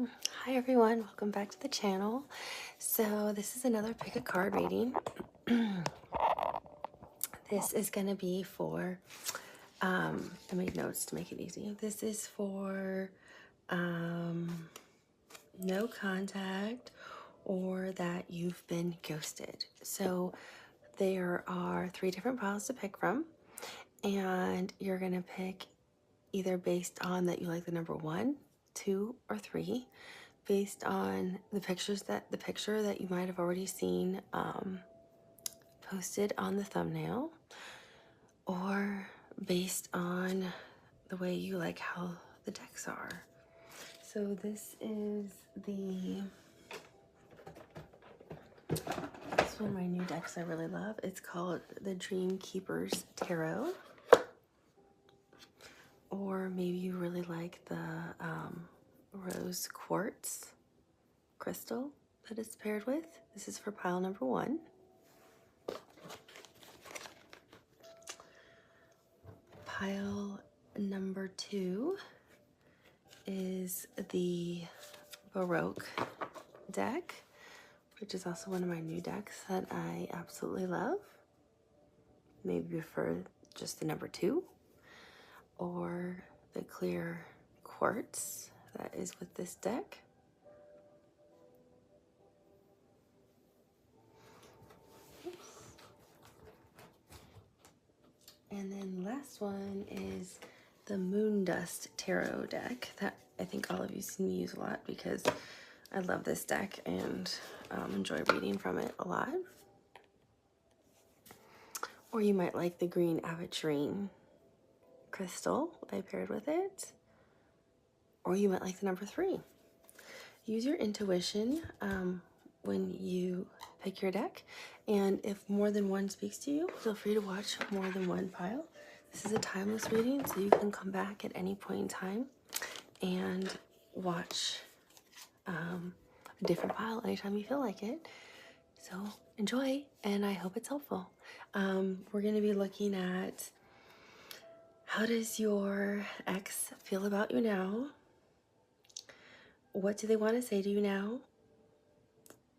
Hi everyone, welcome back to the channel. So this is another pick a card reading. This is going to be for, I made notes to make it easy. This is for no contact or that you've been ghosted. So there are 3 different piles to pick from, and you're going to pick either based on that you like the number 1, 2, or 3, based on the picture that you might have already seen posted on the thumbnail, or based on the way you like how the decks are. So this is one of my new decks I really love. It's called the Dream Keepers Tarot. Or maybe you really like the rose quartz crystal that it's paired with. This is for pile number 1. Pile number 2 is the Baroque deck, which is also one of my new decks that I absolutely love. Maybe you prefer just the number 2, or the clear quartz that is with this deck. And then the last one is the Moon Dust Tarot deck that I think all of you see me use a lot because I love this deck and enjoy reading from it a lot. Or you might like the green aventurine crystal I paired with it. Or you might like the number 3. Use your intuition when you pick your deck, and if more than one speaks to you, feel free to watch more than one pile. This is a timeless reading, so you can come back at any point in time and watch a different pile anytime you feel like it. So enjoy, and I hope it's helpful. We're going to be looking at, how does your ex feel about you now? What do they want to say to you now?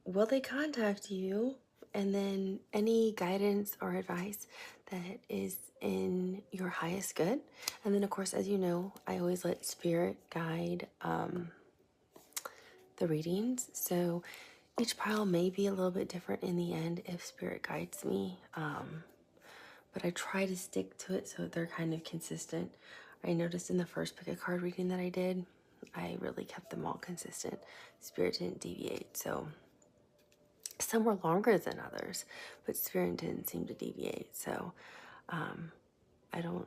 Will they contact you? And then any guidance or advice that is in your highest good. And then, of course, as you know, I always let spirit guide the readings. So each pile may be a little bit different in the end if spirit guides me. But I try to stick to it so they're kind of consistent. I noticed in the first pick a card reading that I did, I really kept them all consistent. Spirit didn't deviate. So some were longer than others, but spirit didn't seem to deviate. So I don't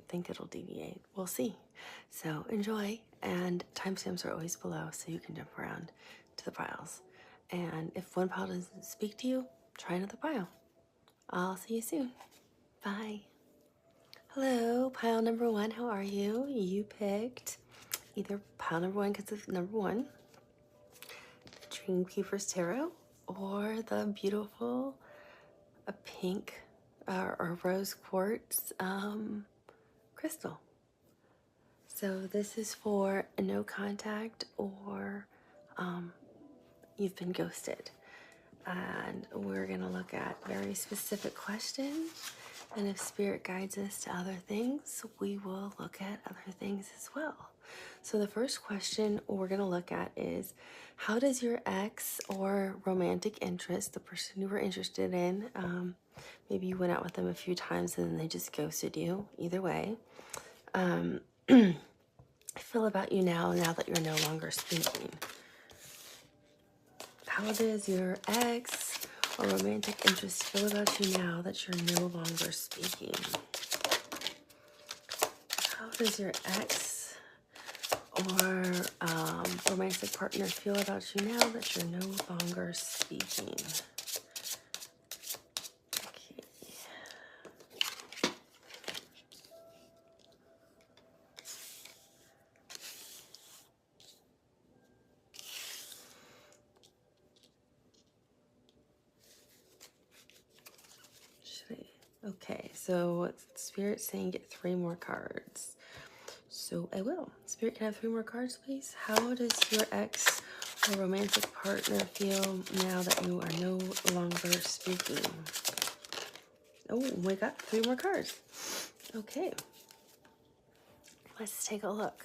think it'll deviate. We'll see. So enjoy, and timestamps are always below so you can jump around to the piles. And if one pile doesn't speak to you, try another pile. I'll see you soon. Bye. Hello, pile number 1. How are you? You picked either pile number 1 because it's number 1, the Dream Keepers Tarot, or the beautiful pink or rose quartz crystal. So this is for a no contact or you've been ghosted. And we're going to look at very specific questions. And if spirit guides us to other things, we will look at other things as well. So the first question we're going to look at is, how does your ex or romantic interest, the person you were interested in, maybe you went out with them a few times and then they just ghosted you, either way, feel about you now that you're no longer speaking? How does your ex or romantic interest feel about you now that you're no longer speaking? How does your ex or romantic partner feel about you now that you're no longer speaking? Okay. Okay, so Spirit's saying get 3 more cards. So I will. Spirit, can I have 3 more cards, please? How does your ex or romantic partner feel now that you are no longer speaking? Oh, we got 3 more cards. Okay. Let's take a look.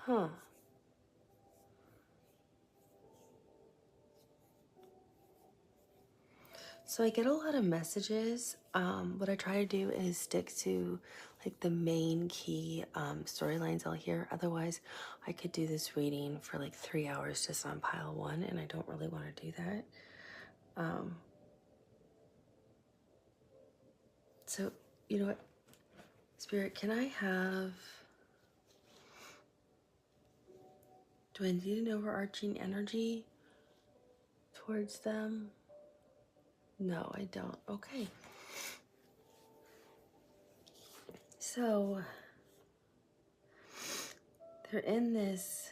Huh. So I get a lot of messages. What I try to do is stick to like the main key storylines I'll hear. Otherwise, I could do this reading for like 3 hours just on pile 1, and I don't really want to do that. So, you know what? Spirit, can I have... Do I need an overarching energy towards them? No, I don't. Okay. So, they're in this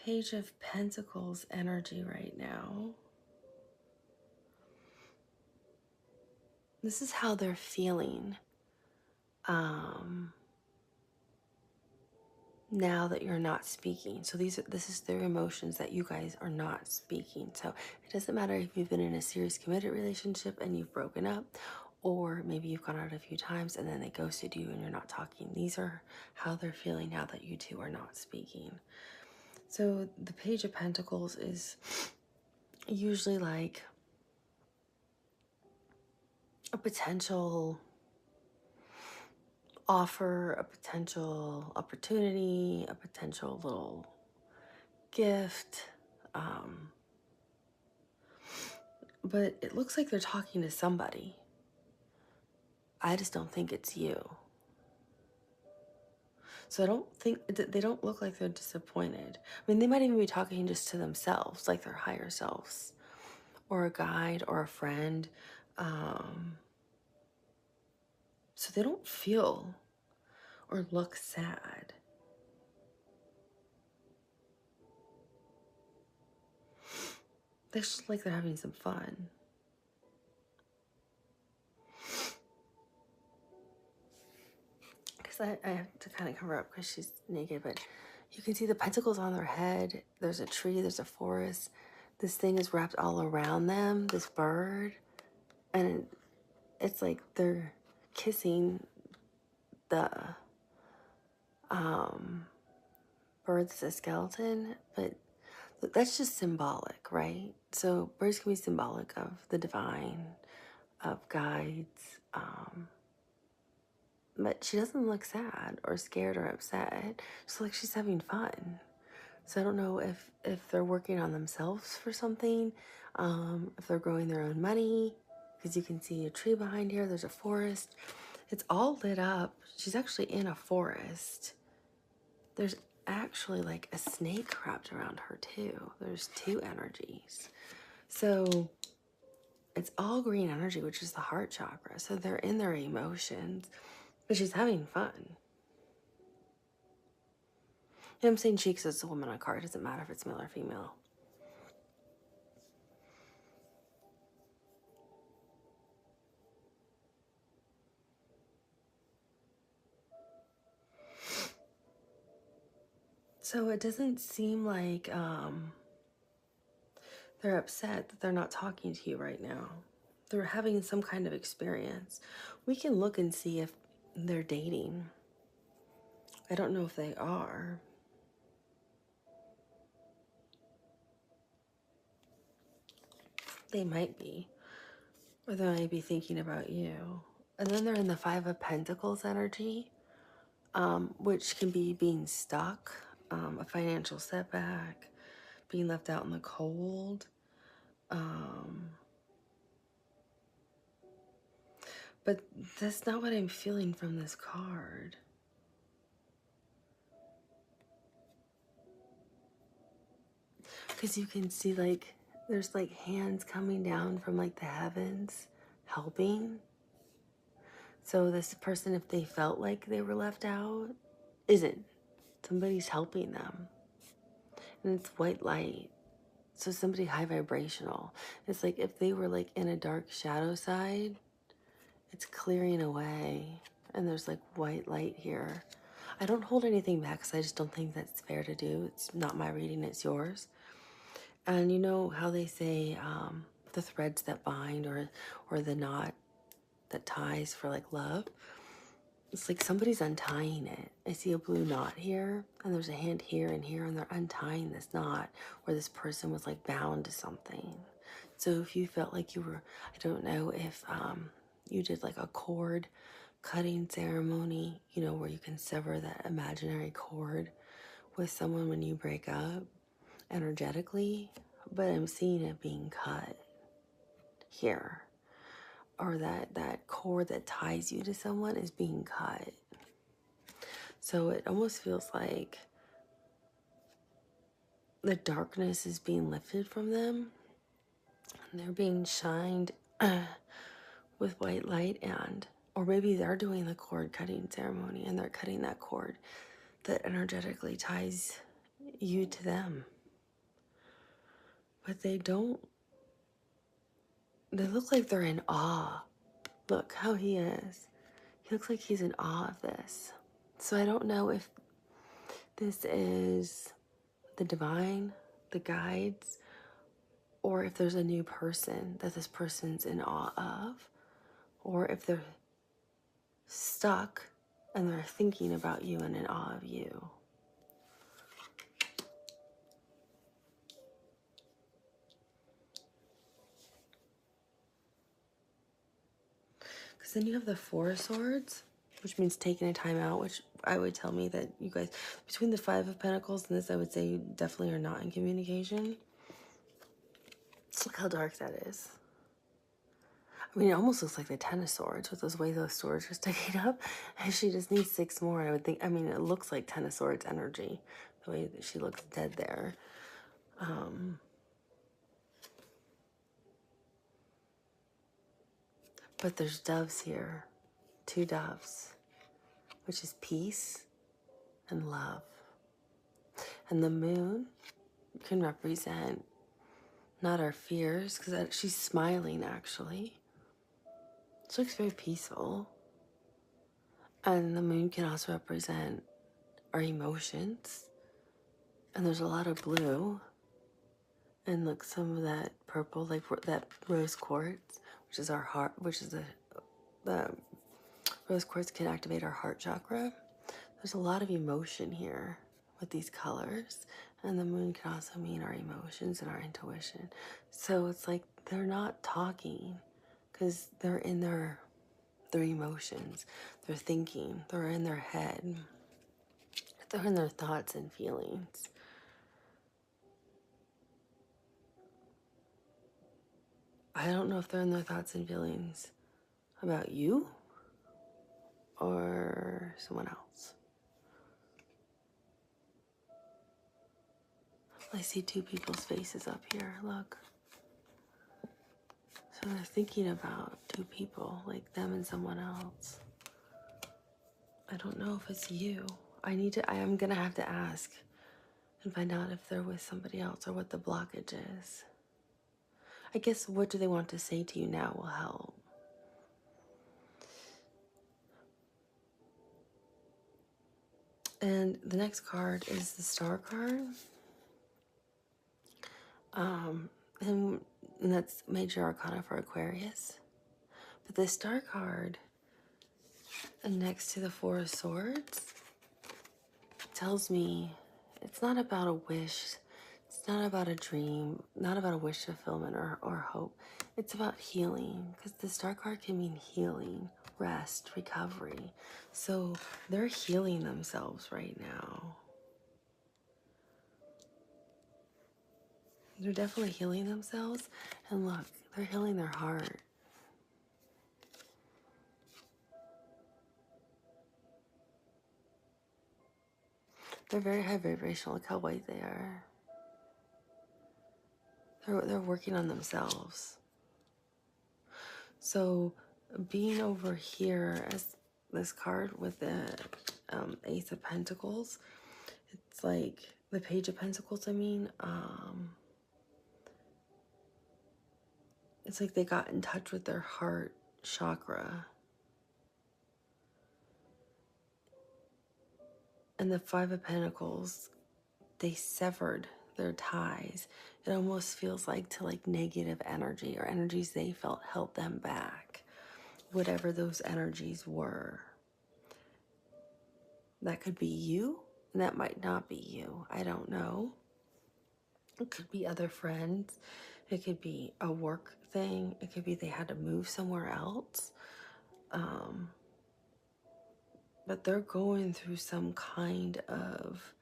Page of Pentacles energy right now. This is how they're feeling. Now that you're not speaking. So this is their emotions that you guys are not speaking. So it doesn't matter if you've been in a serious committed relationship and you've broken up, or maybe you've gone out a few times and then they ghosted you and you're not talking. These are how they're feeling now that you two are not speaking. So the Page of Pentacles is usually like a potential offer, a potential opportunity, a potential little gift. But it looks like they're talking to somebody. I just don't think it's you. So I don't think, they don't look like they're disappointed. I mean, they might even be talking just to themselves, like their higher selves, or a guide, or a friend. So they don't feel or look sad. They just like they're having some fun. Because I have to kind of cover up because she's naked, but you can see the pentacles on their head. There's a tree, there's a forest. This thing is wrapped all around them, this bird. And it's like they're kissing the bird that's a skeleton, but that's just symbolic, right? So birds can be symbolic of the divine, of guides, but she doesn't look sad or scared or upset. She's like she's having fun. So I don't know if they're working on themselves for something, if they're growing their own money, because you can see a tree behind here. There's a forest. It's all lit up. She's actually in a forest. There's actually like a snake wrapped around her too. There's 2 energies. So it's all green energy, which is the heart chakra. So they're in their emotions, but she's having fun. You know, I'm saying she because it's a woman on card. It doesn't matter if it's male or female. So it doesn't seem like they're upset that they're not talking to you right now. They're having some kind of experience. We can look and see if they're dating. I don't know if they are. They might be. Or they might be thinking about you. And then they're in the 5 of Pentacles energy, which can be being stuck, a financial setback, being left out in the cold. But that's not what I'm feeling from this card. Because you can see like there's like hands coming down from like the heavens helping. So this person, if they felt like they were left out, isn't. Somebody's helping them. And it's white light. So somebody high vibrational. It's like if they were like in a dark shadow side, it's clearing away. And there's like white light here. I don't hold anything back because I just don't think that's fair to do. It's not my reading, it's yours. And you know how they say the threads that bind or the knot that ties for like love? It's like somebody's untying it. I see a blue knot here, and there's a hand here and here, and they're untying this knot where this person was like bound to something. So if you felt like you were, I don't know if you did like a cord cutting ceremony, you know, where you can sever that imaginary cord with someone when you break up energetically, but I'm seeing it being cut here. Or that cord that ties you to someone is being cut. So it almost feels like the darkness is being lifted from them and they're being shined with white light, and or maybe they're doing the cord cutting ceremony and they're cutting that cord that energetically ties you to them. But they look like they're in awe. Look how he is. He looks like he's in awe of this. So I don't know if this is the divine, the guides, or if there's a new person that this person's in awe of, or if they're stuck and they're thinking about you and in awe of you. Because then you have the Four of Swords, which means taking a time out, which I would tell me that you guys, between the Five of Pentacles and this, I would say you definitely are not in communication. Look how dark that is. I mean, it almost looks like the Ten of Swords with those way those swords are sticking up. And she just needs 6 more, I would think. I mean, it looks like Ten of Swords energy, the way that she looks dead there. But there's doves here. 2 doves, which is peace and love. And the moon can represent not our fears, because she's smiling, actually. She looks very peaceful. And the moon can also represent our emotions. And there's a lot of blue. And look, some of that purple, like that rose quartz, which is our heart, which is the rose quartz can activate our heart chakra. There's a lot of emotion here with these colors. And the moon can also mean our emotions and our intuition. So it's like they're not talking because they're in their emotions. They're thinking. They're in their head. They're in their thoughts and feelings. I don't know if they're in their thoughts and feelings about you or someone else. I see 2 people's faces up here, look. So they're thinking about 2 people, like them and someone else. I don't know if it's you. I am gonna have to ask and find out if they're with somebody else or what the blockage is. I guess what do they want to say to you now will help. And the next card is the Star card. And that's Major Arcana for Aquarius. But the Star card, and next to the Four of Swords, tells me it's not about a wish, it's not about a dream, not about a wish fulfillment or hope. It's about healing, because the Star card can mean healing, rest, recovery. So they're healing themselves right now. They're definitely healing themselves. And look, they're healing their heart. They're very high vibrational. Look how white they are. They're working on themselves. So being over here as this card with the Ace of Pentacles. It's like the Page of Pentacles, I mean. It's like they got in touch with their heart chakra. And the Five of Pentacles, they severed their ties. It almost feels like to like negative energy or energies they felt held them back. Whatever those energies were. That could be you, and that might not be you. I don't know. It could be other friends. It could be a work thing. It could be they had to move somewhere else. But they're going through some kind of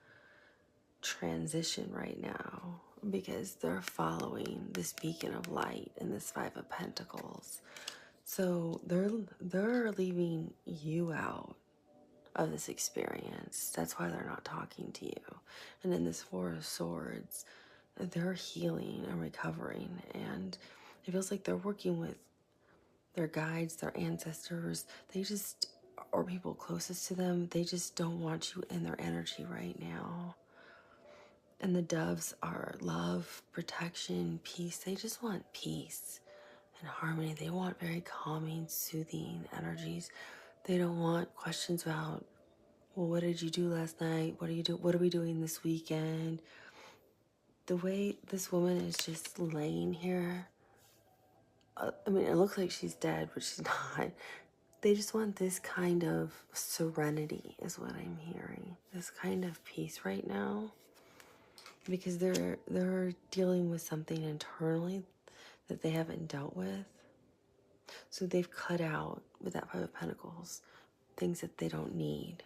transition right now because they're following this beacon of light and this Five of Pentacles. So they're leaving you out of this experience. That's why they're not talking to you. And in this Four of Swords, they're healing and recovering, and it feels like they're working with their guides, their ancestors. They just, or people closest to them, they just don't want you in their energy right now. And the doves are love, protection, peace. They just want peace and harmony. They want very calming, soothing energies. They don't want questions about, well, what did you do last night? What are we doing this weekend? The way this woman is just laying here, I mean, it looks like she's dead, but she's not. They just want this kind of serenity is what I'm hearing. This kind of peace right now. Because they're dealing with something internally that they haven't dealt with. So they've cut out, with that Five of Pentacles, things that they don't need.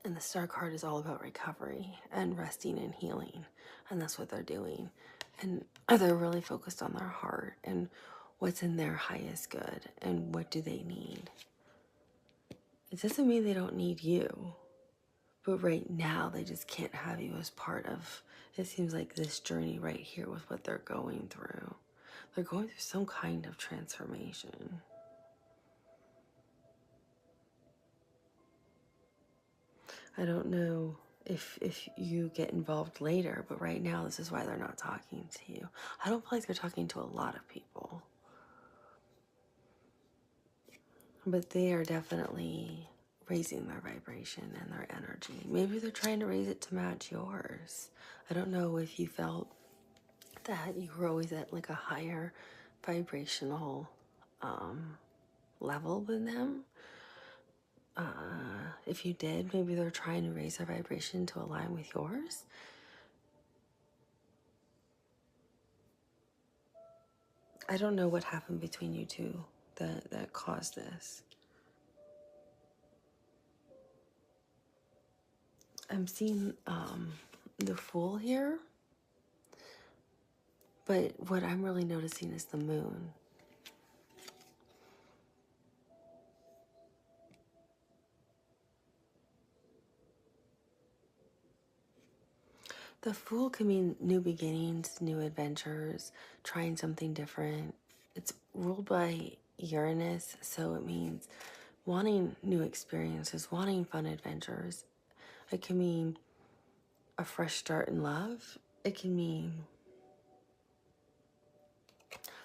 And the Star card is all about recovery and resting and healing. And that's what they're doing. And they're really focused on their heart and what's in their highest good and what do they need. It doesn't mean they don't need you. But right now, they just can't have you as part of, it seems like, this journey right here with what they're going through. They're going through some kind of transformation. I don't know if you get involved later, but right now, this is why they're not talking to you. I don't feel like they're talking to a lot of people. But they are definitely raising their vibration and their energy. Maybe they're trying to raise it to match yours. I don't know if you felt that you were always at like a higher vibrational level than them. If you did, maybe they're trying to raise their vibration to align with yours. I don't know what happened between you two that caused this. I'm seeing the Fool here, but what I'm really noticing is the Moon. The Fool can mean new beginnings, new adventures, trying something different. It's ruled by Uranus, so it means wanting new experiences, wanting fun adventures. It can mean a fresh start in love. It can mean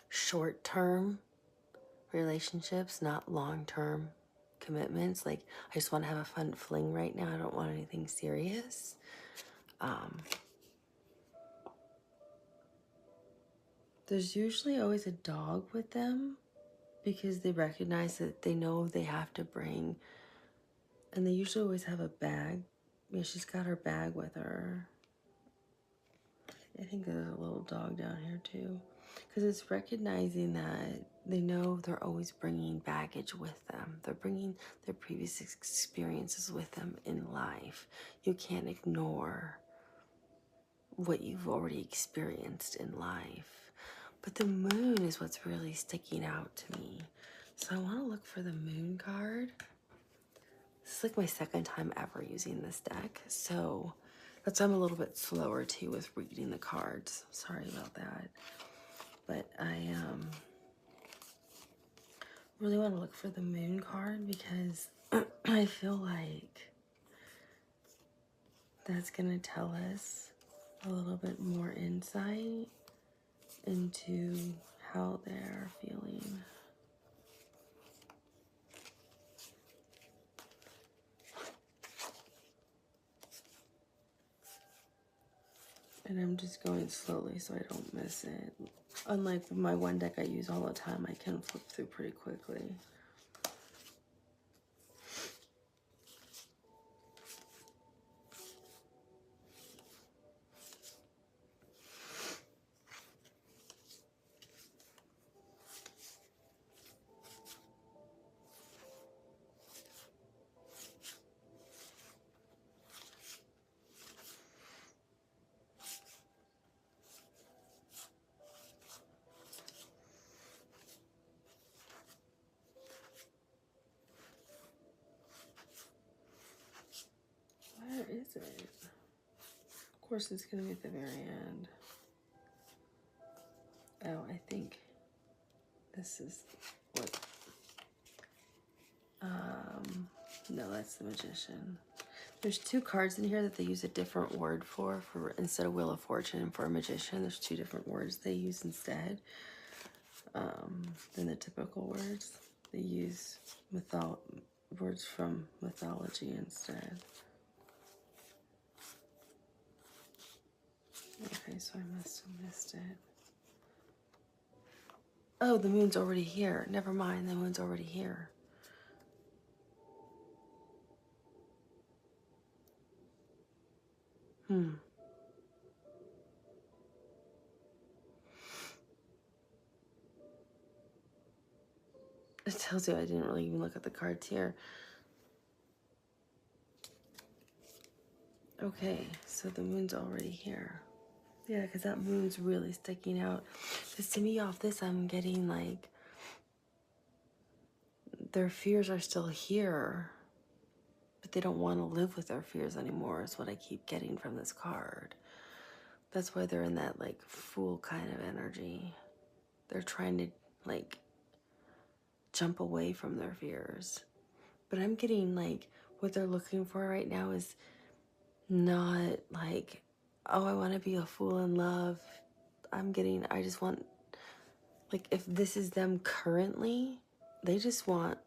short-term relationships, not long-term commitments. Like, I just want to have a fun fling right now. I don't want anything serious. There's usually always a dog with them because they recognize that they know they have to bring, and they usually always have a bag. Yeah, she's got her bag with her. I think there's a little dog down here too. Because it's recognizing that they know they're always bringing baggage with them. They're bringing their previous experiences with them in life. You can't ignore what you've already experienced in life. But the Moon is what's really sticking out to me. So I want to look for the Moon card. This is like my second time ever using this deck. So that's why I'm a little bit slower too with reading the cards. Sorry about that. But I really want to look for the moon card because I feel like that's going to tell us a little bit more insight into how they're feeling. And I'm just going slowly so I don't miss it. Unlike my one deck I use all the time, I can flip through pretty quickly. Where is it? Of course, it's going to be at the very end. Oh, I think this is what... no, that's the Magician. There's two cards in here that they use a different word for instead of Wheel of Fortune and for a Magician. There's two different words they use instead than the typical words. They use words from mythology instead. Okay, so I must have missed it. Oh, the moon's already here. Never mind, the moon's already here. It tells you I didn't really even look at the cards here. Okay, so the moon's already here. Yeah, because that moon's really sticking out. Because to me, off this, I'm getting like their fears are still here, but they don't want to live with their fears anymore, is what I keep getting from this card. That's why they're in that like fool kind of energy. They're trying to like jump away from their fears. But I'm getting like what they're looking for right now is not like, oh, I want to be a fool in love. I just want, like, if this is them currently, they just want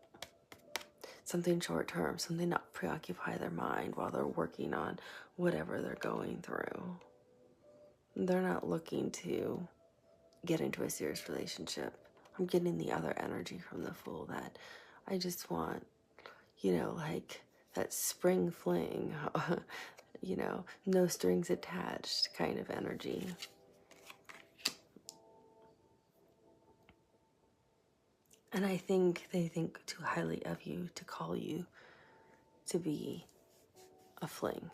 something short term, something not preoccupy their mind while they're working on whatever they're going through. They're not looking to get into a serious relationship. I'm getting the other energy from the Fool that I just want, you know, like that spring fling, you know, no strings attached kind of energy. And I think they think too highly of you to call you to be a fling.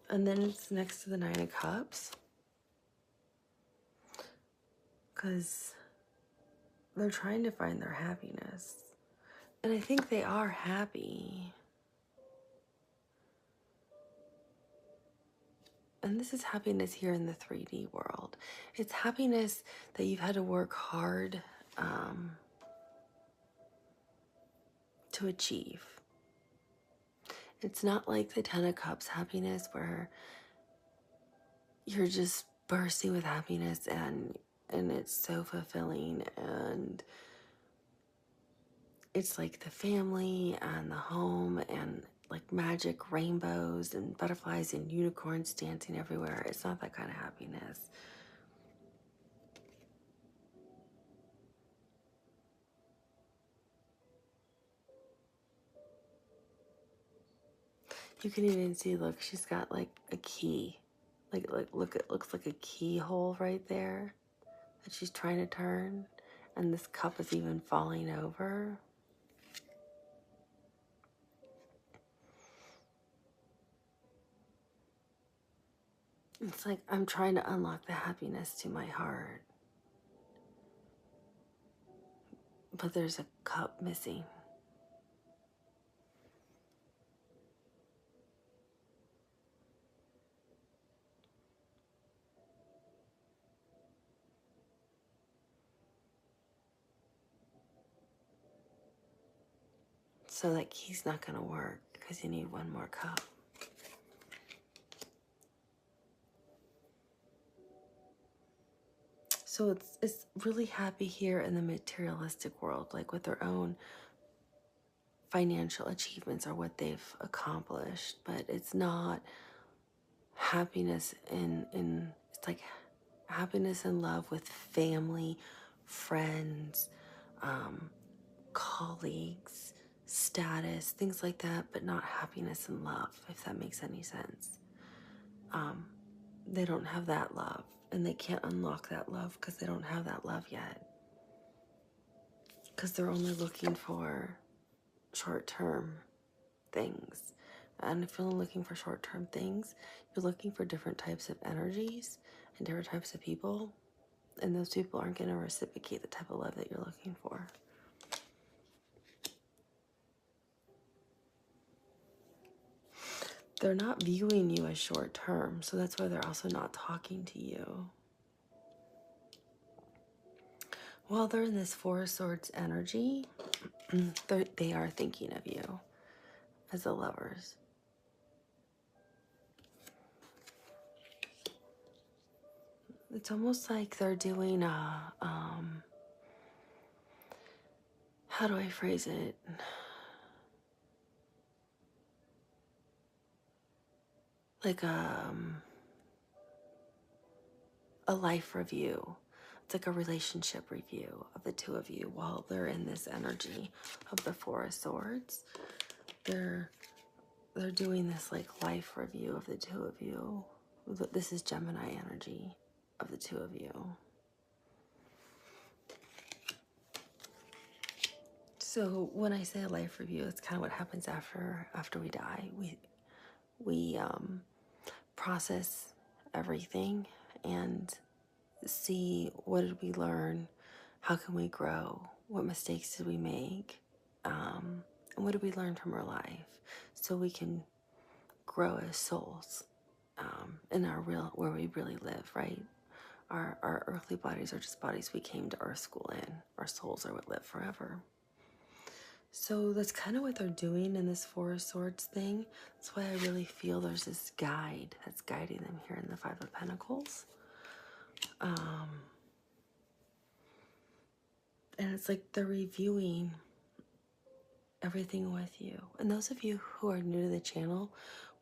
And then it's next to the Nine of Cups, because they're trying to find their happiness. And I think they are happy. And this is happiness here in the 3D world. It's happiness that you've had to work hard to achieve. It's not like the Ten of Cups happiness where you're just bursting with happiness and it's so fulfilling, and it's like the family and the home and like magic rainbows and butterflies and unicorns dancing everywhere. It's not that kind of happiness. You can even see, look, she's got like a key. Like look, it looks like a keyhole right there that she's trying to turn. And this cup is even falling over. It's like I'm trying to unlock the happiness to my heart. But there's a cup missing. So that key's not going to work because you need one more cup. So it's really happy here in the materialistic world, like with their own financial achievements or what they've accomplished, but it's not happiness in it's like happiness and love with family, friends, colleagues, status, things like that, but not happiness and love, if that makes any sense. They don't have that love, and they can't unlock that love because they don't have that love yet. Because they're only looking for short-term things. And if you're looking for short-term things, you're looking for different types of energies and different types of people, and those people aren't going to reciprocate the type of love that you're looking for. They're not viewing you as short-term, so that's why they're also not talking to you. While they're in this Four of Swords energy, they are thinking of you as the lovers. It's almost like they're doing a, how do I phrase it? Like a life review. It's like a relationship review of the two of you while they're in this energy of the Four of Swords. They're doing this like life review of the two of you. This is Gemini energy of the two of you. So when I say a life review, it's kind of what happens after we die. We process everything and see what did we learn, how can we grow, what mistakes did we make, and what did we learn from our life, so we can grow as souls in our real, where we really live, right? Our earthly bodies are just bodies we came to earth school in. Our souls are what live forever. So that's kind of what they're doing in this Four of Swords thing. That's why I really feel there's this guide that's guiding them here in the Five of Pentacles. And it's like they're reviewing everything with you. And those of you who are new to the channel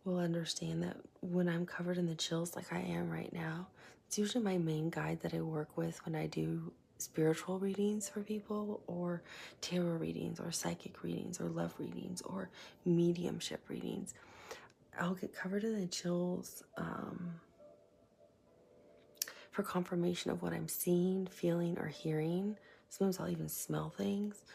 will understand that when I'm covered in the chills like I am right now, it's usually my main guide that I work with when I do spiritual readings for people, or tarot readings, or psychic readings, or love readings, or mediumship readings. I'll get covered in the chills for confirmation of what I'm seeing, feeling, or hearing. Sometimes I'll even smell things.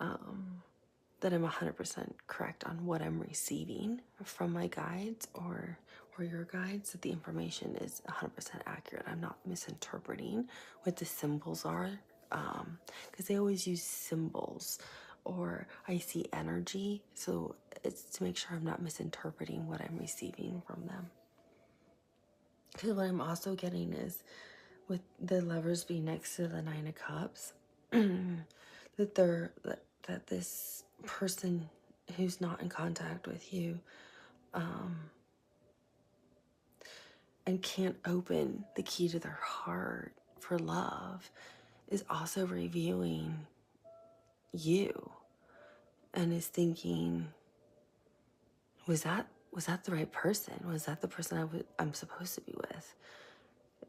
That I'm 100% correct on what I'm receiving from my guides or your guides, that the information is 100% accurate. I'm not misinterpreting what the symbols are, because they always use symbols, or I see energy, so it's to make sure I'm not misinterpreting what I'm receiving from them. Because what I'm also getting is, with the Lovers being next to the Nine of Cups, that this person who's not in contact with you and can't open the key to their heart for love is also reviewing you and is thinking, was that the right person? Was that the person I'm supposed to be with?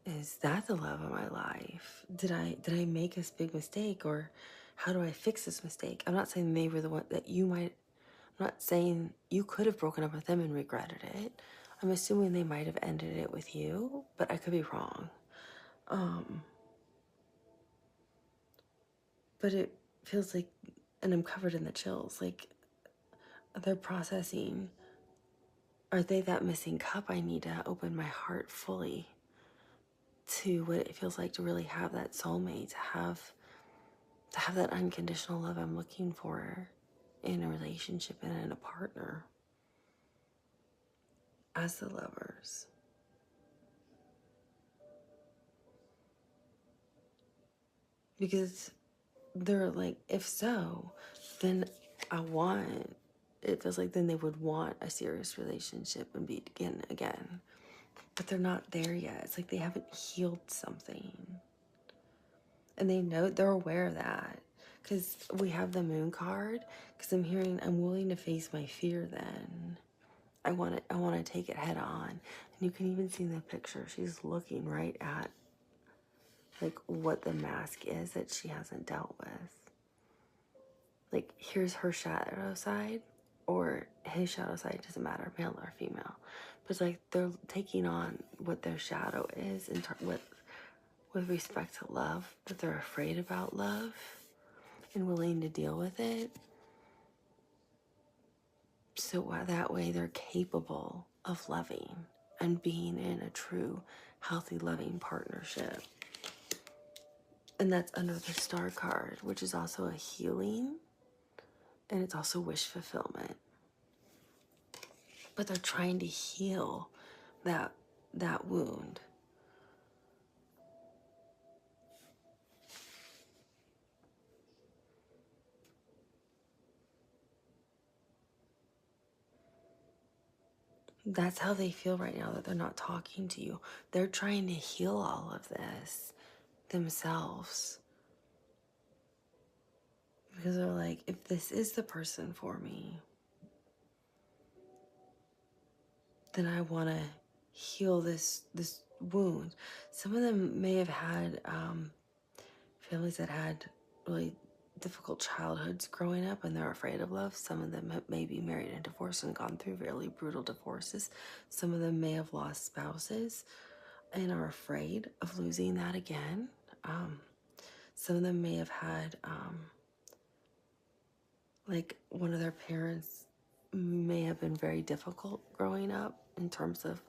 Is that the love of my life? Did I make a big mistake, or how do I fix this mistake? I'm not saying they were the one that you might. I'm not saying you could have broken up with them and regretted it. I'm assuming they might have ended it with you, but I could be wrong. But it feels like, and I'm covered in the chills, like they're processing, are they that missing cup I need to open my heart fully to what it feels like to really have that soulmate, to have that unconditional love I'm looking for in a relationship and in a partner as the Lovers. Because they're like, if so, then it feels like then they would want a serious relationship and begin again. But they're not there yet. It's like they haven't healed something. And they're aware of that. Because we have the moon card. Because I'm willing to face my fear then. I want to take it head on. And you can even see in the picture, she's looking right at like what the mask is that she hasn't dealt with. Like, here's her shadow side, or his shadow side, doesn't matter, male or female. But it's like they're taking on what their shadow is with respect to love, that they're afraid about love and willing to deal with it. So that way they're capable of loving and being in a true, healthy, loving partnership. And that's under the Star card, which is also a healing, and it's also wish fulfillment. But they're trying to heal that wound. That's how they feel right now, that they're not talking to you. They're trying to heal all of this themselves. Because they're like, if this is the person for me, then I want to heal this wound. Some of them may have had families that had really difficult childhoods growing up and they're afraid of love. Some of them may be married and divorced and gone through really brutal divorces. Some of them may have lost spouses and are afraid of losing that again. Some of them may have had like one of their parents may have been very difficult growing up in terms of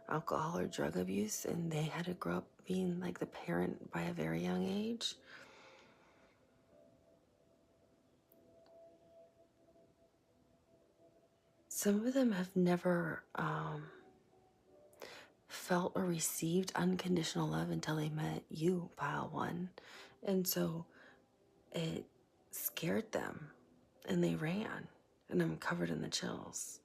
alcohol or drug abuse, and they had to grow up being like the parent by a very young age. Some of them have never felt or received unconditional love until they met you, pile one. And so it scared them and they ran, and I'm covered in the chills.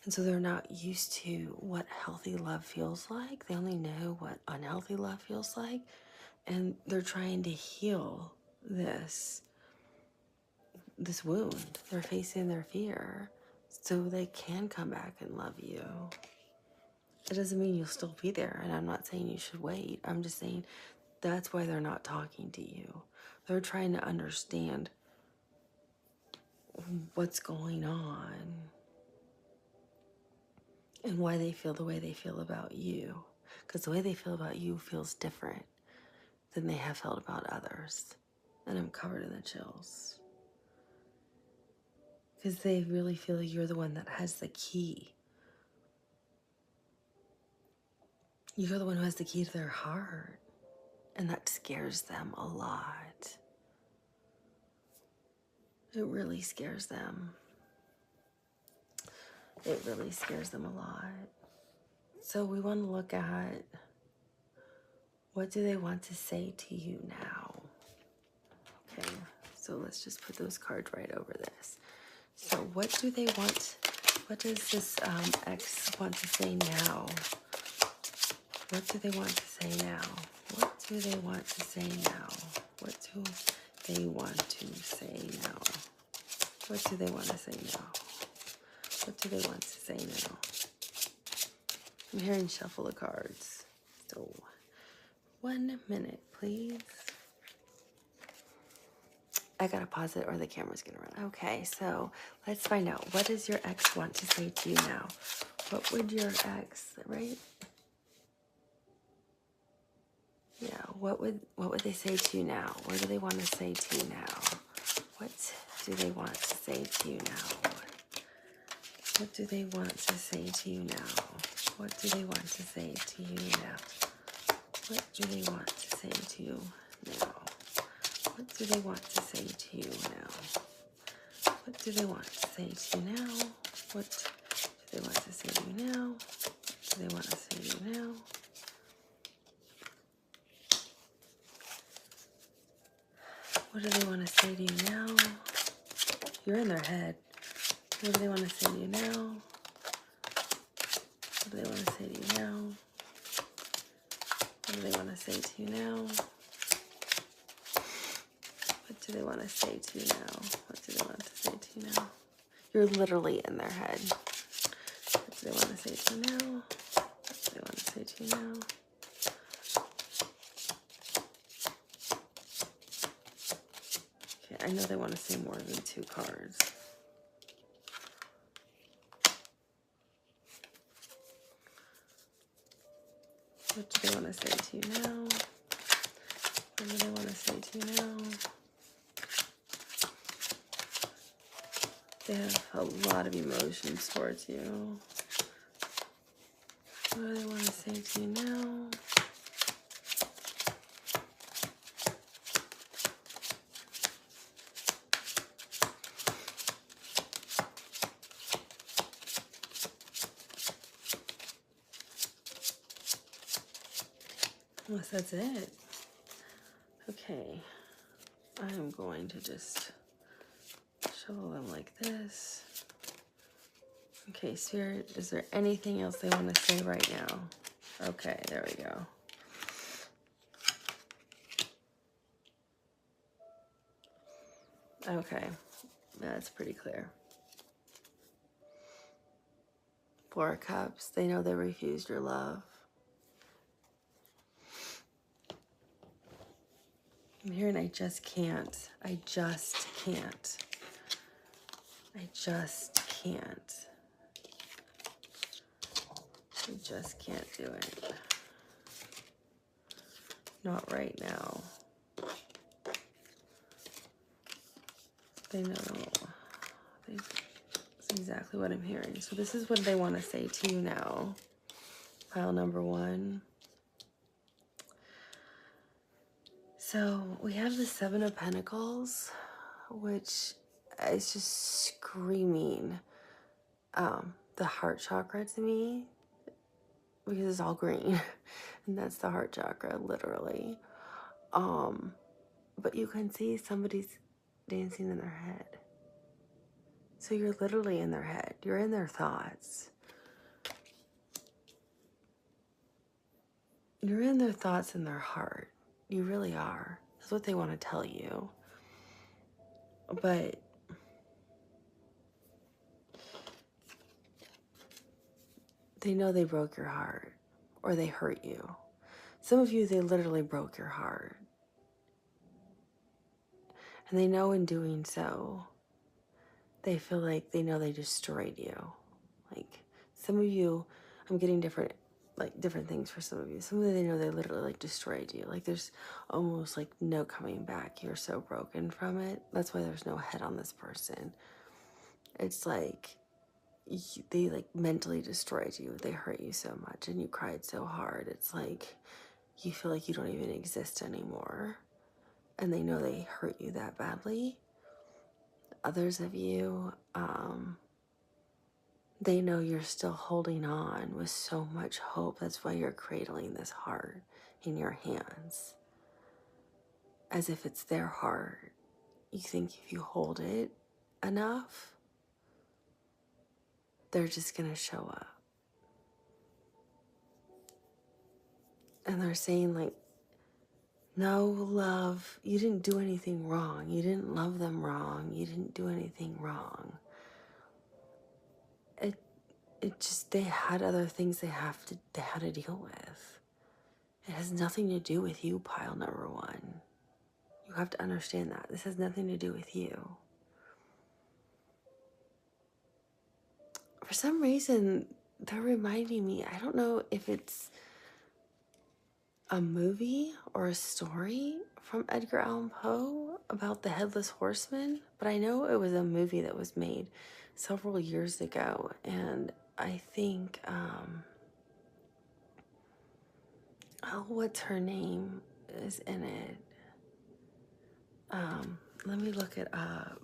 And so they're not used to what healthy love feels like. They only know what unhealthy love feels like. And they're trying to heal this wound. They're facing their fear so they can come back and love you. It doesn't mean you'll still be there, and I'm not saying you should wait. I'm just saying that's why they're not talking to you. They're trying to understand what's going on and why they feel the way they feel about you. Because the way they feel about you feels different than they have felt about others. And I'm covered in the chills. Because they really feel you're the one that has the key. You're the one who has the key to their heart. And that scares them a lot. It really scares them. It really scares them a lot. So we want to look at, what do they want to say to you now? Okay, so let's just put those cards right over this. So what do they want? What does this ex want to say now? What do they want to say now? What do they want to say now? What do they want to say now? What do they want to say now? What do they want to say now? I'm hearing shuffle of cards. So 1 minute, please. I gotta pause it or the camera's gonna run. Okay, so let's find out. What does your ex want to say to you now? What would your ex, right? Yeah, what would they say to you now? What do they want to say to you now? What do they want to say to you now? What do they want to say to you now? What do they want to say to you now? What do they want to say to you now? What do they want to say to you now? What do they want to say to you now? What do they want to say to you now? What do they want to say to you now? What do they want to say to you now? You're in their head. What do they want to say to you now? What do they want to say to you now? What do they want to say to you now? What do they want to say to you now? What do they want to say to you now? You're literally in their head. What do they want to say to you now? What do they want to say to you now? Okay, I know they want to say more than 2 cards. What do they want to say to you now? What do they want to say to you now? They have a lot of emotions towards you. What do they want to say to you now? Unless that's it. Okay. I'm going to just shovel them like this. Okay, Spirit, is there anything else they want to say right now? Okay, there we go. Okay, that's pretty clear. 4 of Cups, they know they refused your love. I'm hearing I just can't. I just can't. I just can't. I just can't do it. Not right now. They know. That's exactly what I'm hearing. So this is what they want to say to you now. Pile number 1. So we have the 7 of Pentacles, which is just screaming the heart chakra to me, because it's all green, and that's the heart chakra, literally. But you can see somebody's dancing in their head. So you're literally in their head. You're in their thoughts. You're in their thoughts and their heart. You really are. That's what they want to tell you. But they know they broke your heart, or they hurt you. Some of you, they literally broke your heart. And they know in doing so, they feel like they know they destroyed you. Like, some of you, I'm getting different things for some of you. Some of you, they know they literally like destroyed you. Like, there's almost like no coming back. You're so broken from it. That's why there's no head on this person. It's like they like mentally destroyed you. They hurt you so much and you cried so hard. It's like you feel like you don't even exist anymore. And they know they hurt you that badly. Others of you, they know you're still holding on with so much hope. That's why you're cradling this heart in your hands, as if it's their heart. You think if you hold it enough, they're just gonna show up. And they're saying like, no, love, you didn't do anything wrong. You didn't love them wrong. You didn't do anything wrong. It just, they had other things they had to deal with. It has nothing to do with you, pile number 1. You have to understand that. This has nothing to do with you. For some reason, they're reminding me, I don't know if it's a movie or a story from Edgar Allan Poe about the Headless Horseman, but I know it was a movie that was made several years ago, and I think, what's her name is in it? Let me look it up,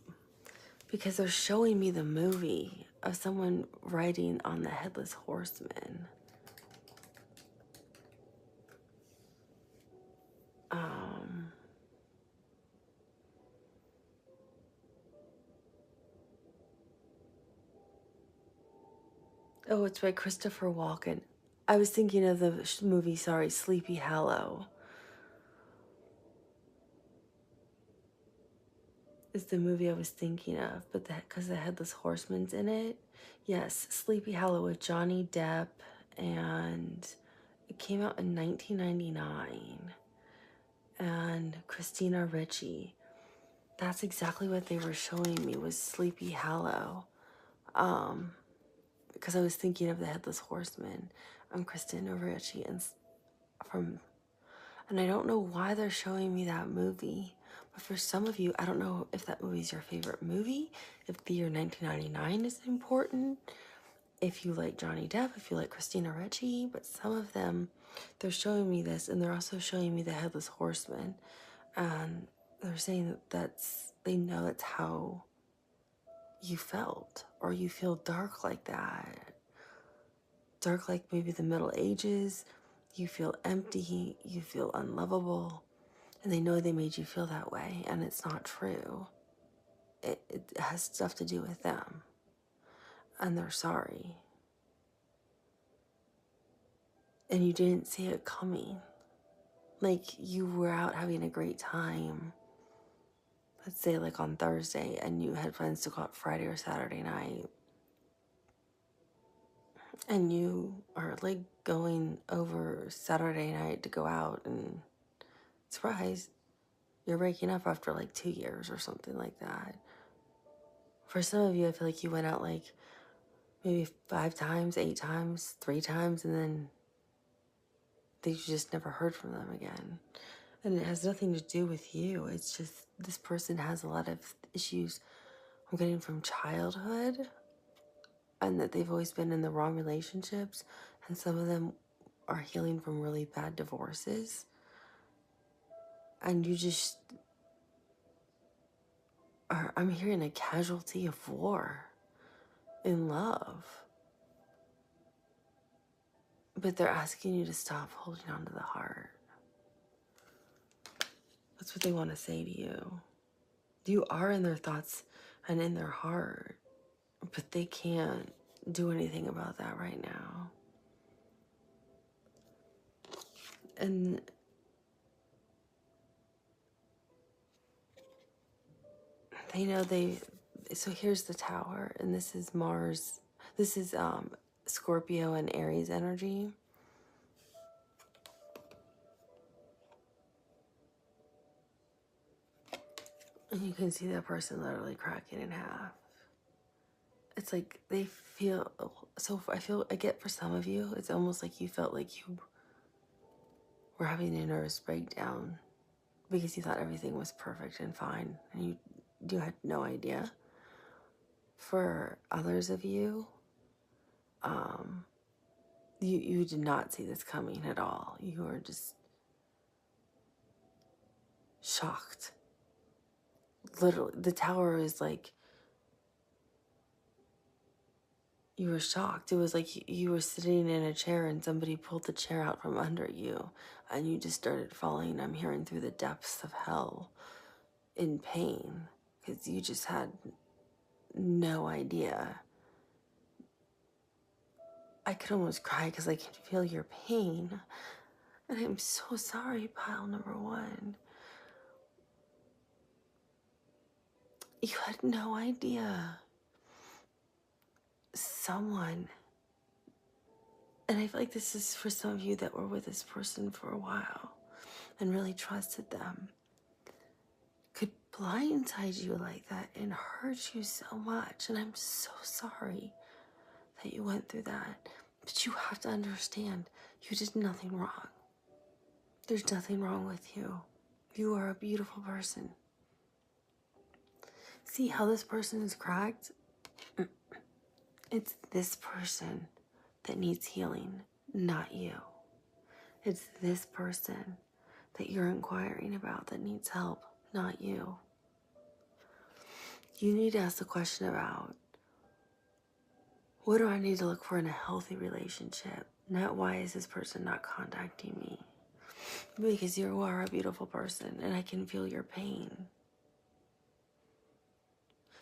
because they're showing me the movie of someone riding on the Headless Horseman. Oh, it's by Christopher Walken. I was thinking of the movie, sorry, Sleepy Hollow. Is the movie I was thinking of, but that because the Headless Horseman's in it. Yes, Sleepy Hollow with Johnny Depp, and it came out in 1999. And Christina Ricci. That's exactly what they were showing me was Sleepy Hollow. Because I was thinking of the Headless Horseman. I'm Christina Ricci and I don't know why they're showing me that movie. But for some of you, I don't know if that movie's your favorite movie, if the year 1999 is important, if you like Johnny Depp, if you like Christina Ricci, but some of them, they're showing me this, and they're also showing me the Headless Horseman, and they're saying they know that's how you felt, or you feel dark like that. Dark like maybe the Middle Ages, you feel empty, you feel unlovable, and they know they made you feel that way, and it's not true. It has stuff to do with them, and they're sorry. And you didn't see it coming. Like, you were out having a great time, let's say like on Thursday, and you had plans to go out Friday or Saturday night, and you are like going over Saturday night to go out, and surprise, you're breaking up after like 2 years or something like that. For some of you, I feel like you went out like maybe 5 times, 8 times, 3 times, and then you just never heard from them again. And it has nothing to do with you. It's just this person has a lot of issues I'm getting from childhood, and that they've always been in the wrong relationships, and some of them are healing from really bad divorces. And you just are, I'm hearing, a casualty of war in love. But they're asking you to stop holding on to the heart. That's what they want to say to you. You are in their thoughts and in their heart, but they can't do anything about that right now. And they know so here's the Tower, and this is Mars. This is Scorpio and Aries energy. And you can see that person literally cracking in half. It's like they feel, so I get for some of you, it's almost like you felt like you were having a nervous breakdown because you thought everything was perfect and fine, and you had no idea. For others of you, you did not see this coming at all. You were just shocked. Literally, the Tower is like, you were shocked. It was like you were sitting in a chair and somebody pulled the chair out from under you, and you just started falling, I'm hearing, through the depths of hell in pain, because you just had no idea. I could almost cry because I can feel your pain. And I'm so sorry, pile number 1. You had no idea. Someone, and I feel like this is for some of you that were with this person for a while and really trusted them, could blindside you like that and hurt you so much. And I'm so sorry that you went through that. But you have to understand, you did nothing wrong. There's nothing wrong with you. You are a beautiful person. See how this person is cracked? It's this person that needs healing, not you. It's this person that you're inquiring about that needs help, not you. You need to ask the question about, what do I need to look for in a healthy relationship? Not, why is this person not contacting me? Because you are a beautiful person, and I can feel your pain.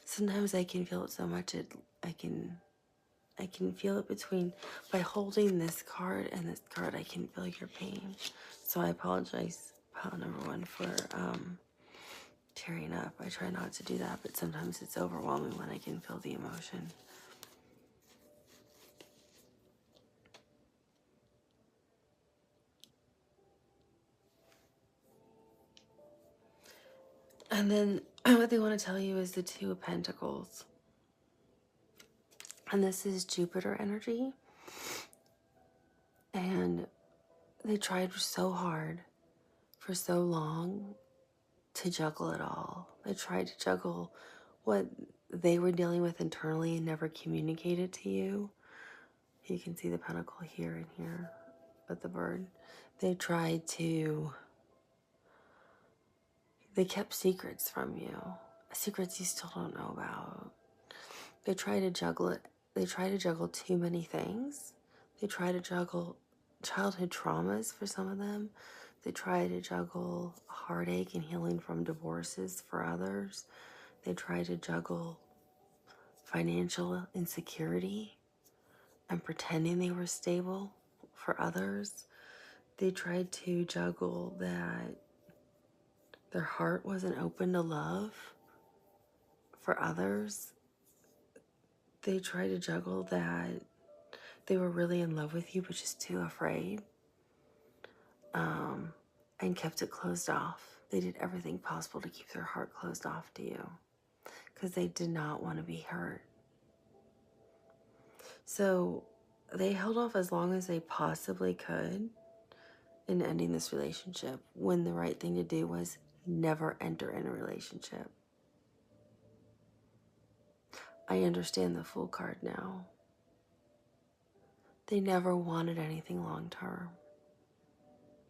Sometimes I can feel it so much, I can feel it by holding this card and this card, I can feel your pain. So I apologize, pile number one, for tearing up. I try not to do that, but sometimes it's overwhelming when I can feel the emotion. And then what they want to tell you is the Two of Pentacles. And this is Jupiter energy. And they tried so hard for so long to juggle it all. They tried to juggle what they were dealing with internally and never communicated to you. You can see the pentacle here and here, but the bird. They kept secrets from you, secrets you still don't know about. They try to juggle it. They try to juggle too many things. They try to juggle childhood traumas for some of them. They try to juggle heartache and healing from divorces for others. They try to juggle financial insecurity and pretending they were stable for others. They tried to juggle that their heart wasn't open to love for others. They tried to juggle that they were really in love with you but just too afraid, and kept it closed off. They did everything possible to keep their heart closed off to you because they did not want to be hurt. So they held off as long as they possibly could in ending this relationship, when the right thing to do was never enter in a relationship. I understand the Fool card now. They never wanted anything long term.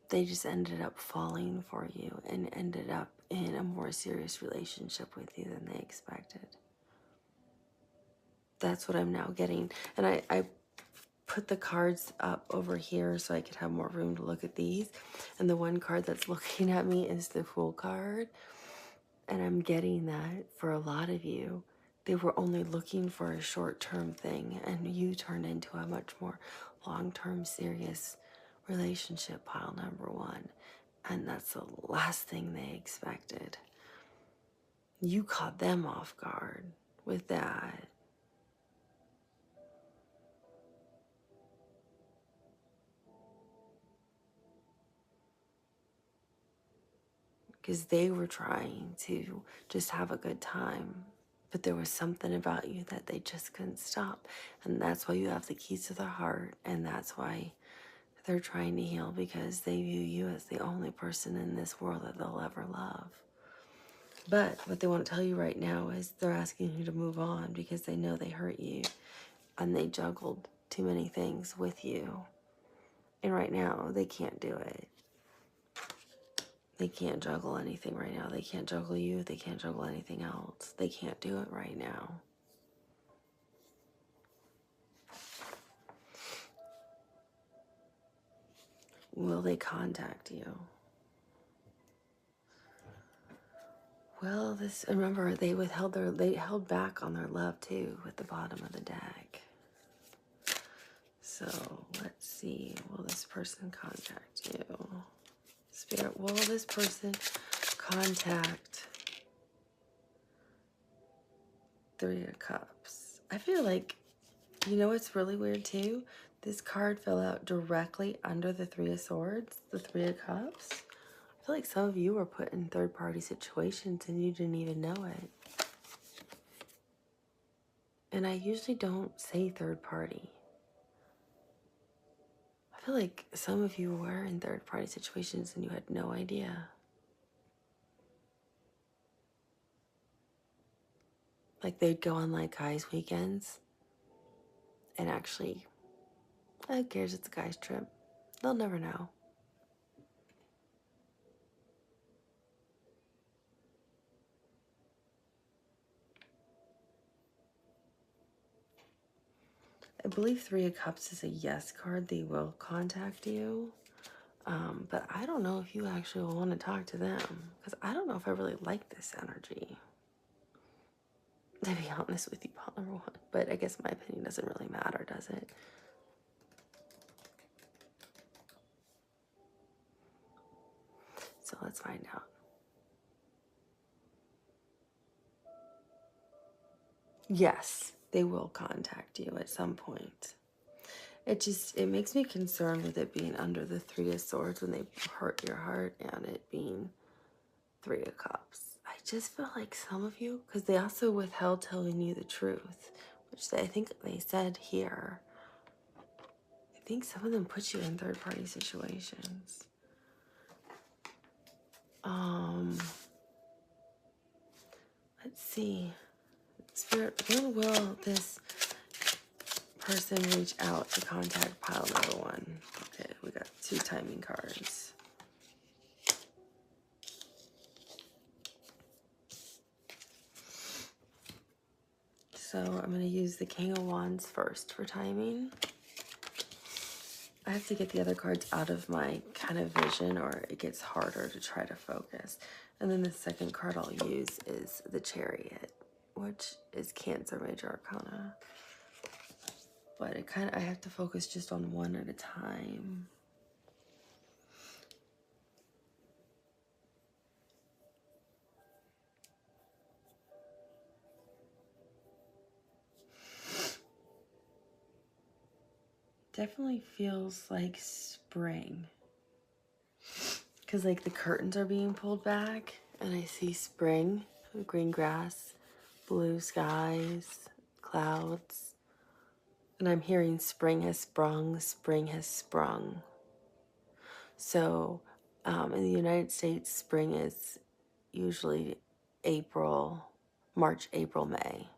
They just ended up falling for you and ended up in a more serious relationship with you than they expected. That's what I'm now getting. And I put the cards up over here so I could have more room to look at these. And the one card that's looking at me is the Fool card. And I'm getting that for a lot of you, they were only looking for a short-term thing, and you turned into a much more long-term, serious relationship, pile number one. And that's the last thing they expected. You caught them off guard with that. Because they were trying to just have a good time. But there was something about you that they just couldn't stop. And that's why you have the keys to their heart. And that's why they're trying to heal, because they view you as the only person in this world that they'll ever love. But what they want to tell you right now is they're asking you to move on because they know they hurt you and they juggled too many things with you. And right now, they can't do it. They can't juggle anything right now. They can't juggle you. They can't juggle anything else. They can't do it right now. Will they contact you? Well, remember, they held back on their love too with the bottom of the deck. So let's see, will this person contact you? Spirit, will this person contact Three of Cups? I feel like, you know what's really weird too? This card fell out directly under the Three of Swords, the Three of Cups. I feel like some of you were put in third-party situations and you didn't even know it. And I usually don't say third party. I feel like some of you were in third-party situations and you had no idea. Like they'd go on like guys' weekends and actually, who cares, it's a guy's trip. They'll never know. I believe Three of Cups is a yes card. They will contact you. But I don't know if you actually will want to talk to them, because I don't know if I really like this energy. to be honest with you, pile number one. But I guess my opinion doesn't really matter, does it? So let's find out. Yes, they will contact you at some point. It makes me concerned with it being under the Three of Swords when they hurt your heart, and it being Three of Cups. I just feel like some of you, because they also withheld telling you the truth, which I think they said here. I think some of them put you in third-party situations. Let's see. Spirit, when will this person reach out to contact pile number one? Okay, we got 2 timing cards. So I'm going to use the King of Wands first for timing. I have to get the other cards out of my kind of vision, or it gets harder to try to focus. And then the second card I'll use is the Chariot, which is Cancer Major Arcana. But I have to focus just on one at a time. Definitely feels like spring. Because like the curtains are being pulled back and I see spring, green grass, blue skies, clouds. And I'm hearing spring has sprung, spring has sprung. So in the United States, spring is usually March, April, May.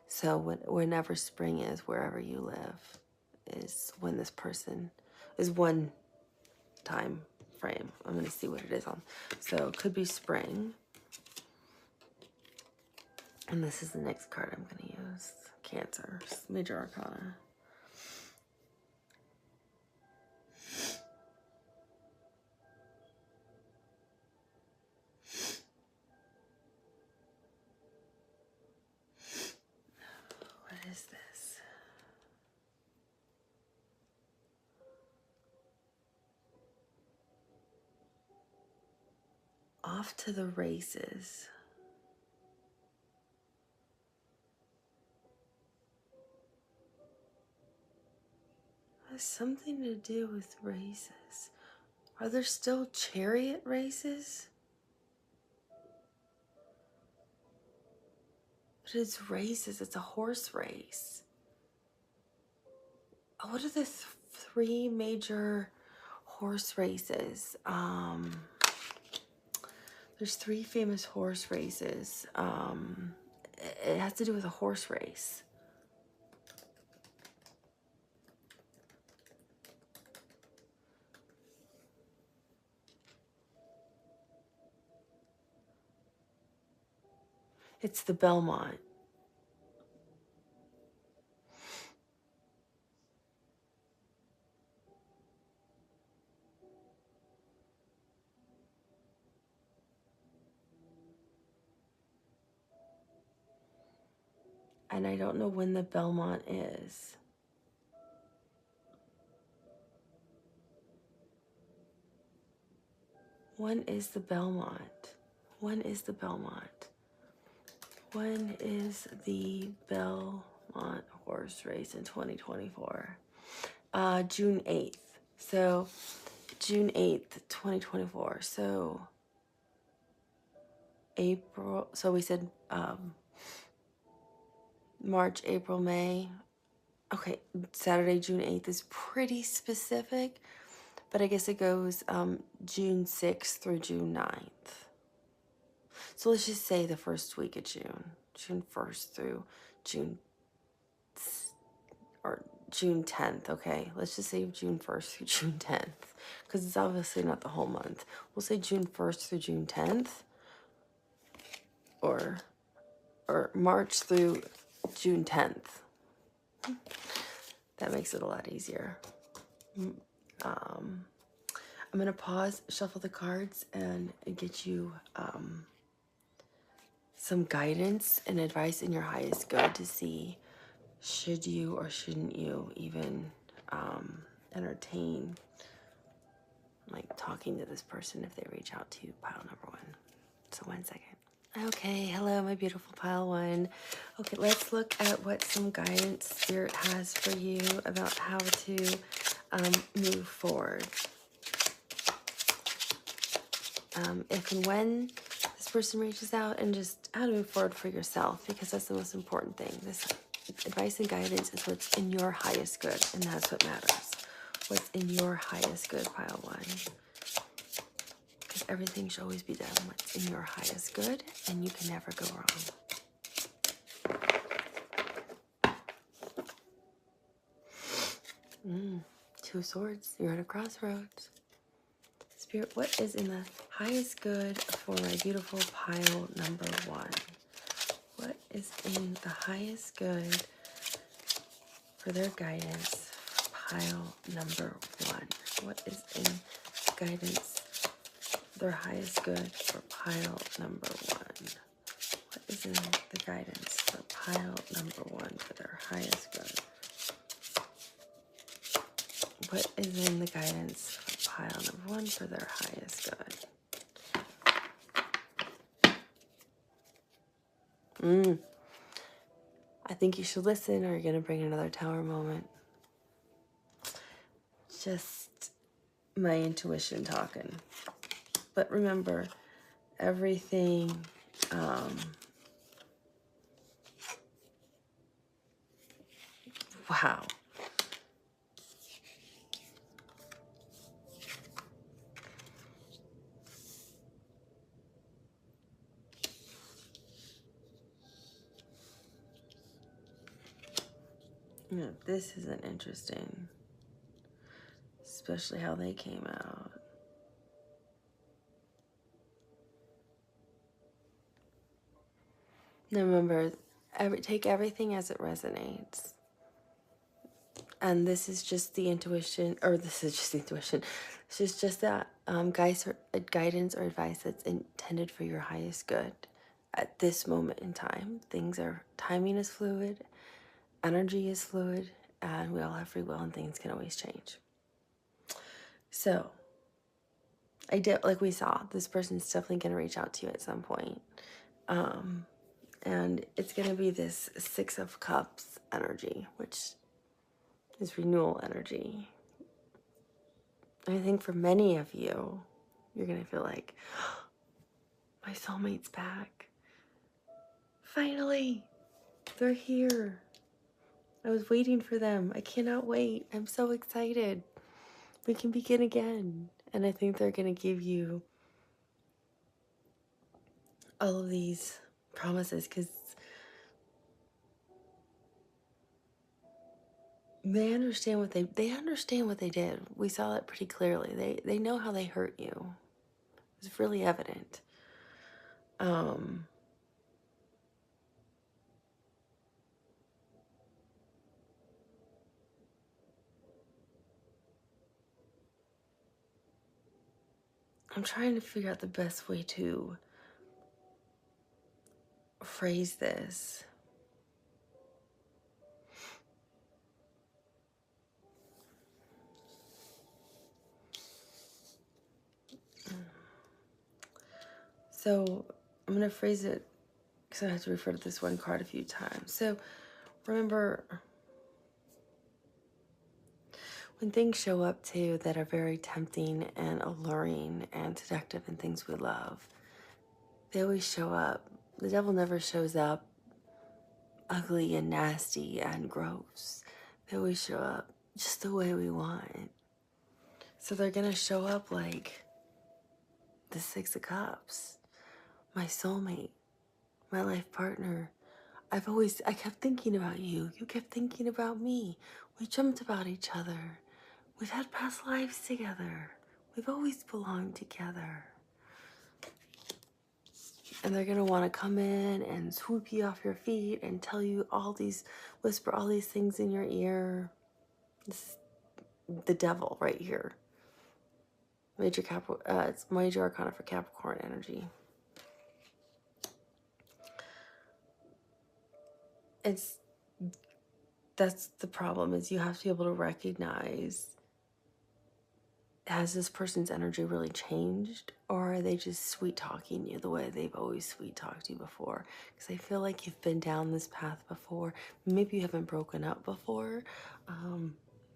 So whenever spring is, wherever you live, is when this person is one time frame. I'm going to see what it is on. So it could be spring. And this is the next card I'm going to use. Cancer, Major Arcana. What is this? Off to the races. Has something to do with races. Are there still chariot races? But it's races, it's a horse race. What are the 3 major horse races? There's 3 famous horse races. It has to do with a horse race. It's the Belmont. And I don't know when the Belmont is. When is the Belmont? When is the Belmont? When is the Belmont horse race in 2024? June 8th. So, June 8th, 2024. So, April. So we said March, April, May. Okay, Saturday, June 8th is pretty specific, but I guess it goes June 6th through June 9th. So let's just say the first week of June, June 1st through June 10th, okay? Let's just say June 1st through June 10th, because it's obviously not the whole month. We'll say June 1st through June 10th, or March through June 10th. That makes it a lot easier. I'm going to pause, shuffle the cards, and get you some guidance and advice in your highest good to see should you or shouldn't you even entertain like talking to this person if they reach out to you, pile number one. So 1 second. Okay, hello, my beautiful pile one. Okay, let's look at what some guidance spirit has for you about how to move forward. If and when this person reaches out, and just how to move forward for yourself, because that's the most important thing. This advice and guidance is what's in your highest good, and that's what matters. What's in your highest good, pile one. Because everything should always be done what's in your highest good, and you can never go wrong. Two of Swords, you're at a crossroads. Spirit, what is in the highest good for my beautiful pile number one? What is in the highest good for their guidance, pile number one? What is in guidance, their highest good for pile number one? What is in the guidance for pile number one for their highest good? What is in the guidance for pile number one for their highest good? I think you should listen, or you're going to bring another tower moment. Just my intuition talking. But remember, everything wow. Yeah, this isn't interesting. Especially how they came out. Now remember, take everything as it resonates. And this is just the intuition, or this is just the intuition. This is just that guidance or advice that's intended for your highest good at this moment in time. Timing is fluid, energy is fluid, and we all have free will, and things can always change. So, like we saw, this person's definitely going to reach out to you at some point. And it's going to be this Six of Cups energy, which is renewal energy. I think for many of you, you're going to feel like, oh, my soulmate's back. Finally, they're here. I was waiting for them. I cannot wait. I'm so excited. We can begin again. And I think they're going to give you all of these promises because they understand what they understand what they did. We saw it pretty clearly. They know how they hurt you. It's really evident. I'm trying to figure out the best way to phrase this. So I'm going to phrase it because I have to refer to this one card a few times. So remember, when things show up too that are very tempting and alluring and seductive and things we love, they always show up. The devil never shows up ugly and nasty and gross. They always show up just the way we want. So they're going to show up like the Six of Cups, my soulmate, my life partner. I kept thinking about you. You kept thinking about me. We dreamt about each other. We've had past lives together. We've always belonged together. And they're going to want to come in and swoop you off your feet and tell you whisper all these things in your ear. This is the devil right here. It's major arcana for Capricorn energy. it's, that's the problem, is you have to be able to recognize, has this person's energy really changed, or are they just sweet talking you the way they've always sweet talked you before? Because I feel like you've been down this path before. Maybe you haven't broken up before,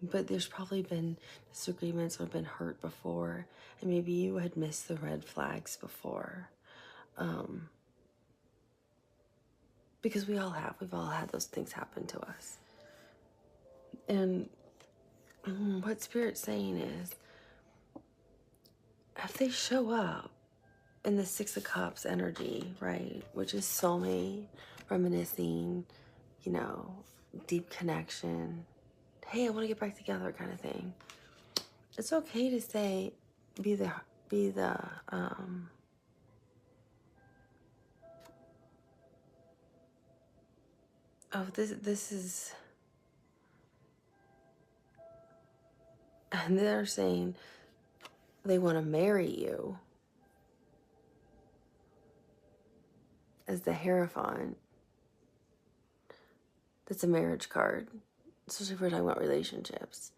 but there's probably been disagreements or been hurt before, and maybe you had missed the red flags before. Because we've all had those things happen to us. And what Spirit's saying is, if they show up in the Six of Cups energy, right, which is soulmate, reminiscing, you know, deep connection, hey, I want to get back together kind of thing. It's okay to say, be the oh, this is, and they're saying they want to marry you as the Hierophant. That's a marriage card, especially if we're talking about relationships.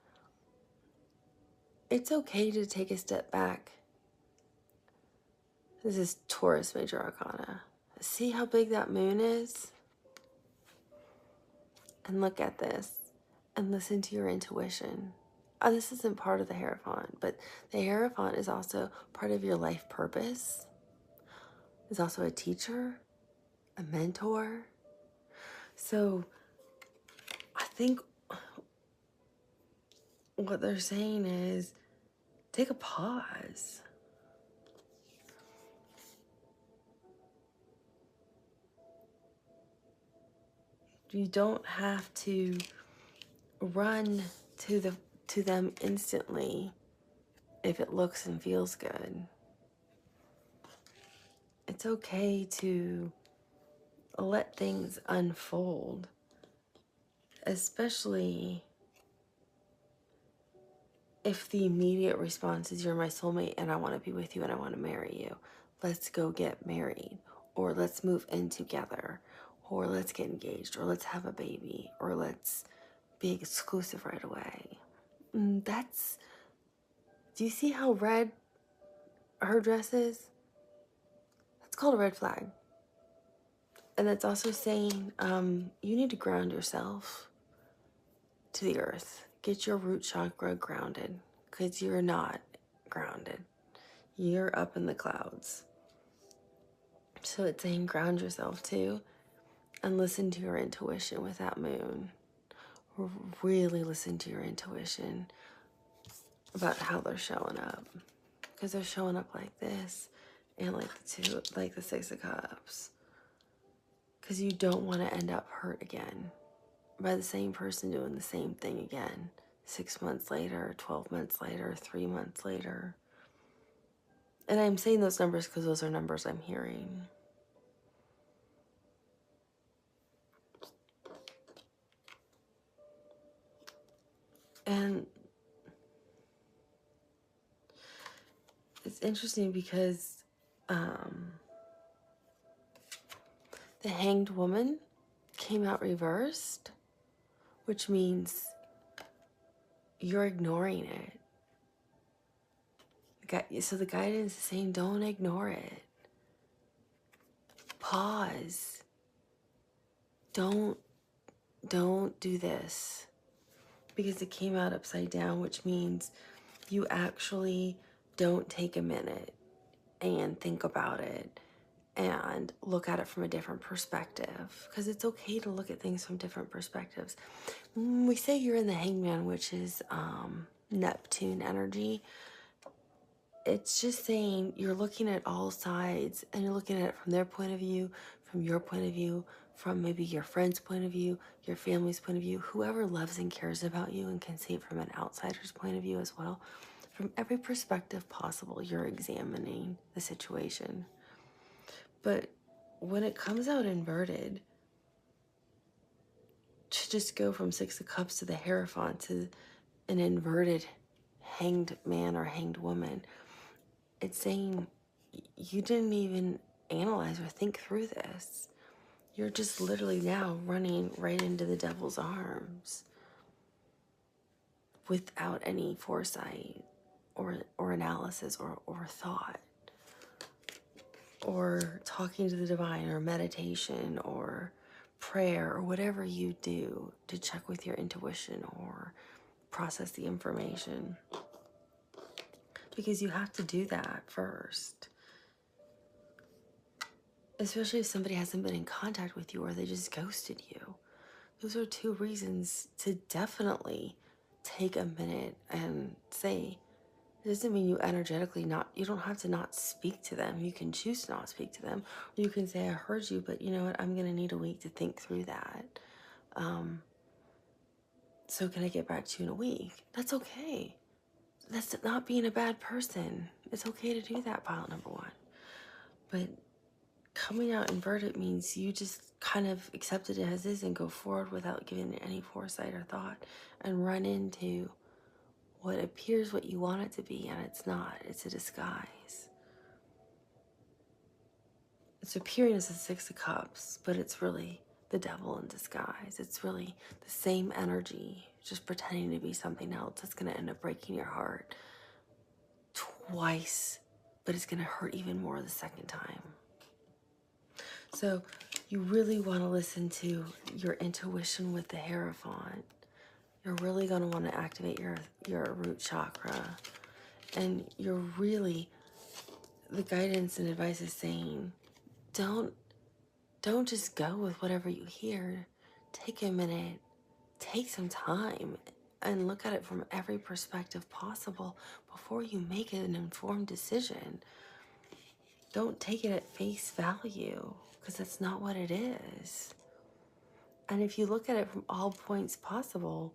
It's okay to take a step back. This is Taurus Major Arcana. See how big that moon is? And look at this and listen to your intuition. Oh, this isn't part of the Hierophant, but the Hierophant is also part of your life purpose. Is also a teacher, a mentor. So I think what they're saying is, take a pause. You don't have to run to them instantly if it looks and feels good. It's okay to let things unfold, especially if the immediate response is, you're my soulmate and I want to be with you and I want to marry you. Let's go get married, or let's move in together, or let's get engaged, or let's have a baby, or let's be exclusive right away. That's, do you see how red her dress is? That's called a red flag. And that's also saying you need to ground yourself to the earth. Get your root chakra grounded, because you're not grounded. You're up in the clouds. So it's saying ground yourself too, and listen to your intuition with that moon. Really listen to your intuition about how they're showing up, because they're showing up like this, and like the Six of Cups, because you don't want to end up hurt again by the same person doing the same thing again 6 months later, 12 months later, 3 months later. And I'm saying those numbers because those are numbers I'm hearing. And it's interesting because the Hanged Woman came out reversed, which means you're ignoring it. So the guidance is saying, don't ignore it. Pause. Don't do this. Because it came out upside down, which means you actually don't take a minute and think about it and look at it from a different perspective. Because it's okay to look at things from different perspectives. We say you're in the Hangman, which is Neptune energy. It's just saying you're looking at all sides, and you're looking at it from their point of view, from your point of view, from maybe your friend's point of view, your family's point of view, whoever loves and cares about you and can see it from an outsider's point of view as well. From every perspective possible, you're examining the situation. But when it comes out inverted, to just go from Six of Cups to the Hierophant to an inverted hanged man or hanged woman, it's saying you didn't even analyze or think through this. You're just literally now running right into the devil's arms without any foresight or analysis or thought or talking to the divine or meditation or prayer or whatever you do to check with your intuition or process the information. Because you have to do that first. Especially if somebody hasn't been in contact with you or they just ghosted you. Those are two reasons to definitely take a minute and say, it doesn't mean you energetically you don't have to not speak to them. You can choose to not speak to them. Or you can say, I heard you, but you know what? I'm going to need a week to think through that. So can I get back to you in a week? That's okay. That's not being a bad person. It's okay to do that, pile number one. But coming out inverted means you just kind of accepted it as is and go forward without giving it any foresight or thought and run into what appears what you want it to be, and it's not. It's a disguise. It's appearing as a Six of Cups, but it's really the devil in disguise. It's really the same energy, just pretending to be something else that's going to end up breaking your heart twice, but it's going to hurt even more the second time. So you really want to listen to your intuition with the Hierophant. You're really going to want to activate your root chakra. And you're really, the guidance and advice is saying, don't just go with whatever you hear. Take a minute, take some time, and look at it from every perspective possible before you make an informed decision. Don't take it at face value, because that's not what it is. And if you look at it from all points possible,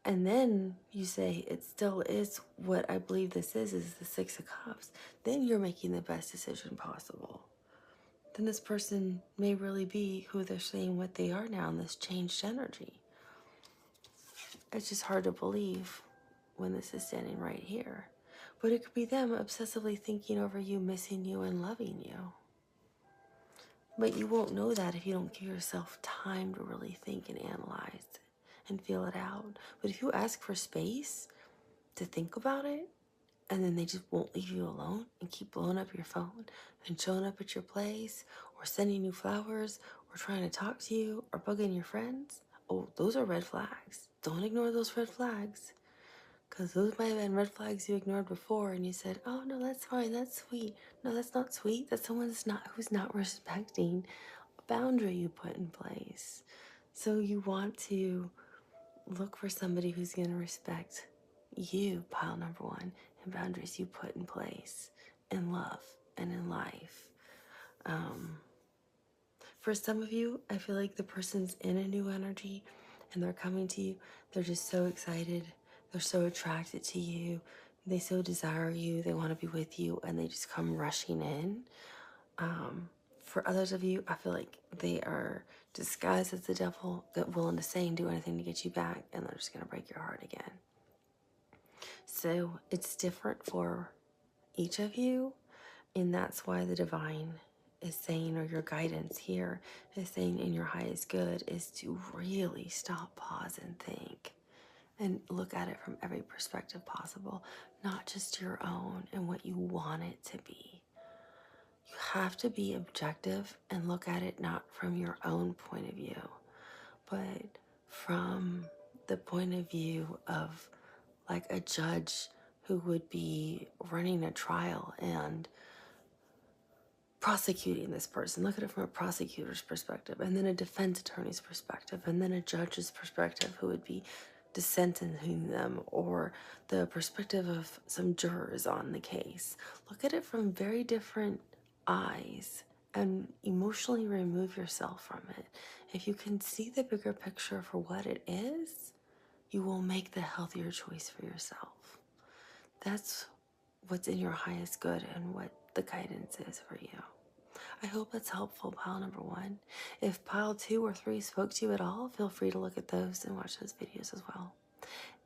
and then you say it still is what I believe this is the Six of Cups, then you're making the best decision possible. Then this person may really be who they're saying what they are now in this changed energy. It's just hard to believe when this is standing right here. But it could be them obsessively thinking over you, missing you, and loving you. But you won't know that if you don't give yourself time to really think and analyze and feel it out. But if you ask for space to think about it, and then they just won't leave you alone and keep blowing up your phone and showing up at your place or sending you flowers or trying to talk to you or bugging your friends, oh, those are red flags. Don't ignore those red flags, because those might have been red flags you ignored before and you said, oh, no, that's fine, that's sweet. No, that's not sweet. That's someone who's not respecting a boundary you put in place. So you want to look for somebody who's going to respect you, pile number one, and boundaries you put in place in love and in life. For some of you, I feel like the person's in a new energy and they're coming to you. They're just so excited. They're so attracted to you. They so desire you. They want to be with you, and they just come rushing in. For others of you, I feel like they are disguised as the devil, that willing to say and do anything to get you back, and they're just going to break your heart again. So it's different for each of you, and that's why the divine is saying, or your guidance here is saying in your highest good, is to really stop, pause, and think and look at it from every perspective possible, not just your own and what you want it to be. You have to be objective and look at it not from your own point of view, but from the point of view of like a judge who would be running a trial and prosecuting this person. Look at it from a prosecutor's perspective, and then a defense attorney's perspective, and then a judge's perspective who would be dissenting them, or the perspective of some jurors on the case. Look at it from very different eyes and emotionally remove yourself from it. If you can see the bigger picture for what it is, you will make the healthier choice for yourself. That's what's in your highest good and what the guidance is for you. I hope that's helpful, pile number one. If pile 2 or 3 spoke to you at all, feel free to look at those and watch those videos as well.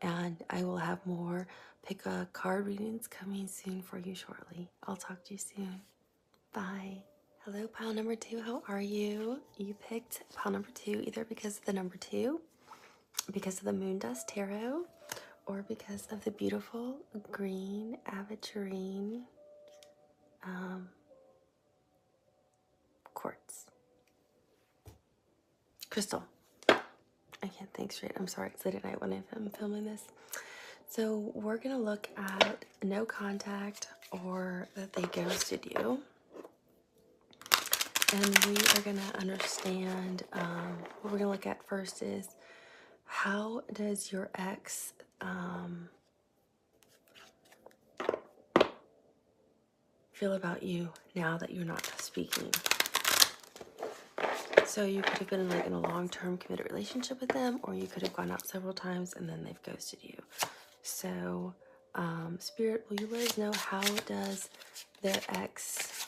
And I will have more pick a card readings coming soon for you shortly. I'll talk to you soon. Bye. Hello, pile number 2. How are you? You picked pile number 2 either because of the number 2, because of the Moon Dust Tarot, or because of the beautiful green aventurine quartz crystal. I can't think straight. I'm sorry, it's late at night when I'm filming this. So we're gonna look at no contact or that they ghosted you. And we are going to understand, what we're going to look at first is, how does your ex feel about you now that you're not speaking? So you could have been like in a long-term committed relationship with them, or you could have gone out several times and then they've ghosted you. So, Spirit, will you let us know, how does their ex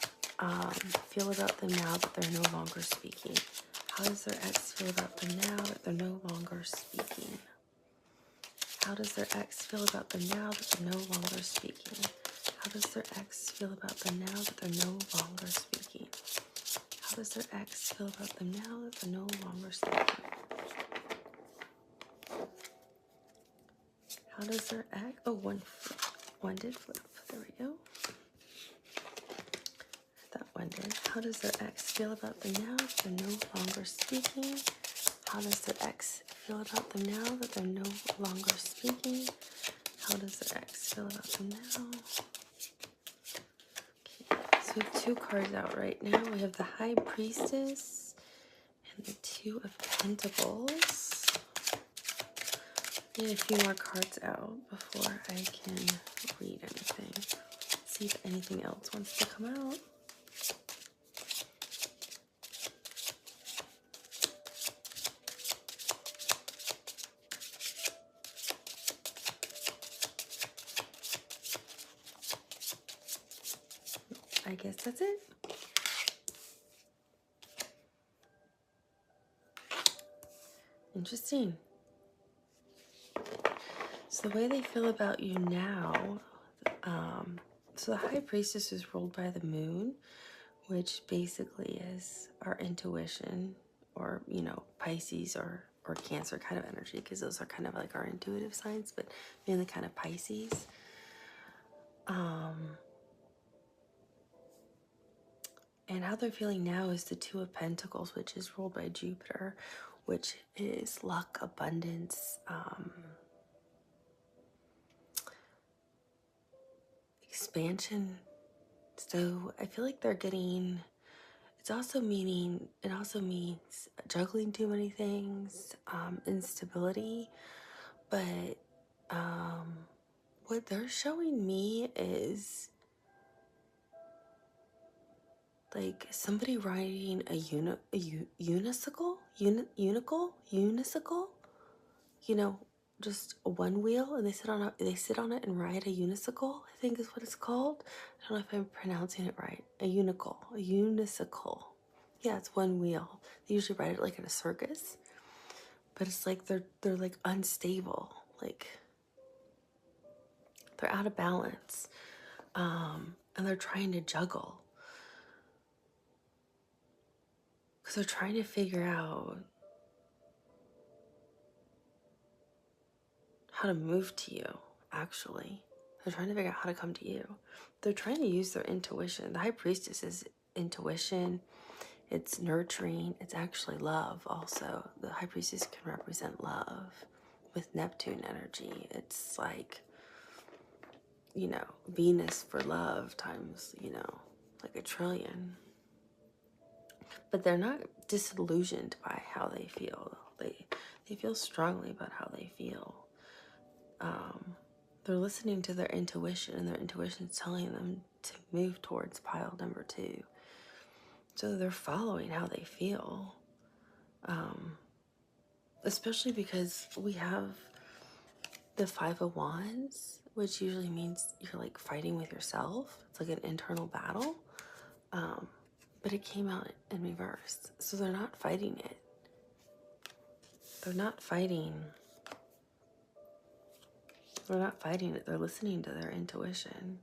feel about them now that they're no longer speaking? How does their ex feel about them now that they're no longer speaking? How does their ex feel about them now that they're no longer speaking? How does their ex feel about them now that they're no longer speaking? How does their ex feel about them now that they're no longer speaking? How does their ex... Oh, one did flip. There we go. That one did. How does their ex feel about them now that they're no longer speaking? How does their ex feel about them now that they're no longer speaking? How does their ex feel about them now? Okay, so we have 2 cards out right now. We have the High Priestess and the 2 of Pentacles. Need a few more cards out before I can read anything. See if anything else wants to come out. I guess that's it. Interesting. So the way they feel about you now, so the High Priestess is ruled by the Moon, which basically is our intuition, or, you know, Pisces or Cancer kind of energy, because those are kind of like our intuitive signs, but mainly kind of Pisces. And how they're feeling now is the 2 of Pentacles, which is ruled by Jupiter, which is luck, abundance, expansion. So I feel like they're getting, it also means juggling too many things, instability. But what they're showing me is like somebody riding a unicycle, you know, just one wheel, and they sit on it and ride a unicycle, I think is what it's called. I don't know if I'm pronouncing it right. A unicycle. Yeah, it's one wheel. They usually ride it like at a circus, but it's like they're like unstable, like they're out of balance, and they're trying to juggle. Because they're trying to figure out how to move to you, actually. They're trying to figure out how to come to you. They're trying to use their intuition. The High Priestess is intuition. It's nurturing. It's actually love also. The High Priestess can represent love with Neptune energy. It's like, you know, Venus for love times, you know, like a trillion. But they're not disillusioned by how they feel. They feel strongly about how they feel. They're listening to their intuition, and their intuition is telling them to move towards pile number 2. So they're following how they feel. Especially because we have the 5 of Wands, which usually means you're like fighting with yourself. It's like an internal battle. But it came out in reverse. So they're not fighting it. They're not fighting it. They're listening to their intuition.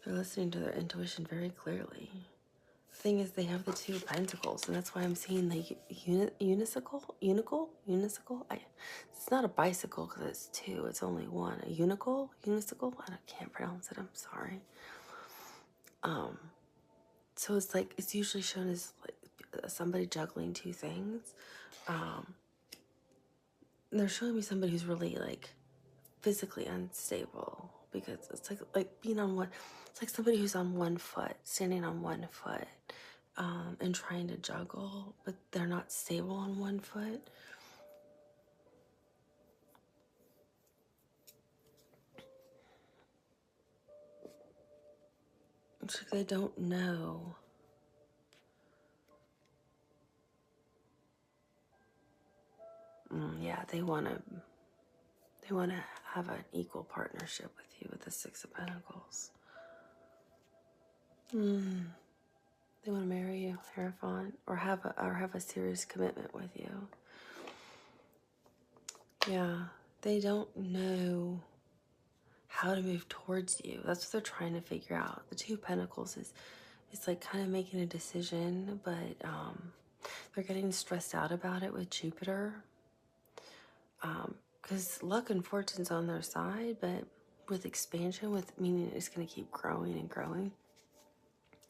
They're listening to their intuition very clearly. thing is they have the 2 pentacles, and that's why I'm seeing the unicycle. It's not a bicycle because it's 2. It's only 1. A unicycle. I can't pronounce it. I'm sorry. So it's like it's usually shown as like somebody juggling 2 things. They're showing me somebody who's really like physically unstable, because it's like being on one. It's like somebody who's on one foot, standing on one foot, and trying to juggle, but they're not stable on one foot. It's like they don't know. Yeah, they want to have an equal partnership with you with the 6 of Pentacles. They want to marry you, Hierophant, or have a serious commitment with you. Yeah, they don't know how to move towards you. That's what they're trying to figure out. The 2 of Pentacles is like kind of making a decision, but they're getting stressed out about it with Jupiter. Because luck and fortune's on their side, but with expansion, with meaning it's going to keep growing and growing,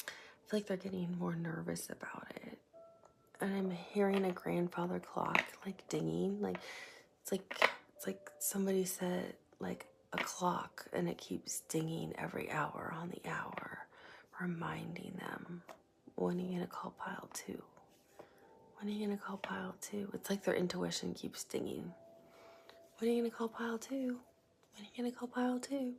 I feel like they're getting more nervous about it. And I'm hearing a grandfather clock like dinging, like it's like somebody said like a clock, and it keeps dinging every hour on the hour, reminding them, when are you gonna call pile 2? When are you gonna call pile 2? It's like their intuition keeps dinging. When are you gonna call pile 2? When are you gonna call pile 2?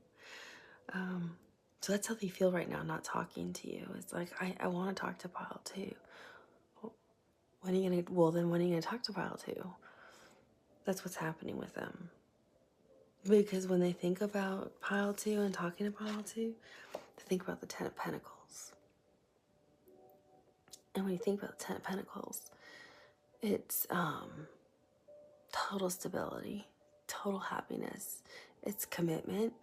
So that's how they feel right now, not talking to you. It's like, I want to talk to pile 2. When are you gonna, well then when are you gonna talk to pile 2? That's what's happening with them. Because when they think about pile 2 and talking to pile 2, they think about the 10 of Pentacles. And when you think about the 10 of Pentacles, it's total stability, total happiness. It's commitment,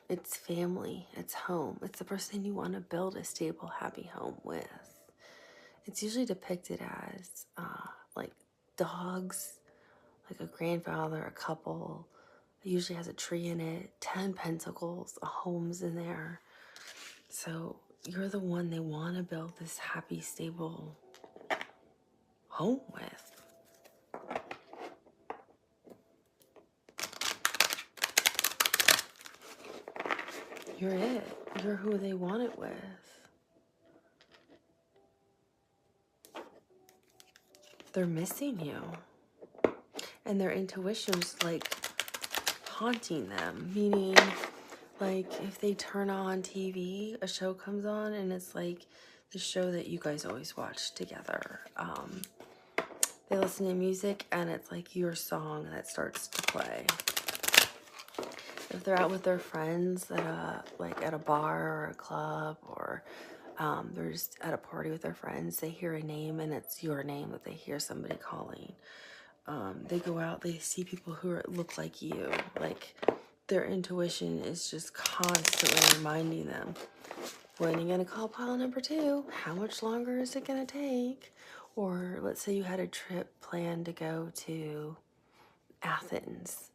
it's family, it's home. It's the person you want to build a stable, happy home with. It's usually depicted as like dogs, like a grandfather, a couple. It usually has a tree in it, 10 pentacles, a home's in there. So you're the one they want to build this happy, stable home with. You're it. You're who they want it with. They're missing you. And their intuition's like haunting them. Meaning, like if they turn on TV, a show comes on and it's like the show that you guys always watch together. They listen to music and it's like your song that starts to play. If they're out with their friends at a bar or a club, or they're just at a party with their friends, they hear a name and it's your name that they hear somebody calling. They go out, they see people who look like you. Like their intuition is just constantly reminding them, when are you gonna call pile number 2? How much longer is it gonna take? Or let's say you had a trip planned to go to Athens.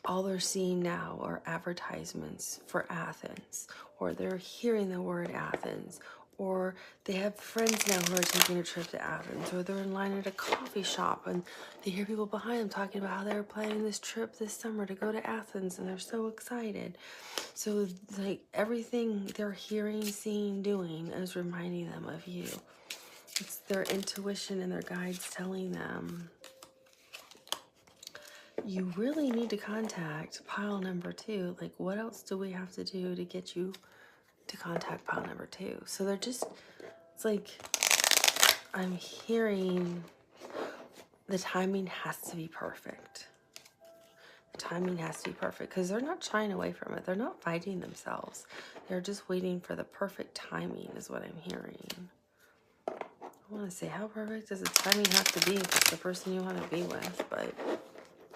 All they're seeing now are advertisements for Athens, or they're hearing the word Athens, or they have friends now who are taking a trip to Athens, or they're in line at a coffee shop and they hear people behind them talking about how they're planning this trip this summer to go to Athens and they're so excited. So like everything they're hearing, seeing, doing is reminding them of you. It's their intuition and their guides telling them, you really need to contact pile number 2. Like, what else do we have to do to get you to contact pile number 2? So they're just, it's like, I'm hearing the timing has to be perfect. The timing has to be perfect because they're not shying away from it. They're not fighting themselves. They're just waiting for the perfect timing is what I'm hearing. I want to say, how perfect does the timing have to be if it's the person you want to be with? But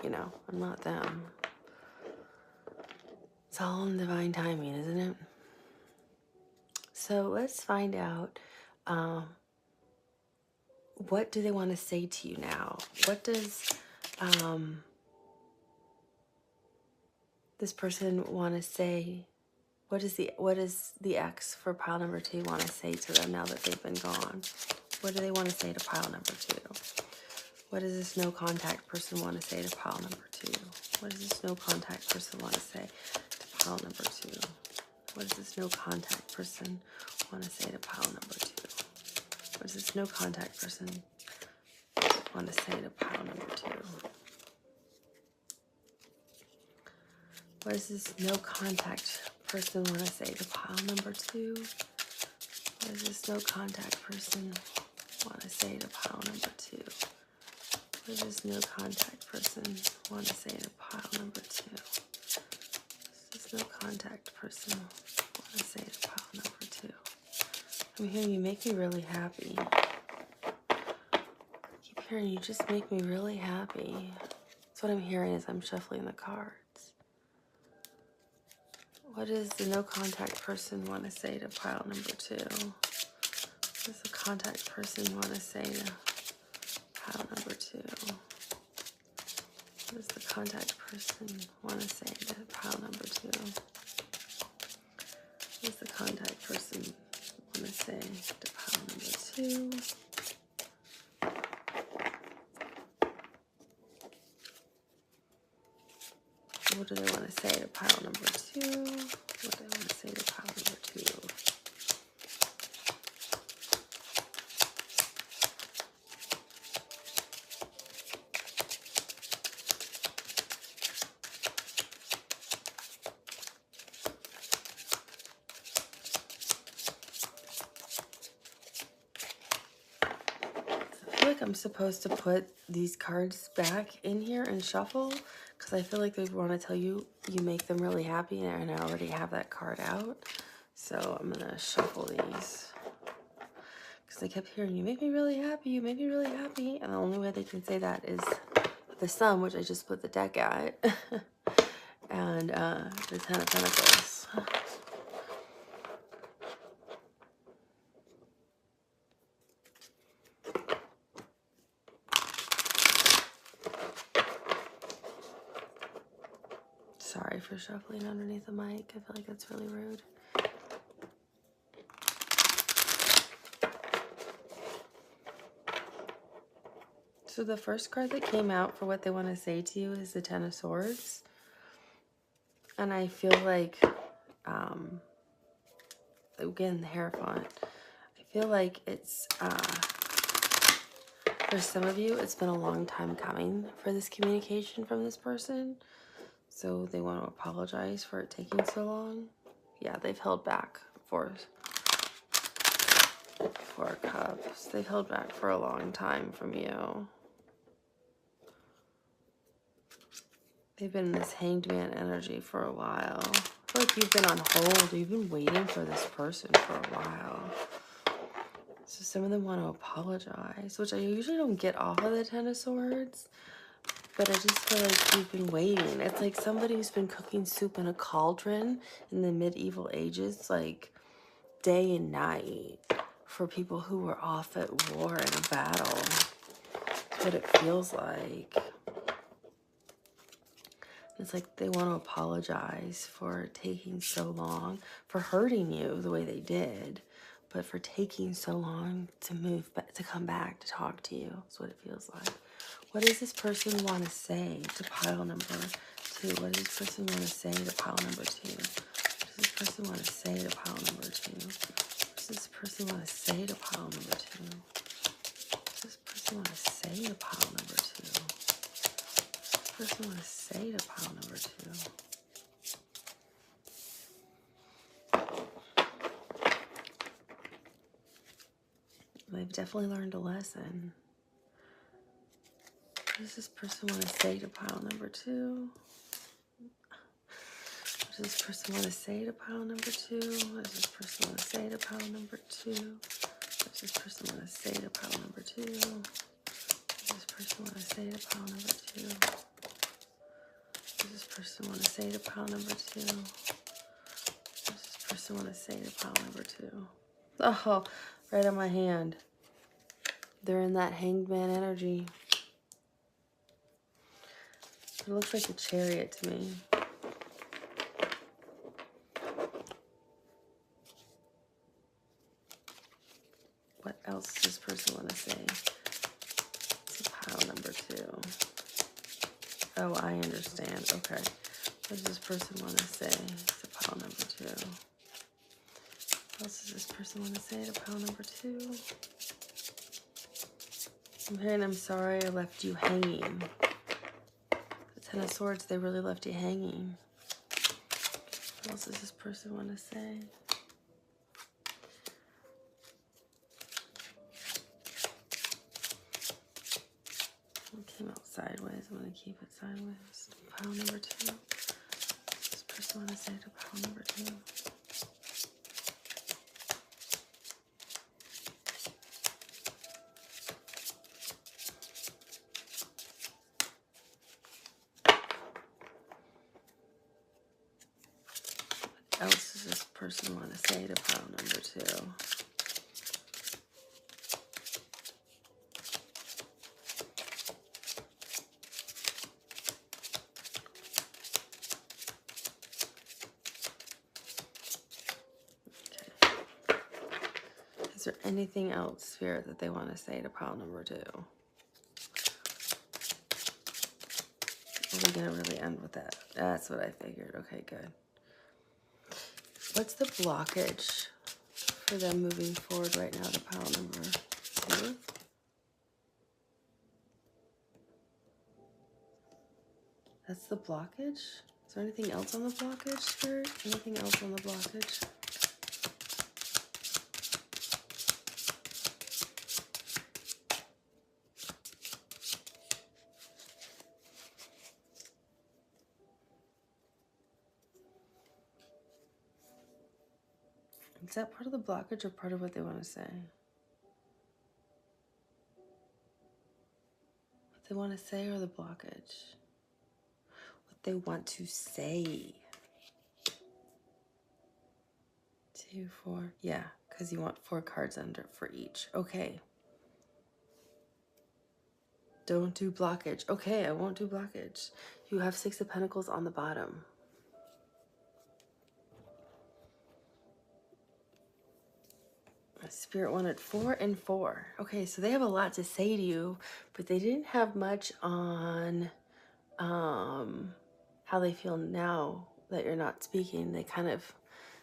you know, I'm not them. It's all in divine timing, isn't it? So let's find out, what do they want to say to you now? What does this person want to say? What is the ex for pile number 2 want to say to them now that they've been gone? What do they want to say to pile number 2? What does this no contact person want to say to pile number 2? What does this no contact person want to say to pile number 2? What does this no contact person want to say to pile number 2? What does this no contact person want to say to pile number 2? What does this no contact person want to say to pile number 2? What does this no contact person want to say to pile number 2? What does this no contact person want to say to pile number 2? What does this no contact person want to say to pile number 2? I'm hearing you make me really happy. I keep hearing you just make me really happy. That's what I'm hearing as I'm shuffling the cards. What does the no contact person want to say to pile number 2? What does the contact person want to say to pile number 2? What does the contact person want to say to pile number 2? What does the contact person want to say to pile number 2? What do they want to say to pile number 2? What do they want to say to pile number 2? I feel like I'm supposed to put these cards back in here and shuffle, because I feel like they want to tell you you make them really happy, and I already have that card out. So I'm going to shuffle these, because they kept hearing, you make me really happy, you make me really happy. And the only way they can say that is the Sun, which I just put the deck at, and the Ten of Pentacles. Sorry for shuffling underneath the mic. I feel like that's really rude. So the first card that came out for what they want to say to you is the Ten of Swords. And I feel like, again, the Hierophant. I feel like it's, for some of you, it's been a long time coming for this communication from this person. So they want to apologize for it taking so long. Yeah, they've held back for Four Cups. They've held back for a long time from you. They've been in this Hanged Man energy for a while. I feel like you've been on hold. You've been waiting for this person for a while. So some of them want to apologize, which I usually don't get off of the Ten of Swords. But I just feel like you've been waiting. It's like somebody who's been cooking soup in a cauldron in the medieval ages, like day and night, for people who were off at war in a battle. That's what it feels like. It's like they want to apologize for taking so long, for hurting you the way they did, but for taking so long to move back, to come back to talk to you. That's what it feels like. What does this person want to say to pile number 2? What does this person want to say to pile number 2? What does this person want to say to pile number 2? What does this person want to say to pile number 2? What does this person want to say to pile number 2? What does this person want to say to pile number 2? They've definitely learned a lesson. What does this person want to say to pile number 2? What does this person want to say to pile number 2? What does this person want to say to pile number 2? What does this person want to say to pile number 2? What does this person want to say to pile number 2? What does this person want to say to pile number 2? What does this person person want to say to pile number 2? Oh, right on my hand. They're in that hanged man energy. It looks like a chariot to me. What else does this person want to say to pile number 2? Oh, I understand. Okay. What does this person want to say to pile number 2? What else does this person want to say to pile number 2? I'm hearing, I'm sorry I left you hanging. The Ten of Swords, they really left you hanging. What else does this person want to say? It came out sideways. I'm going to keep it sideways. Pile number 2. What does this person want to say to pile number 2? What else does this person want to say to pile number 2? Is there anything else, Spirit, that they want to say to pile number 2? Are we going to really end with that? That's what I figured. Okay, good. What's the blockage for them moving forward right now to pile number 2? That's the blockage? Is there anything else on the blockage, Spirit? Anything else on the blockage? Is that part of the blockage or part of what they want to say? What they want to say or the blockage? What they want to say. 2, 4. Yeah, because you want 4 cards under for each. Okay. Don't do blockage. Okay, I won't do blockage. You have 6 of Pentacles on the bottom. Spirit wanted 4 and 4. Okay, so they have a lot to say to you, but they didn't have much on how they feel now that you're not speaking. They kind of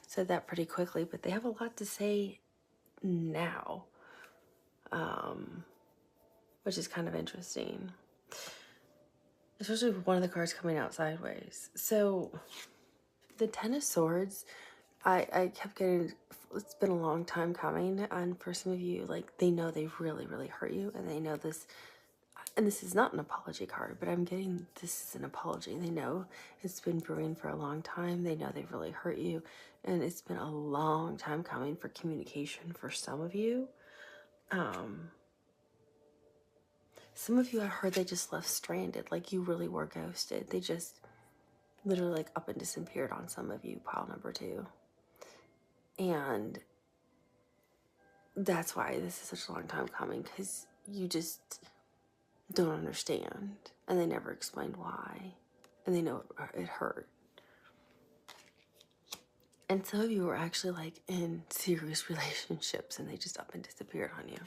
said that pretty quickly, but they have a lot to say now, which is kind of interesting, especially with one of the cards coming out sideways. So the Ten of Swords, I kept getting, it's been a long time coming, and for some of you, like, they know they've really, really hurt you, and they know this, and this is not an apology card, but I'm getting this is an apology. They know it's been brewing for a long time. They know they've really hurt you, and it's been a long time coming for communication for some of you. Some of you, I heard they just left stranded, like you really were ghosted. They just literally like up and disappeared on some of you, pile number 2. And that's why this is such a long time coming, because you just don't understand, and they never explained why, and they know it hurt. And some of you were actually like in serious relationships, and they just up and disappeared on you.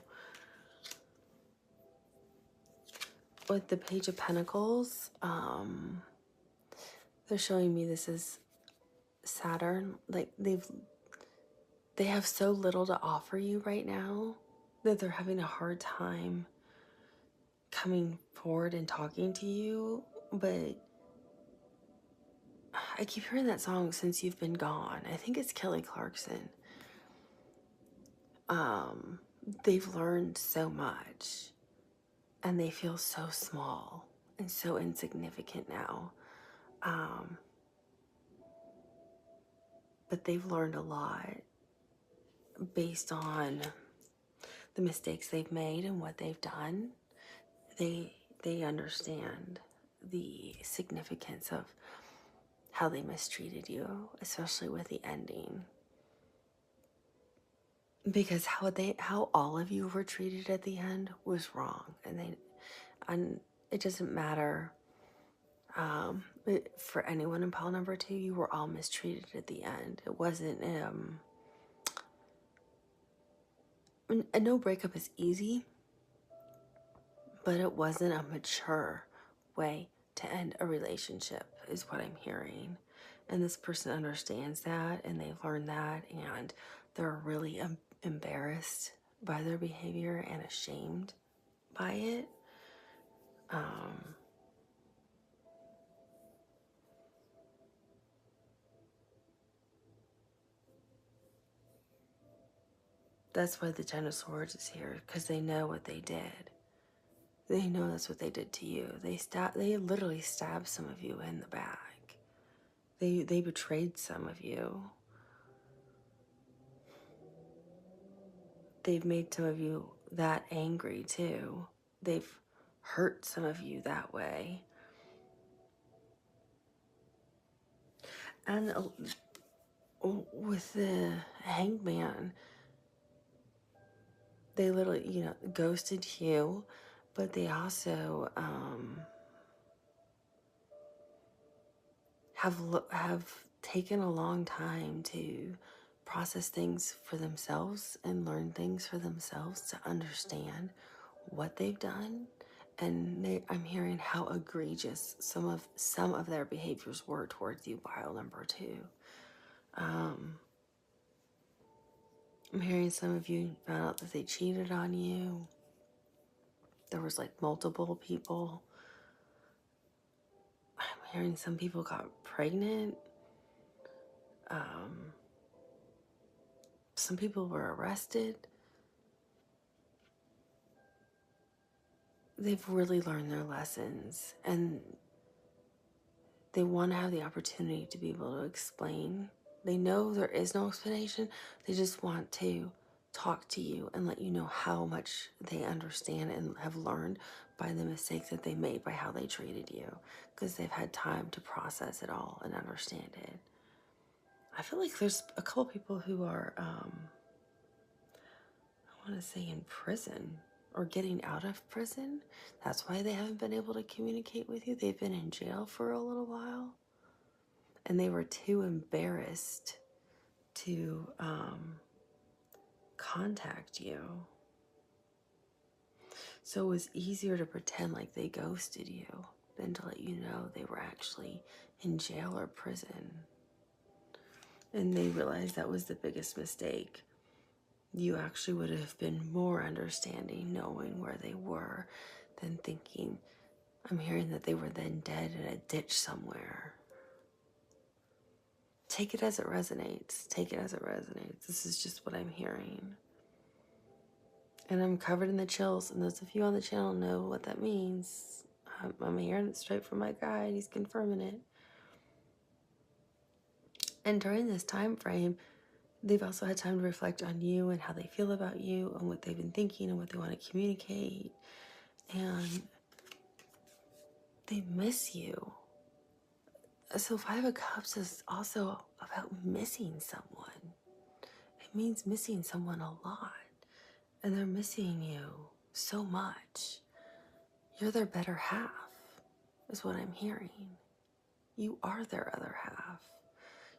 With the Page of Pentacles, they're showing me this is Saturn. Like they have so little to offer you right now that they're having a hard time coming forward and talking to you. But I keep hearing that song, Since You've Been Gone. I think it's Kelly Clarkson. They've learned so much, and they feel so small and so insignificant now. But they've learned a lot based on the mistakes they've made and what they've done. They understand the significance of how they mistreated you, especially with the ending. because how all of you were treated at the end was wrong, and it doesn't matter for anyone in pile number 2. You were all mistreated at the end. It wasn't a no breakup is easy, but it wasn't a mature way to end a relationship, is what I'm hearing. And this person understands that, and they've learned that, and they're really embarrassed by their behavior and ashamed by it. That's why the Ten of Swords is here, because they know what they did. They know that's what they did to you. They literally stabbed some of you in the back. They betrayed some of you. They've made some of you that angry too. They've hurt some of you that way. And with the Hangman, they literally, ghosted you, but they also have taken a long time to process things for themselves and learn things for themselves to understand what they've done. And I'm hearing how egregious some of their behaviors were towards you, pile number 2. I'm hearing some of you found out that they cheated on you. There was like multiple people. I'm hearing some people got pregnant. Some people were arrested. They've really learned their lessons, and they want to have the opportunity to be able to explain. They know there is no explanation. They just want to talk to you and let you know how much they understand and have learned by the mistakes that they made, by how they treated you, because they've had time to process it all and understand it. I feel like there's a couple people who are, I want to say, in prison or getting out of prison. That's why they haven't been able to communicate with you. They've been in jail for a little while, and they were too embarrassed to contact you. So it was easier to pretend like they ghosted you than to let you know they were actually in jail or prison. And they realized that was the biggest mistake. You actually would have been more understanding knowing where they were than thinking. I'm hearing that they were then dead in a ditch somewhere. Take it as it resonates. Take it as it resonates. This is just what I'm hearing. And I'm covered in the chills, and those of you on the channel know what that means. I'm hearing it straight from my guide. He's confirming it. And during this time frame, they've also had time to reflect on you and how they feel about you and what they've been thinking and what they want to communicate. And they miss you. So 5 of Cups is also about missing someone. It means missing someone a lot. And they're missing you so much. You're their better half, is what I'm hearing. You are their other half.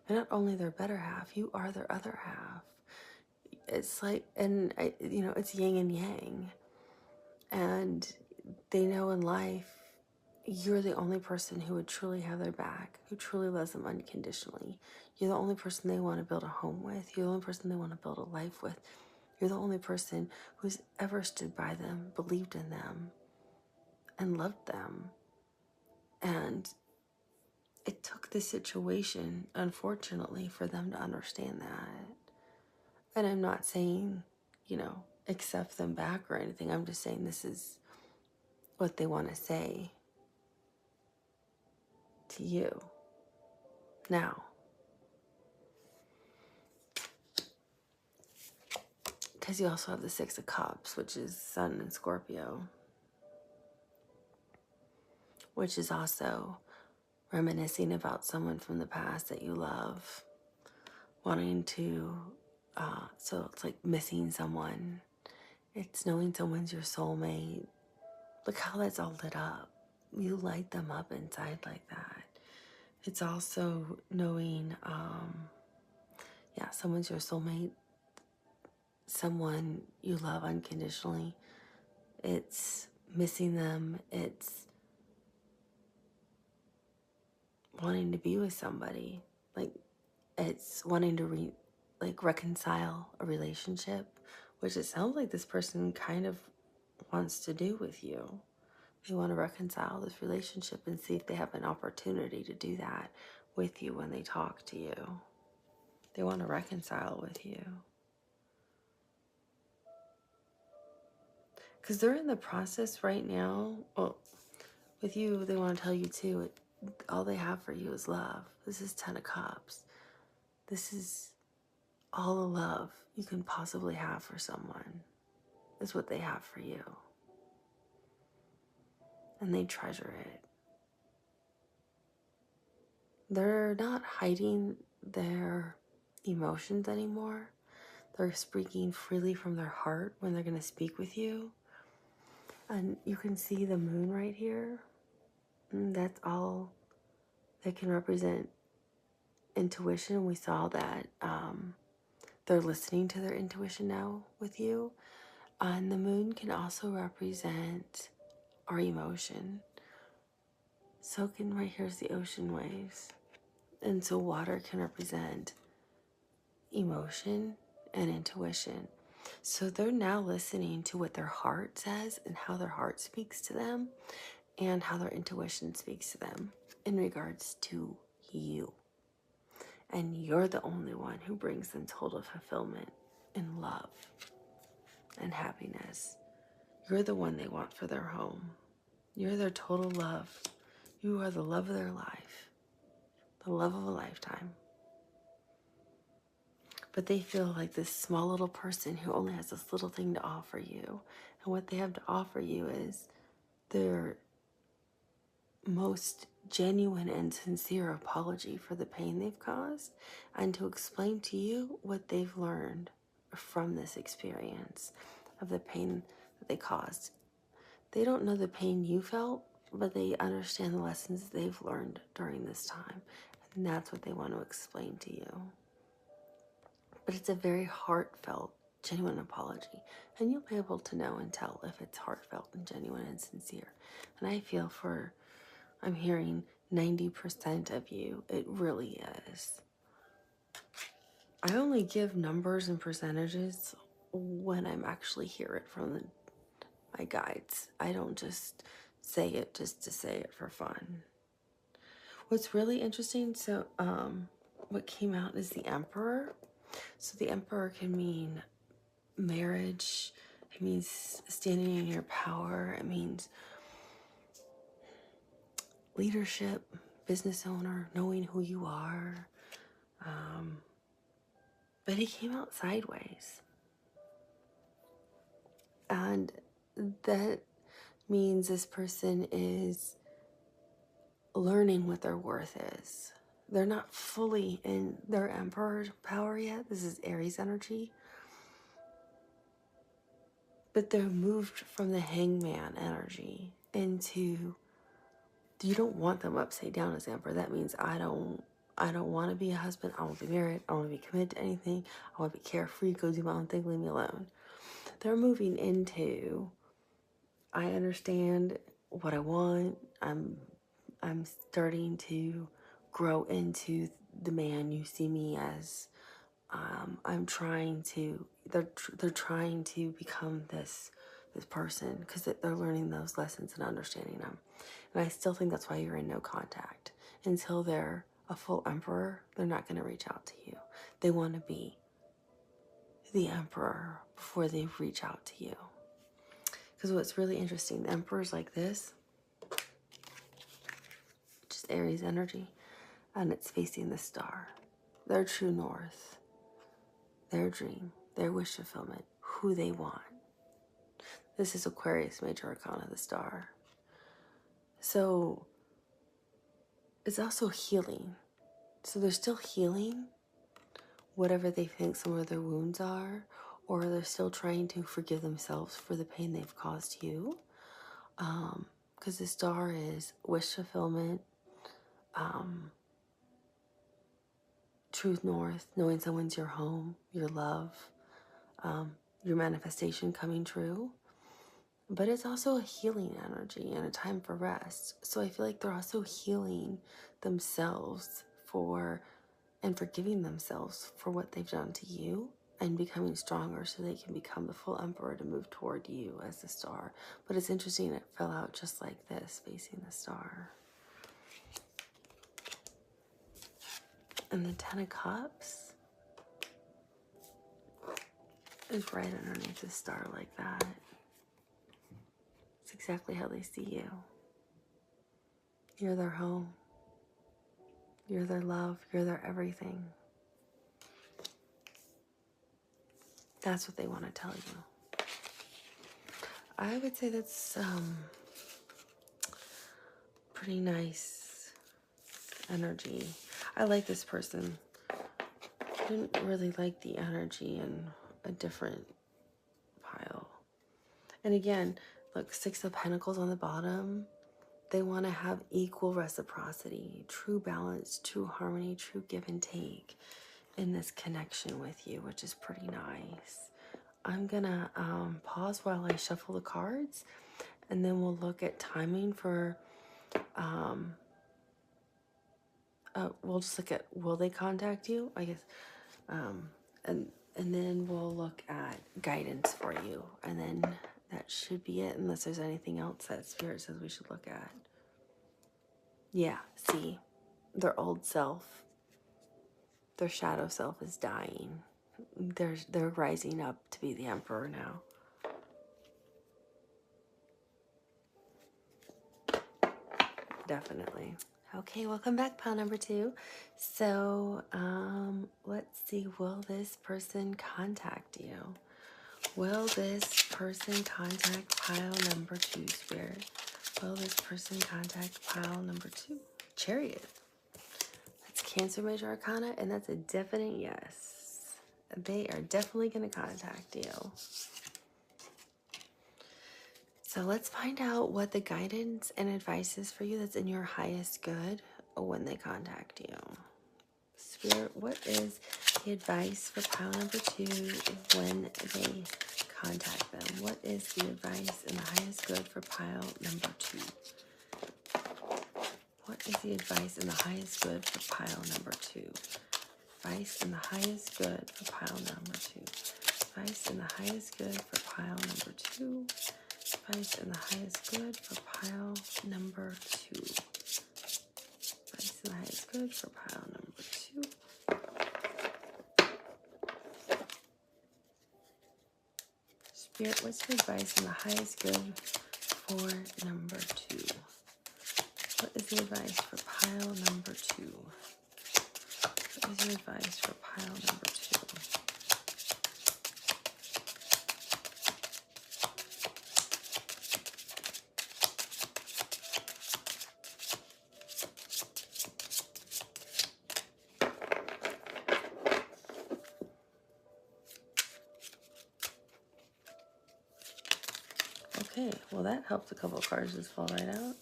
You're not only their better half, you are their other half. It's like, it's yin and yang. And they know in life, you're the only person who would truly have their back, who truly loves them unconditionally. You're the only person they want to build a home with. You're the only person they want to build a life with. You're the only person who's ever stood by them, believed in them, and loved them. And it took this situation, unfortunately, for them to understand that. And I'm not saying, accept them back or anything. I'm just saying this is what they want to say to you now. Because you also have the 6 of Cups, which is Sun and Scorpio, which is also reminiscing about someone from the past that you love, wanting to So it's like missing someone. It's knowing someone's your soulmate. Look how that's all lit up. You light them up inside like that. It's also knowing, yeah, someone's your soulmate, someone you love unconditionally. It's missing them. It's wanting to be with somebody. Like, it's wanting to reconcile a relationship, which it sounds like this person kind of wants to do with you. They want to reconcile this relationship and see if they have an opportunity to do that with you when they talk to you. They want to reconcile with you. Because they're in the process right now. Well, with you, they want to tell you too, all they have for you is love. This is 10 of Cups. This is all the love you can possibly have for someone is what they have for you. And they treasure it. They're not hiding their emotions anymore. They're speaking freely from their heart when they're going to speak with you. And you can see the moon right here. And that's all that can represent intuition. We saw that they're listening to their intuition now with you. And the moon can also represent our emotion. So can right here's the ocean waves. And so water can represent emotion and intuition. So they're now listening to what their heart says and how their heart speaks to them and how their intuition speaks to them in regards to you. And you're the only one who brings them total fulfillment and love and happiness. You're the one they want for their home. You're their total love. You are the love of their life, the love of a lifetime. But they feel like this small little person who only has this little thing to offer you. And what they have to offer you is their most genuine and sincere apology for the pain they've caused, and to explain to you what they've learned from this experience of the pain that they caused. They don't know the pain you felt, but they understand the lessons they've learned during this time. And that's what they want to explain to you. But it's a very heartfelt, genuine apology. And you'll be able to know and tell if it's heartfelt and genuine and sincere. And I feel I'm hearing 90% of you, it really is. I only give numbers and percentages when I'm actually hear it from my guides. I don't just say it just to say it for fun. What's really interesting, so what came out is the Emperor. So the Emperor can mean marriage. It means standing in your power. It means leadership, business owner, knowing who you are. But he came out sideways. And that means this person is learning what their worth is. They're not fully in their Emperor power yet. This is Aries energy. But they're moved from the Hangman energy into, you don't want them upside down as Emperor. That means I don't want to be a husband. I want to be married. I want to be committed to anything. I want to be carefree, go do my own thing, leave me alone. They're moving into, I understand what I want. I'm starting to grow into the man you see me as. I'm trying to, they're trying to become this person because they're learning those lessons and understanding them. And I still think that's why you're in no contact. Until they're a full Emperor, they're not going to reach out to you. They want to be the Emperor before they reach out to you. Because what's really interesting, the Emperor's like this, just Aries energy, and it's facing the star. Their true north, their dream, their wish fulfillment, who they want. This is Aquarius, major arcana, the star. So it's also healing. So they're still healing whatever they think some of their wounds are, or they're still trying to forgive themselves for the pain they've caused you. Because the star is wish fulfillment, truth north, knowing someone's your home, your love, your manifestation coming true. But it's also a healing energy and a time for rest. So I feel like they're also healing themselves and forgiving themselves for what they've done to you, and becoming stronger so they can become the full emperor to move toward you as the star. But it's interesting, it fell out just like this, facing the star. And the 10 of Cups is right underneath the star like that. It's exactly how they see you. You're their home. You're their love. You're their everything. That's what they want to tell you. I would say that's pretty nice energy. I like this person. I didn't really like the energy in a different pile. And again, look, 6 of Pentacles on the bottom. They want to have equal reciprocity, true balance, true harmony, true give and take in this connection with you, which is pretty nice. I'm gonna pause while I shuffle the cards, and then we'll look at timing for, we'll just look at, will they contact you, I guess, and then we'll look at guidance for you, and then that should be it, unless there's anything else that Spirit says we should look at. Yeah, see, their old self, their shadow self is dying. They're rising up to be the emperor now. Definitely. Okay, welcome back, pile number 2. So, let's see, will this person contact you? Will this person contact pile number 2, Spirit? Will this person contact pile number 2? Chariot. That's Cancer Major Arcana, and that's a definite yes. They are definitely going to contact you. So let's find out what the guidance and advice is for you that's in your highest good when they contact you. Spirit, what is the advice for pile number 2 when they contact them? What is the advice in the highest good for pile number 2? What is the advice in the highest good for pile number 2? Advice in the highest good for pile number 2. Advice in the highest good for pile number 2. Advice in the highest good for pile number 2. Advice in the highest good for pile number 2. Spirit, what's your advice in the highest good for number 2? What is the advice for pile number 2? What is your advice for pile number 2? Okay, well that helped a couple of cards just fall right out.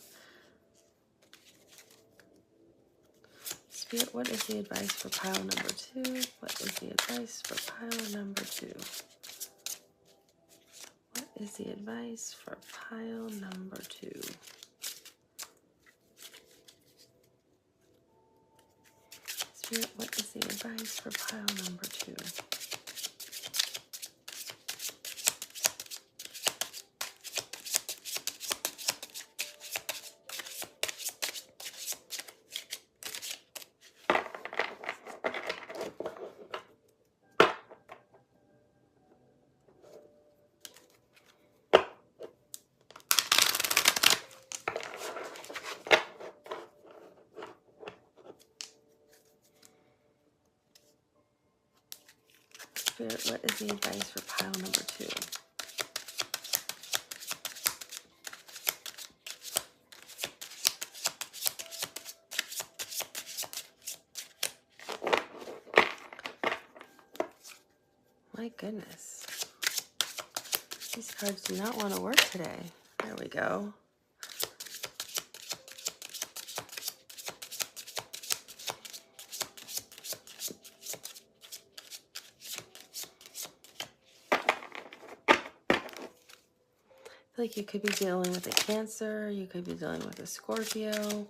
Spirit, what is the advice for pile number 2? What is the advice for pile number 2? What is the advice for pile number 2? Spirit, what is the advice for pile number 2? Spirit, what is the advice for pile number 2? goodness. These cards do not want to work today. There we go. I feel like you could be dealing with a Cancer. You could be dealing with a Scorpio.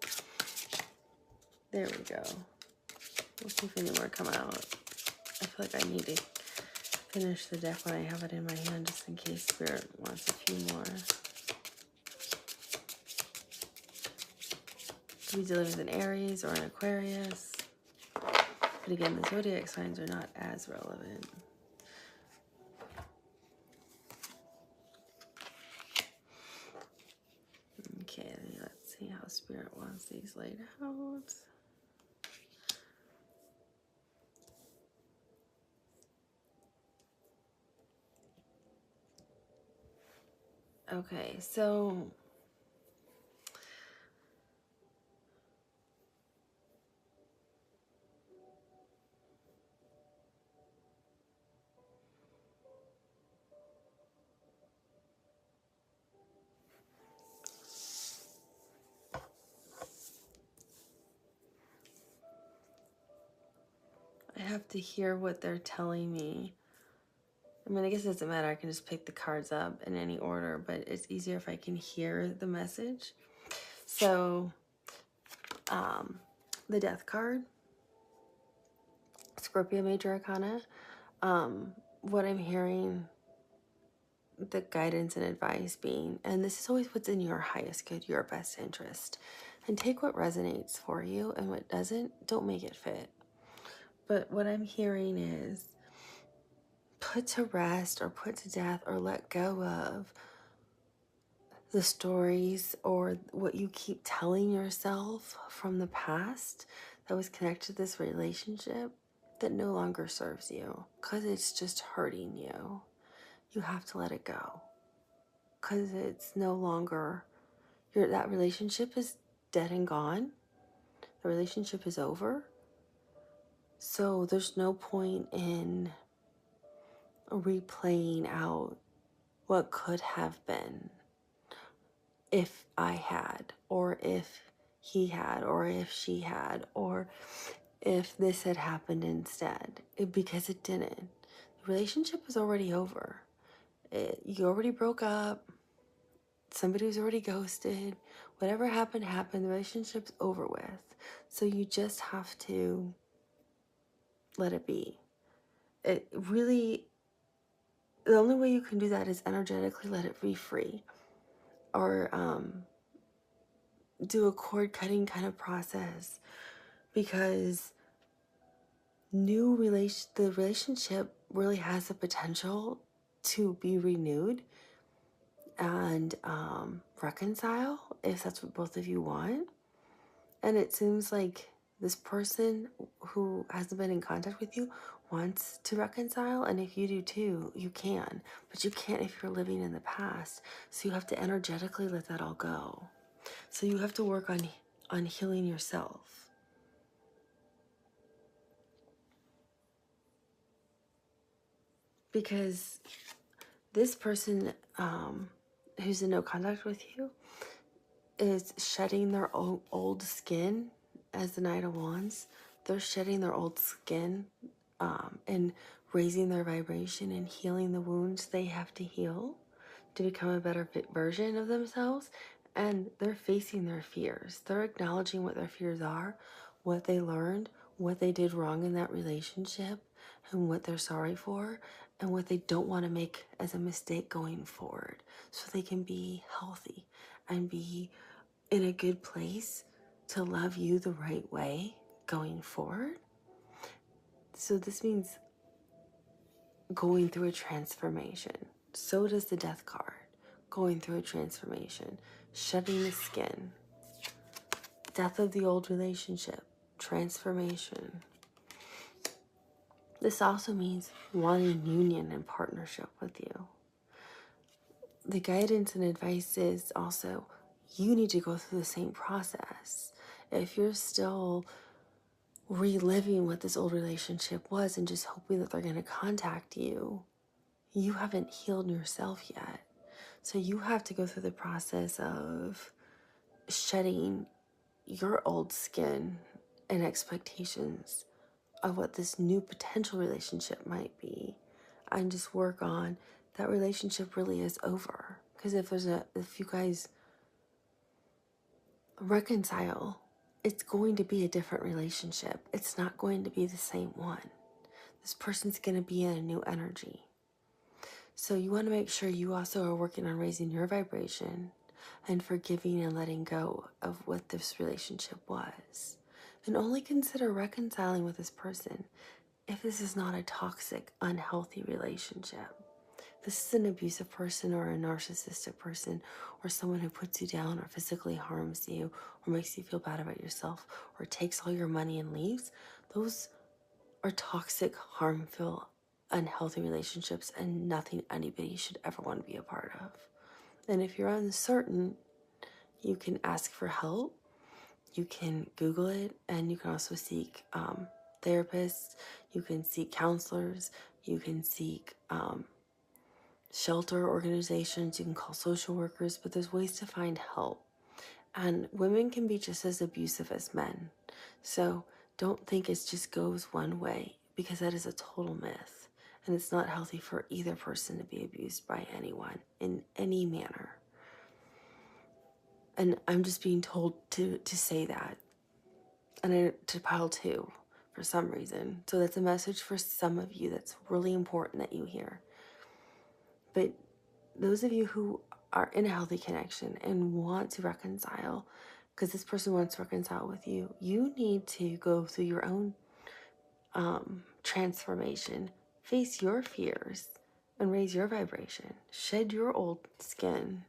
There we go. We'll see if any more come out. I feel like I need to finish the deck when I have it in my hand, just in case Spirit wants a few more. Could be dealing with an Aries or an Aquarius. But again, the zodiac signs are not as relevant. Okay, let's see how Spirit wants these laid out. Okay, so I have to hear what they're telling me. I mean, I guess it doesn't matter. I can just pick the cards up in any order, but it's easier if I can hear the message. So, the Death card, Scorpio Major Arcana. What I'm hearing, the guidance and advice being, and this is always what's in your highest good, your best interest. And take what resonates for you, and what doesn't, don't make it fit. But what I'm hearing is put to rest or put to death or let go of the stories or what you keep telling yourself from the past that was connected to this relationship that no longer serves you because it's just hurting you. You have to let it go because it's no longer, that relationship is dead and gone. The relationship is over. So there's no point in replaying out what could have been if I had, or if he had, or if she had, or if this had happened instead, because it didn't. The relationship was already over. You already broke up. Somebody was already ghosted. Whatever happened, happened. The relationship's over with. So you just have to let it be. It really, the only way you can do that is energetically let it be free. Or do a cord cutting kind of process, because the relationship really has the potential to be renewed and reconcile if that's what both of you want. And it seems like this person who hasn't been in contact with you wants to reconcile, and if you do too, you can, but you can't if you're living in the past. So you have to energetically let that all go. So you have to work on healing yourself. Because this person who's in no contact with you is shedding their old skin as the Knight of Wands. They're shedding their old skin and raising their vibration and healing the wounds they have to heal to become a better version of themselves. And they're facing their fears. They're acknowledging what their fears are, what they learned, what they did wrong in that relationship, and what they're sorry for, and what they don't want to make as a mistake going forward, so they can be healthy and be in a good place to love you the right way going forward. So this means going through a transformation. So does the Death card. Going through a transformation, shedding the skin, death of the old relationship, transformation. This also means wanting union and partnership with you. The guidance and advice is also, you need to go through the same process. If you're still reliving what this old relationship was and just hoping that they're going to contact you, you haven't healed yourself yet. So you have to go through the process of shedding your old skin and expectations of what this new potential relationship might be, and just work on that relationship really is over. Because if you guys reconcile, it's going to be a different relationship. It's not going to be the same one. This person's going to be in a new energy. So you want to make sure you also are working on raising your vibration and forgiving and letting go of what this relationship was. And only consider reconciling with this person if this is not a toxic, unhealthy relationship. This is an abusive person or a narcissistic person or someone who puts you down or physically harms you or makes you feel bad about yourself or takes all your money and leaves. Those are toxic, harmful, unhealthy relationships and nothing anybody should ever want to be a part of. And if you're uncertain, you can ask for help. You can Google it, and you can also seek therapists. You can seek counselors. You can seek shelter organizations. You can call social workers, but there's ways to find help. And women can be just as abusive as men. So don't think it just goes one way, because that is a total myth. And it's not healthy for either person to be abused by anyone in any manner. And I'm just being told to say that. And to pile two for some reason. So that's a message for some of you that's really important that you hear. But those of you who are in a healthy connection and want to reconcile, because this person wants to reconcile with you, you need to go through your own transformation, face your fears, and raise your vibration. Shed your old skin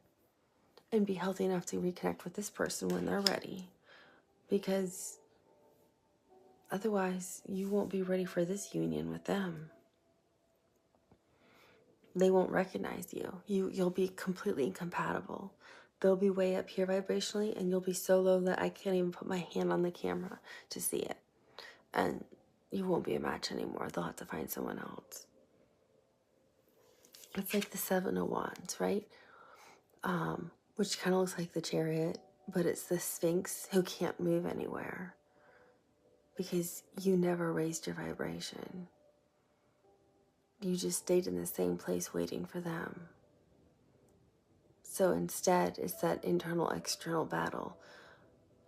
and be healthy enough to reconnect with this person when they're ready. Because otherwise, you won't be ready for this union with them. They won't recognize you. You'll be completely incompatible. They'll be way up here vibrationally, and you'll be so low that I can't even put my hand on the camera to see it. And you won't be a match anymore. They'll have to find someone else. It's like the Seven of Wands, right? Which kind of looks like the Chariot, but it's the Sphinx who can't move anywhere because you never raised your vibration. You just stayed in the same place waiting for them. So instead, it's that internal-external battle.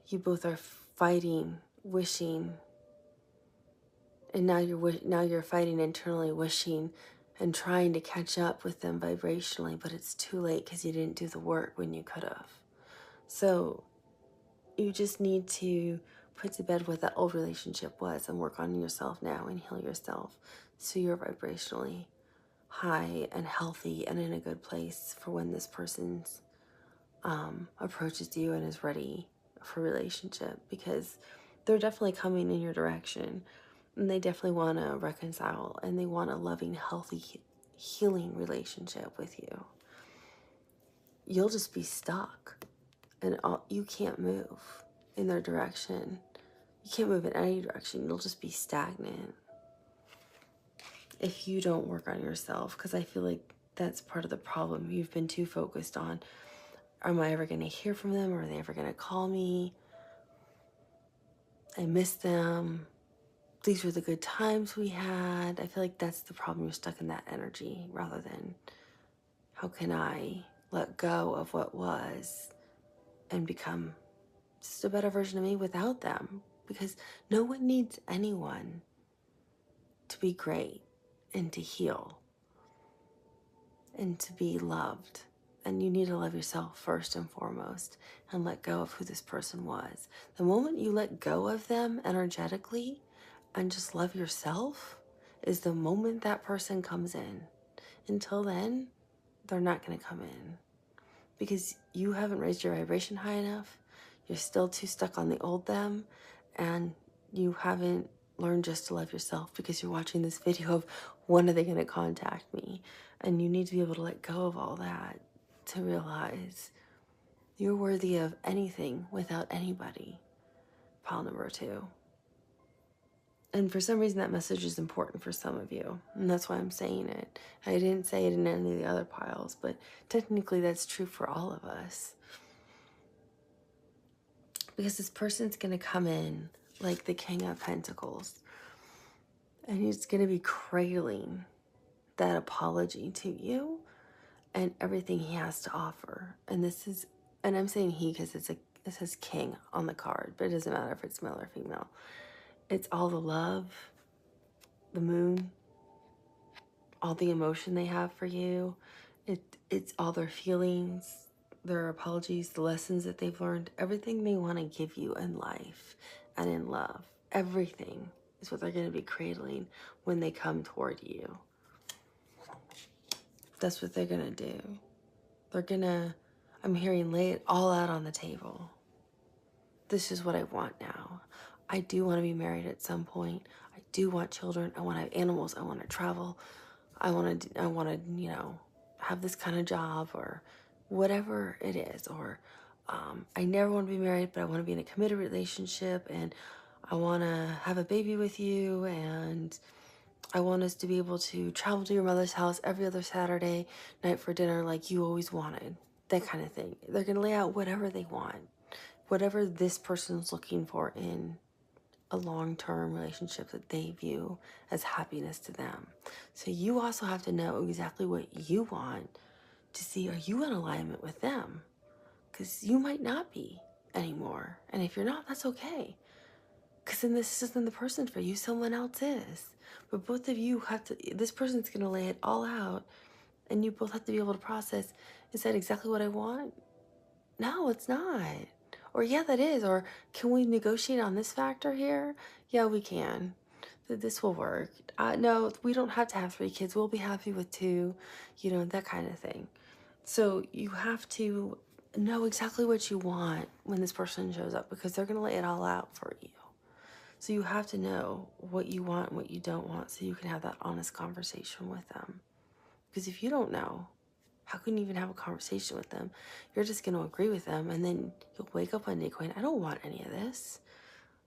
You both are fighting, wishing, and now you're fighting internally, wishing, and trying to catch up with them vibrationally, but it's too late because you didn't do the work when you could have. So you just need to put to bed what that old relationship was and work on yourself now and heal yourself so you're vibrationally high and healthy and in a good place for when this person's approaches you and is ready for relationship, because they're definitely coming in your direction and they definitely want to reconcile and they want a loving, healthy, healing relationship with you. You'll just be stuck and you can't move in their direction. You can't move in any direction. You'll just be stagnant if you don't work on yourself, because I feel like that's part of the problem. You've been too focused on, am I ever going to hear from them? Are they ever going to call me? I miss them. These were the good times we had. I feel like that's the problem. You're stuck in that energy rather than how can I let go of what was and become just a better version of me without them? Because no one needs anyone to be great and to heal and to be loved. And you need to love yourself first and foremost and let go of who this person was. The moment you let go of them energetically and just love yourself is the moment that person comes in. Until then, they're not going to come in because you haven't raised your vibration high enough. You're still too stuck on the old them, and you haven't learned just to love yourself because you're watching this video of when are they going to contact me? And you need to be able to let go of all that to realize you're worthy of anything without anybody. Pile number 2. And for some reason, that message is important for some of you. And that's why I'm saying it. I didn't say it in any of the other piles, but technically that's true for all of us. Because this person's going to come in like the King of Pentacles. And he's going to be cradling that apology to you and everything he has to offer. And this is, and I'm saying he because it says king on the card, but it doesn't matter if it's male or female. It's all the love, the moon, all the emotion they have for you. It's all their feelings, their apologies, the lessons that they've learned, everything they want to give you in life and in love. Everything is what they're going to be cradling when they come toward you. That's what they're going to do. They're going to, I'm hearing, lay it all out on the table. This is what I want now. I do want to be married at some point. I do want children. I want to have animals. I want to travel. I want to, you know, have this kind of job or whatever it is. Or I never want to be married, but I want to be in a committed relationship, and I want to have a baby with you, and I want us to be able to travel to your mother's house every other Saturday night for dinner like you always wanted. That kind of thing. They're going to lay out whatever they want, whatever this person's looking for in a long-term relationship that they view as happiness to them. So you also have to know exactly what you want to see, are you in alignment with them? Because you might not be anymore. And if you're not, that's okay. Because then this isn't the person for you, someone else is. But both of you have to, this person's going to lay it all out, and you both have to be able to process, is that exactly what I want? No, it's not. Or yeah, that is. Or can we negotiate on this factor here? Yeah, we can. This will work. No, we don't have to have 3 kids. We'll be happy with 2, you know, that kind of thing. So you have to know exactly what you want when this person shows up, because they're going to lay it all out for you. So you have to know what you want and what you don't want so you can have that honest conversation with them. Because if you don't know, how can you even have a conversation with them? You're just going to agree with them, and then you'll wake up one day going, I don't want any of this.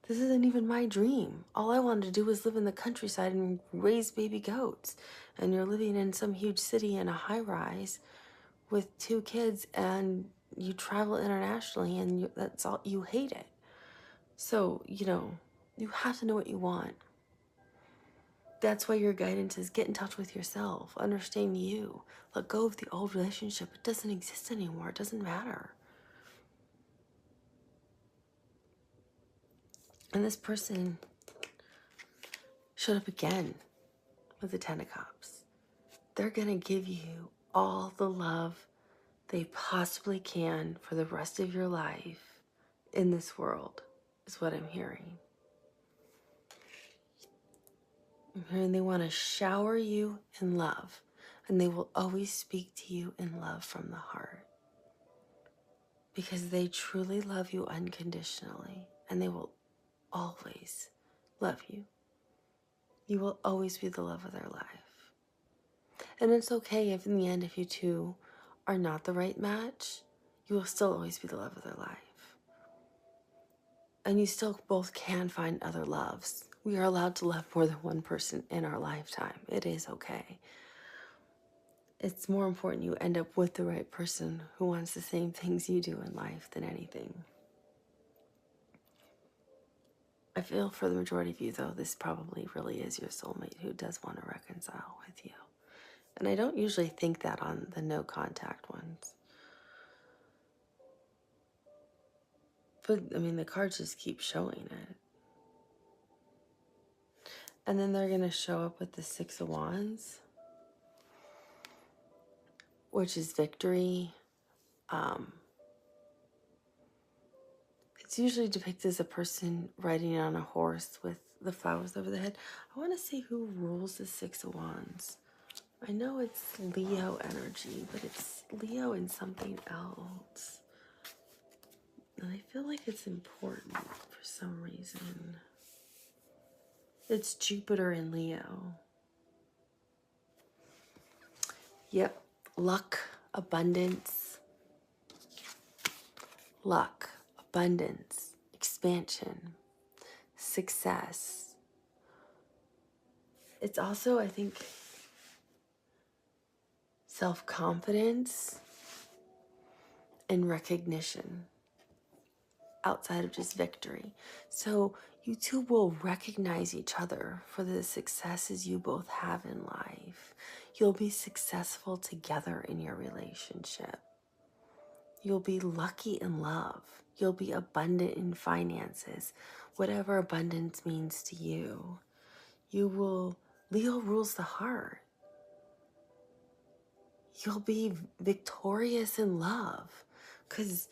This isn't even my dream. All I wanted to do was live in the countryside and raise baby goats. And you're living in some huge city in a high-rise with 2 kids, and you travel internationally, and that's all, you hate it. So, you know, you have to know what you want. That's why your guidance is get in touch with yourself, understand you, let go of the old relationship. It doesn't exist anymore. It doesn't matter. And this person showed up again with the 10 of Cups. They're going to give you all the love they possibly can for the rest of your life in this world, is what I'm hearing. I'm hearing they want to shower you in love, and they will always speak to you in love from the heart. Because they truly love you unconditionally, and they will always love you. You will always be the love of their life. And it's okay if in the end, if you two are not the right match, you will still always be the love of their life. And you still both can find other loves. We are allowed to love more than one person in our lifetime. It is okay. It's more important you end up with the right person who wants the same things you do in life than anything. I feel for the majority of you, though, this probably really is your soulmate who does want to reconcile with you. And I don't usually think that on the no contact ones. But, I mean, the cards just keep showing it. And then they're going to show up with the 6 of Wands, which is victory. It's usually depicted as a person riding on a horse with the flowers over their head. I want to see who rules the 6 of Wands. I know it's Leo energy, but it's Leo and something else. And I feel like it's important for some reason. It's Jupiter in Leo. Yep. Luck, abundance. Luck, abundance, expansion, success, It's also, I think, self-confidence and recognition outside of just victory. So you two will recognize each other for the successes you both have in life. You'll be successful together in your relationship. You'll be lucky in love. You'll be abundant in finances, whatever abundance means to you. Leo rules the heart. You'll be victorious in love because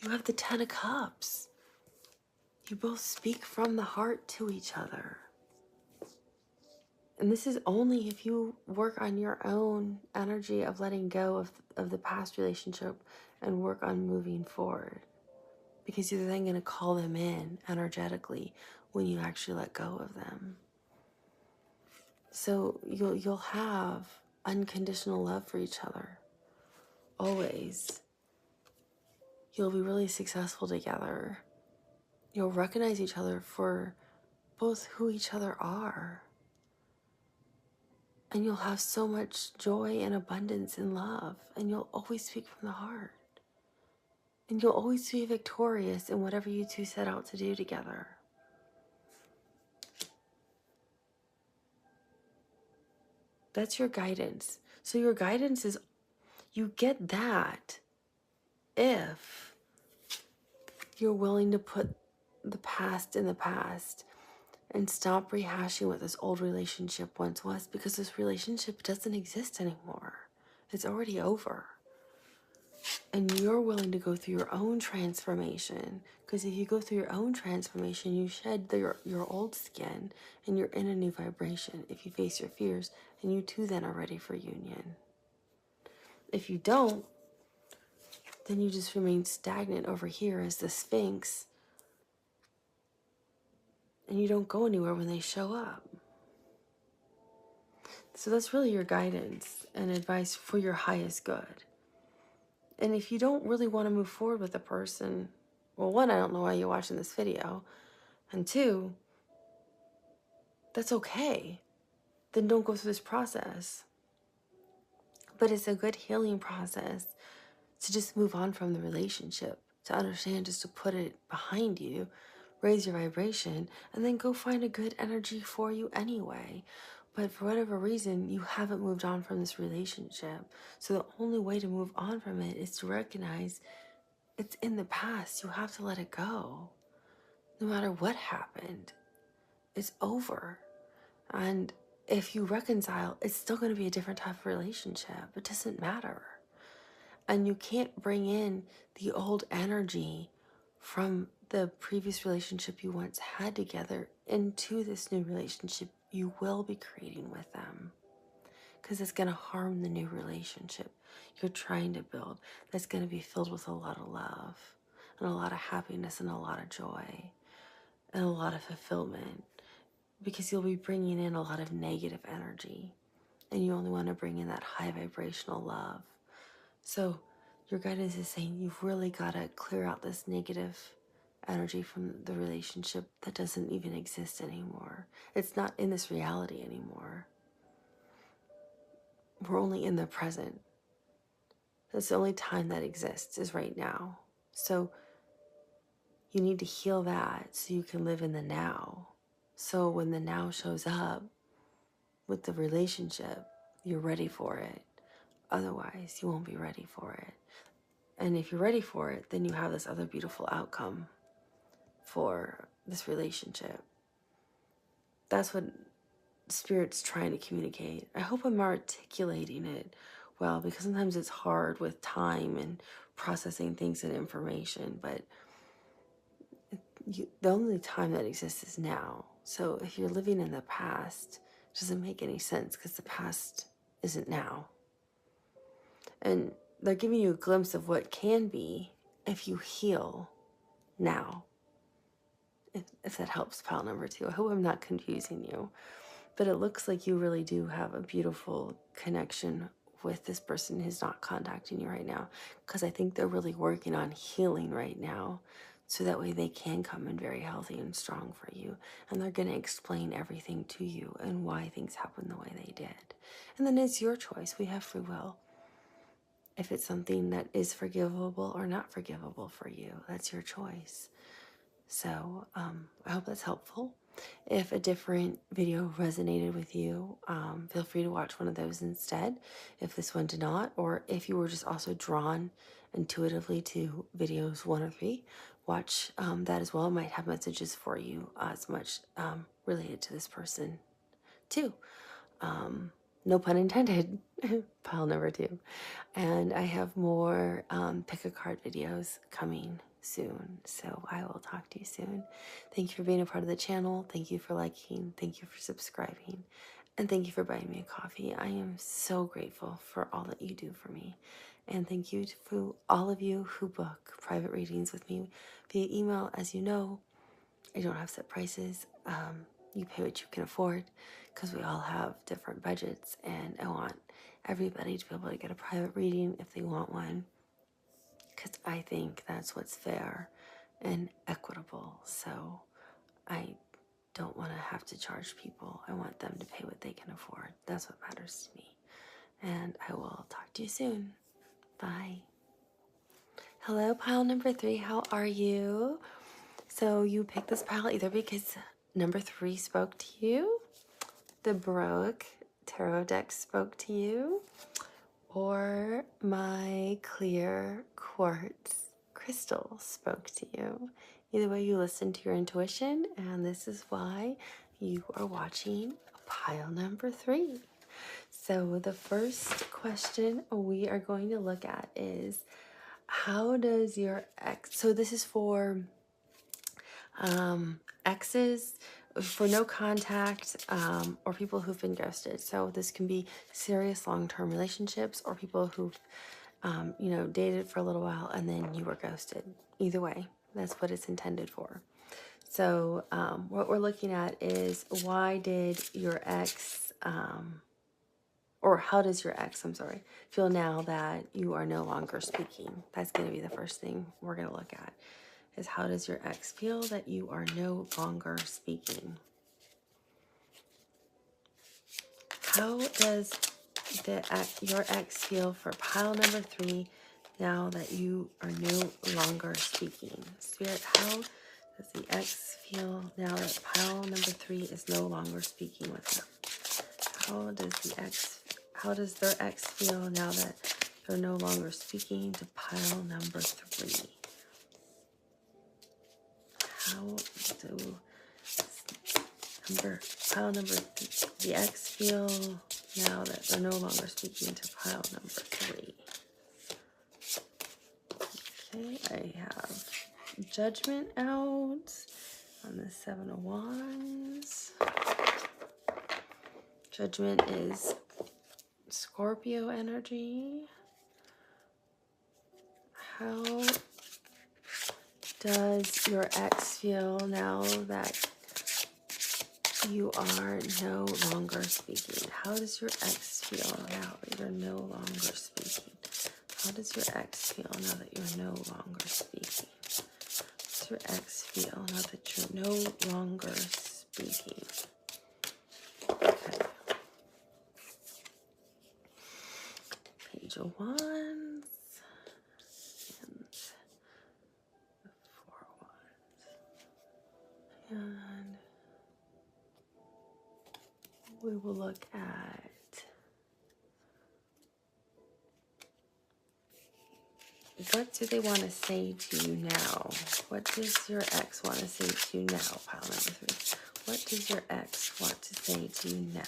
you have the 10 of Cups. You both speak from the heart to each other. And this is only if you work on your own energy of letting go of the past relationship and work on moving forward. Because you're then going to call them in energetically when you actually let go of them. So you'll have unconditional love for each other. Always. You'll be really successful together. You'll recognize each other for both who each other are. And you'll have so much joy and abundance in love. And you'll always speak from the heart. And you'll always be victorious in whatever you two set out to do together. That's your guidance. So your guidance is, you get that if you're willing to put the past in the past and stop rehashing what this old relationship once was, because this relationship doesn't exist anymore. It's already over. And you're willing to go through your own transformation, because if you go through your own transformation, you shed your old skin and you're in a new vibration. If you face your fears, and you too then are ready for union. If you don't, then you just remain stagnant over here as the Sphinx, and you don't go anywhere when they show up. So that's really your guidance and advice for your highest good. And if you don't really want to move forward with a person, well, one, I don't know why you're watching this video, and two, that's okay. Then don't go through this process. But it's a good healing process to just move on from the relationship, to understand just to put it behind you, raise your vibration, and then go find a good energy for you anyway. But for whatever reason, you haven't moved on from this relationship. So the only way to move on from it is to recognize it's in the past. You have to let it go. No matter what happened, it's over. And if you reconcile, it's still going to be a different type of relationship. It doesn't matter. And you can't bring in the old energy from the previous relationship you once had together into this new relationship you will be creating with them. Because it's going to harm the new relationship you're trying to build. That's going to be filled with a lot of love and a lot of happiness and a lot of joy and a lot of fulfillment. Because you'll be bringing in a lot of negative energy. And you only want to bring in that high vibrational love. So your guidance is saying you've really got to clear out this negative energy from the relationship that doesn't even exist anymore. It's not in this reality anymore. We're only in the present. That's the only time that exists is right now. So you need to heal that so you can live in the now. So when the now shows up with the relationship, you're ready for it. Otherwise, you won't be ready for it. And if you're ready for it, then you have this other beautiful outcome for this relationship. That's what Spirit's trying to communicate. I hope I'm articulating it well, because sometimes it's hard with time and processing things and information, but the only time that exists is now. So if you're living in the past, it doesn't make any sense because the past isn't now. And they're giving you a glimpse of what can be if you heal now. If that helps, pile number 2. I hope I'm not confusing you. But it looks like you really do have a beautiful connection with this person who's not contacting you right now. Because I think they're really working on healing right now. So that way they can come in very healthy and strong for you. And they're going to explain everything to you and why things happen the way they did. And then it's your choice. We have free will. If it's something that is forgivable or not forgivable for you, that's your choice. So I hope that's helpful. If a different video resonated with you, feel free to watch one of those instead if this one did not, or if you were just also drawn intuitively to videos 1 or 3, watch that as well. It might have messages for you as much related to this person too. No pun intended. Pile number 2. And I have more pick a card videos coming soon. So I will talk to you soon. Thank you for being a part of the channel. Thank you for liking. Thank you for subscribing. And thank you for buying me a coffee. I am so grateful for all that you do for me. And thank you for all of you who book private readings with me via email. As you know, I don't have set prices. You pay what you can afford because we all have different budgets, and I want everybody to be able to get a private reading if they want one, because I think that's what's fair and equitable. So I don't want to have to charge people. I want them to pay what they can afford. That's what matters to me. And I will talk to you soon. Bye. Hello, pile number 3. How are you? So you picked this pile either because number 3 spoke to you, the Baroque Tarot deck spoke to you, or my clear quartz crystal spoke to you. Either way, you listened to your intuition, and this is why you are watching pile number 3. So the first question we are going to look at is, how does your ex, so this is for exes, for no contact, or people who've been ghosted. So this can be serious long-term relationships, or people who've dated for a little while and then you were ghosted. Either way, that's what it's intended for. So what we're looking at is, why did your ex, or how does your ex, feel now that you are no longer speaking? That's going to be the first thing we're going to look at. Is, how does your ex feel that you are no longer speaking? How does your ex feel for pile number 3 now that you are no longer speaking? Spirit, how does the ex feel now that pile number 3 is no longer speaking with them? How does their ex feel now that they're no longer speaking to pile number 3? How do pile number 3, the ex feel now that they're no longer speaking to pile number 3? Okay, I have Judgment out on the 7 of Wands. Judgment is Scorpio energy. How does your ex feel now that you are no longer speaking? How does your ex feel now that you're no longer speaking? How does your ex feel now that you're no longer speaking? How does your ex feel now that you're no longer speaking? Okay. Page of Wands and the 4 of Wands. And we will look at what do they want to say to you now? What does your ex want to say to you now, pile number 3? What does your ex want to say to you now?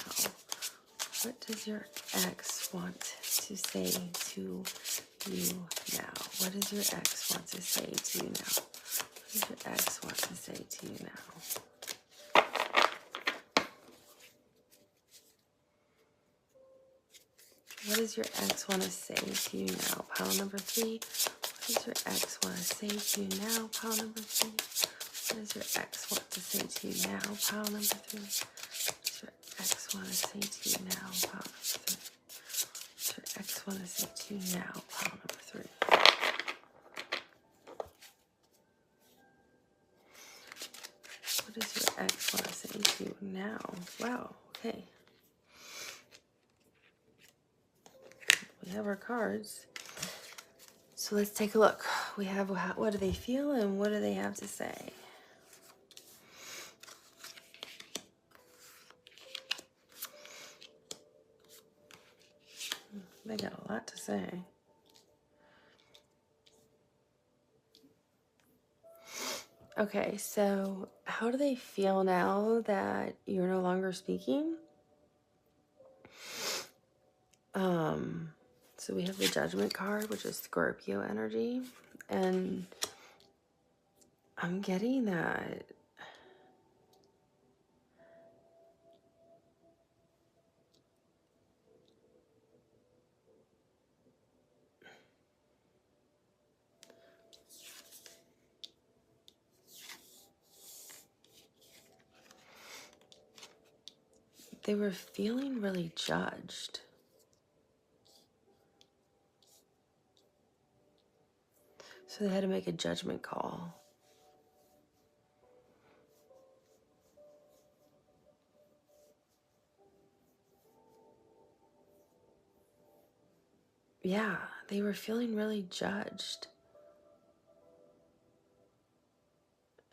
What does your ex want to say to you now? What does your ex want to say to you now? What does your ex want to say to you now? What does your ex want to say to you now? Pile number 3. What does your ex want to say to you now? Pile number 3. What does your ex want to say to you now? Pile number 3. What does your ex want to say to you now? Pile number 3. What does your ex want to say to you now? Pile number 3. ex want to say to you now? Wow, okay. We have our cards. So let's take a look. We have what do they feel and what do they have to say? They got a lot to say. Okay, so how do they feel now that you're no longer speaking? So we have the Judgment card, which is Scorpio energy, and I'm getting that they were feeling really judged. So they had to make a judgment call. Yeah, they were feeling really judged.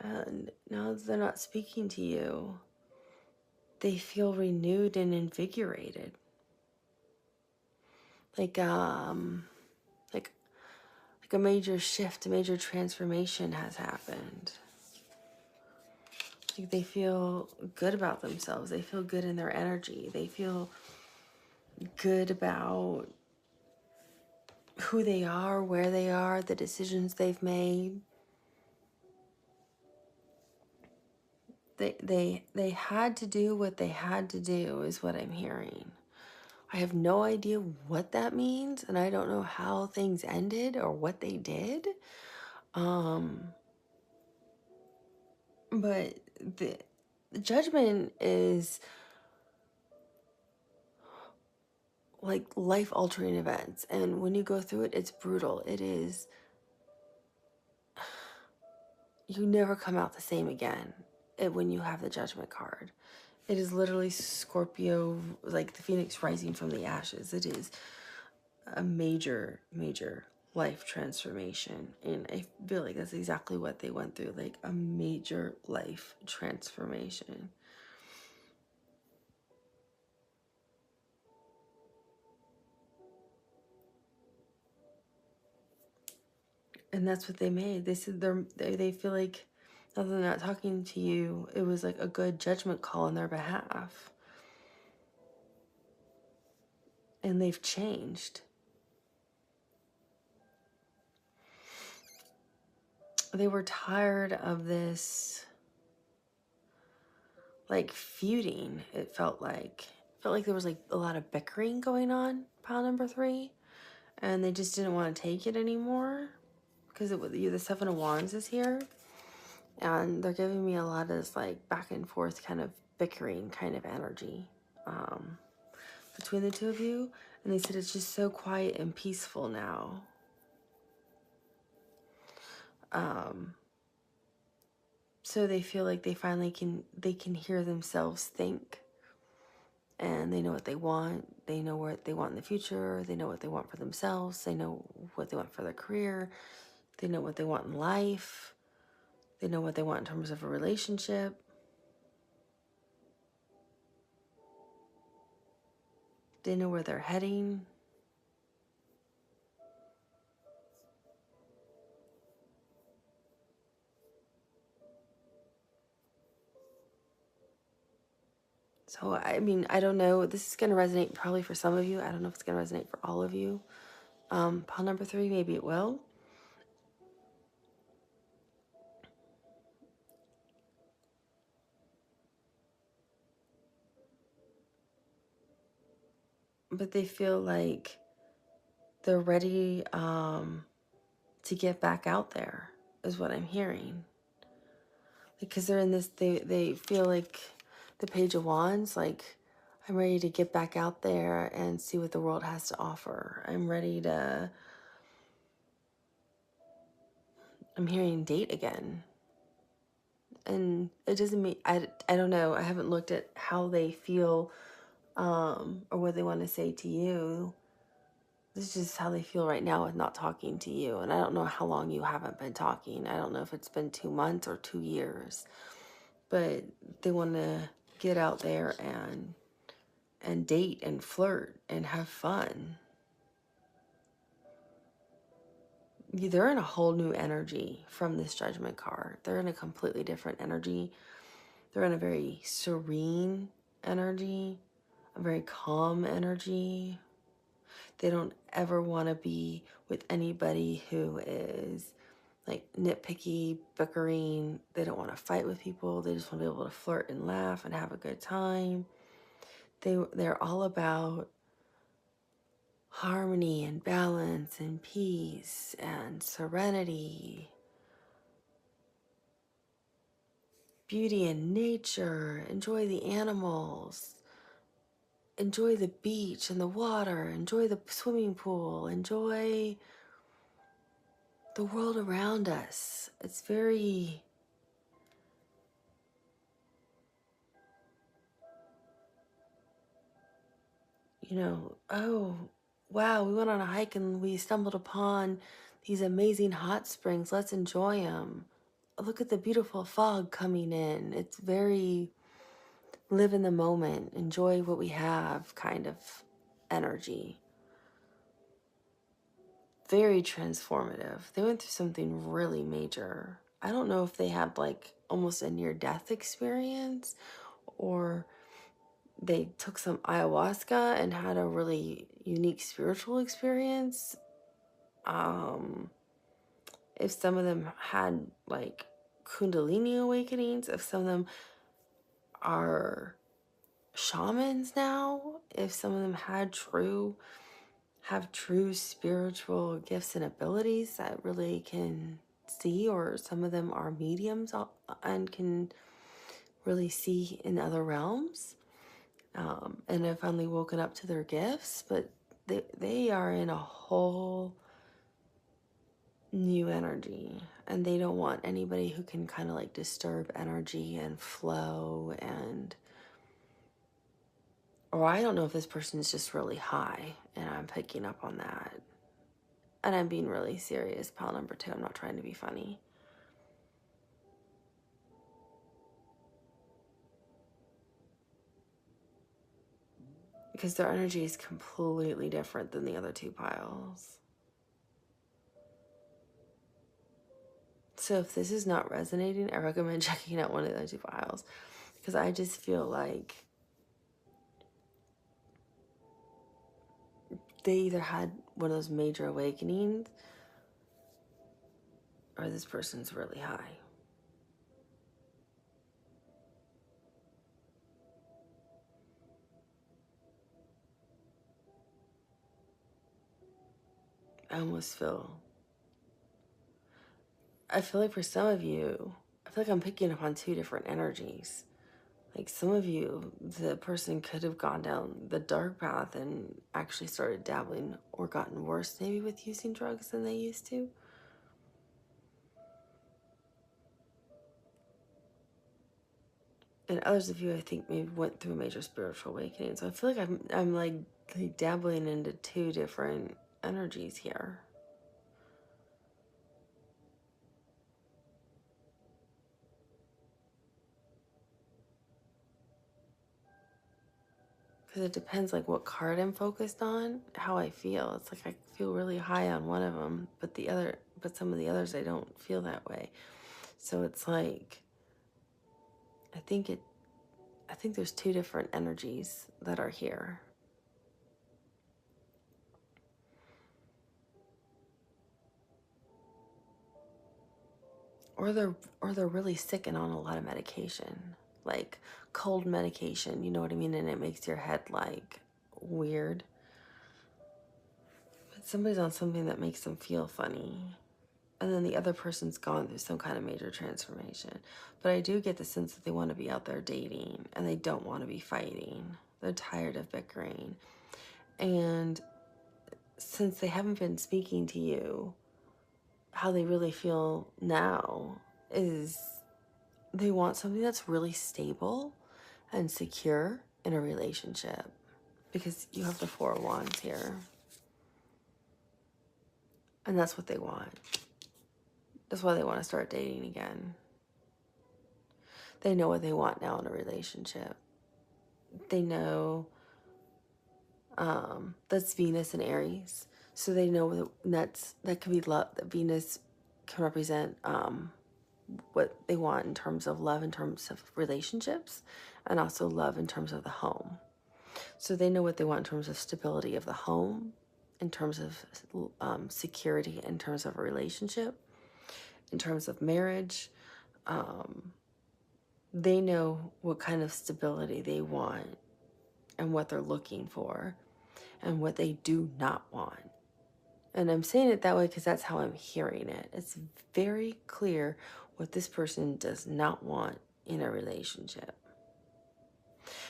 And now that they're not speaking to you, they feel renewed and invigorated. Like a major shift, a major transformation has happened. Like they feel good about themselves. They feel good in their energy. They feel good about who they are, where they are, the decisions they've made. They had to do what they had to do is what I'm hearing. I have no idea what that means, and I don't know how things ended or what they did. But the judgment is like life-altering events, and when you go through it, it's brutal. It is, you never come out the same again when you have the Judgment card. It is literally Scorpio, like the phoenix rising from the ashes. It is a major, major life transformation. And I feel like that's exactly what they went through, like a major life transformation. And that's what they made. They said they feel like, now that they're not talking to you, it was like a good judgment call on their behalf. And they've changed. They were tired of this, like, feuding. It felt like there was like a lot of bickering going on, pile number 3. And they just didn't want to take it anymore. Because the Seven of Wands is here. And they're giving me a lot of this, like, back and forth kind of bickering kind of energy between the two of you. And they said it's just so quiet and peaceful now. So they feel like they finally can hear themselves think. And they know what they want. They know what they want in the future. They know what they want for themselves. They know what they want for their career. They know what they want in life. They know what they want in terms of a relationship. They know where they're heading. So, I mean, I don't know. This is going to resonate probably for some of you. I don't know if it's going to resonate for all of you. Pile number 3, maybe it will. But they feel like they're ready to get back out there, is what I'm hearing. Because they're in this, they feel like the Page of Wands, like, I'm ready to get back out there and see what the world has to offer. I'm hearing date again. And it doesn't mean, I don't know, I haven't looked at how they feel or what they want to say to you. This is just how they feel right now with not talking to you. And I don't know how long you haven't been talking. I don't know if it's been 2 months or 2 years. But they want to get out there and date and flirt and have fun. They're in a whole new energy from this Judgment card. They're in a completely different energy. They're in a very serene energy, a very calm energy. They don't ever want to be with anybody who is like nitpicky, bickering. They don't want to fight with people. They just want to be able to flirt and laugh and have a good time. They're all about harmony and balance and peace and serenity, beauty in nature, enjoy the animals, enjoy the beach and the water, enjoy the swimming pool, enjoy the world around us. It's very, oh, wow, we went on a hike and we stumbled upon these amazing hot springs. Let's enjoy them. Look at the beautiful fog coming in. It's very live in the moment, enjoy what we have kind of energy. Very transformative. They went through something really major. I don't know if they had like almost a near-death experience or they took some ayahuasca and had a really unique spiritual experience. If some of them had like Kundalini awakenings, if some of them are shamans now, if some of them have true spiritual gifts and abilities that really can see, or some of them are mediums and can really see in other realms, and have finally woken up to their gifts, but they are in a whole new energy, and they don't want anybody who can kind of like disturb energy and flow. And or I don't know if this person is just really high, and I'm picking up on that. And I'm being really serious, pile number 2. I'm not trying to be funny. Because their energy is completely different than the other 2 piles. So if this is not resonating, I recommend checking out one of the other 2 piles. Because I just feel like they either had one of those major awakenings or this person's really high. I feel like for some of you, I feel like I'm picking up on 2 different energies. Like some of you, the person could have gone down the dark path and actually started dabbling or gotten worse maybe with using drugs than they used to. And others of you, I think, maybe went through a major spiritual awakening. So I feel like I'm like dabbling into 2 different energies here. Because it depends like what card I'm focused on, how I feel. It's like I feel really high on one of them, but some of the others I don't feel that way. So it's like I think there's 2 different energies that are here. Or they're really sick and on a lot of medication. Like cold medication, you know what I mean? And it makes your head like weird. But somebody's on something that makes them feel funny. And then the other person's gone through some kind of major transformation. But I do get the sense that they want to be out there dating and they don't want to be fighting. They're tired of bickering. And since they haven't been speaking to you, how they really feel now is they want something that's really stable and secure in a relationship, because you have the Four of Wands here. And that's what they want. That's why they want to start dating again. They know what they want now in a relationship. They know that's Venus and Aries. So they know that can be love. That Venus can represent what they want in terms of love, in terms of relationships, and also love in terms of the home. So they know what they want in terms of stability of the home, in terms of security, in terms of a relationship, in terms of marriage. They know what kind of stability they want and what they're looking for and what they do not want. And I'm saying it that way because that's how I'm hearing it. It's very clear what this person does not want in a relationship.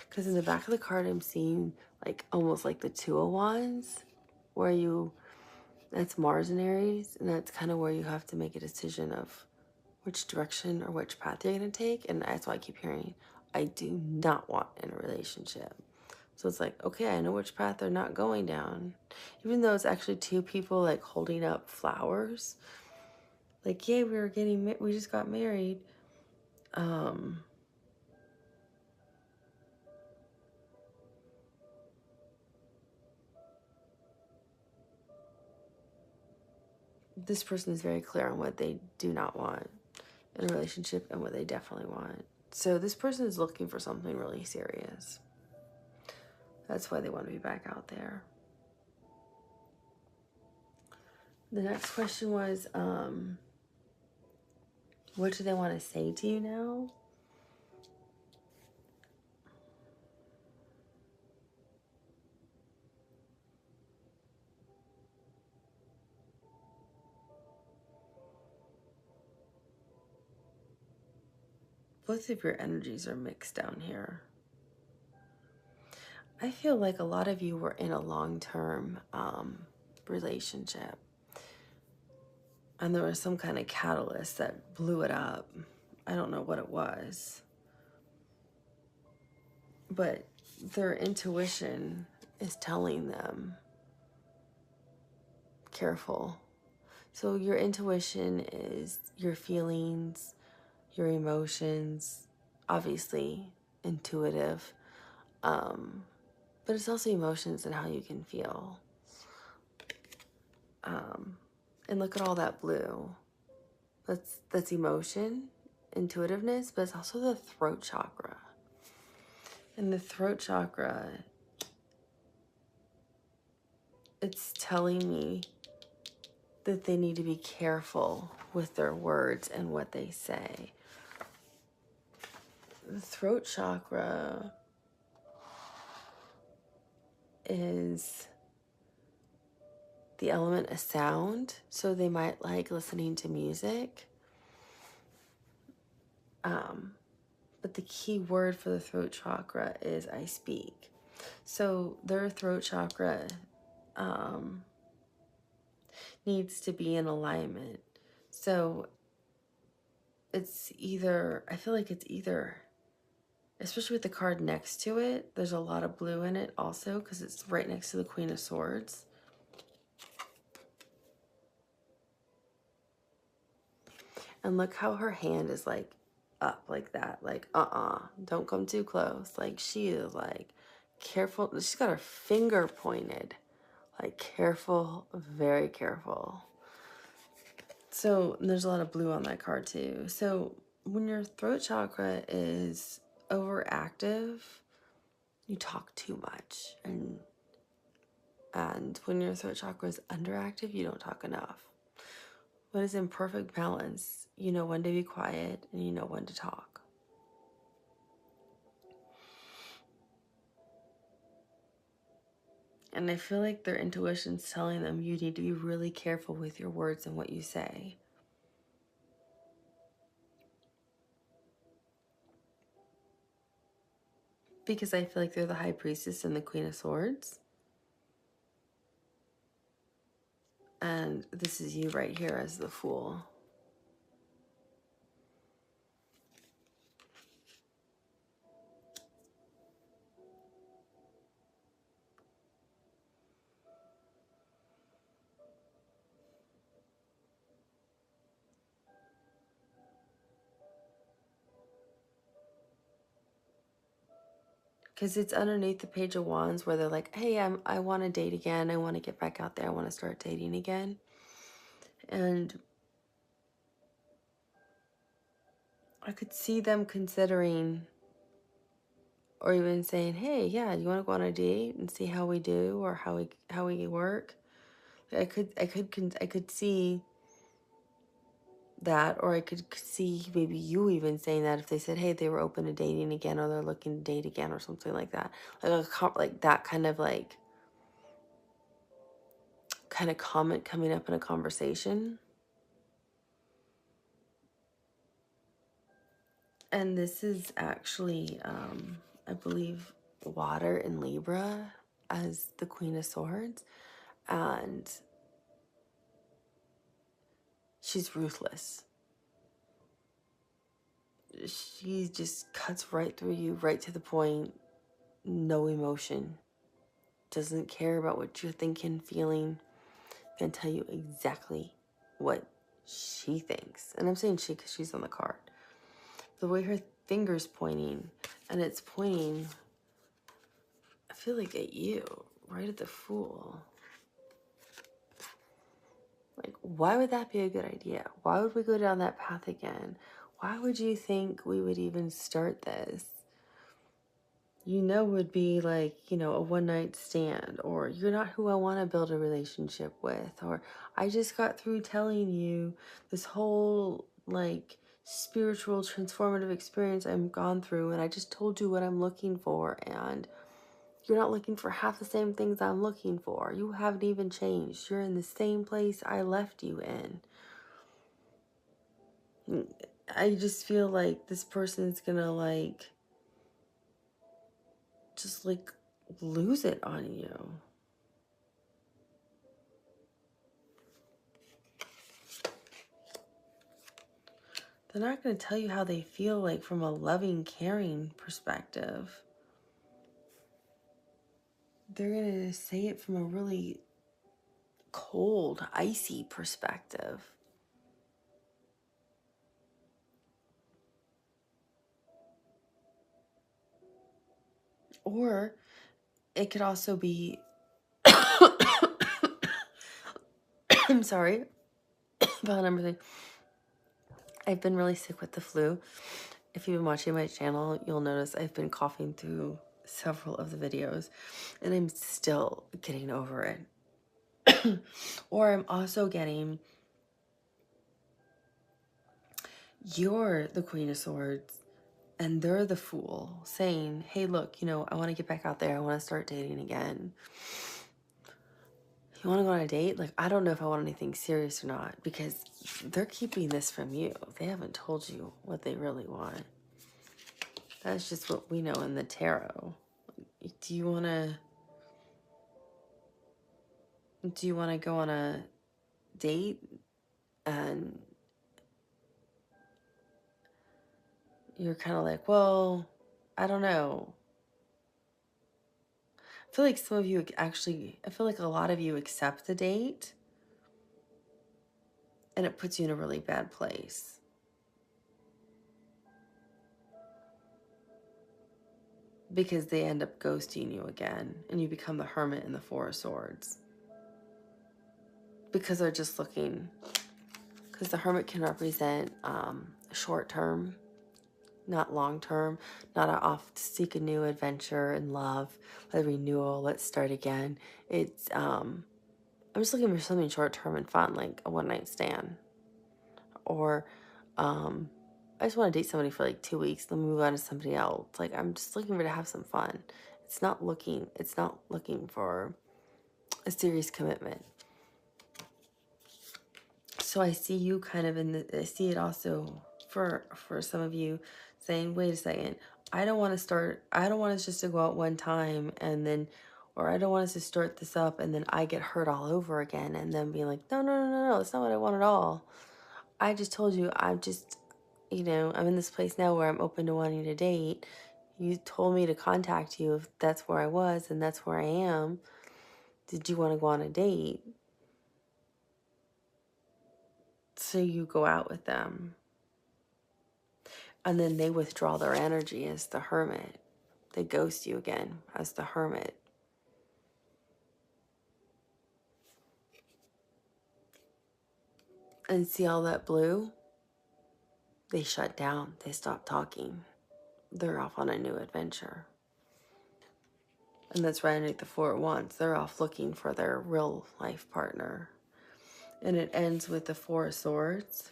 Because in the back of the card, I'm seeing like almost like the Two of Wands, where that's Mars and Aries, and that's kind of where you have to make a decision of which direction or which path you're going to take. And that's why I keep hearing, I do not want in a relationship. So it's like, okay, I know which path they're not going down. Even though it's actually two people like holding up flowers. Like, yeah, we just got married. This person is very clear on what they do not want in a relationship and what they definitely want. So this person is looking for something really serious. That's why they want to be back out there. The next question was, what do they want to say to you now? Both of your energies are mixed down here. I feel like a lot of you were in a long-term relationship, and there was some kind of catalyst that blew it up. I don't know what it was, but their intuition is telling them, careful. So your intuition is your feelings, your emotions, obviously intuitive, but it's also emotions and how you can feel. And look at all that blue. That's emotion, intuitiveness, but it's also the throat chakra. And the throat chakra, it's telling me that they need to be careful with their words and what they say. The throat chakra is the element of sound, so they might like listening to music. But the key word for the throat chakra is I speak. So their throat chakra needs to be in alignment. So it's either, I feel like it's either, especially with the card next to it, there's a lot of blue in it also because it's right next to the Queen of Swords. And look how her hand is like up like that. Like, don't come too close. Like, she is like careful. She's got her finger pointed. Like, careful, very careful. So there's a lot of blue on that card too. So when your throat chakra is overactive, you talk too much. And when your throat chakra is underactive, you don't talk enough. When it's in perfect balance, you know when to be quiet and you know when to talk. And I feel like their intuition's telling them you need to be really careful with your words and what you say. Because I feel like they're the High Priestess and the Queen of Swords. And this is you right here as the Fool. Because it's underneath the Page of Wands where they're like, hey, I want to date again. I want to get back out there. I want to start dating again. And I could see them considering, or even saying, hey, yeah, you want to go on a date and see how we do, or how we work? I could see that, or I could see maybe you even saying that if they said, hey, they were open to dating again, or they're looking to date again, or something like that. Like that kind of comment coming up in a conversation. And this is actually, I believe, water in Libra as the Queen of Swords. And she's ruthless. She just cuts right through you, right to the point, no emotion. Doesn't care about what you're thinking, feeling. Can tell you exactly what she thinks. And I'm saying she because she's on the card. The way her finger's pointing, and it's pointing, I feel like at you, right at the Fool. Like, why would that be a good idea? Why would we go down that path again? Why would you think we would even start this? Would be like, a one-night stand, or you're not who I want to build a relationship with, or I just got through telling you this whole, spiritual transformative experience I've gone through, and I just told you what I'm looking for, and you're not looking for half the same things I'm looking for. You haven't even changed. You're in the same place I left you in. I just feel like this person's gonna, just, lose it on you. They're not going to tell you how they feel, from a loving, caring perspective. They're going to say it from a really cold, icy perspective. Or it could also be, I'm sorry about everything. I've been really sick with the flu. If you've been watching my channel, you'll notice I've been coughing through several of the videos, and I'm still getting over it. Or I'm also getting, you're the Queen of Swords, and they're the Fool, saying, hey, look, I want to get back out there. I want to start dating again. You want to go on a date? I don't know if I want anything serious or not, because they're keeping this from you. They haven't told you what they really want. That's just what we know in the tarot. Do you want to go on a date and you're kind of like, well, I don't know. I feel like some of you actually, I feel like a lot of you accept the date, and it puts you in a really bad place. Because they end up ghosting you again, and you become the Hermit in the Four of Swords. Because they're just looking, because the Hermit can represent short term, not long term, not off to seek a new adventure and love, a renewal, let's start again. It's, I'm just looking for something short term and fun, like a one night stand. Or, I just want to date somebody for 2 weeks, then move on to somebody else. I'm just looking for to have some fun. It's not looking for a serious commitment. So I see you kind of I see it also for some of you saying, wait a second, I don't want us just to go out one time and then, or I don't want us to start this up and then I get hurt all over again and then being like, no, that's not what I want at all. I just told you, I'm in this place now where I'm open to wanting to date. You told me to contact you if that's where I was and that's where I am. Did you want to go on a date? So you go out with them. And then they withdraw their energy as the Hermit. they ghost you again as the Hermit. And see all that blue? They shut down. They stop talking. They're off on a new adventure. And that's right underneath the Four of Wands. They're off looking for their real life partner. And it ends with the Four of Swords.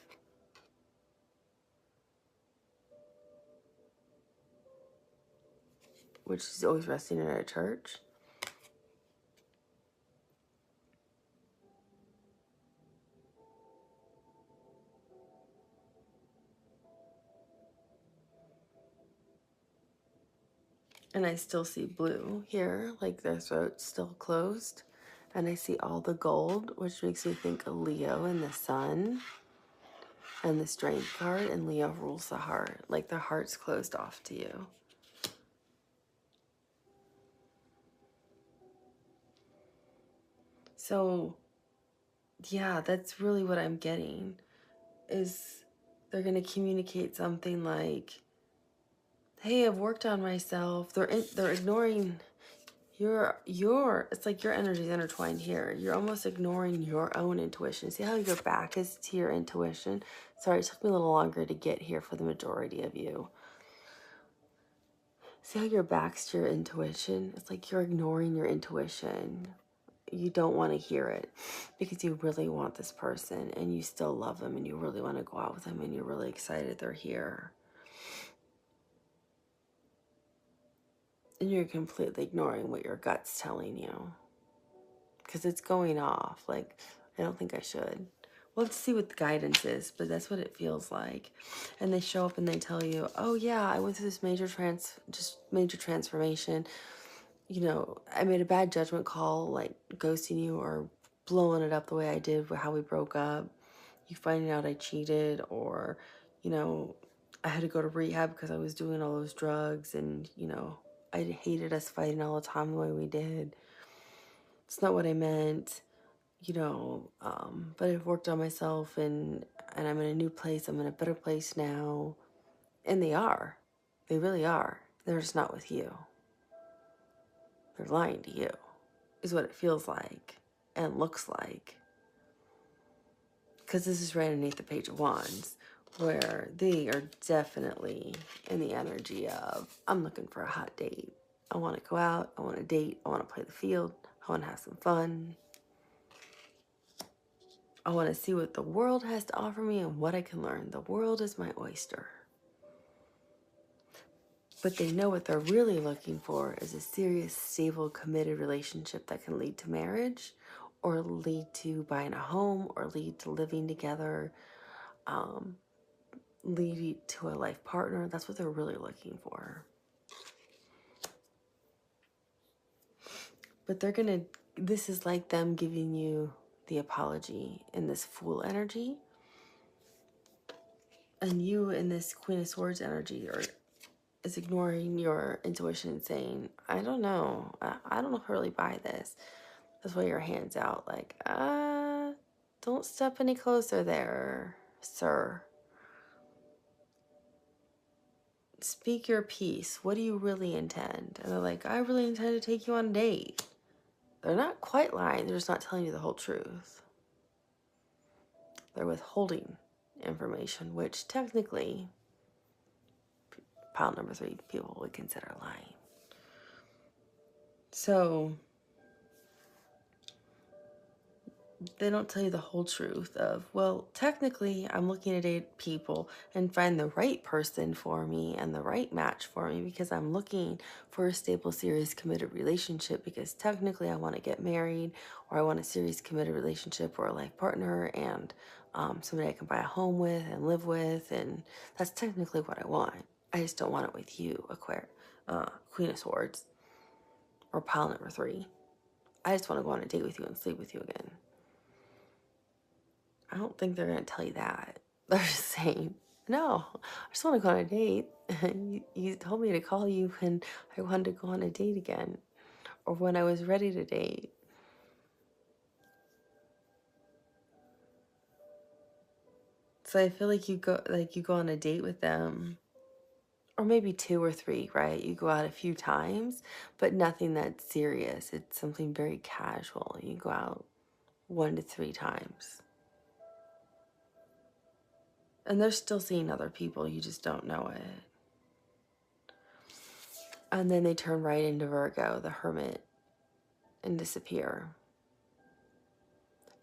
Which is always resting in a church. And I still see blue here, like their throat's still closed. And I see all the gold, which makes me think of Leo and the sun. And the Strength card, and Leo rules the heart. Like the heart's closed off to you. So, yeah, that's really what I'm getting. Is they're going to communicate something like, hey, I've worked on myself. They're ignoring it's like your energy is intertwined here. You're almost ignoring your own intuition. See how your back is to your intuition? Sorry, it took me a little longer to get here for the majority of you. See how your back's to your intuition? It's like you're ignoring your intuition. You don't want to hear it because you really want this person and you still love them and you really want to go out with them and you're really excited they're here. And you're completely ignoring what your gut's telling you because it's going off. Like, I don't think I should. Well, let's see what the guidance is, but that's what it feels like. And they show up and they tell you, oh yeah, I went through this major transformation. You know, I made a bad judgment call, like ghosting you or blowing it up the way I did with how we broke up. You finding out I cheated, or, you know, I had to go to rehab because I was doing all those drugs, and, you know, I hated us fighting all the time the way we did. It's not what I meant, you know, but I've worked on myself and I'm in a new place. I'm in a better place now. And they are. They really are. They're just not with you. They're lying to you, is what it feels like and looks like. Because this is right underneath the Page of Wands, where they are definitely in the energy of, I'm looking for a hot date. I want to go out. I want to date. I want to play the field. I want to have some fun. I want to see what the world has to offer me and what I can learn. The world is my oyster. But they know what they're really looking for is a serious, stable, committed relationship that can lead to marriage or lead to buying a home or lead to living together, lead to a life partner. That's what they're really looking for. But this is like them giving you the apology in this Fool energy. And you in this Queen of Swords energy is ignoring your intuition and saying, I don't know. I don't know if I really buy this. That's why your hand's out like, don't step any closer there, sir. Speak your piece. What do you really intend? And they're like, I really intend to take you on a date. They're not quite lying. They're just not telling you the whole truth. They're withholding information, which technically, pile number 3, people would consider lying. So they don't tell you the whole truth of, well, technically I'm looking to date people and find the right person for me and the right match for me because I'm looking for a stable, serious, committed relationship because technically I want to get married or I want a serious, committed relationship or a life partner and somebody I can buy a home with and live with, and that's technically what I want. I just don't want it with you, Queen of Swords or pile number 3. I just want to go on a date with you and sleep with you again. I don't think they're going to tell you that. They're just saying, no, I just want to go on a date. You told me to call you when I wanted to go on a date again or when I was ready to date. So I feel like you go on a date with them or maybe 2 or 3, right? You go out a few times, but nothing that's serious. It's something very casual. You go out 1 to 3 times. And they're still seeing other people, you just don't know it. And then they turn right into Virgo, the Hermit, and disappear.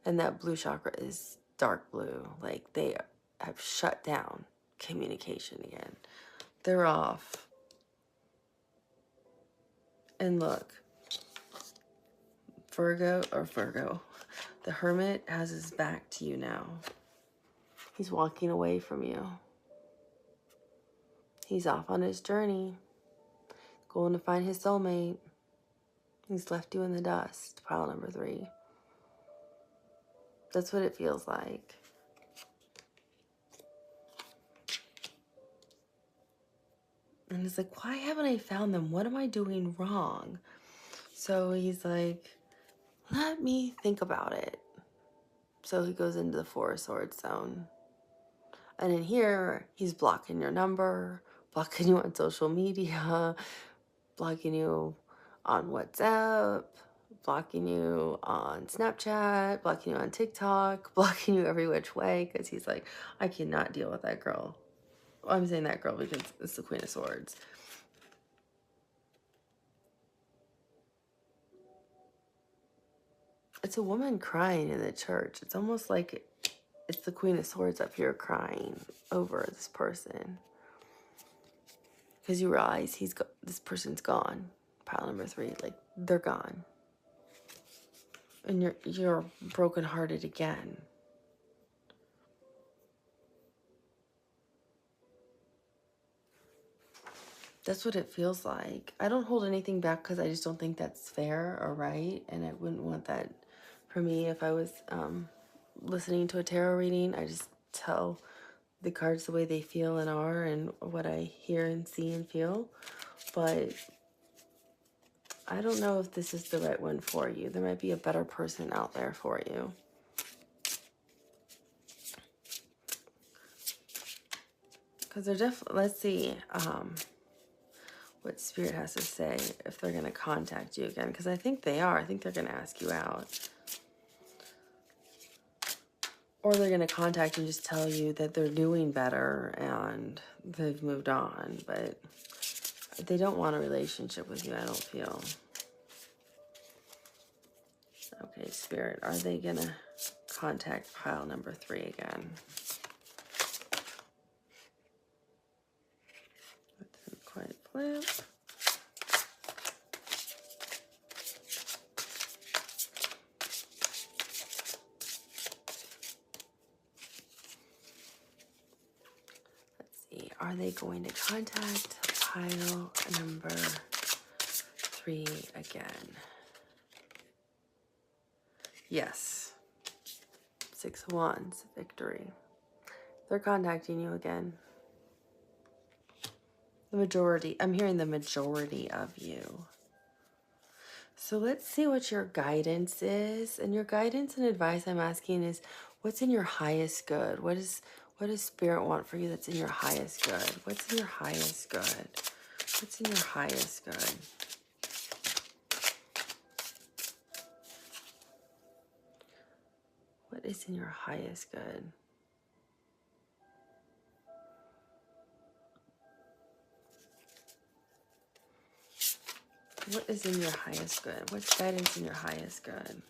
And that blue chakra is dark blue. Like they have shut down communication again. They're off. And look, Virgo, the Hermit has his back to you now. He's walking away from you. He's off on his journey, going to find his soulmate. He's left you in the dust, pile number 3. That's what it feels like. And it's like, why haven't I found them? What am I doing wrong? So he's like, let me think about it. So he goes into the 4 of Swords zone. And in here, he's blocking your number, blocking you on social media, blocking you on WhatsApp, blocking you on Snapchat, blocking you on TikTok, blocking you every which way, because he's like, I cannot deal with that girl. Well, I'm saying that girl because it's the Queen of Swords. It's a woman crying in the church. It's almost like it's the Queen of Swords up here crying over this person. Because you realize this person's gone. Pile number 3, like they're gone. And you're brokenhearted again. That's what it feels like. I don't hold anything back because I just don't think that's fair or right. And I wouldn't want that for me if I was listening to a tarot reading. I just tell the cards the way they feel and are and what I hear and see and feel. But I don't know if this is the right one for you. There might be a better person out there for you. Because they're definitely, let's see what Spirit has to say if they're going to contact you again. Because I think they are. I think they're going to ask you out. Or they're going to contact you and just tell you that they're doing better and they've moved on. But they don't want a relationship with you, I don't feel. Okay, Spirit, are they going to contact pile number 3 again? That didn't quite flip. Are they going to contact pile number 3 again? Yes. 6 of Wands, victory. They're contacting you again. The majority, I'm hearing the majority of you. So let's see what your guidance is. And your guidance and advice I'm asking is, what's in your highest good? What does Spirit want for you that's in your highest good? What's in your highest good? What's in your highest good? What is in your highest good? What is in your highest good? What's guidance in your highest good?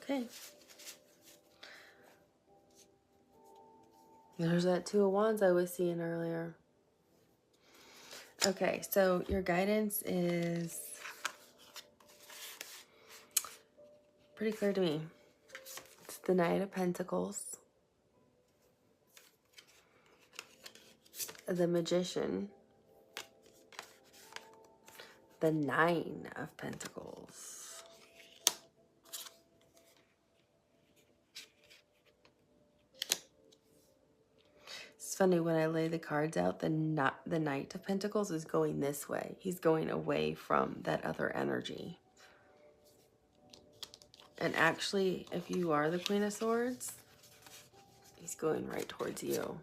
Okay. There's that 2 of Wands I was seeing earlier. Okay, so your guidance is pretty clear to me. It's the Knight of Pentacles, the Magician, the 9 of Pentacles, funny, when I lay the cards out, the Knight of Pentacles is going this way. He's going away from that other energy. And actually, if you are the Queen of Swords, he's going right towards you.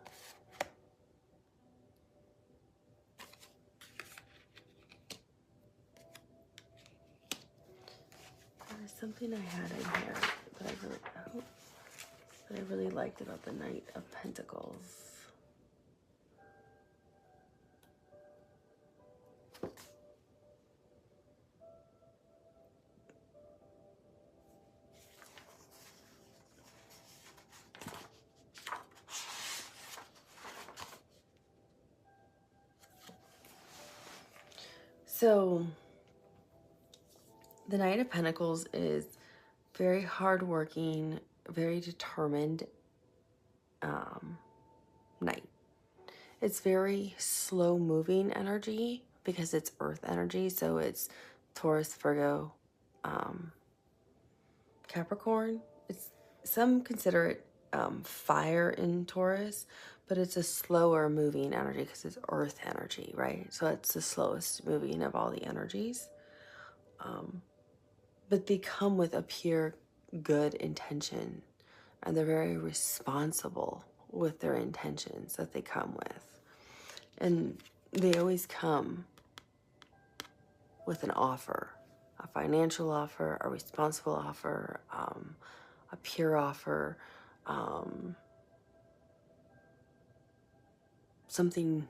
There's something I had in here that I really liked about the Knight of Pentacles. So, the Knight of Pentacles is very hardworking, very determined knight. It's very slow moving energy because it's earth energy. So it's Taurus, Virgo, Capricorn. Some consider it fire in Taurus, but it's a slower moving energy because it's earth energy, right? So it's the slowest moving of all the energies. But they come with a pure good intention, and they're very responsible with their intentions that they come with. And they always come with an offer, a financial offer, a responsible offer, a pure offer, something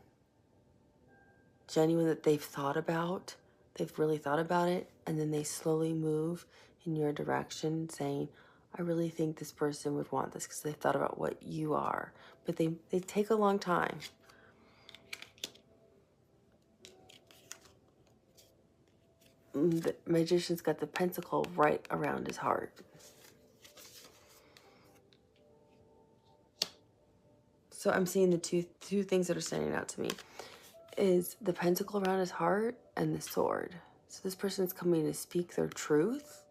genuine that they've thought about. They've really thought about it, and then they slowly move in your direction saying, I really think this person would want this, because they've thought about what you are. But they take a long time. The Magician's got the pentacle right around his heart. So I'm seeing the two things that are standing out to me is the pentacle around his heart and the sword. So this person is coming to speak their truth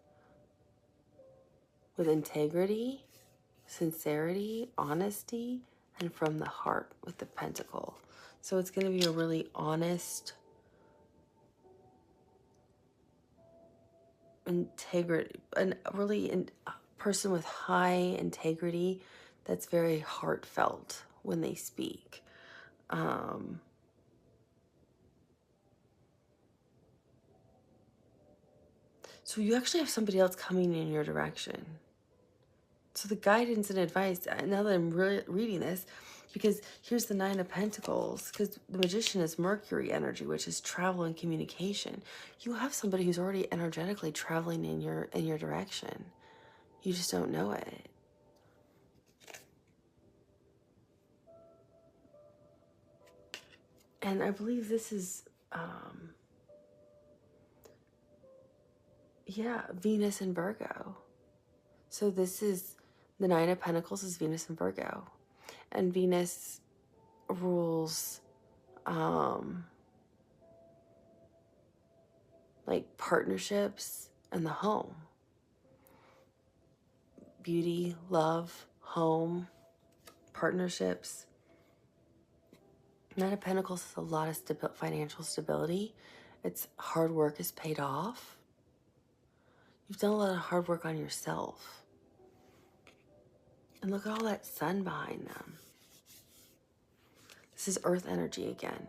with integrity, sincerity, honesty, and from the heart with the pentacle. So it's going to be a really honest, integrity, and really a person with high integrity that's very heartfelt when they speak. So you actually have somebody else coming in your direction. So the guidance and advice, now that I'm reading this, because here's the Nine of Pentacles, because the Magician is Mercury energy, which is travel and communication. You have somebody who's already energetically traveling in your direction. You just don't know it. And I believe this is, yeah, Venus and Virgo. So this is, the Nine of Pentacles is Venus and Virgo. And Venus rules, like partnerships and the home. Beauty, love, home, partnerships. Nine of Pentacles is a lot of financial stability. It's hard work is paid off. You've done a lot of hard work on yourself. And look at all that sun behind them. This is earth energy again.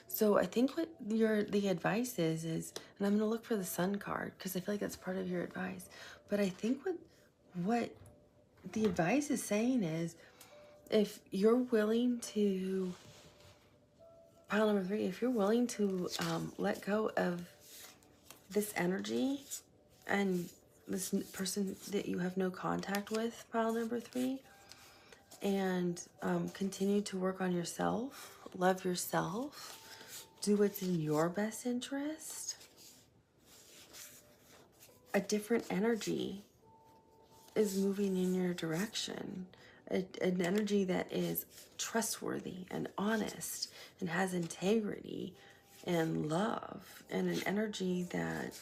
So I think what the advice is, and I'm going to look for the sun card because I feel like that's part of your advice. But I think what the advice is saying is, if you're willing to, pile number 3, if you're willing to let go of this energy and this person that you have no contact with, pile number 3, and continue to work on yourself, love yourself, do what's in your best interest, a different energy is moving in your direction. An energy that is trustworthy and honest and has integrity and love, and an energy that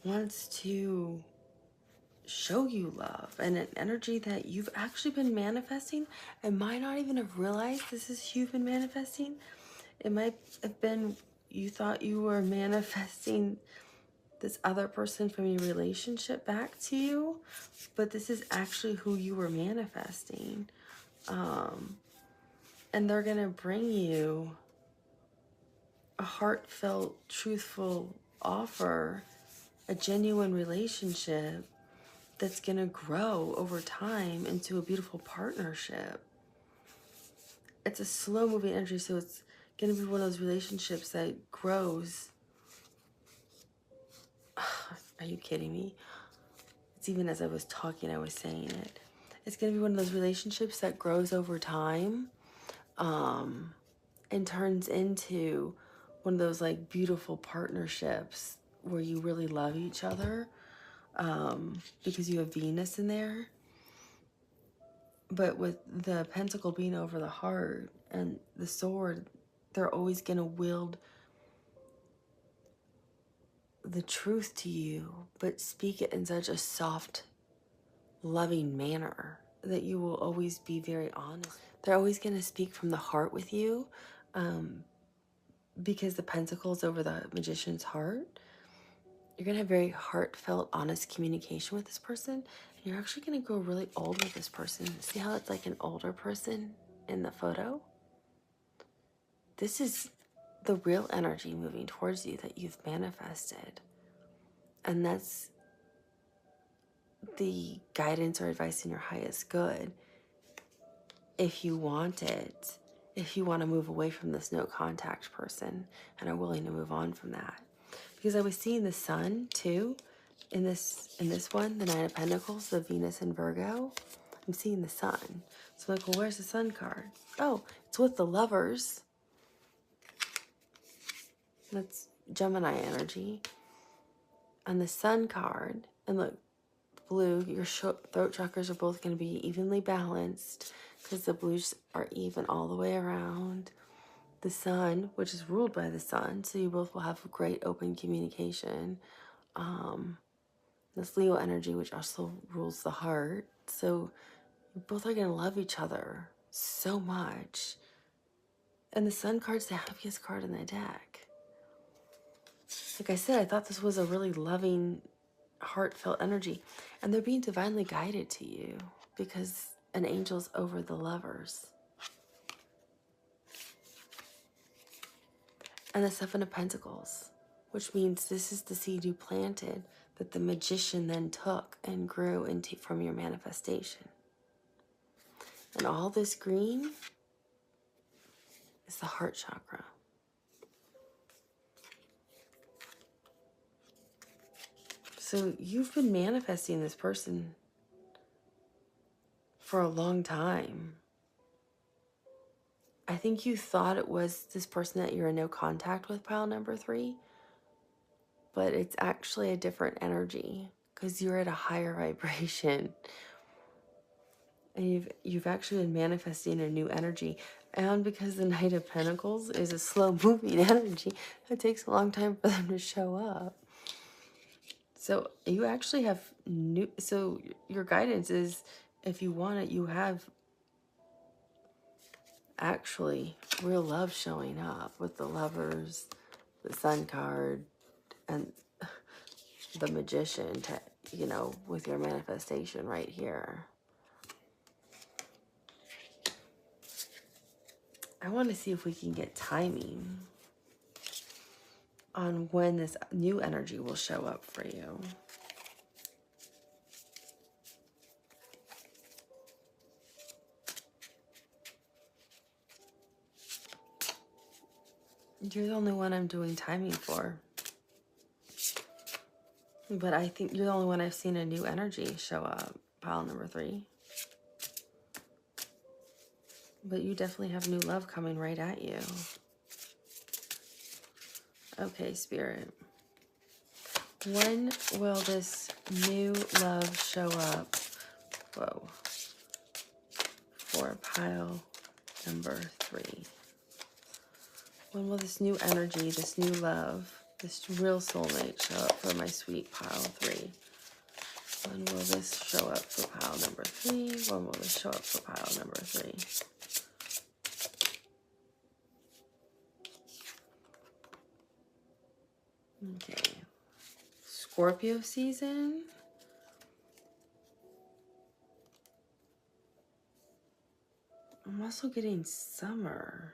wants to show you love, and an energy that you've actually been manifesting and might not even have realized this is you've been manifesting. It might have been you thought you were manifesting this other person from your relationship back to you, but this is actually who you were manifesting. And they're gonna bring you a heartfelt, truthful offer, a genuine relationship that's gonna grow over time into a beautiful partnership. It's a slow moving energy, so it's gonna be one of those relationships that grows. Are you kidding me? It's even as I was talking, I was saying it. It's gonna be one of those relationships that grows over time, and turns into one of those like beautiful partnerships where you really love each other, because you have Venus in there. But with the pentacle being over the heart and the sword, they're always going to wield the truth to you, but speak it in such a soft, loving manner that you will always be very honest. They're always going to speak from the heart with you, because the pentacle's over the magician's heart. You're going to have very heartfelt, honest communication with this person. And you're actually going to grow really old with this person. See how it's like an older person in the photo? This is the real energy moving towards you that you've manifested. And that's the guidance or advice in your highest good. If you want it, if you want to move away from this no contact person and are willing to move on from that. Because I was seeing the sun too in this one, the Nine of Pentacles, the Venus and Virgo. I'm seeing the sun. So I'm like, well, where's the sun card? Oh, it's with the Lovers. That's Gemini energy. And the sun card, and look, blue, your throat chakras are both going to be evenly balanced because the blues are even all the way around. The sun, which is ruled by the sun, so you both will have great open communication. This Leo energy, which also rules the heart. So you both are going to love each other so much. And the sun card's the happiest card in the deck. Like I said, I thought this was a really loving, heartfelt energy. And they're being divinely guided to you because an angel's over the Lovers. And the Seven of Pentacles, which means this is the seed you planted that the magician then took and grew into from your manifestation. And all this green is the heart chakra. So you've been manifesting this person for a long time. I think you thought it was this person that you're in no contact with, pile number 3, but it's actually a different energy because you're at a higher vibration. And you've actually been manifesting a new energy. And because the Knight of Pentacles is a slow-moving energy, it takes a long time for them to show up. So you actually have so your guidance is, if you want it, you have actually real love showing up with the Lovers, the Sun card, and the Magician, you know, with your manifestation right here. I want to see if we can get timing on when this new energy will show up for you. You're the only one I'm doing timing for. But I think you're the only one I've seen a new energy show up, pile number 3. But you definitely have new love coming right at you. Okay, Spirit. When will this new love show up? Whoa. For pile number 3. When will this new energy, this new love, this real soulmate show up for my sweet pile 3? When will this show up for pile number 3? When will this show up for pile number 3? Okay. Scorpio season. I'm also getting summer.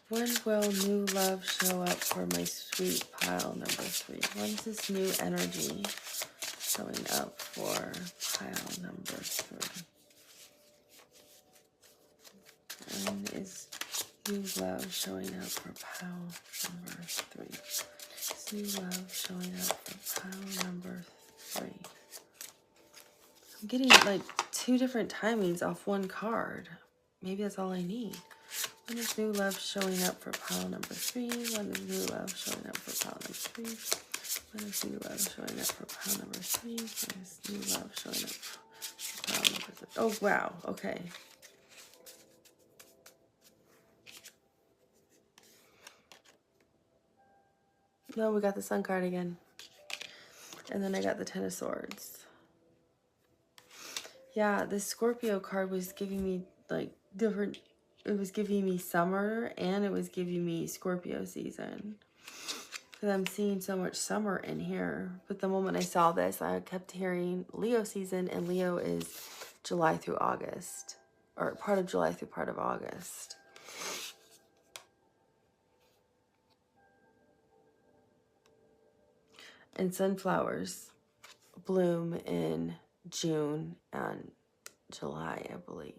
When will new love show up for my sweet pile number 3? When's this new energy showing up for pile number 3? When is new love showing up for pile number 3? Is new love showing up for pile number 3? I'm getting like 2 different timings off one card. Maybe that's all I need. When is new love showing up for pile number 3? When is new love showing up for pile number 3? When is new love showing up for pile number 3? When is new love showing up for pile number 3? Oh, wow. Okay. No, we got the Sun card again. And then I got the Ten of Swords. Yeah, this Scorpio card was giving me like different... It was giving me summer and it was giving me Scorpio season. Because I'm seeing so much summer in here. But the moment I saw this, I kept hearing Leo season, and Leo is July through August. Or part of July through part of August. And sunflowers bloom in June and July, I believe.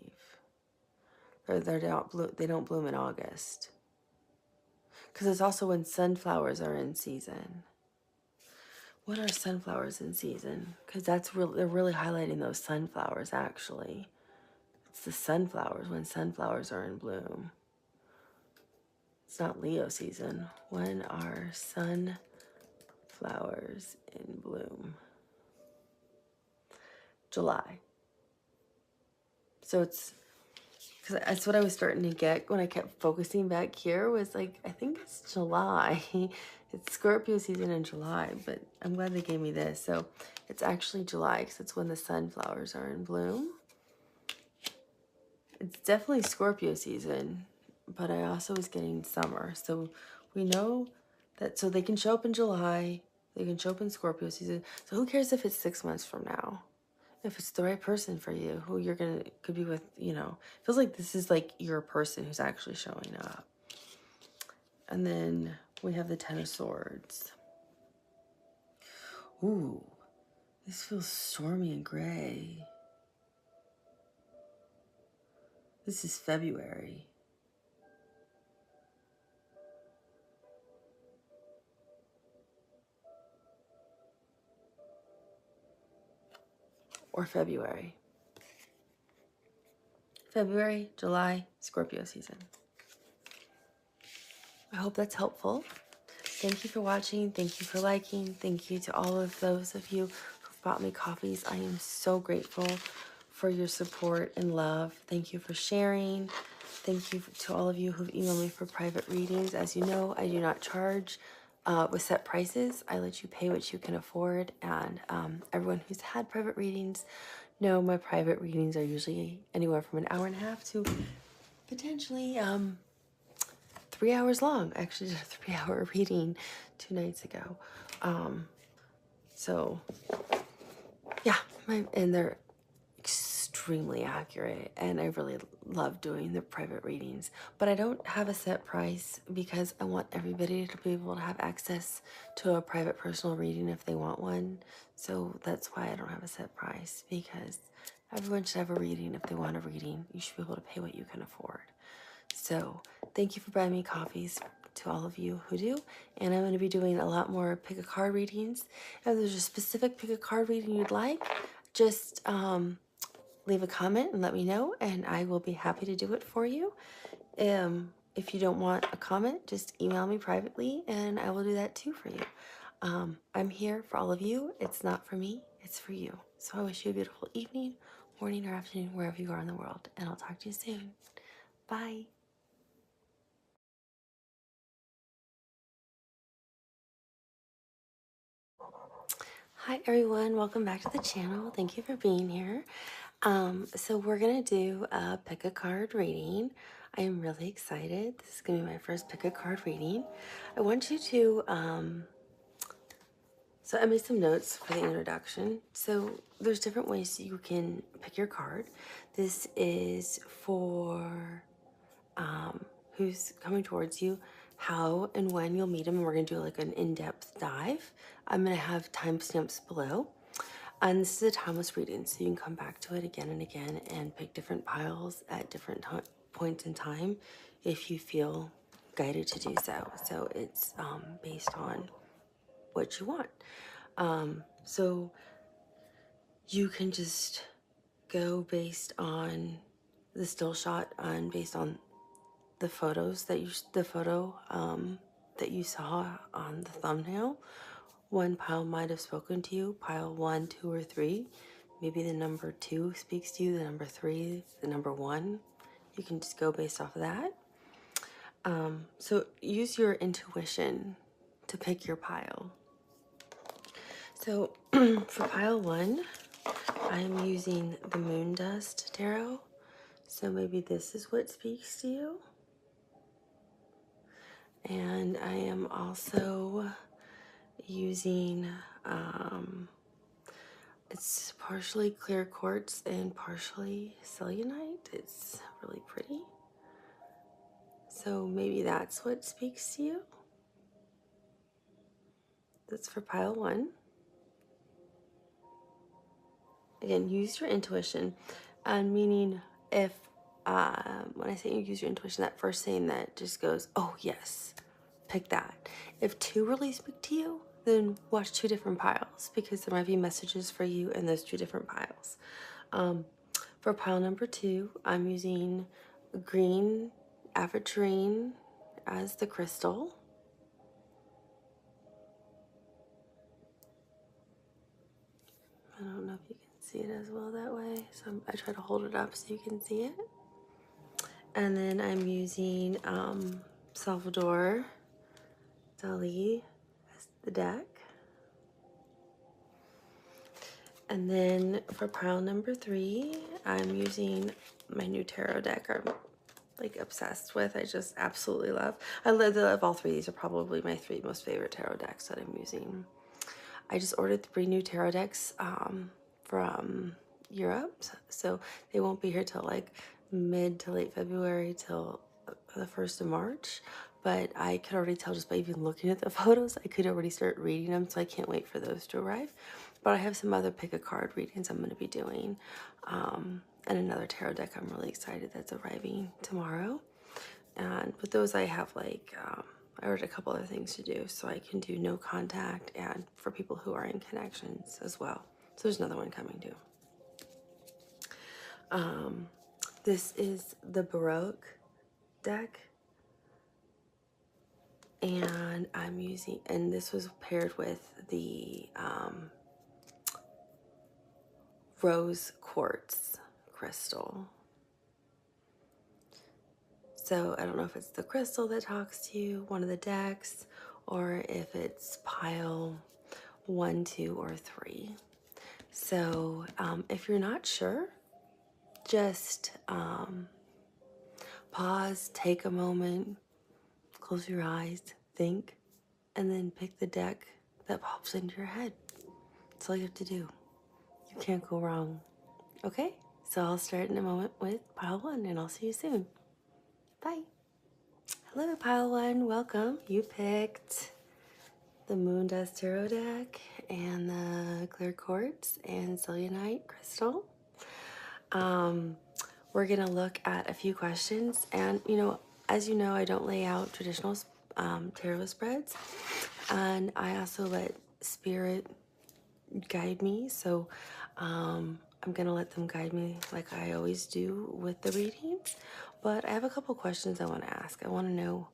They don't bloom in August. Because it's also when sunflowers are in season. When are sunflowers in season? Because they're really highlighting those sunflowers, actually. It's the sunflowers, when sunflowers are in bloom. It's not Leo season. When are sunflowers in bloom? July. So it's... Because that's what I was starting to get when I kept focusing back here, was like, I think it's July. It's Scorpio season in July, but I'm glad they gave me this. So it's actually July, because it's when the sunflowers are in bloom. It's definitely Scorpio season, but I also was getting summer. So we know that, so they can show up in July, they can show up in Scorpio season. So who cares if it's 6 months from now? If it's the right person for you, who you're could be with, you know. Feels like this is like your person who's actually showing up. And then we have the Ten of Swords. Ooh, this feels stormy and gray. This is February. Or February. February, July, Scorpio season. I hope that's helpful. Thank you for watching. Thank you for liking. Thank you to all of those of you who've bought me coffees. I am so grateful for your support and love. Thank you for sharing. Thank you to all of you who've emailed me for private readings. As you know, I do not charge with set prices. I let you pay what you can afford. And everyone who's had private readings know my private readings are usually anywhere from an hour and a half to potentially 3 hours long. I actually did a 3-hour reading 2 nights ago. So yeah, and they're extremely accurate, and I really love doing the private readings. But I don't have a set price because I want everybody to be able to have access to a private personal reading if they want one. So that's why I don't have a set price, because everyone should have a reading. If they want a reading, you should be able to pay what you can afford. So thank you for buying me coffees, to all of you who do. And I'm going to be doing a lot more pick a card readings. If there's a specific pick a card reading you'd like, just leave a comment and let me know, and I will be happy to do it for you. If you don't want a comment, just email me privately and I will do that too for you. I'm here for all of you. It's not for me, it's for you. So I wish you a beautiful evening, morning, or afternoon, wherever you are in the world, and I'll talk to you soon. Bye. Hi everyone, welcome back to the channel. Thank you for being here. So we're gonna do a pick a card reading. I am really excited. This is gonna be my first pick a card reading. I want you to, so I made some notes for the introduction. So there's different ways you can pick your card. This is for who's coming towards you, how and when you'll meet them, and we're gonna do like an in-depth dive. I'm gonna have timestamps below. And this is a timeless reading, so you can come back to it again and again and pick different piles at different points in time if you feel guided to do so. So it's based on what you want. So you can just go based on the still shot and based on the photos that that you saw on the thumbnail. One pile might have spoken to you, pile 1, 2, or 3. Maybe the number 2 speaks to you, the number 3, the number 1. You can just go based off of that. So use your intuition to pick your pile. So for pile 1, I'm using the Moon Dust Tarot. So maybe this is what speaks to you. And I am also using, it's partially clear quartz and partially selenite. It's really pretty. So maybe that's what speaks to you. That's for pile 1. Again, use your intuition. Meaning if, when I say you use your intuition, that first thing that just goes, oh yes, pick that. If 2 really speak to you, then watch 2 different piles because there might be messages for you in those 2 different piles. For pile number 2, I'm using green aventurine as the crystal. I don't know if you can see it as well that way, so I try to hold it up so you can see it. And then I'm using Salvador Dali as the deck. And then for pile number 3, I'm using my new tarot deck I'm like obsessed with. I just absolutely love. I love all 3. These are probably my 3 most favorite tarot decks that I'm using. I just ordered 3 new tarot decks from Europe, so they won't be here till like mid to late February till the 1st of March. But I could already tell just by even looking at the photos, I could already start reading them, so I can't wait for those to arrive. But I have some other pick a card readings I'm going to be doing, and another tarot deck I'm really excited that's arriving tomorrow. And with those I have like, I ordered a couple other things to do, so I can do no contact and for people who are in connections as well. So there's another one coming too. This is the Baroque deck. And I'm using, and this was paired with the rose quartz crystal. So I don't know if it's the crystal that talks to you, one of the decks, or if it's pile 1, 2, or 3. So if you're not sure, just pause, take a moment, close your eyes, think, and then pick the deck that pops into your head. That's all you have to do. You can't go wrong. Okay? So I'll start in a moment with pile 1, and I'll see you soon. Bye. Hello, pile 1. Welcome. You picked the Moon Dust Tarot deck and the clear quartz and selenite crystal. We're gonna look at a few questions, and as you know, I don't lay out traditional tarot spreads, and I also let spirit guide me. So I'm gonna let them guide me like I always do with the readings. But I have a couple questions I want to ask. I want to know,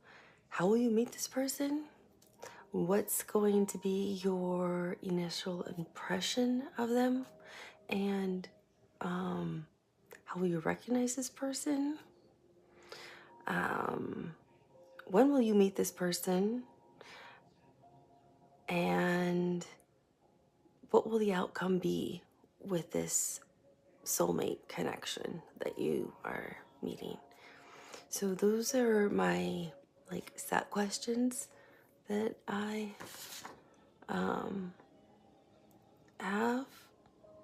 how will you meet this person? What's going to be your initial impression of them? And how will you recognize this person? When will you meet this person? And what will the outcome be with this soulmate connection that you are meeting? So those are my like set questions that I have.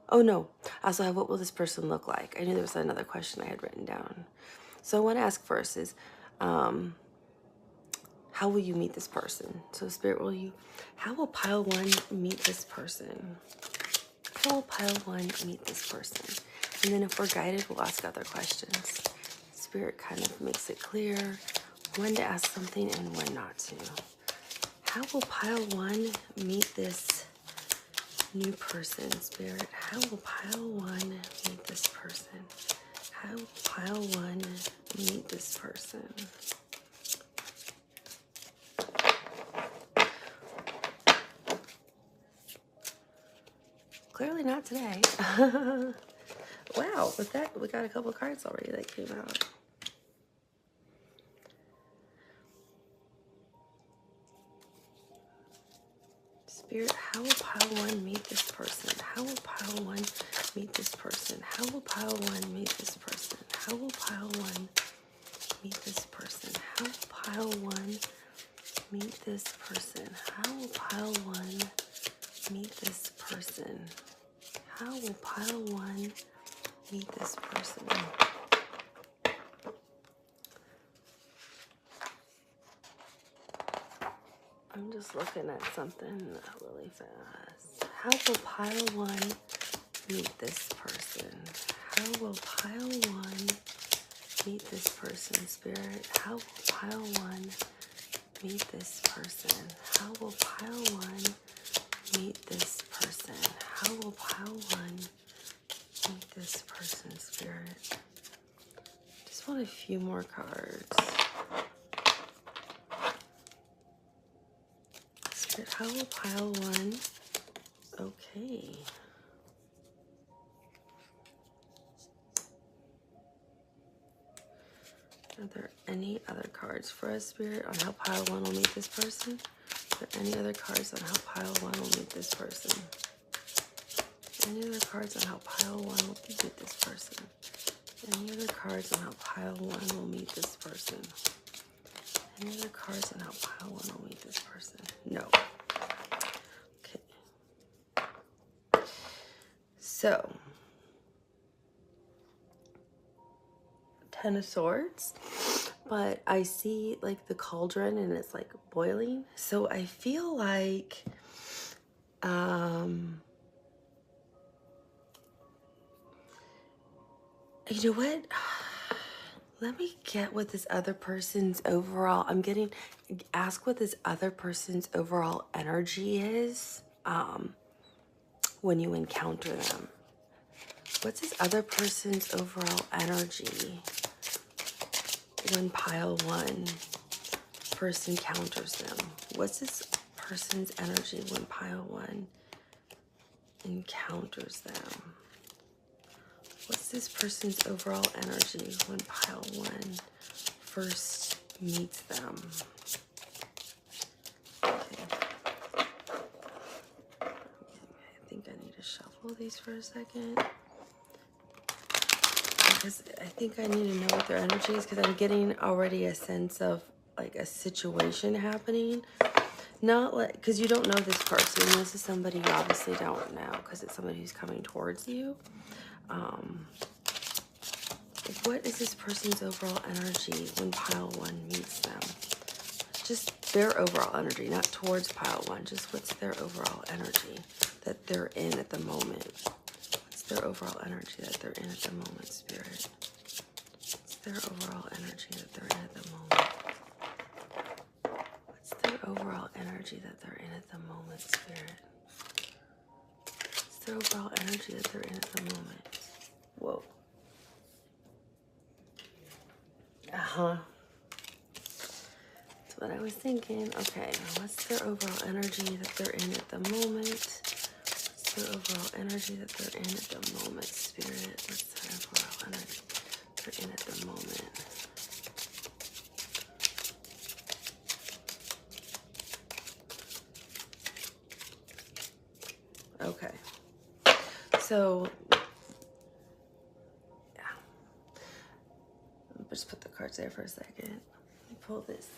Oh no, I also have, what will this person look like? I knew there was another question I had written down. So I want to ask first is, how will you meet this person? So Spirit, how will pile one meet this person? How will pile one meet this person? And then if we're guided, we'll ask other questions. Spirit kind of makes it clear when to ask something and when not to. How will pile one meet this new person, Spirit? How will pile one meet this person? How will pile one meet this person? Clearly not today. Wow, with that, we got a couple cards already that came out. Spirit, how will pile one meet this person? How will pile one meet this person? How will pile one meet this person? How will pile one meet this person? How will pile one meet this person? How will pile one meet this person? How will pile one meet this person? I'm just looking at something really fast. How will pile one meet this person? How will pile one meet this person, Spirit? How will pile one meet this person? How will pile one meet this person? How will pile one meet this person, Spirit? Just want a few more cards. Spirit, how will pile one? Okay. Are there any other cards for us, Spirit, on how pile one will meet this person? Are there any other cards on how pile one will meet this person? Any other cards on how pile one will meet this person? Any other cards on how pile one will meet this person? Any other cards on how pile one will meet this person? No. Okay. So, Ten of Swords. But I see like the cauldron and it's like boiling. So I feel like, you know what? Let me get what this other person's overall, ask what this other person's overall energy is when you encounter them. What's this other person's overall energy when pile one first encounters them? What's this person's energy when pile one encounters them? What's this person's overall energy when pile one first meets them? Okay. I think I need to shuffle these for a second. Because I think I need to know what their energy is, because I'm getting already a sense of like a situation happening. Not like, because you don't know this person. This is somebody you obviously don't know, because it's somebody who's coming towards you. What is this person's overall energy when pile one meets them? Just their overall energy, not towards pile one. Just what's their overall energy that they're in at the moment? What's their overall energy that they're in at the moment, Spirit? What's their overall energy that they're in at the moment? What's their overall energy that they're in at the moment, Spirit? What's their overall energy that they're in at the moment? Whoa. Uh-huh. That's what I was thinking. Okay, what's their overall energy that they're in at the moment? What's their overall energy that they're in at the moment, Spirit? What's their overall energy they're in at the moment? Okay. So, yeah. I'll just put the cards there for a second. Let me pull this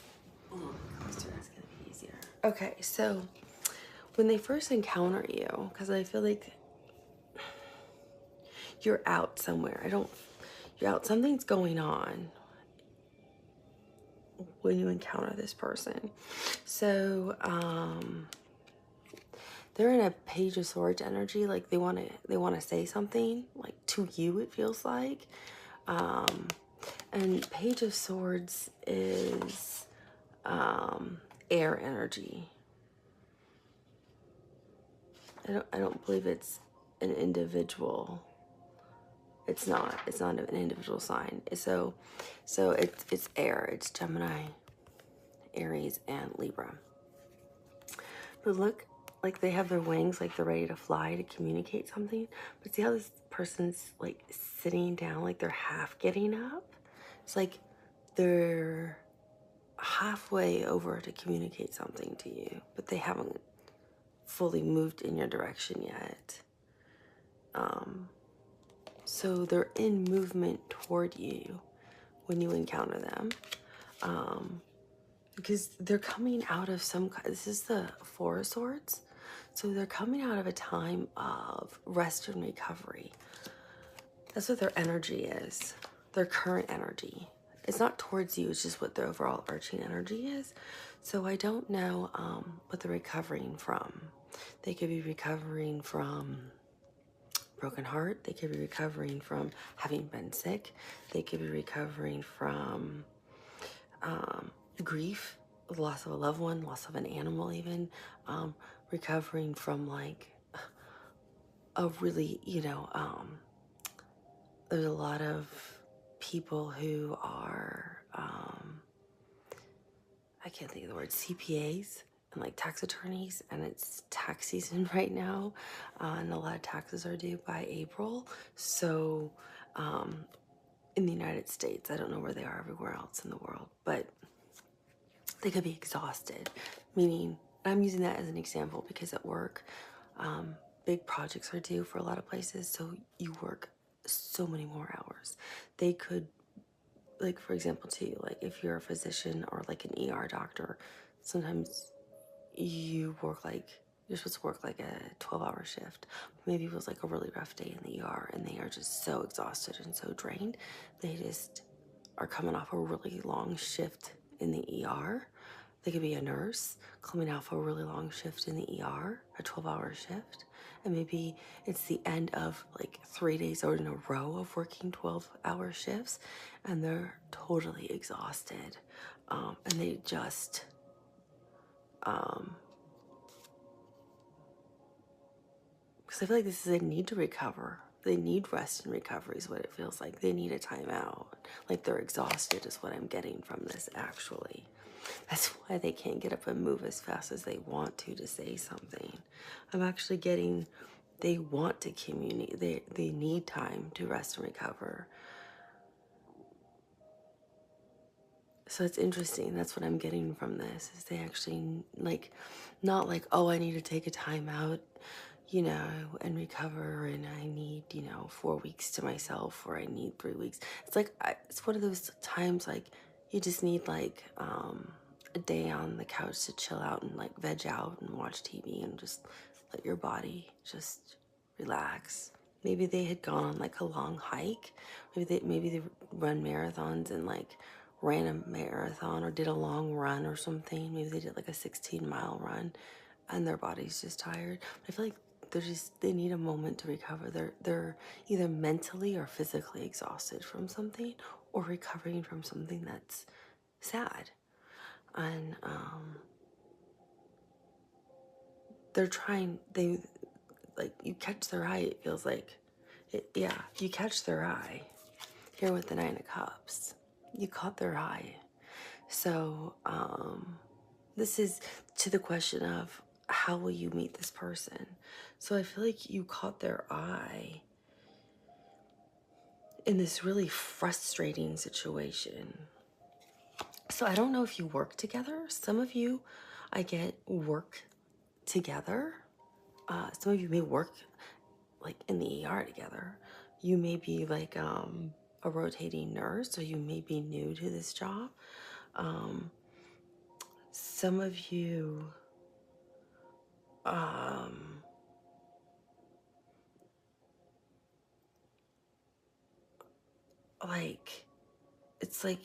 a little bit closer. That's going to be easier. Okay, so when they first encounter you, because I feel like you're out somewhere. You're out. Something's going on when you encounter this person. So, they're in a Page of Swords energy. Like they want to say something, like to you, it feels like. And Page of Swords is air energy. I don't believe it's an individual. It's not an individual sign. So it's air. It's Gemini, Aries, and Libra. But look, like they have their wings, like they're ready to fly to communicate something. But see how this person's like sitting down, like they're half getting up? It's like they're halfway over to communicate something to you, but they haven't fully moved in your direction yet. So they're in movement toward you when you encounter them. Because they're coming out of this is the Four of Swords. So they're coming out of a time of rest and recovery. That's what their energy is, their current energy. It's not towards you, it's just what their overall arching energy is. So I don't know what they're recovering from. They could be recovering from broken heart. They could be recovering from having been sick. They could be recovering from grief, the loss of a loved one, loss of an animal even, recovering from like a really, there's a lot of people who are, I can't think of the word, CPAs and like tax attorneys, and it's tax season right now, and a lot of taxes are due by April. So in the United States, I don't know where they are everywhere else in the world, but they could be exhausted, meaning I'm using that as an example because at work, big projects are due for a lot of places, so you work so many more hours. They could, like, for example, too, like if you're a physician or like an ER doctor, sometimes you're supposed to work like a 12-hour shift. Maybe it was like a really rough day in the ER and they are just so exhausted and so drained. They just are coming off a really long shift in the ER. They could be a nurse coming off a really long shift in the ER, a 12-hour shift. And maybe it's the end of like 3 days or in a row of working 12-hour shifts, and they're totally exhausted. And they just, because I feel like this is a need to recover. They need rest and recovery is what it feels like. They need a timeout. Like they're exhausted is what I'm getting from this actually. That's why they can't get up and move as fast as they want to say something. I'm actually getting, they want to communicate. They need time to rest and recover. So it's interesting. That's what I'm getting from this, is they actually like, not like, oh, I need to take a time out, and recover, and I need, 4 weeks to myself, or I need 3 weeks. It's like, it's one of those times like you just need like a day on the couch to chill out and like veg out and watch TV and just let your body just relax. Maybe they had gone on like a long hike. Maybe they run marathons and like ran a marathon or did a long run or something. Maybe they did like a 16-mile run and their body's just tired. But I feel like they need a moment to recover. They're either mentally or physically exhausted from something, or recovering from something that's sad. And you catch their eye, it feels like. You catch their eye. Here with the Nine of Cups. You caught their eye. So, this is to the question of, how will you meet this person? So I feel like you caught their eye in this really frustrating situation. So I don't know if you work together. Some of you, I get, work together. Some of you may work like in the ER together. You may be like a rotating nurse, or you may be new to this job. Some of you like it's like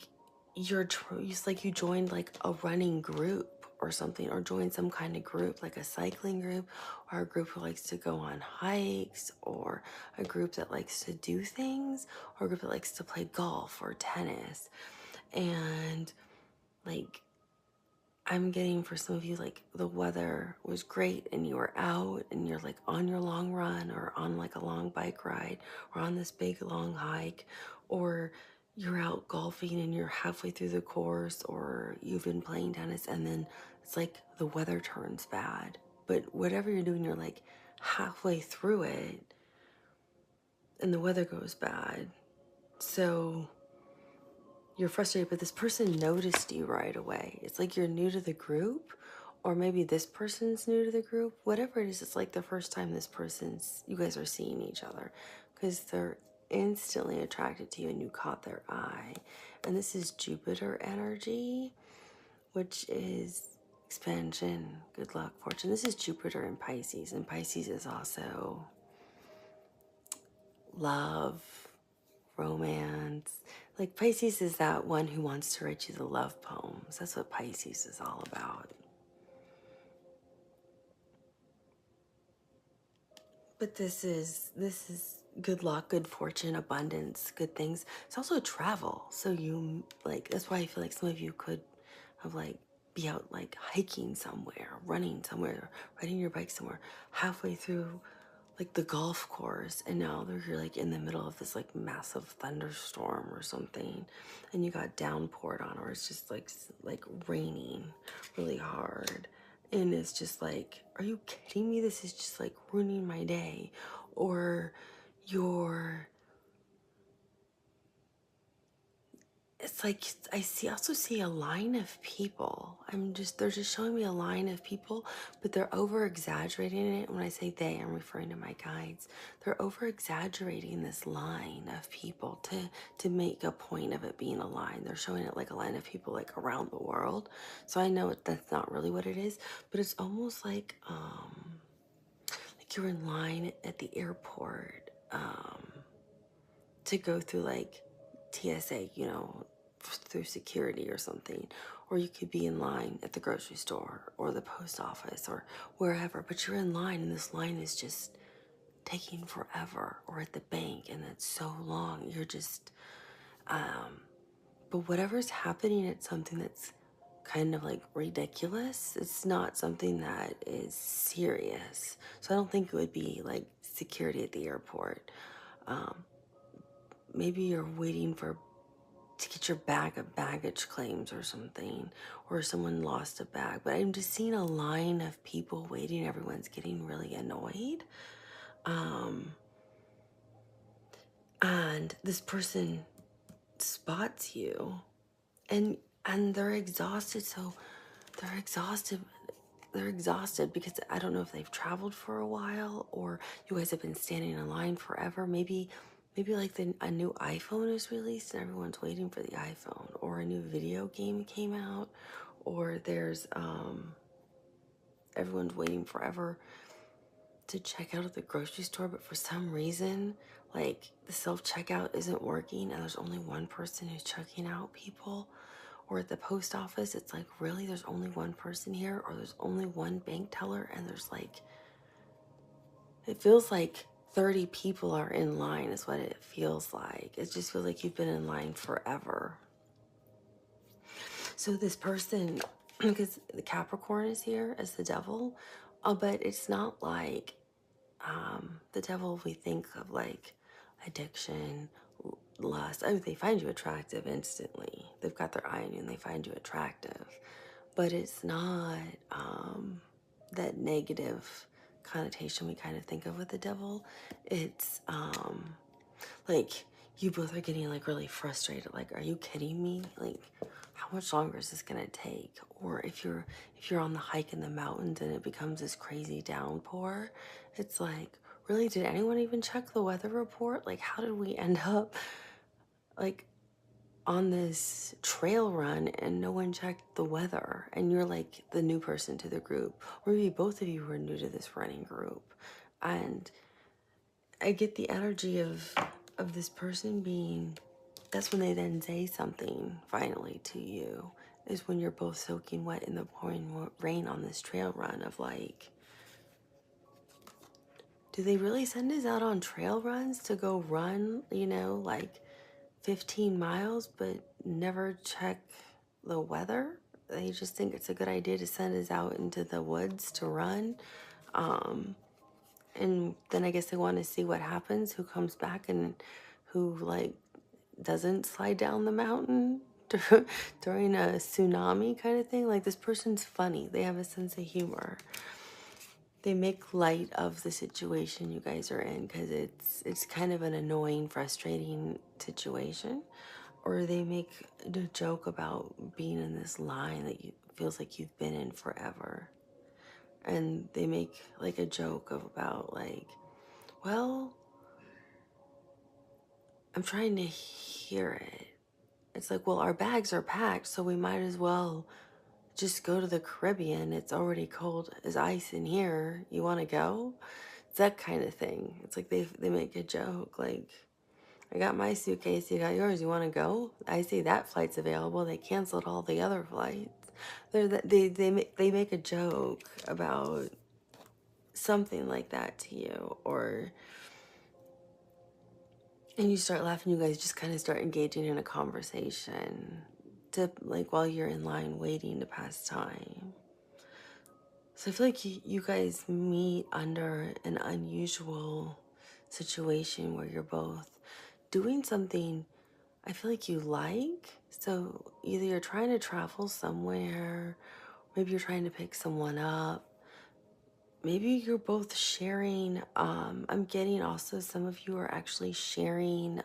it's like you joined like a running group or something, or joined some kind of group, like a cycling group, or a group who likes to go on hikes, or a group that likes to do things, or a group that likes to play golf or tennis. And like I'm getting, for some of you, like the weather was great and you were out and you're like on your long run, or on like a long bike ride, or on this big long hike, or you're out golfing and you're halfway through the course, or you've been playing tennis and then it's like the weather turns bad. But whatever you're doing, you're like halfway through it and the weather goes bad. So you're frustrated, but this person noticed you right away. It's like you're new to the group, or maybe this person's new to the group. Whatever it is, it's like the first time you guys are seeing each other, because they're instantly attracted to you and you caught their eye. And this is Jupiter energy, which is expansion, good luck, fortune. This is Jupiter in Pisces, and Pisces is also love, romance. Like Pisces is that one who wants to write you the love poems. That's what Pisces is all about. But this is good luck, good fortune, abundance, good things. It's also travel. So you like, that's why I feel like some of you could have like be out like hiking somewhere, running somewhere, riding your bike somewhere, halfway through like the golf course, and now you're like in the middle of this like massive thunderstorm or something, and you got downpoured on, or it's just like raining really hard, and it's just like, are you kidding me? This is just like ruining my day. Or you're, it's like also see a line of people. They're just showing me a line of people, but they're over exaggerating it. When I say they, I'm referring to my guides. They're over exaggerating this line of people to make a point of it being a line. They're showing it like a line of people like around the world. So I know that's not really what it is, but it's almost like you're in line at the airport, to go through like TSA, through security or something. Or you could be in line at the grocery store or the post office or wherever, but you're in line and this line is just taking forever. Or at the bank and it's so long. You're just, but whatever's happening, it's something that's kind of like ridiculous. It's not something that is serious. So I don't think it would be like security at the airport. Maybe you're waiting to get your bag of baggage claims or something, or someone lost a bag. But I'm just seeing a line of people waiting. Everyone's getting really annoyed. And this person spots you, and they're exhausted. So they're exhausted. They're exhausted because I don't know if they've traveled for a while, or you guys have been standing in line forever. Maybe like a new iPhone is released and everyone's waiting for the iPhone, or a new video game came out, or there's everyone's waiting forever to check out at the grocery store, but for some reason like the self-checkout isn't working and there's only one person who's checking out people. Or at the post office, it's like, really, there's only one person here, or there's only one bank teller, and there's like, it feels like 30 people are in line is what it feels like. It just feels like you've been in line forever. So this person, because the Capricorn is here as the devil, but it's not like the devil we think of like addiction, lust. I mean, they find you attractive instantly. They've got their eye on you and they find you attractive. But it's not that negative connotation we kind of think of with the devil. It's like you both are getting like really frustrated. Like, are you kidding me? Like, how much longer is this gonna take? Or if you're on the hike in the mountains and it becomes this crazy downpour, it's like, really, did anyone even check the weather report? Like, how did we end up like on this trail run and no one checked the weather, and you're like the new person to the group, or maybe both of you were new to this running group? And I get the energy of this person being, that's when they then say something finally to you, is when you're both soaking wet in the pouring rain on this trail run of like, do they really send us out on trail runs to go run, you know, like 15 miles, but never check the weather? They just think it's a good idea to send us out into the woods to run. And then I guess they want to see what happens, who comes back and who like doesn't slide down the mountain during a tsunami kind of thing. Like, this person's funny. They have a sense of humor. They make light of the situation you guys are in because it's kind of an annoying, frustrating situation. Or they make a joke about being in this line that feels like you've been in forever. And they make like a joke about like, well, I'm trying to hear it. It's like, well, our bags are packed, so we might as well just go to the Caribbean. It's already cold as ice in here. You want to go? It's that kind of thing. It's like they make a joke like, I got my suitcase, you got yours. You want to go? I see that flight's available. They canceled all the other flights. They make a joke about something like that to you, and you start laughing. You guys just kind of start engaging in a conversation to like while you're in line waiting to pass time. So I feel like you guys meet under an unusual situation where you're both doing something I feel like you like. So either you're trying to travel somewhere, maybe you're trying to pick someone up, maybe you're both sharing. I'm getting also some of you are actually sharing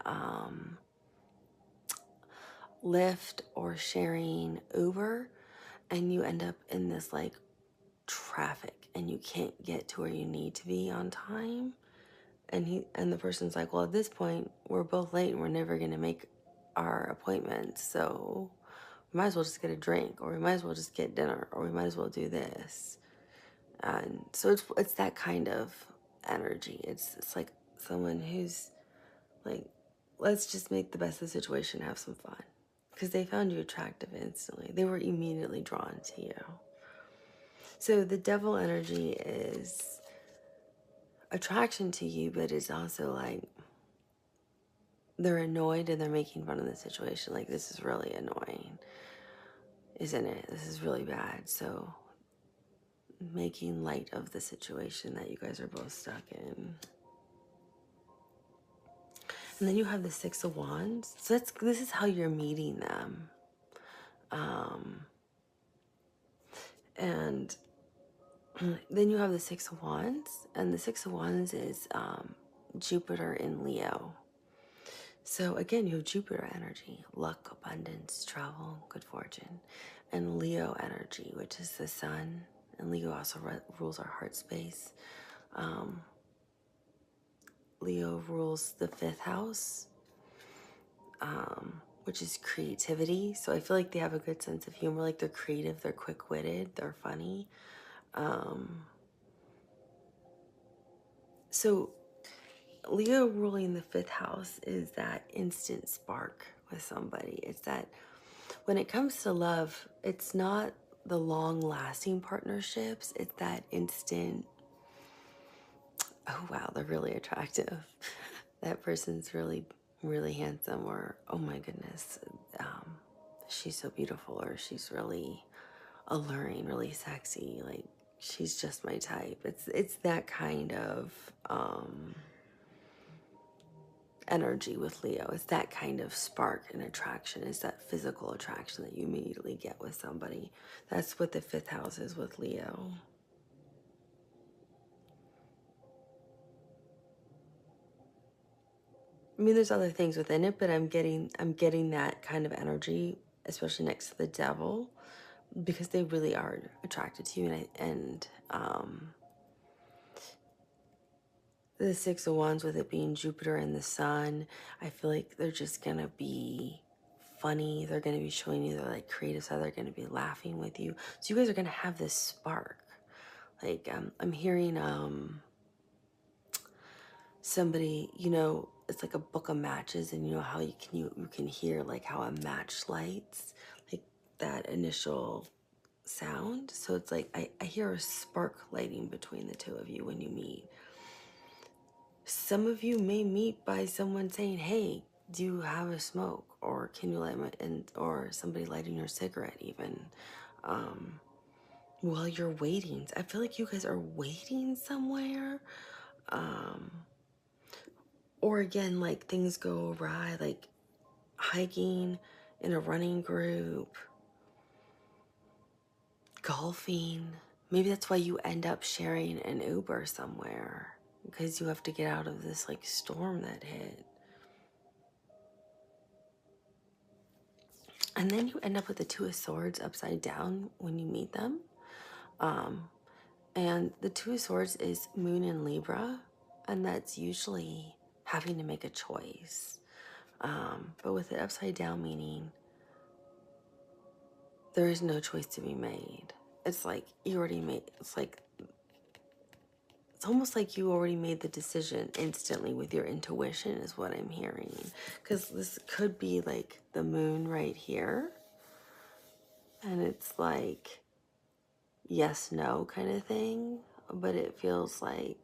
Lyft or sharing Uber, and you end up in this like traffic and you can't get to where you need to be on time. And the person's like, well, at this point we're both late and we're never gonna make our appointments, so we might as well just get a drink, or we might as well just get dinner, or we might as well do this. And so it's that kind of energy. It's like someone who's like, let's just make the best of the situation, have some fun, because they found you attractive instantly. They were immediately drawn to you. So the devil energy is attraction to you, but it's also like they're annoyed and they're making fun of the situation. Like, this is really annoying, isn't it? This is really bad. So making light of the situation that you guys are both stuck in. And then you have the Six of Wands. So this is how you're meeting them. And then you have the Six of Wands, and the Six of Wands is Jupiter in Leo. So again, you have Jupiter energy, luck, abundance, travel, good fortune, and Leo energy, which is the sun. And Leo also rules our heart space. Leo rules the 5th house, which is creativity. So I feel like they have a good sense of humor. Like, they're creative, they're quick-witted, they're funny. So Leo ruling the 5th house is that instant spark with somebody. It's that when it comes to love, it's not the long-lasting partnerships. It's that instant, oh wow, they're really attractive. That person's really, really handsome, or oh my goodness, she's so beautiful, or she's really alluring, really sexy. Like, she's just my type. It's that kind of energy with Leo. It's that kind of spark and attraction. It's that physical attraction that you immediately get with somebody. That's what the 5th house is with Leo. I mean, there's other things within it, but I'm getting that kind of energy, especially next to the devil, because they really are attracted to you, and the Six of Wands, with it being Jupiter and the Sun, I feel like they're just gonna be funny. They're gonna be showing you their like creative side. They're gonna be laughing with you. So you guys are gonna have this spark. Like I'm hearing somebody, you know, it's like a book of matches, and you know how you can hear like how a match lights, like that initial sound. So it's like I hear a spark lighting between the two of you when you meet. Some of you may meet by someone saying, hey, do you have a smoke, or can you light my, and or somebody lighting your cigarette even while you're waiting. I feel like you guys are waiting somewhere, or again, like things go awry, like hiking in a running group, golfing. Maybe that's why you end up sharing an Uber somewhere, because you have to get out of this like storm that hit. And then you end up with the Two of Swords upside down when you meet them. And the Two of Swords is Moon in Libra, and that's usually having to make a choice. But with it upside down, meaning there is no choice to be made. It's like you already made, it's almost like you already made the decision instantly with your intuition is what I'm hearing. Because this could be like the moon right here. And it's like yes, no kind of thing. But it feels like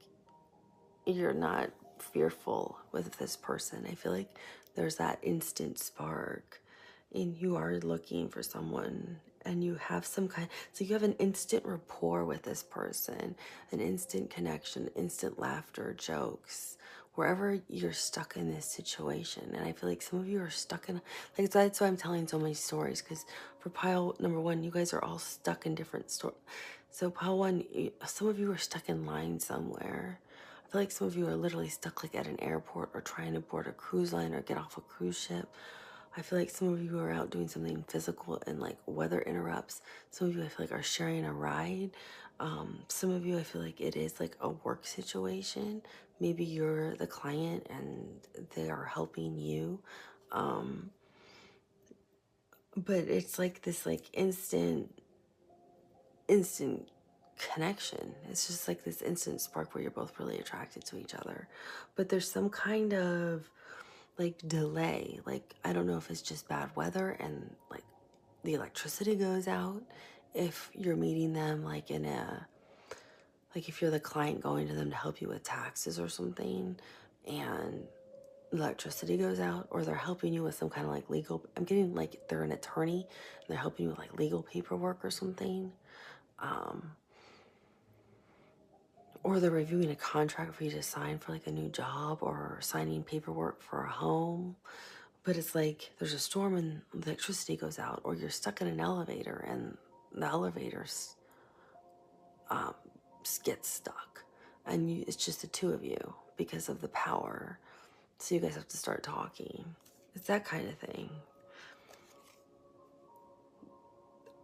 you're not fearful with this person. I feel like there's that instant spark, and you are looking for someone, and you have some kind, so you have an instant rapport with this person, an instant connection, instant laughter, jokes, wherever you're stuck in this situation. And I feel like some of you are stuck in, like, that's why I'm telling so many stories, because for pile number one, you guys are all stuck in different stories. So pile one, some of you are stuck in line somewhere. I feel like some of you are literally stuck like at an airport, or trying to board a cruise line or get off a cruise ship. I feel like some of you are out doing something physical and like weather interrupts. Some of you I feel like are sharing a ride. Some of you I feel like it is like a work situation. Maybe you're the client and they are helping you. But it's like this like instant connection. It's just like this instant spark where you're both really attracted to each other. But there's some kind of like delay. Like, I don't know if it's just bad weather and like the electricity goes out. If you're meeting them like in a, like if you're the client going to them to help you with taxes or something, and electricity goes out, or they're helping you with some kind of like legal, I'm getting like they're an attorney and they're helping you with like legal paperwork or something. Or they're reviewing a contract for you to sign for like a new job, or signing paperwork for a home. But it's like there's a storm and the electricity goes out, or you're stuck in an elevator and the elevator gets stuck, and it's just the two of you because of the power. So you guys have to start talking. It's that kind of thing.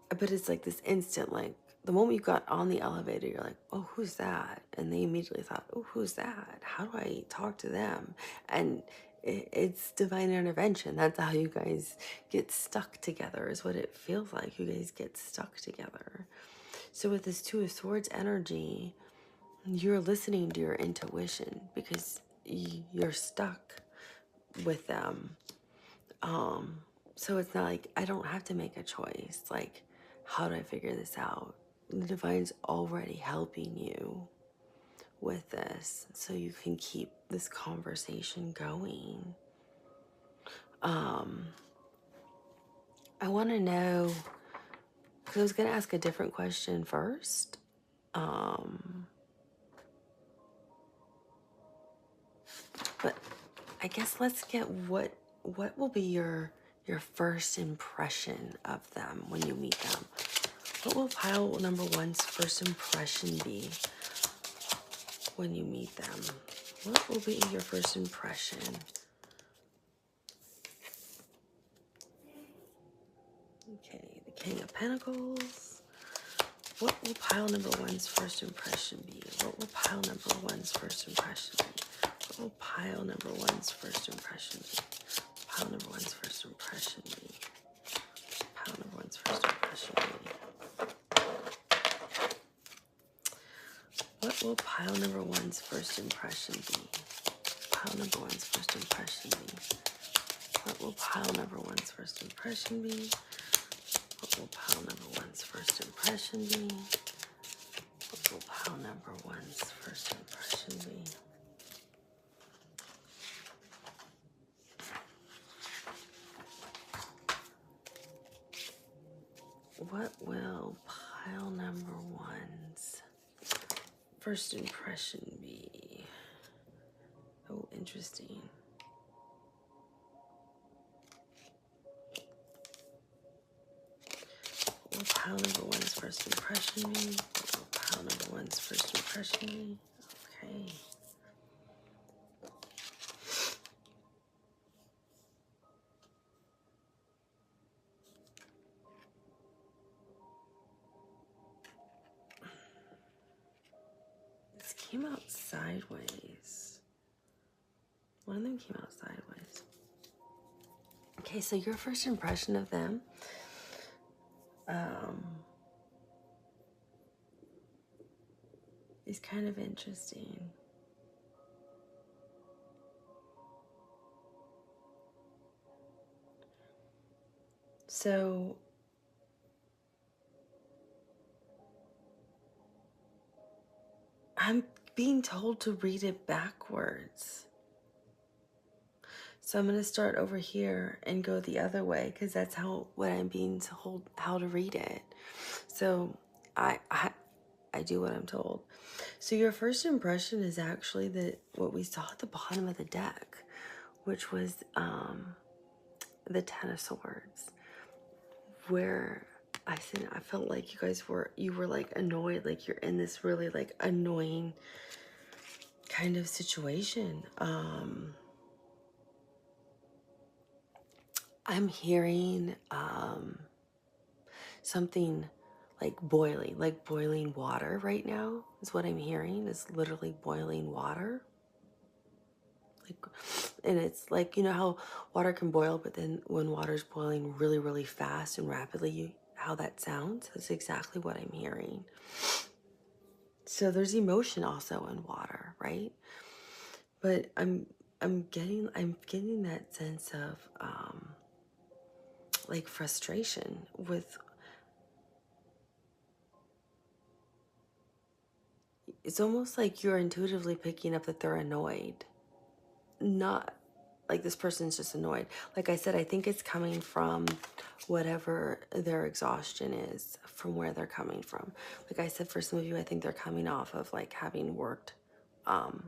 But it's like this instant, like the moment you got on the elevator, you're like, oh, who's that? And they immediately thought, oh, who's that? How do I talk to them? And it's divine intervention. That's how you guys get stuck together, is what it feels like. You guys get stuck together. So with this Two of Swords energy, you're listening to your intuition because you're stuck with them. So it's not like I don't have to make a choice. Like, how do I figure this out? The divine's already helping you with this, so you can keep this conversation going. I want to know, because I was going to ask a different question first. But I guess let's get what will be your first impression of them when you meet them. What will pile number one's first impression be when you meet them? What will be your first impression? Okay, the King of Pentacles, What will pile number one's first impression be? What will pile number one's first impression be? What will pile number one's first impression be? Pile number one's first impression be? Pile number one's first impression be? What will pile number one's first impression be? Pile number one's first impression be? What will pile number one's first impression be? What will pile number one's first impression be? What will pile number one's first impression be? What will pile number one's first impression be? Oh, interesting. What will pile number one's first impression be? What will pile number one's first impression be? Okay. This came out sideways. One of them came out sideways. Okay, so your first impression of them is kind of interesting. So I'm being told to read it backwards. So I'm going to start over here and go the other way because that's what I'm being told how to read it. So I do what I'm told. So your first impression is actually what we saw at the bottom of the deck, which was the Ten of Swords, where I felt like you were like annoyed, like you're in this really like annoying kind of situation. I'm hearing something like boiling water right now is what I'm hearing. Is literally boiling water. And it's like, you know how water can boil, but then when water's boiling really, really fast and rapidly, how that sounds, that's exactly what I'm hearing. So there's emotion also in water, right? But I'm getting that sense of like frustration with, it's almost like you're intuitively picking up that they're annoyed. Not like this person's just annoyed. Like I said, I think it's coming from whatever their exhaustion is, from where they're coming from. Like I said, for some of you, I think they're coming off of like having worked on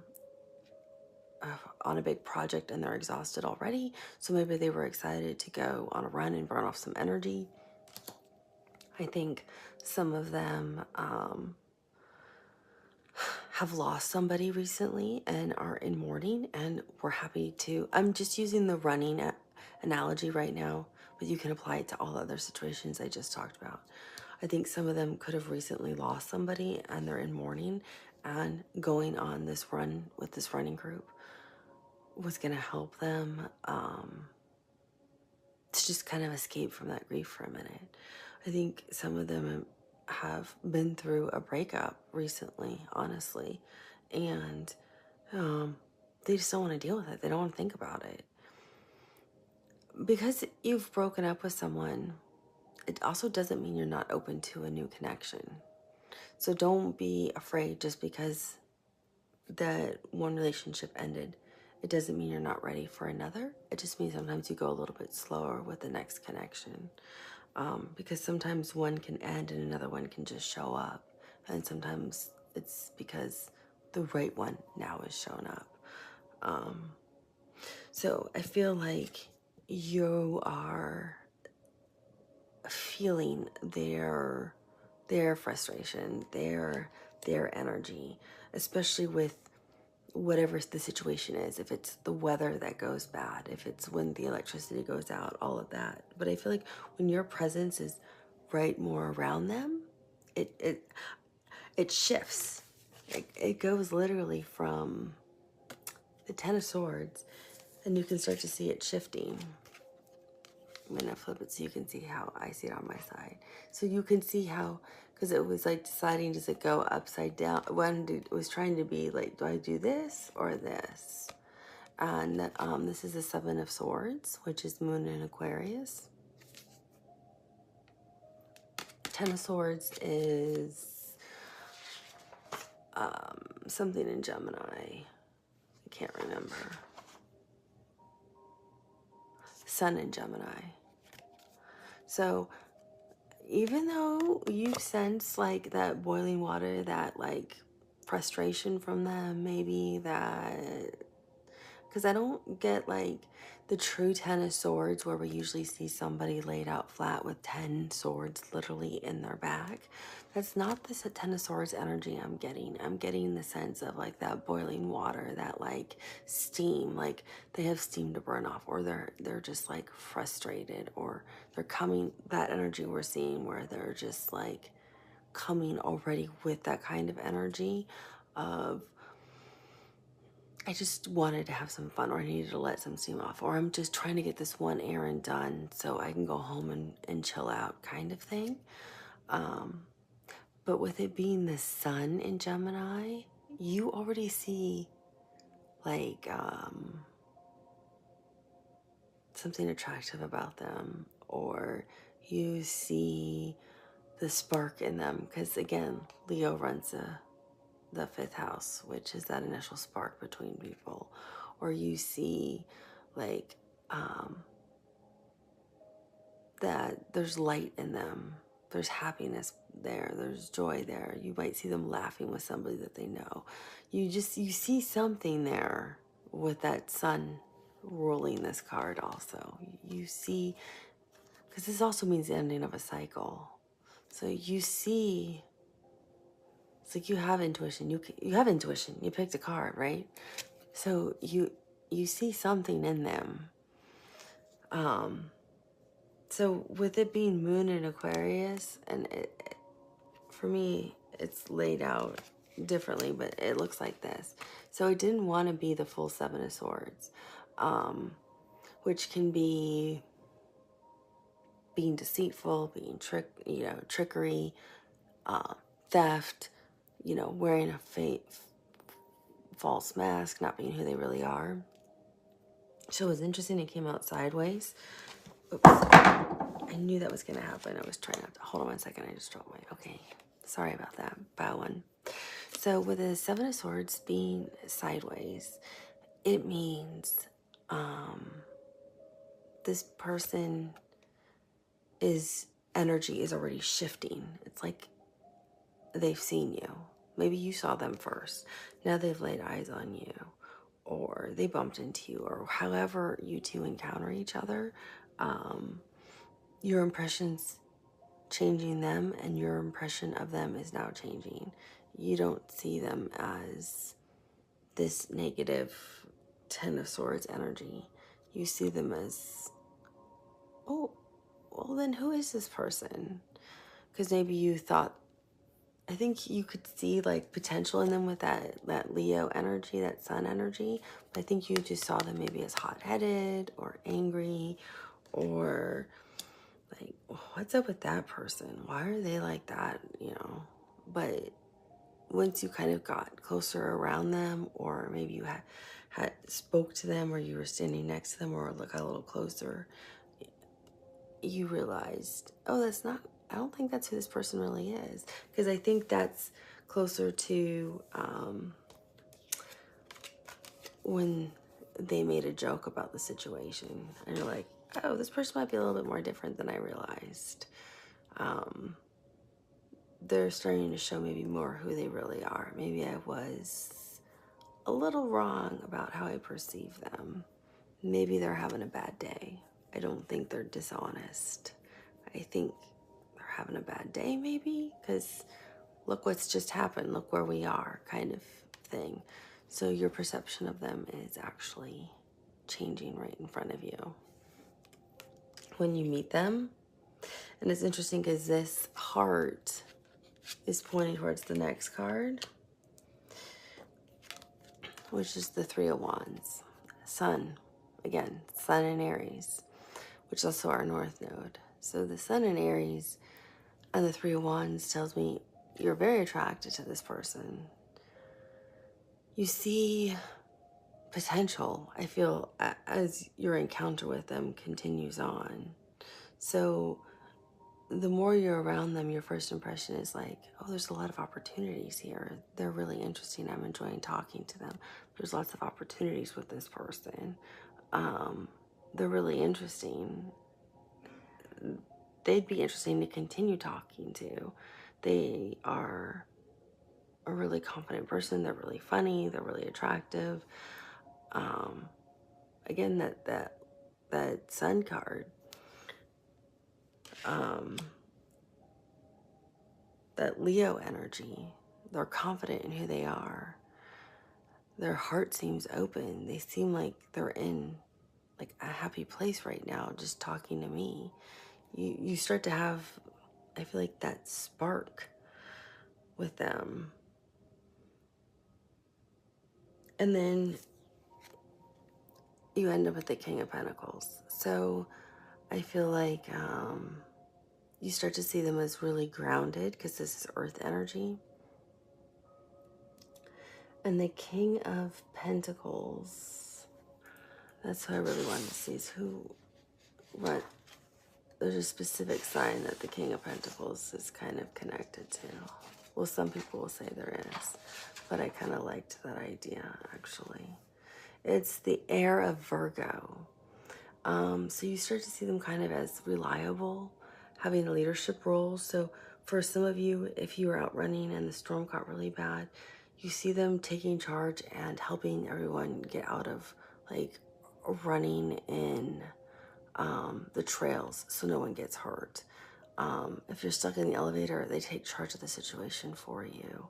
a big project and they're exhausted already. So maybe they were excited to go on a run and burn off some energy. I think some of them have lost somebody recently and are in mourning and we're happy to, I'm just using the running analogy right now, but you can apply it to all other situations I just talked about. I think some of them could have recently lost somebody and they're in mourning, and going on this run with this running group was going to help them to just kind of escape from that grief for a minute. I think some of them have been through a breakup recently, honestly, and they just don't want to deal with it. They don't want to think about it. Because you've broken up with someone, it also doesn't mean you're not open to a new connection. So don't be afraid just because that one relationship ended. It doesn't mean you're not ready for another. It just means sometimes you go a little bit slower with the next connection. Because sometimes one can end and another one can just show up. And sometimes it's because the right one now is shown up. So I feel like you are feeling their frustration, their energy, especially with whatever the situation is. If it's the weather that goes bad, if it's when the electricity goes out, all of that. But I feel like when your presence is right more around them, it shifts. It goes literally from the Ten of Swords, and you can start to see it shifting. I'm gonna flip it so you can see how I see it on my side. So you can see how, because it was like deciding, does it go upside down? It was trying to be like, do I do this or this? And this is the Seven of Swords, which is Moon in Aquarius. Ten of Swords is something in Gemini. I can't remember. Sun in Gemini. So even though you sense like that boiling water, that like frustration from them, maybe that, because I don't get like the true Ten of Swords where we usually see somebody laid out flat with 10 swords literally in their back. That's not the Ten of Swords energy I'm getting. I'm getting the sense of like that boiling water, that like steam, like they have steam to burn off, or they're just like frustrated, or they're coming, that energy we're seeing where they're just like coming already with that kind of energy of, I just wanted to have some fun, or I needed to let some steam off, or I'm just trying to get this one errand done so I can go home and chill out kind of thing. But with it being the sun in Gemini, you already see like something attractive about them, or you see the spark in them, because again, Leo runs the fifth house, which is that initial spark between people, or you see like that there's light in them, there's happiness there, there's joy there. You might see them laughing with somebody that they know. You see something there with that sun ruling this card. Also, you see, because this also means the ending of a cycle. So you see, it's like you have intuition. You have intuition. You picked a card, right? So you see something in them. So with it being Moon in Aquarius, and for me, it's laid out differently, but it looks like this. So I didn't want to be the full Seven of Swords, which can be being deceitful, being trickery, theft, wearing a false mask, not being who they really are. So it was interesting. It came out sideways. Oops. I knew that was going to happen. I was trying not to. Hold on one second. I just dropped my. Okay. Sorry about that. Bad one. So with the Seven of Swords being sideways, it means this person energy is already shifting. It's like they've seen you. Maybe you saw them first. Now they've laid eyes on you, or they bumped into you, or however you two encounter each other. Your impression's changing them, and your impression of them is now changing. You don't see them as this negative Ten of Swords energy. You see them as, oh, well then who is this person? Because maybe you thought, I think you could see like potential in them with that Leo energy, that sun energy. But I think you just saw them maybe as hot-headed or angry, or like, what's up with that person? Why are they like that? But once you kind of got closer around them, or maybe you had spoke to them, or you were standing next to them, or got a little closer, you realized, oh, I don't think that's who this person really is. Because I think that's closer to when they made a joke about the situation, and you're like, oh, this person might be a little bit more different than I realized. They're starting to show maybe more who they really are. Maybe I was a little wrong about how I perceive them. Maybe they're having a bad day. I don't think they're dishonest. I think they're having a bad day, maybe, because look what's just happened. Look where we are, kind of thing. So your perception of them is actually changing right in front of you when you meet them. And it's interesting because this heart is pointing towards the next card, which is the Three of Wands. Sun, again, Sun in Aries, which is also our North Node. So the Sun in Aries and the Three of Wands tells me you're very attracted to this person. You see potential, I feel, as your encounter with them continues on. So the more you're around them, your first impression is like, oh, there's a lot of opportunities here. They're really interesting. I'm enjoying talking to them. There's lots of opportunities with this person. They're really interesting. They'd be interesting to continue talking to. They are a really confident person. They're really funny. They're really attractive. Again, that Sun card. That Leo energy. They're confident in who they are. Their heart seems open. They seem like they're in like a happy place right now, just talking to me. You start to have, I feel like, that spark with them. And then you end up with the King of Pentacles. So I feel like you start to see them as really grounded, because this is earth energy. And the King of Pentacles, that's who I really wanted to see, is what, there's a specific sign that the King of Pentacles is kind of connected to. Well, some people will say there is, but I kind of liked that idea, actually. It's the heir of Virgo. So you start to see them kind of as reliable, having a leadership role. So for some of you, if you were out running and the storm got really bad, you see them taking charge and helping everyone get out of like running in the trails so no one gets hurt. If you're stuck in the elevator, they take charge of the situation for you.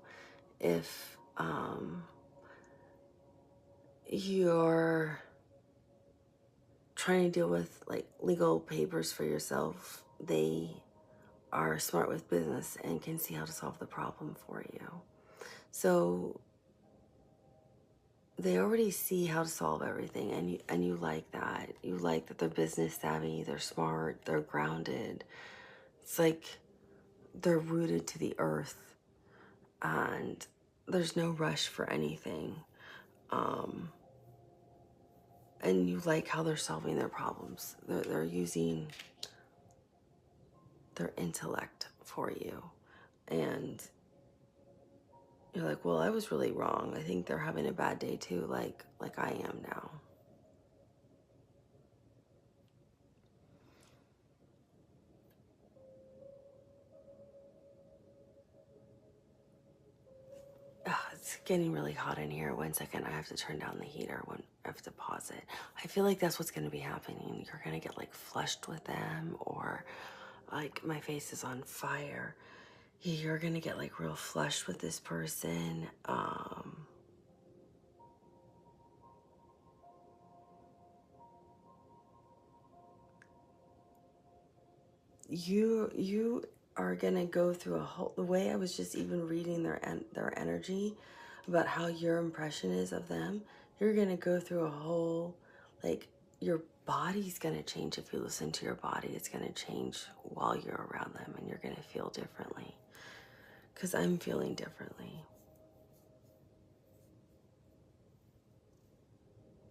If you're trying to deal with like legal papers for yourself, they are smart with business and can see how to solve the problem for you. So they already see how to solve everything, and you like that. You like that they're business savvy, they're smart, they're grounded. It's like they're rooted to the earth, and there's no rush for anything. And you like how they're solving their problems. They're using their intellect for you. And you're like, well, I was really wrong. I think they're having a bad day too, like I am now. It's getting really hot in here. 1 second, I have to turn down the heater. I have to pause it. I feel like that's what's going to be happening. You're going to get like flushed with them, or like my face is on fire. You're going to get like real flushed with this person. You are gonna go through a whole, the way I was just even reading their energy about how your impression is of them, you're gonna go through a whole, like, your body's gonna change. If you listen to your body, it's gonna change while you're around them, and you're gonna feel differently, because I'm feeling differently.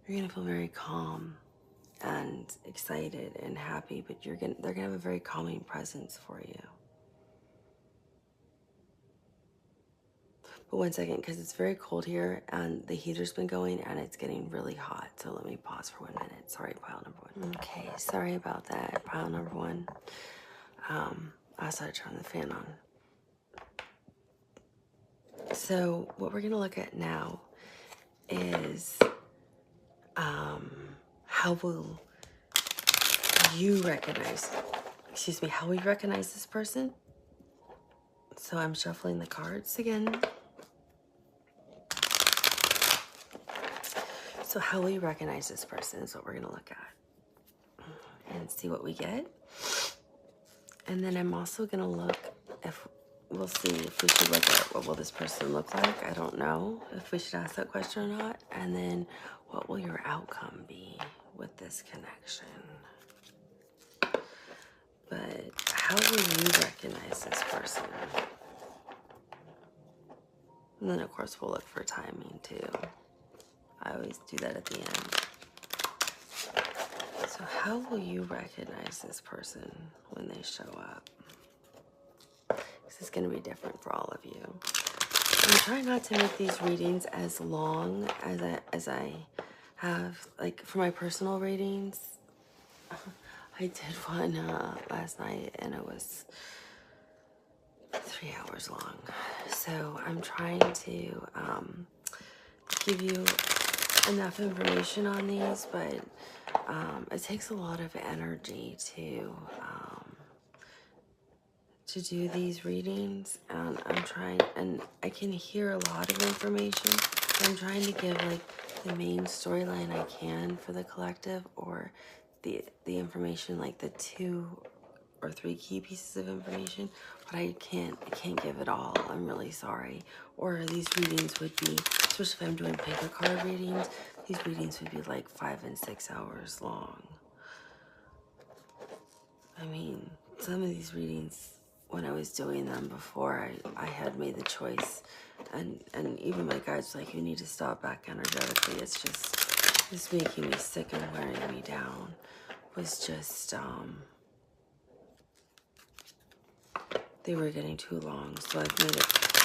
You're gonna feel very calm and excited and happy, but they're gonna have a very calming presence for you. But 1 second, because it's very cold here and the heater's been going and it's getting really hot. So let me pause for 1 minute. Sorry, pile number one. Okay, sorry about that, pile number one. I also had to turn the fan on. So what we're gonna look at now is how will you recognize, how we recognize this person. So I'm shuffling the cards again. So how we recognize this person is what we're gonna look at and see what we get. And then I'm also gonna look we'll see if we should look at what will this person look like. I don't know if we should ask that question or not. And then what will your outcome be with this connection? But how will you recognize this person? And then, of course, we'll look for timing, too. I always do that at the end. So how will you recognize this person when they show up? This is going to be different for all of you. I'm trying not to make these readings as long as I have, like, for my personal readings. I did one last night, and it was 3 hours long. So I'm trying to give you enough information on these, but it takes a lot of energy to do these readings, and I'm trying, and I can hear a lot of information, but I'm trying to give like the main storyline I can for the collective, or the information, like the 2 or 3 key pieces of information, but I can't give it all. I'm really sorry. Or these readings would be, especially if I'm doing paper card readings, these readings would be like 5 and 6 hours long. I mean, some of these readings, when I was doing them before, I had made the choice, and even my guide's like, you need to stop back energetically. It's just making me sick and wearing me down. Was just they were getting too long, so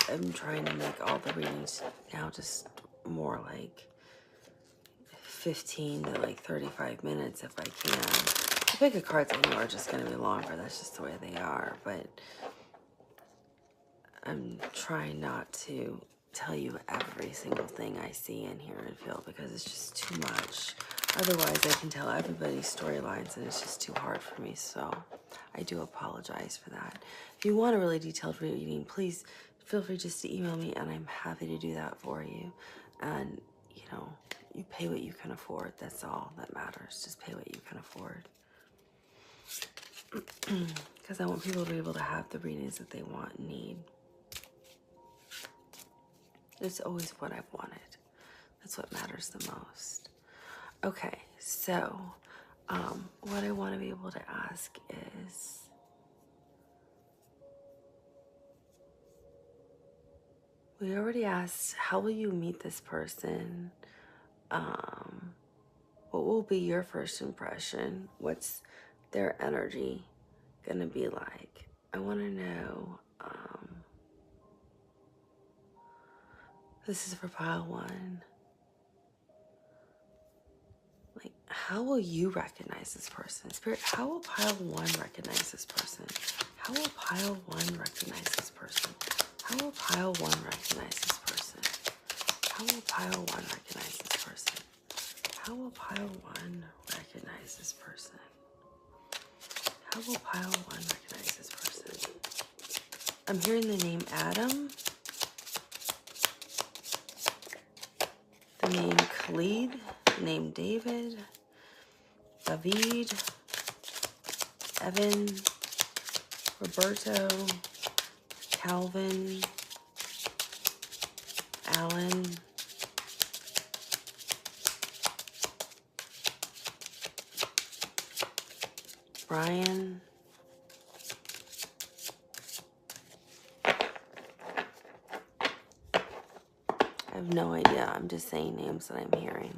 I'm trying to make all the readings now just more like 15 to like 35 minutes if I can. The bigger cards I know are just going to be longer. That's just the way they are. But I'm trying not to tell you every single thing I see and hear and feel, because it's just too much. Otherwise, I can tell everybody's storylines, and it's just too hard for me. So I do apologize for that. If you want a really detailed reading, please feel free just to email me, and I'm happy to do that for you. And, you know, you pay what you can afford. That's all that matters. Just pay what you can afford. Because I want people to be able to have the readings that they want and need. It's always what I've wanted. That's what matters the most. Okay, so what I want to be able to ask is, we already asked, how will you meet this person? What will be your first impression? What's their energy gonna be like? I want to know. This is for pile 1. Like, how will you recognize this person? Spirit, how will pile 1 recognize this person? How will pile 1 recognize this person? How will pile 1 recognize this person? How will pile 1 recognize this person? How will pile 1 recognize this person? How will pile 1 recognize this person? I'm hearing the name Adam, the name Khalid, the name David, David, Evan, Roberto, Calvin, Alan, Brian, I have no idea. I'm just saying names that I'm hearing.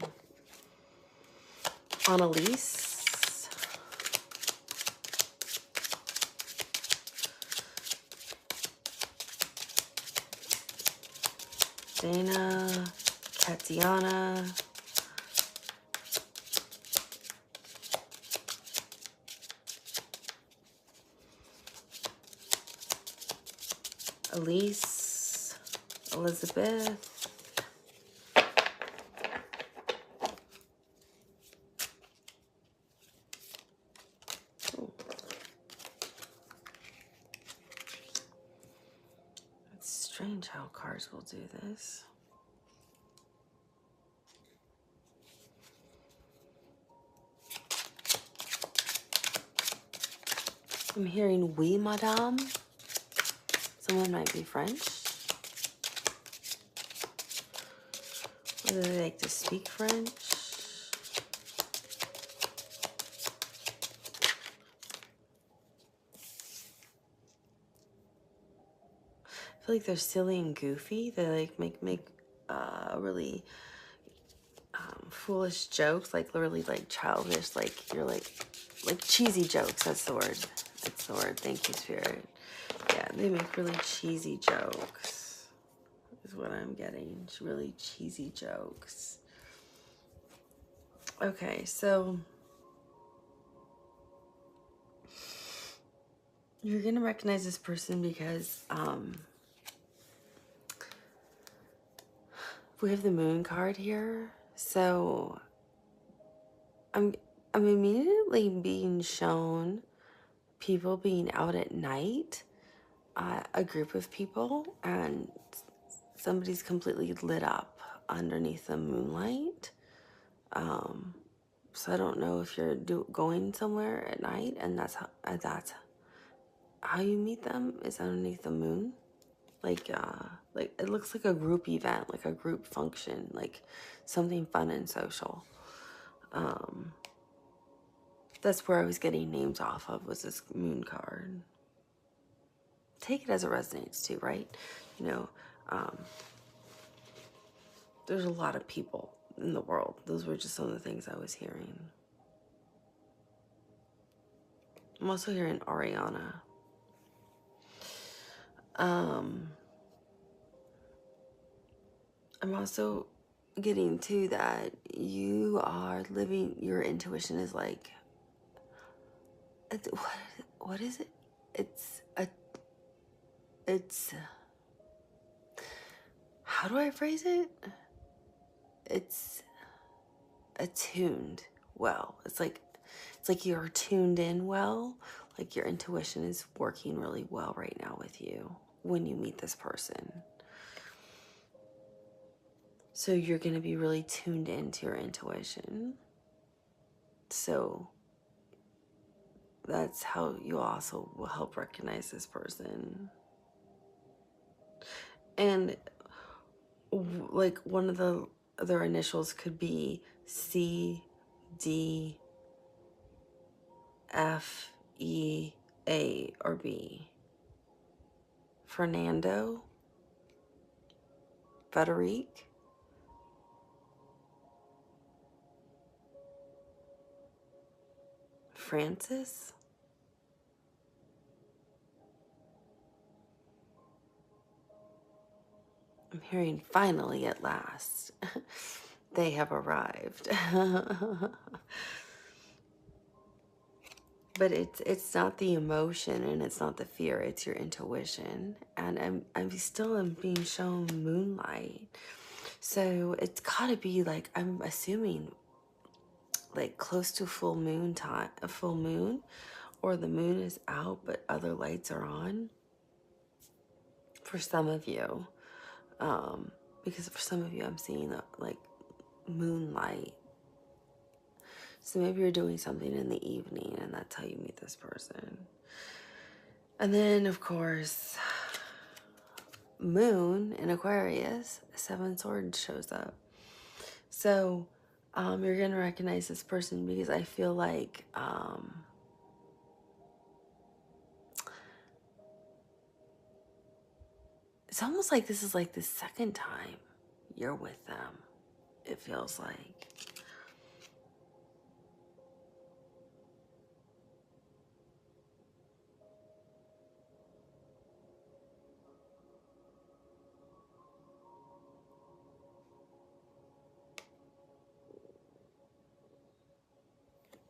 Annalise, Dana, Tatiana, Elise, Elizabeth, it's strange how cards will do this. I'm hearing oui, madame. Someone might be French. Whether they like to speak French. I feel like they're silly and goofy. They like make really foolish jokes, like really like childish, like you're like cheesy jokes. That's the word. That's the word. Thank you, Spirit. Yeah, they make really cheesy jokes. Is what I'm getting. Really cheesy jokes. Okay, so you're gonna recognize this person because we have the moon card here. So I'm immediately being shown people being out at night, a group of people, and somebody's completely lit up underneath the moonlight. So I don't know if you're going somewhere at night, and that's how you meet them, is underneath the moon. Like it looks like a group event, like a group function, like something fun and social. That's where I was getting names off of, was this moon card. Take it as it resonates too, right? You know, there's a lot of people in the world. Those were just some of the things I was hearing. I'm also hearing Ariana. I'm also getting to that you are living, your intuition is like, what is it? It's how do I phrase it? It's attuned well. It's like you're tuned in well. Like your intuition is working really well right now with you when you meet this person. So you're going to be really tuned into your intuition. So that's how you also will help recognize this person. And like one of the other initials could be C, D, F, E, A, or B. Fernando, Frederic, Francis, I'm hearing finally at last. They have arrived. But it's not the emotion and it's not the fear, it's your intuition. And I'm still being shown moonlight. So it's gotta be like, I'm assuming like close to full moon time, a full moon, or the moon is out but other lights are on for some of you. Because for some of you I'm seeing like moonlight. So maybe you're doing something in the evening and that's how you meet this person. And then of course, moon in Aquarius, 7 swords shows up. So you're gonna recognize this person because I feel like it's almost like this is like the second time you're with them, it feels like.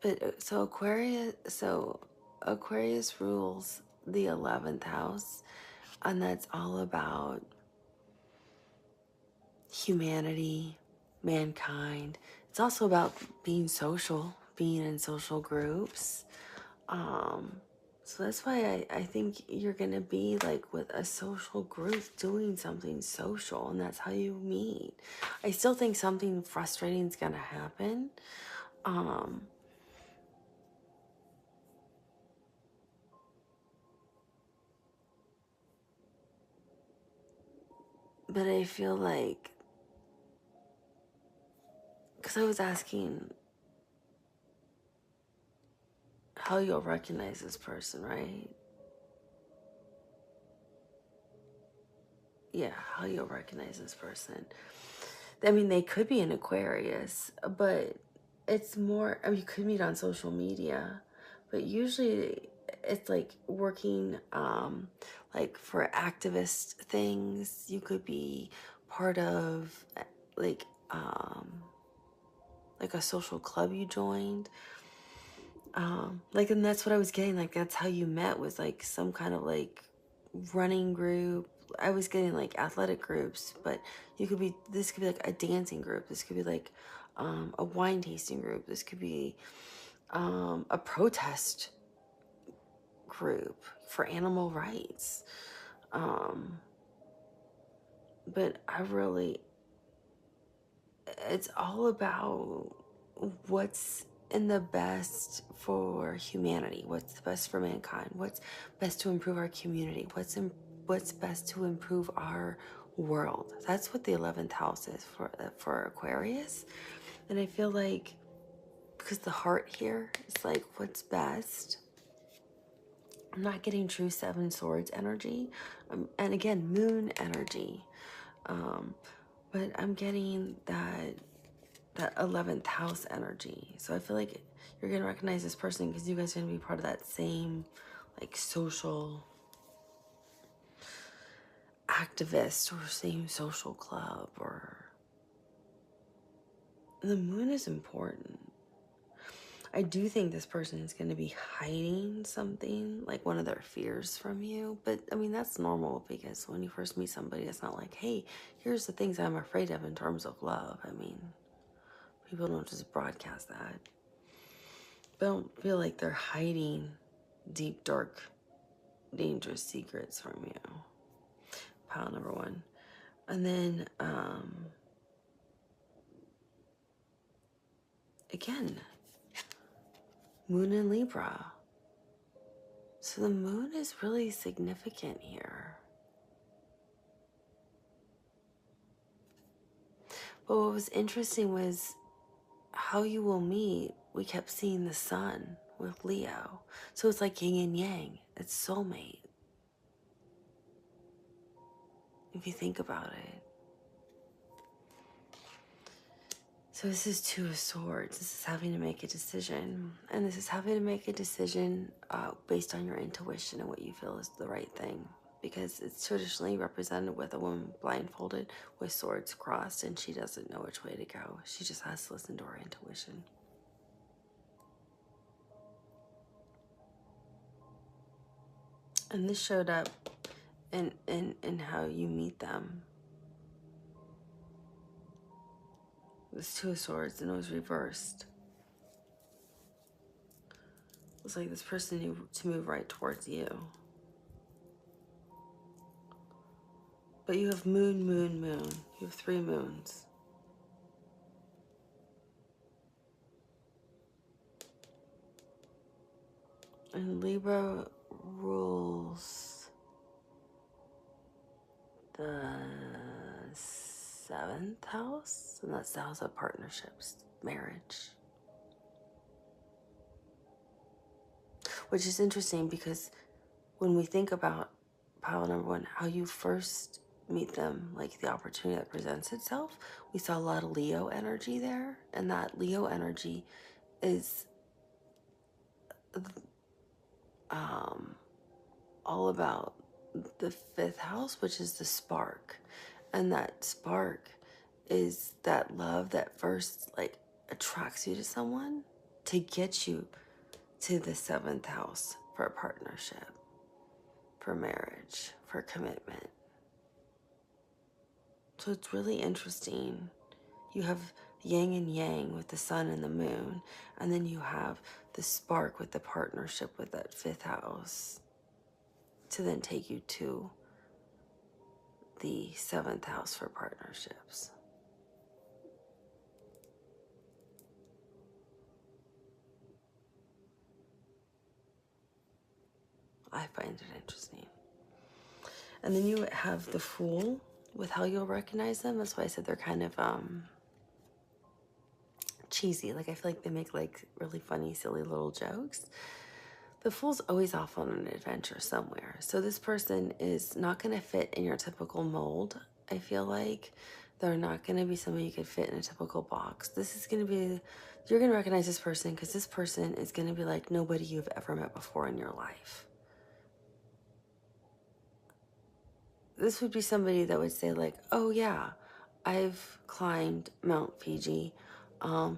But so Aquarius rules the 11th house, and that's all about humanity, mankind. It's also about being social, being in social groups. So that's why I think you're gonna be like with a social group doing something social, and that's how you meet. I still think something frustrating is gonna happen. But I feel like, because I was asking how you'll recognize this person, right? Yeah, how you'll recognize this person. I mean, they could be an Aquarius, but it's more, I mean, you could meet on social media, but usually it's like working, like for activist things. You could be part of like, like a social club you joined. Like, and that's what I was getting, like, that's how you met, was like some kind of like running group. I was getting like athletic groups, but you could be, this could be like a dancing group, this could be like a wine tasting group, this could be a protest group for animal rights. But I really, it's all about what's in the best for humanity, what's the best for mankind, what's best to improve our community, what's best to improve our world. That's what the 11th house is for Aquarius. And I feel like, because the heart here is like what's best. I'm not getting true 7 swords energy, and again moon energy, but I'm getting that 11th house energy. So I feel like you're gonna recognize this person because you guys are gonna be part of that same like social activist or same social club. Or the moon is important. I do think this person is going to be hiding something, like one of their fears from you. But I mean, that's normal, because when you first meet somebody, it's not like, hey, here's the things I'm afraid of in terms of love. I mean, people don't just broadcast that. But I don't feel like they're hiding deep, dark, dangerous secrets from you. Pile number 1. And then, again, moon in Libra. So the moon is really significant here. But what was interesting was how you will meet. We kept seeing the sun with Leo. So it's like yin and yang. It's soulmate, if you think about it. So this is 2 of Swords. This is having to make a decision. And this is having to make a decision based on your intuition and what you feel is the right thing. Because it's traditionally represented with a woman blindfolded with swords crossed, and she doesn't know which way to go. She just has to listen to her intuition. And this showed up in how you meet them. It was 2 of Swords, and it was reversed. It was like this person knew to move right towards you. But you have moon, moon, moon. You have 3 moons. And Libra rules the 7th house, and that's the house of partnerships, marriage. Which is interesting, because when we think about pile number 1, how you first meet them, like the opportunity that presents itself, we saw a lot of Leo energy there, and that Leo energy is all about the 5th house, which is the spark. And that spark is that love that first like attracts you to someone to get you to the 7th house for a partnership, for marriage, for commitment. So it's really interesting. You have yin and yang with the sun and the moon, and then you have the spark with the partnership with that 5th house to then take you to the 7th house for partnerships. I find it interesting. And then you have the Fool with how you'll recognize them. That's why I said they're kind of cheesy. Like, I feel like they make like really funny, silly little jokes. The Fool's always off on an adventure somewhere. So this person is not going to fit in your typical mold. I feel like they're not going to be somebody you could fit in a typical box. This is going to be, you're going to recognize this person because this person is going to be like nobody you've ever met before in your life. This would be somebody that would say like, oh yeah, I've climbed Mount Fiji, and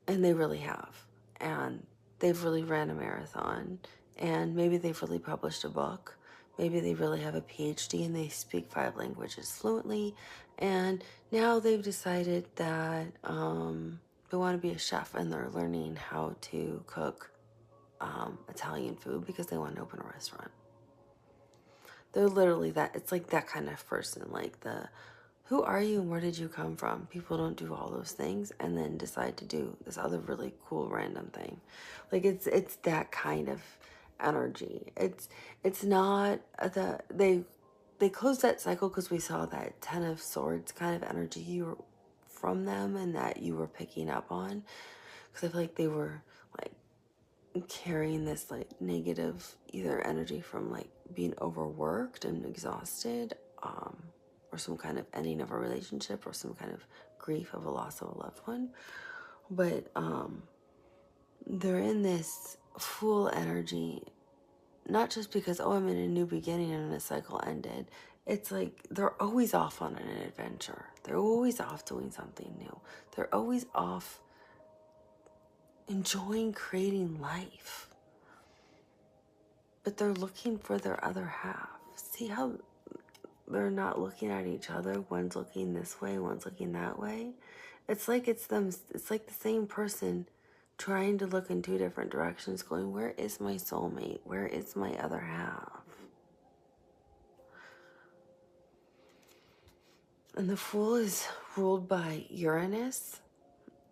they really have. And they've really ran a marathon. And maybe they've really published a book. Maybe they really have a PhD and they speak 5 languages fluently. And now they've decided that they want to be a chef and they're learning how to cook Italian food because they want to open a restaurant. They're literally that. It's like that kind of person. Like the, who are you and where did you come from? People don't do all those things and then decide to do this other really cool random thing. Like it's that kind of energy. It's not they closed that cycle because we saw that 10 of Swords kind of energy you were from them and that you were picking up on. Because I feel like they were like carrying this like negative either energy from like being overworked and exhausted, or some kind of ending of a relationship or some kind of grief of a loss of a loved one. But they're in this Fool energy, not just because, oh, I'm in a new beginning and a cycle ended. It's like they're always off on an adventure. They're always off doing something new. They're always off enjoying creating life. But they're looking for their other half. See how they're not looking at each other? One's looking this way, one's looking that way. It's like it's them. It's like the same person trying to look in 2 different directions, going, where is my soulmate? Where is my other half? And the Fool is ruled by Uranus,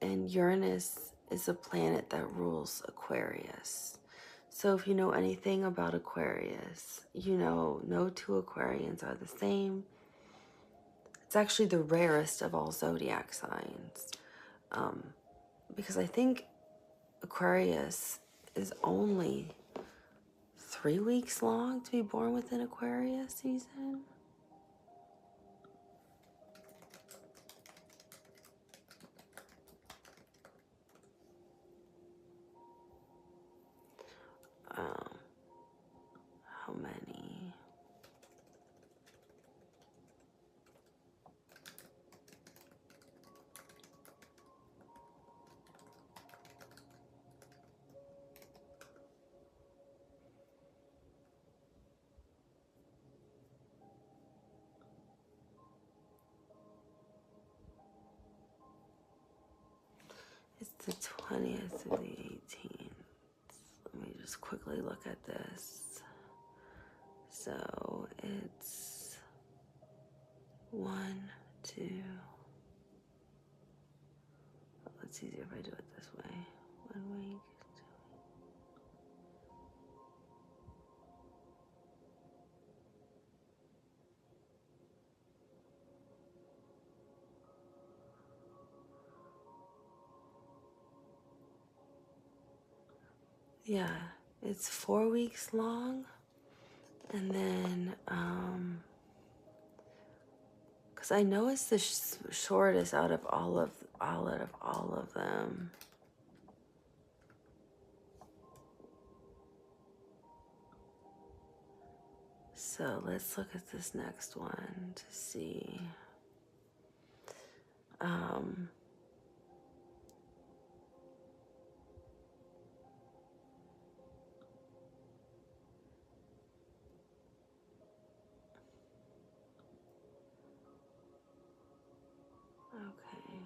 and Uranus is a planet that rules Aquarius. So if you know anything about Aquarius, you know no 2 Aquarians are the same. It's actually the rarest of all zodiac signs, because I think Aquarius is only 3 weeks long to be born within Aquarius season. How many? It's the 20th through the 18th. Let me just quickly look at this. So it's 1, 2. Oh, it's easier if I do it this way. 1 week. Yeah, it's 4 weeks long, and then because I know it's the shortest out of all of them. So let's look at this next one to see. Okay.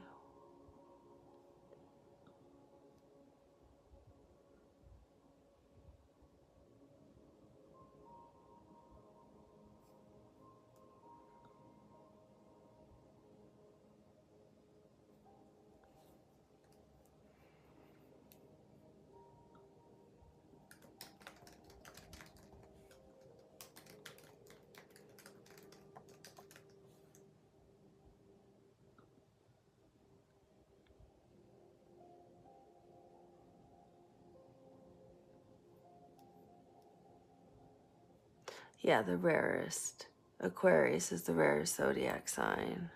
Yeah, the rarest. Aquarius is the rarest zodiac sign.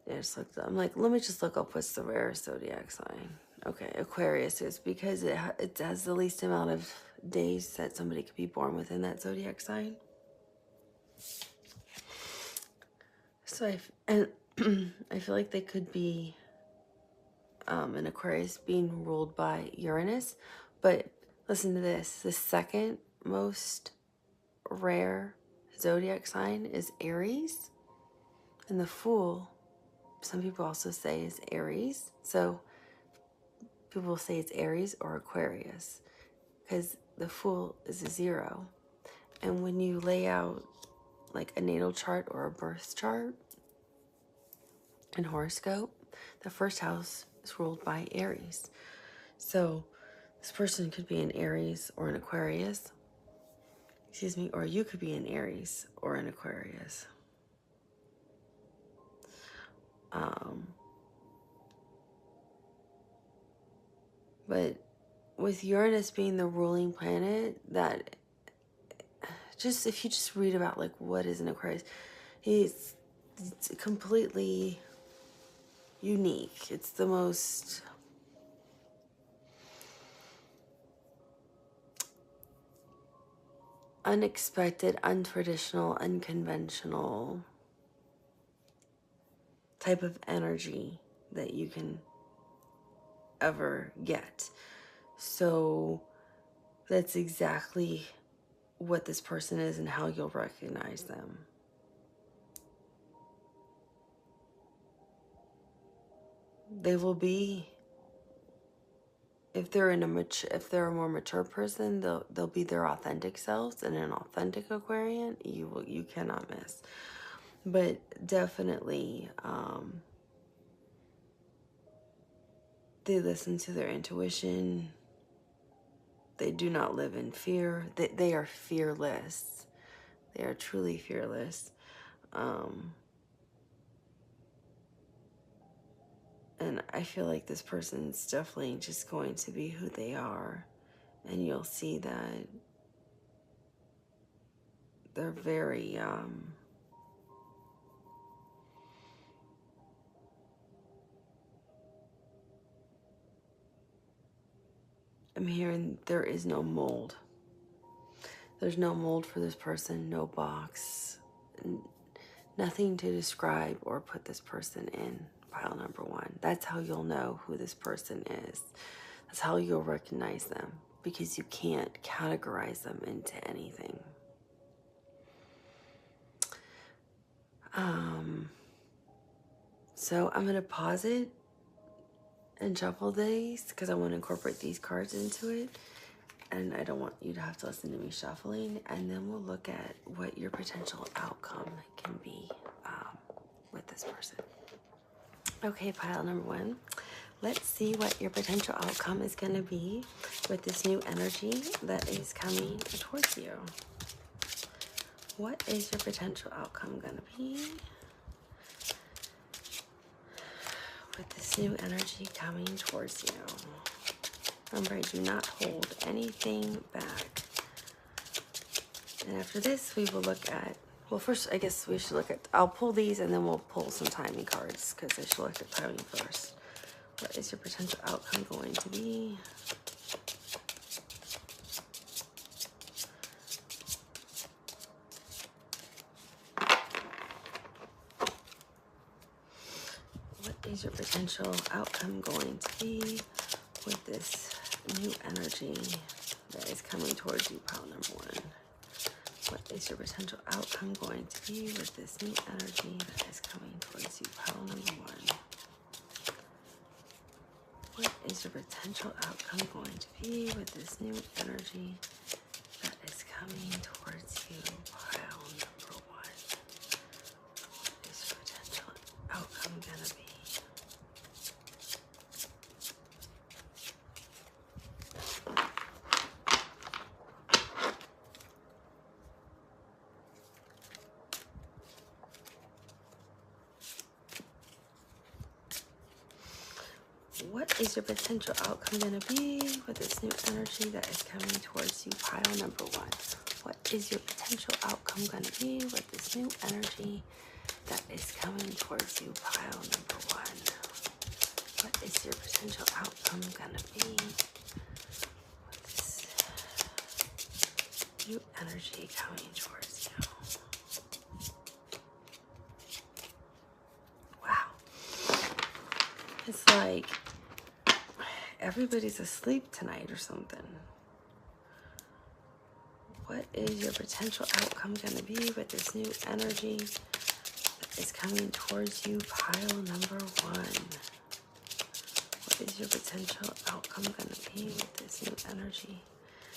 Yeah, I'm like, let me just look up what's the rarest zodiac sign. Okay, Aquarius is because it has the least amount of days that somebody could be born within that zodiac sign. So I feel like they could be an Aquarius being ruled by Uranus. But listen to this. The second most rare zodiac sign is Aries. And the Fool, some people also say, is Aries. So people say it's Aries or Aquarius because the Fool is a 0. And when you lay out like a natal chart or a birth chart and horoscope, the first house is ruled by Aries. So this person could be an Aries or an Aquarius. Excuse me, or you could be an Aries or an Aquarius. But with Uranus being the ruling planet, that just if you just read about like what is an Aquarius, it's completely unique. It's the most unexpected, untraditional, unconventional type of energy that you can ever get. So that's exactly what this person is and how you'll recognize them. They will be, if they're a more mature person, they'll be their authentic selves, and an authentic Aquarian you cannot miss. But definitely they listen to their intuition. They do not live in fear. They are fearless. They are truly fearless. And I feel like this person's definitely just going to be who they are. And you'll see that they're very, I'm hearing there is no mold. There's no mold for this person, no box, nothing to describe or put this person in pile number 1. That's how you'll know who this person is. That's how you'll recognize them, because you can't categorize them into anything. So I'm going to pause it and shuffle these because I want to incorporate these cards into it. And I don't want you to have to listen to me shuffling. And then we'll look at what your potential outcome can be with this person. Okay, pile number 1. Let's see what your potential outcome is going to be with this new energy that is coming towards you. What is your potential outcome going to be with this new energy coming towards you? Remember, I do not hold anything back. And after this, we will look at, well, first, I guess we should look at, I'll pull these and then we'll pull some timing cards because I should look at timing first. What is your potential outcome going to be? What is your potential outcome going to be with this new energy that is coming towards you, pile number 1? What is your potential outcome going to be with this new energy that is coming towards you, pile number 1? What is your potential outcome going to be with this new energy that is coming towards you, pile number 1? What is your potential outcome going to be? what is your potential outcome going to be with this new energy that is coming towards you, pile number 1? What is your potential outcome going to be with this new energy that is coming towards you, pile number 1? What is your potential outcome going to be with this new energy coming towards you? Wow. It's like everybody's asleep tonight or something. What is your potential outcome going to be with this new energy that is coming towards you, pile number 1? What is your potential outcome going to be with this new energy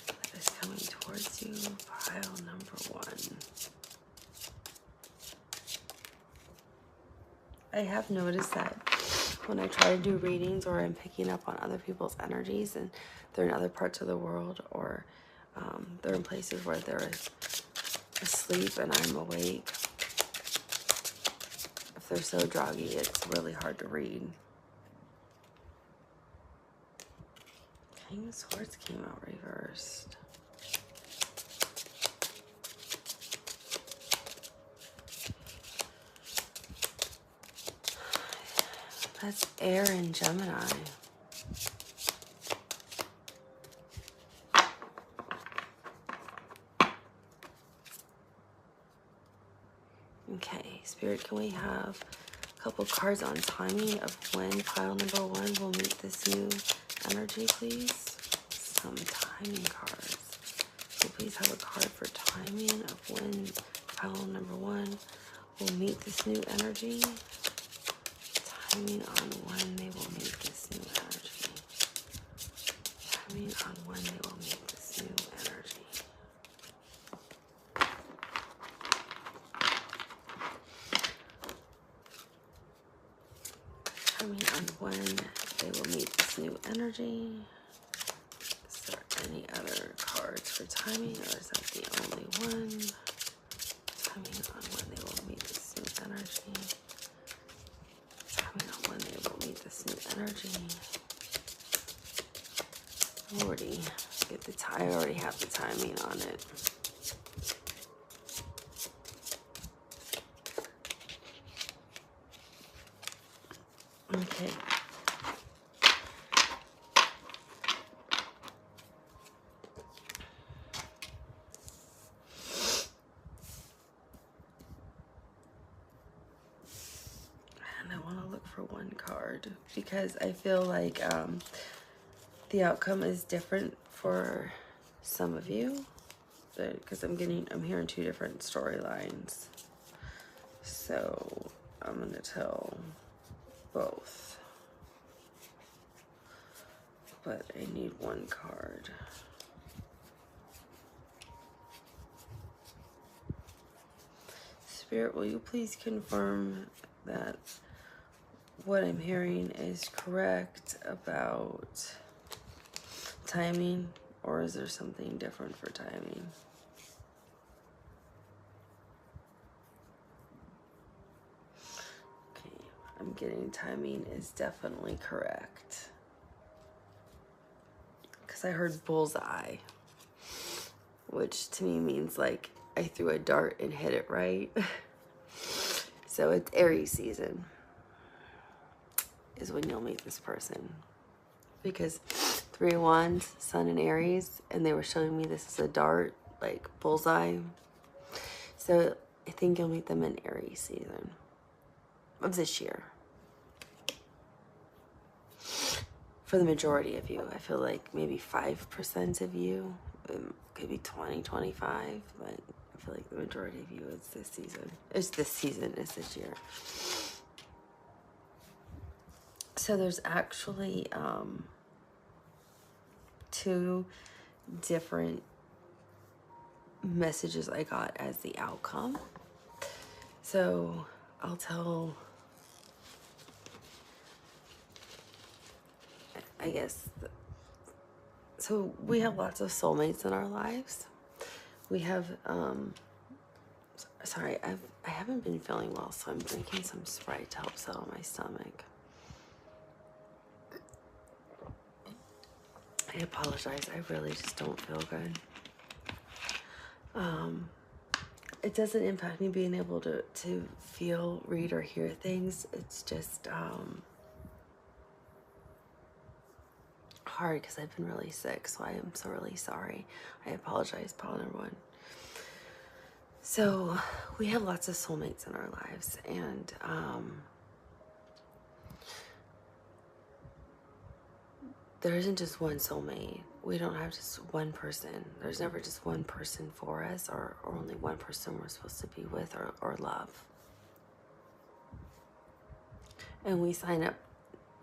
that is coming towards you, pile number 1? I have noticed that when I try to do readings or I'm picking up on other people's energies and they're in other parts of the world, or they're in places where they're asleep and I'm awake, if they're so druggy, it's really hard to read. King of Swords came out reversed. That's air and Gemini. Okay, Spirit, can we have a couple cards on timing of when pile number 1 will meet this new energy, please? Some timing cards. So please have a card for timing of when pile number 1 will meet this new energy. Timing on when they will meet this new energy. Timing on when they will meet this new energy. Timing on when they will meet this new energy. Is there any other cards for timing, or is that the only one? Timing on when they will meet this new energy. Timing on when they will meet this new energy. Lordy, get the I already have the timing on it. Okay. And I want to look for one card because I feel like the outcome is different for some of you, because I'm hearing 2 different storylines. So I'm gonna tell both, but I need one card. Spirit, will you please confirm that what I'm hearing is correct about timing, or is there something different for timing? Okay, I'm getting timing is definitely correct. Because I heard bullseye, which to me means like I threw a dart and hit it right. So it's Aries season is when you'll meet this person. Because 3 of Wands, Sun in Aries, and they were showing me this is a dart, like bullseye. So I think you'll meet them in Aries season of this year. For the majority of you, I feel like maybe 5% of you, could be 20, 25, but I feel like the majority of you is this season. It's this year. So there's actually 2 different messages I got as the outcome. So I'll tell, I guess, so we have lots of soulmates in our lives. We have, sorry, I haven't been feeling well, so I'm drinking some Sprite to help settle my stomach. I apologize. I really just don't feel good. It doesn't impact me being able to feel, read, or hear things. It's just hard because I've been really sick, so I am so really sorry. I apologize, pile number one. So we have lots of soulmates in our lives, and there isn't just one soulmate. We don't have just one person. There's never just one person for us, or only one person we're supposed to be with or love. And we sign up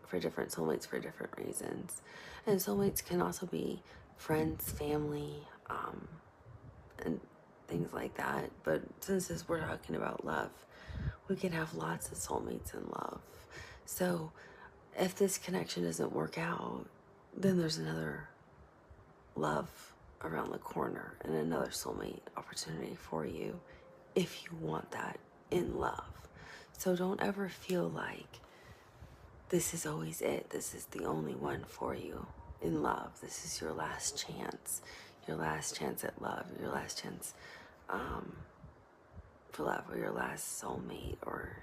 for different soulmates for different reasons. And soulmates can also be friends, family, and things like that. But since we're talking about love, we can have lots of soulmates in love. So if this connection doesn't work out, then there's another love around the corner and another soulmate opportunity for you if you want that in love. So don't ever feel like this is always it. This is the only one for you in love. This is your last chance at love, your last chance for love, or your last soulmate, or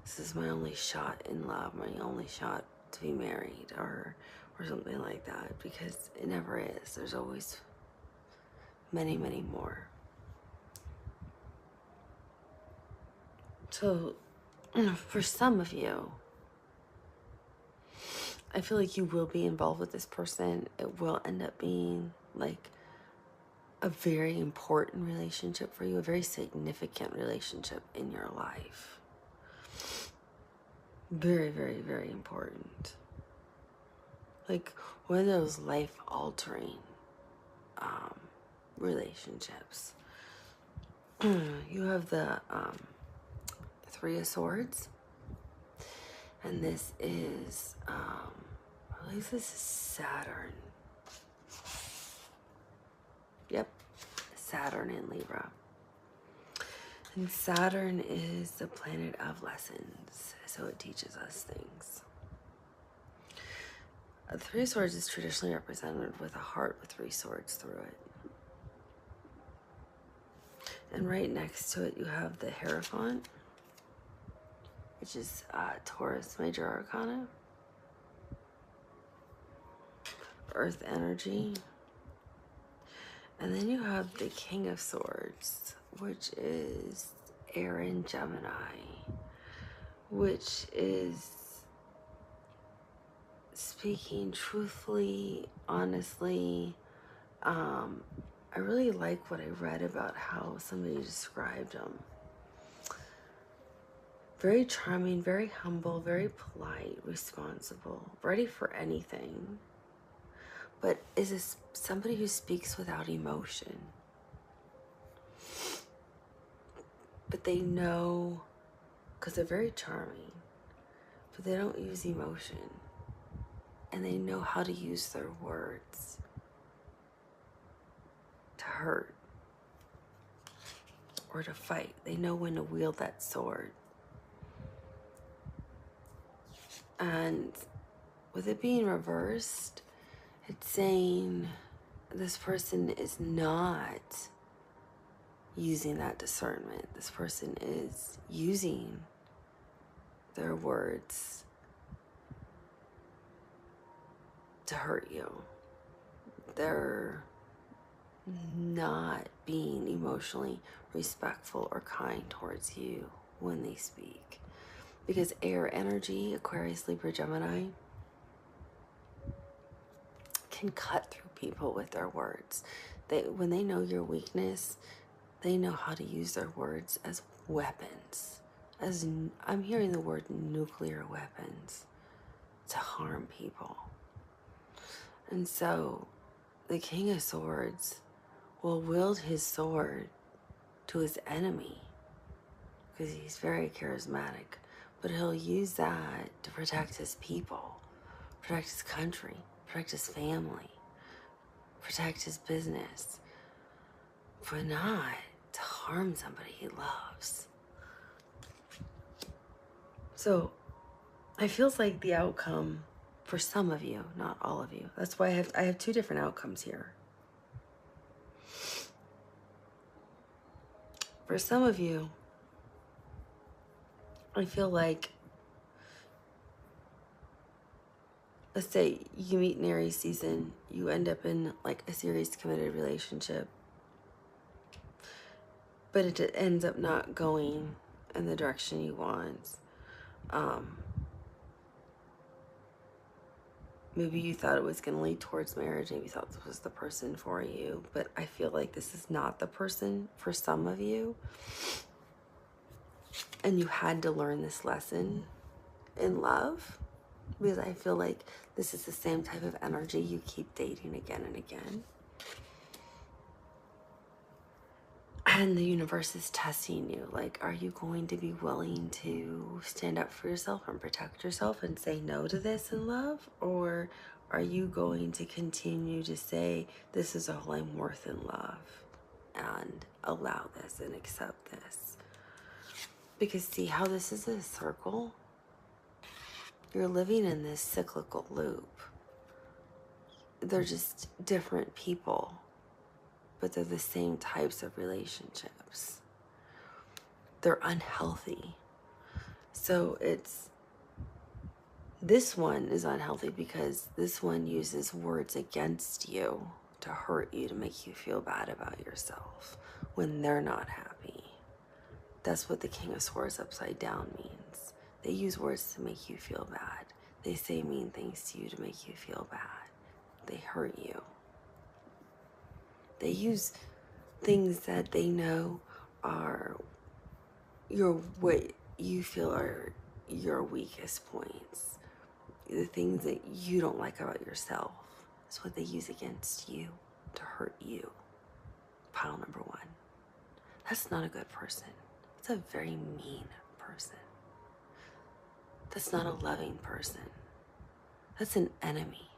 this is my only shot in love, my only shot to be married, or something like that, because it never is. There's always many, many more. So for some of you, I feel like you will be involved with this person. It will end up being like a very important relationship for you, a very significant relationship in your life. Very, very, very important. Like one of those life-altering relationships. You have the Three of Swords. And this is, I believe this is Saturn. Yep, Saturn in Libra. And Saturn is the planet of lessons, so it teaches us things. The Three of Swords is traditionally represented with a heart with three swords through it. And right next to it, you have the Hierophant, which is Taurus Major Arcana, Earth energy. And then you have the King of Swords, which is Air and Gemini, which is speaking truthfully, honestly. I really like what I read about how somebody described them. Very charming, very humble, very polite, responsible, ready for anything. But is this somebody who speaks without emotion? But they know, because they're very charming, but they don't use emotion. And they know how to use their words to hurt or to fight. They know when to wield that sword. And with it being reversed, it's saying this person is not using that discernment. This person is using their words to hurt you. They're not being emotionally respectful or kind towards you when they speak. Because air energy, Aquarius, Libra, Gemini, can cut through people with their words. When they know your weakness, they know how to use their words as weapons. I'm hearing the word nuclear weapons to harm people. And so the King of Swords will wield his sword to his enemy because he's very charismatic, but he'll use that to protect his people, protect his country, protect his family, protect his business, but not to harm somebody he loves. So it feels like the outcome For some of you, not all of you. That's why I have two different outcomes here. For some of you, I feel like, let's say you meet in Aries season, you end up in like a serious committed relationship, but it ends up not going in the direction you want. Maybe you thought it was going to lead towards marriage. Maybe you thought this was the person for you, but I feel like this is not the person for some of you. And you had to learn this lesson in love, because I feel like this is the same type of energy you keep dating again and again. And the universe is testing you. Like, are you going to be willing to stand up for yourself and protect yourself and say no to this in love? Or are you going to continue to say, this is all I'm worth in love, and allow this and accept this? Because see how this is a circle? You're living in this cyclical loop. They're just different people, but they're the same types of relationships. They're unhealthy. So this one is unhealthy because this one uses words against you to hurt you, to make you feel bad about yourself when they're not happy. That's what the King of Swords upside down means. They use words to make you feel bad. They say mean things to you to make you feel bad. They hurt you. They use things that they know are what you feel are your weakest points. The things that you don't like about yourself is what they use against you to hurt you. Pile number one. That's not a good person. That's a very mean person. That's not a loving person. That's an enemy.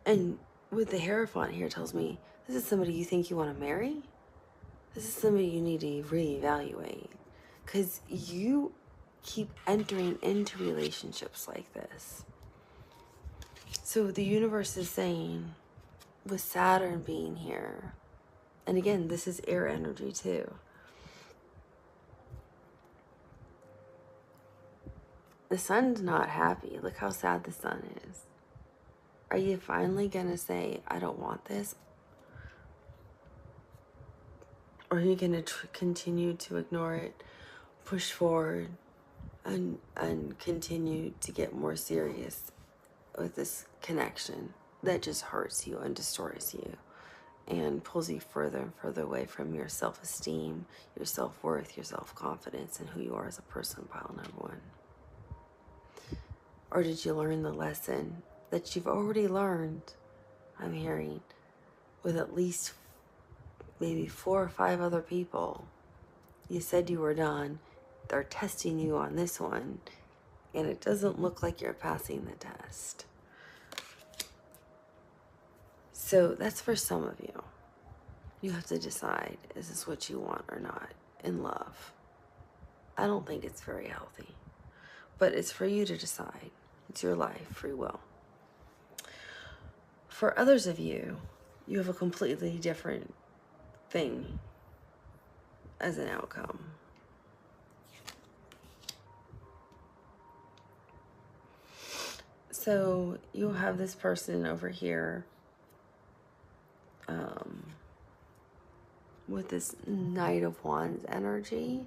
And with the Hierophant here tells me, this is somebody you think you want to marry? This is somebody you need to reevaluate. Because you keep entering into relationships like this. So the universe is saying, with Saturn being here, and again, this is air energy too. The sun's not happy. Look how sad the sun is. Are you finally going to say, I don't want this? Or are you going to continue to ignore it, push forward, and continue to get more serious with this connection that just hurts you and destroys you and pulls you further and further away from your self-esteem, your self-worth, your self-confidence, and who you are as a person, pile number one? Or did you learn the lesson that you've already learned, I'm hearing, with at least maybe 4 or 5 other people? You said you were done. They're testing you on this one, and it doesn't look like you're passing the test. So that's for some of you. You have to decide, is this what you want or not in love? I don't think it's very healthy, but it's for you to decide. It's your life, free will. For others of you, you have a completely different thing as an outcome. So you'll have this person over here with this Knight of Wands energy,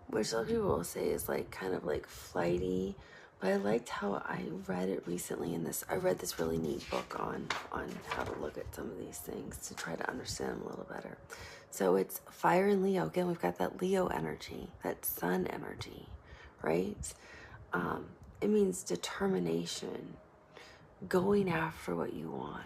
which some people will say is like kind of like flighty, but I liked how I read it recently in this. I read this really neat book on how to look at some of these things to try to understand them a little better. So it's fire and Leo. Again, we've got that Leo energy, that sun energy, right? It means determination, going after what you want.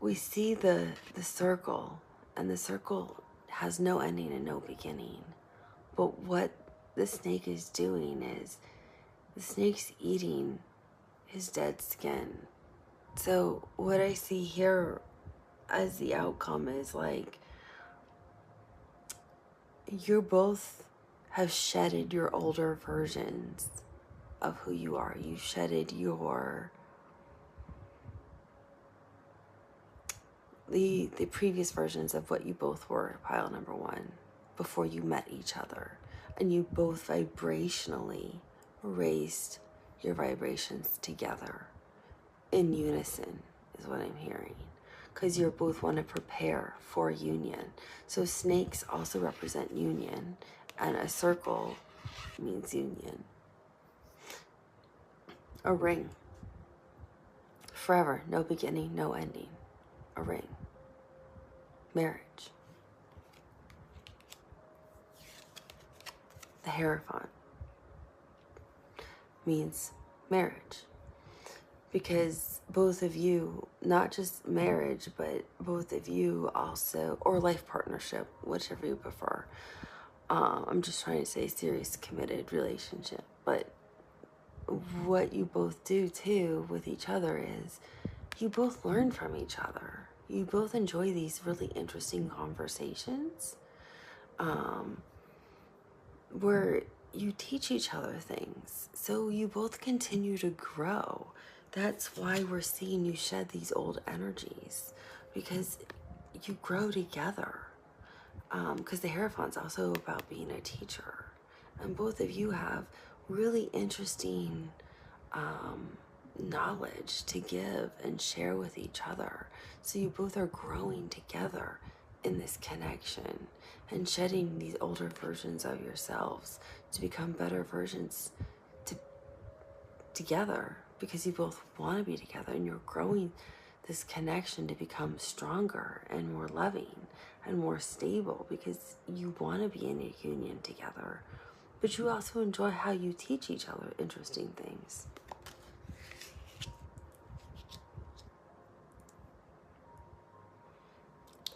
We see the circle, and the circle has no ending and no beginning. But what the snake is doing is the snake's eating his dead skin. So what I see here as the outcome is like, you both have shedded your older versions of who you are. You shedded the previous versions of what you both were, pile number one, before you met each other. And you both vibrationally raised your vibrations together in unison, is what I'm hearing. Because you both want to prepare for union. So snakes also represent union, and a circle means union. A ring. Forever, no beginning, no ending. A ring. Marriage. The Hierophant means marriage. Because both of you, not just marriage, but both of you also, or life partnership, whichever you prefer. I'm just trying to say serious, committed relationship. But what you both do too with each other is you both learn from each other. You both enjoy these really interesting conversations where you teach each other things. So you both continue to grow. That's why we're seeing you shed these old energies, because you grow together. Because the Hierophant's also about being a teacher. And both of you have really interesting knowledge to give and share with each other. So you both are growing together in this connection and shedding these older versions of yourselves to become better versions together, because you both want to be together, and you're growing this connection to become stronger and more loving and more stable, because you want to be in a union together, but you also enjoy how you teach each other interesting things.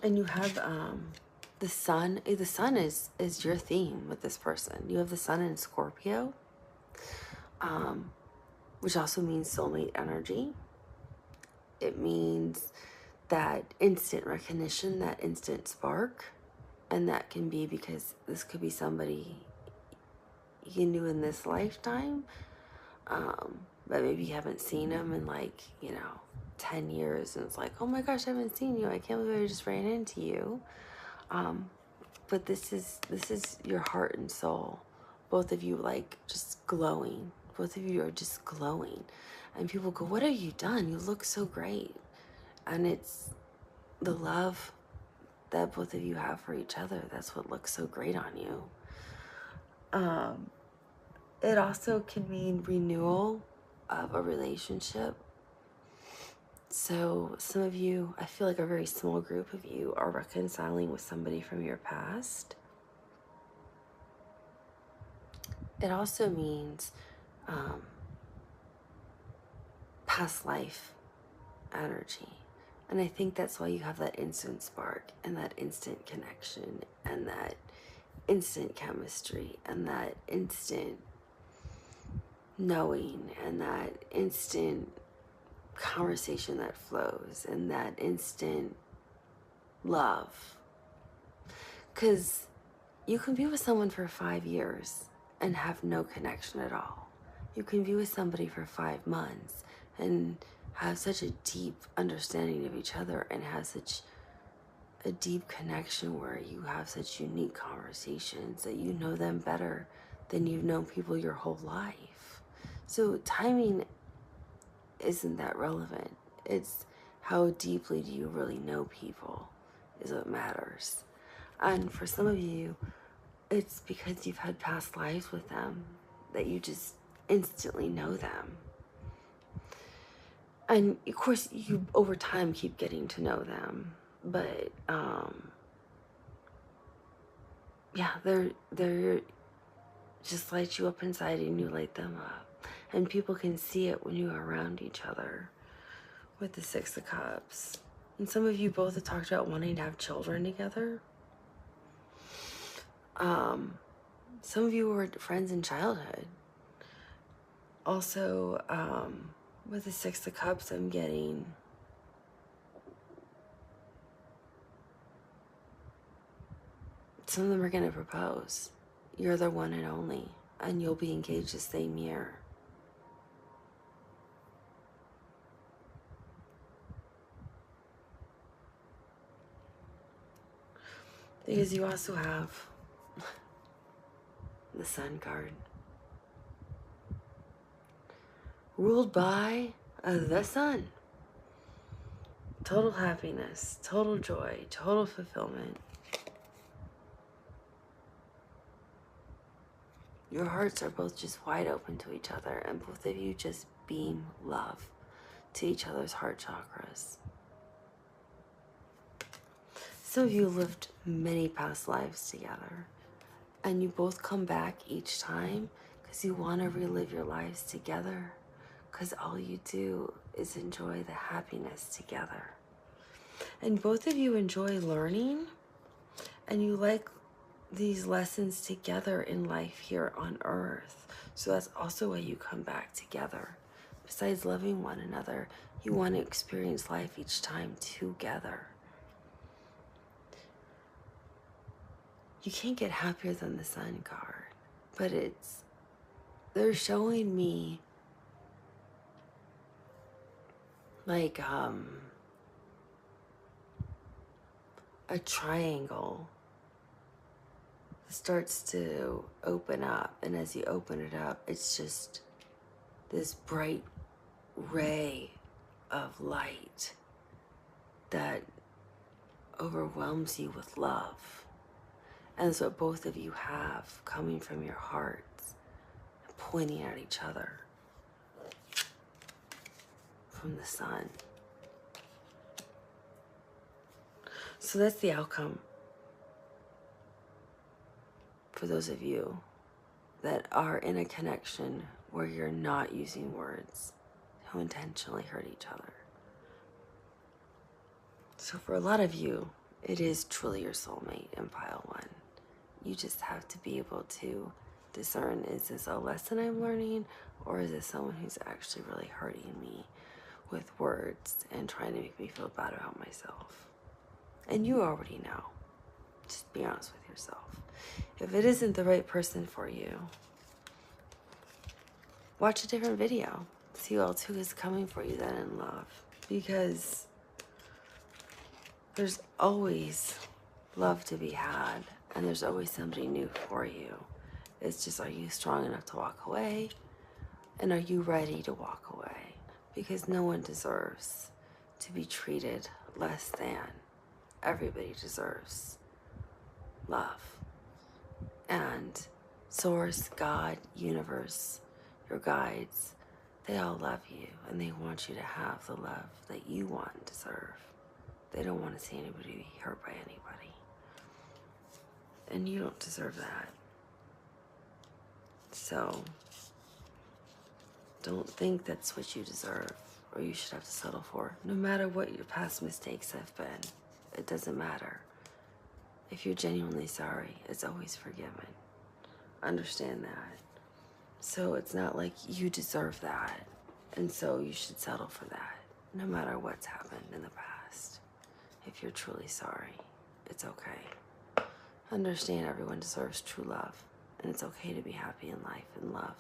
And you have the sun. The sun is your theme with this person. You have the sun in Scorpio, which also means soulmate energy. It means that instant recognition, that instant spark. And that can be because this could be somebody you knew in this lifetime, but maybe you haven't seen them in 10 years, and it's like, oh my gosh, I haven't seen you, I can't believe I just ran into you. But this is your heart and soul, both of you, just glowing. Both of you are just glowing, and people go, what have you done? You look so great. And it's the love that both of you have for each other. That's what looks so great on you. It also can mean renewal of a relationship. So some of you, I feel like a very small group of you, are reconciling with somebody from your past. It also means past life energy. And I think that's why you have that instant spark and that instant connection and that instant chemistry and that instant knowing and that instant conversation that flows and that instant love. Because you can be with someone for 5 years and have no connection at all. You can be with somebody for 5 months and have such a deep understanding of each other and have such a deep connection where you have such unique conversations that you know them better than you've known people your whole life. So timing isn't that relevant. It's how deeply do you really know people is what matters. And for some of you, it's because you've had past lives with them that you just instantly know them. And of course, you over time keep getting to know them, but yeah, they're just light you up inside and you light them up, and people can see it when you're around each other. With the Six of Cups, and some of you both have talked about wanting to have children together. Some of you were friends in childhood. Also, with the Six of Cups, I'm getting some of them are going to propose. You're their one and only, and you'll be engaged the same year. Because you also have the Sun card. Ruled by the Sun. Total happiness, total joy, total fulfillment. Your hearts are both just wide open to each other, and both of you just beam love to each other's heart chakras. Some of you lived many past lives together, and you both come back each time because you want to relive your lives together, because all you do is enjoy the happiness together. And both of you enjoy learning, and you like these lessons together in life here on earth. So that's also why you come back together. Besides loving one another, you want to experience life each time together. You can't get happier than the Sun card, but they're showing me like a triangle starts to open up, and as you open it up, it's just this bright ray of light that overwhelms you with love. And that's what both of you have coming from your hearts, pointing at each other from the Sun. So that's the outcome for those of you that are in a connection where you're not using words to intentionally hurt each other. So for a lot of you, it is truly your soulmate in pile 1. You just have to be able to discern, is this a lesson I'm learning, or is this someone who's actually really hurting me with words and trying to make me feel bad about myself? And you already know. Just be honest with yourself. If it isn't the right person for you, watch a different video. See who else who is coming for you then in love. Because there's always love to be had, and there's always somebody new for you. It's just, are you strong enough to walk away? And are you ready to walk away? Because no one deserves to be treated less than. Everybody deserves love. And Source, God, universe, your guides, they all love you, and they want you to have the love that you want and deserve. They don't want to see anybody be hurt by anybody. And you don't deserve that. So don't think that's what you deserve or you should have to settle for. No matter what your past mistakes have been, it doesn't matter. If you're genuinely sorry, it's always forgiven. Understand that. So it's not like you deserve that, and so you should settle for that, no matter what's happened in the past. If you're truly sorry, it's okay. Understand everyone deserves true love, and it's okay to be happy in life and love.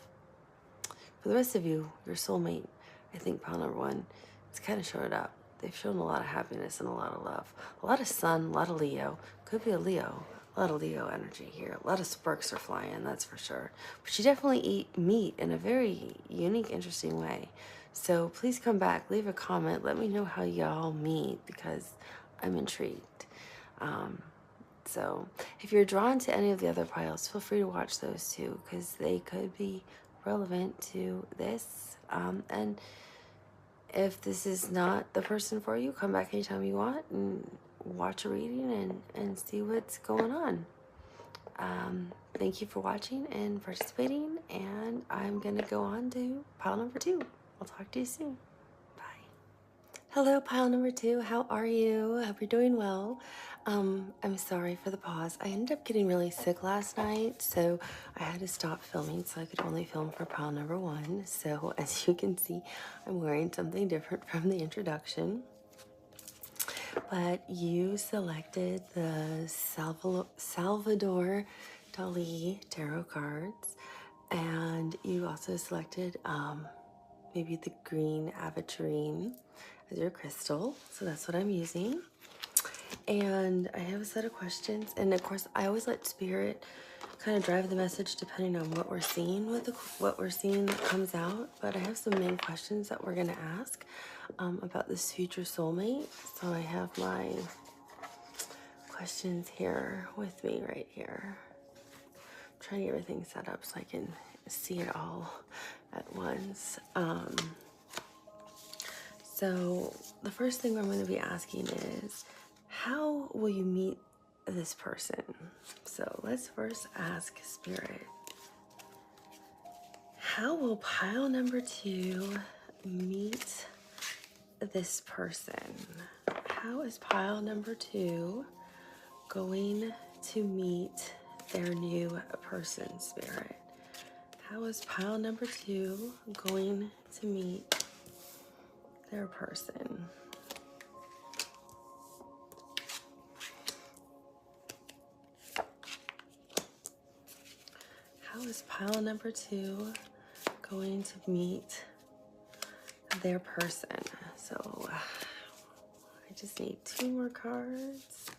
For the rest of you, your soulmate, I think pile number 1, it's kind of showed up. They've shown a lot of happiness and a lot of love. A lot of Sun, a lot of Leo. Could be a Leo. A lot of Leo energy here. A lot of sparks are flying, that's for sure. But you definitely meet in a very unique, interesting way. So please come back, leave a comment, let me know how y'all meet, because I'm intrigued. So if you're drawn to any of the other piles, feel free to watch those too, because they could be relevant to this. And if this is not the person for you, come back anytime you want and watch a reading and see what's going on. Thank you for watching and participating, and I'm gonna go on to pile number 2. I'll talk to you soon. Bye. Hello, pile number 2. How are you? I hope you're doing well. I'm sorry for the pause. I ended up getting really sick last night, so I had to stop filming so I could only film for pile number 1. So as you can see, I'm wearing something different from the introduction. but you selected the Salvador Dali tarot cards, and you also selected maybe the green aventurine as your crystal. So that's what I'm using. And I have a set of questions, and of course I always let spirit kind of drive the message depending on what we're seeing with what we're seeing that comes out. But I have some main questions that we're going to ask about this future soulmate. So I have my questions here with me right here. I'm trying to get everything set up so I can see it all at once. So the first thing I'm going to be asking is, how will you meet this person? So let's first ask Spirit, how will pile number 2 meet this person? How is pile number 2 going to meet their new person, Spirit? How is pile number 2 going to meet their person? How is pile number 2 going to meet their person? So I just need 2 more cards.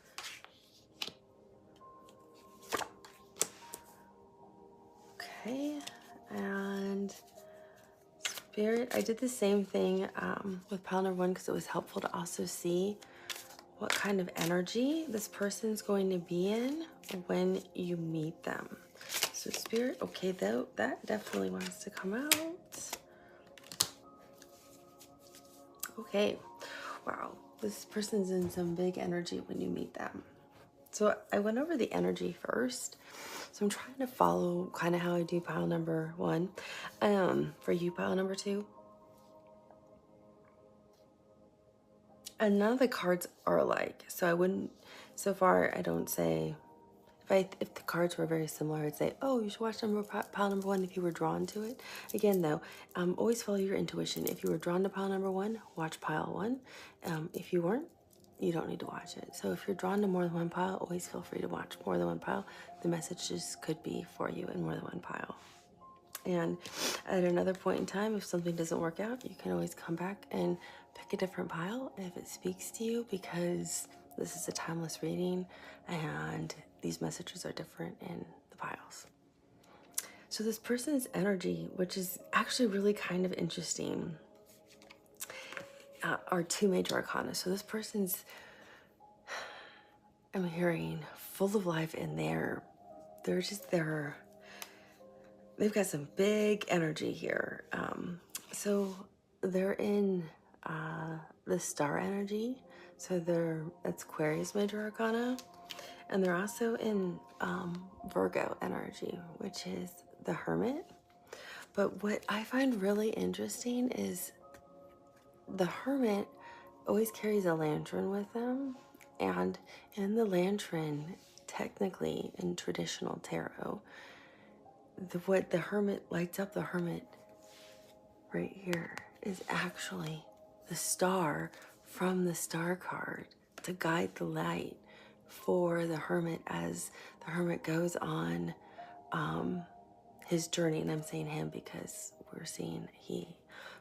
Okay, and Spirit, I did the same thing with pile number 1 because it was helpful to also see what kind of energy this person's going to be in when you meet them. So Spirit, okay, though, that definitely wants to come out. Okay, wow, this person's in some big energy when you meet them. So I went over the energy first. So I'm trying to follow kind of how I do pile number 1. For you, pile number 2. And none of the cards are alike. So I wouldn't, so far I don't say, if the cards were very similar, I'd say, oh, you should watch pile number 1 if you were drawn to it. Again, though, always follow your intuition. If you were drawn to pile number 1, watch pile 1. If you weren't, you don't need to watch it. So if you're drawn to more than one pile, always feel free to watch more than one pile. The messages could be for you in more than one pile. And at another point in time, if something doesn't work out, you can always come back and pick a different pile if it speaks to you, because this is a timeless reading and these messages are different in the piles. So this person's energy, which is actually really kind of interesting, are 2 major arcana. So this person's, I'm hearing, full of life, and they've got some big energy here. So they're in the star energy. So that's Aquarius major arcana. And they're also in Virgo energy, which is the Hermit. But what I find really interesting is the Hermit always carries a lantern with them. And in the lantern, technically in traditional tarot, what the Hermit lights up, the Hermit right here, is actually the star from the star card to guide the light for the Hermit as the Hermit goes on his journey. And I'm saying him because we're seeing he,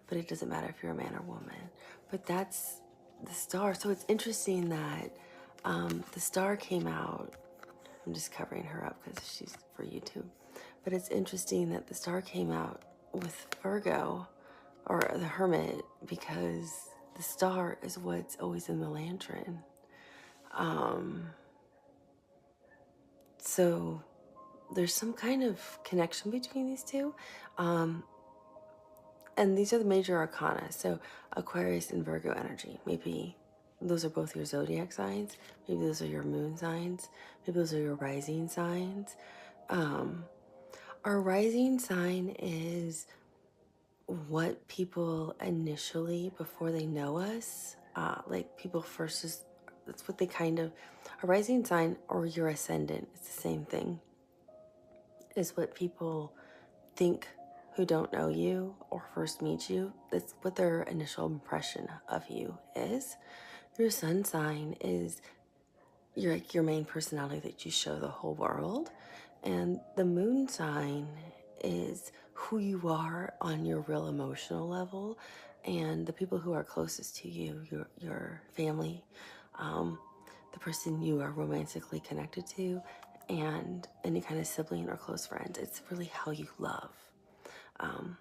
but it doesn't matter if you're a man or woman. But that's the star. So it's interesting that the star came out. I'm just covering her up because she's for YouTube. But it's interesting that the star came out with Virgo, or the Hermit, because the star is what's always in the lantern. So there's some kind of connection between these two. And these are the major arcana. So Aquarius and Virgo energy. Maybe those are both your zodiac signs. Maybe those are your moon signs. Maybe those are your rising signs. Our rising sign is what people initially, before they know us, like people first is, that's what they kind of, a rising sign or your ascendant, it's the same thing, is what people think who don't know you or first meet you. That's what their initial impression of you is. Your sun sign is your main personality that you show the whole world. And the moon sign is who you are on your real emotional level, and the people who are closest to you, your family, the person you are romantically connected to, and any kind of sibling or close friends. It's really how you love.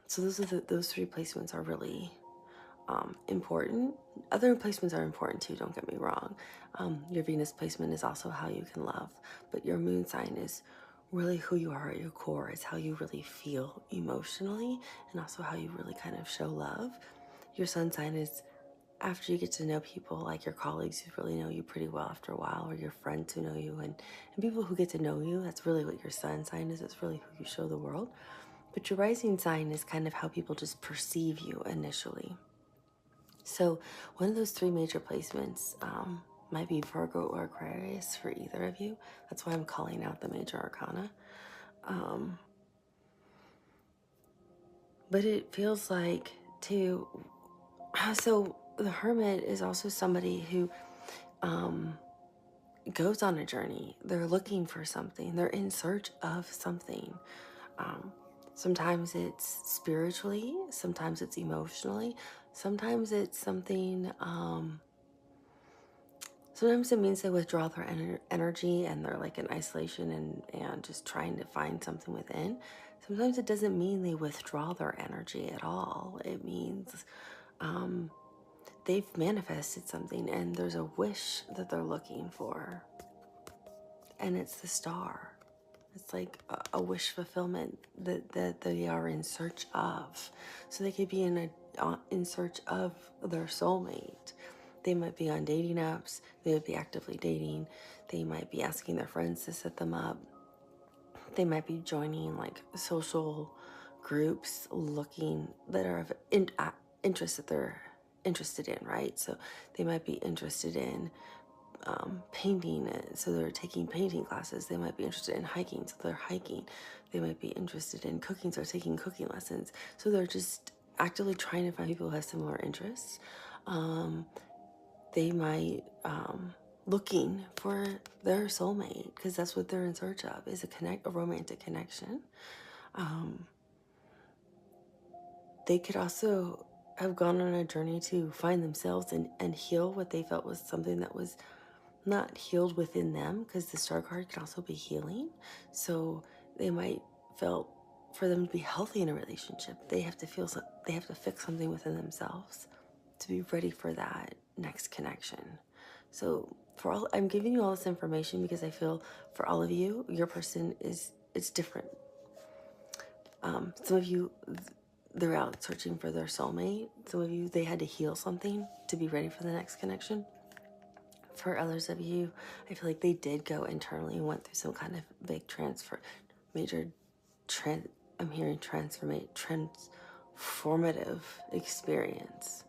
So those three placements are really important. Other placements are important too, don't get me wrong. Your Venus placement is also how you can love, but your moon sign is really who you are at your core. It's how you really feel emotionally, and also how you really kind of show love. Your sun sign is after you get to know people, like your colleagues who really know you pretty well after a while, or your friends who know you, and people who get to know you. That's really what your sun sign is. It's really who you show the world. But your rising sign is kind of how people just perceive you initially. So one of those three major placements might be Virgo or Aquarius for either of you. That's why I'm calling out the major arcana. But it feels like too, so the Hermit is also somebody who goes on a journey. They're looking for something. They're in search of something. Sometimes it's spiritually, sometimes it's emotionally, sometimes it's something, sometimes it means they withdraw their energy and they're like in isolation and just trying to find something within. Sometimes it doesn't mean they withdraw their energy at all. It means they've manifested something and there's a wish that they're looking for. And it's the star. It's like a wish fulfillment that they are in search of. So they could be in search of their soulmate. They might be on dating apps. They would be actively dating. They might be asking their friends to set them up. They might be joining like social groups looking that are of interest that they're interested in, right? So they might be interested in painting, so they're taking painting classes. They might be interested in hiking, so they're hiking. They might be interested in cooking, so they're taking cooking lessons. So they're just actively trying to find people who have similar interests. They might looking for their soulmate, because that's what they're in search of, is a romantic connection. They could also have gone on a journey to find themselves and heal what they felt was something that was not healed within them, because the star card can also be healing. So they might felt for them to be healthy in a relationship, they have to fix something within themselves to be ready for that next connection. So I'm giving you all this information because I feel for all of you, your person it's different. Some of you, they're out searching for their soulmate. Some of you, they had to heal something to be ready for the next connection. For others of you, I feel like they did go internally and went through some kind of big transformative experience.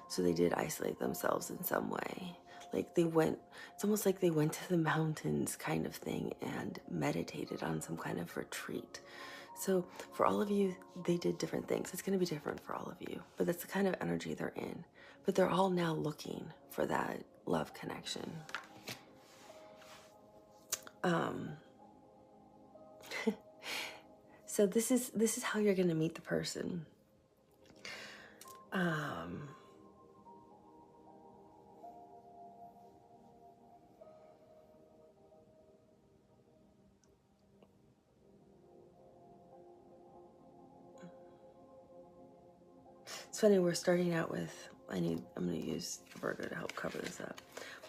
So they did isolate themselves in some way. Like it's almost like they went to the mountains kind of thing and meditated on some kind of retreat. So for all of you, they did different things. It's going to be different for all of you, but that's the kind of energy they're in. But they're all now looking for that love connection. So this is how you're going to meet the person. It's funny, we're starting out with, I'm going to use Virgo to help cover this up,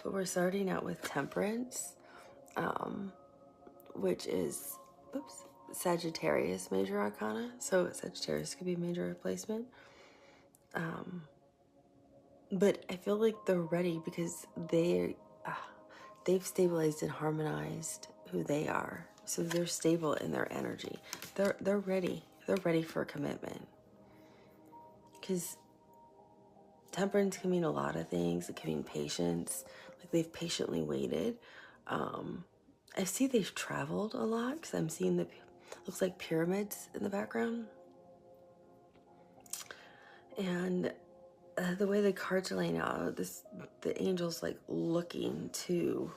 but we're starting out with Temperance, which is, Sagittarius major arcana. So Sagittarius could be a major replacement. But I feel like they're ready because they've stabilized and harmonized who they are. So they're stable in their energy. They're ready. They're ready for a commitment. Because temperance can mean a lot of things. It can mean patience. Like they've patiently waited. I see they've traveled a lot because I'm seeing looks like pyramids in the background. And the way the cards are laying out, the angel's like looking to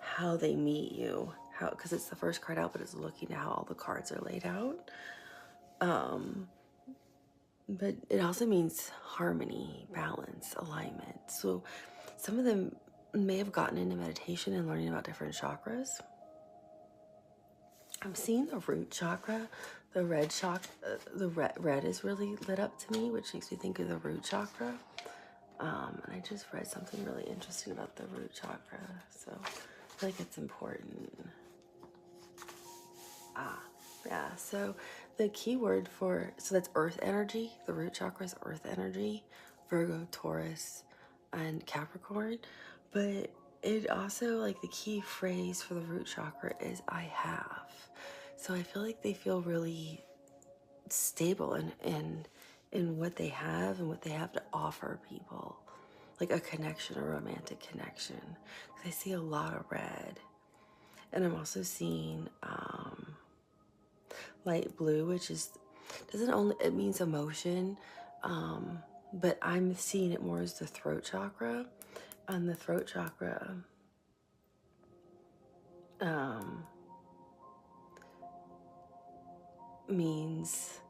how they meet you, how, because it's the first card out, but it's looking at how all the cards are laid out. But it also means harmony, balance, alignment. So some of them may have gotten into meditation and learning about different chakras. I'm seeing the root chakra, the red chakra, red is really lit up to me, which makes me think of the root chakra. And I just read something really interesting about the root chakra, so I feel like it's important. Yeah, so the key word so that's earth energy. The root chakra is earth energy, Virgo, Taurus, and Capricorn. But it also, like, the key phrase for the root chakra is I have. So I feel like they feel really stable in what they have and what they have to offer people. Like a connection, a romantic connection. 'Cause I see a lot of red. And I'm also seeing light blue, which it means emotion, but I'm seeing it more as the throat chakra. And the throat chakra means,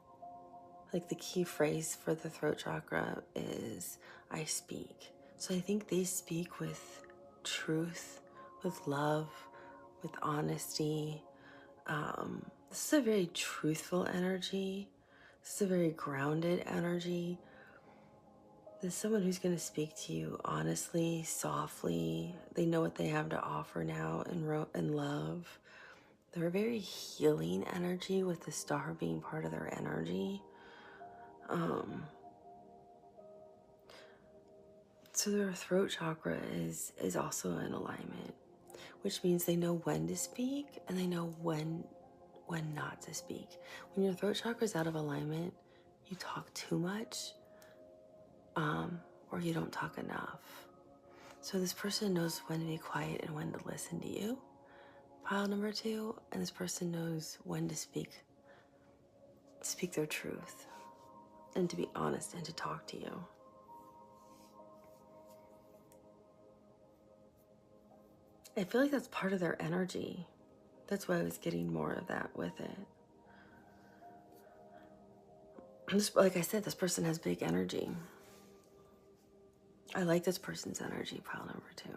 like, the key phrase for the throat chakra is I speak. So I think they speak with truth, with love, with honesty. This is a very truthful energy. This is a very grounded energy. There's someone who's going to speak to you honestly, softly. They know what they have to offer now in love. They're a very healing energy, with the star being part of their energy. So their throat chakra is also in alignment, which means they know when to speak and they know when not to speak. When your throat chakra is out of alignment, you talk too much, or you don't talk enough. So this person knows when to be quiet and when to listen to you, pile number 2, and this person knows when to speak their truth and to be honest and to talk to you. I feel like that's part of their energy. That's why I was getting more of that with it. Like I said, this person has big energy. I like this person's energy, pile number 2.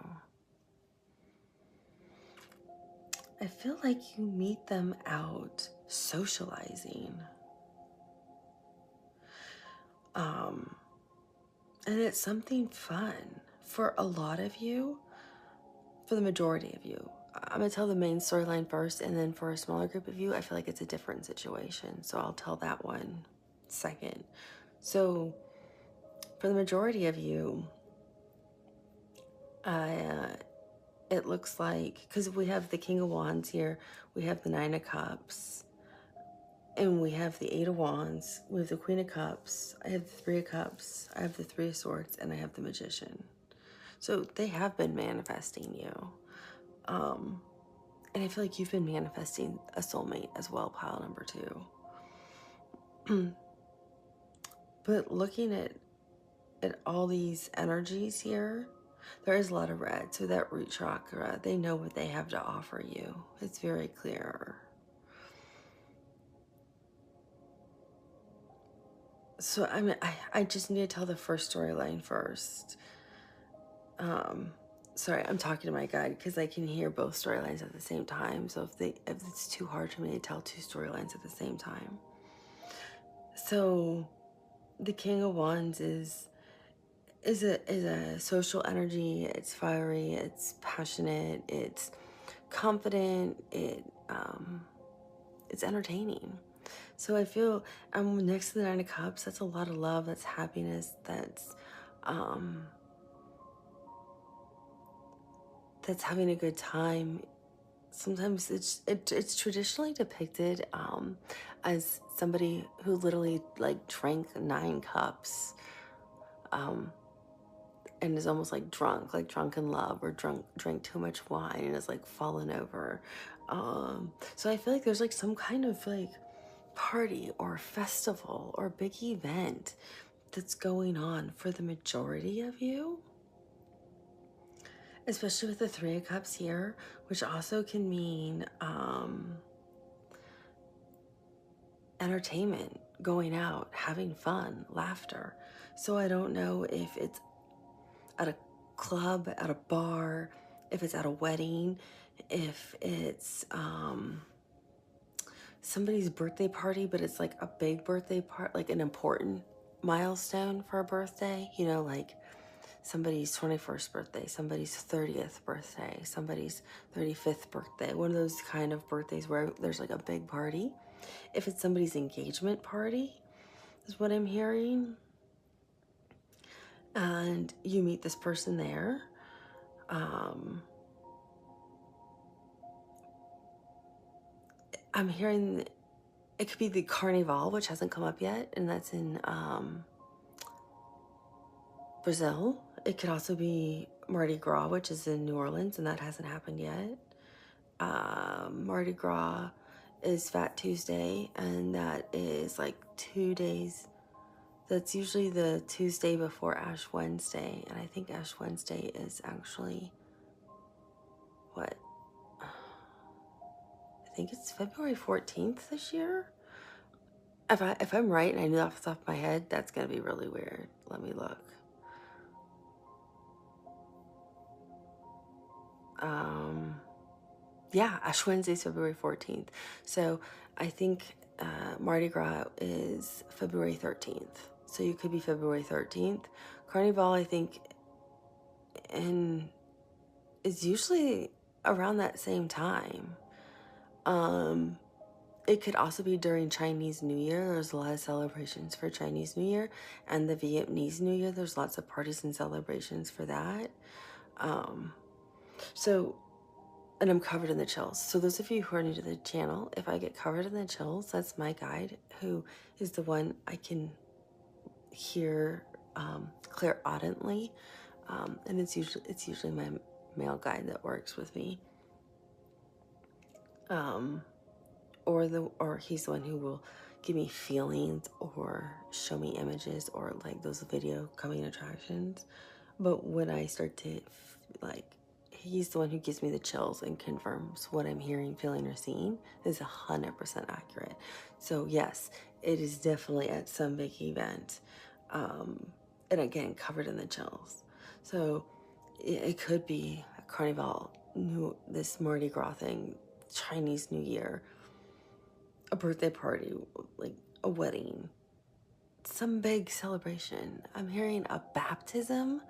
I feel like you meet them out socializing. And it's something fun for a lot of you, for the majority of you. I'm gonna tell the main storyline first, and then for a smaller group of you, I feel like it's a different situation. So I'll tell that one second. So for the majority of you, it looks like, because we have the King of Wands here, we have the Nine of Cups, and we have the Eight of Wands, we have the Queen of Cups, I have the Three of Cups, I have the Three of Swords, and I have the Magician. So they have been manifesting you. And I feel like you've been manifesting a soulmate as well, pile number 2. But looking at all these energies here, there is a lot of red. So that root chakra, they know what they have to offer you. It's very clear. So I just need to tell the first storyline first. Sorry, I'm talking to my guide because I can hear both storylines at the same time. So if it's too hard for me to tell 2 storylines at the same time. So the King of Wands is a social energy. It's fiery, it's passionate, it's confident, it's entertaining. So I feel next to the Nine of Cups, that's a lot of love, that's happiness, that's having a good time. Sometimes it's traditionally depicted as somebody who literally, like, drank 9 cups and is almost like drunk in love, or drank too much wine and is like fallen over. So I feel like there's like some kind of like party or festival or big event that's going on for the majority of you, especially with the Three of Cups here, which also can mean entertainment, going out, having fun, laughter. So I don't know if it's at a club, at a bar, if it's at a wedding, if it's somebody's birthday party, but it's like a big birthday part, like an important milestone for a birthday, you know, like somebody's 21st birthday, somebody's 30th birthday, somebody's 35th birthday, one of those kind of birthdays where there's like a big party. If it's somebody's engagement party, is what I'm hearing, and you meet this person there, I'm hearing it could be the Carnival, which hasn't come up yet, and that's in Brazil. It could also be Mardi Gras, which is in New Orleans, and that hasn't happened yet. Mardi Gras is Fat Tuesday, and that is like 2 days. That's usually the Tuesday before Ash Wednesday, and I think Ash Wednesday is actually what? I think it's February 14th this year. If I'm right and I knew off the top of my head, that's gonna be really weird. Let me look. Yeah, Ash Wednesday is February 14th. So I think Mardi Gras is February 13th. So you could be February 13th. Carnival, I think, is usually around that same time. It could also be during Chinese New Year. There's a lot of celebrations for Chinese New Year, and the Vietnamese New Year. There's lots of parties and celebrations for that. So, and I'm covered in the chills. So those of you who are new to the channel, if I get covered in the chills, that's my guide, who is the one I can hear clairaudently, and it's usually my male guide that works with me. Or he's the one who will give me feelings or show me images or like those video coming attractions. But when I start to he's the one who gives me the chills and confirms what I'm hearing, feeling, or seeing is 100% accurate. So yes, it is definitely at some big event, and again covered in the chills. So it could be a Carnival, this Mardi Gras thing, Chinese New Year, a birthday party, like a wedding, some big celebration. I'm hearing a baptism,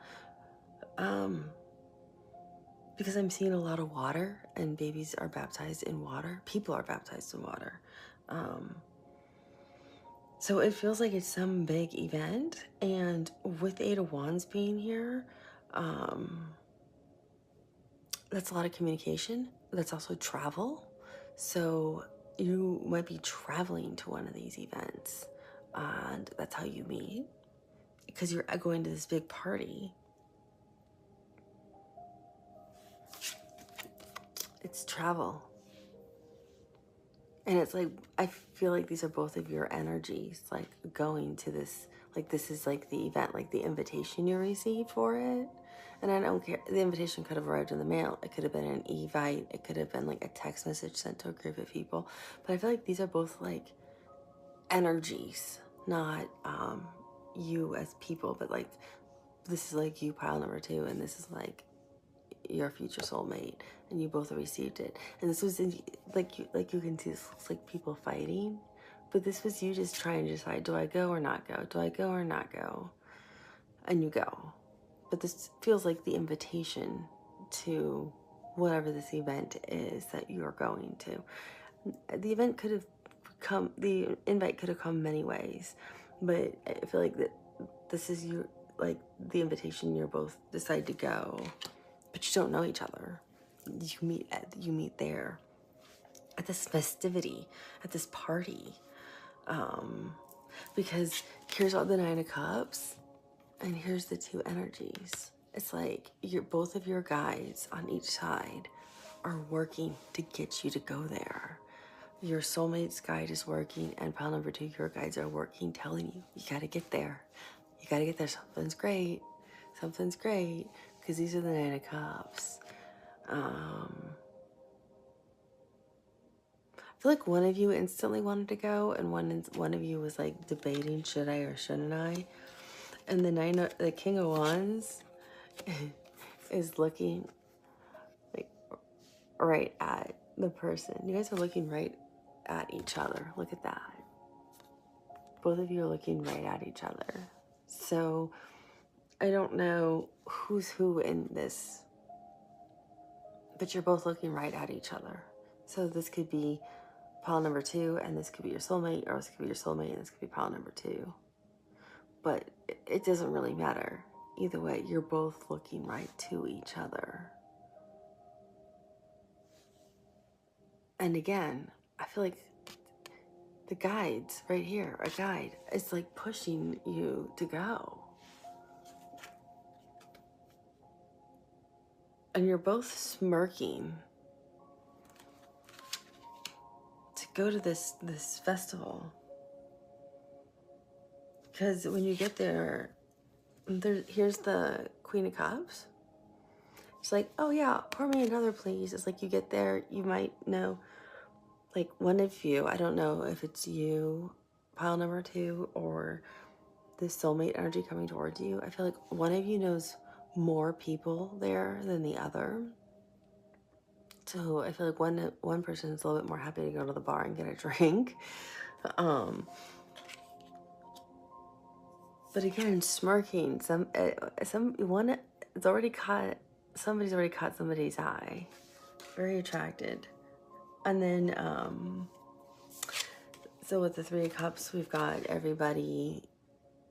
because I'm seeing a lot of water, and babies are baptized in water. People are baptized in water. So it feels like it's some big event, and with Eight of Wands being here, that's a lot of communication. That's also travel. So you might be traveling to one of these events, and that's how you meet, because you're going to this big party. It's travel. And it's like, I feel like these are both of your energies, like going to this, like this is like the event, like the invitation you received for it. And I don't care, the invitation could have arrived in the mail. It could have been an evite. It could have been like a text message sent to a group of people. But I feel like these are both like energies, not you as people, but like this is like you, pile number 2, and this is like your future soulmate, and you both received it. And this was like you can see, this looks like people fighting, but this was you just trying to decide, do I go or not go? Do I go or not go? And you go. But this feels like the invitation to whatever this event is that you're going to. The event could have come, the invite could have come many ways, but I feel like that this is your, like the invitation, you're both decide to go, but you don't know each other. You meet there at this festivity, at this party, because here's all the 9 of Cups, and here's the 2 energies. It's like both of your guides on each side are working to get you to go there. Your soulmate's guide is working, and pile number 2, your guides are working, telling you, you gotta get there. You gotta get there. Something's great. Something's great. Because these are the Nine of Cups. I feel like one of you instantly wanted to go, and one of you was like debating, should I or shouldn't I? And the King of Wands is looking like right at the person. You guys are looking right at each other. Look at that. Both of you are looking right at each other. So I don't know who's who in this, but you're both looking right at each other. So this could be pile number 2, and this could be your soulmate, or this could be your soulmate, and this could be pile number 2. But it doesn't really matter. Either way, you're both looking right to each other. And again, I feel like the guides right here, a guide, is like pushing you to go. And you're both smirking to go to this festival. Because when you get there, here's the Queen of Cups. It's like, oh yeah, pour me another please. It's like you get there, you might know, like one of you, I don't know if it's you, pile number 2, or the soulmate energy coming towards you. I feel like one of you knows more people there than the other. So I feel like one person is a little bit more happy to go to the bar and get a drink. But again, smirking. It's already caught. Somebody's already caught somebody's eye. Very attracted. And then, so with the 3 of Cups, we've got everybody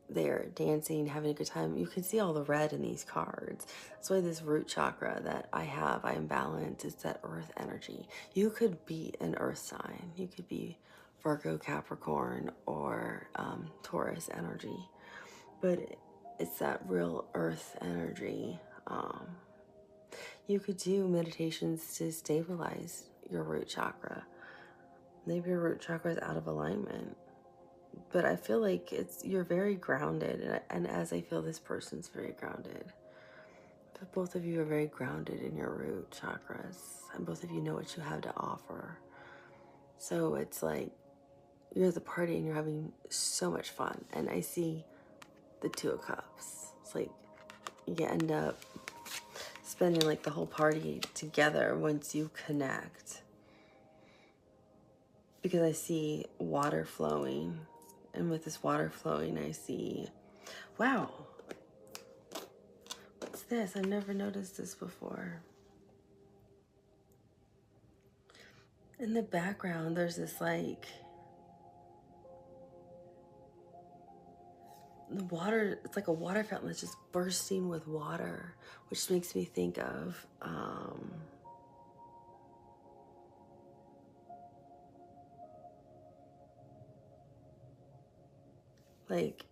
there dancing, having a good time. You can see all the red in these cards. That's why this root chakra that I have, I am balanced. It's that earth energy. You could be an earth sign. You could be Virgo, Capricorn, or Taurus energy. But it's that real earth energy. You could do meditations to stabilize your root chakra. Maybe your root chakra is out of alignment. But I feel like you're very grounded. And as I feel, this person's very grounded. But both of you are very grounded in your root chakras. And both of you know what you have to offer. So it's like you're at the party and you're having so much fun. And I see the 2 of Cups. It's like you end up spending like the whole party together once you connect. Because I see water flowing. And with this water flowing, I see, wow, what's this? I've never noticed this before. In the background, there's this like, the water, it's like a water fountain that's just bursting with water, which makes me think of, like,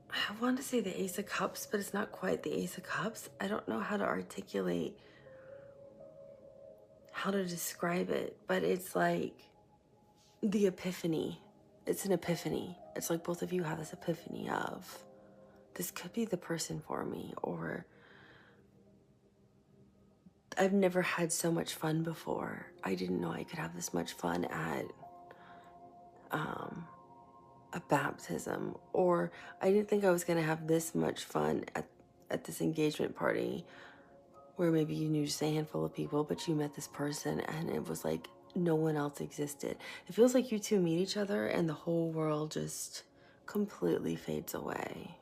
I want to say the Ace of Cups, but it's not quite the Ace of Cups. I don't know how to articulate, how to describe it, but it's like the epiphany. It's an epiphany. It's like both of you have this epiphany of, this could be the person for me, or I've never had so much fun before. I didn't know I could have this much fun at a baptism, or I didn't think I was gonna have this much fun at this engagement party where maybe you knew just a handful of people, but you met this person and it was like no one else existed. It feels like you two meet each other and the whole world just completely fades away.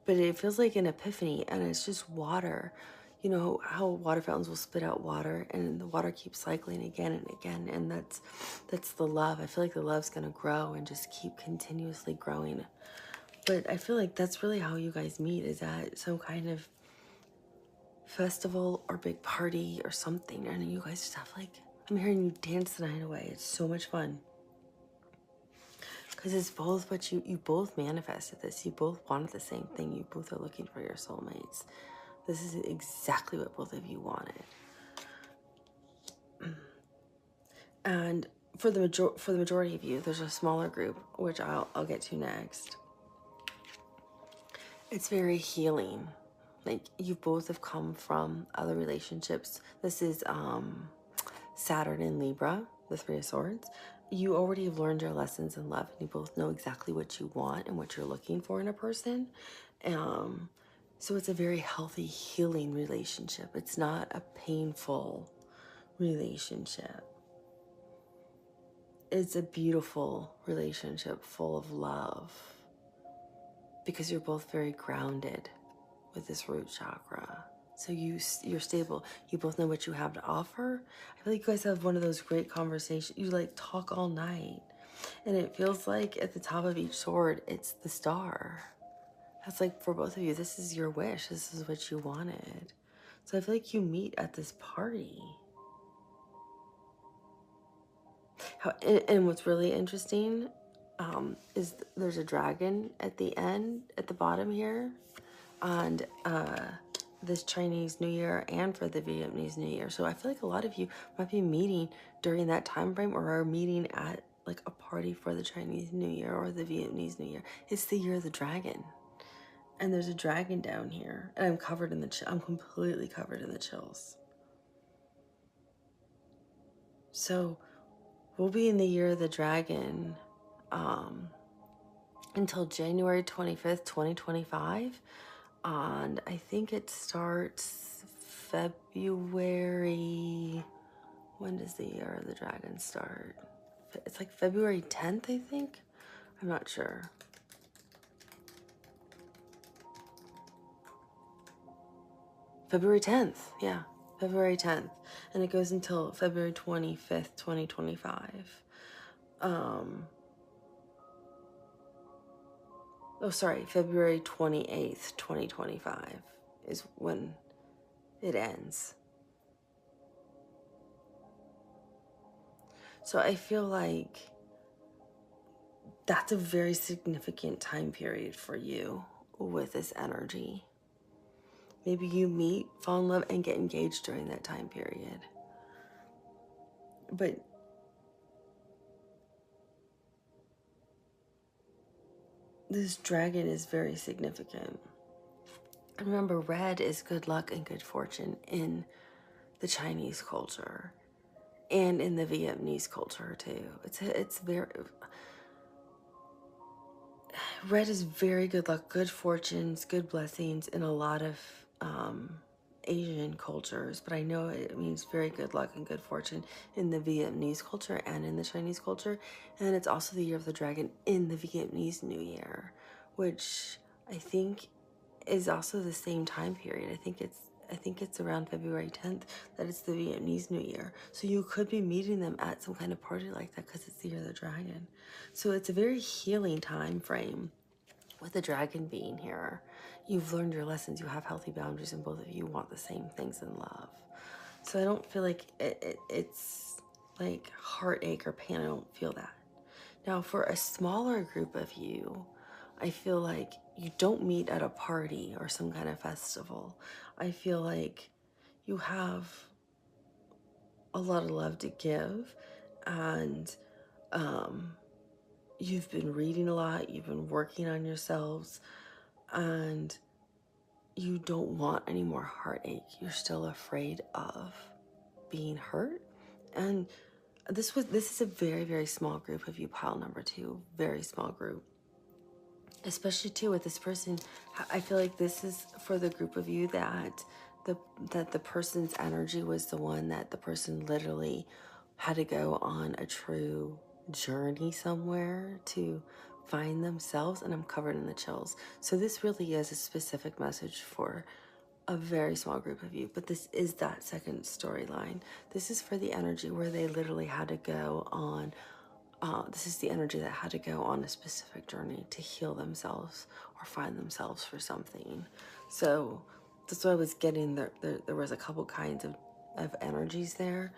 But it feels like an epiphany, and it's just water. You know how water fountains will spit out water and the water keeps cycling again and again, and that's the love. I feel like the love's gonna grow and just keep continuously growing. But I feel like that's really how you guys meet, is at some kind of festival or big party or something, and you guys just have like, I'm hearing you dance the night away. It's so much fun. Because it's both what you both manifested this. You both wanted the same thing. You both are looking for your soulmates. This is exactly what both of you wanted. And for the majority of you, there's a smaller group, which I'll get to next. It's very healing. Like, you both have come from other relationships. This is Saturn in Libra, the Three of Swords. You already have learned your lessons in love, and you both know exactly what you want and what you're looking for in a person. So it's a very healthy, healing relationship. It's not a painful relationship. It's a beautiful relationship full of love, because you're both very grounded with this root chakra. So you're stable. You both know what you have to offer. I feel like you guys have one of those great conversations. You like talk all night. And it feels like at the top of each sword, it's the star. That's like, for both of you, this is your wish. This is what you wanted. So I feel like you meet at this party. And what's really interesting is there's a dragon at the end, at the bottom here, and this Chinese New Year and for the Vietnamese New Year. So I feel like a lot of you might be meeting during that time frame, or are meeting at like a party for the Chinese New Year or the Vietnamese New Year. It's the year of the dragon. And there's a dragon down here, and I'm covered in I'm completely covered in the chills. So we'll be in the year of the dragon until January 25th, 2025. And I think it starts February. When does the year of the dragon start? It's like February 10th, I think. I'm not sure. February 10th, yeah, February 10th. And it goes until February 25th, 2025. Oh, sorry, February 28th, 2025 is when it ends. So I feel like that's a very significant time period for you with this energy. Maybe you meet, fall in love, and get engaged during that time period. But this dragon is very significant. And remember, red is good luck and good fortune in the Chinese culture and in the Vietnamese culture too. It's very, red is very good luck, good fortunes, good blessings in a lot of Asian cultures, but I know it means very good luck and good fortune in the Vietnamese culture and in the Chinese culture. And then it's also the year of the dragon in the Vietnamese New Year, which I think is also the same time period. I think it's around February 10th that it's the Vietnamese New Year. So you could be meeting them at some kind of party like that, because it's the year of the dragon. So it's a very healing time frame with the dragon being here. You've learned your lessons, you have healthy boundaries, and both of you want the same things in love. So I don't feel like it's like heartache or pain. I don't feel that. Now, for a smaller group of you, I feel like you don't meet at a party or some kind of festival. I feel like you have a lot of love to give, and you've been reading a lot, you've been working on yourselves, and you don't want any more heartache. You're still afraid of being hurt. And this is a very, very small group of you, pile number 2, very small group. Especially too with this person, I feel like this is for the group of you that the person's energy was the one that the person literally had to go on a true journey somewhere to find themselves, and I'm covered in the chills. So this really is a specific message for a very small group of you, but this is that second storyline. This is for the energy where they literally had to go on this is the energy that had to go on a specific journey to heal themselves or find themselves for something. So that's what I was getting. There was a couple kinds of energies there.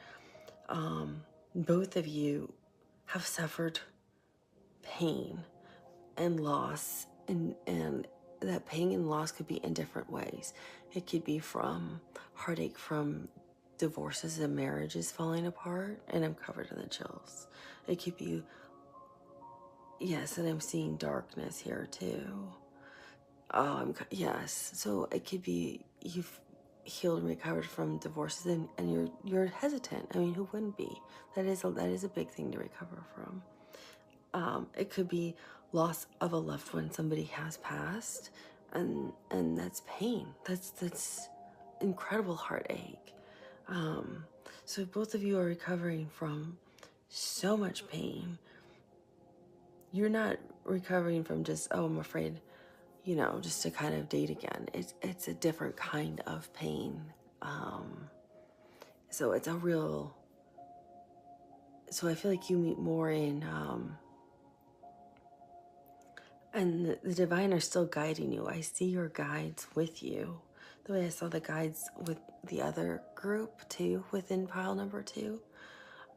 Both of you have suffered pain and loss, and that pain and loss could be in different ways. It could be from heartache from divorces and marriages falling apart, and I'm covered in the chills. It could be, yes, and I'm seeing darkness here too. Oh, yes. So it could be you've healed and recovered from divorces, and you're hesitant. I mean, who wouldn't be? That is a big thing to recover from. It could be loss of a loved one. Somebody has passed, and that's pain. That's incredible heartache. So both of you are recovering from so much pain. You're not recovering from just, oh, I'm afraid, just to kind of date again. It's a different kind of pain. So it's a real, so I feel like you meet more in, and the divine are still guiding you. I see your guides with you. The way I saw the guides with the other group too, within pile number 2.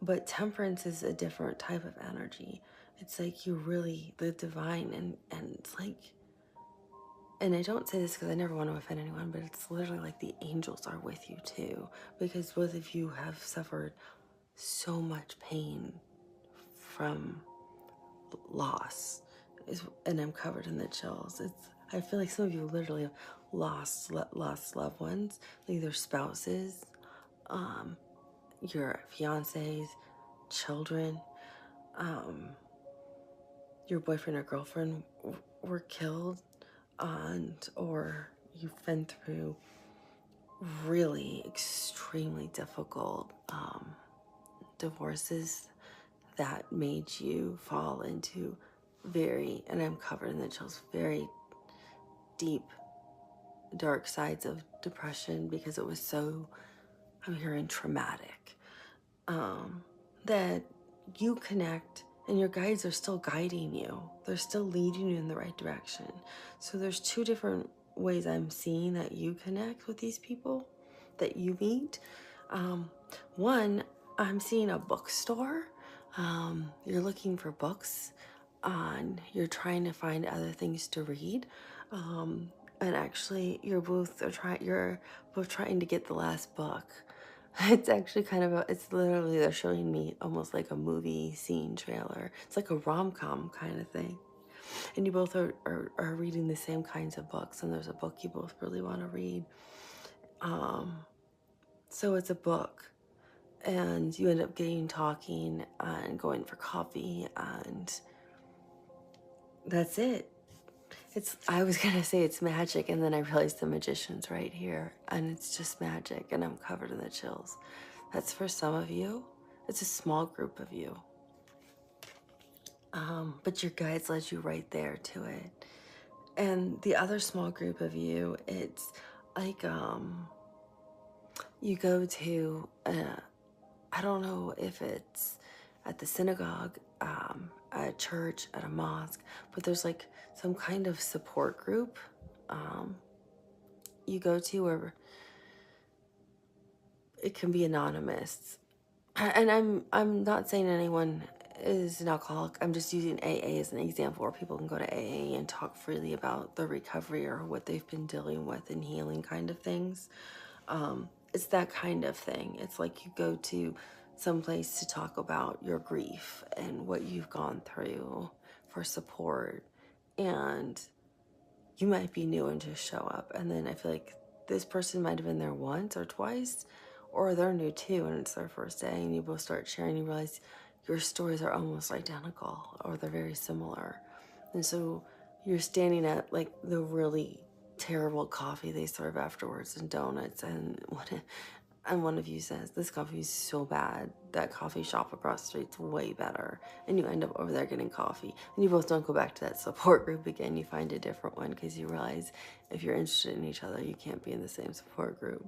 But temperance is a different type of energy. It's like you really, the divine, and it's like, and I don't say this because I never want to offend anyone, but it's literally like the angels are with you too, because both of you have suffered so much pain from loss, and I'm covered in the chills. I feel like some of you literally have lost loved ones, like their spouses, your fiancés, children, your boyfriend or girlfriend were killed, or you've been through really extremely difficult divorces that made you fall into very, and I'm covered in the chills, very deep, dark sides of depression because it was so, I'm hearing traumatic, that you connect and your guides are still guiding you. They're still leading you in the right direction. So there's 2 different ways I'm seeing that you connect with these people that you meet. One, I'm seeing a bookstore. You're looking for books, and you're trying to find other things to read. And actually, you're both trying to get the last book. It's actually kind of it's literally, they're showing me almost like a movie scene trailer. It's like a rom-com kind of thing. And you both are reading the same kinds of books, and there's a book you both really want to read. So it's a book, and you end up talking and going for coffee, and that's it. I was gonna say it's magic, and then I realized the magician's right here, and it's just magic, and I'm covered in the chills. That's for some of you. It's a small group of you. But your guides led you right there to it. And the other small group of you, it's like, you go to, I don't know if it's at the synagogue, at a church, at a mosque, but there's like some kind of support group you go to where it can be anonymous. And I'm not saying anyone is an alcoholic. I'm just using AA as an example where people can go to AA and talk freely about their recovery or what they've been dealing with and healing kind of things. It's that kind of thing. It's like you go to some place to talk about your grief and what you've gone through for support, and you might be new and just show up, and then I feel like this person might have been there once or twice, or they're new too and it's their first day, and you both start sharing, you realize your stories are almost identical or they're very similar. And so you're standing at like the really terrible coffee they serve afterwards and donuts, and one of you says, this coffee is so bad, that coffee shop across the street's way better. And you end up over there getting coffee. And you both don't go back to that support group again. You find a different one because you realize if you're interested in each other, you can't be in the same support group.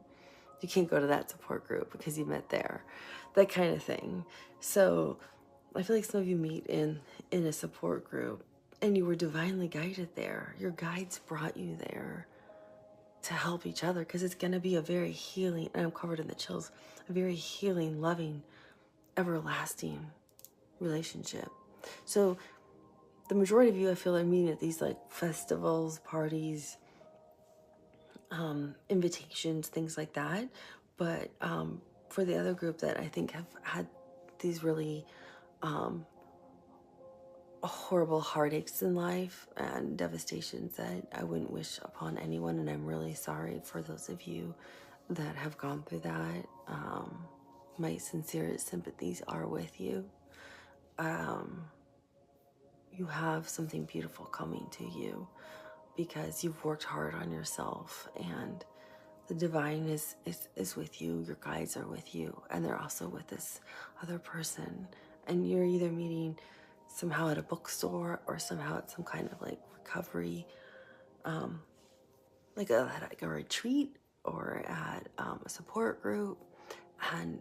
You can't go to that support group because you met there. That kind of thing. So I feel like some of you meet in a support group and you were divinely guided there. Your guides brought you there to help each other, because it's going to be a very healing, and I'm covered in the chills, a very healing, loving, everlasting relationship. So the majority of you, I feel, are meeting at these like festivals, parties, invitations, things like that. But for the other group that I think have had these really horrible heartaches in life and devastations that I wouldn't wish upon anyone, and I'm really sorry for those of you that have gone through that. My sincerest sympathies are with you. You have something beautiful coming to you because you've worked hard on yourself, and the divine is with you. Your guides are with you, and they're also with this other person, and you're either meeting somehow at a bookstore or somehow at some kind of like recovery, like a retreat or at a support group, and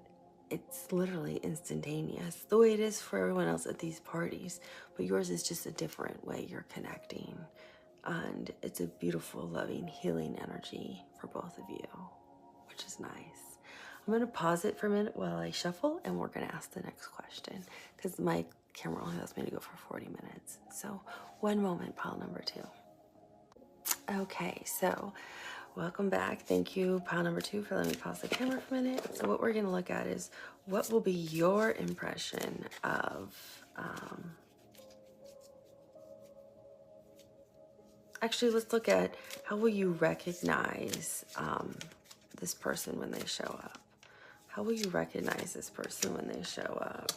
it's literally instantaneous the way it is for everyone else at these parties, but yours is just a different way you're connecting, and it's a beautiful, loving, healing energy for both of you, which is nice. I'm going to pause it for a minute while I shuffle, and we're going to ask the next question because my camera only allows me to go for 40 minutes. So one moment, pile number 2. Okay, so welcome back. Thank you, pile number 2, for letting me pause the camera for a minute. So what we're going to look at is what will be your impression of actually, let's look at how will you recognize this person when they show up. How will you recognize this person when they show up?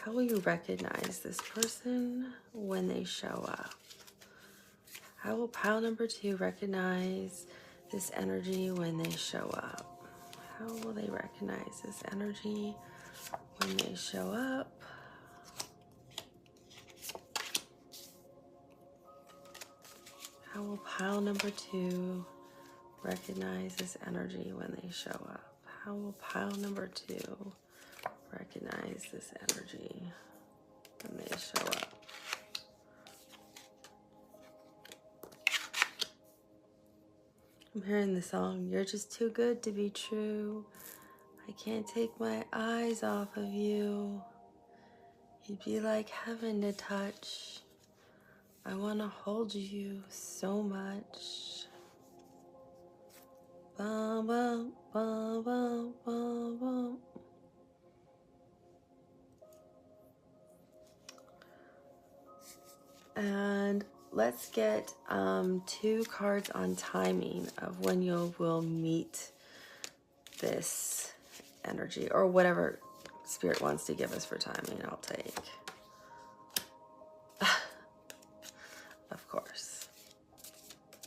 How will you recognize this person when they show up? How will pile number 2 recognize this energy when they show up? How will they recognize this energy when they show up? How will pile number 2 recognize this energy when they show up? How will pile number 2 recognize this energy when they show up? I'm hearing the song, "You're just too good to be true. I can't take my eyes off of you. You'd be like heaven to touch. I want to hold you so much." Bum, bum, bum, bum, bum, bum. And let's get 2 cards on timing of when you will meet this energy, or whatever Spirit wants to give us for timing. I'll take. Of course.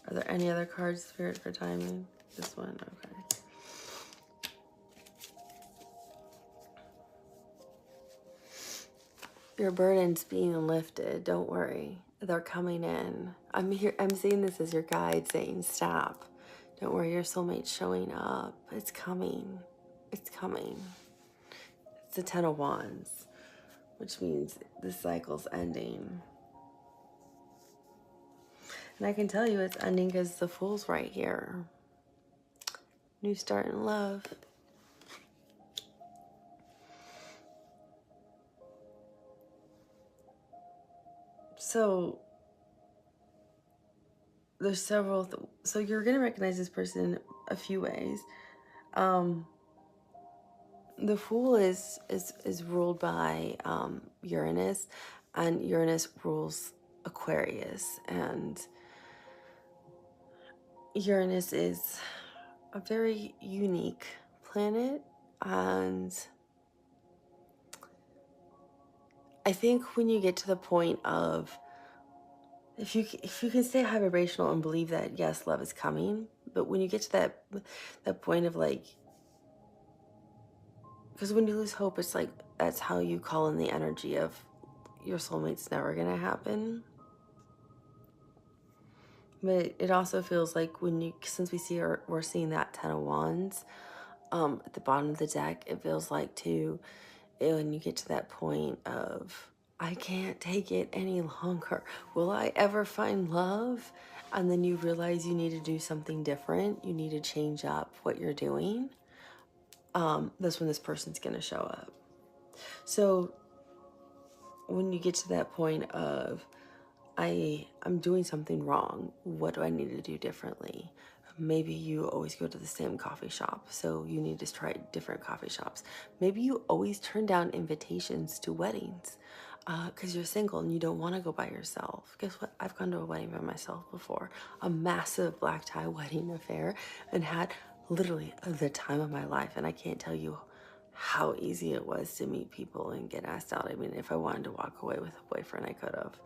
Are there any other cards, Spirit, for timing? This one? Okay. Your burden's being lifted. Don't worry. They're coming in. I'm here. I'm seeing this as your guide saying, stop. Don't worry, your soulmate's showing up. It's coming. It's coming. It's the 10 of Wands, which means the cycle's ending. And I can tell you it's ending because the Fool's right here. New start in love. So there's several, so you're going to recognize this person a few ways. The Fool is ruled by Uranus, and Uranus rules Aquarius, and Uranus is a very unique planet, and I think when you get to the point of, if you can stay high vibrational and believe that yes, love is coming, but when you get to that point of like, because when you lose hope, it's like that's how you call in the energy of your soulmate's never gonna happen. But it also feels like when you, since we're seeing that 10 of Wands at the bottom of the deck, it feels like too, when you get to that point of, I can't take it any longer. Will I ever find love? And then you realize you need to do something different. You need to change up what you're doing. That's when this person's going to show up. So when you get to that point of, I'm doing something wrong. What do I need to do differently? Maybe you always go to the same coffee shop, so you need to try different coffee shops. Maybe you always turn down invitations to weddings because you're single and you don't want to go by yourself. Guess what? I've gone to a wedding by myself before, a massive black tie wedding affair, and had literally the time of my life. And I can't tell you how easy it was to meet people and get asked out. I mean, if I wanted to walk away with a boyfriend, I could have.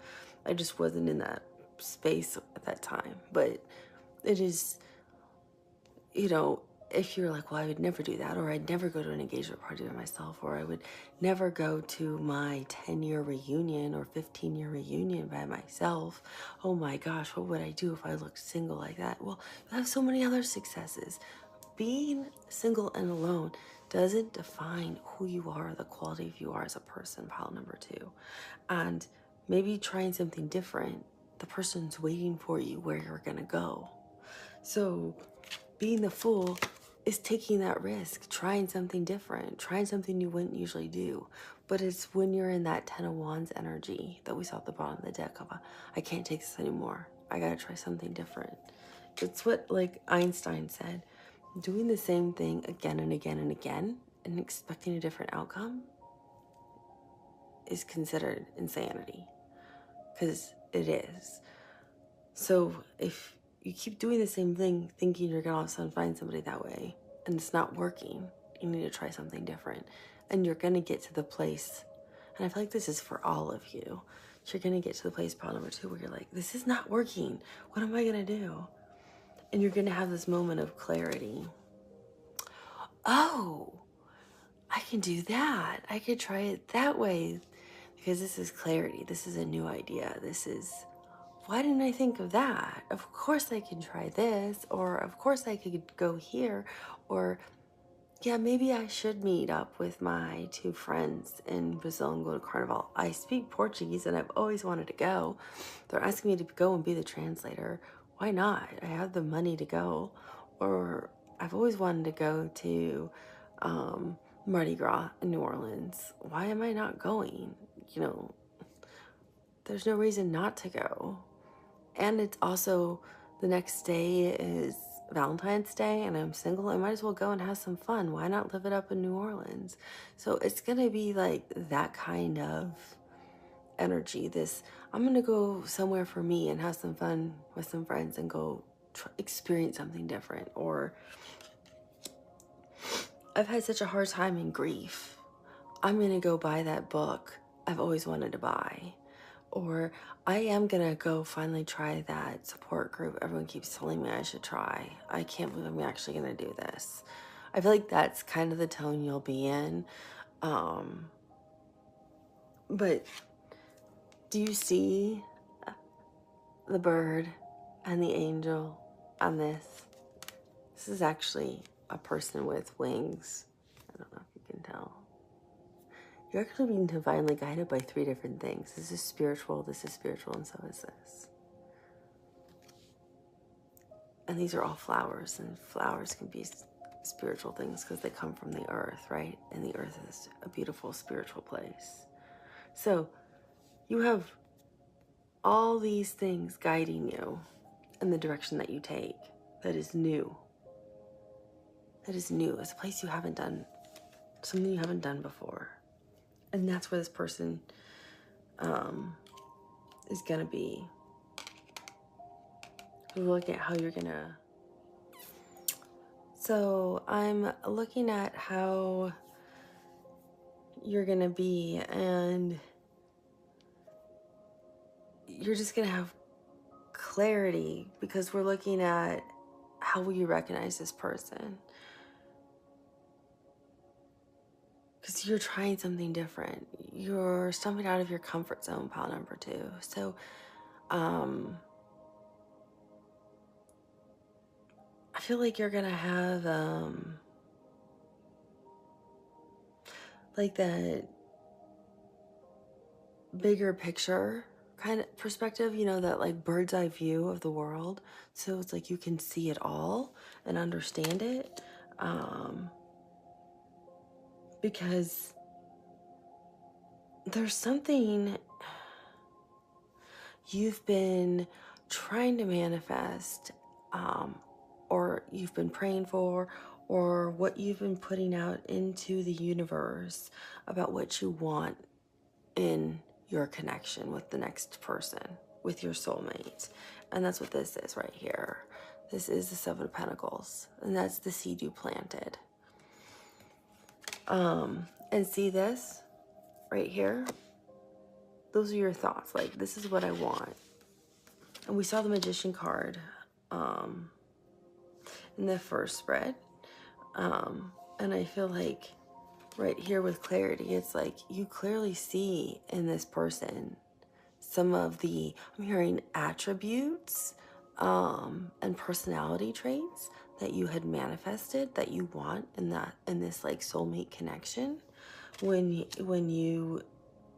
I just wasn't in that space at that time. But it is, you know, if you're like, well, I would never do that, or I'd never go to an engagement party by myself, or I would never go to my 10-year reunion or 15-year reunion by myself. Oh my gosh, what would I do if I looked single like that? Well, you have so many other successes. Being single and alone doesn't define who you are, the quality of you are as a person, pile number 2. And maybe trying something different, the person's waiting for you where you're gonna go. So being the fool is taking that risk, trying something different, trying something you wouldn't usually do. But it's when you're in that 10 of Wands energy that we saw at the bottom of the deck of I can't take this anymore. I gotta try something different. It's what like Einstein said, doing the same thing again and again and again and expecting a different outcome is considered insanity, because it is. So if you keep doing the same thing, thinking you're gonna all of a sudden find somebody that way, and it's not working, you need to try something different. And you're gonna get to the place, and I feel like this is for all of you, you're gonna get to the place, problem number 2, where you're like, this is not working. What am I gonna do? And you're gonna have this moment of clarity. Oh, I can do that. I could try it that way, because this is clarity. This is a new idea. This is, why didn't I think of that? Of course I can try this, or of course I could go here, or yeah, maybe I should meet up with my 2 friends in Brazil and go to Carnival. I speak Portuguese and I've always wanted to go. They're asking me to go and be the translator. Why not? I have the money to go. Or I've always wanted to go to Mardi Gras in New Orleans. Why am I not going? You know, there's no reason not to go. And it's also, the next day is Valentine's Day and I'm single. I might as well go and have some fun. Why not live it up in New Orleans? So it's gonna be like that kind of energy. This, I'm gonna go somewhere for me and have some fun with some friends and go experience something different. Or I've had such a hard time in grief. I'm gonna go buy that book I've always wanted to buy. Or I am gonna go finally try that support group everyone keeps telling me I should try. I can't believe I'm actually gonna do this. I feel like that's kind of the tone you'll be in. But do you see the bird and the angel on this? This is actually a person with wings. I don't know if you can tell. You're actually being divinely guided by 3 different things. This is spiritual, and so is this. And these are all flowers, and flowers can be spiritual things because they come from the earth, right? And the earth is a beautiful spiritual place. So you have all these things guiding you in the direction that you take that is new. That is new. It's a place you haven't done, something you haven't done before. And that's where this person is gonna be. We're looking at how you're gonna. So I'm looking at how you're gonna be, and you're just gonna have clarity, because we're looking at how will you recognize this person. Because you're trying something different. You're stepping out of your comfort zone, pile number 2. So, I feel like you're gonna have, like that bigger picture kind of perspective, you know, that like bird's eye view of the world. So it's like you can see it all and understand it. Because there's something you've been trying to manifest or you've been praying for, or what you've been putting out into the universe about what you want in your connection with the next person, with your soulmate. And that's what this is right here. This is the Seven of Pentacles, and that's the seed you planted. And see this right here? Those are your thoughts. Like, this is what I want. And we saw the Magician card in the first spread. And I feel like right here with clarity, it's like you clearly see in this person some of the, I'm hearing attributes and personality traits that you had manifested that you want in this like soulmate connection when you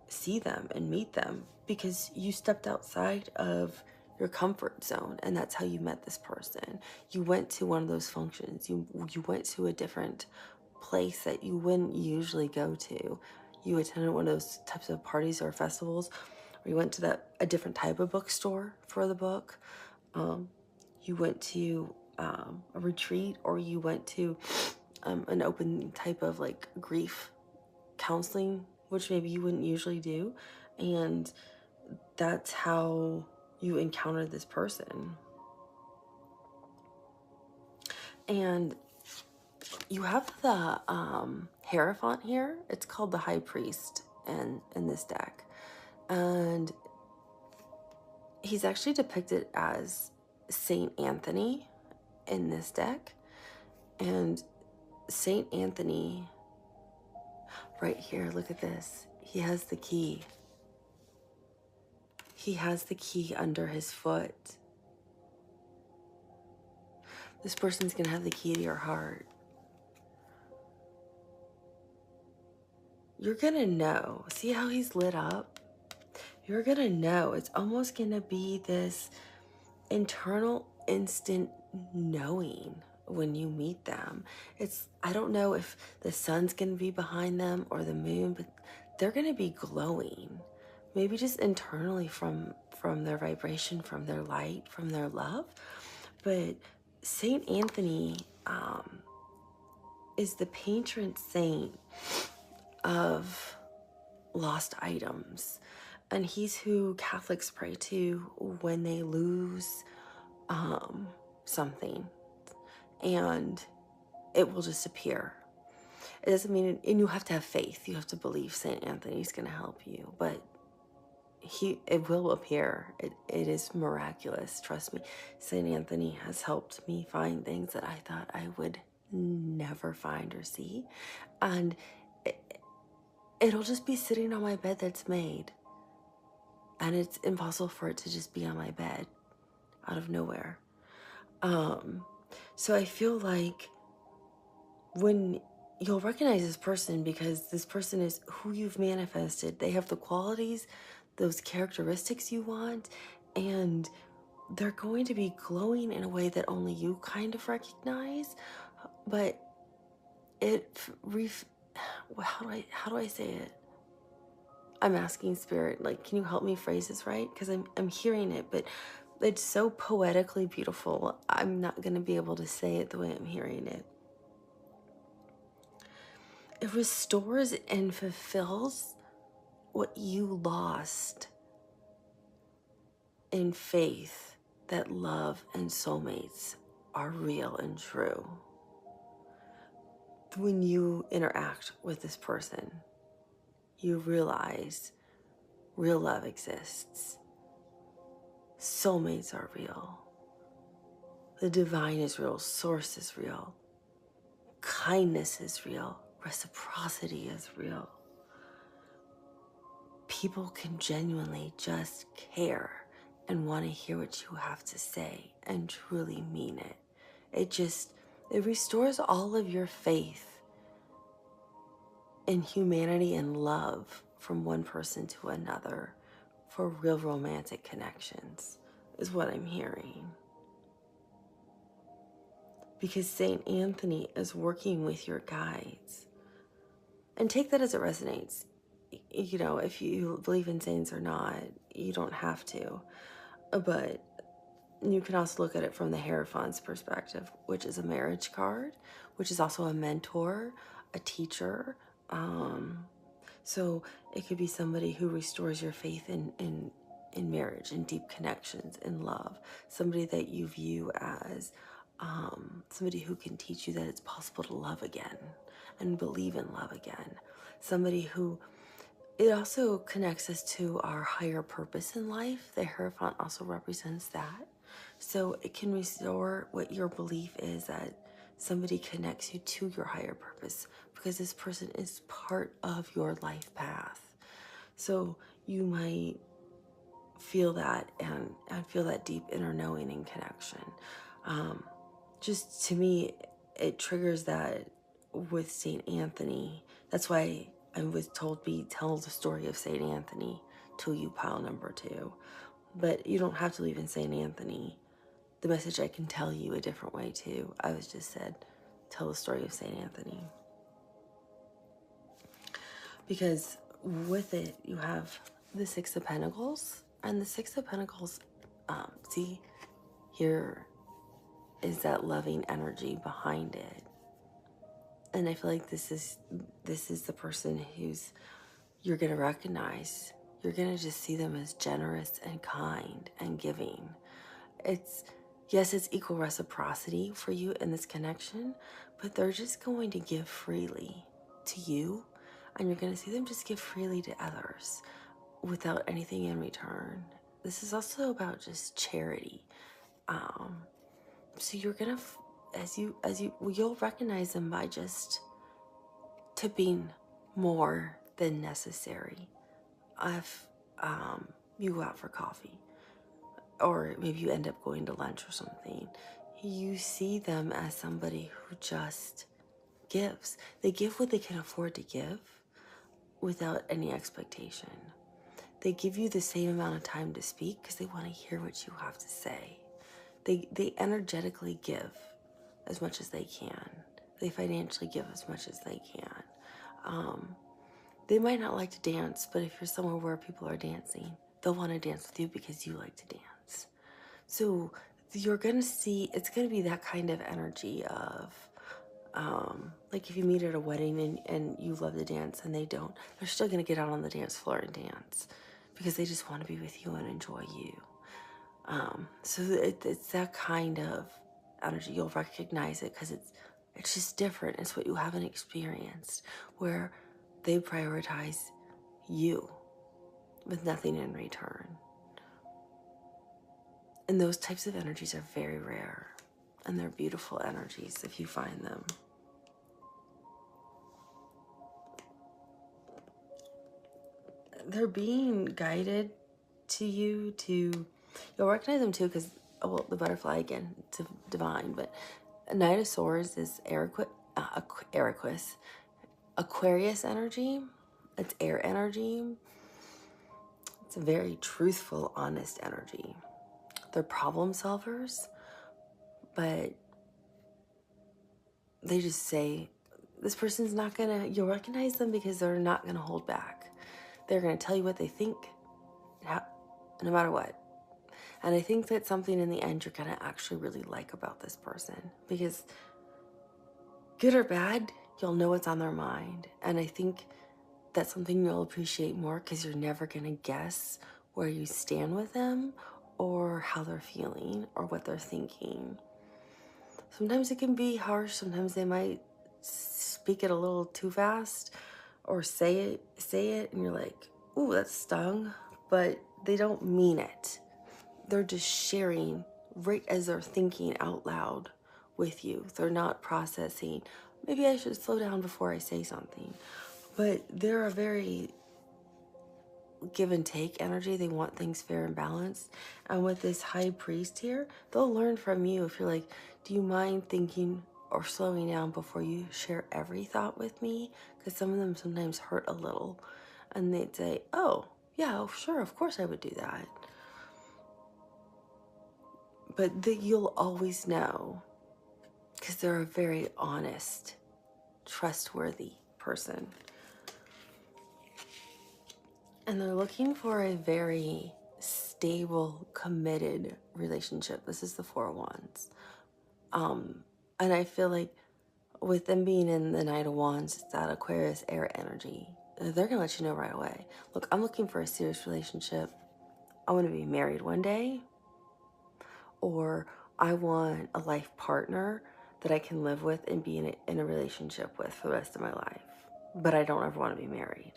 see them and meet them, because you stepped outside of your comfort zone, and that's how you met this person. You went to one of those functions. You went to a different place that you wouldn't usually go to. You attended one of those types of parties or festivals, or you went to a different type of bookstore for the book. You went to a retreat, or you went to an open type of like grief counseling, which maybe you wouldn't usually do. And that's how you encountered this person. And you have the Hierophant here. It's called the High Priest in this deck. And he's actually depicted as Saint Anthony in this deck. And Saint Anthony, right here, look at this. He has the key. He has the key under his foot. This person's gonna have the key to your heart. You're gonna know. See how he's lit up? You're gonna know. It's almost gonna be this internal instant knowing when you meet them. I don't know if the sun's gonna be behind them or the moon, but they're gonna be glowing. Maybe just internally from their vibration, from their light, from their love. But Saint Anthony is the patron saint of lost items. And he's who Catholics pray to when they lose something. And it will just appear. It doesn't mean, and you have to have faith. You have to believe Saint Anthony's going to help you. But it will appear. It is miraculous. Trust me. Saint Anthony has helped me find things that I thought I would never find or see. And it'll just be sitting on my bed that's made. And it's impossible for it to just be on my bed out of nowhere. So I feel like when you'll recognize this person, because this person is who you've manifested. They have the qualities, those characteristics you want, and they're going to be glowing in a way that only you kind of recognize. But how do I say it? I'm asking Spirit, like, can you help me phrase this right? Because I'm hearing it, but it's so poetically beautiful. I'm not going to be able to say it the way I'm hearing it. It restores and fulfills what you lost in faith that love and soulmates are real and true. When you interact with this person, you realize real love exists. Soulmates are real. The divine is real. Source is real. Kindness is real. Reciprocity is real. People can genuinely just care and want to hear what you have to say and truly mean it. It restores all of your faith in humanity and love from one person to another for real romantic connections, is what I'm hearing. Because Saint Anthony is working with your guides. And take that as it resonates. You know, if you believe in saints or not, you don't have to. But You can also look at it from the Hierophant's perspective, which is a marriage card, which is also a mentor, a teacher. So it could be somebody who restores your faith in marriage, in deep connections, in love. Somebody that you view as somebody who can teach you that it's possible to love again and believe in love again. Somebody who, it also connects us to our higher purpose in life. The Hierophant also represents that. So it can restore what your belief is, that somebody connects you to your higher purpose, because this person is part of your life path. So you might feel that and feel that deep inner knowing and connection. Just to me, it triggers that with Saint Anthony. That's why I was told tell the story of Saint Anthony to you, pile number 2. But you don't have to believe in Saint Anthony. The message I can tell you a different way too. I was just said, tell the story of Saint Anthony. Because with it, you have the Six of Pentacles. And the Six of Pentacles, see, here is that loving energy behind it. And I feel like this is the person who's, you're going to recognize. You're going to just see them as generous and kind and giving. Yes, it's equal reciprocity for you in this connection, but they're just going to give freely to you, and you're going to see them just give freely to others without anything in return. This is also about just charity. So you're gonna, you'll recognize them by just tipping more than necessary. If you go out for coffee, or maybe you end up going to lunch or something, you see them as somebody who just gives. They give what they can afford to give without any expectation. They give you the same amount of time to speak because they want to hear what you have to say. They energetically give as much as they can. They financially give as much as they can. They might not like to dance, but if you're somewhere where people are dancing, they'll want to dance with you because you like to dance. So you're going to see, it's going to be that kind of energy of, like if you meet at a wedding and you love to dance and they don't, they're still going to get out on the dance floor and dance because they just want to be with you and enjoy you. So it's that kind of energy. You'll recognize it because it's just different. It's what you haven't experienced, where they prioritize you with nothing in return. And those types of energies are very rare, and they're beautiful energies if you find them. They're being guided to you to, you'll recognize them too because, well, the butterfly again, it's divine, but Knight of Swords is Aquarius energy. It's air energy. It's a very truthful, honest energy. They're problem solvers, but they just say, this person's not gonna, you'll recognize them because they're not gonna hold back. They're gonna tell you what they think, no matter what. And I think that's something in the end you're gonna actually really like about this person, because good or bad, you'll know what's on their mind. And I think that's something you'll appreciate more because you're never gonna guess where you stand with them or how they're feeling or what they're thinking. Sometimes it can be harsh. Sometimes they might speak it a little too fast or say it and you're like, ooh, that stung, but they don't mean it. They're just sharing right as they're thinking out loud with you. They're not processing, maybe I should slow down before I say something. But they're a very give and take energy. They want things fair and balanced. And with this high priest here, they'll learn from you. If you're like, do you mind thinking or slowing down before you share every thought with me? Because some of them sometimes hurt a little. And they'd say, oh, yeah, sure, of course I would do that. But you'll always know because they're a very honest, trustworthy person. And they're looking for a very stable, committed relationship. This is the Four of Wands. And I feel like with them being in the Knight of Wands, it's that Aquarius air energy. They're going to let you know right away. Look, I'm looking for a serious relationship. I want to be married one day. Or I want a life partner that I can live with and be in a relationship with for the rest of my life. But I don't ever want to be married.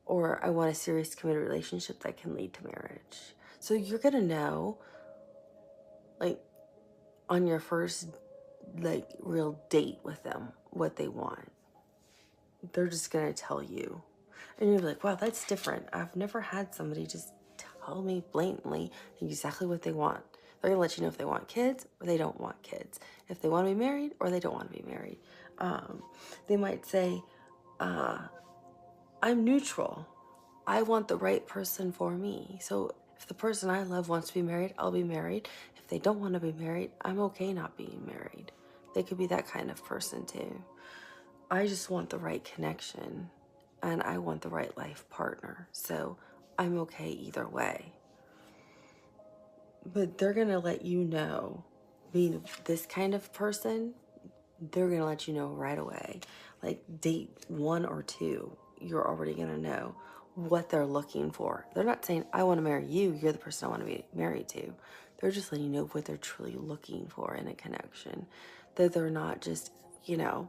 Or I want a serious, committed relationship that can lead to marriage. So you're going to know, like, on your first, like, real date with them, what they want. They're just going to tell you. And you're like, wow, that's different. I've never had somebody just tell me blatantly exactly what they want. They're going to let you know if they want kids or they don't want kids. If they want to be married or they don't want to be married. They might say, I'm neutral. I want the right person for me. So if the person I love wants to be married, I'll be married. If they don't want to be married, I'm okay not being married. They could be that kind of person too. I just want the right connection and I want the right life partner. So I'm okay either way. But they're going to let you know, being this kind of person, they're going to let you know right away. Like date 1 or 2, you're already going to know what they're looking for. They're not saying, I want to marry you, you're the person I want to be married to. They're just letting you know what they're truly looking for in a connection. That they're not just, you know,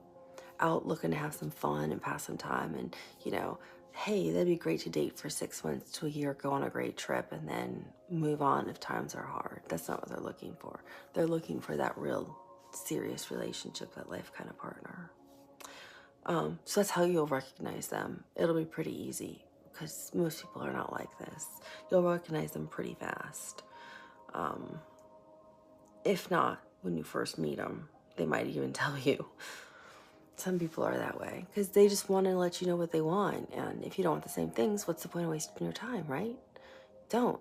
out looking to have some fun and pass some time and, you know, hey, that'd be great to date for 6 months to a year, go on a great trip, and then move on if times are hard. That's not what they're looking for. They're looking for that real serious relationship, that life kind of partner. So that's how you'll recognize them. It'll be pretty easy because most people are not like this. You'll recognize them pretty fast. If not, when you first meet them, they might even tell you. Some people are that way because they just want to let you know what they want. And if you don't want the same things, what's the point of wasting your time, right? Don't.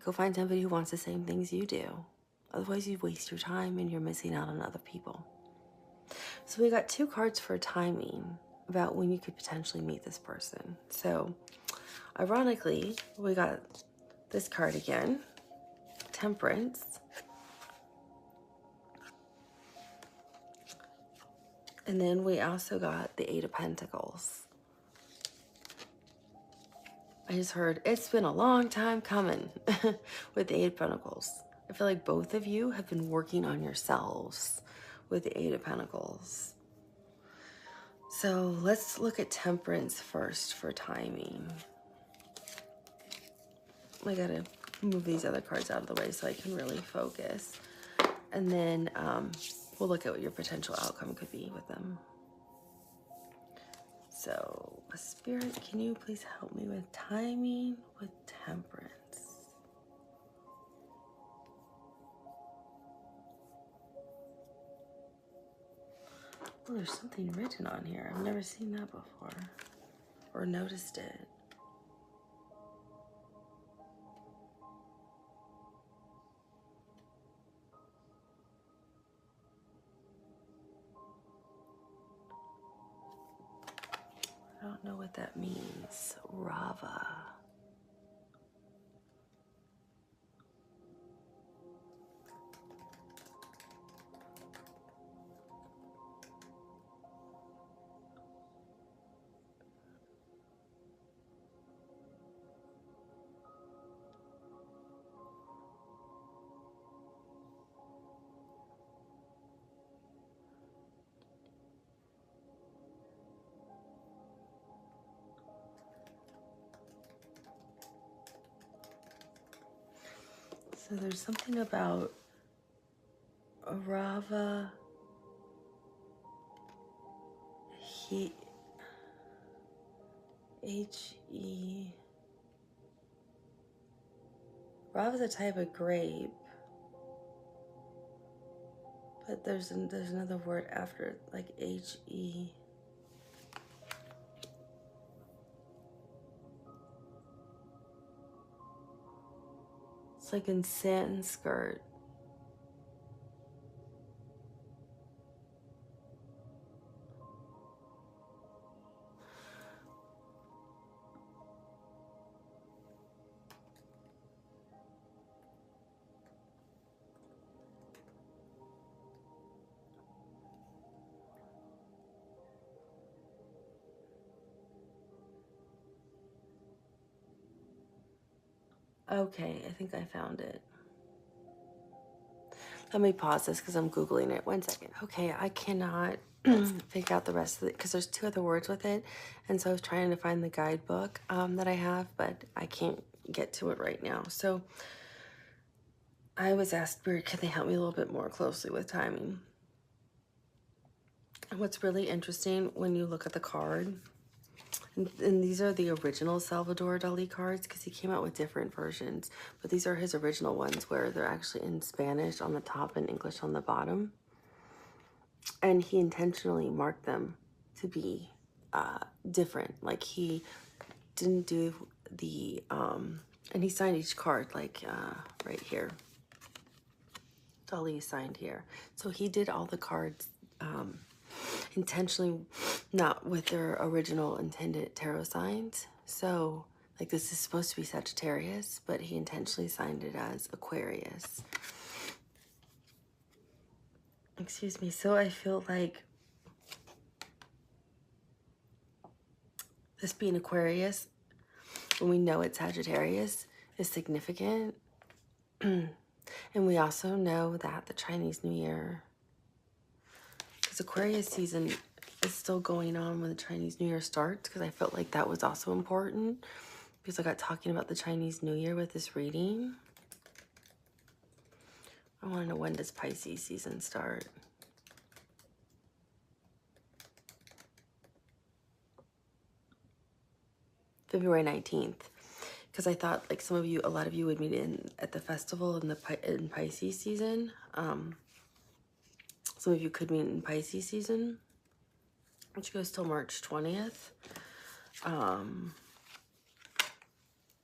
Go find somebody who wants the same things you do. Otherwise, you waste your time and you're missing out on other people. So we got 2 cards for timing about when you could potentially meet this person. So ironically, we got this card again, Temperance. And then we also got the 8 of Pentacles. I just heard, it's been a long time coming with the 8 of Pentacles. I feel like both of you have been working on yourselves with the 8 of Pentacles. So let's look at Temperance first for timing. I gotta move these other cards out of the way so I can really focus. And then we'll look at what your potential outcome could be with them. So, Spirit, can you please help me with timing with Temperance? Oh, there's something written on here. I've never seen that before or noticed it. I don't know what that means. Rava. So there's something about Rava. H-E. Rava is a type of grape. But there's another word after it, like H-E. It's like in Sanskrit. Okay, I think I found it. Let me pause this because I'm Googling it. 1 second. Okay, I cannot figure out the rest of it because there's 2 other words with it. And so I was trying to find the guidebook that I have, but I can't get to it right now. So I was asked, Spirit, can they help me a little bit more closely with timing? And what's really interesting when you look at the card, and these are the original Salvador Dali cards because he came out with different versions, but these are his original ones where they're actually in Spanish on the top and English on the bottom. And he intentionally marked them to be different. Like he didn't do the, and he signed each card like right here. Dali signed here. So he did all the cards intentionally, not with their original intended tarot signs. So like this is supposed to be Sagittarius, but he intentionally signed it as Aquarius. Excuse me. So I feel like this being Aquarius, when we know it's Sagittarius, is significant. And we also know that the Chinese New Year, because Aquarius season is still going on when the Chinese New Year starts, because I felt like that was also important, because I got talking about the Chinese New Year with this reading. I want to know, when does Pisces season start? February 19th. Because I thought like some of you, a lot of you would meet in at the festival in Pisces season. Some of you could meet in Pisces season, which goes till March 20th.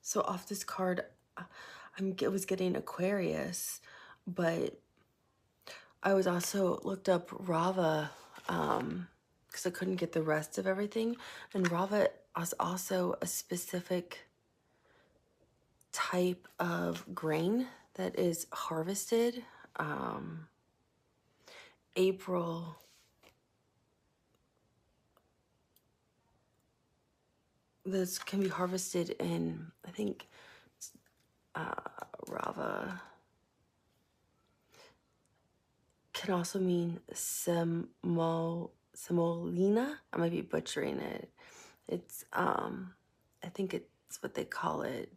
So off this card, I was getting Aquarius, but I was also looked up Rava because I couldn't get the rest of everything. And Rava is also a specific type of grain that is harvested April. This can be harvested in, I think, Rava can also mean semolina. I might be butchering it. It's I think it's what they call it.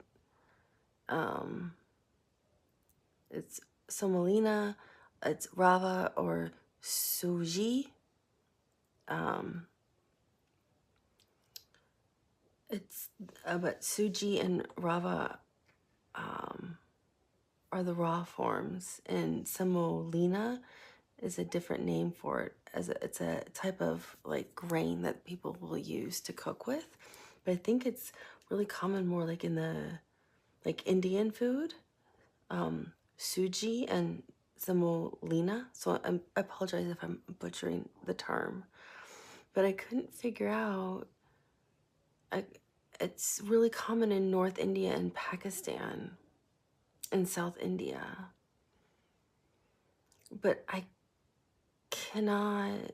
It's semolina, it's rava or suji. It's but suji and rava are the raw forms, and semolina is a different name for it. It's a type of like grain that people will use to cook with, but I think it's really common more like in the like Indian food, suji and semolina. So I apologize if I'm butchering the term, but I couldn't figure out. It's really common in North India and Pakistan and South India, but I cannot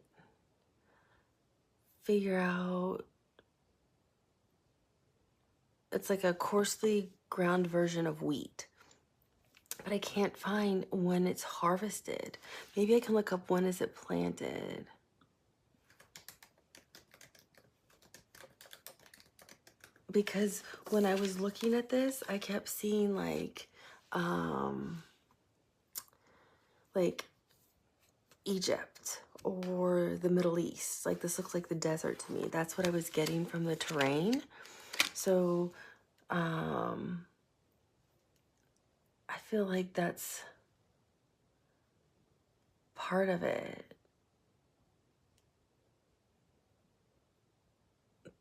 figure out. It's like a coarsely ground version of wheat, but I can't find when it's harvested. Maybe I can look up when is it planted. Because when I was looking at this, I kept seeing like Egypt or the Middle East. Like this looks like the desert to me. That's what I was getting from the terrain. So I feel like that's part of it.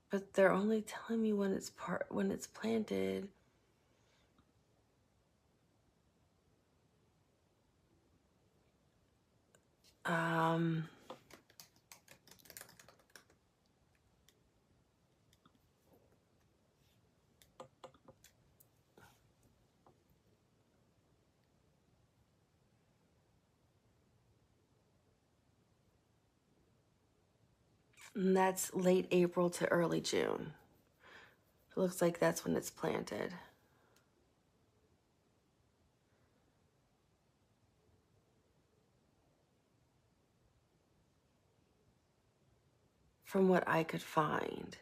But they're only telling me when it's planted. And that's late April to early June. It looks like that's when it's planted. from what I could find.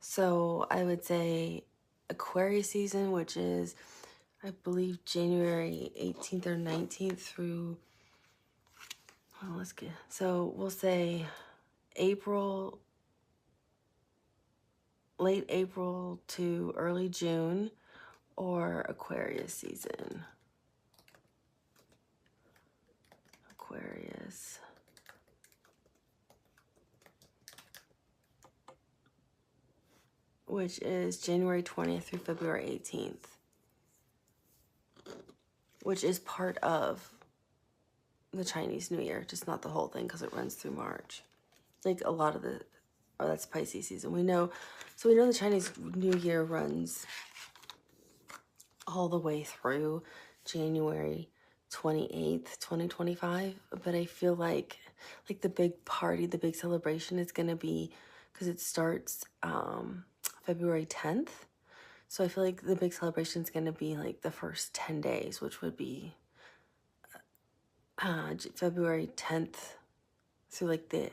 So I would say Aquarius season, which is, I believe, January 18th or 19th through, well, let's get, so we'll say April, late April to early June, or Aquarius season. Aquarius. Which is January 20th through February 18th. Which is part of the Chinese New Year, just not the whole thing because it runs through March. Like a lot of the, oh, that's Pisces season. We know, so we know the Chinese New Year runs all the way through January 28th, 2025. But I feel like the big party, the big celebration is going to be, because it starts February 10th. So I feel like the big celebration is going to be like the first 10 days, which would be February 10th through like the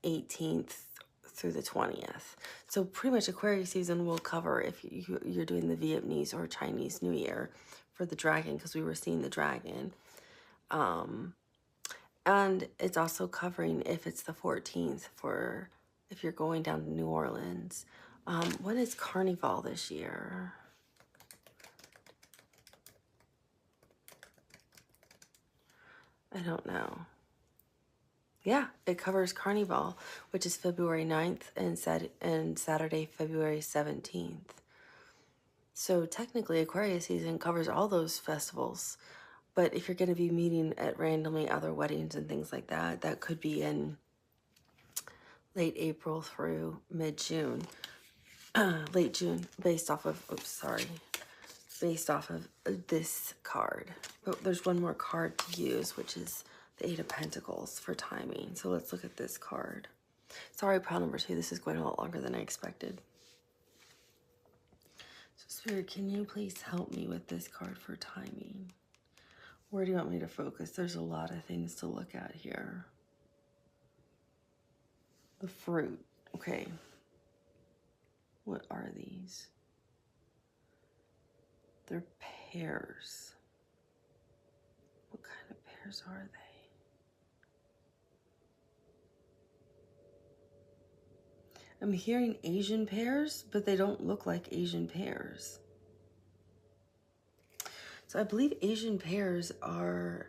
18th through the 20th. So pretty much Aquarius season will cover if you're doing the Vietnamese or Chinese New Year for the dragon, because we were seeing the dragon. And it's also covering if it's the 14th for if you're going down to New Orleans. When is Carnival this year? I don't know. Yeah, it covers Carnival, which is February 9th and Saturday, February 17th. So technically Aquarius season covers all those festivals. But if you're going to be meeting at randomly other weddings and things like that, that could be in late April through mid-June. Late June, based off of, based off of this card. But there's one more card to use, which is the Eight of Pentacles for timing. So let's look at this card. Sorry, pile number 2. This is going a lot longer than I expected. So Spirit, can you please help me with this card for timing? Where do you want me to focus? There's a lot of things to look at here. The fruit. Okay. What are these? They're pears. What kind of pears are they? I'm hearing Asian pears, but they don't look like Asian pears. So I believe Asian pears are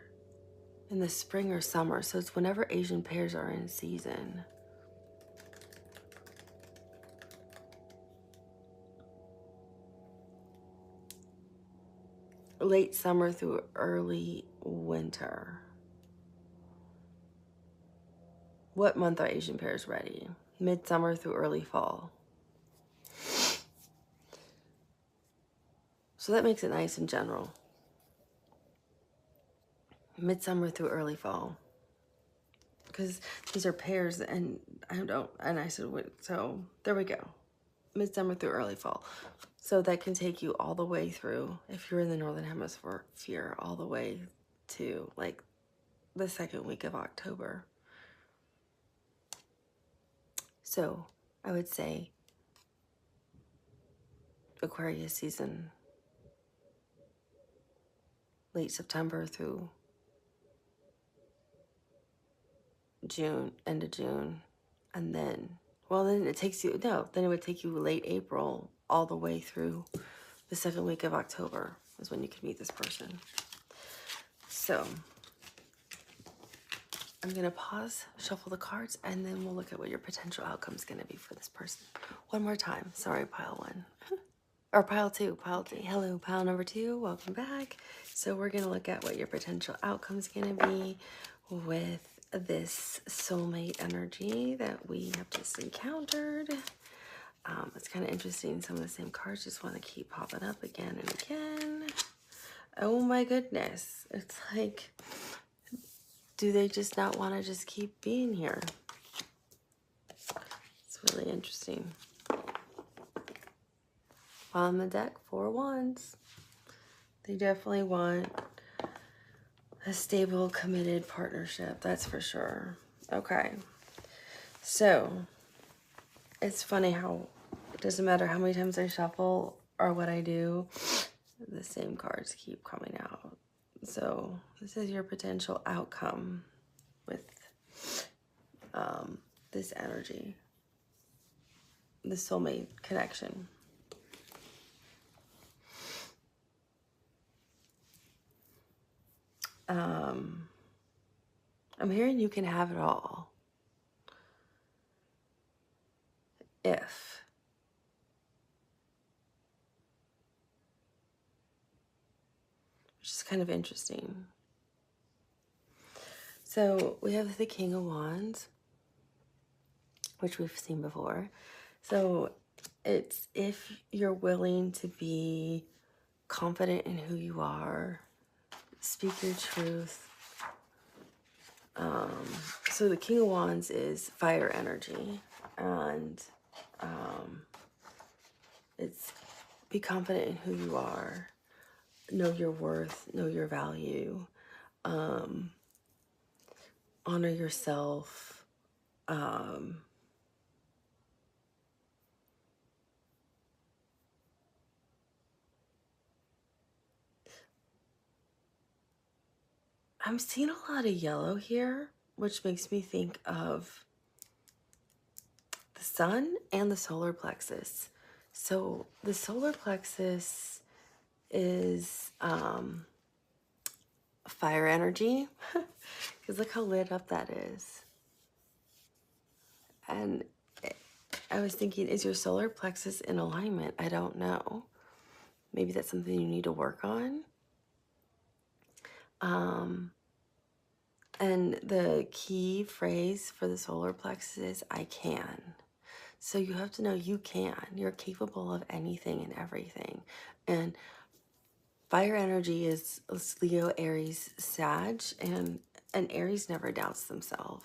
in the spring or summer. So it's whenever Asian pears are in season. Late summer through early winter. What month are Asian pears ready? Midsummer through early fall. So that makes it nice in general. Midsummer through early fall. Because these are pears and I said, so there we go. Midsummer through early fall. So that can take you all the way through, if you're in the Northern Hemisphere, all the way to like the second week of October. So I would say Aquarius season, late September through June, end of June, and then, well, then it takes you, no, then it would take you late April all the way through the second week of October is when you can meet this person. So I'm going to pause, shuffle the cards, and then we'll look at what your potential outcome is going to be for this person. One more time. Sorry, pile 1. Or pile 2. Hello, pile number 2. Welcome back. So we're going to look at what your potential outcome is going to be with this soulmate energy that we have just encountered. It's kind of interesting. Some of the same cards just want to keep popping up again and again. Oh my goodness. It's like, do they just not want to just keep being here? It's really interesting. On the deck, 4 wands. They definitely want a stable, committed partnership. That's for sure. Okay. So, it's funny how it doesn't matter how many times I shuffle or what I do, the same cards keep coming out. So, this is your potential outcome with this energy, the soulmate connection. I'm hearing you can have it all if. Which is kind of interesting. So we have the King of Wands, which we've seen before. So it's if you're willing to be confident in who you are, speak your truth. So the King of Wands is fire energy, and it's be confident in who you are, know your worth, know your value, honor yourself. I'm seeing a lot of yellow here, which makes me think of the sun and the solar plexus. So the solar plexus is fire energy, because look how lit up that is. And I was thinking, is your solar plexus in alignment? I don't know. Maybe that's something you need to work on. And the key phrase for the solar plexus is, I can. So you have to know you can. You're capable of anything and everything. And fire energy is Leo, Aries, Sag, and an Aries never doubts themselves.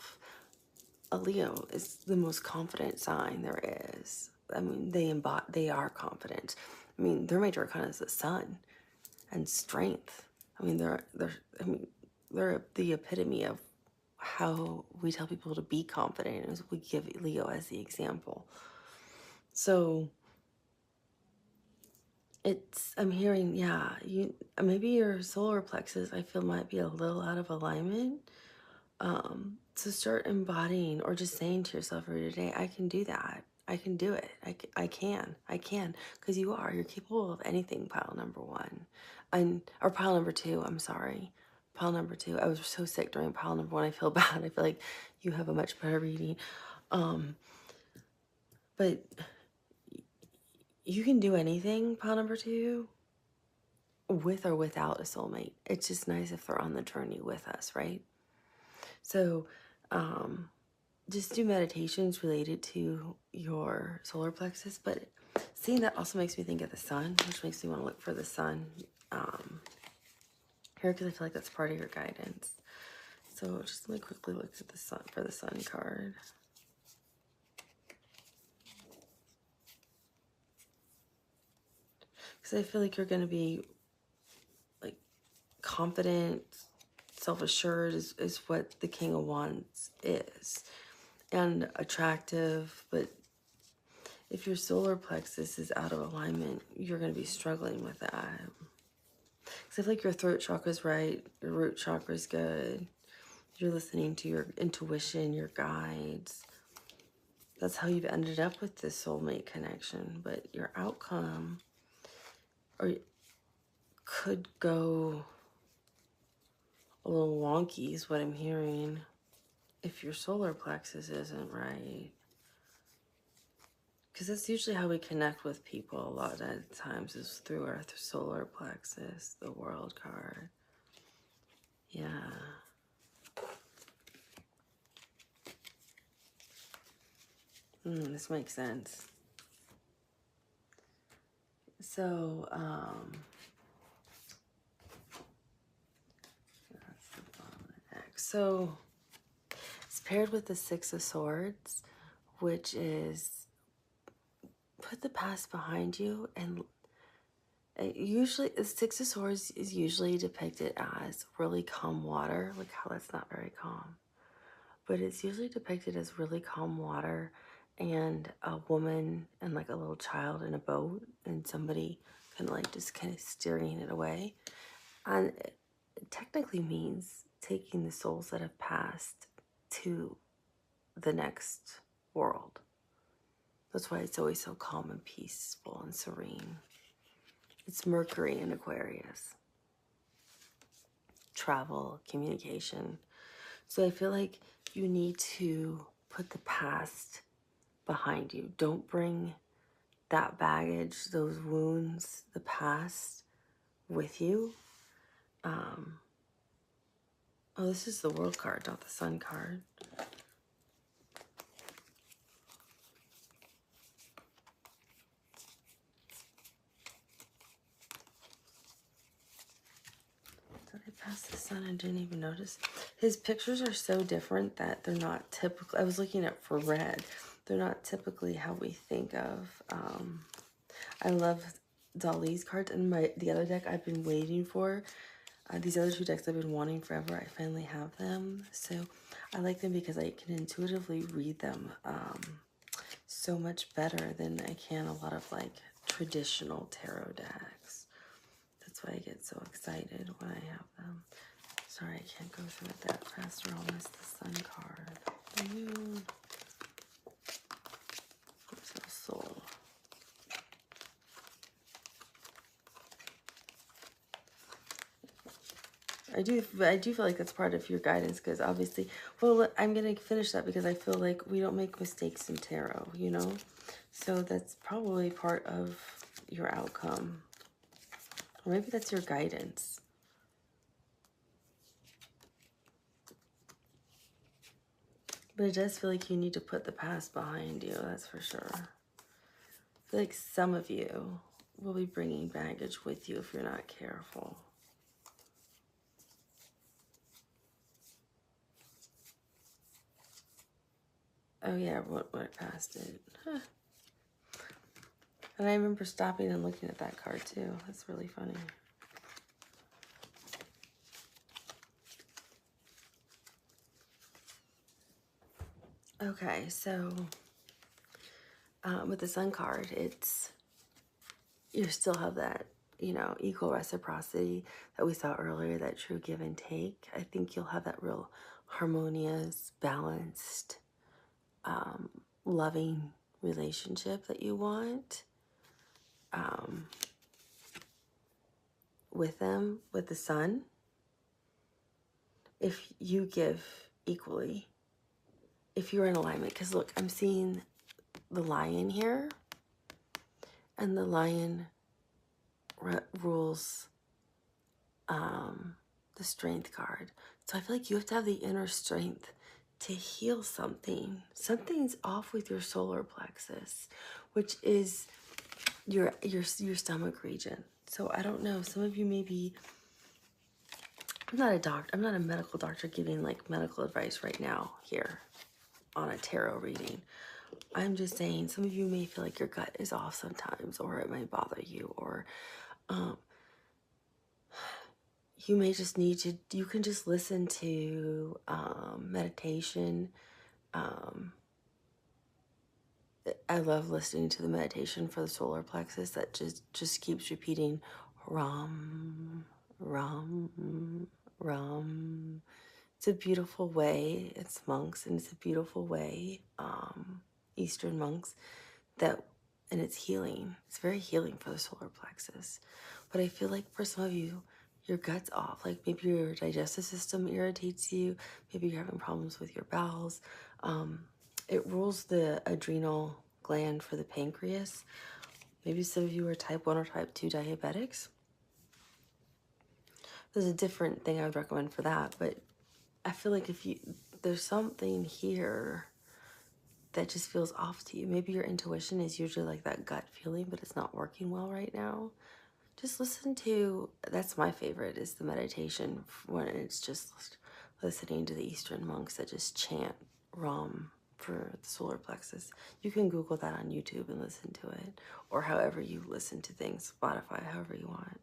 A Leo is the most confident sign there is. I mean, they are confident. I mean, their major arcana is the sun and strength. I mean, they're the epitome of how we tell people to be confident, as we give Leo as the example. So I'm hearing, yeah, maybe your solar plexus, I feel, might be a little out of alignment. So start embodying or just saying to yourself every day, I can do that. I can do it. I can, because you're capable of anything, pile number one. Or pile number two, I'm sorry. Pile number two, I was so sick during pile number one, I feel bad. I feel like you have a much better reading. But you can do anything, pile number two, with or without a soulmate. It's just nice if they're on the journey with us, right? So, just do meditations related to your solar plexus, but seeing that also makes me think of the sun, which makes me want to look for the sun here, because I feel like that's part of your guidance. So just let me quickly look at the sun for the sun card. Because I feel like you're going to be like confident, self-assured is what the King of Wands is, and attractive. But if your solar plexus is out of alignment, you're going to be struggling with that. Because I feel like your throat chakra is right, your root chakra is good, you're listening to your intuition, your guides. That's how you've ended up with this soulmate connection. But your outcome could go a little wonky is what I'm hearing if your solar plexus isn't right. Because that's usually how we connect with people a lot of times, is through our solar plexus, the world card. Yeah. This makes sense. So, that's the bottom of the deck. So, it's paired with the Six of Swords, which is put the past behind you. And usually, the Six of Swords is usually depicted as really calm water. Look how that's not very calm. but it's usually depicted as really calm water and a woman and like a little child in a boat and somebody kind of like just kind of steering it away. And it technically means taking the souls that have passed to the next world. That's why it's always so calm and peaceful and serene. It's Mercury in Aquarius. Travel, communication. So I feel like you need to put the past behind you. Don't bring that baggage, those wounds, the past with you. Oh, this is the World card, not the Sun card. Did I pass the Sun and didn't even notice? His pictures are so different that they're not typical. I was looking at for red. They're not typically how we think of. I love Dali's cards, and the other deck I've been waiting for. These other two decks I've been wanting forever. I finally have them, so I like them because I can intuitively read them so much better than I can a lot of like traditional tarot decks. That's why I get so excited when I have them. Sorry, I can't go through it that fast or I'll miss the Sun card. Soul. I do feel like that's part of your guidance because obviously, well, I'm going to finish that because I feel like we don't make mistakes in tarot, you know? So that's probably part of your outcome. Or maybe that's your guidance. But it does feel like you need to put the past behind you, that's for sure. I feel like some of you will be bringing baggage with you if you're not careful. Oh yeah, what went past it. Huh. And I remember stopping and looking at that card too. That's really funny. Okay, so with the Sun card, you still have that, you know, equal reciprocity that we saw earlier, that true give and take. I think you'll have that real harmonious, balanced, loving relationship that you want with them, with the Sun. If you give equally, if you're in alignment, because look, I'm seeing the Lion here, and the Lion rules the Strength card. So I feel like you have to have the inner strength to heal something. Something's off with your solar plexus, which is your stomach region. So I don't know, some of you may be, I'm not a doctor, I'm not a medical doctor giving like medical advice right now here on a tarot reading. I'm just saying some of you may feel like your gut is off sometimes, or it might bother you, or you may just need to, you can just listen to meditation. I love listening to the meditation for the solar plexus that just keeps repeating Ram, Ram, Ram. It's a beautiful way. It's monks, and it's a beautiful way, Eastern monks, and it's healing. It's very healing for the solar plexus. But I feel like for some of you, your gut's off. Like maybe your digestive system irritates you. Maybe you're having problems with your bowels. It rules the adrenal gland for the pancreas. Maybe some of you are type 1 or type 2 diabetics. There's a different thing I would recommend for that, but I feel like there's something here that just feels off to you. Maybe your intuition is usually like that gut feeling, but it's not working well right now. Just listen to, that's my favorite, is the meditation when it's just listening to the Eastern monks that just chant Ram for the solar plexus. You can Google that on YouTube and listen to it, or however you listen to things, Spotify, however you want.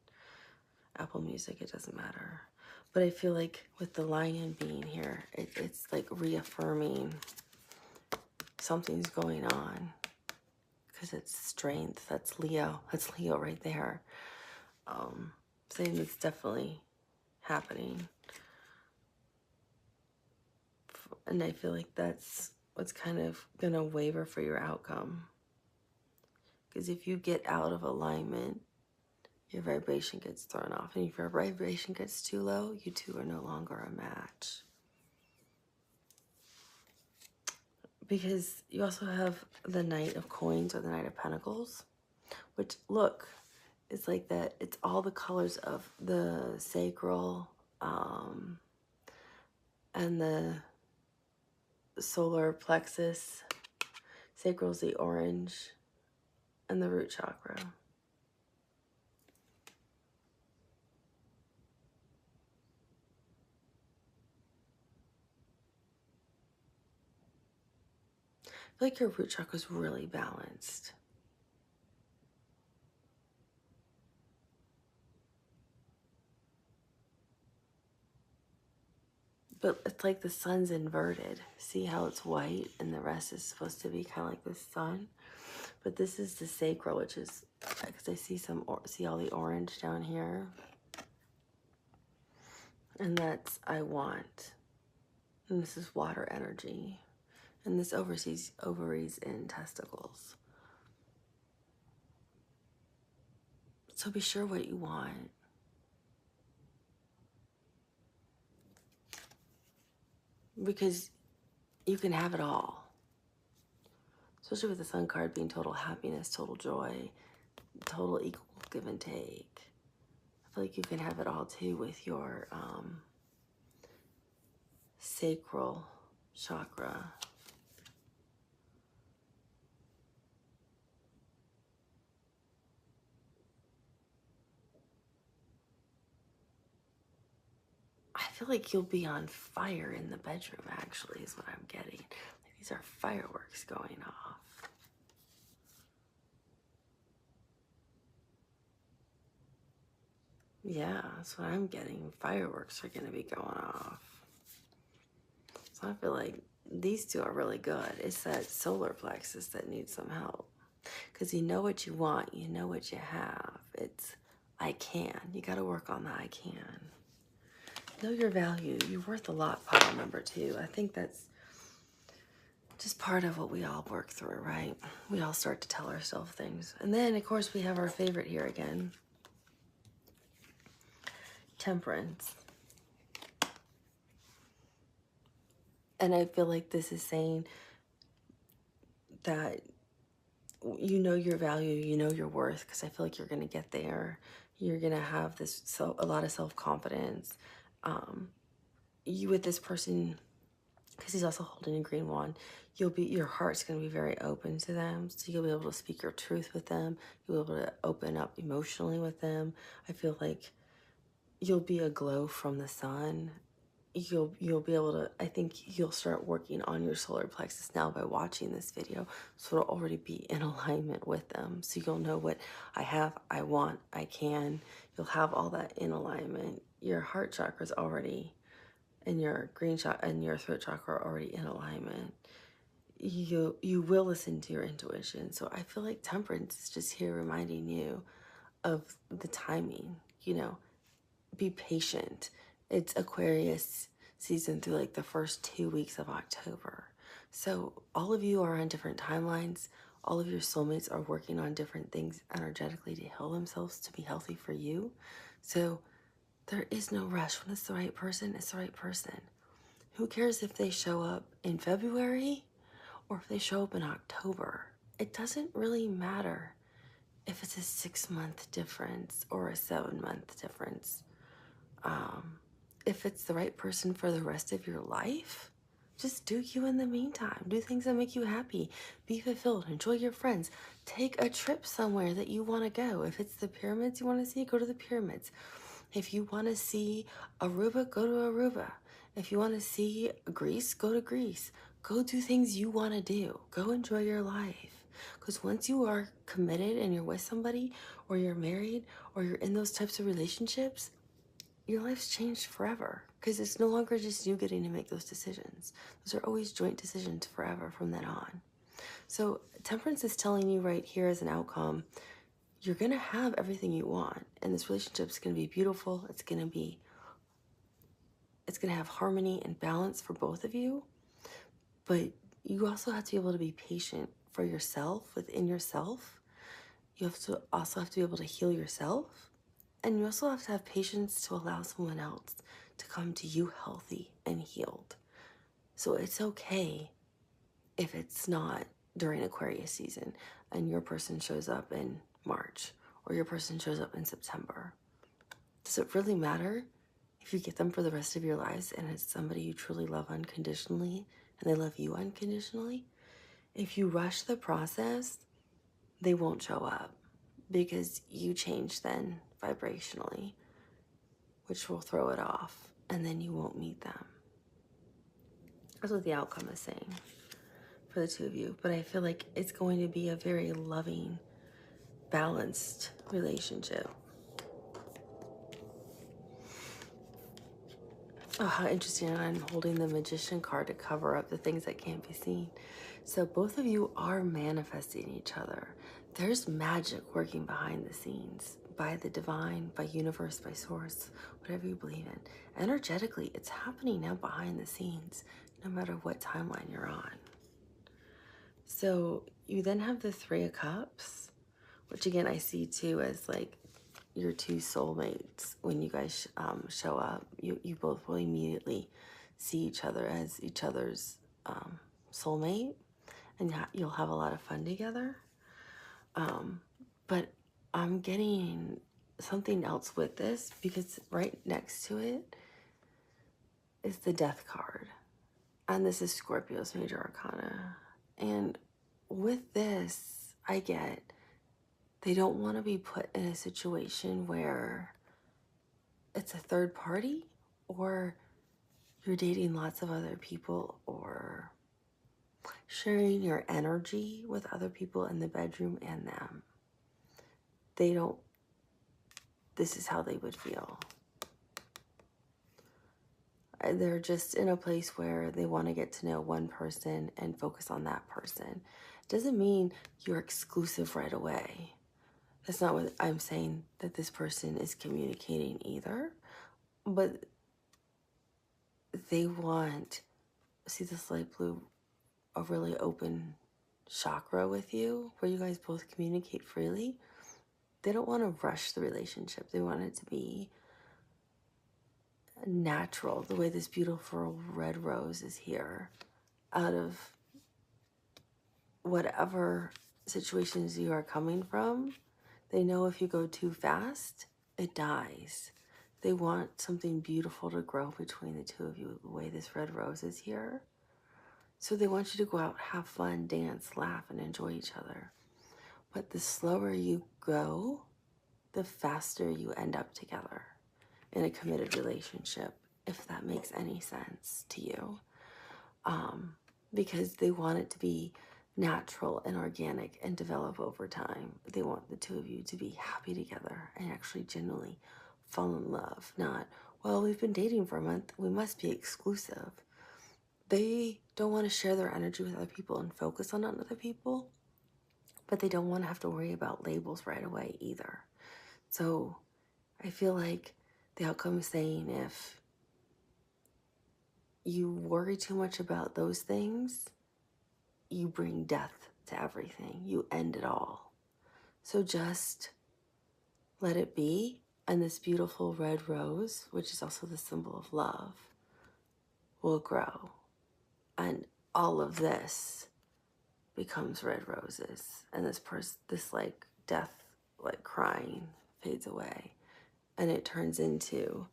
Apple Music, it doesn't matter. But I feel like with the lion being here, it's like reaffirming something's going on. Because it's strength. That's Leo. That's Leo right there. Saying it's definitely happening. And I feel like that's what's kind of going to waver for your outcome. Because if you get out of alignment, your vibration gets thrown off. And if your vibration gets too low, you two are no longer a match. Because you also have the Knight of Coins or the Knight of Pentacles, which, look, it's like that. It's all the colors of the sacral and the solar plexus. Sacral is the orange and the root chakra. I feel like your root chakra is really balanced. But it's like the sun's inverted. See how it's white and the rest is supposed to be kind of like the sun? But this is the sacral, which is, because I see all the orange down here. And that's I want. And this is water energy. And this oversees ovaries and testicles. So be sure what you want. Because you can have it all. Especially with the Sun card being total happiness, total joy, total equal give and take. I feel like you can have it all too with your sacral chakra. I feel like you'll be on fire in the bedroom, actually, is what I'm getting. Like, these are fireworks going off. Yeah, that's what I'm getting. Fireworks are going to be going off. So I feel like these two are really good. It's that solar plexus that needs some help. Because you know what you want. You know what you have. It's, I can. You got to work on the I can. Know your value. You're worth a lot, pile number 2. I think that's just part of what we all work through, right? We all start to tell ourselves things. And then, of course, we have our favorite here again. Temperance. And I feel like this is saying that you know your value, you know your worth, because I feel like you're going to get there. You're going to have this a lot of self-confidence. You with this person, because he's also holding a green wand, your heart's going to be very open to them. So you'll be able to speak your truth with them. You'll be able to open up emotionally with them. I feel like you'll be a glow from the sun. You'll be able to, I think you'll start working on your solar plexus now by watching this video. So it'll already be in alignment with them. So you'll know what I have, I want, I can. You'll have all that in alignment. Your heart chakra is already, and your green chakra and your throat chakra are already in alignment. You will listen to your intuition. So I feel like temperance is just here reminding you of the timing, you know. Be patient. It's Aquarius season through like the first 2 weeks of October. So all of you are on different timelines. All of your soulmates are working on different things energetically to heal themselves, to be healthy for you. So there is no rush. When it's the right person, it's the right person. Who cares if they show up in February or if they show up in October? It doesn't really matter if it's a 6-month difference or a 7-month difference. If it's the right person for the rest of your life, just do you in the meantime. Do things that make you happy. Be fulfilled. Enjoy your friends. Take a trip somewhere that you want to go. If it's the pyramids you want to see, go to the pyramids. If you want to see Aruba, go to Aruba. If you want to see Greece, go to Greece. Go do things you want to do. Go enjoy your life. Because once you are committed and you're with somebody, or you're married, or you're in those types of relationships, your life's changed forever, because it's no longer just you getting to make those decisions. Those are always joint decisions forever from then on. So temperance is telling you right here as an outcome, you're going to have everything you want, and this relationship's going to be beautiful. It's going to have harmony and balance for both of you. But you also have to be able to be patient for yourself, within yourself. You also have to be able to heal yourself. And you also have to have patience to allow someone else to come to you healthy and healed. So it's okay if it's not during Aquarius season and your person shows up in March or your person shows up in September. Does it really matter if you get them for the rest of your lives and it's somebody you truly love unconditionally and they love you unconditionally? If you rush the process, they won't show up because you change then vibrationally, which will throw it off, and then you won't meet them. That's what the outcome is saying for the two of you. But I feel like it's going to be a very loving, balanced relationship. Oh, how interesting. And I'm holding the Magician card to cover up the things that can't be seen. So both of you are manifesting each other. There's magic working behind the scenes by the divine, by universe, by source, whatever you believe in. Energetically, it's happening now behind the scenes, no matter what timeline you're on. So you then have the Three of Cups, which again I see too as like your two soulmates. When you guys show up, you both will immediately see each other as each other's soulmate, and you'll have a lot of fun together. But I'm getting something else with this, because right next to it is the Death card, and this is Scorpio's major arcana. And with this, I get they don't want to be put in a situation where it's a third party, or you're dating lots of other people, or sharing your energy with other people in the bedroom and them. This is how they would feel. They're just in a place where they want to get to know one person and focus on that person. Doesn't mean you're exclusive right away. That's not what I'm saying that this person is communicating either. But they want, see this light blue, a really open chakra with you where you guys both communicate freely. They don't want to rush the relationship. They want it to be natural, the way this beautiful red rose is here, out of whatever situations you are coming from. They know if you go too fast, it dies. They want something beautiful to grow between the two of you, the way this red rose is here. So they want you to go out, have fun, dance, laugh, and enjoy each other. But the slower you go, the faster you end up together in a committed relationship, if that makes any sense to you. Because they want it to be natural and organic and develop over time. They want the two of you to be happy together and actually genuinely fall in love. Not, well, we've been dating for a month, we must be exclusive. They don't want to share their energy with other people and focus on other people, but they don't want to have to worry about labels right away either. So I feel like the outcome is saying if you worry too much about those things, you bring death to everything. You end it all. So just let it be. And this beautiful red rose, which is also the symbol of love, will grow. And all of this becomes red roses. And this like death, like crying, fades away. And it turns into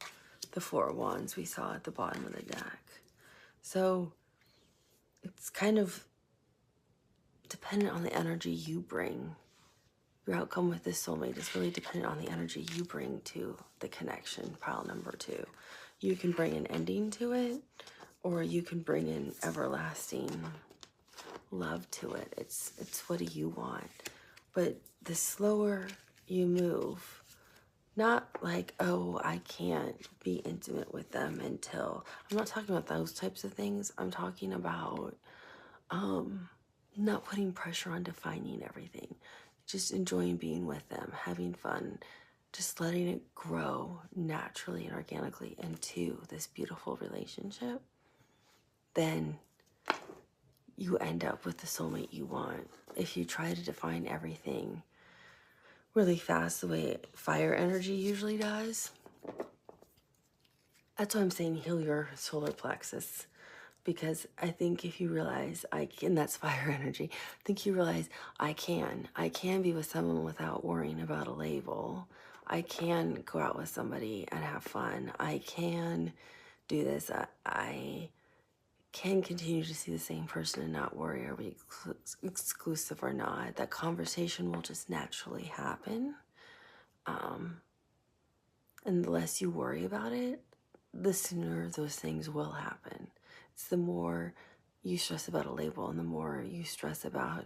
the Four of Wands we saw at the bottom of the deck. So it's kind of dependent on the energy you bring. Your outcome with this soulmate is really dependent on the energy you bring to the connection, pile number 2. You can bring an ending to it, or you can bring in everlasting love to it. It's what do you want? But the slower you move, Not like, oh, I can't be intimate with them until, I'm not talking about those types of things. I'm talking about not putting pressure on defining everything. Just enjoying being with them, having fun, just letting it grow naturally and organically into this beautiful relationship. Then you end up with the soulmate you want. If you try to define everything really fast the way fire energy usually does, that's why I'm saying heal your solar plexus. Because I think if you realize I can, that's fire energy. I think you realize I can be with someone without worrying about a label. I can go out with somebody and have fun. I can do this. I can continue to see the same person and not worry, are we exclusive or not? That conversation will just naturally happen. And the less you worry about it, the sooner those things will happen. It's the more you stress about a label and the more you stress about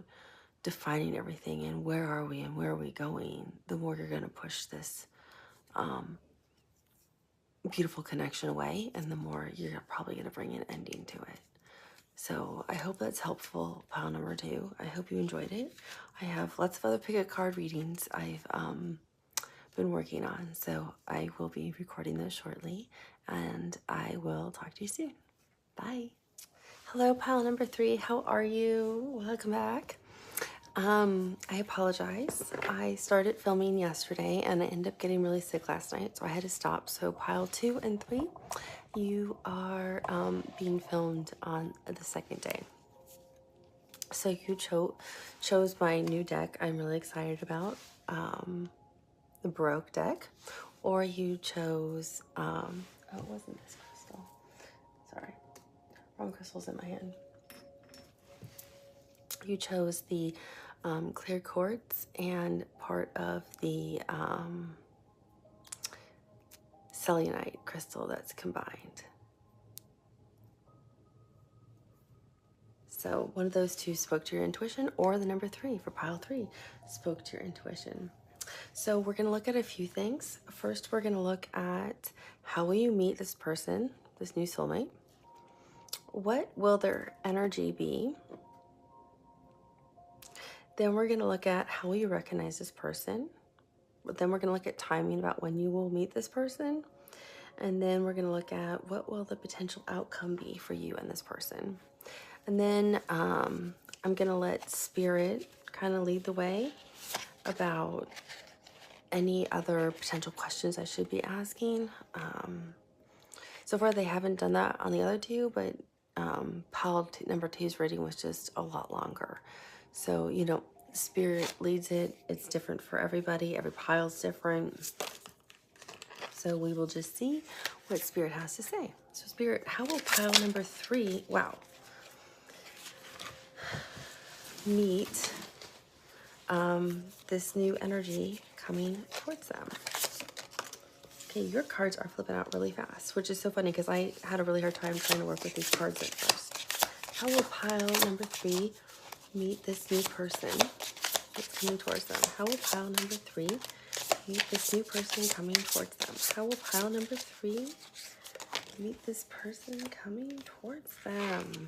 defining everything and where are we and where are we going, the more you're going to push this beautiful connection away, and the more you're probably going to bring an ending to it. So I hope that's helpful, pile number 2. I hope you enjoyed it. I have lots of other pick a card readings I've been working on, so I will be recording those shortly, and I will talk to you soon. Bye. Hello, pile number 3. How are you? Welcome back. I apologize. I started filming yesterday and I ended up getting really sick last night, so I had to stop. So pile 2 and 3, you are being filmed on the second day. So you chose my new deck I'm really excited about, the Baroque deck, or you chose, oh, it wasn't this crystal. Sorry, wrong crystal's in my hand. You chose the clear quartz and part of the selenite crystal that's combined. So one of those two spoke to your intuition, or the number 3 for pile 3 spoke to your intuition. So we're going to look at a few things. First, we're going to look at how will you meet this person, this new soulmate? What will their energy be? Then we're going to look at how will you recognize this person? Then we're going to look at timing about when you will meet this person. And then we're going to look at what will the potential outcome be for you and this person. And then I'm going to let Spirit kind of lead the way about any other potential questions I should be asking. So far they haven't done that on the other two, but pile number 2's reading was just a lot longer. So, you know, Spirit leads it. It's different for everybody. Every pile's different. So we will just see what Spirit has to say. So Spirit, how will pile number 3, wow, meet this new energy coming towards them? Okay, your cards are flipping out really fast, which is so funny because I had a really hard time trying to work with these cards at first. How will pile number 3 meet this new person that's coming towards them? How will pile number 3 meet this new person coming towards them? How will pile number 3 meet this person coming towards them?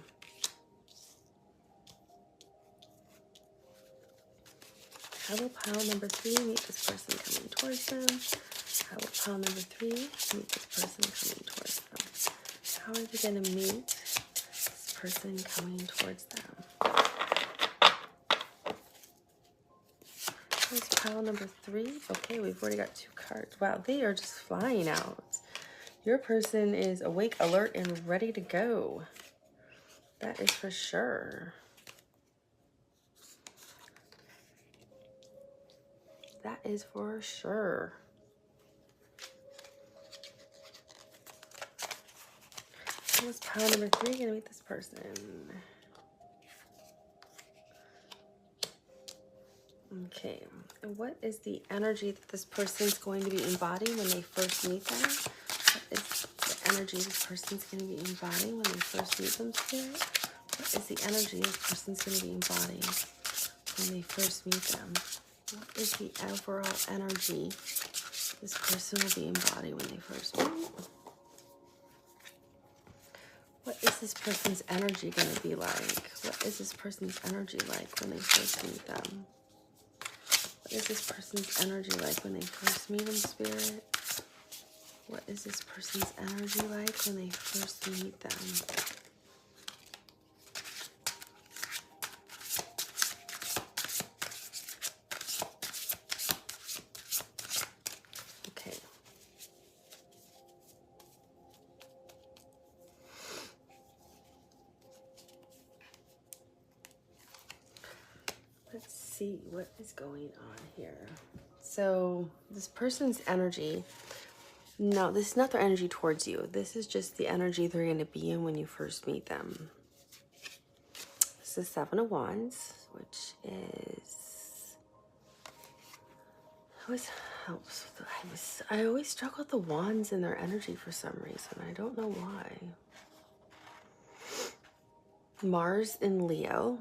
How will pile number 3 meet this person coming towards them? How will pile number 3 meet this person coming towards them? How are they going to meet this person coming towards them? Here's pile number 3. Okay, we've already got 2 cards. Wow, they are just flying out. Your person is awake, alert, and ready to go. That is for sure. That is for sure. How's pile number 3 gonna meet this person? Okay, what is the energy that this person's going to be embodying when they first meet them? What is the energy this person's going to be embodying when they first meet them, Spirit? What is the energy this person's going to be embodying when they first meet them? What is the overall energy this person will be embodied when they first meet. What is this person's energy going to be like? What is this person's energy like when they first meet them? What is this person's energy like when they first meet them, Spirit? What is this person's energy like when they first meet them? Okay. Let's see what is going on here. So this person's energy, no, this is not their energy towards you. This is just the energy they're going to be in when you first meet them. This is Seven of Wands, which is, always helps. I always struggle with the wands and their energy for some reason. I don't know why. Mars in Leo.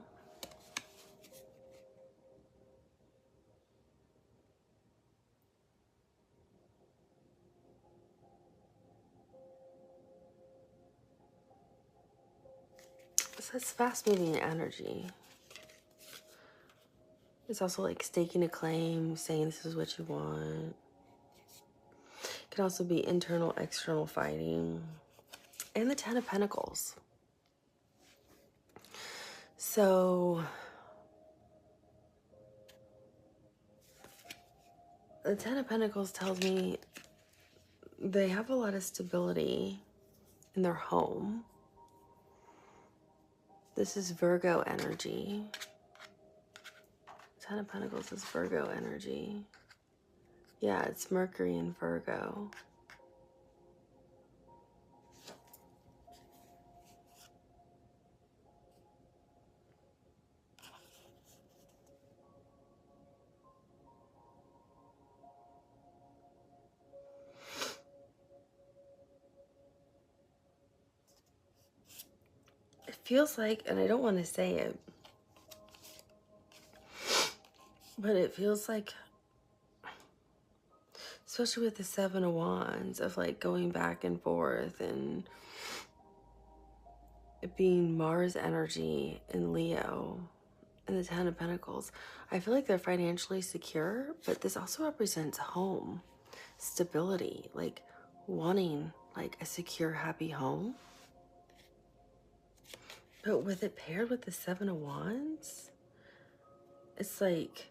So that's fast-moving energy. It's also like staking a claim, saying this is what you want. It can also be internal, external fighting. And the Ten of Pentacles. So the Ten of Pentacles tells me they have a lot of stability in their home. This is Virgo energy. Ten of Pentacles is Virgo energy. Yeah, it's Mercury in Virgo. It feels like, and I don't want to say it, but it feels like, especially with the Seven of Wands, of like going back and forth and it being Mars energy in Leo and the Ten of Pentacles. I feel like they're financially secure, but this also represents home, stability, like wanting like a secure, happy home. But with it paired with the Seven of Wands, it's like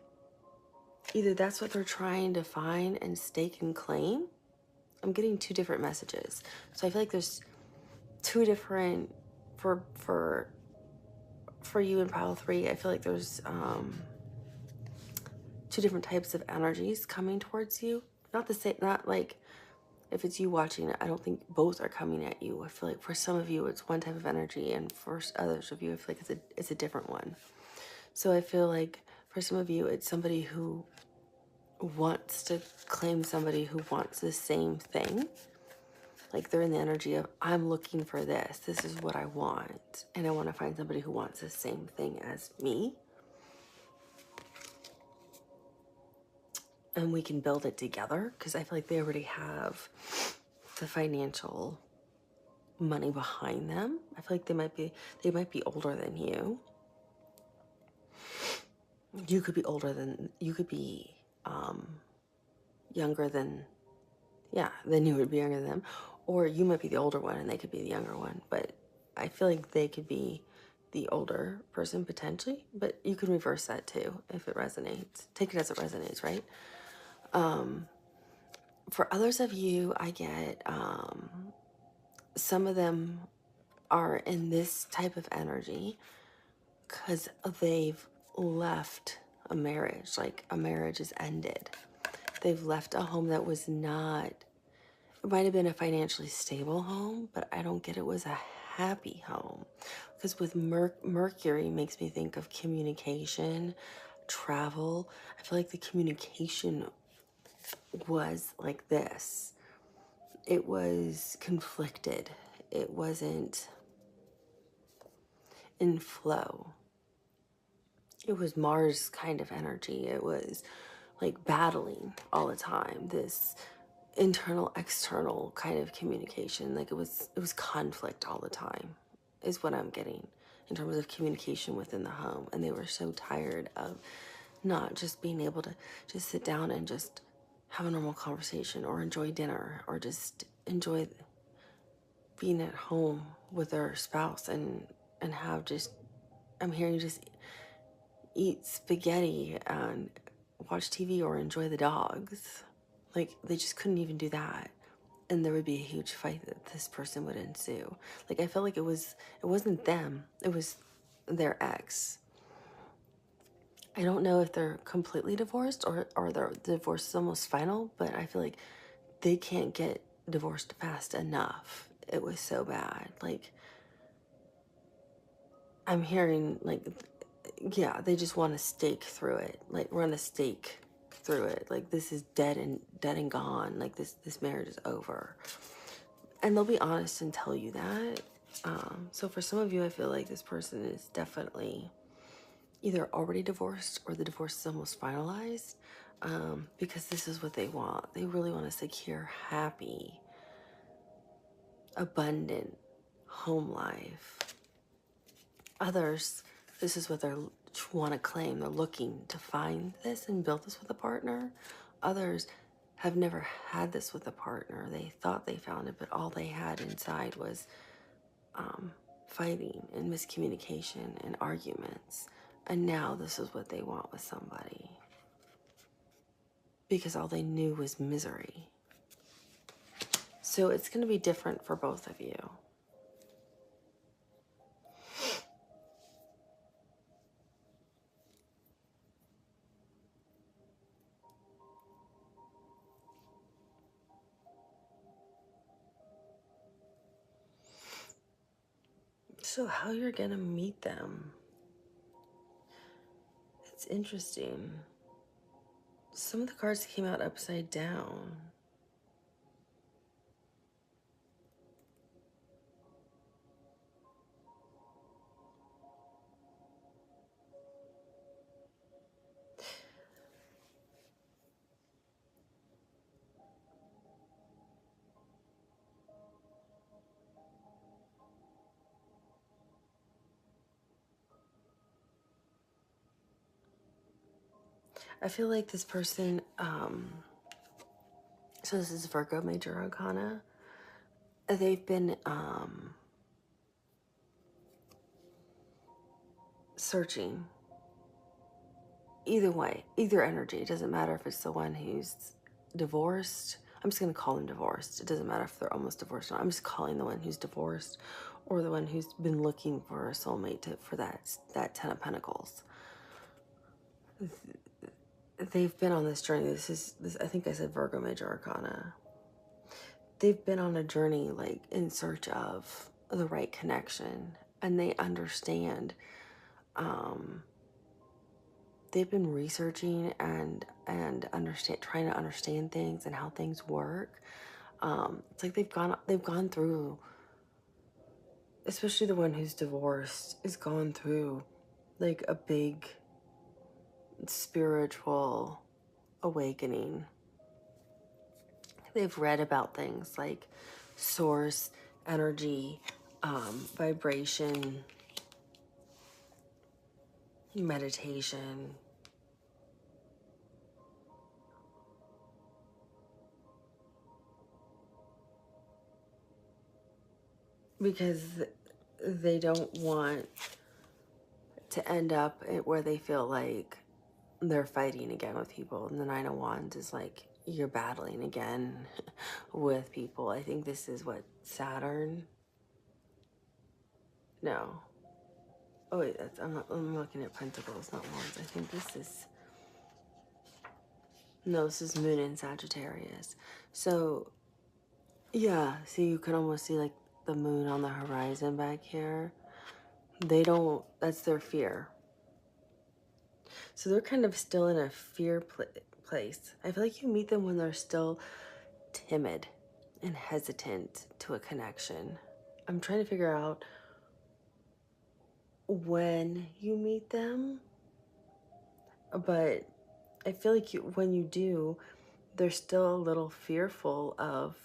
either that's what they're trying to find and stake and claim. I'm getting two different messages. So I feel like there's two different, for you in pile 3, I feel like there's two different types of energies coming towards you. Not the same, not like if it's you watching it, I don't think both are coming at you. I feel like for some of you it's one type of energy, and for others of you I feel like it's a different one. So I feel like for some of you it's somebody who wants to claim somebody who wants the same thing. Like they're in the energy of, I'm looking for this. This is what I want. And I want to find somebody who wants the same thing as me. And we can build it together, because I feel like they already have the financial money behind them. I feel like they might be older than you. You could be older than, you could be younger than, yeah, then you would be younger than them. Or you might be the older one and they could be the younger one. But I feel like they could be the older person potentially. But you can reverse that too if it resonates. Take it as it resonates, right? For others of you, I get some of them are in this type of energy because they've left a marriage, like a marriage is ended. They've left a home that was not, it might have been a financially stable home, but I don't get it was a happy home. Because with Mercury makes me think of communication, travel. I feel like the communication was like this. It was conflicted. It wasn't in flow. It was Mars kind of energy. It was like battling all the time. This internal, external kind of communication. Like it was conflict all the time, is what I'm getting in terms of communication within the home. And they were so tired of not just being able to just sit down and just have a normal conversation or enjoy dinner or just enjoy being at home with their spouse and have just, I'm hearing you just eat spaghetti and watch TV or enjoy the dogs. Like they just couldn't even do that. And there would be a huge fight that this person would ensue. Like I felt like it wasn't them, it was their ex. I don't know if they're completely divorced or their divorce is almost final, but I feel like they can't get divorced fast enough. It was so bad. Like I'm hearing like, yeah, they just want to stake through it, like run a stake through it. Like this is dead and gone. Like this marriage is over, and they'll be honest and tell you that. So for some of you, I feel like this person is definitely either already divorced or the divorce is almost finalized, because this is what they want. They really want a secure, happy, abundant home life. Others, this is what they want to claim. They're looking to find this and build this with a partner. Others have never had this with a partner. They thought they found it, but all they had inside was fighting and miscommunication and arguments. And now this is what they want with somebody, because all they knew was misery. So it's going to be different for both of you. So how you're going to meet them? It's interesting. Some of the cards came out upside down. I feel like this person, so this is Virgo Major Arcana. They've been searching. Either way, either energy. It doesn't matter if it's the one who's divorced. I'm just going to call them divorced. It doesn't matter if they're almost divorced or not. I'm just calling the one who's divorced, or the one who's been looking for a soulmate for that Ten of Pentacles. They've been on this journey. This I think I said Virgo Major Arcana. They've been on a journey, like in search of the right connection, and they understand. They've been researching and trying to understand things and how things work. It's like they've gone through, especially the one who's divorced, is gone through like a big spiritual awakening. They've read about things like source, energy, vibration, meditation. Because they don't want to end up where they feel like they're fighting again with people. And the Nine of Wands is like, you're battling again with people. I think this is what, Saturn? No. Oh wait, I'm looking at Pentacles, not Wands. I think this is, no, this is Moon in Sagittarius. So yeah, see, you can almost see like the moon on the horizon back here. They don't, that's their fear. So they're kind of still in a fear place. I feel like you meet them when they're still timid and hesitant to a connection. I'm trying to figure out when you meet them, but I feel like when you do, they're still a little fearful of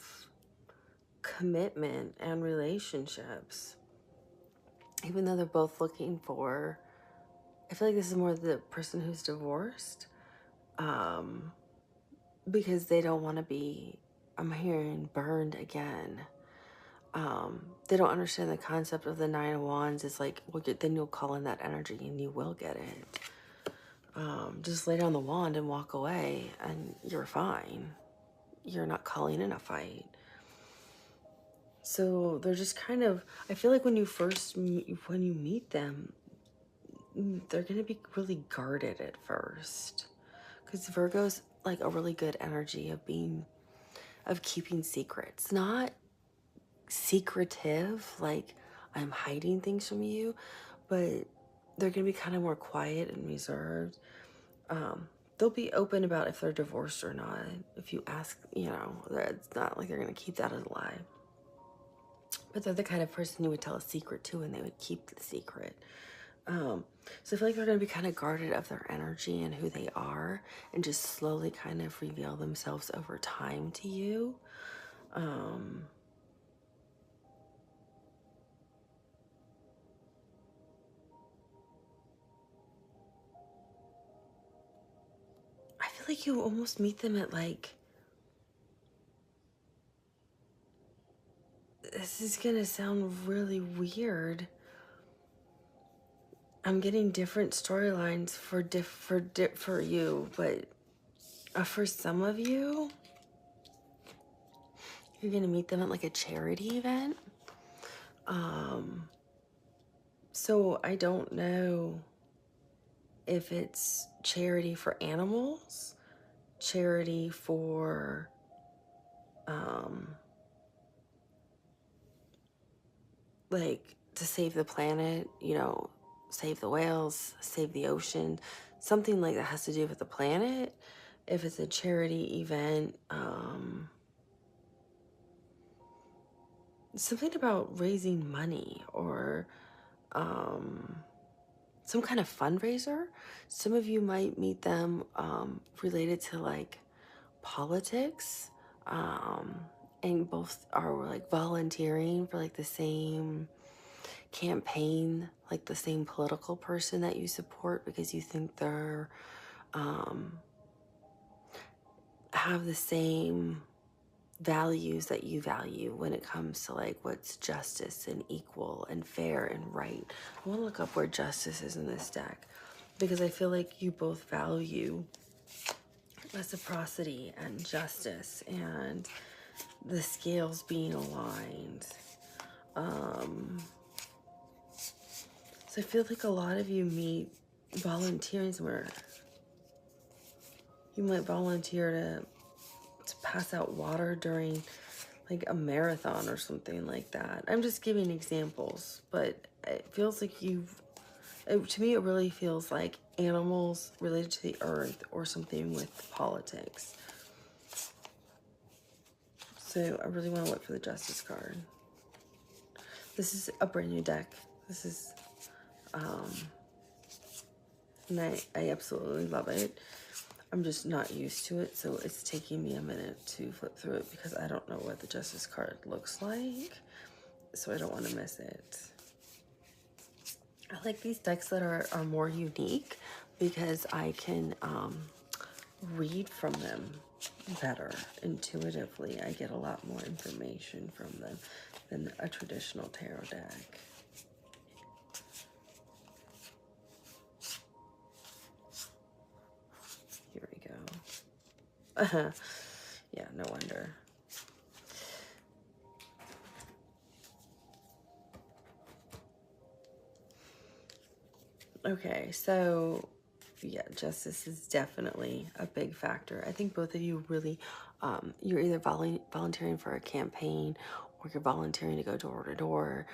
commitment and relationships. Even though they're both looking for, I feel like this is more the person who's divorced, because they don't want to be, I'm hearing, burned again. They don't understand the concept of the Nine of Wands. It's like, well, then you'll call in that energy and you will get it. Just lay down the wand and walk away and you're fine. You're not calling in a fight. So they're just kind of, I feel like when you meet them, they're going to be really guarded at first. Because Virgo's like a really good energy of keeping secrets. Not secretive, like I'm hiding things from you, but they're going to be kind of more quiet and reserved. They'll be open about if they're divorced or not. If you ask, it's not like they're going to keep that as a lie. But they're the kind of person you would tell a secret to and they would keep the secret. So I feel like they're going to be kind of guarded of their energy and who they are and just slowly kind of reveal themselves over time to you. I feel like you almost meet them at like, this is going to sound really weird. I'm getting different storylines for you, but for some of you, you're going to meet them at like a charity event. So I don't know if it's charity for animals, charity for like to save the planet, save the whales, save the ocean, something like that has to do with the planet. If it's a charity event, something about raising money or some kind of fundraiser. Some of you might meet them related to like politics, and both are like volunteering for like the same campaign, like the same political person that you support because you think they're have the same values that you value when it comes to like what's justice and equal and fair and right. I want to look up where justice is in this deck because I feel like you both value reciprocity and justice and the scales being aligned. So I feel like a lot of you meet volunteering somewhere. You might volunteer to pass out water during like a marathon or something like that. I'm just giving examples, but it feels like to me, it really feels like animals related to the earth or something with politics. So I really want to look for the Justice card. This is a brand new deck. This is, and I absolutely love it. I'm just not used to it, so it's taking me a minute to flip through it because I don't know what the Justice card looks like, so I don't want to miss it. I like these decks that are more unique because I can read from them better intuitively. I get a lot more information from them than a traditional tarot deck. Here we go. Yeah, no wonder. Okay, so yeah, justice is definitely a big factor. I think both of you really, you're either volunteering for a campaign or you're volunteering to go door to door,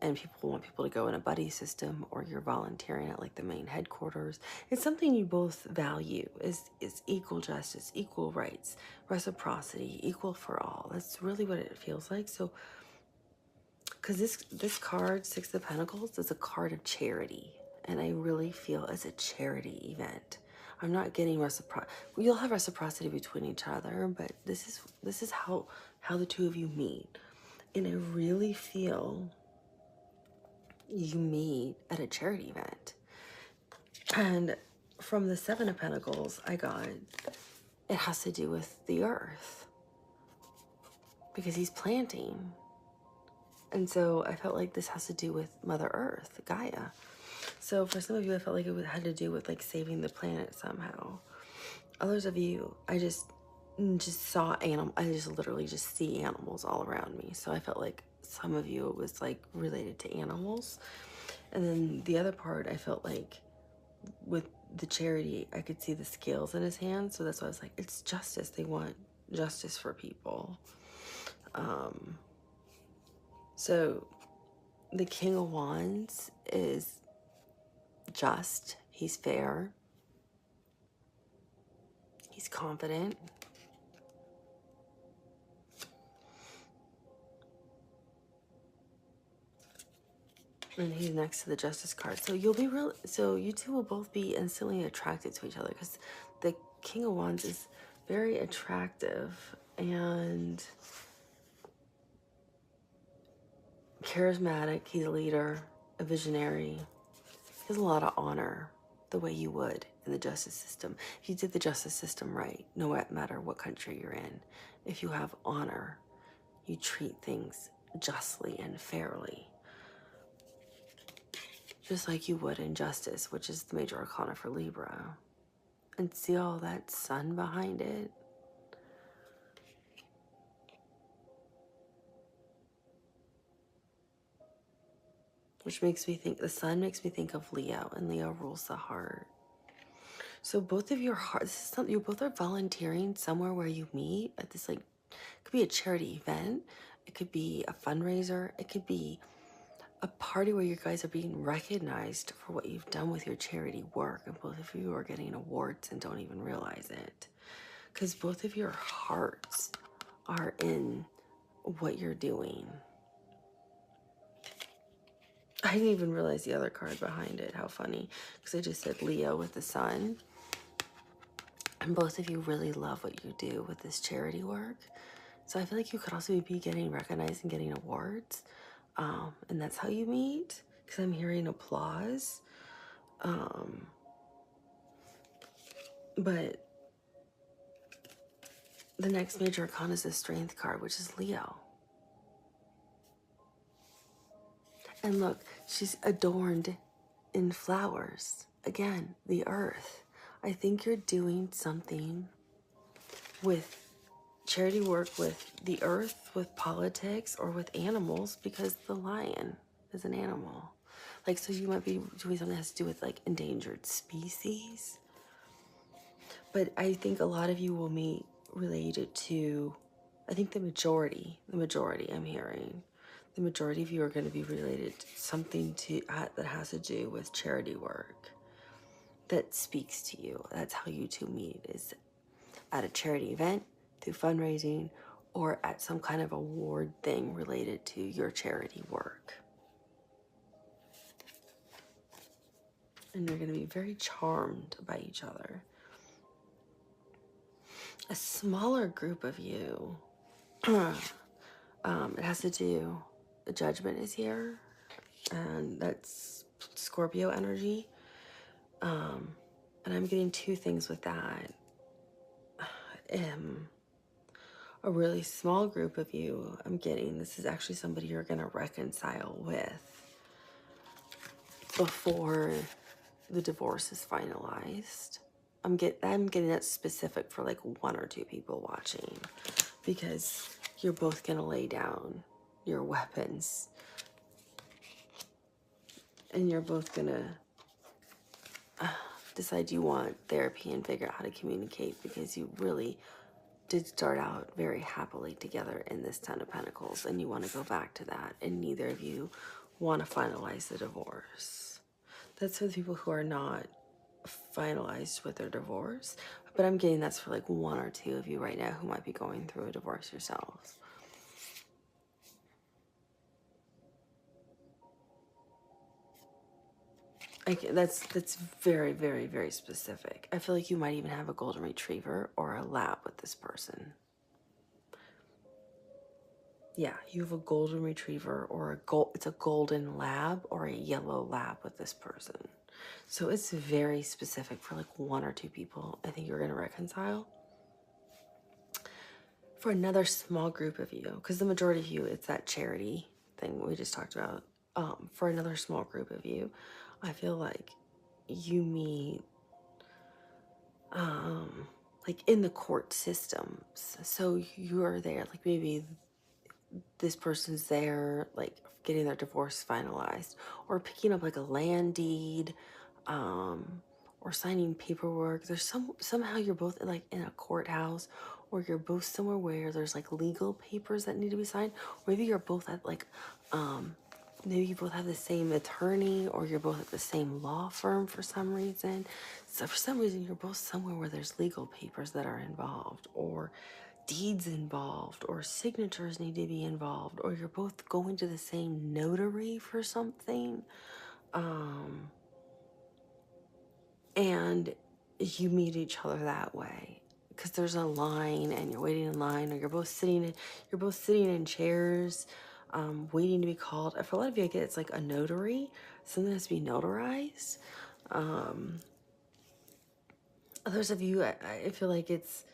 and people want people to go in a buddy system, or you're volunteering at like the main headquarters. It's something you both value is equal justice, equal rights, reciprocity, equal for all. That's really what it feels like. So, because this card, Six of Pentacles, is a card of charity. And I really feel it's a charity event. I'm not getting reciprocity. You'll have reciprocity between each other, but this is how the two of you meet. And I really feel you meet at a charity event. And from the Seven of Pentacles, I got it has to do with the earth because he's planting. And so I felt like this has to do with Mother Earth, Gaia. So for some of you, I felt like it had to do with like saving the planet somehow. Others of you, I just saw I just literally just see animals all around me. So I felt like some of you, it was like related to animals. And then the other part, I felt like with the charity, I could see the scales in his hand. So that's why I was like, it's justice. They want justice for people. So the King of Wands is just, he's fair, he's confident. And he's next to the Justice card. So you'll be so you two will both be instantly attracted to each other because the King of Wands is very attractive and charismatic. He's a leader, a visionary. He has a lot of honor, the way you would in the justice system. If you did the justice system right, no matter what country you're in, if you have honor, you treat things justly and fairly. Just like you would in justice, which is the major arcana for Libra. And see all that sun behind it? Which makes me think, the sun makes me think of Leo, and Leo rules the heart. So both of your hearts, this is something, you both are volunteering somewhere where you meet at this, like, it could be a charity event, it could be a fundraiser, it could be a party where you guys are being recognized for what you've done with your charity work, and both of you are getting awards and don't even realize it. Because both of your hearts are in what you're doing. I didn't even realize the other card behind it. How funny. Because I just said Leo with the sun. And both of you really love what you do with this charity work. So I feel like you could also be getting recognized and getting awards. And that's how you meet. Because I'm hearing applause. But the next major arcana is the Strength card, which is Leo. And look, she's adorned in flowers. Again, the earth. I think you're doing something with charity work with the earth, with politics, or with animals, because the lion is an animal. Like, so you might be doing something that has to do with like endangered species. But I think a lot of you will meet related to, I think the majority I'm hearing, the majority of you are going to be related to something that has to do with charity work that speaks to you. That's how you two meet, is at a charity event, through fundraising, or at some kind of award thing related to your charity work. And you're going to be very charmed by each other. A smaller group of you, it has to do, the Judgment is here, and that's Scorpio energy. And I'm getting two things with that. A really small group of you, I'm getting, this is actually somebody you're going to reconcile with before the divorce is finalized. I'm getting that specific for like one or two people watching, because you're both going to lay down your weapons and you're both going to decide you want therapy and figure out how to communicate, because you really did start out very happily together in this Ten of Pentacles, and you want to go back to that, and neither of you want to finalize the divorce. That's for the people who are not finalized with their divorce, but I'm getting that's for like one or two of you right now who might be going through a divorce yourselves. Like that's very, very, very specific. I feel like you might even have a golden retriever or a lab with this person. Yeah, you have a golden retriever or it's a golden lab or a yellow lab with this person. So it's very specific for like one or two people. I think you're going to reconcile. For another small group of you, because the majority of you, it's that charity thing we just talked about. For another small group of you, I feel like you meet like in the court systems. So you're there, like maybe this person's there, like getting their divorce finalized, or picking up like a land deed, or signing paperwork. There's somehow you're both like in a courthouse, or you're both somewhere where there's like legal papers that need to be signed. Or maybe you're both at like, maybe you both have the same attorney, or you're both at the same law firm for some reason. So for some reason, you're both somewhere where there's legal papers that are involved, or deeds involved, or signatures need to be involved, or you're both going to the same notary for something. And you meet each other that way because there's a line and you're waiting in line, or you're both sitting in chairs, waiting to be called. For a lot of you, I get it's like a notary, something has to be notarized. Others of you, I feel like it's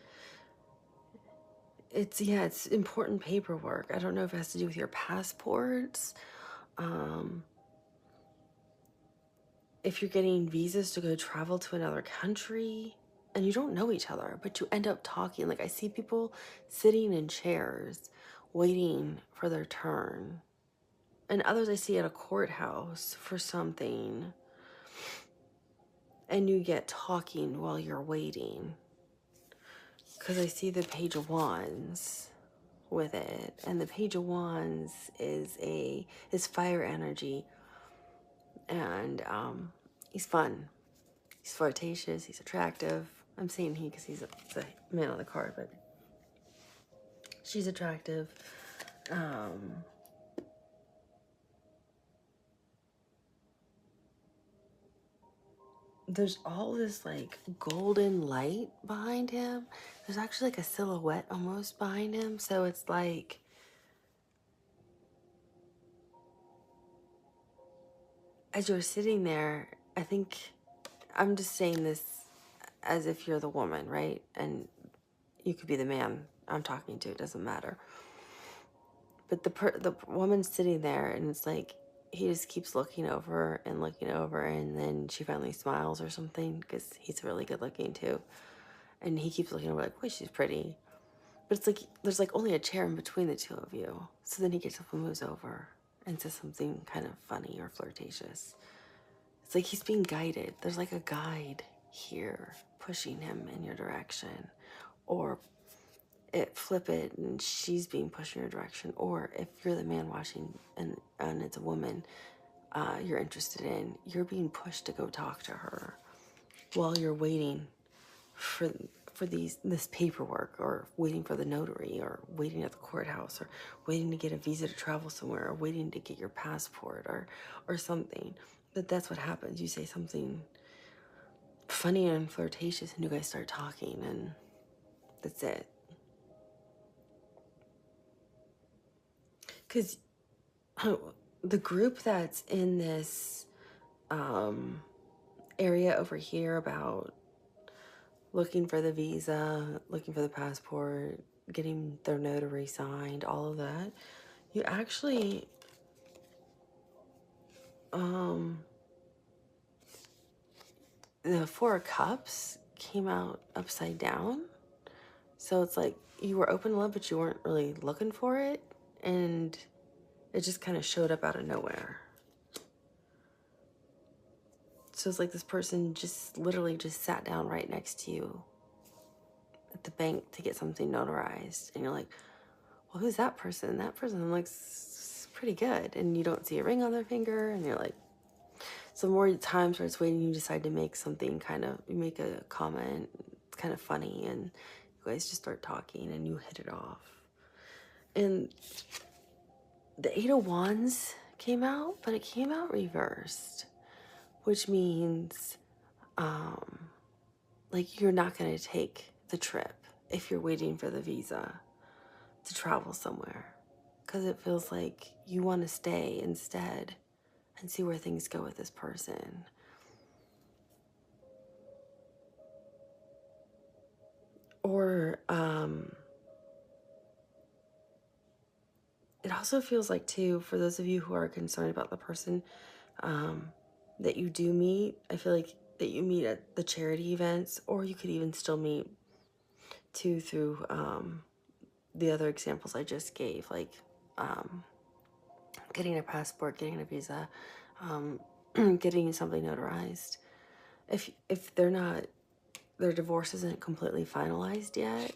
important paperwork. I don't know if it has to do with your passports. If you're getting visas to go travel to another country and you don't know each other, but you end up talking. Like I see people sitting in chairs waiting for their turn. And others I see at a courthouse for something. And you get talking while you're waiting. Because I see the Page of Wands with it. And the Page of Wands is fire energy. And he's fun. He's flirtatious, he's attractive. I'm saying he because he's the man on the card, but she's attractive. There's all this like golden light behind him. There's actually like a silhouette almost behind him. So it's like, as you're sitting there, I think I'm just saying this as if you're the woman, right? And you could be the man I'm talking to, it doesn't matter. But the woman's sitting there, and it's like he just keeps looking over, and then she finally smiles or something because he's really good looking too, and he keeps looking over like, "Wait, she's pretty," but it's like there's like only a chair in between the two of you. So then he gets up and moves over and says something kind of funny or flirtatious. It's like he's being guided. There's like a guide here pushing him in your direction, or flip it and she's being pushed in your direction. Or if you're the man watching and it's a woman you're interested in, you're being pushed to go talk to her while you're waiting for this paperwork, or waiting for the notary, or waiting at the courthouse, or waiting to get a visa to travel somewhere, or waiting to get your passport, or something. But that's what happens. You say something funny and flirtatious and you guys start talking, and that's it. Because the group that's in this area over here about looking for the visa, looking for the passport, getting their notary signed, all of that, you actually, the Four of Cups came out upside down. So it's like you were open to love, but you weren't really looking for it. And it just kind of showed up out of nowhere. So it's like this person just literally just sat down right next to you at the bank to get something notarized. And you're like, well, who's that person? That person looks pretty good. And you don't see a ring on their finger. And you're like, so more times where it's waiting, you decide to make something you make a comment, it's kind of funny. And you guys just start talking and you hit it off. And the Eight of Wands came out, but it came out reversed, which means like you're not going to take the trip if you're waiting for the visa to travel somewhere, because it feels like you want to stay instead and see where things go with this person. Or it also feels like, too, for those of you who are concerned about the person that you do meet, I feel like that you meet at the charity events, or you could even still meet too through the other examples I just gave, like getting a passport, getting a visa, getting something notarized. If they're not, their divorce isn't completely finalized yet,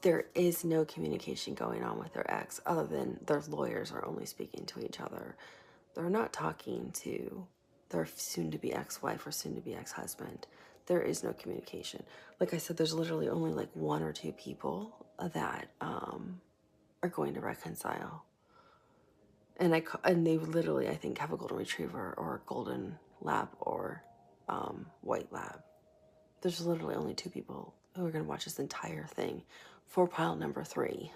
there is no communication going on with their ex other than their lawyers are only speaking to each other. They're not talking to their soon-to-be ex-wife or soon-to-be ex-husband. There is no communication. Like I said, there's literally only like 1 or 2 people that are going to reconcile. And they literally, I think, have a golden retriever or a golden lab or white lab. There's literally only 2 people who are going to watch this entire thing for pile number 3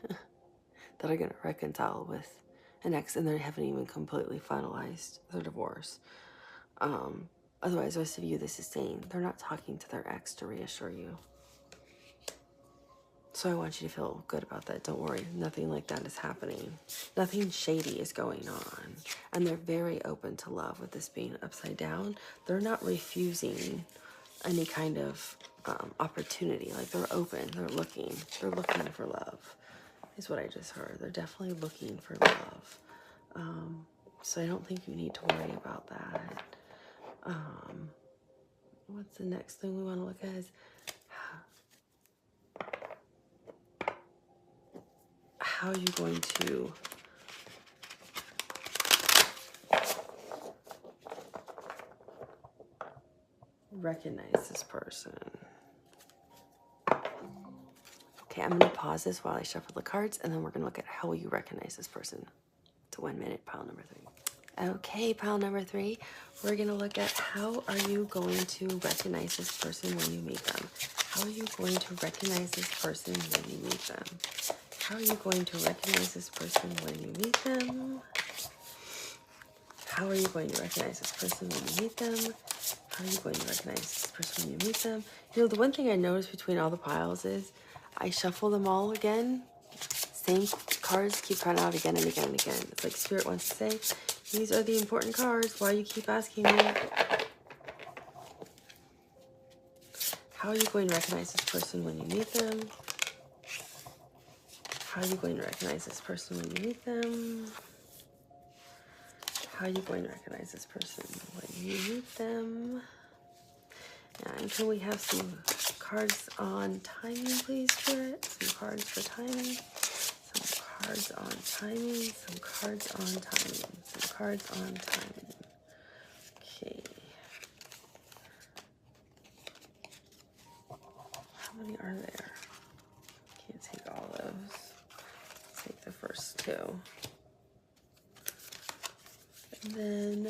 that are going to reconcile with an ex, and they haven't even completely finalized their divorce. Otherwise, the rest of you, this is saying they're not talking to their ex to reassure you. So I want you to feel good about that. Don't worry, nothing like that is happening. Nothing shady is going on. And they're very open to love with this being upside down. They're not refusing any kind of opportunity. Like, they're open, they're looking for love, is what I just heard. They're definitely looking for love. So I don't think you need to worry about that. What's the next thing we want to look at is how you're going to recognize this person. Okay, I'm going to pause this while I shuffle the cards, and then we're going to look at how will you recognize this person. It's 1 minute, pile number 3. Okay, pile number 3, we're going to look at how are you going to recognize this person when you meet them. How are you going to recognize this person when you meet them? How are you going to recognize this person when you meet them? How are you going to recognize this person when you meet them? How are you going to recognize this person when you meet them? You know, the one thing I noticed between all the piles is I shuffle them all again. Same cards keep coming out again and again and again. It's like Spirit wants to say, these are the important cards. Why you keep asking me? How are you going to recognize this person when you meet them? How are you going to recognize this person when you meet them? How are you going to recognize this person when you meet them? And can we have some cards on timing, please, Spirit? Some cards for timing. Some cards on timing. Some cards on timing. Some cards on timing. Okay. How many are there? Can't take all those. Take the first 2. And then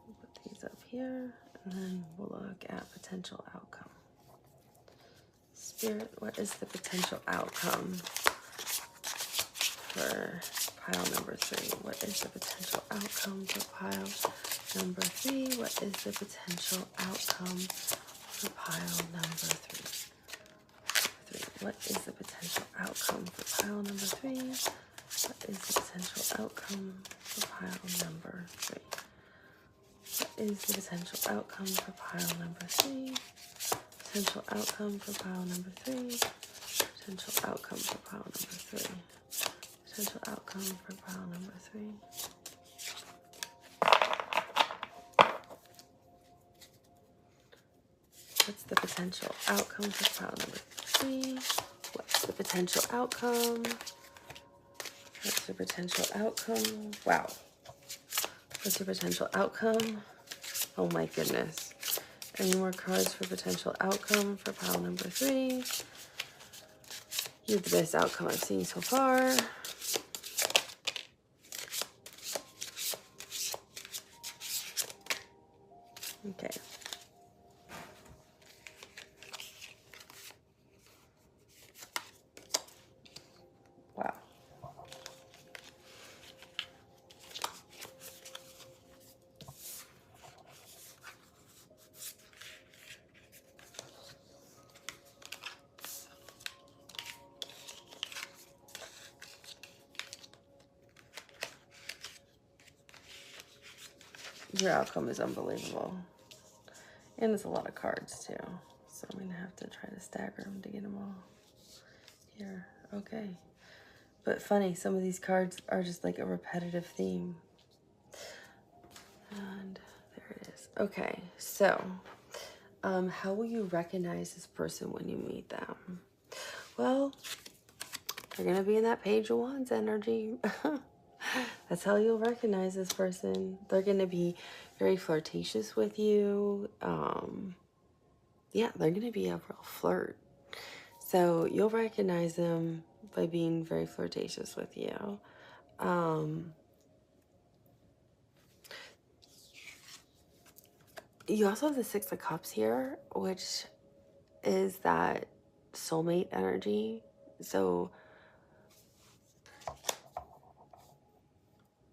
we'll put these up here, and then we'll look at potential outcome. Spirit, what is the potential outcome for pile number 3? What is the potential outcome for pile number 3? What is the potential outcome for pile number 3? What is the potential outcome for pile number 3? What is the potential outcome for pile number 3? What is the potential outcome for pile number 3? Potential outcome for pile number 3. Potential outcome for pile number 3. Potential outcome for pile number 3. What's the potential outcome for pile number 3? What's the potential outcome? What's the potential outcome? Wow. What's your potential outcome? Oh my goodness. Any more cards for potential outcome for pile number 3? You have the best outcome I've seen so far. Okay. Wow. Your outcome is unbelievable. And it's a lot of cards too. So I'm going to have to try to stagger them to get them all here. Okay. But funny, some of these cards are just like a repetitive theme. And there it is. Okay, so how will you recognize this person when you meet them? Well, they're going to be in that Page of Wands energy. That's how you'll recognize this person. They're going to be very flirtatious with you. Yeah, they're going to be a real flirt. So you'll recognize them by being very flirtatious with you. You also have the Six of Cups here, which is that soulmate energy. So,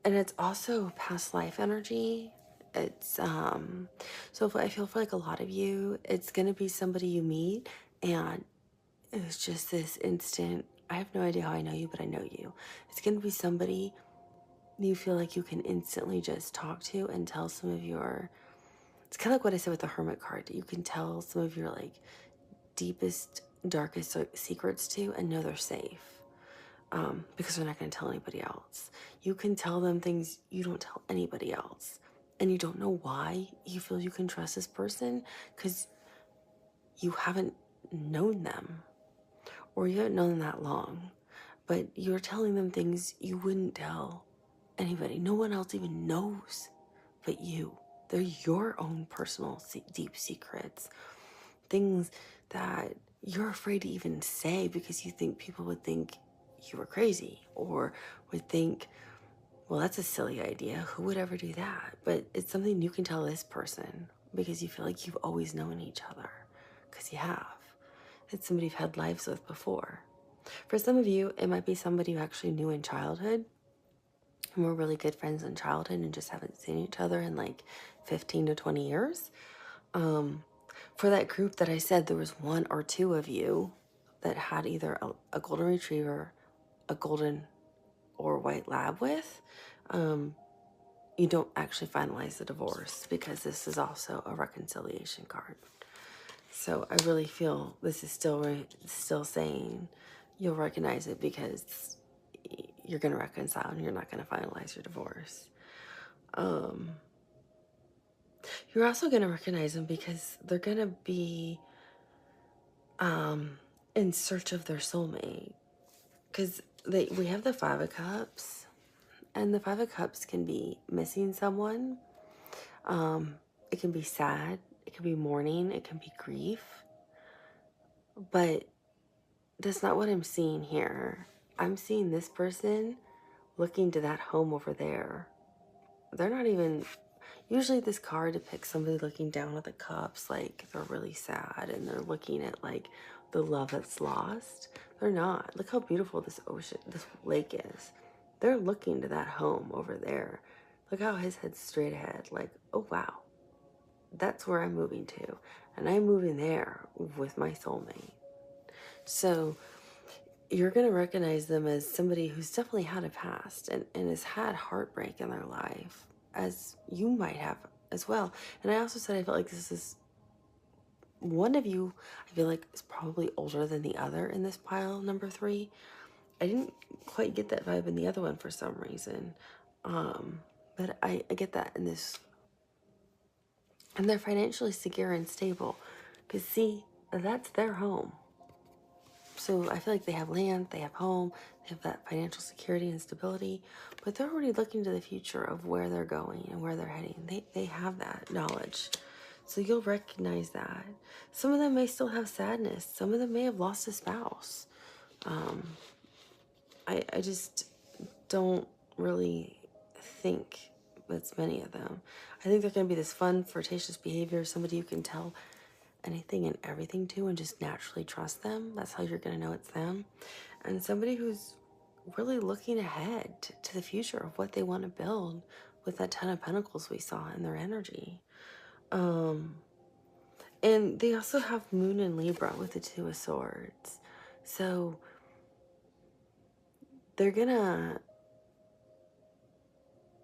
and it's also past life energy. It's, so I feel for like a lot of you, it's going to be somebody you meet and it's just this instant, I have no idea how I know you, but I know you. It's going to be somebody you feel like you can instantly just talk to and tell some of your, it's kind of like what I said with the Hermit card. You can tell some of your like deepest, darkest secrets to and know they're safe. Because they're not going to tell anybody else. You can tell them things you don't tell anybody else. And you don't know why you feel you can trust this person because you haven't known them or you haven't known them that long. But you're telling them things you wouldn't tell anybody. No one else even knows but you. They're your own personal deep secrets. Things that you're afraid to even say because you think people would think you were crazy or would think, well, that's a silly idea. Who would ever do that? But it's something you can tell this person because you feel like you've always known each other because you have. It's somebody you've had lives with before. For some of you, it might be somebody you actually knew in childhood and were really good friends in childhood and just haven't seen each other in like 15 to 20 years. For that group that I said, there was one or two of you that had either a golden retriever, a golden or white lab with, you don't actually finalize the divorce because this is also a reconciliation card. So I really feel this is still saying you'll recognize it because you're going to reconcile and you're not going to finalize your divorce. You're also going to recognize them because they're going to be in search of their soulmate. Because we have the Five of Cups, and the Five of Cups can be missing someone. It can be sad. It can be mourning. It can be grief. But that's not what I'm seeing here. I'm seeing this person looking to that home over there. They're not even... Usually this card depicts somebody looking down at the cups like they're really sad and they're looking at like the love that's lost. They're not. Look how beautiful this ocean, this lake is. They're looking to that home over there. Look how his head's straight ahead. Like, oh wow, that's where I'm moving to. And I'm moving there with my soulmate. So you're going to recognize them as somebody who's definitely had a past and has had heartbreak in their life, as you might have as well. And I also said I felt like this is one of you, I feel like is probably older than the other in this pile, number 3. I didn't quite get that vibe in the other one for some reason. But I get that in this. And they're financially secure and stable. Because see, that's their home. So I feel like they have land, they have home, they have that financial security and stability, but they're already looking to the future of where they're going and where they're heading. They have that knowledge. So you'll recognize that. Some of them may still have sadness. Some of them may have lost a spouse. I just don't really think That's many of them. I think they're going to be this fun, flirtatious behavior, somebody you can tell anything and everything to and just naturally trust them. That's how you're going to know it's them. And somebody who's really looking ahead to the future of what they want to build with that 10 of Pentacles we saw in their energy. And they also have Moon and Libra with the Two of Swords. So they're gonna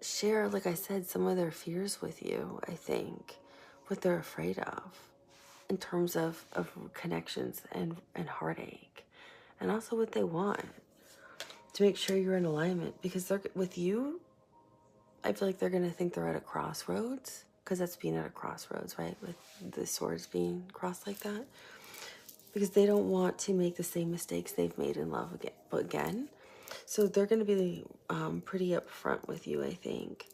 share, like I said, some of their fears with you, I think, what they're afraid of in terms of connections and heartache. And also what they want to make sure you're in alignment. Because they're with you, I feel like they're gonna think they're at a crossroads. Because that's being at a crossroads, right? With the swords being crossed like that. Because they don't want to make the same mistakes they've made in love again. So they're going to be pretty upfront with you, I think,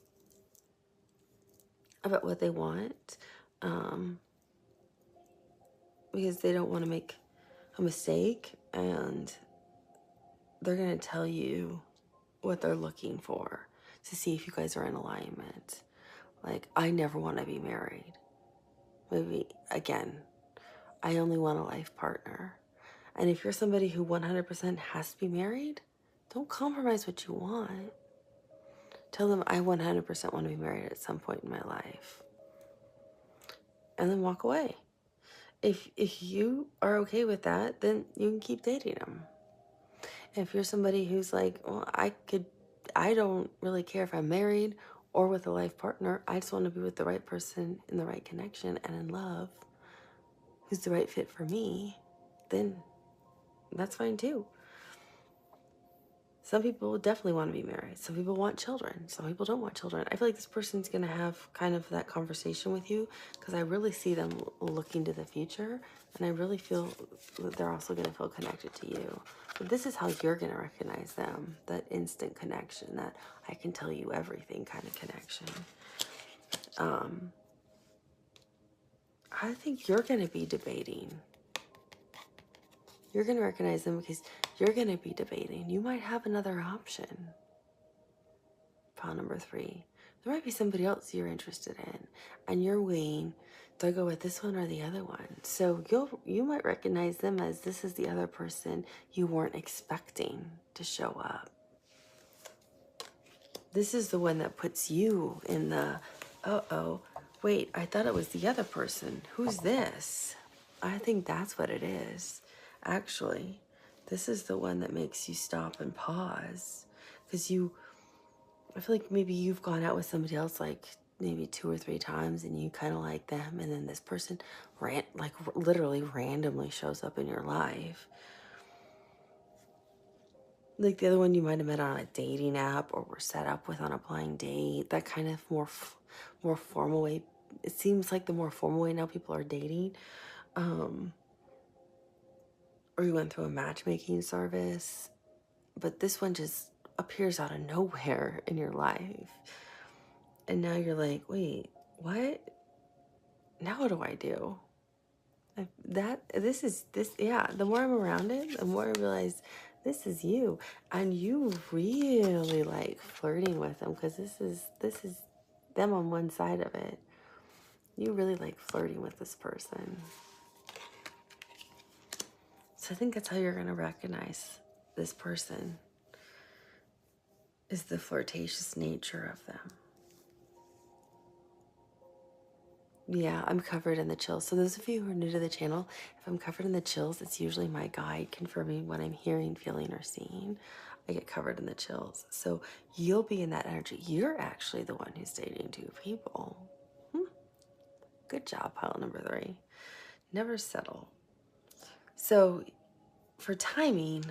about what they want. Because they don't want to make a mistake. And they're going to tell you what they're looking for to see if you guys are in alignment. Like, I never want to be married. Maybe, again, I only want a life partner. And if you're somebody who 100% has to be married, don't compromise what you want. Tell them I 100% want to be married at some point in my life. And then walk away. If you are okay with that, then you can keep dating them. If you're somebody who's like, well, I don't really care if I'm married or with a life partner. I just want to be with the right person in the right connection and in love, who's the right fit for me, then that's fine too. Some people definitely want to be married. Some people want children. Some people don't want children. I feel like this person's going to have kind of that conversation with you because I really see them looking to the future. And I really feel that they're also going to feel connected to you. But this is how you're going to recognize them. That instant connection, that I can tell you everything kind of connection. I think you're going to be debating. You're going to recognize them because you're going to be debating. You might have another option. Pile number 3. There might be somebody else you're interested in. And you're weighing, do I go with this one or the other one? So you might recognize them as this is the other person you weren't expecting to show up. This is the one that puts you in the, uh-oh, wait, I thought it was the other person. Who's this? I think that's what it is. Actually, this is the one that makes you stop and pause. Because I feel like maybe you've gone out with somebody else like maybe 2 or 3 times and you kind of like them. And then this person literally randomly shows up in your life. Like the other one you might have met on a dating app or were set up with on a blind date. That kind of more formal way. It seems like the more formal way now people are dating. Or you went through a matchmaking service. But this one just appears out of nowhere in your life. And now you're like, wait, what? Now what do I do? The more I'm around it, the more I realize this is you. And you really like flirting with them because this is them on one side of it. You really like flirting with this person. So I think that's how you're going to recognize this person, is the flirtatious nature of them. Yeah, I'm covered in the chills. So those of you who are new to the channel, if I'm covered in the chills, it's usually my guide confirming what I'm hearing, feeling, or seeing. I get covered in the chills. So you'll be in that energy. You're actually the one who's dating 2 people. Good job, pile number 3. Never settle. So for timing,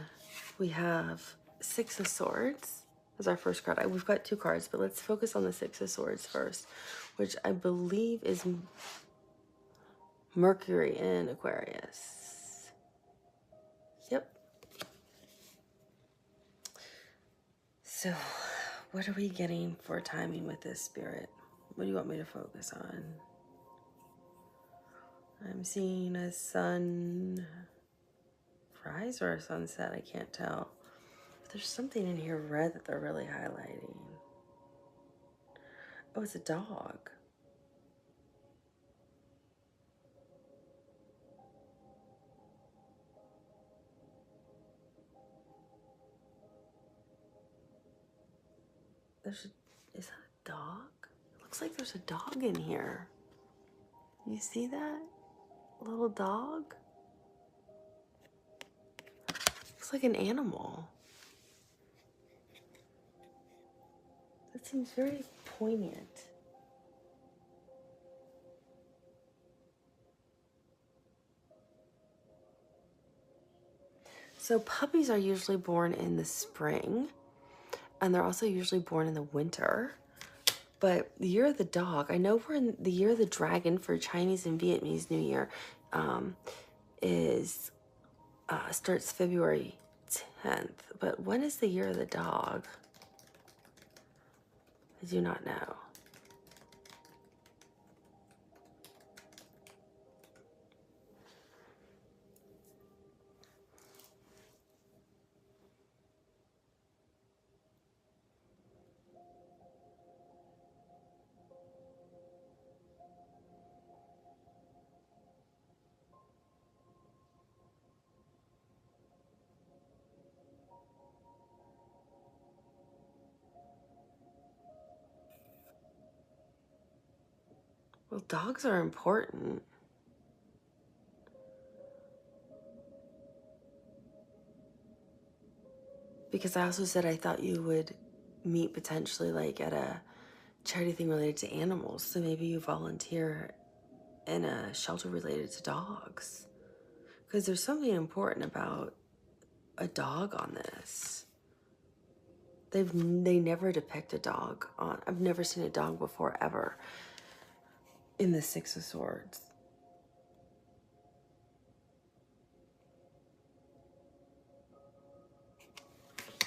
we have 6 of Swords as our first card. We've got 2 cards, but let's focus on the 6 of Swords first, which I believe is Mercury in Aquarius. Yep. So what are we getting for timing with this, Spirit? What do you want me to focus on? I'm seeing a sunrise or a sunset. I can't tell. There's something in here red that they're really highlighting. Oh, it's a dog. Is that a dog? It looks like there's a dog in here. You see that? Little dog? Looks like an animal. That seems very poignant. So puppies are usually born in the spring, and they're also usually born in the winter. But the year of the dog, I know we're in the year of the dragon for Chinese and Vietnamese New Year, is starts February 10th. But when is the year of the dog? I do not know. Well, dogs are important. Because I also said I thought you would meet potentially like at a charity thing related to animals. So maybe you volunteer in a shelter related to dogs. Because there's something important about a dog on this. They never depict a dog on. I've never seen a dog before ever in the Six of Swords.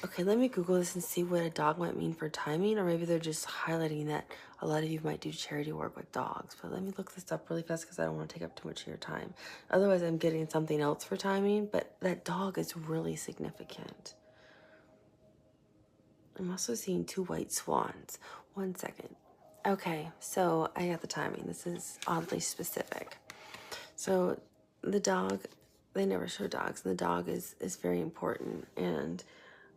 Okay, let me Google this and see what a dog might mean for timing, or maybe they're just highlighting that a lot of you might do charity work with dogs. But let me look this up really fast because I don't want to take up too much of your time. Otherwise, I'm getting something else for timing, but that dog is really significant. I'm also seeing 2 white swans. 1 second. Okay, so I got the timing. This is oddly specific. So the dog, they never show dogs, and the dog is very important. And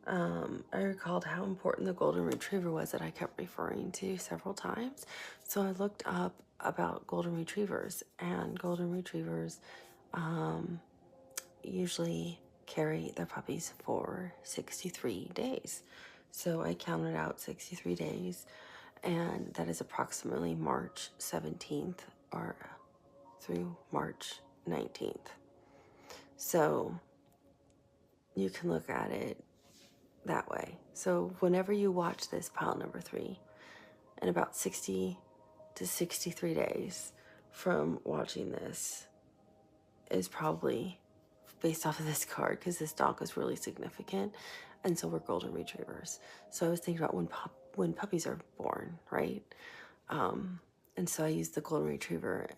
I recalled how important the golden retriever was that I kept referring to several times. So I looked up about golden retrievers, and golden retrievers usually carry their puppies for 63 days. So I counted out 63 days, and that is approximately March 17th or through March 19th. So you can look at it that way. So whenever you watch this pile number 3, in about 60 to 63 days from watching this is probably based off of this card, because this dog is really significant, and so we're golden retrievers. So I was thinking about when puppies are born, right? And so I used the golden retriever,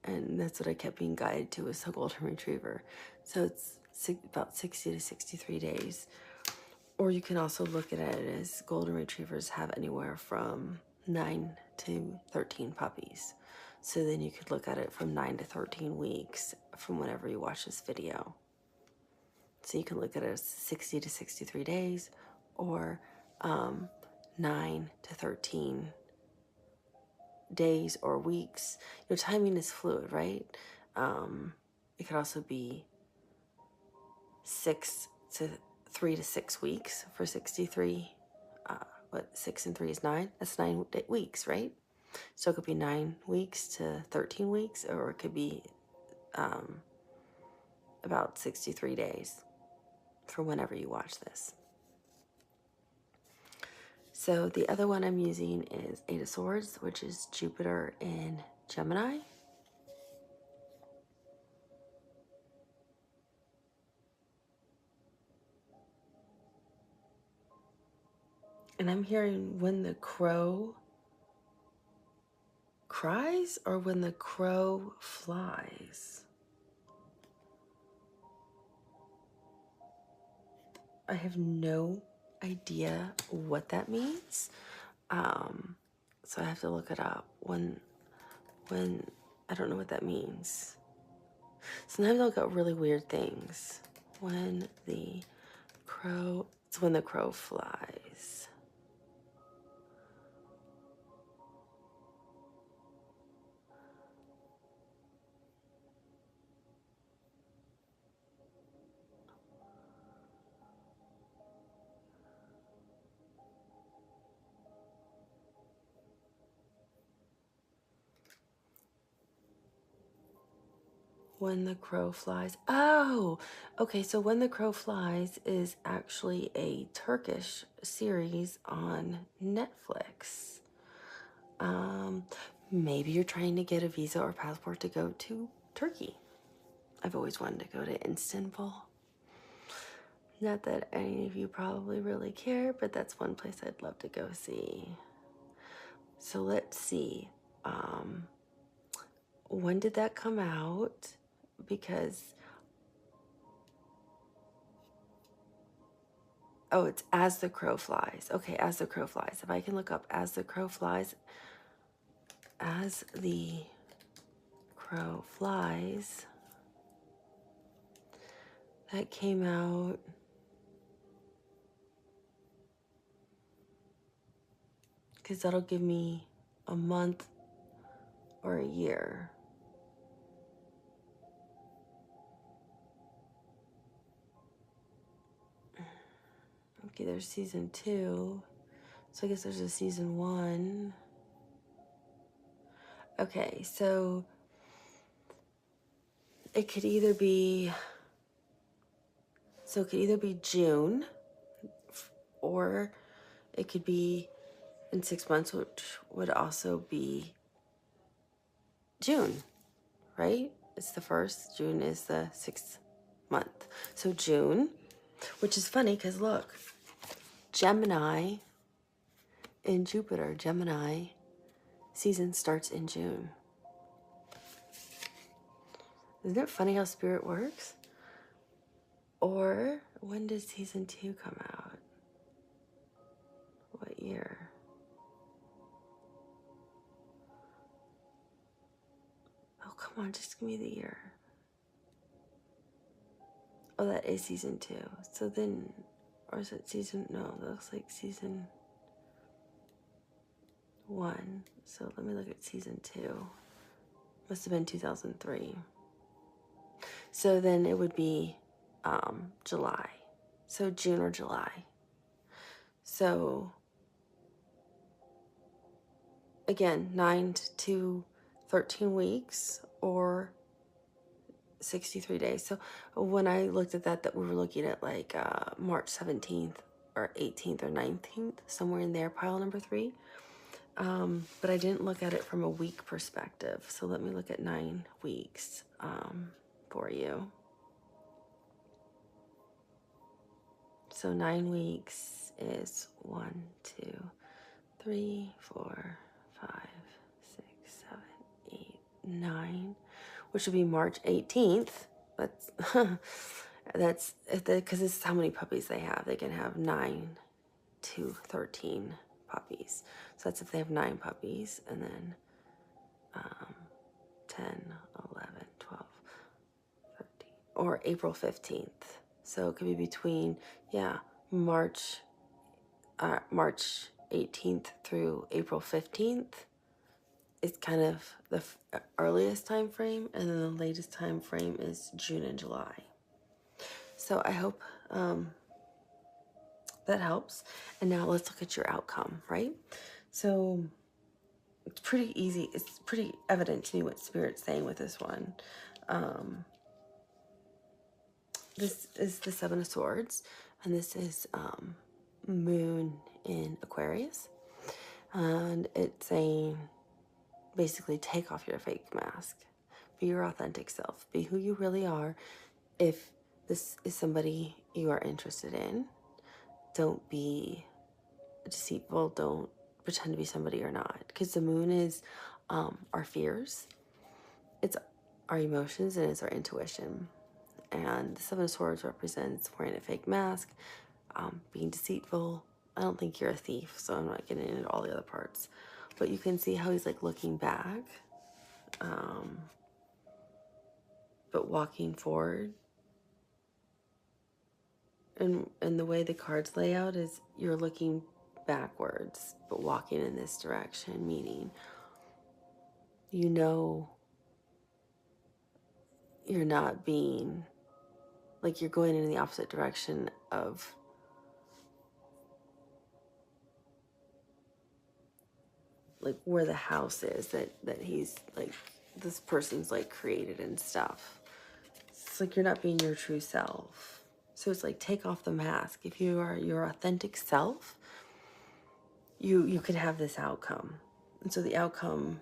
and that's what I kept being guided to, was the golden retriever. So it's about 60 to 63 days. Or you can also look at it as golden retrievers have anywhere from 9 to 13 puppies. So then you could look at it from 9 to 13 weeks from whenever you watch this video. So you can look at it as 60 to 63 days, or 9 to 13 days or weeks. Your timing is fluid, right? It could also be 3 to 6 weeks for 63. What 6 and 3 is 9? That's 9 weeks, right? So it could be 9 weeks to 13 weeks, or it could be about 63 days for whenever you watch this. So the other one I'm using is 8 of Swords, which is Jupiter in Gemini. And I'm hearing when the crow cries or when the crow flies. I have no idea what that means. So I have to look it up. When, I don't know what that means. Sometimes I'll get really weird things. When the crow, it's when the crow flies. When the Crow Flies. Oh, okay. So When the Crow Flies is actually a Turkish series on Netflix. Maybe you're trying to get a visa or passport to go to Turkey. I've always wanted to go to Istanbul. Not that any of you probably really care, but that's one place I'd love to go see. So let's see. When did that come out? Because oh, it's As the Crow Flies. Okay, As the Crow Flies. If I can look up As the Crow Flies. As the Crow Flies. That came out. Because that'll give me a month or a year. Okay, there's season 2. So I guess there's a season 1. Okay, so it could either be June, or it could be in 6 months, which would also be June, right? It's the 1st. June is the 6th month. So June, which is funny because look, Gemini in Jupiter, Gemini season starts in June. Isn't it funny how spirit works? Or when did season 2 come out? What year? Oh, come on, just give me the year. Oh, that is season 2. So then, or is it season, no, that looks like season 1. So let me look at season 2. Must have been 2003. So then it would be July. So June or July. So again, 9 to 13 weeks or 63 days. So when I looked at that we were looking at like March 17th or 18th or 19th, somewhere in there, pile number 3. But I didn't look at it from a week perspective. So let me look at 9 weeks for you. So 9 weeks is 1, 2, 3, 4, 5, 6, 7, 8, 9, which would be March 18th. That's because this is how many puppies they have. They can have 9 to 13 puppies. So that's if they have 9 puppies, and then 10, 11, 12, 13, or April 15th. So it could be between, March 18th through April 15th. It's kind of the earliest time frame, and then the latest time frame is June and July. So I hope that helps. And now let's look at your outcome, right? So it's pretty easy. It's pretty evident to me what Spirit's saying with this one. This is the 7 of Swords, and this is Moon in Aquarius. And it's saying, basically, take off your fake mask. Be your authentic self. Be who you really are. If this is somebody you are interested in, don't be deceitful. Don't pretend to be somebody you're not. Because the moon is our fears. It's our emotions, and it's our intuition. And the 7 of Swords represents wearing a fake mask, being deceitful. I don't think you're a thief, so I'm not getting into all the other parts. but you can see how he's like looking back, but walking forward. And the way the cards lay out is you're looking backwards, but walking in this direction, meaning you know you're not being, like you're going in the opposite direction of like where the house is that he's like, this person's like created and stuff. It's like you're not being your true self. So it's like, take off the mask. If you are your authentic self, you could have this outcome. And so the outcome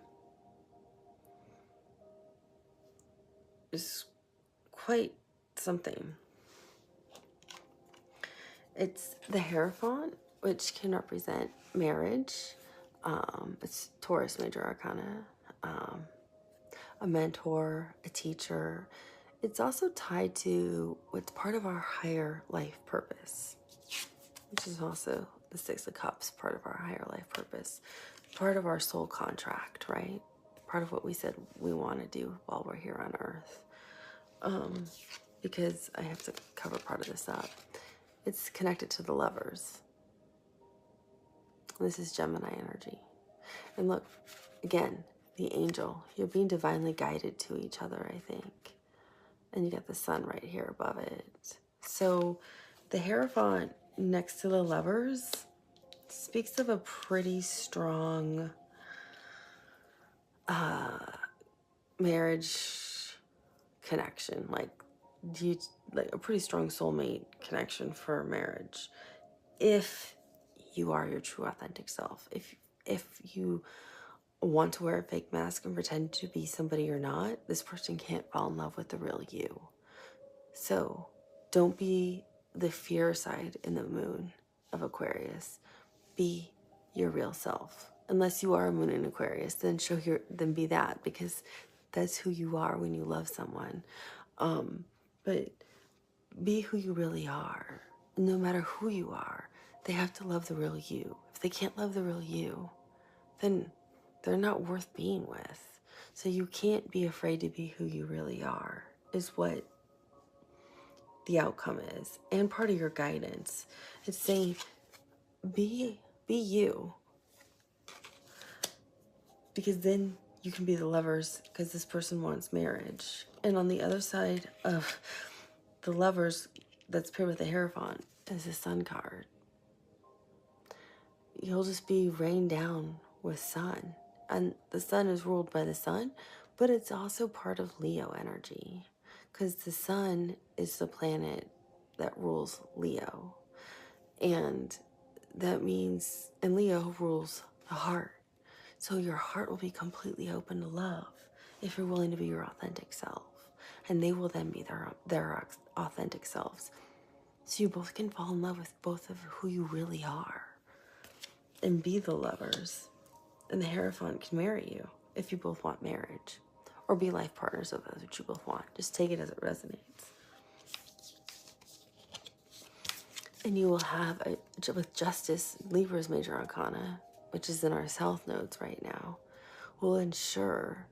is quite something. It's the Hierophant, which can represent marriage. It's Taurus major arcana. A mentor, a teacher. It's also tied to what's part of our higher life purpose, which is also the Six of Cups, part of our higher life purpose, part of our soul contract, right? Part of what we said we want to do while we're here on Earth. Because I have to cover part of this up. It's connected to the Lovers. This is Gemini energy. And look, again, the angel. You're being divinely guided to each other, I think. And you got the sun right here above it. So the Hierophant next to the Lovers speaks of a pretty strong marriage connection, like a pretty strong soulmate connection for marriage. If you are your true authentic self, if you want to wear a fake mask and pretend to be somebody you're not, this person can't fall in love with the real you. So don't be the fear side in the moon of Aquarius. Be your real self. Unless you are a moon in Aquarius, then then be that, because that's who you are when you love someone. But be who you really are. No matter who you are, they have to love the real you. If they can't love the real you, then they're not worth being with. So you can't be afraid to be who you really are, is what the outcome is. And part of your guidance. It's saying, be you. Because then you can be the Lovers, because this person wants marriage. And on the other side of the Lovers that's paired with the Hierophant is the Sun card. You'll just be rained down with sun. And the sun is ruled by the sun, but it's also part of Leo energy, because the sun is the planet that rules Leo. And that means, and Leo rules the heart. So your heart will be completely open to love if you're willing to be your authentic self. And they will then be their authentic selves. So you both can fall in love with both of who you really are and be the Lovers. And the Hierophant can marry you if you both want marriage, or be life partners of those which you both want. Just take it as it resonates. And you will have, with Justice, Libra's major arcana, which is in our south nodes right now, will ensure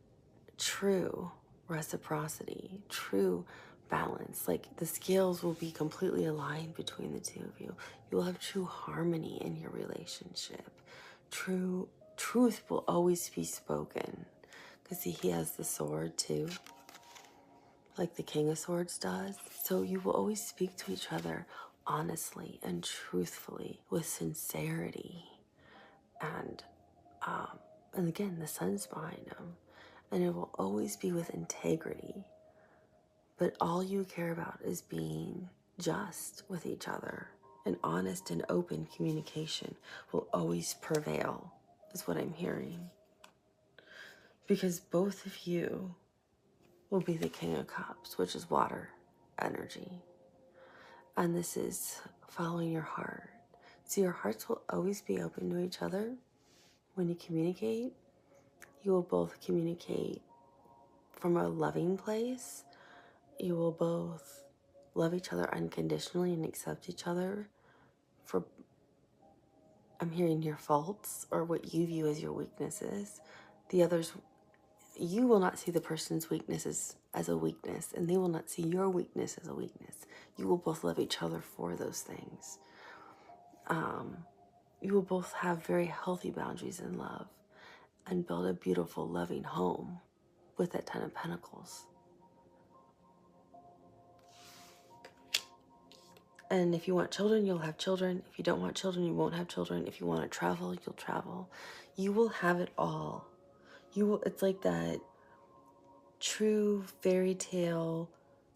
true reciprocity, true balance. Like the scales will be completely aligned between the two of you. You will have true harmony in your relationship. Truth will always be spoken. Because see, he has the sword too, like the King of Swords does. So you will always speak to each other honestly and truthfully, with sincerity. And again, the sun's behind him. And it will always be with integrity. But all you care about is being just with each other. And honest and open communication will always prevail, is what I'm hearing. Because both of you will be the King of Cups, which is water energy. And this is following your heart. So your hearts will always be open to each other. When you communicate, you will both communicate from a loving place. You will both love each other unconditionally and accept each other for I'm hearing your faults or what you view as your weaknesses. The others, you will not see the person's weaknesses as a weakness, and they will not see your weakness as a weakness. You will both love each other for those things. You will both have very healthy boundaries in love and build a beautiful, loving home with that Ten of Pentacles. And if you want children, you'll have children. If you don't want children, you won't have children. If you want to travel, you'll travel. You will have it all. You will, it's like that true fairy tale,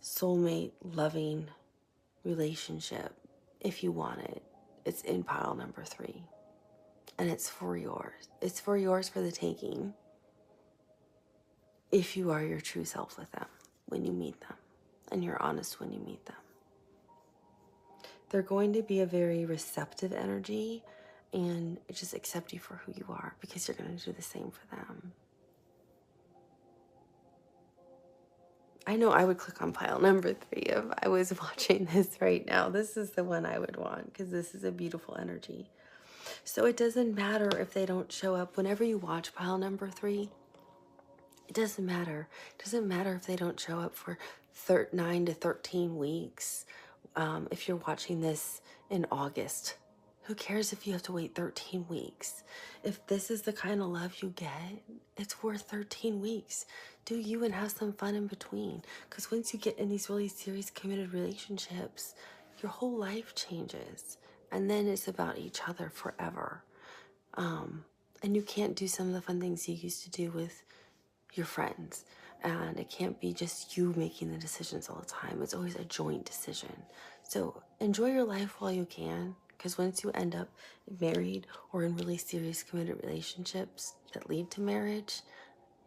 soulmate, loving relationship. If you want it, it's in pile number 3. And it's for yours. It's for yours for the taking. If you are your true self with them when you meet them. And you're honest when you meet them. They're going to be a very receptive energy and just accept you for who you are, because you're going to do the same for them. I know I would click on pile number 3 if I was watching this right now. This is the one I would want, because this is a beautiful energy. So it doesn't matter if they don't show up. Whenever you watch pile number 3, it doesn't matter. It doesn't matter if they don't show up for 9 to 13 weeks. If you're watching this in August, who cares if you have to wait 13 weeks? If this is the kind of love you get, it's worth 13 weeks. Do you and have some fun in between. Because once you get in these really serious, committed relationships, your whole life changes. And then it's about each other forever. And you can't do some of the fun things you used to do with your friends. And it can't be just you making the decisions all the time. It's always a joint decision. So enjoy your life while you can, because once you end up married or in really serious committed relationships that lead to marriage,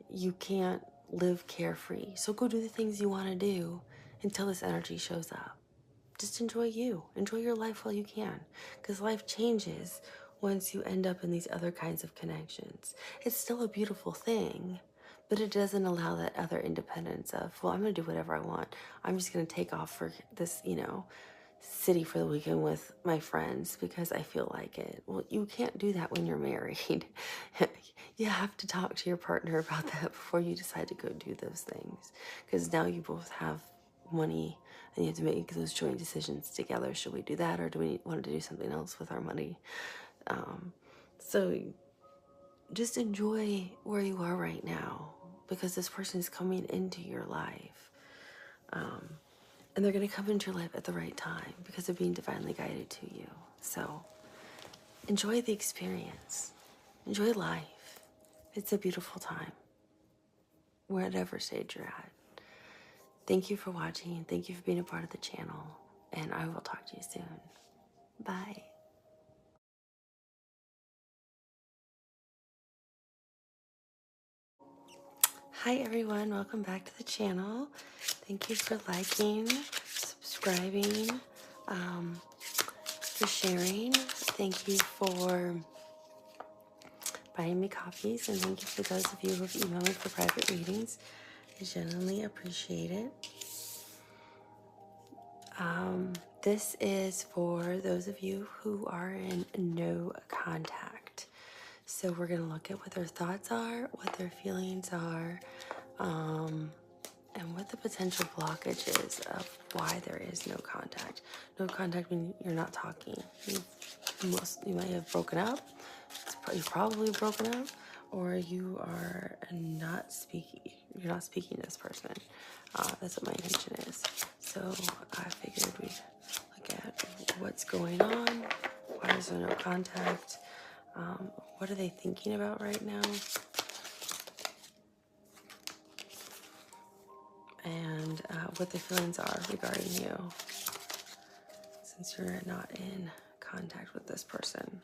you can't live carefree. So go do the things you want to do until this energy shows up. Just enjoy you. Enjoy your life while you can, because life changes once you end up in these other kinds of connections. It's still a beautiful thing, but it doesn't allow that other independence of, well, I'm going to do whatever I want. I'm just going to take off for this, city for the weekend with my friends because I feel like it. Well, you can't do that when you're married. You have to talk to your partner about that before you decide to go do those things, because now you both have money and you have to make those joint decisions together. Should we do that, or do we want to do something else with our money? So just enjoy where you are right now, because this person is coming into your life. And they're going to come into your life at the right time because they're being divinely guided to you. So enjoy the experience. Enjoy life. It's a beautiful time, whatever stage you're at. Thank you for watching. Thank you for being a part of the channel. And I will talk to you soon. Bye. Hi everyone, welcome back to the channel. Thank you for liking, subscribing, for sharing. Thank you for buying me coffees, and thank you for those of you who have emailed me for private readings. I genuinely appreciate it. This is for those of you who are in no contact. So we're going to look at what their thoughts are, what their feelings are, and what the potential blockage is of why there is no contact. No contact means you're not talking. You might have broken up. You've probably broken up, or you are not speaking. You're not speaking to this person. That's what my intention is. So I figured we'd look at what's going on. Why is there no contact? What are they thinking about right now? And what the feelings are regarding you, since you're not in contact with this person.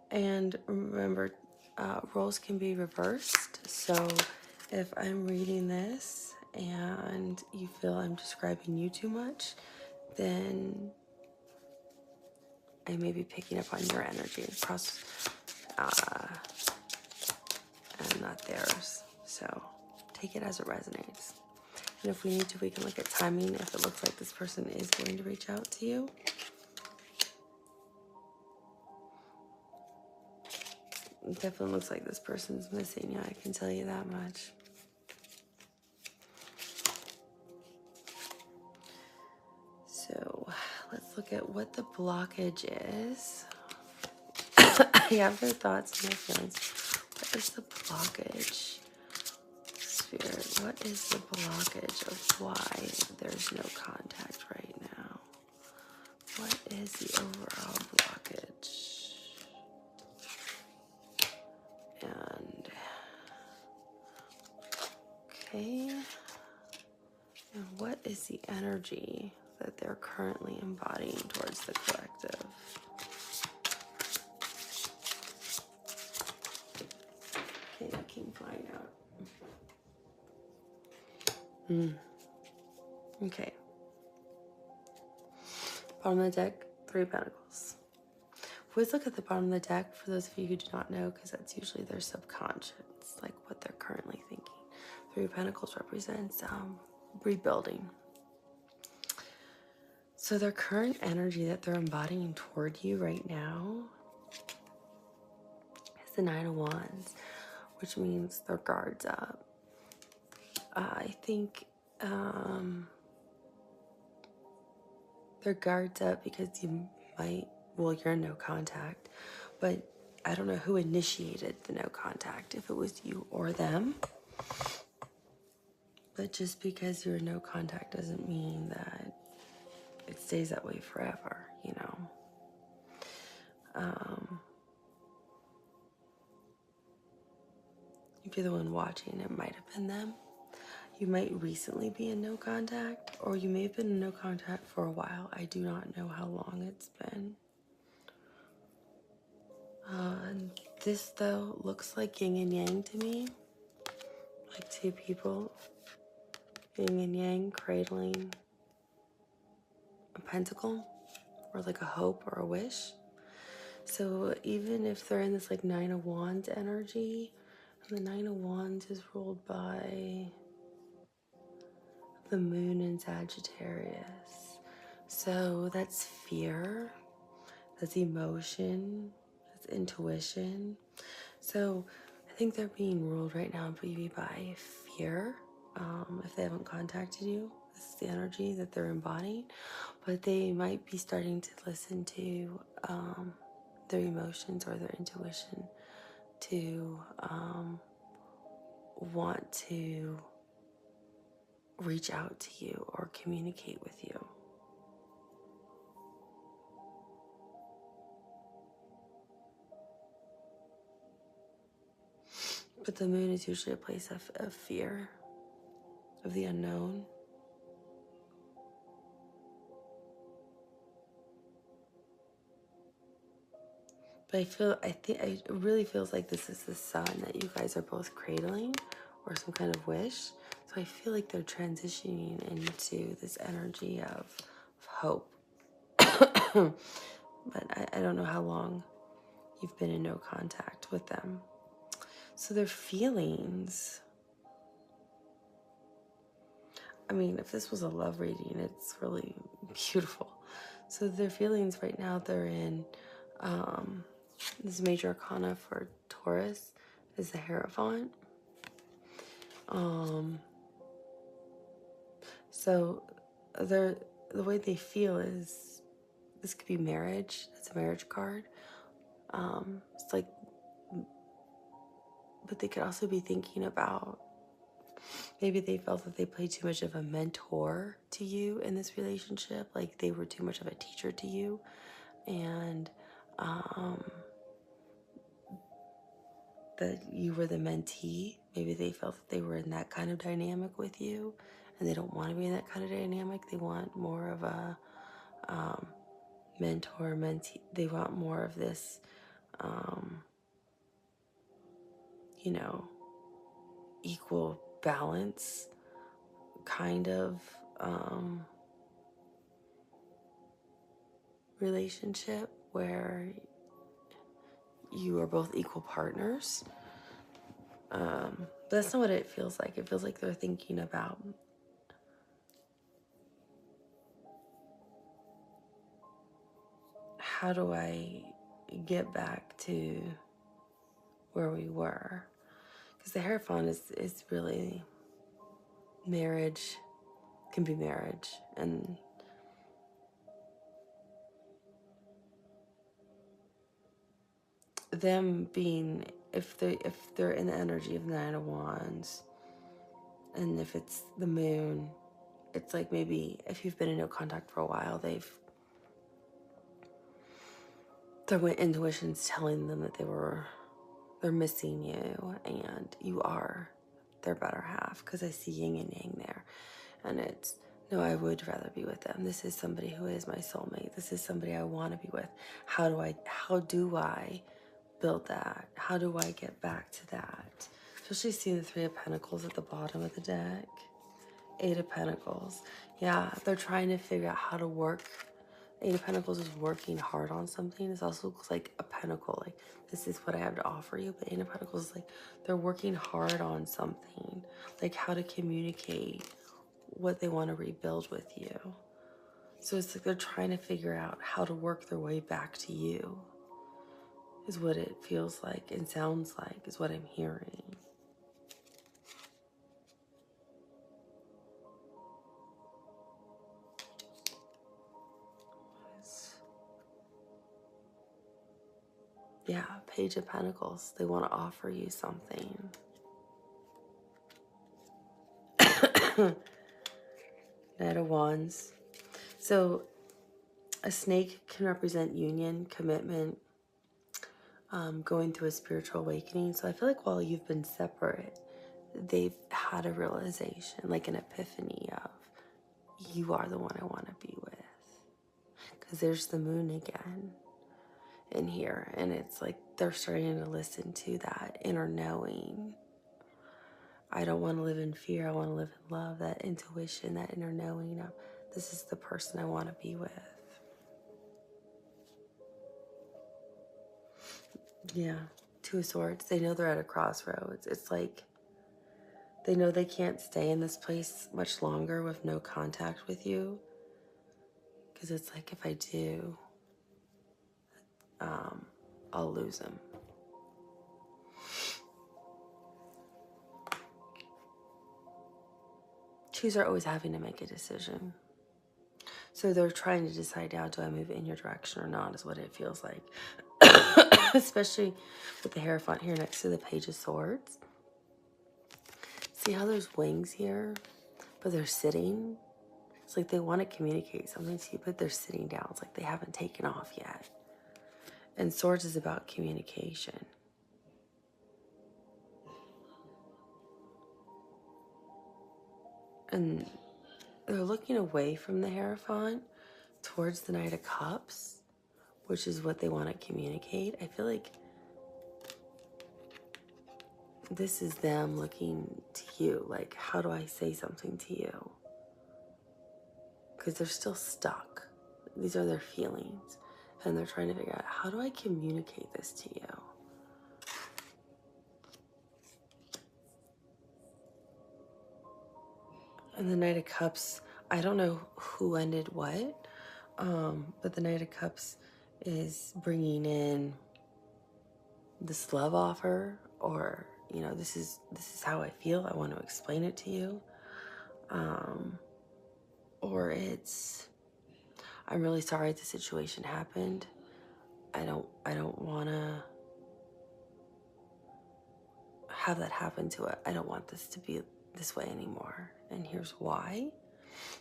And remember, roles can be reversed. So if I'm reading this and you feel I'm describing you too much, then I may be picking up on your energy and not theirs. So take it as it resonates. And if we need to, we can look at timing if it looks like this person is going to reach out to you. It definitely looks like this person's missing you, I can tell you that much. So let's look at what the blockage is. I have their thoughts and their feelings. What is the blockage? Spirit, what is the blockage of why there's no contact right now? What is the overall blockage? And, okay. And what is the energy that they're currently embodying towards the collective? Okay, I can find out. Okay. Bottom of the deck, 3 Pentacles. Always look at the bottom of the deck for those of you who do not know, because that's usually their subconscious, like what they're currently thinking. 3 Pentacles represents rebuilding. So their current energy that they're embodying toward you right now is the 9 of Wands, which means their guard's up. I think their guard's up because you might, well, you're in no contact, but I don't know who initiated the no contact, if it was you or them. But just because you're in no contact doesn't mean that it stays that way forever, you know. If you're the one watching, it might have been them. You might recently be in no contact, or you may have been in no contact for a while. I do not know how long it's been. And this, though, looks like yin and yang to me. Like 2 people, yin and yang, cradling a pentacle, or like a hope or a wish. So even if they're in this like 9 of Wands energy, and the 9 of Wands is ruled by the moon in Sagittarius. So that's fear, that's emotion, that's intuition. So I think they're being ruled right now maybe by fear. If they haven't contacted you, this is the energy that they're embodying. But they might be starting to listen to their emotions or their intuition to want to reach out to you or communicate with you. But the moon is usually a place of fear, of the unknown. But it really feels like this is the sun that you guys are both cradling, or some kind of wish. So I feel like they're transitioning into this energy of hope. But I don't know how long you've been in no contact with them. So their feelings, I mean, if this was a love reading, it's really beautiful. So their feelings right now, they're in, this major arcana for Taurus is the Hierophant. So the way they feel is, this could be marriage. It's a marriage card. It's like, but they could also be thinking about, maybe they felt that they played too much of a mentor to you in this relationship. Like they were too much of a teacher to you. And that you were the mentee. Maybe they felt that they were in that kind of dynamic with you, and they don't want to be in that kind of dynamic. They want more of a mentor, mentee. They want more of this, you know, equal balance kind of relationship where you are both equal partners. But that's not what it feels like. It feels like they're thinking about how do I get back to where we were? Because the Hierophant is really marriage, can be marriage, and them being, if they're in the energy of the Nine of Wands, and if it's the moon, it's like maybe if you've been in no contact for a while, their intuition's telling them that they're missing you, and you are their better half, because I see yin and yang there. And it's, no, I would rather be with them. This is somebody who is my soulmate. This is somebody I want to be with. How do I build that? How do I get back to that? Especially seeing the Three of Pentacles at the bottom of the deck. Eight of Pentacles. Yeah, they're trying to figure out how to work. Eight of Pentacles is working hard on something. It also looks like a pentacle. Like, this is what I have to offer you. But Eight of Pentacles is like, they're working hard on something. Like how to communicate what they want to rebuild with you. So it's like they're trying to figure out how to work their way back to you, is what it feels like and sounds like, is what I'm hearing. Yeah, Page of Pentacles. They want to offer you something. Knight of Wands. So a snake can represent union, commitment, going through a spiritual awakening. So I feel like while you've been separate, they've had a realization, like an epiphany of, you are the one I want to be with. Because there's the moon again in here. And it's like they're starting to listen to that inner knowing. I don't want to live in fear. I want to live in love. That intuition, that inner knowing of, this is the person I want to be with. Yeah. Two of Swords. They know they're at a crossroads. It's like they know they can't stay in this place much longer with no contact with you. Because it's like, if I do, I'll lose him. Twos are always having to make a decision. So they're trying to decide now, do I move in your direction or not, is what it feels like. Especially with the Hierophant here next to the Page of Swords. See how there's wings here, but they're sitting? It's like they want to communicate something to you, but they're sitting down. It's like they haven't taken off yet. And Swords is about communication. And they're looking away from the Hierophant towards the Knight of Cups, which is what they want to communicate. I feel like this is them looking to you. Like, how do I say something to you? Because they're still stuck. These are their feelings. And they're trying to figure out, how do I communicate this to you? And the Knight of Cups, I don't know who ended what, but the Knight of Cups is bringing in this love offer, or, you know, this is how I feel. I want to explain it to you. Or it's, I'm really sorry the situation happened. I don't want to have that happen to it. I don't want this to be this way anymore. And here's why.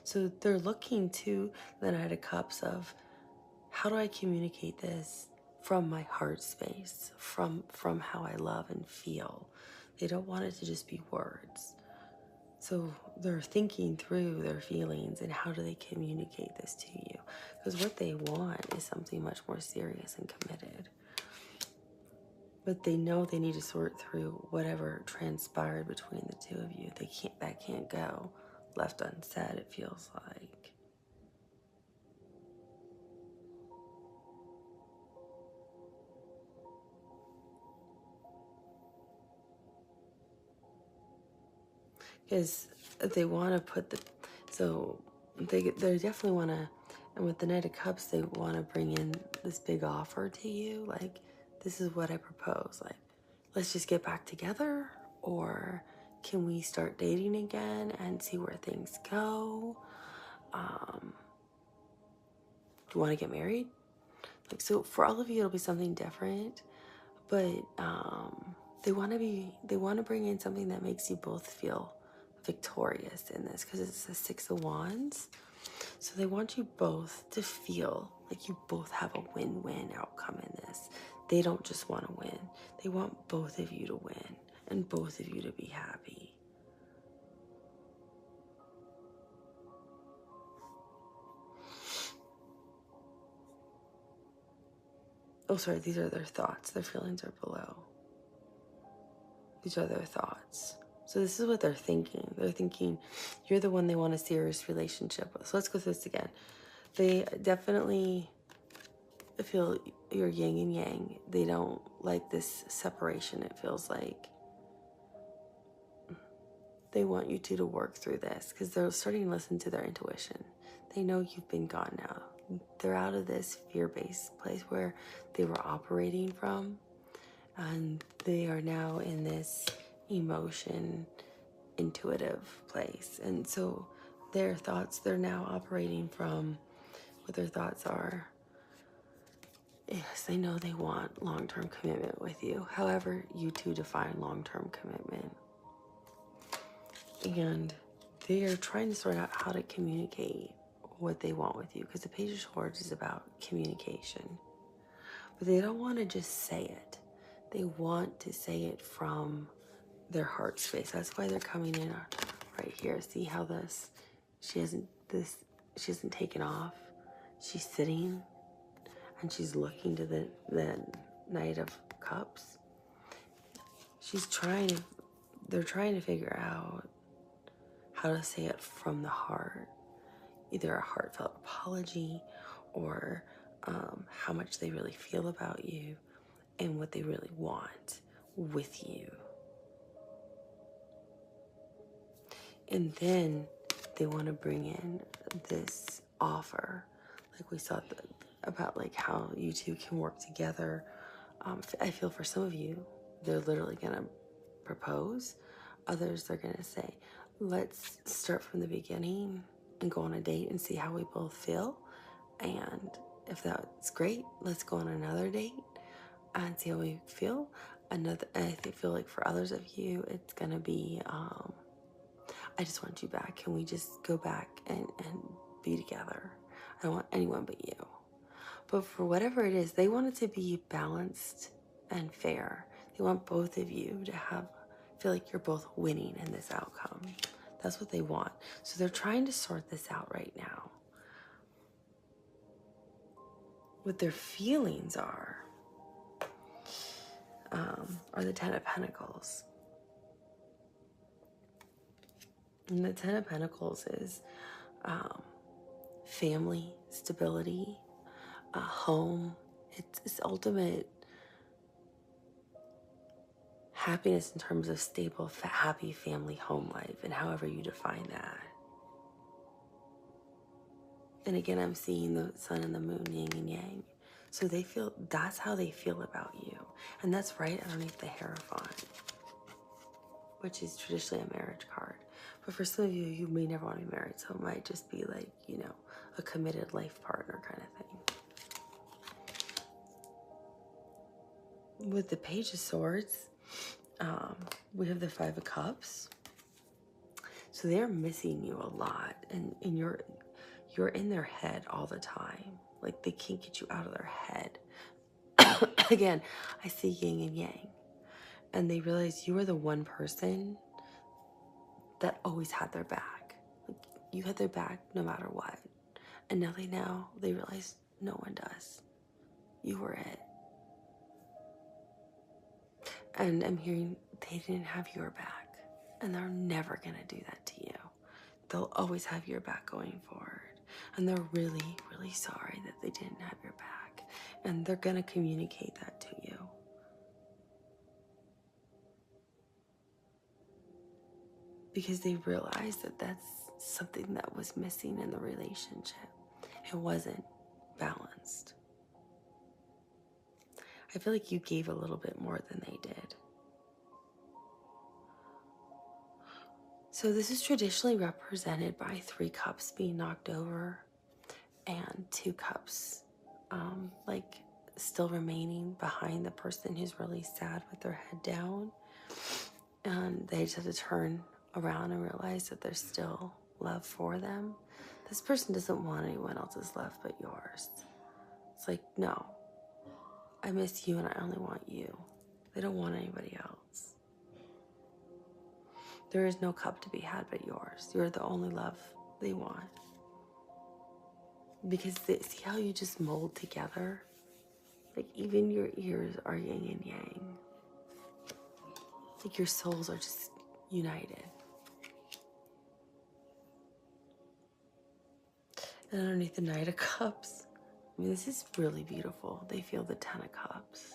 So they're looking to the Knight of Cups of, how do I communicate this from my heart space, from how I love and feel. They don't want it to just be words. So they're thinking through their feelings and how do they communicate this to you? Because what they want is something much more serious and committed. But they know they need to sort through whatever transpired between the two of you. That can't go left unsaid, it feels like. Because they want to put they definitely want to And with the Knight of Cups, they want to bring in this big offer to you. Like, this is what I propose. Like, let's just get back together, or can we start dating again and see where things go? Do you want to get married? Like, so for all of you, it'll be something different, but they want to bring in something that makes you both feel victorious in this, because it's the Six of Wands. So they want you both to feel like you both have a win-win outcome in this. They don't just want to win. They want both of you to win and both of you to be happy. Oh, sorry, these are their thoughts. Their feelings are below. These are their thoughts. So this is what they're thinking. They're thinking you're the one they want a serious relationship with. So let's go through this again. They definitely feel you're yin and yang. They don't like this separation. It feels like they want you two to work through this, because they're starting to listen to their intuition. They know you've been gone now. They're out of this fear-based place where they were operating from, and they are now in this emotion, intuitive place. And so their thoughts, they're now operating from what their thoughts are. Yes, they know they want long-term commitment with you. However, you two define long-term commitment. And they are trying to sort out how to communicate what they want with you, because the Page of Swords is about communication. But they don't want to just say it. They want to say it from their heart space. That's why they're coming in right here. See how she hasn't taken off. She's sitting and she's looking to the Knight of Cups. They're trying to figure out how to say it from the heart. Either a heartfelt apology, or how much they really feel about you and what they really want with you. And then they want to bring in this offer, like we saw about like how you two can work together. I feel for some of you, they're literally gonna propose. Others, they're gonna say, let's start from the beginning and go on a date and see how we both feel. And if that's great, let's go on another date and see how we feel. I feel like for others of you, it's gonna be, I just want you back. Can we just go back and be together? I don't want anyone but you. But for whatever it is, they want it to be balanced and fair. They want both of you to feel like you're both winning in this outcome. That's what they want. So they're trying to sort this out right now. What their feelings are the Ten of Pentacles. And the Ten of Pentacles is family, stability, home. It's ultimate happiness in terms of stable, happy family home life, and however you define that. And again, I'm seeing the sun and the moon, yin and yang. So that's how they feel about you. And that's right underneath the Hierophant, which is traditionally a marriage card. But for some of you, you may never want to be married, so it might just be like, a committed life partner kind of thing. With the Page of Swords, we have the Five of Cups. So they're missing you a lot, and you're in their head all the time. Like, they can't get you out of their head. Again, I see yin and yang. And they realize you are the one person that always had their back. Like, you had their back no matter what. And now they realize no one does. You were it. And I'm hearing they didn't have your back. And they're never going to do that to you. They'll always have your back going forward. And they're really, really sorry that they didn't have your back. And they're going to communicate that to you. Because they realize that that's something that was missing in the relationship. It wasn't balanced. I feel like you gave a little bit more than they did. So this is traditionally represented by 3 cups being knocked over and 2 cups like still remaining behind the person who's really sad with their head down. And they just have to turn around and realize that there's still love for them. This person doesn't want anyone else's love but yours. It's like, no, I miss you and I only want you. They don't want anybody else. There is no cup to be had but yours. You're the only love they want. Because see how you just mold together? Like even your ears are yin and yang. Like your souls are just united. And underneath the Knight of Cups, I mean, this is really beautiful. They feel the 10 of Cups.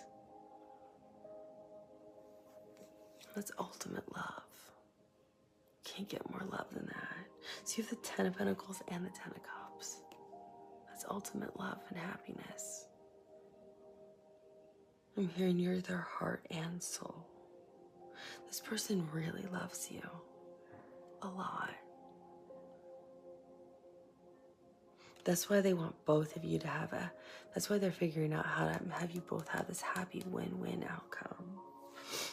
That's ultimate love. Can't get more love than that. So you have the 10 of Pentacles and the 10 of Cups. That's ultimate love and happiness. I'm hearing you're their heart and soul. This person really loves you a lot. That's why they want both of you to have that's why they're figuring out how to have you both have this happy win-win outcome.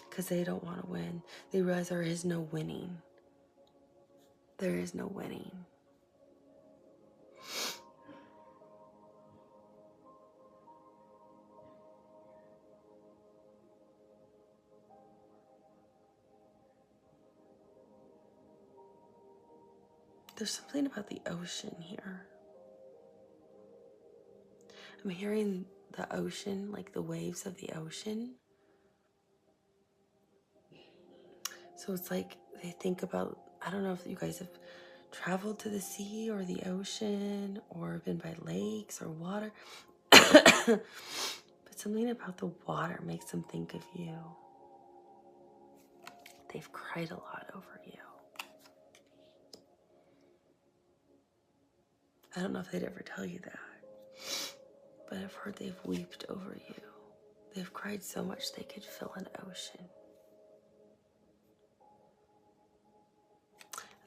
Because they don't want to win. They realize there is no winning. There is no winning. There's something about the ocean here. I'm hearing the ocean, like the waves of the ocean. So it's like they think about, I don't know if you guys have traveled to the sea or the ocean or been by lakes or water. But something about the water makes them think of you. They've cried a lot over you. I don't know if they'd ever tell you that, but I've heard they've wept over you. They've cried so much they could fill an ocean.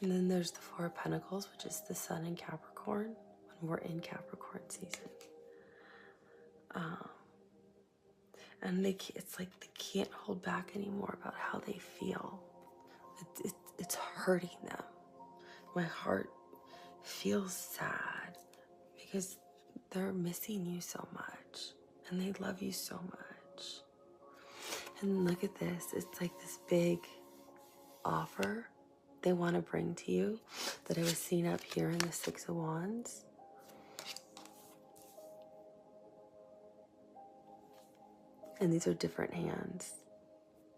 And then there's the 4 of Pentacles, which is the Sun in Capricorn, when we're in Capricorn season. And it's like they can't hold back anymore about how they feel. It's hurting them. My heart feels sad because they're missing you so much and they love you so much. And look at this. It's like this big offer they want to bring to you that I was seeing up here in the 6 of Wands. And these are different hands.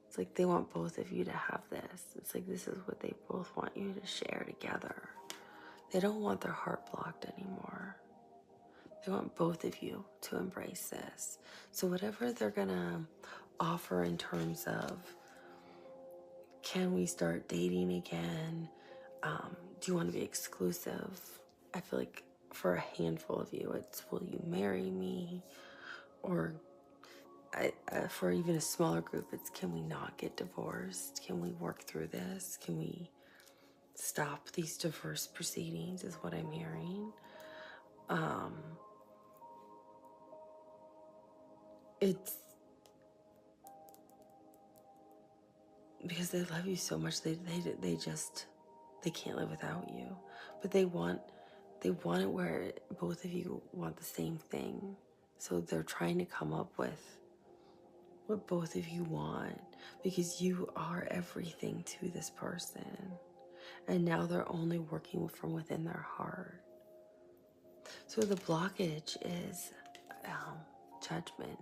It's like they want both of you to have this. It's like this is what they both want you to share together. They don't want their heart blocked anymore. They want both of you to embrace this. So whatever they're gonna offer in terms of, can we start dating again? Do you want to be exclusive? I feel like for a handful of you, it's, will you marry me? Or for even a smaller group, it's, can we not get divorced? Can we work through this? Can we stop these divorce proceedings is what I'm hearing. It's because they love you so much, they can't live without you. But they want it where both of you want the same thing. So they're trying to come up with what both of you want, because you are everything to this person. And now they're only working from within their heart. So the blockage is judgment.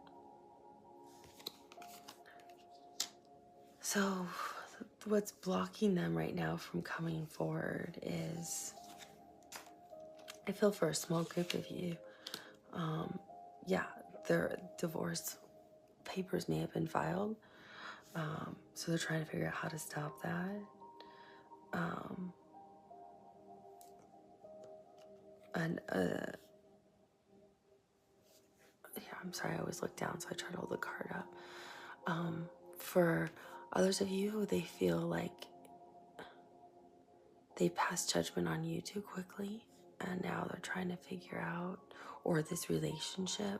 So what's blocking them right now from coming forward is, I feel for a small group of you, yeah, their divorce papers may have been filed. So they're trying to figure out how to stop that. And yeah, I'm sorry, I always look down, so I try to hold the card up. For others of you, they feel like they passed judgment on you too quickly, and now they're trying to figure out, or this relationship,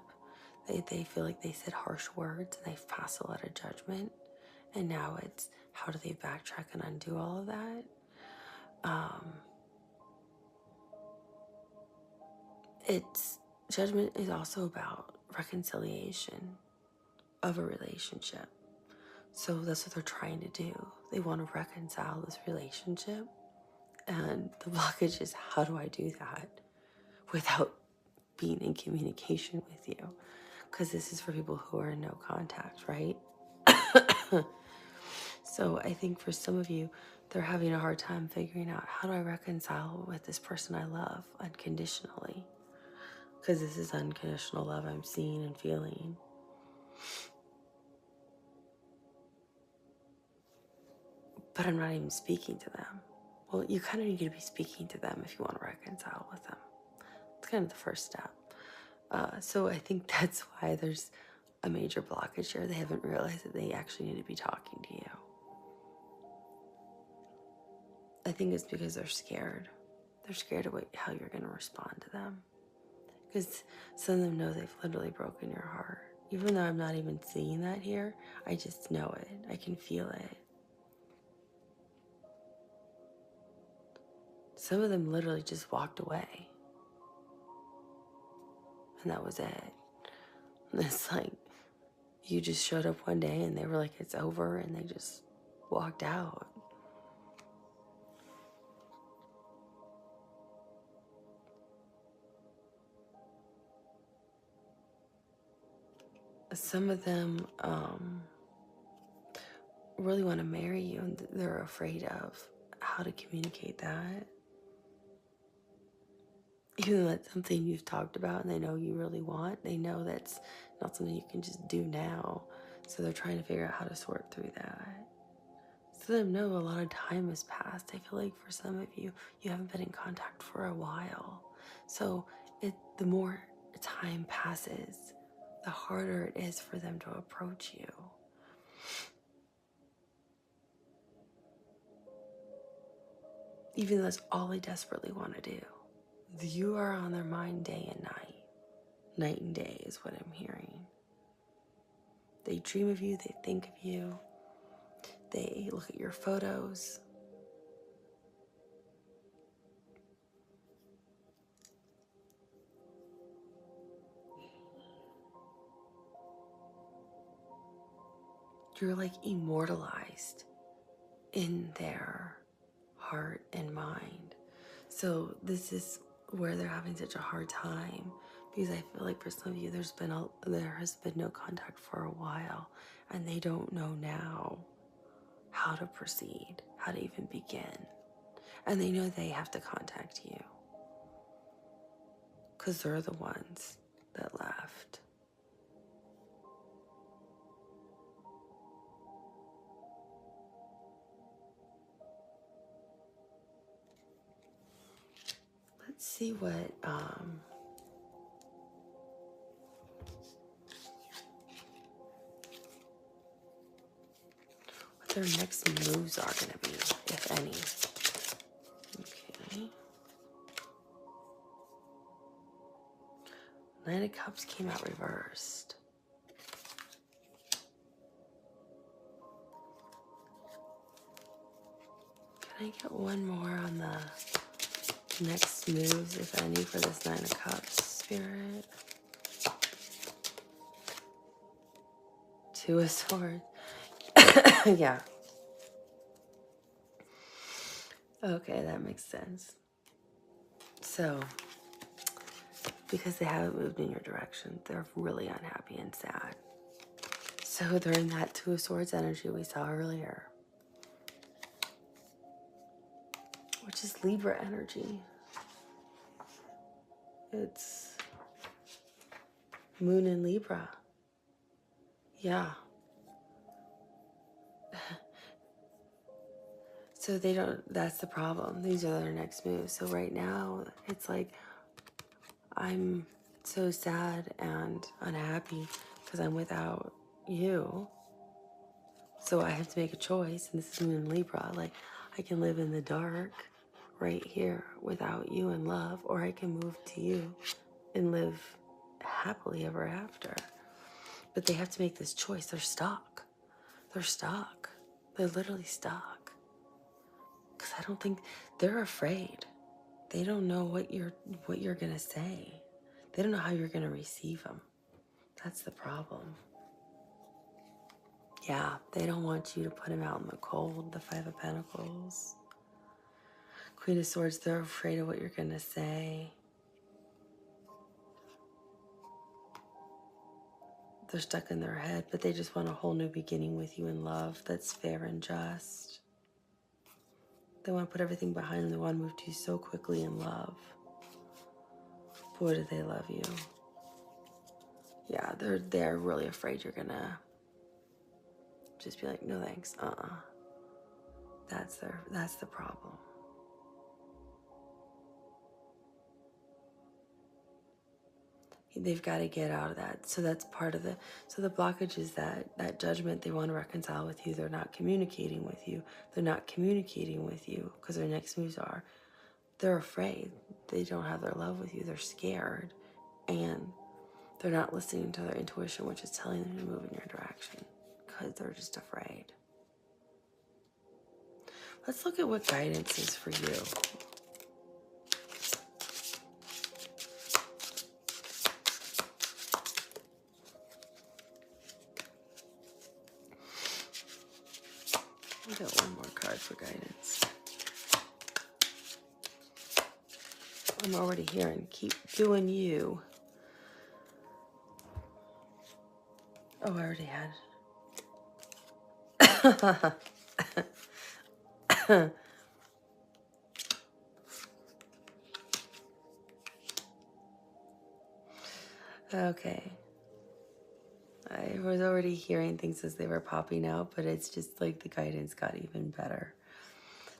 they feel like they said harsh words and they've passed a lot of judgment, and now it's how do they backtrack and undo all of that. It's judgment is also about reconciliation of a relationship. So that's what they're trying to do. They want to reconcile this relationship. And the blockage is, how do I do that without being in communication with you? Because this is for people who are in no contact, right? So I think for some of you, they're having a hard time figuring out, how do I reconcile with this person I love unconditionally? Because this is unconditional love I'm seeing and feeling. But I'm not even speaking to them. Well, you kind of need to be speaking to them if you want to reconcile with them. It's kind of the first step. So I think that's why there's a major blockage here. They haven't realized that they actually need to be talking to you. I think it's because they're scared. They're scared of how you're going to respond to them. Because some of them know they've literally broken your heart. Even though I'm not even seeing that here, I just know it. I can feel it. Some of them literally just walked away. And that was it. And it's like, you just showed up one day and they were like, it's over, and they just walked out. Some of them really want to marry you, and they're afraid of how to communicate that. Even though that's something you've talked about and they know you really want, they know that's not something you can just do now. So they're trying to figure out how to sort through that. So they know a lot of time has passed. I feel like for some of you, you haven't been in contact for a while. So the more time passes, the harder it is for them to approach you. Even though that's all they desperately want to do. You are on their mind day and night. Night and day is what I'm hearing. They dream of you, they think of you, they look at your photos. You're like immortalized in their heart and mind. So this is where they're having such a hard time, because I feel like for some of you there has been no contact for a while, and they don't know now how to proceed, how to even begin. And they know they have to contact you because they're the ones that left. Let's see what their next moves are going to be, if any. Okay. Nine of Cups came out reversed. Can I get one more on the next moves, if any, for this Nine of Cups, Spirit? Two of Swords. Yeah. Okay, that makes sense. So, because they haven't moved in your direction, they're really unhappy and sad. So they're in that Two of Swords energy we saw earlier, which is Libra energy. It's Moon in Libra. Yeah. So they don't, that's the problem. These are their next moves. So right now, it's like, I'm so sad and unhappy because I'm without you. So I have to make a choice, and this is Moon Libra. Like, I can live in the dark right here without you in love, or I can move to you and live happily ever after. But they have to make this choice. They're stuck. They're stuck. They're literally stuck. Because I don't think they're afraid. They don't know what you're gonna say. They don't know how you're gonna receive them. That's the problem. Yeah, they don't want you to put him out in the cold, the Five of Pentacles. Queen of Swords, they're afraid of what you're gonna say. They're stuck in their head, but they just want a whole new beginning with you in love that's fair and just. They want to put everything behind them. They want to move to you so quickly in love. Boy, do they love you. Yeah, they're really afraid you're gonna just be like, no thanks, That's the problem. They've got to get out of that. So that's part of the blockage is that judgment. They want to reconcile with you. They're not communicating with you. They're not communicating with you because their next moves are, they're afraid. They don't have their love with you. They're scared. And they're not listening to their intuition, which is telling them to move in your direction because they're just afraid. Let's look at what guidance is for you. I got one more card for guidance. I'm already hearing, keep doing you. Oh, I already had. Okay. I was already hearing things as they were popping out, but it's just like the guidance got even better.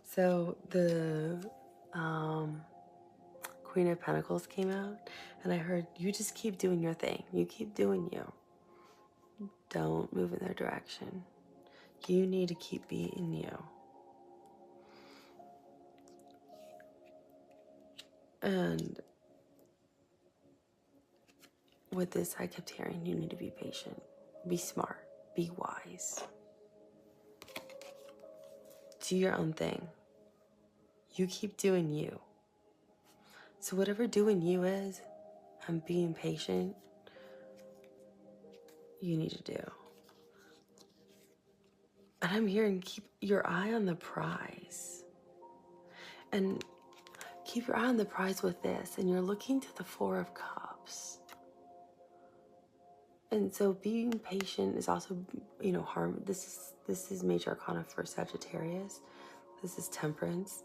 So the Queen of Pentacles came out, and I heard, you just keep doing your thing. You keep doing you. Don't move in their direction. You need to keep being you. And with this, I kept hearing, you need to be patient, be smart, be wise. Do your own thing. You keep doing you. So whatever doing you is, and being patient, you need to do. And I'm hearing, keep your eye on the prize. And keep your eye on the prize with this. And you're looking to the Four of Cups. And so being patient is also, this is Major Arcana for Sagittarius. This is Temperance.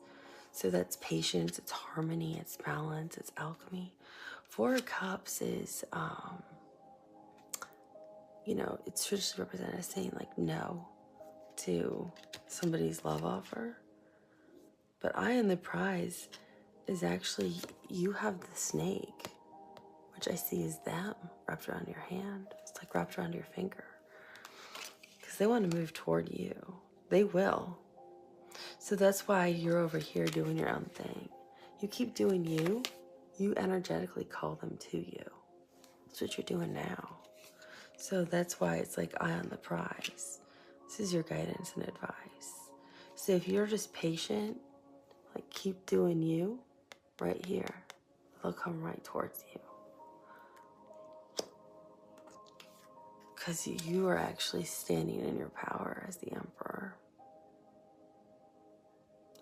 So that's patience, it's harmony, it's balance, it's alchemy. Four of Cups is, it's traditionally represented as saying like no to somebody's love offer. But eye on the prize is actually, you have the snake, which I see is them wrapped around your hand. It's like wrapped around your finger. Because they want to move toward you. They will. So that's why you're over here doing your own thing. You keep doing you, you energetically call them to you. That's what you're doing now. So that's why it's like eye on the prize. This is your guidance and advice. So if you're just patient, like keep doing you right here, they'll come right towards you. Because you are actually standing in your power as the Emperor.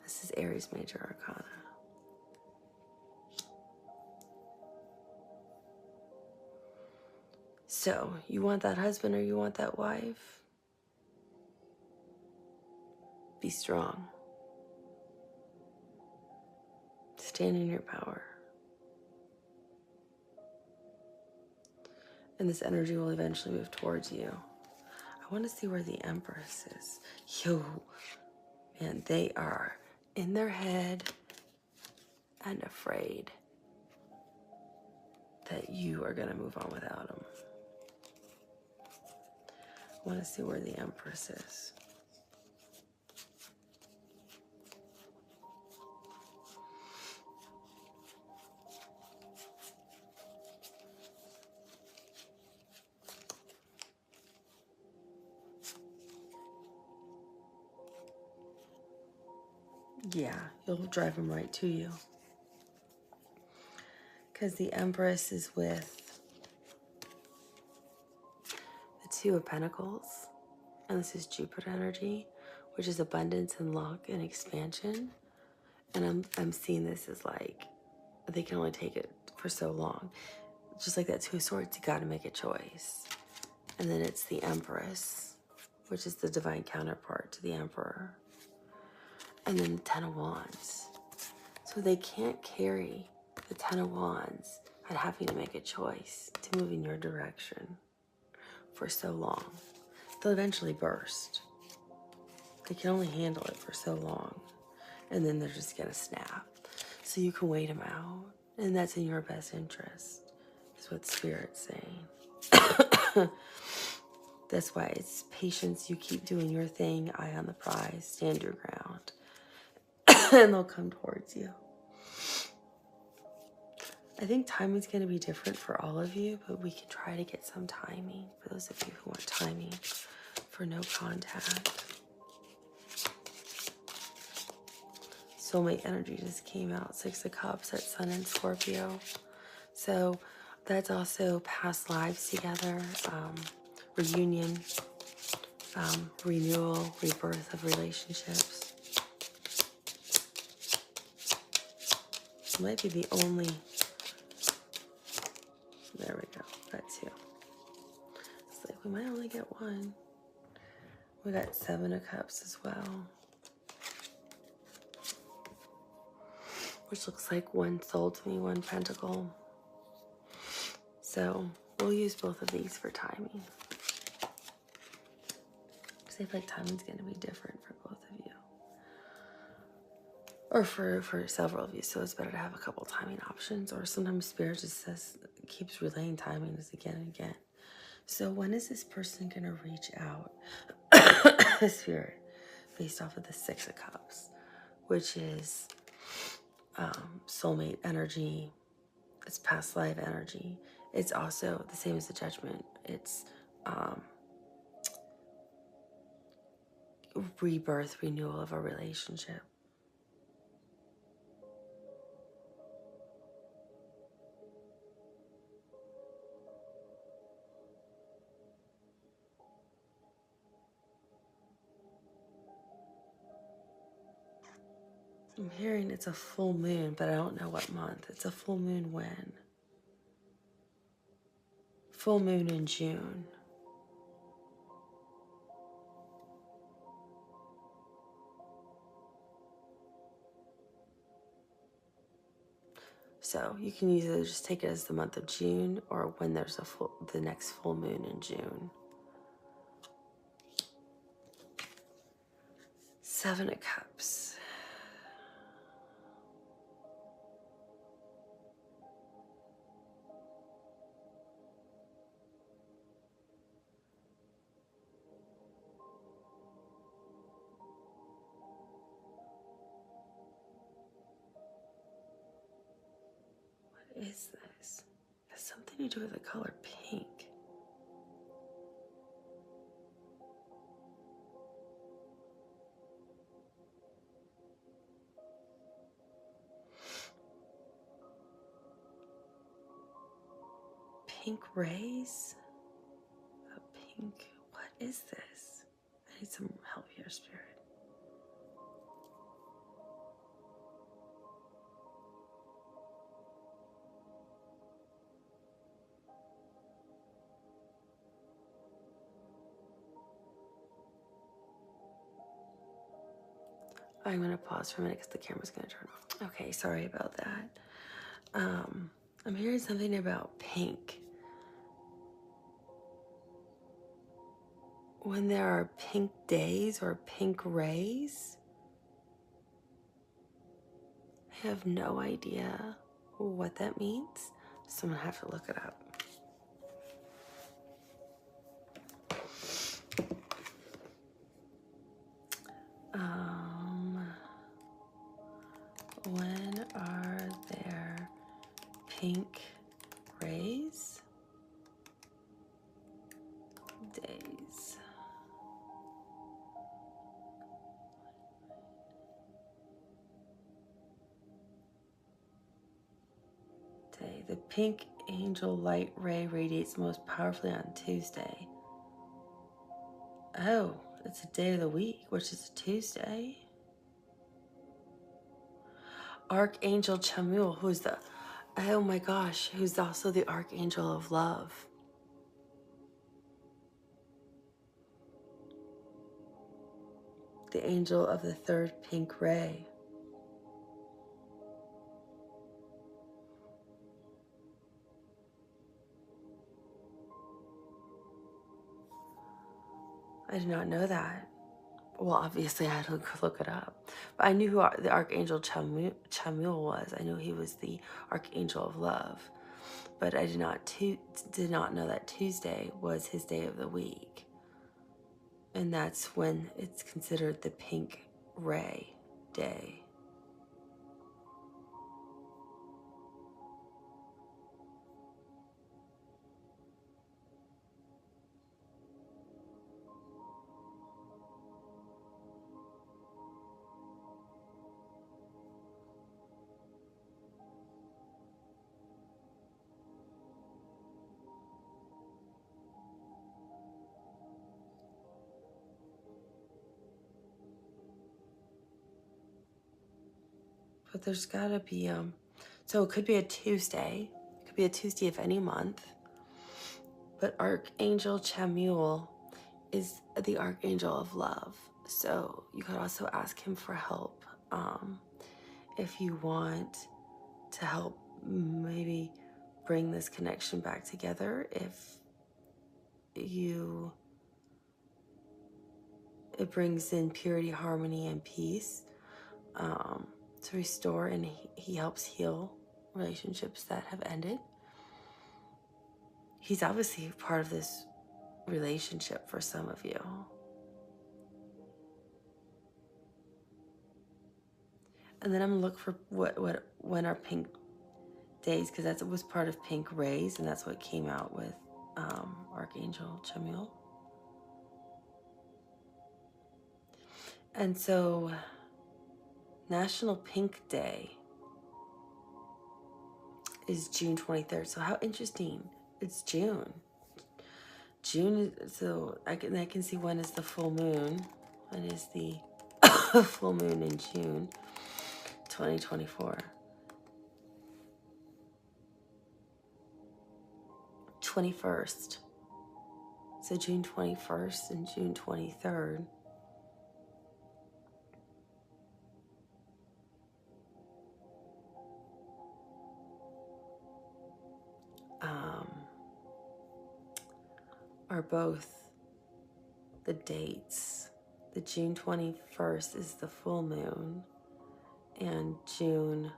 This is Aries Major Arcana. So, you want that husband or you want that wife? Be strong. Stand in your power. And this energy will eventually move towards you. I want to see where the Empress is. Yo, man, they are in their head and afraid. that you are going to move on without him. I want to see where the Empress is. Yeah, you'll drive him right to you. Because the Empress is with the Two of Pentacles. And this is Jupiter energy, which is abundance and luck and expansion. And I'm seeing this as like, they can only take it for so long. Just like that Two of Swords, you got to make a choice. And then it's the Empress, which is the divine counterpart to the Emperor. And then the Ten of Wands. So they can't carry the Ten of Wands and having to make a choice to move in your direction for so long. They'll eventually burst. They can only handle it for so long. And then they're just gonna snap. So you can wait them out. And that's in your best interest, is what Spirit's saying. That's why it's patience. You keep doing your thing, eye on the prize, stand your ground. And they'll come towards you. I think timing's going to be different for all of you, but we can try to get some timing for those of you who want timing for no contact. Soulmate energy just came out. Six of Cups at Sun and Scorpio. So that's also past lives together, reunion, renewal, rebirth of relationships. It might be the only... There we go. Got two. It's like we might only get one. We got Seven of Cups as well. Which looks like one soul to me, one pentacle. So we'll use both of these for timing. Because I feel like timing's going to be different for both of you. Or for several of you, so it's better to have a couple timing options. Or sometimes Spirit just says, keeps relaying timings again and again. So when is this person going to reach out? Spirit, based off of the Six of Cups, which is soulmate energy. It's past life energy. It's also the same as the Judgment. It's rebirth, renewal of a relationship. I'm hearing it's a full moon, but I don't know what month. It's a full moon when? Full moon in June. So you can either just take it as the month of June or when there's the next full moon in June. Seven of Cups. What is this? It has something to do with the color pink. Pink rays? A pink, what is this? I need some help here, Spirit. I'm going to pause for a minute because the camera's going to turn off. Okay, sorry about that. I'm hearing something about pink. When there are pink days or pink rays, I have no idea what that means. So I'm gonna have to look it up. When are there pink rays? Days. Day. The pink angel light ray radiates most powerfully on Tuesday. Oh, it's a day of the week, which is a Tuesday. Archangel Chamuel, who's the, oh my gosh, who's also the Archangel of Love. The angel of the third pink ray. I did not know that. Well, obviously I had to look it up. But I knew who the Archangel Chamuel was. I knew he was the Archangel of Love. But I did not know that Tuesday was his day of the week. And that's when it's considered the pink ray day. But there's gotta be, so it could be a Tuesday. It could be a Tuesday of any month. But Archangel Chamuel is the Archangel of Love. So you could also ask him for help if you want to help maybe bring this connection back together. If it brings in purity, harmony, and peace to restore, and he helps heal relationships that have ended. He's obviously part of this relationship for some of you. And then I'm gonna look for when are pink days, because that was part of pink rays, and that's what came out with Archangel Chamuel. And so National Pink Day is June 23rd. So how interesting. It's June. So I can see when is the full moon. When is the full moon in June 2024? 21st. So June 21st and June 23rd. Are both the dates. The June 21st is the full moon, and June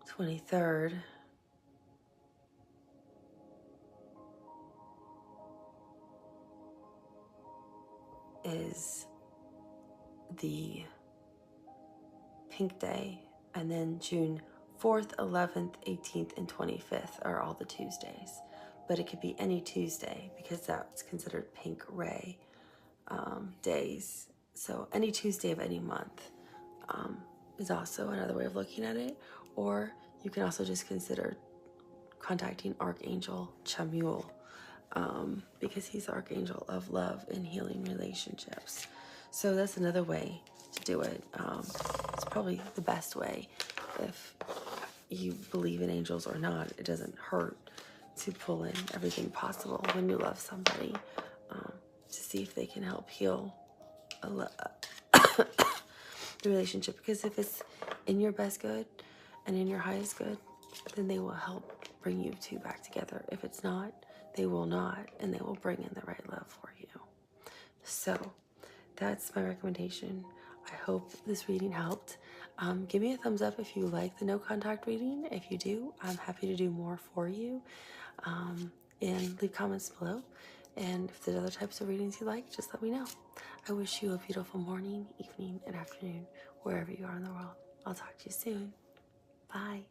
23rd is the pink day, and then June 4th, 11th, 18th, and 25th are all the Tuesdays. But it could be any Tuesday because that's considered pink ray days. So any Tuesday of any month is also another way of looking at it. Or you can also just consider contacting Archangel Chamuel because he's the Archangel of Love and healing relationships. So that's another way to do it. It's probably the best way. If you believe in angels or not, it doesn't hurt to pull in everything possible when you love somebody to see if they can help heal the relationship. Because if it's in your best good and in your highest good, then they will help bring you two back together. If it's not, they will not, and they will bring in the right love for you. So that's my recommendation. I hope this reading helped. Give me a thumbs up if you like the no contact reading. If you do, I'm happy to do more for you. And leave comments below. And if there's other types of readings you like, just let me know. I wish you a beautiful morning, evening, and afternoon, wherever you are in the world. I'll talk to you soon. Bye.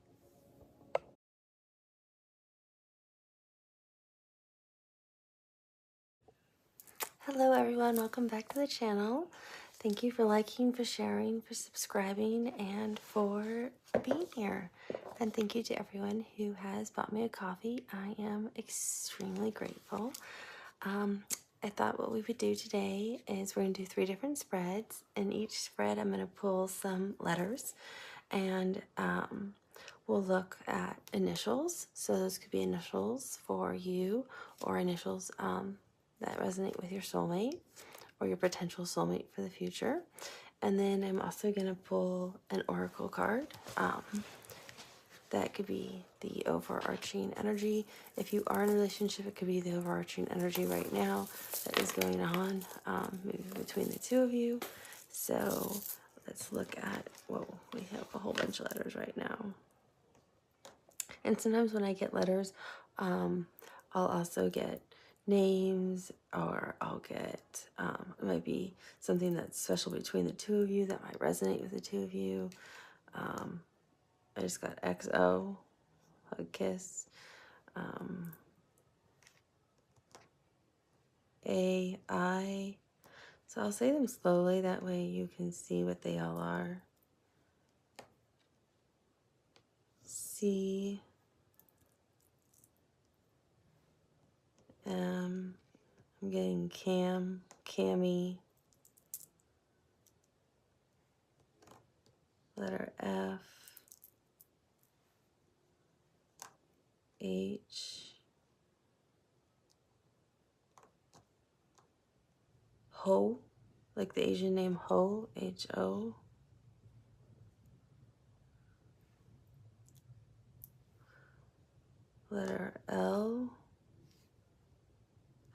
Hello everyone, welcome back to the channel. Thank you for liking, for sharing, for subscribing, and for being here. And thank you to everyone who has bought me a coffee. I am extremely grateful. I thought what we would do today is we're going to do 3 different spreads. In each spread, I'm going to pull some letters, and we'll look at initials. So those could be initials for you, or initials that resonate with your soulmate or your potential soulmate for the future. And then I'm also going to pull an oracle card. That could be the overarching energy. If you are in a relationship, it could be the overarching energy right now that is going on, maybe between the two of you. So let's look at, whoa, we have a whole bunch of letters right now. And sometimes when I get letters, I'll also get names, or I'll get, it might be something that's special between the two of you that might resonate with the two of you. I just got XO, hug, kiss. AI. So I'll say them slowly, that way you can see what they all are. C, M, I'm getting Cam, Cammy, letter F, H, Ho, like the Asian name Ho, H-O. Letter L.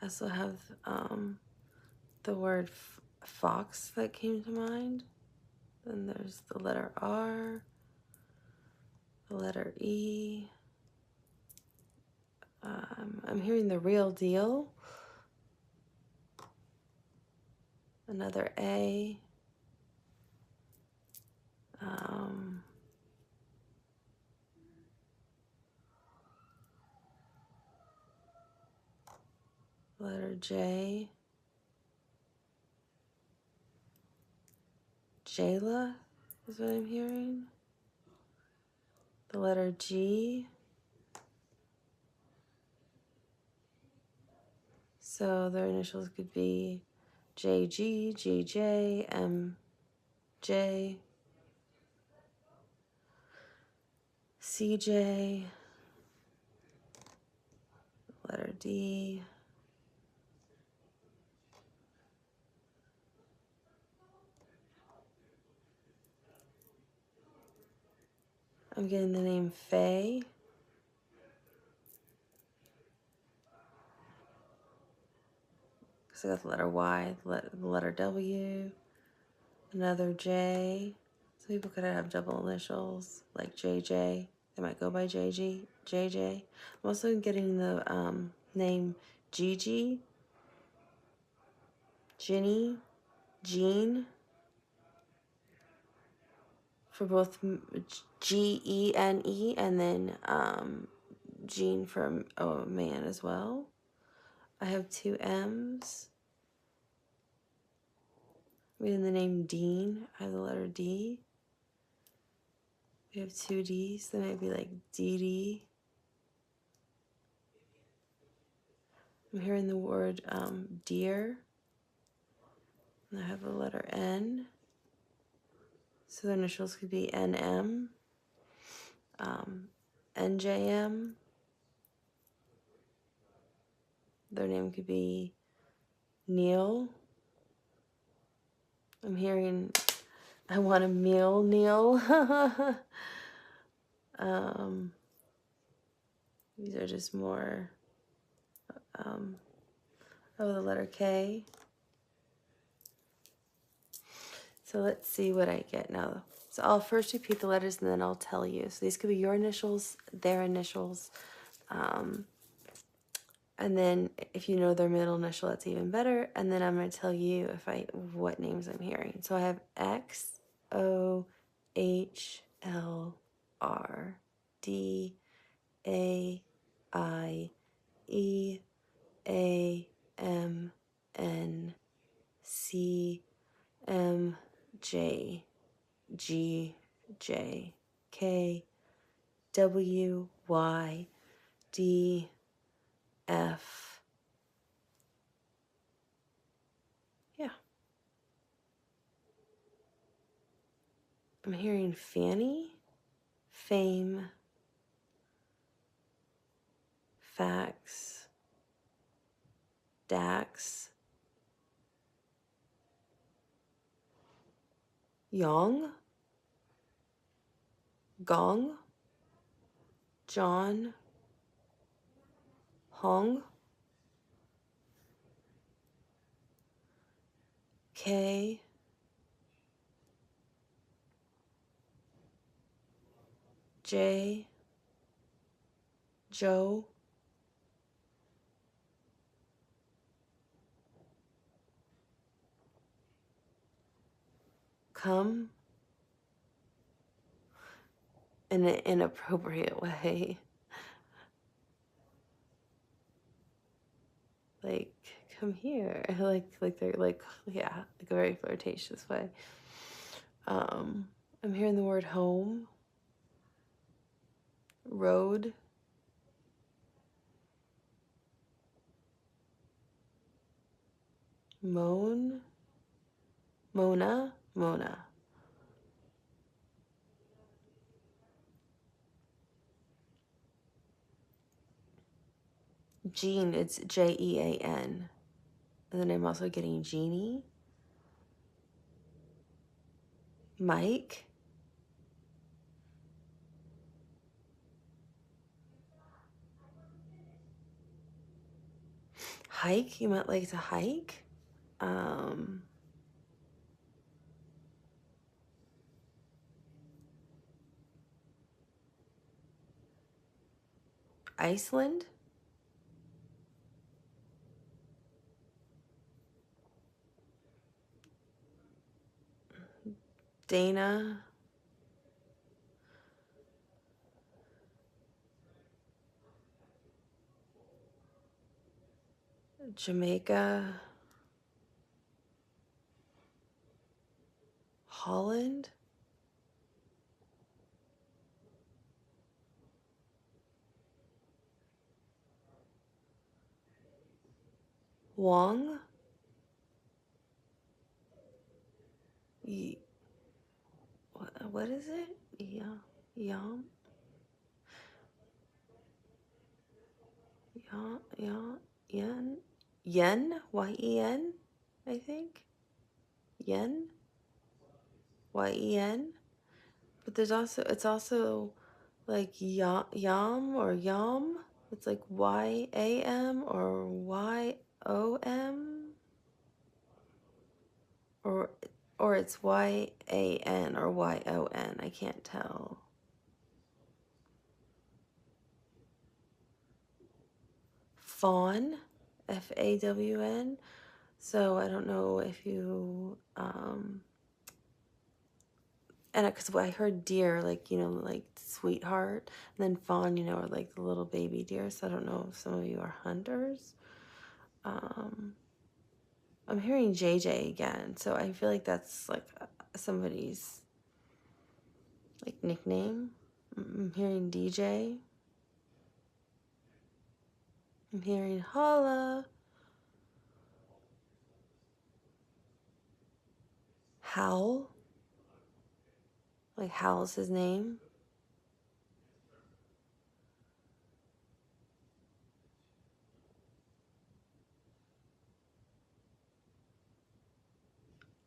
I also have the word fox that came to mind. Then there's the letter R, the letter E. I'm hearing the real deal. Another A. Letter J. Jayla is what I'm hearing. The letter G. So their initials could be JG, GJ, MJ, CJ, letter D. I'm getting the name Faye. So I got the letter Y, the letter W, another J. Some people could have double initials, like JJ. They might go by JJ. I'm also getting the name Gigi, Ginny, Jean, for both Gene, and then Jean for a man as well. I have 2 M's. I'm getting the name Dean. I have the letter D. We have 2 D's. That might be like DD. I'm hearing the word deer. And I have the letter N. So the initials could be NM, NJM. Their name could be Neil. I'm hearing, I want a meal, Neil. These are just more, oh, the letter K. So let's see what I get now. So I'll first repeat the letters and then I'll tell you. So these could be your initials, their initials. And then if you know their middle initial, that's even better. And then I'm going to tell you what names I'm hearing. So I have X, O, H, L, R, D, A, I, E, A, M, N, C, M, J, G, J, K, W, Y, D, F. Yeah. I'm hearing Fanny, Fame, Fax, Dax, Yong, Gong, John, Hong, K, J, Joe, come in an inappropriate way. Like, come here. Like they're like, yeah, like a very flirtatious way. I'm hearing the word home, road, moan, Mona, Mona. Jean, it's Jean. And then I'm also getting Jeannie, Mike, hike. You might like to hike. Iceland, Dana, Jamaica, Holland, Wong, what is it? Yeah, Yam, Yen, Yen, Yen, I think. Yen, Yen. But it's also like yam or yam. It's like YAM or YOM or it's YAN or YON. I can't tell. Fawn, FAWN. So I don't know if you and because I heard deer, like, like sweetheart, and then fawn, are like the little baby deer. So I don't know if some of you are hunters. I'm hearing JJ again, so I feel like that's like somebody's like nickname. I'm hearing DJ. I'm hearing Holla. Howl. Like Howl's his name.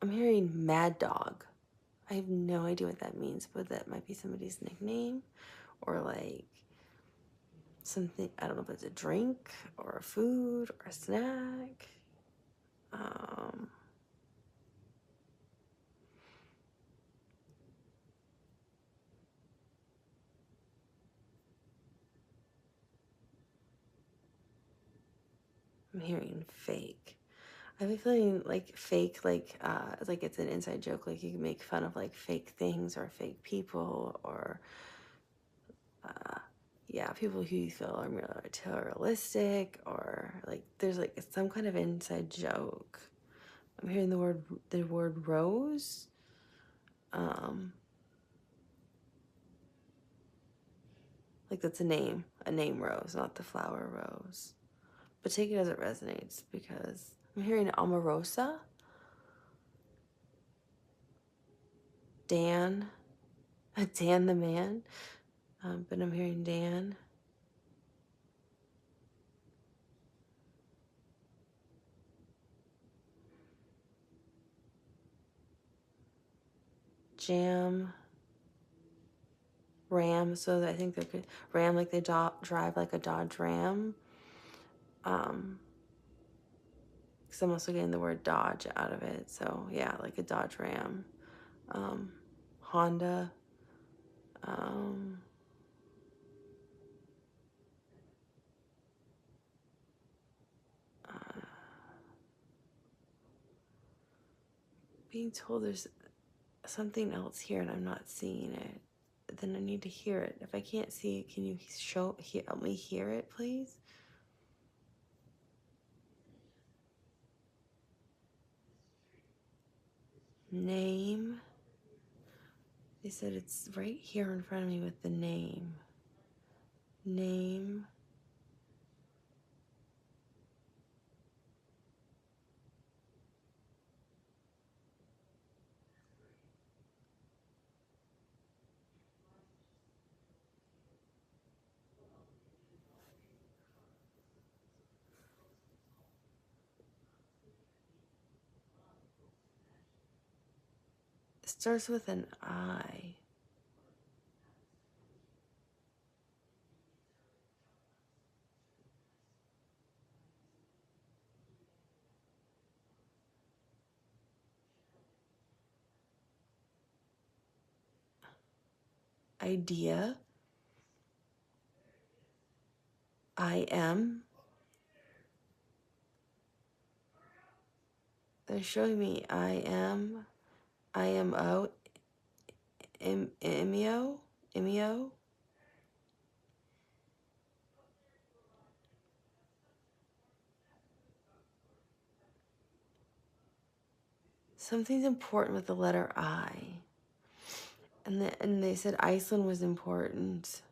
I'm hearing Mad Dog. I have no idea what that means, but that might be somebody's nickname or like something. I don't know if it's a drink or a food or a snack. I'm hearing fake. I've been feeling like fake, like it's an inside joke, like you can make fun of like fake things or fake people or yeah, people who you feel are materialistic or like there's like some kind of inside joke. I'm hearing the word rose. Like that's a name rose, not the flower rose. But take it as it resonates because I'm hearing Omarosa, Dan, Dan the man, but I'm hearing Dan. Jam, Ram, so I think they could Ram like they drive like a Dodge Ram. Because I'm also getting the word Dodge out of it, so yeah, like a Dodge Ram. Honda. Being told there's something else here and I'm not seeing it, then I need to hear it. If I can't see it, can you help me hear it, please? Name. They said it's right here in front of me with the name. Name. It starts with an I. Idea. I am. They're showing me I am. IMO. Imeo. Imeo. Something's important with the letter I. And they said Iceland was important.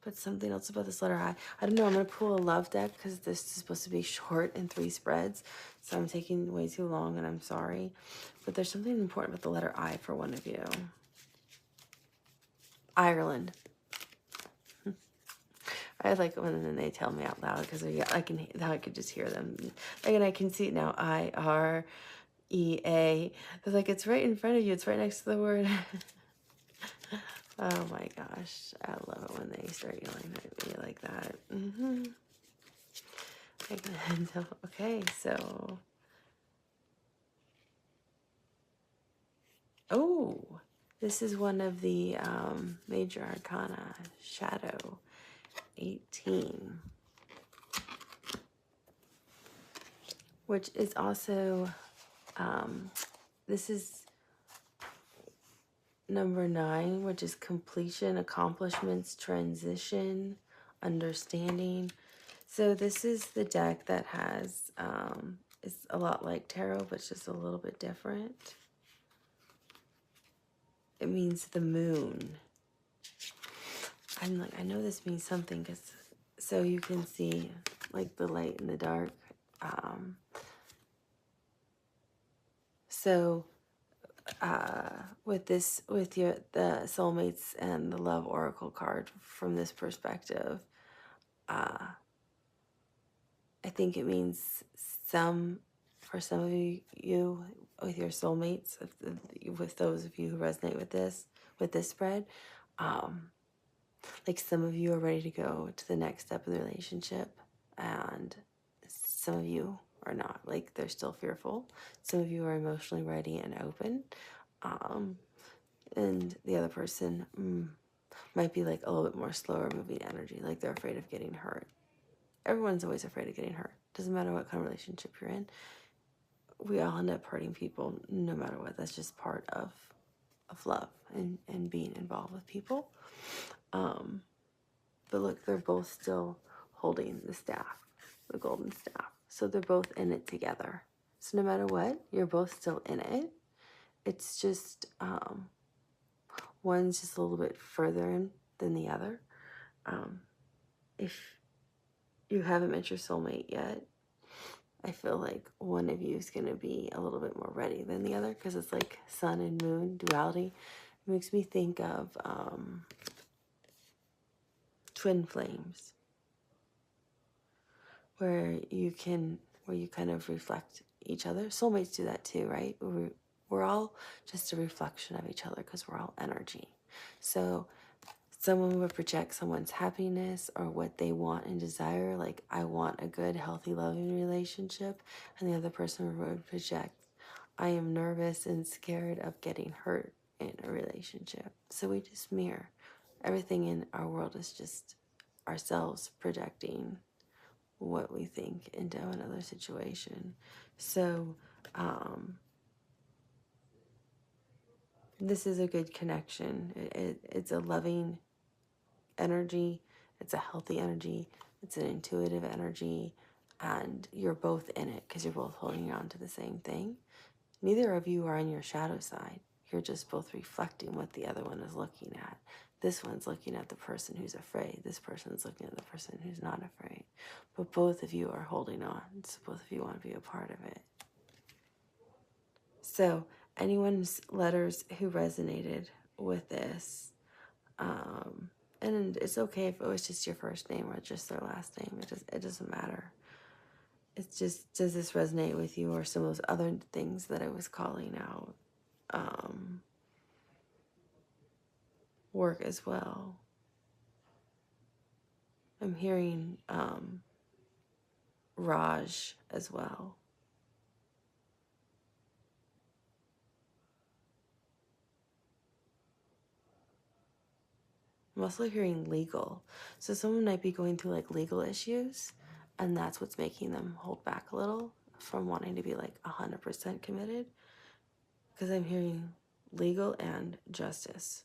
But something else about this letter I. I don't know. I'm going to pull a love deck because this is supposed to be short in 3 spreads. So I'm taking way too long and I'm sorry. But there's something important with the letter I for one of you. Ireland. I like it when they tell me out loud because I can now I can just hear them. And I can see it now. IREA. They're like, it's right in front of you. It's right next to the word. Oh my gosh. I love it when they start yelling at me like that. Okay, so. Oh, this is one of the major arcana, Shadow 18. Which is also, this is number 9, which is completion, accomplishments, transition, understanding. So this is the deck that has, it's a lot like tarot, but it's just a little bit different. It means the moon. I'm like, I know this means something because, so you can see like the light and the dark. So with the soulmates and the love oracle card from this perspective, I think it means for some of you with your soulmates, with those of you who resonate with this spread, like some of you are ready to go to the next step of the relationship and some of you are not, like they're still fearful. Some of you are emotionally ready and open. And the other person might be like a little bit more slower moving energy, like they're afraid of getting hurt. Everyone's always afraid of getting hurt. Doesn't matter what kind of relationship you're in. We all end up hurting people no matter what. That's just part of love and being involved with people. But look, they're both still holding the staff, the golden staff. So they're both in it together. So no matter what, you're both still in it. It's just one's just a little bit further in than the other. If you haven't met your soulmate yet, I feel like one of you is going to be a little bit more ready than the other, because it's like sun and moon duality. It makes me think of twin flames, where you kind of reflect each other. Soulmates do that too, right? We're all just a reflection of each other because we're all energy. So someone would project someone's happiness or what they want and desire, like I want a good, healthy, loving relationship, and the other person would project I am nervous and scared of getting hurt in a relationship. So we just mirror. Everything in our world is just ourselves projecting what we think into another situation. So this is a good connection. It's a loving energy. It's a healthy energy. It's an intuitive energy. And you're both in it because you're both holding on to the same thing. Neither of you are on your shadow side. You're just both reflecting what the other one is looking at. This one's looking at the person who's afraid. This person's looking at the person who's not afraid. But both of you are holding on. So both of you want to be a part of it. So anyone's letters who resonated with this, and it's okay if it was just your first name or just their last name. It doesn't matter. It's just, does this resonate with you, or some of those other things that I was calling out work as well? I'm hearing Raj as well. I'm also hearing legal. So someone might be going through like legal issues, and that's what's making them hold back a little from wanting to be like 100% committed. Because I'm hearing legal and justice.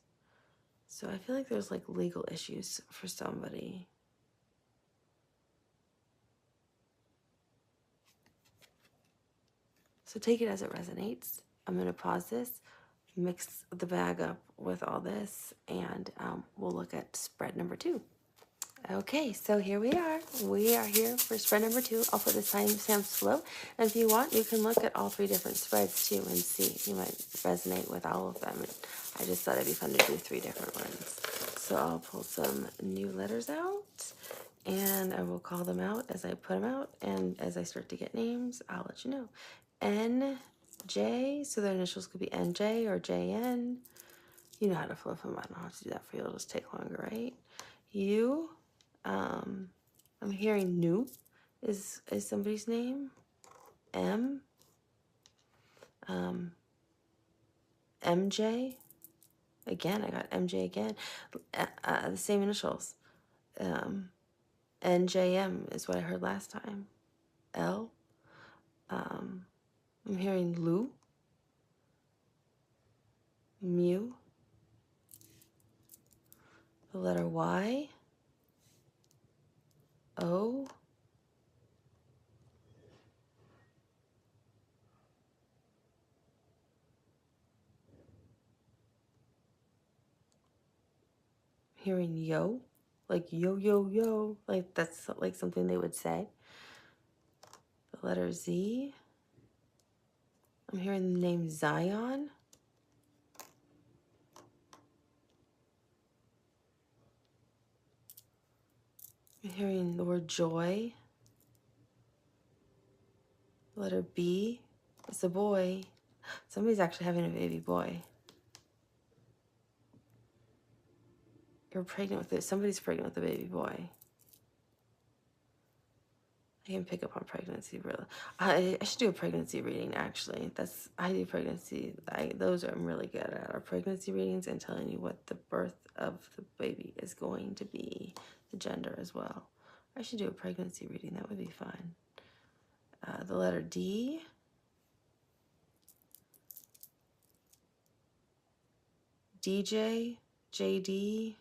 So I feel like there's like legal issues for somebody. So take it as it resonates. I'm going to pause this, mix the bag up with all this, and we'll look at spread number 2. Okay, so here we are. We are here for spread number 2. I'll put the timestamps below. And if you want, you can look at all 3 different spreads too and see. You might resonate with all of them. And I just thought it'd be fun to do 3 different ones. So I'll pull some new letters out, and I will call them out as I put them out. And as I start to get names, I'll let you know. NJ, so their initials could be NJ or JN. You know how to flip them. I don't know how to do that for you. It'll just take longer, right? U, I'm hearing new is somebody's name. M, MJ. Again, I got MJ again. The same initials. NJM is what I heard last time. L. I'm hearing Lou. Mew. The letter Y. O. Hearing yo, like yo, yo, yo, like that's like something they would say. The letter Z. I'm hearing the name Zion. I'm hearing the word joy. The letter B. It's a boy. Somebody's actually having a baby boy. You're pregnant with it. Somebody's pregnant with a baby boy. I can pick up on pregnancy, really. I should do a pregnancy reading, actually. I do pregnancy. Those I'm really good at, are pregnancy readings and telling you what the birth of the baby is going to be, the gender as well. I should do a pregnancy reading. That would be fun. the letter D, DJ, JD,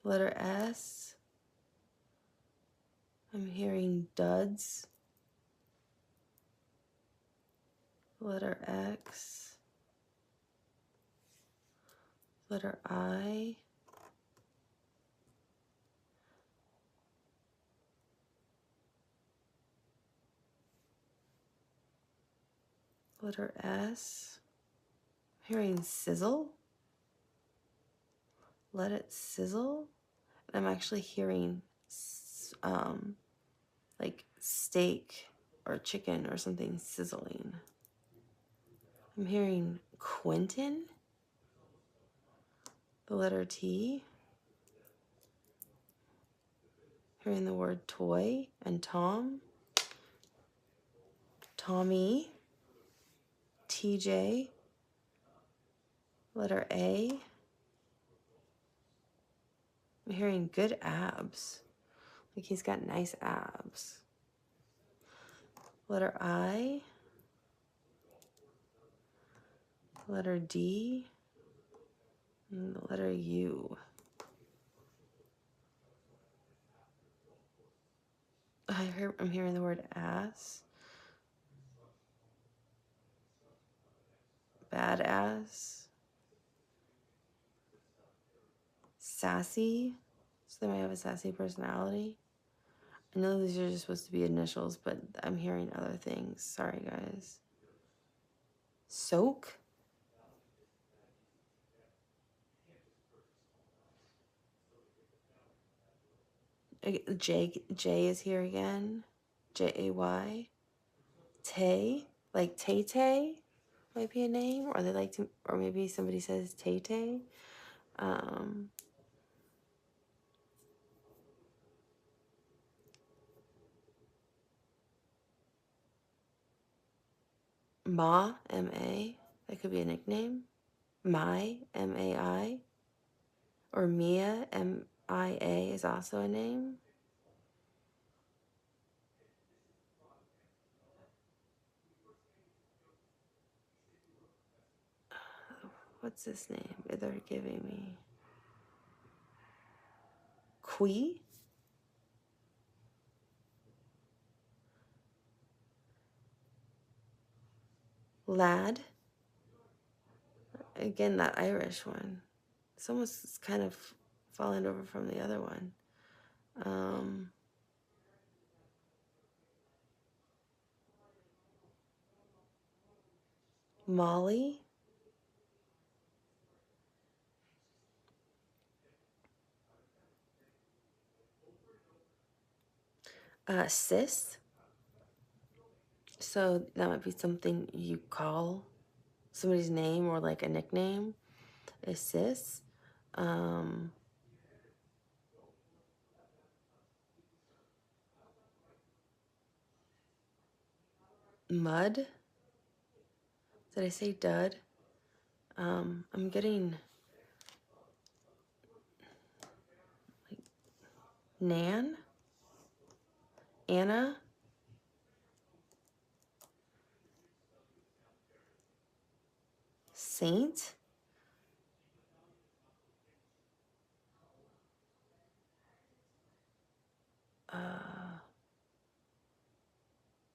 letter S. I'm hearing duds, letter X, letter I, letter S. I'm hearing sizzle, let it sizzle. And I'm actually hearing like steak or chicken or something sizzling. I'm hearing Quentin, the letter T. Hearing the word toy and Tom, Tommy, TJ, letter A. I'm hearing good abs, like he's got nice abs. Letter I, letter D, and the letter U. I'm hearing the word ass, badass, sassy. So they might have a sassy personality. I know these are just supposed to be initials, but I'm hearing other things. Sorry, guys. Soak. J is here again. Jay. Tay, like Tay Tay might be a name, or they like to, or maybe somebody says Tay Tay. Ma, M-A, that could be a nickname. Mai, M-A-I, or Mia, M-I-A is also a name. What's this name they're giving me? Qui? Lad? Again, that Irish one. It's almost kind of falling over from the other one. Molly? Sis? So that might be something you call somebody's name, or like a nickname is sis. Mud. Did I say dud? I'm getting like Nan, Anna, Saint.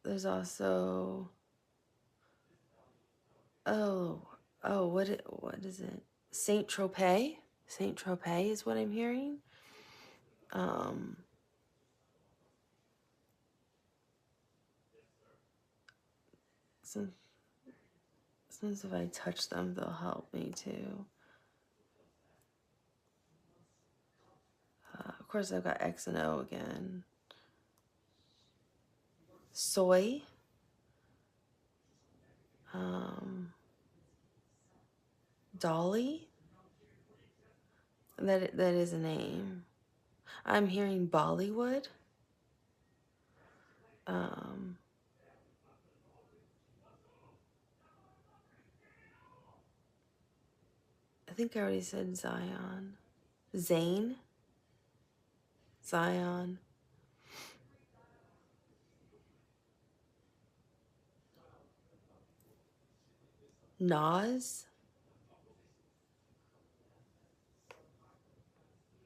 There's also what is it? Saint Tropez. Saint Tropez is what I'm hearing. Since if I touch them, they'll help me too. Of course, I've got X and O again. Soy. Dolly. That is a name. I'm hearing Bollywood. I think I already said Zion. Zane. Zion. Naz,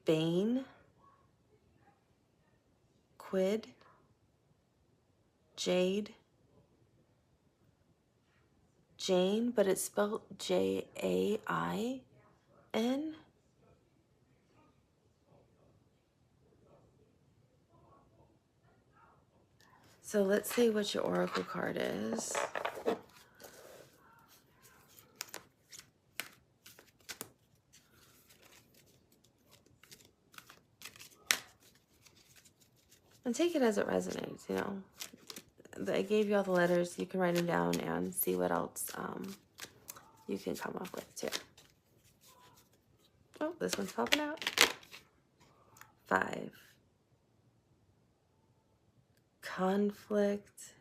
Bane, Quid, Jade, Jane, but it's spelled Jain. So let's see what your oracle card is. And take it as it resonates, you know. I gave you all the letters. You can write them down and see what else you can come up with too. Oh, this one's popping out. 5. Conflict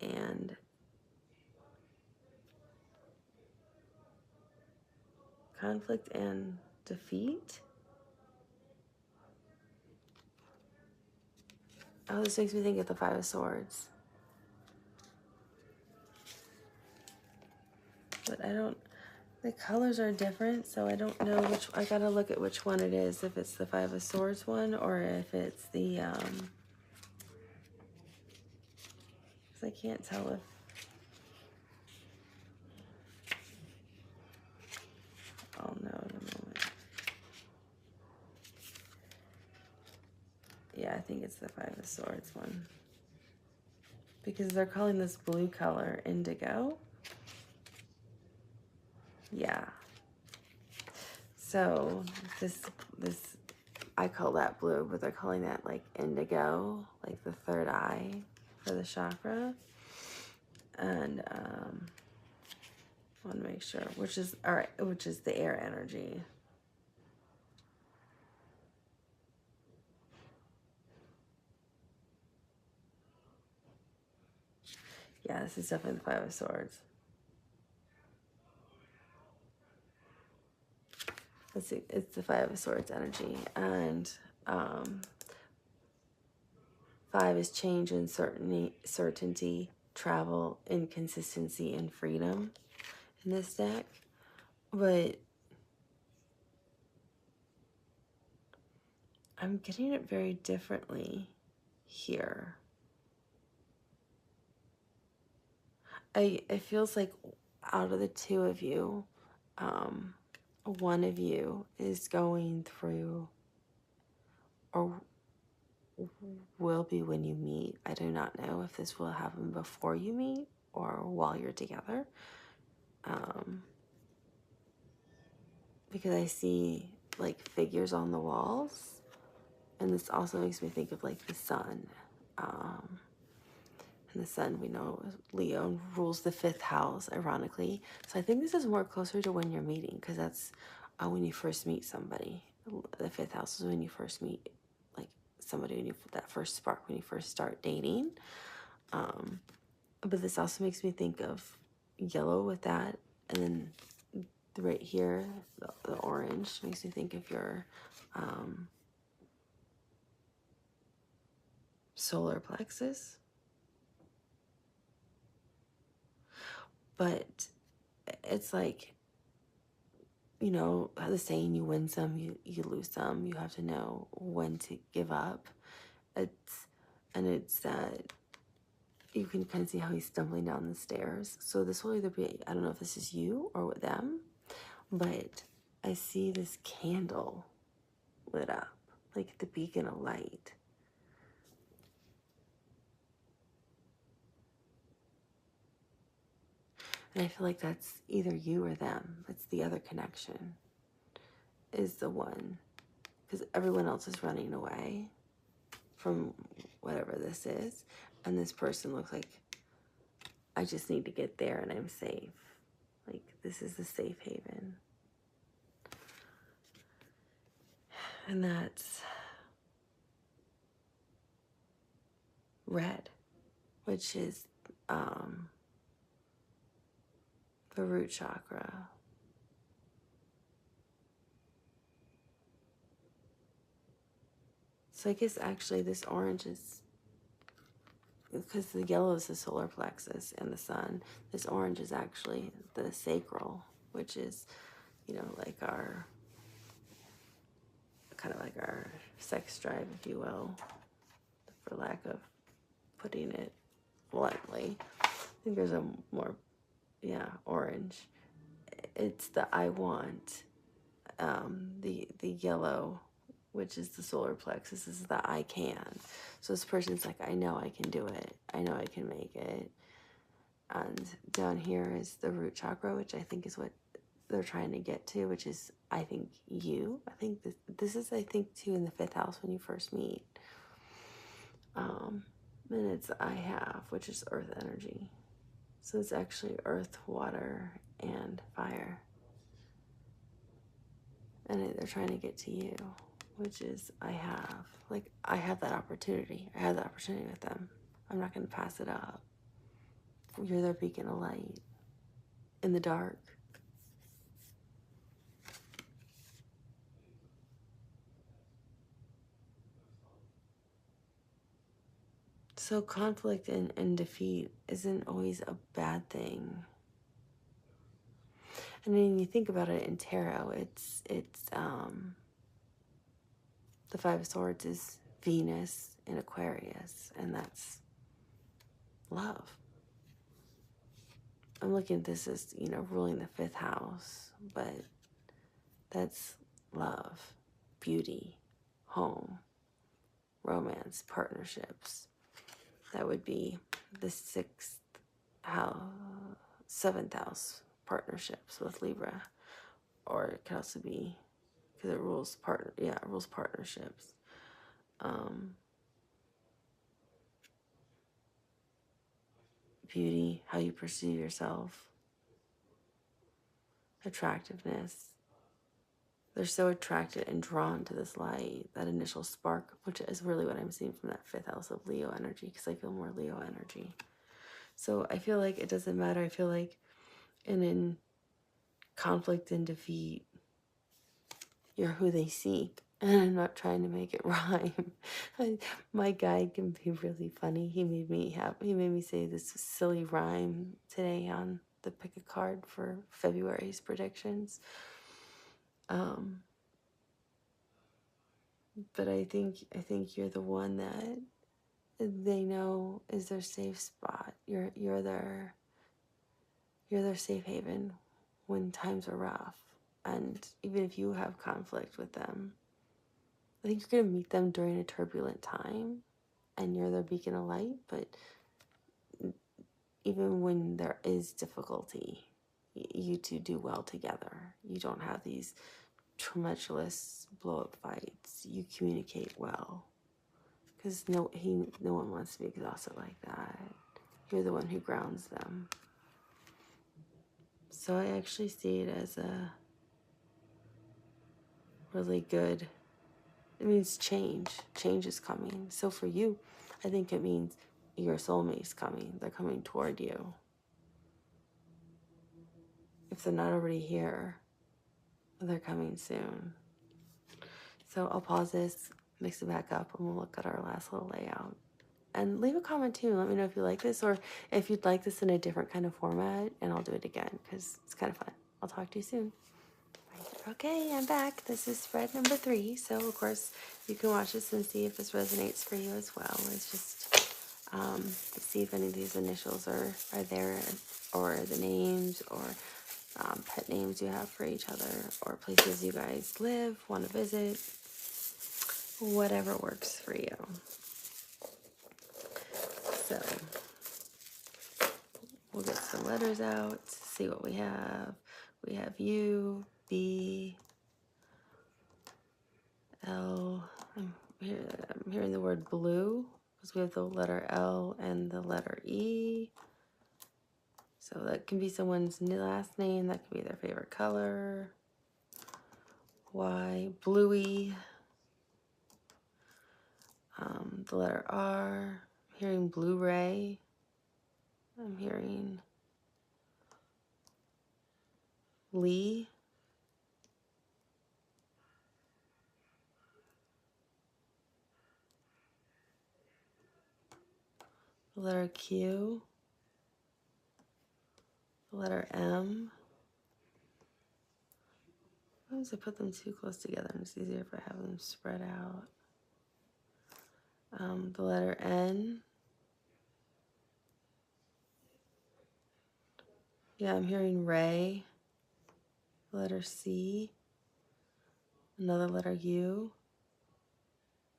and defeat. Oh, this makes me think of the 5 of Swords. But I don't, the colors are different, so I don't know which, I gotta look at which one it is, if it's the 5 of Swords one, or if it's the, because I can't tell if, I'll know in a moment. Yeah, I think it's the 5 of Swords one. Because they're calling this blue color indigo. Yeah. So this I call that blue, but they're calling that like indigo, like the third eye for the chakra. And I want to make sure, which is all right, which is the air energy. Yeah, this is definitely the 5 of Swords. Let's see, it's the 5 of Swords energy, and 5 is change, certainty, travel, inconsistency, and freedom in this deck. But I'm getting it very differently here. It feels like out of the 2 of you, one of you is going through, or will be when you meet. I do not know if this will happen before you meet or while you're together. Because I see like figures on the walls, and this also makes me think of like the sun. And the sun, we know, Leo rules the 5th house, ironically. So I think this is more closer to when you're meeting, because that's when you first meet somebody. The 5th house is when you first meet, like, somebody, when you, that first spark, when you first start dating. But this also makes me think of yellow with that. And then right here, the orange makes me think of your solar plexus. But it's like, you know, the saying, you win some, you lose some. You have to know when to give up. It's that you can kind of see how he's stumbling down the stairs. So this will either be, I don't know if this is you or with them, but I see this candle lit up, like the beacon of light. And I feel like that's either you or them. It's the other connection is the one, because everyone else is running away from whatever this is. And this person looks like, I just need to get there and I'm safe. Like, this is the safe haven. And that's red, which is the root chakra. So I guess actually this orange is because the yellow is the solar plexus and the sun. This orange is actually the sacral, which is, you know, like our, kind of like our sex drive, if you will, for lack of putting it bluntly. I think there's a more, yeah, orange. It's the I want. The yellow, which is the solar plexus, is the I can. So this person's like, I know I can do it. I know I can make it. And down here is the root chakra, which I think is what they're trying to get to, which is, I think, you. I think this is, I think, too, in the 5th house when you first meet. And it's I have, which is earth energy. So it's actually earth, water, and fire. And they're trying to get to you, which is I have. Like, I have that opportunity. I have that opportunity with them. I'm not going to pass it up. You're their beacon of light in the dark. So conflict and defeat isn't always a bad thing. And when you think about it in tarot, it's the 5 of Swords is Venus in Aquarius, and that's love. I'm looking at this as, you know, ruling the 5th house, but that's love, beauty, home, romance, partnerships. That would be the 6th house, 7th house, partnerships with Libra. Or it could also be, because it rules partnerships. Beauty, how you perceive yourself, attractiveness. They're so attracted and drawn to this light, that initial spark, which is really what I'm seeing from that 5th house of Leo energy, because I feel more Leo energy. So I feel like it doesn't matter. I feel like in conflict and defeat, you're who they seek. And I'm not trying to make it rhyme. My guide can be really funny. He made me say this silly rhyme today on the pick a card for February's predictions. But I think you're the one that they know is their safe spot. You're their safe haven when times are rough. And even if you have conflict with them, I think you're going to meet them during a turbulent time, and you're their beacon of light. But even when there is difficulty, you two do well together. You don't have these tumultuous blow-up fights. You communicate well, because no one wants to be exhausted like that. You're the one who grounds them. So I actually see it as a really good, it means change. Change is coming. So for you, I think it means your soulmate's coming. They're coming toward you. If they're not already here, they're coming soon. So I'll pause this, mix it back up, and we'll look at our last little layout. And leave a comment too. Let me know if you like this, or if you'd like this in a different kind of format, and I'll do it again because it's kind of fun. I'll talk to you soon. Okay, I'm back. This is spread number 3. So, of course, you can watch this and see if this resonates for you as well. It's just see if any of these initials are there, or the names, or pet names you have for each other, or places you guys live, want to visit, whatever works for you. So, we'll get some letters out, see what we have. We have U, B, L. I'm hearing the word blue, because we have the letter L and the letter E. So that can be someone's last name. That could be their favorite color. Y, bluey. The letter R. I'm hearing Blu-ray. I'm hearing Lee. the letter Q, the letter M. Sometimes I put them too close together and it's easier if I have them spread out. The letter N. Yeah, I'm hearing Ray. The letter C. Another letter U.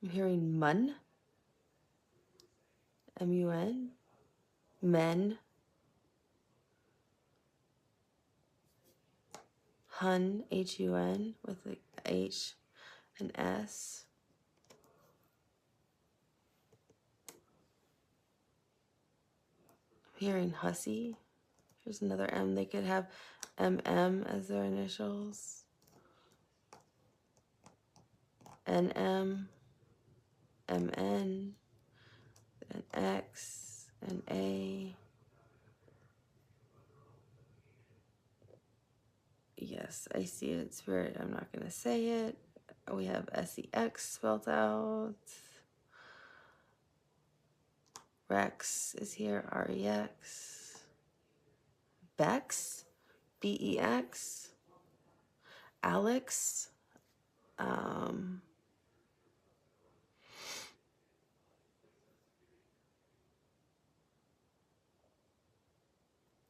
I'm hearing Mun. M-U-N. Men. Hun. H-U-N with the H and S. I'm hearing Hussy. Here's another M. They could have M-M as their initials. N-M. M-N. An X. An A. Yes, I see it, Spirit. I'm not going to say it. We have S-E-X spelled out. Rex is here, R-E-X. Bex, B-E-X. Alex.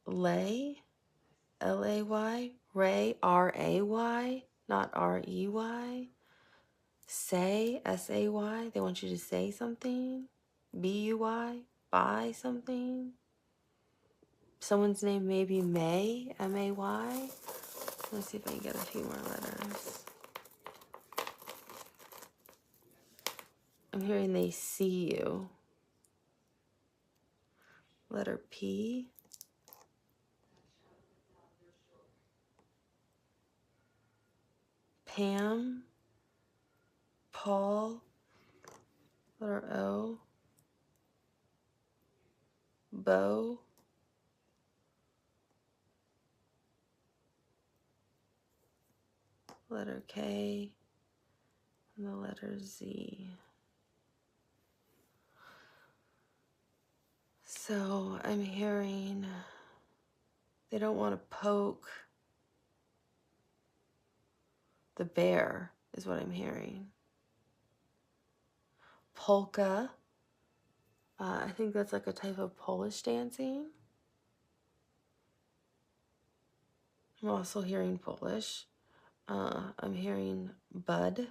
Lay, L-A-Y. Ray, R-A-Y, not R-E-Y. Say, S-A-Y. They want you to say something. B-U-Y, buy something. Someone's name may be May, M-A-Y. Let's see if I can get a few more letters. I'm hearing they see you. Letter P. Pam. Paul. Letter O. Bo. Letter K. And the letter Z. So I'm hearing they don't want to poke the bear, is what I'm hearing. Polka. I think that's like a type of Polish dancing. I'm also hearing Polish. I'm hearing bud.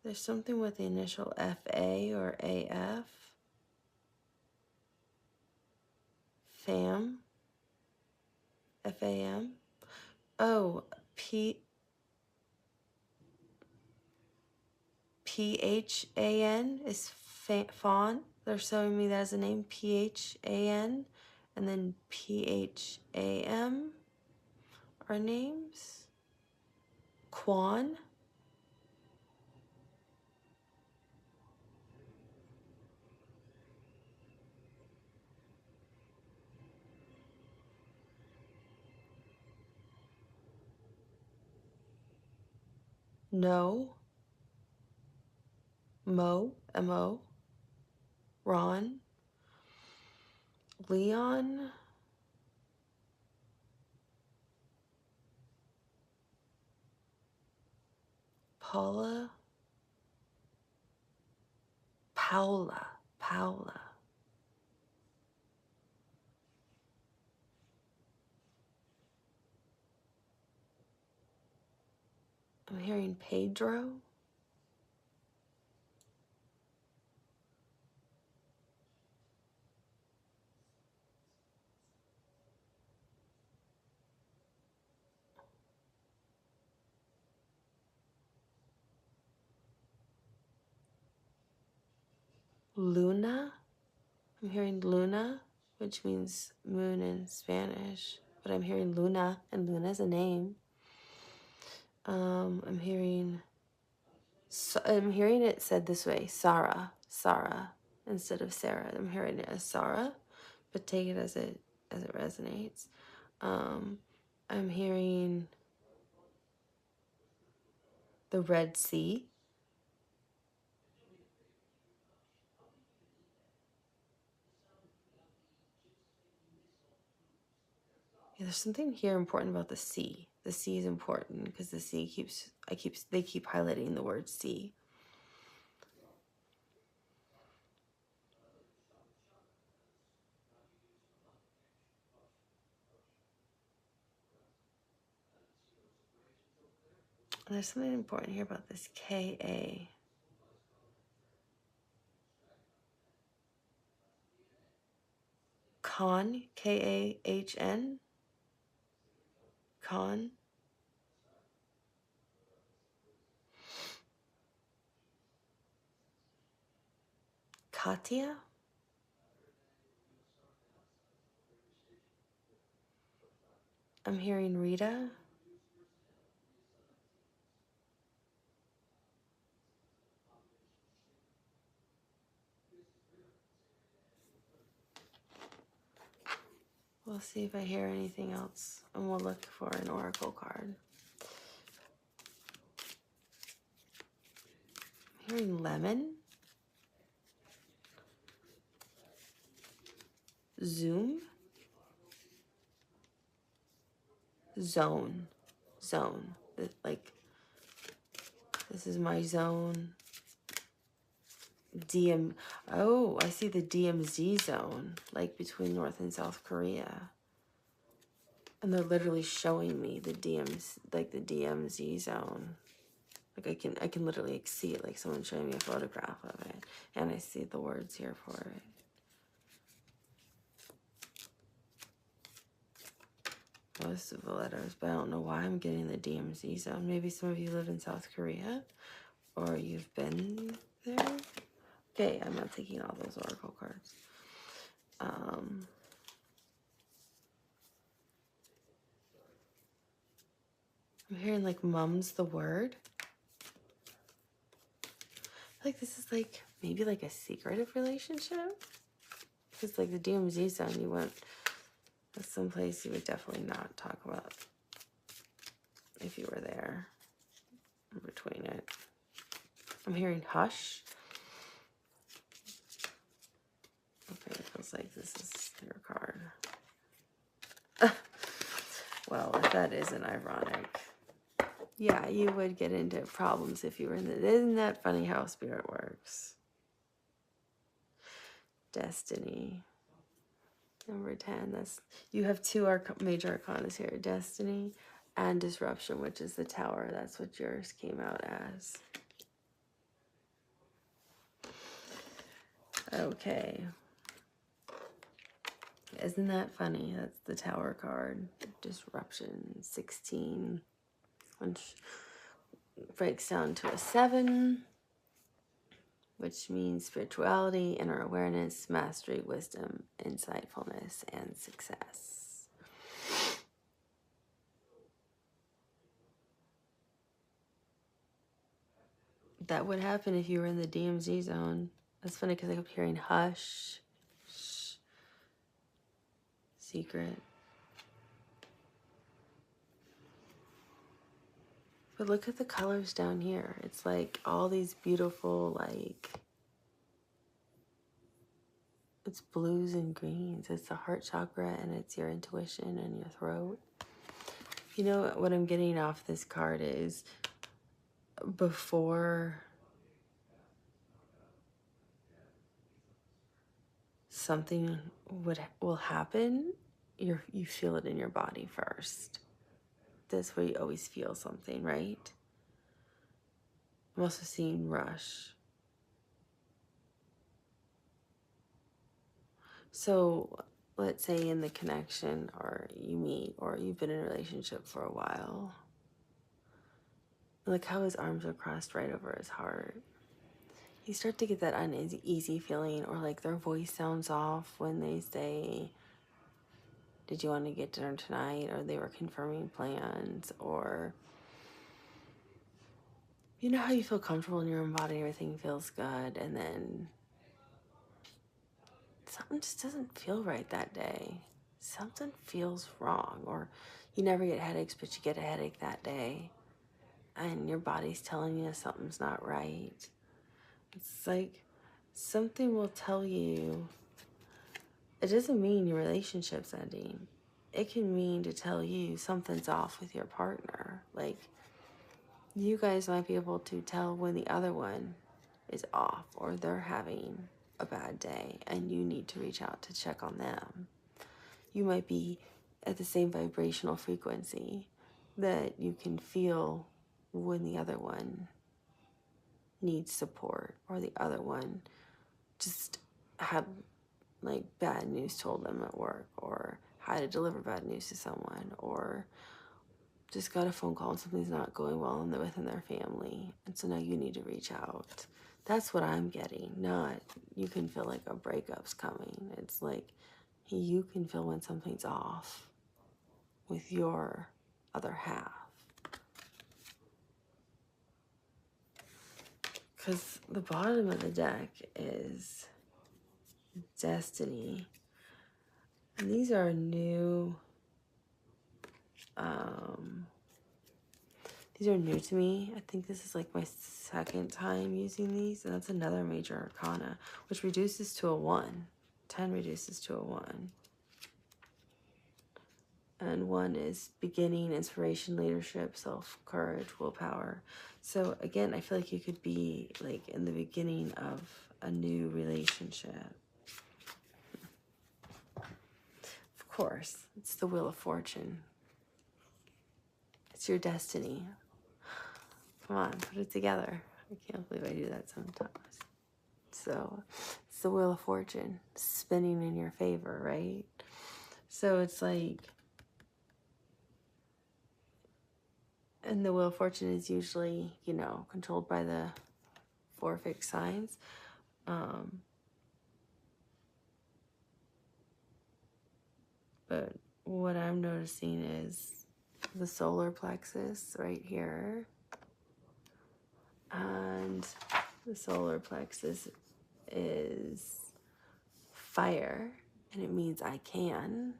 There's something with the initial F-A or A-F. Fam. F-A-M. Oh, P-H-A-N is fawn. They're showing me that as a name, P-H-A-N. And then P-H-A-M are names. Quan. No. Mo. M-O. Ron. Leon. Paula. Paula. Paula. I'm hearing Pedro. Luna. I'm hearing Luna, which means moon in Spanish, but I'm hearing Luna, and Luna is a name. I'm hearing it said this way, Sarah, instead of Sarah. I'm hearing it as Sarah, but take it as it resonates. I'm hearing the Red Sea. Yeah, there's something here important about the sea. The sea is important because the sea they keep highlighting the word sea. And there's something important here about this K-A. Kahn, K-A-H-N. Kahn. Katya. I'm hearing Rita. We'll see if I hear anything else, and we'll look for an oracle card. I'm hearing lemon. Zoom. Zone. Zone. Like, this is my zone. Oh, I see the DMZ zone, like between North and South Korea. And they're literally showing me the DMZ zone. Like I can literally see it, like someone showing me a photograph of it. And I see the words here for it. Most of the letters, but I don't know why I'm getting the DMZ zone. Maybe some of you live in South Korea, or you've been there. Okay, I'm not taking all those oracle cards. I'm hearing like mum's the word. I feel like this is like maybe like a secretive relationship. Because like the DMZ zone, you went, that's someplace you would definitely not talk about if you were there in between it. I'm hearing hush. Okay, it feels like this is your card. Well, if that isn't ironic. Yeah, you would get into problems if you were in the... Isn't that funny how spirit works? Destiny. Number 10. You have two major arcanas here. Destiny and disruption, which is the tower. That's what yours came out as. Okay. Isn't that funny? That's the tower card. Disruption 16, which breaks down to a 7, which means spirituality, inner awareness, mastery, wisdom, insightfulness, and success. That would happen if you were in the DMZ zone. That's funny because I kept hearing hush, shh, secret. But look at the colors down here. It's like all these beautiful, like, it's blues and greens. It's the heart chakra and it's your intuition and your throat. You know what I'm getting off this card is before something will happen, you feel it in your body first. That's where you always feel something, right? I'm also seeing rush. So let's say in the connection, or you meet, or you've been in a relationship for a while. Like how his arms are crossed right over his heart. You start to get that uneasy feeling, or like their voice sounds off when they say, did you want to get dinner tonight? Or they were confirming plans, or you know how you feel comfortable in your own body, everything feels good, and then something just doesn't feel right that day. Something feels wrong, or you never get headaches, but you get a headache that day, and your body's telling you something's not right. It's like something will tell you. It doesn't mean your relationship's ending. it can mean to tell you something's off with your partner. Like, you guys might be able to tell when the other one is off or they're having a bad day and you need to reach out to check on them. You might be at the same vibrational frequency that you can feel when the other one needs support, or the other one just had like bad news told them at work, or had to deliver bad news to someone, or just got a phone call and something's not going well within their family, and so now you need to reach out. That's what I'm getting. Not you can feel like a breakup's coming. It's like you can feel when something's off with your other half. Because the bottom of the deck is destiny. And these are new, these are new to me. I think this is like my second time using these. And that's another major arcana, which reduces to a 1. 10 reduces to a 1. And 1 is beginning, inspiration, leadership, self-courage, willpower. So again, I feel like you could be like in the beginning of a new relationship. Of course, it's the Wheel of Fortune. It's your destiny. Come on, put it together. I can't believe I do that sometimes. So it's the Wheel of Fortune spinning in your favor, right? So it's like, and the Wheel of Fortune is usually, you know, controlled by the 4 fixed signs. But what I'm noticing is the solar plexus right here. And the solar plexus is fire, and it means I can.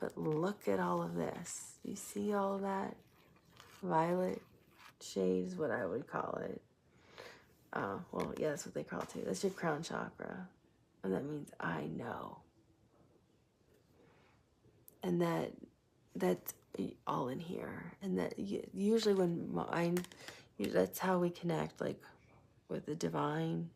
But look at all of this. You see all of that? Violet shade is what I would call it. Well, yeah, that's what they call it too. That's your crown chakra. And that means I know. And that's all in here. And that usually when that's how we connect, like with the divine.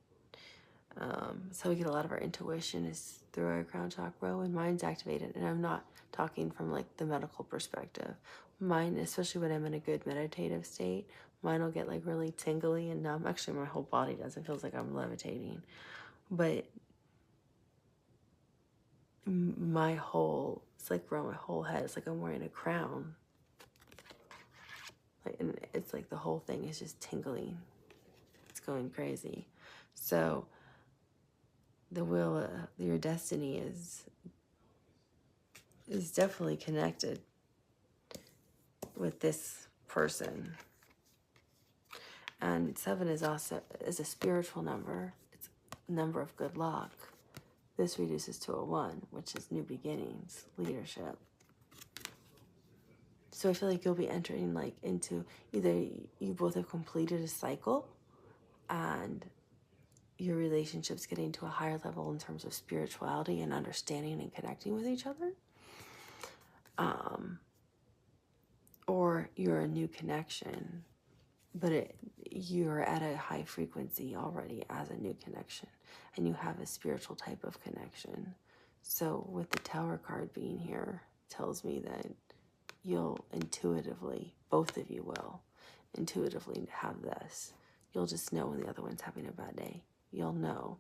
That's how we get a lot of our intuition, is through our crown chakra when mine's activated. And I'm not talking from like the medical perspective. Mine, especially when I'm in a good meditative state, mine will get like really tingly and numb. Actually, my whole body does. It feels like I'm levitating. But my whole, it's like around my whole head. It's like I'm wearing a crown. Like, and it's like the whole thing is just tingling. It's going crazy. So the wheel, your destiny is definitely connected with this person. And 7 is also a spiritual number. It's a number of good luck. This reduces to a 1, which is new beginnings, leadership. So I feel like you'll be entering like into either you both have completed a cycle and your relationship's getting to a higher level in terms of spirituality and understanding and connecting with each other. Or you're a new connection, but you're at a high frequency already as a new connection, and you have a spiritual type of connection. So with the Tower card being here, tells me that you'll intuitively, both of you will intuitively have this. You'll just know when the other one's having a bad day. You'll know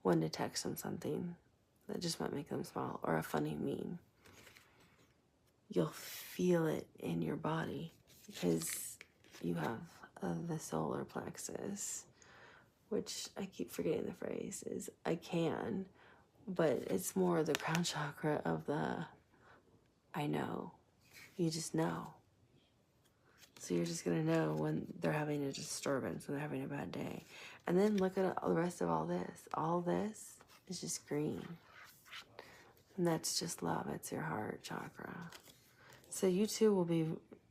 when to text them something that just might make them smile, or a funny meme. You'll feel it in your body because you have the solar plexus, which I keep forgetting the phrase is I can, but it's more the crown chakra of the I know. You just know. So you're just going to know when they're having a disturbance, when they're having a bad day. And then look at the rest of all this. All this is just green. And that's just love. It's your heart chakra. So you two will be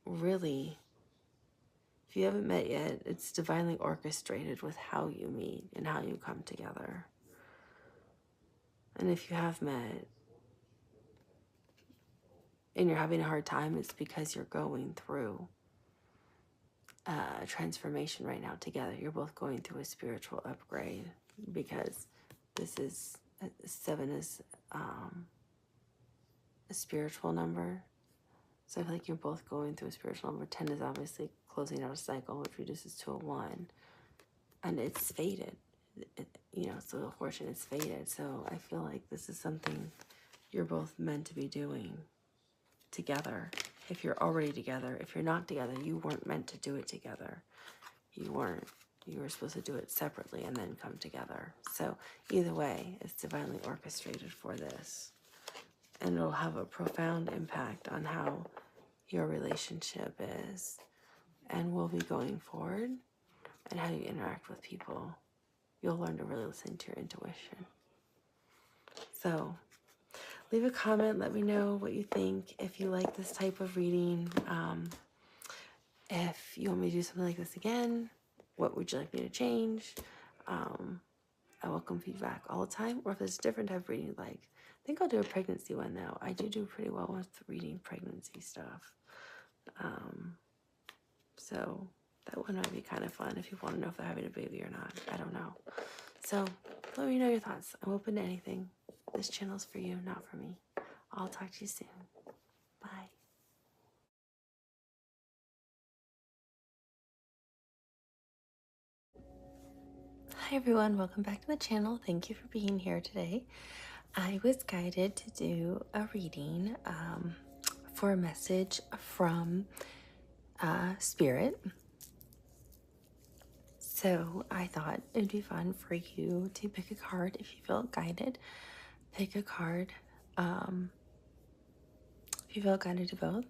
really, if you haven't met yet, it's divinely orchestrated with how you meet and how you come together. And if you have met, and you're having a hard time, it's because you're going through a transformation right now together. You're both going through a spiritual upgrade, because this is 7 is a spiritual number. So I feel like you're both going through a spiritual number. 10 is obviously closing out a cycle, which reduces to a 1. And it's faded. You know, so the fortune is faded. So I feel like this is something you're both meant to be doing together. If you're already together, if you're not together, you weren't meant to do it together. You weren't. You were supposed to do it separately and then come together. So either way, it's divinely orchestrated for this. And it'll have a profound impact on how your relationship is and will be going forward, and how you interact with people. You'll learn to really listen to your intuition. So leave a comment. Let me know what you think. If you like this type of reading, if you want me to do something like this again, what would you like me to change? I welcome feedback all the time. Or if there's a different type of reading you'd like. I think I'll do a pregnancy one though. I do pretty well with reading pregnancy stuff. So that one might be kind of fun if you want to know if they're having a baby or not. I don't know. So let me know your thoughts. I'm open to anything. This channel's for you, not for me. I'll talk to you soon. Bye. Hi everyone, welcome back to the channel. Thank you for being here today. I was guided to do a reading for a message from Spirit. So I thought it'd be fun for you to pick a card if you feel guided. Pick a card. If you feel guided to both,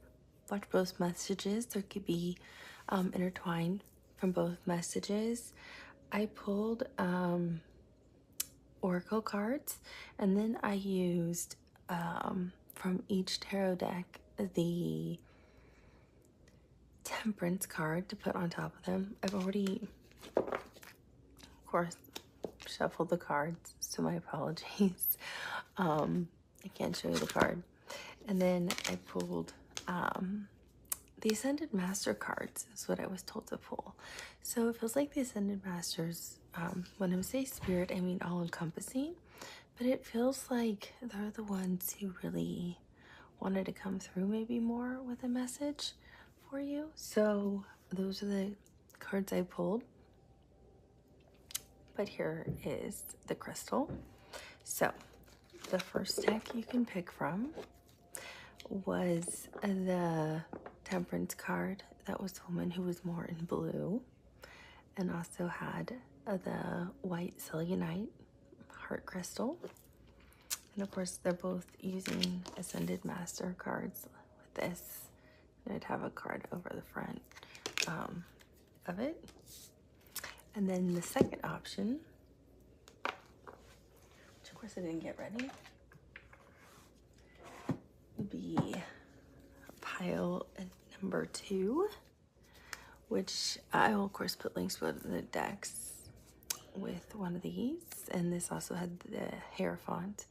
watch both messages. There could be intertwined from both messages. I pulled oracle cards, and then I used from each tarot deck the temperance card to put on top of them. I've already, of course, shuffled the cards, so my apologies. I can't show you the card. And then I pulled the Ascended Master cards is what I was told to pull. So it feels like the Ascended Masters, when I say spirit, I mean all-encompassing, but it feels like they're the ones who really wanted to come through maybe more with a message for you. So those are the cards I pulled. But here is the crystal. So the first deck you can pick from was the Temperance card. That was the woman who was more in blue, and also had the white selenite heart crystal. And of course they're both using Ascended Master cards with this. And I'd have a card over the front of it. And then the second option, which of course I didn't get ready, would be pile number 2, which I will of course put links to the decks with one of these. And this also had the Hierophant,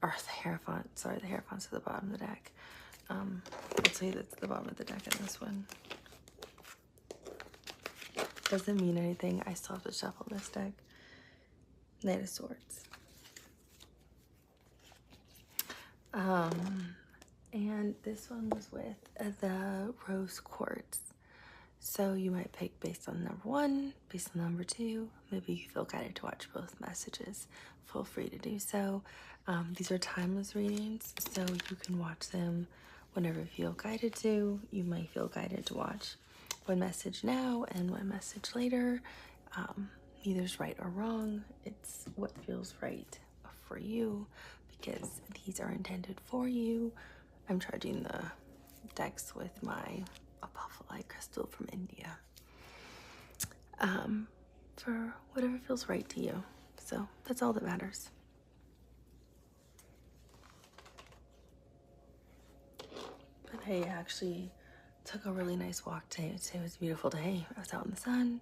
or the Hierophant, sorry, the Hierophant's at the bottom of the deck. I'll tell you that's the bottom of the deck in this one. Doesn't mean anything. I still have to shuffle this deck. Knight of Swords. And this one was with the Rose Quartz. So you might pick based on number 1, based on number 2. Maybe you feel guided to watch both messages. Feel free to do so. These are timeless readings, so you can watch them whenever you feel guided to. You might feel guided to watch one message now and one message later. Neither's right or wrong. It's what feels right for you, because these are intended for you. I'm charging the decks with my apophyllite crystal from India, for whatever feels right to you. So that's all that matters. But I actually took a really nice walk today. Today was a beautiful day. I was out in the sun,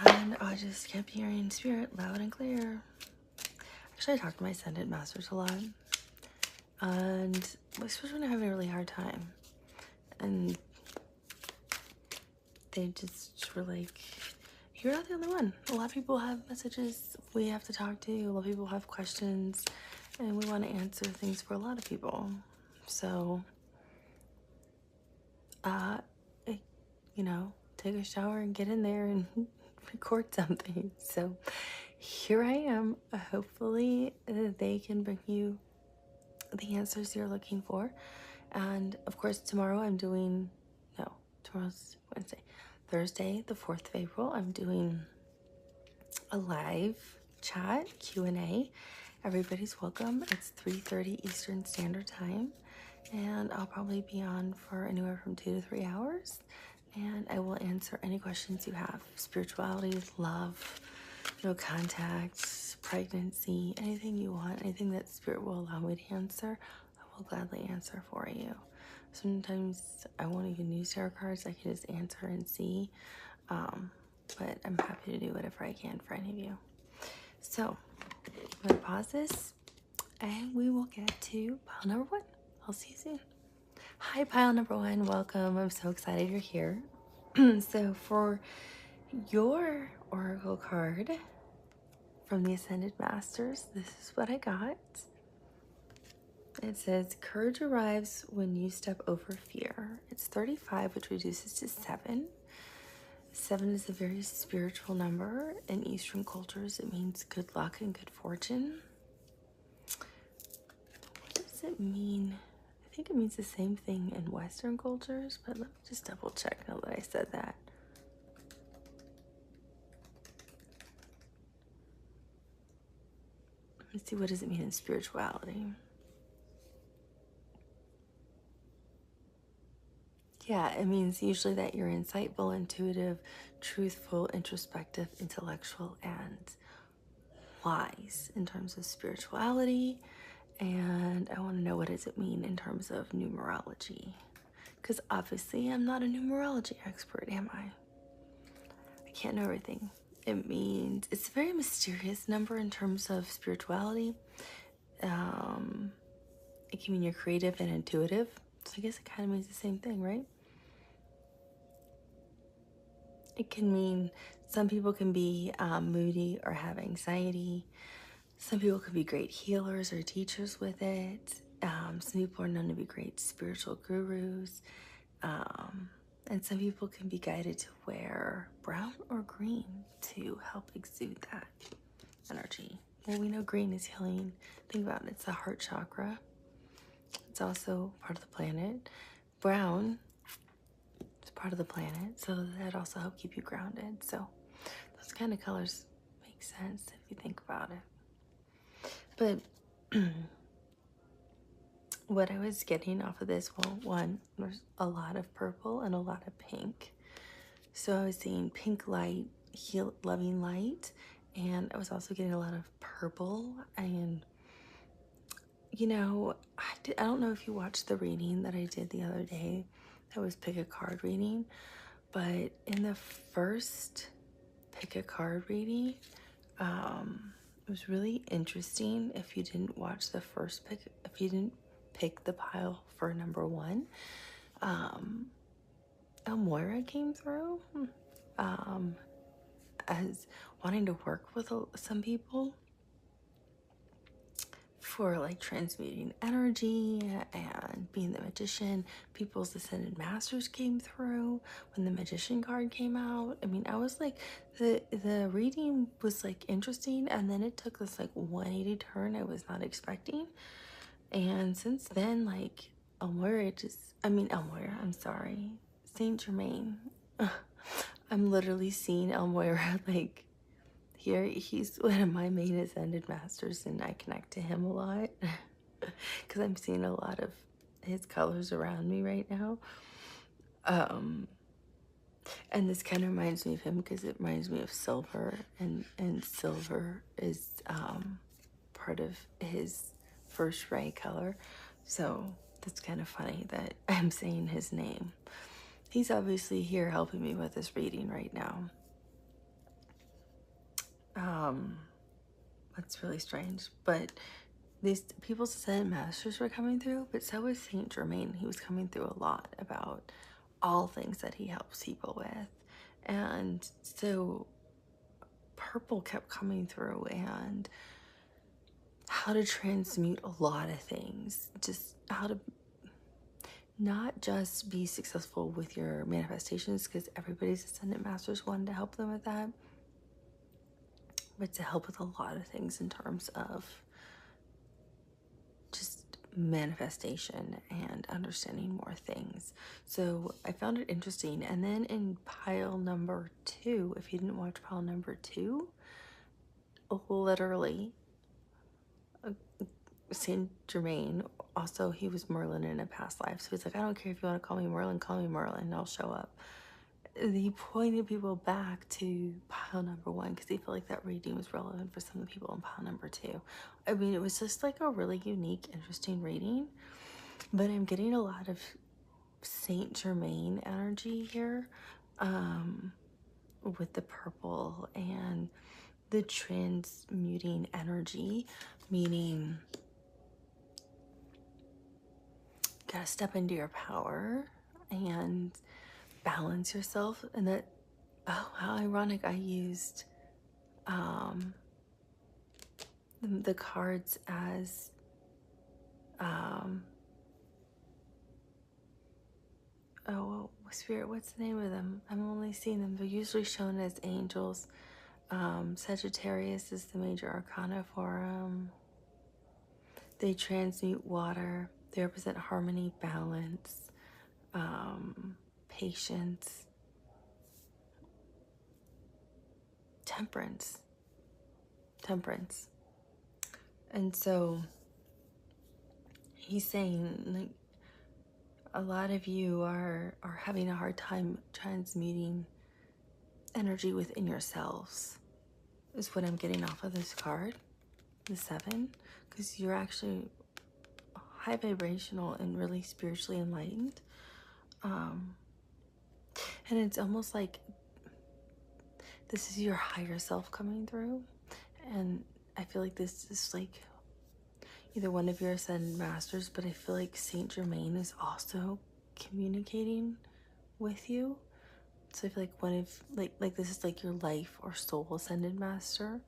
and I just kept hearing Spirit loud and clear. Actually, I talk to my Ascended Masters a lot. And especially when I'm having a really hard time. And they just were like, you're not the only one. A lot of people have messages we have to talk to. A lot of people have questions. And we want to answer things for a lot of people. So, you know, take a shower and get in there and record something. So here I am. Hopefully they can bring you the answers you're looking for. And of course, tomorrow I'm doing, no, tomorrow's Wednesday. Thursday, the 4th of April, I'm doing a live chat Q&A. Everybody's welcome. It's 3:30 Eastern Standard Time. And I'll probably be on for anywhere from 2 to 3 hours. And I will answer any questions you have. Spirituality, love, no contact, pregnancy, anything you want, anything that Spirit will allow me to answer, I will gladly answer for you. Sometimes I won't even use tarot cards. I can just answer and see. But I'm happy to do whatever I can for any of you. So I'm going to pause this and we will get to pile number 1. I'll see you soon. Hi, pile number 1. Welcome. I'm so excited you're here. So for your oracle card from the Ascended Masters, this is what I got. It says, courage arrives when you step over fear. It's 35, which reduces to 7. 7 is a very spiritual number. In Eastern cultures, it means good luck and good fortune. What does it mean? I think it means the same thing in Western cultures, but let me just double check now that I said that. Let's see, what does it mean in spirituality? Yeah, it means usually that you're insightful, intuitive, truthful, introspective, intellectual, and wise in terms of spirituality. And I want to know, what does it mean in terms of numerology? Because obviously I'm not a numerology expert, am I? I can't know everything. It means it's a very mysterious number in terms of spirituality. It can mean you're creative and intuitive. So I guess it kind of means the same thing, right? It can mean some people can be moody or have anxiety. Some people could be great healers or teachers with it. Some people are known to be great spiritual gurus. And some people can be guided to wear brown or green to help exude that energy. Well, we know green is healing. Think about it. It's the heart chakra. It's also part of the planet. Brown is part of the planet, so that also helps keep you grounded. So those kind of colors make sense if you think about it. But what I was getting off of this, well, one, there's a lot of purple and a lot of pink. So I was seeing pink light, loving light, and I was also getting a lot of purple. And you know, I don't know if you watched the reading that I did the other day. That was pick a card reading. But in the first pick a card reading, it was really interesting. If you didn't watch the first pick, if you didn't pick the pile for number 1, Elmoira came through as wanting to work with some people for like transmuting energy and being the magician. People's Ascended Masters came through when the Magician card came out. I mean, I was like, the reading was like interesting, and then it took this like 180 turn I was not expecting. And since then, like Elmoira, I'm sorry, Saint Germain. I'm literally seeing Elmoira like here. He's one of my main Ascended Masters, and I connect to him a lot because I'm seeing a lot of his colors around me right now. And this kind of reminds me of him because it reminds me of silver, and silver is part of his first ray color. So that's kind of funny that I'm saying his name. He's obviously here helping me with this reading right now. That's really strange, but these people's ascended masters were coming through, but so was Saint Germain. He was coming through a lot about all things that he helps people with. And so purple kept coming through, and how to transmute a lot of things, just how to not just be successful with your manifestations, because everybody's ascendant masters wanted to help them with that, but to help with a lot of things in terms of just manifestation and understanding more things. So I found it interesting. And then in pile number 2, if you didn't watch pile number 2, literally Saint Germain, also he was Merlin in a past life, so he's like, I don't care if you want to call me Merlin, I'll show up. He pointed people back to pile number 1 because he felt like that reading was relevant for some of the people in pile number 2. I mean, it was just like a really unique, interesting reading, but I'm getting a lot of Saint Germain energy here, with the purple and the transmuting energy, meaning you gotta step into your power and balance yourself. And that, oh, how ironic, I used the cards as oh, spirit, what's the name of them? I'm only seeing them, they're usually shown as angels. Sagittarius is the major arcana for they transmute water, they represent harmony, balance, patience, temperance. And so he's saying, like, a lot of you are having a hard time transmuting energy within yourselves, is what I'm getting off of this card, the 7, because you're actually high vibrational and really spiritually enlightened. And it's almost like this is your higher self coming through. And I feel like this is like either one of your ascended masters, but I feel like Saint Germain is also communicating with you. So I feel like one of like this is like your life or soul ascended master,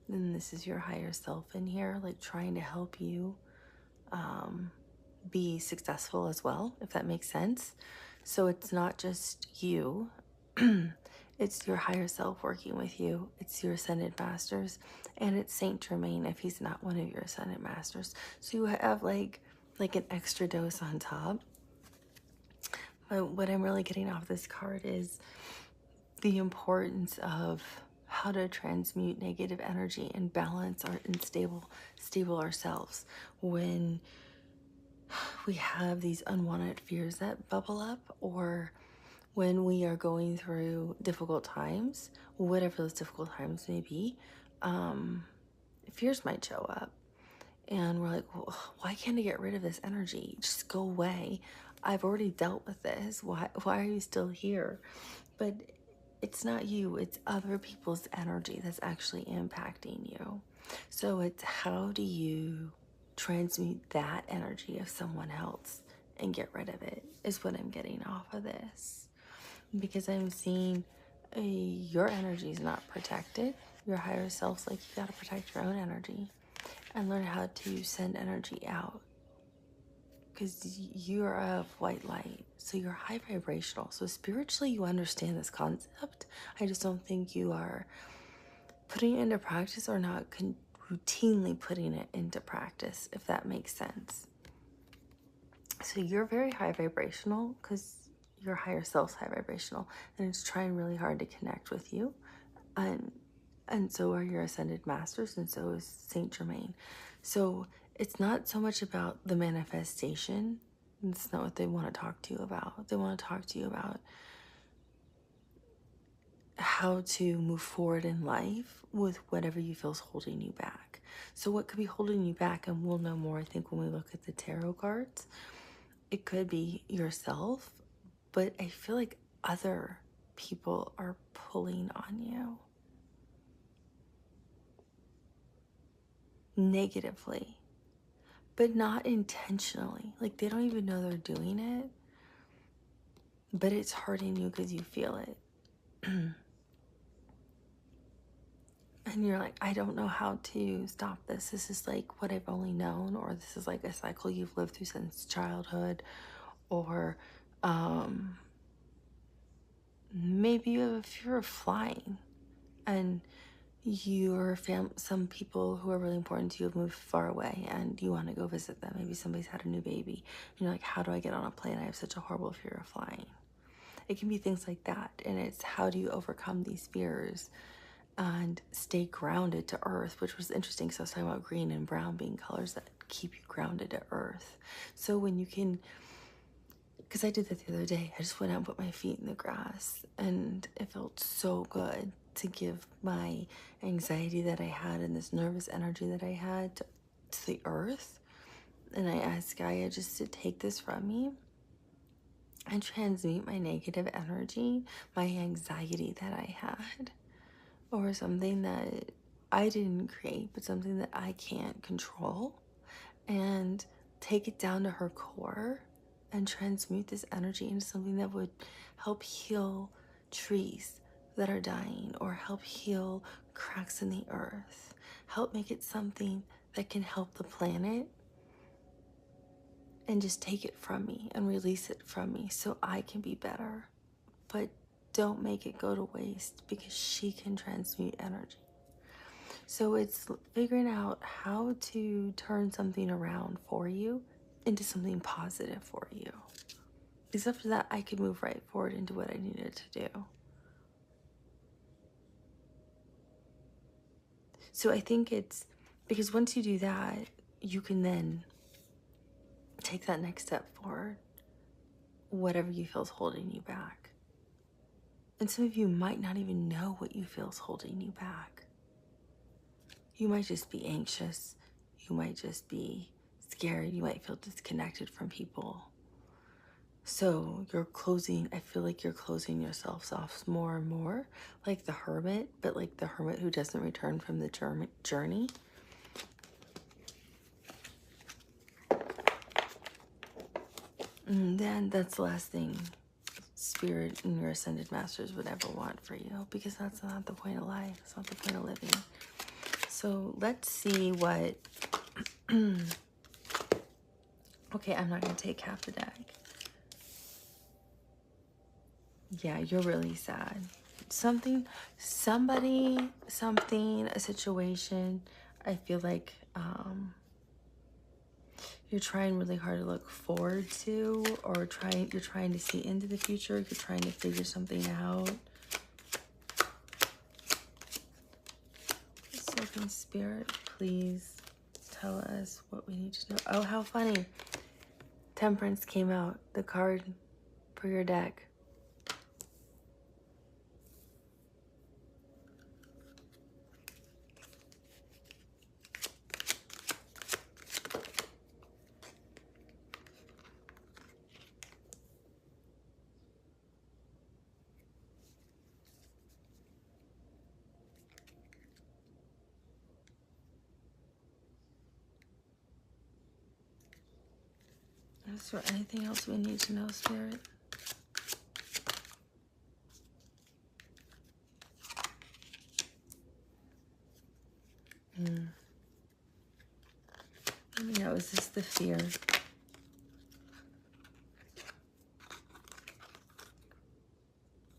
and this is your higher self in here, like trying to help you be successful as well, if that makes sense. So it's not just you, it's your higher self working with you, it's your ascended masters, and it's Saint Germain if he's not one of your ascended masters. So you have like an extra dose on top. But what I'm really getting off this card is the importance of how to transmute negative energy and balance our stable ourselves when we have these unwanted fears that bubble up, or when we are going through difficult times, whatever those difficult times may be. Fears might show up, and we're like, well, why can't I get rid of this energy? Just go away. I've already dealt with this. Why are you still here? But it's not you, it's other people's energy that's actually impacting you. So it's how do you transmute that energy of someone else and get rid of it, is what I'm getting off of this. Because I'm seeing your energy is not protected. Your higher self's like, you gotta protect your own energy and learn how to send energy out, because you're of white light, so you're high vibrational. So spiritually you understand this concept. I just don't think you are putting it into practice, or not routinely putting it into practice, if that makes sense. So you're very high vibrational because your higher self's high vibrational, and it's trying really hard to connect with you. And so are your ascended masters, and so is Saint Germain. So it's not so much about the manifestation. It's not what they want to talk to you about. They want to talk to you about how to move forward in life with whatever you feel is holding you back. So what could be holding you back, and we'll know more, I think, when we look at the tarot cards. It could be yourself, but I feel like other people are pulling on you negatively. but not intentionally. Like, they don't even know they're doing it, but it's hurting you because you feel it. And you're like, I don't know how to stop this. This is like what I've only known, or this is like a cycle you've lived through since childhood, or maybe you have a fear of flying, and some people who are really important to you have moved far away and you want to go visit them. Maybe somebody's had a new baby. And you're like, how do I get on a plane? I have such a horrible fear of flying. It can be things like that. And it's how do you overcome these fears and stay grounded to earth, which was interesting because I was talking about green and brown being colors that keep you grounded to earth. So when you can, because I did that the other day, I just went out and put my feet in the grass and it felt so good to give my anxiety that I had and this nervous energy that I had to the earth. And I asked Gaia just to take this from me and transmute my negative energy, my anxiety that I had, or something that I didn't create, but something that I can't control, and take it down to her core and transmute this energy into something that would help heal trees that are dying, or help heal cracks in the earth, help make it something that can help the planet, and just take it from me and release it from me so I can be better. But don't make it go to waste, because she can transmute energy. So it's figuring out how to turn something around for you into something positive for you. Because after that, I could move right forward into what I needed to do. So I think it's because once you do that, you can then take that next step forward, whatever you feel is holding you back. And some of you might not even know what you feel is holding you back. You might just be anxious. You might just be scared. You might feel disconnected from people. So I feel like you're closing yourselves off more and more, like the hermit, but like the hermit who doesn't return from the journey. And then that's the last thing Spirit and your ascended masters would ever want for you, because that's not the point of life. It's not the point of living. So let's see what... Okay, I'm not going to take half the deck. Yeah, you're really sad. Somebody, something, a situation, I feel like you're trying really hard to look forward to, or you're trying to see into the future. You're trying to figure something out. Serpent Spirit, please tell us what we need to know. Oh, how funny. Temperance came out, the card for your deck. Is there anything else we need to know, Spirit? Let me know, is this the fear?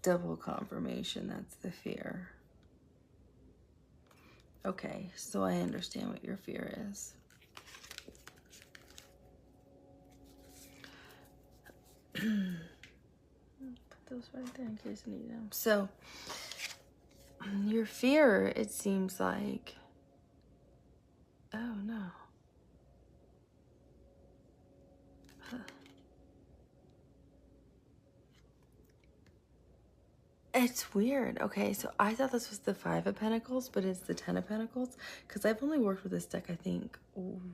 Double confirmation, that's the fear. Okay, so I understand what your fear is. Put those right there in case you need them. So, your fear, it seems like... Oh, no. Huh. It's weird. Okay, so I thought this was the Five of Pentacles, but it's the Ten of Pentacles. Because I've only worked with this deck, I think,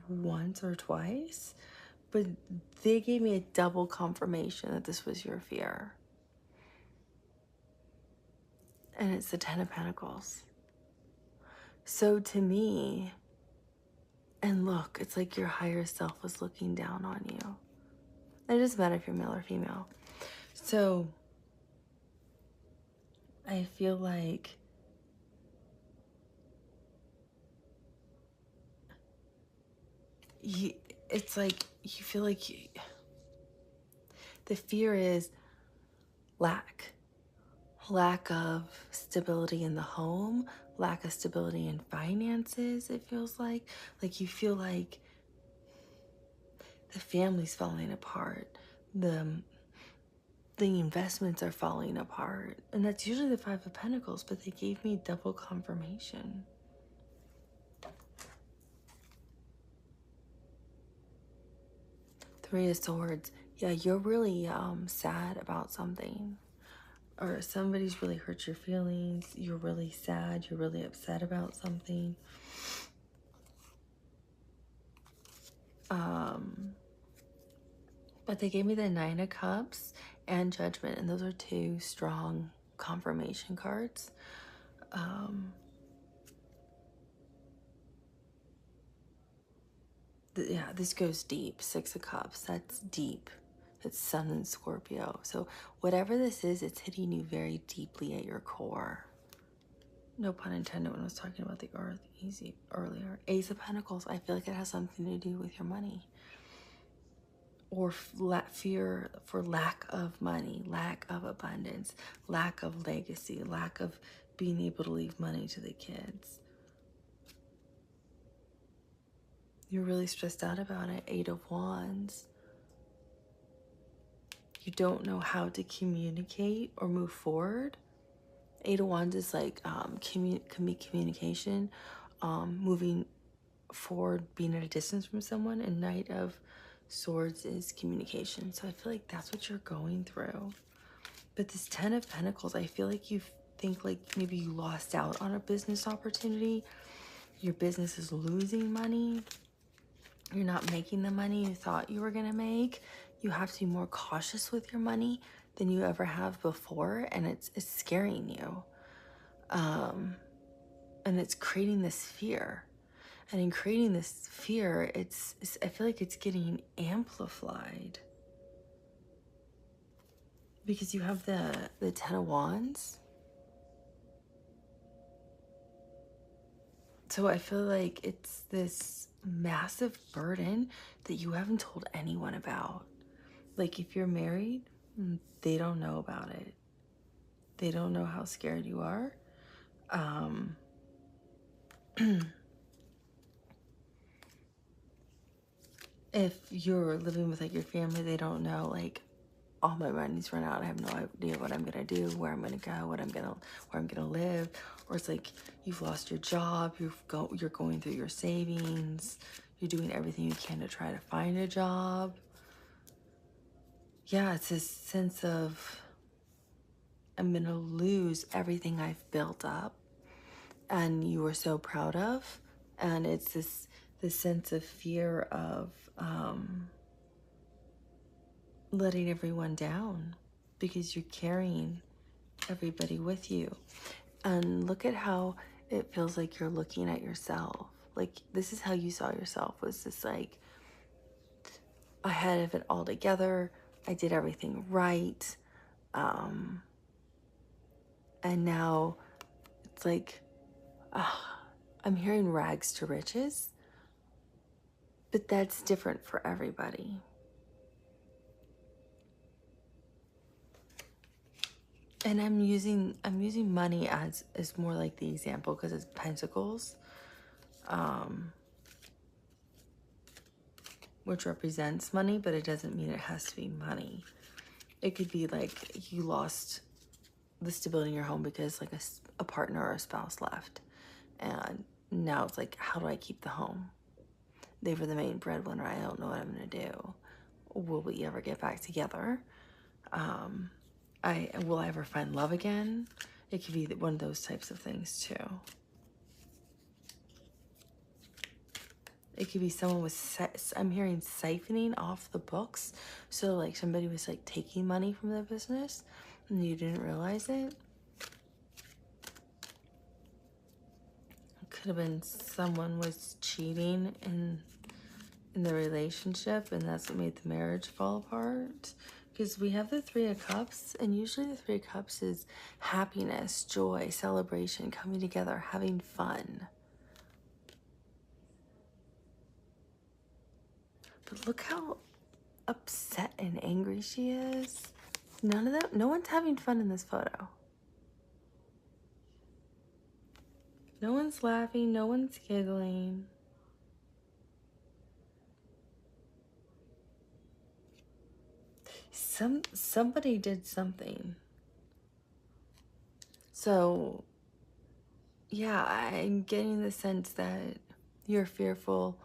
once or twice. But they gave me a double confirmation that this was your fear. And it's the Ten of Pentacles. So to me, And look, it's like your higher self was looking down on you. It doesn't matter if you're male or female. So I feel like it's like you feel like the fear is lack of stability in the home, lack of stability in finances. It feels like you feel like the family's falling apart, the investments are falling apart, and that's usually the Five of Pentacles, but they gave me double confirmation. Three of Swords. Yeah, you're really sad about something, or somebody's really hurt your feelings. You're really sad. You're really upset about something. But they gave me the Nine of Cups and Judgment, and those are two strong confirmation cards. Yeah, this goes deep. Six of Cups, that's deep. It's Sun and Scorpio. So whatever this is, it's hitting you very deeply at your core. No pun intended when I was talking about the earth easy earlier. Ace of Pentacles, I feel like it has something to do with your money. Or fear for lack of money, lack of abundance, lack of legacy, lack of being able to leave money to the kids. You're really stressed out about it. Eight of Wands. You don't know how to communicate or move forward. Eight of Wands is like communication, moving forward, being at a distance from someone, and Knight of Swords is communication. So I feel like that's what you're going through. But this Ten of Pentacles, I feel like you think like maybe you lost out on a business opportunity. Your business is losing money. You're not making the money you thought you were going to make. You have to be more cautious with your money than you ever have before, and it's scaring you. And it's creating this fear. And in creating this fear, I feel like it's getting amplified. Because you have the Ten of Wands. So I feel like it's this massive burden that you haven't told anyone about. Like if you're married, they don't know about it. They don't know how scared you are. If you're living with like your family, they don't know like all my money's run out. I have no idea what I'm gonna do, where I'm gonna go, where I'm gonna live. Or it's like you've lost your job, you're going through your savings, you're doing everything you can to try to find a job. Yeah, it's this sense of I'm gonna lose everything I've built up and you were so proud of. And it's this sense of fear of letting everyone down because you're carrying everybody with you. And look at how it feels like you're looking at yourself. Like this is how you saw yourself, was just like I had it all together. I did everything right. And now it's like I'm hearing rags to riches, but that's different for everybody. And I'm using money as more like the example because it's pentacles, which represents money, but it doesn't mean it has to be money. It could be like you lost the stability in your home because like a partner or a spouse left, and now it's like, how do I keep the home? They were the main breadwinner. I don't know what I'm gonna do. Will we ever get back together? Will I ever find love again? It could be one of those types of things too. It could be someone with, I'm hearing siphoning off the books. So like somebody was like taking money from the business and you didn't realize it. Could have been someone was cheating in the relationship, and that's what made the marriage fall apart. Because we have the Three of Cups, and usually the Three of Cups is happiness, joy, celebration, coming together, having fun. But look how upset and angry she is. None of that, no one's having fun in this photo. No one's laughing, no one's giggling. Somebody did something. So, yeah, I'm getting the sense that you're fearful.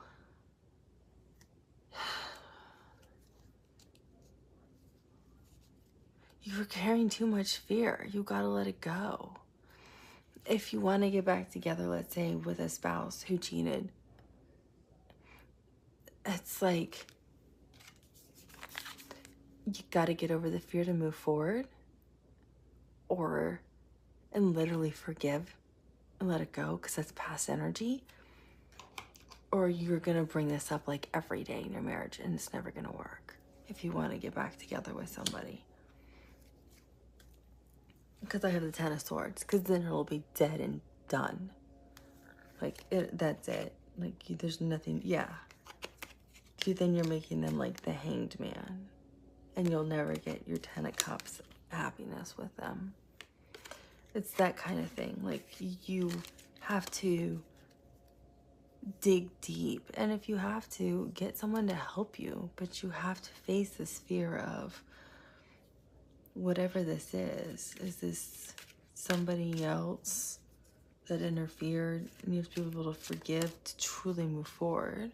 You're carrying too much fear. You gotta let it go. If you want to get back together, let's say with a spouse who cheated, it's like you gotta get over the fear to move forward, and literally forgive and let it go, because that's past energy. Or you're gonna bring this up like every day in your marriage, and it's never gonna work if you want to get back together with somebody. Because I have the Ten of Swords, because then it'll be dead and done. Like, that's it. Like, there's nothing, yeah. Then you're making them like the Hanged Man, and you'll never get your Ten of Cups happiness with them. It's that kind of thing. Like, you have to dig deep, and if you have to, get someone to help you, but you have to face this fear of whatever this is this somebody else that interfered, and you have to be able to forgive to truly move forward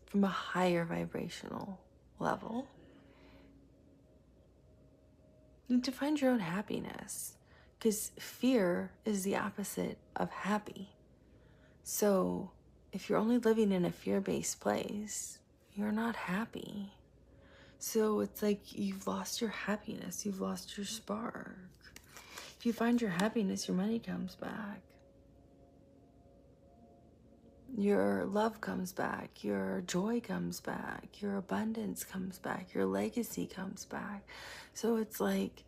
from a higher vibrational level. You need to find your own happiness, because fear is the opposite of happy. So if you're only living in a fear-based place, you're not happy. So it's like you've lost your happiness, you've lost your spark. If you find your happiness, your money comes back. Your love comes back, your joy comes back, your abundance comes back, your legacy comes back. So it's like,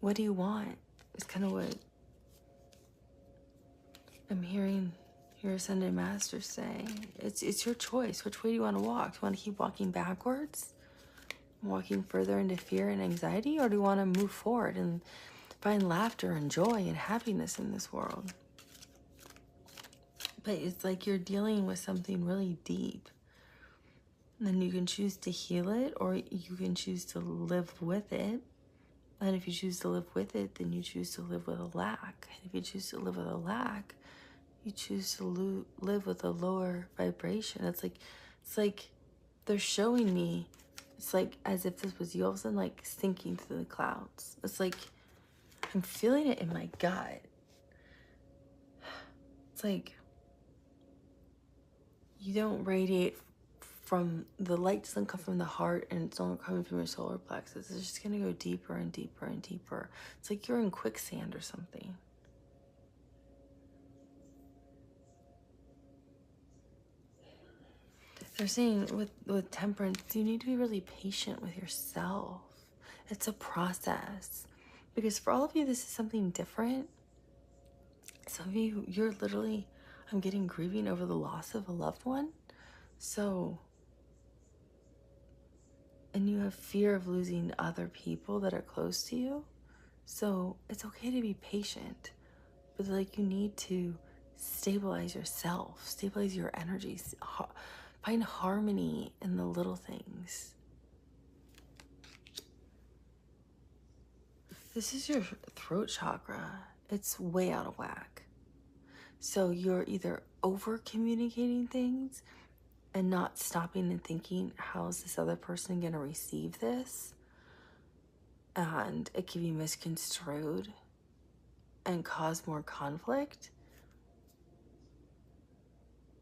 what do you want? It's kind of what I'm hearing your Ascended Master say. It's your choice. Which way do you want to walk? Do you want to keep walking backwards? Walking further into fear and anxiety? Or do you want to move forward and find laughter and joy and happiness in this world? But it's like you're dealing with something really deep. And then you can choose to heal it, or you can choose to live with it. And if you choose to live with it, then you choose to live with a lack. And if you choose to live with a lack, you choose to live with a lower vibration. It's like they're showing me, it's like as if this was you all of a sudden like sinking through the clouds. It's like I'm feeling it in my gut. It's like you don't radiate from, the light doesn't come from the heart, and it's only coming from your solar plexus. It's just gonna go deeper and deeper and deeper. It's like you're in quicksand or something. They're saying with temperance, you need to be really patient with yourself. It's a process. Because for all of you, this is something different. Some of you, you're literally, I'm getting grieving over the loss of a loved one. So, and you have fear of losing other people that are close to you. So it's okay to be patient, but like you need to stabilize yourself, stabilize your energies, find harmony in the little things. This is your throat chakra. It's way out of whack. So you're either over communicating things and not stopping and thinking, how is this other person going to receive this? And it can be misconstrued and cause more conflict.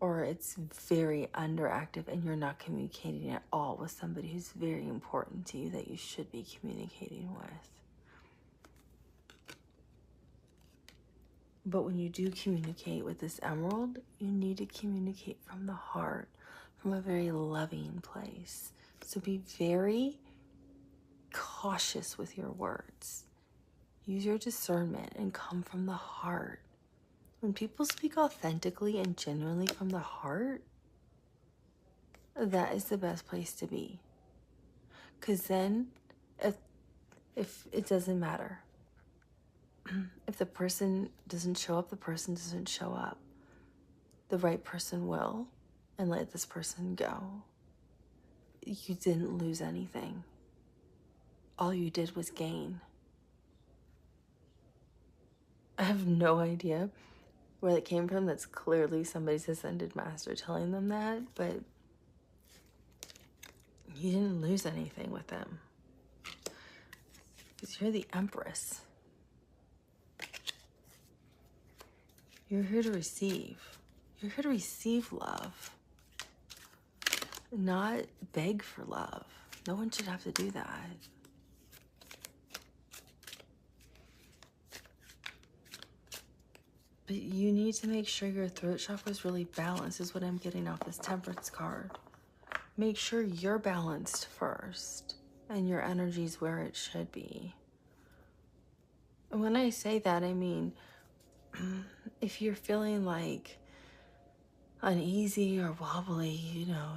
Or it's very underactive and you're not communicating at all with somebody who's very important to you that you should be communicating with. But when you do communicate with this emerald, you need to communicate from the heart, from a very loving place. So be very cautious with your words. Use your discernment and come from the heart. When people speak authentically and genuinely from the heart, that is the best place to be. Because then, if it doesn't matter. If the person doesn't show up, the person doesn't show up. The right person will, and let this person go. You didn't lose anything. All you did was gain. I have no idea where that came from. That's clearly somebody's ascended master telling them that, but you didn't lose anything with them. Because you're the Empress. You're here to receive. You're here to receive love, not beg for love. No one should have to do that. But you need to make sure your throat chakra is really balanced, is what I'm getting off this Temperance card. Make sure you're balanced first, and your energy's where it should be. And when I say that, I mean, if you're feeling like uneasy or wobbly,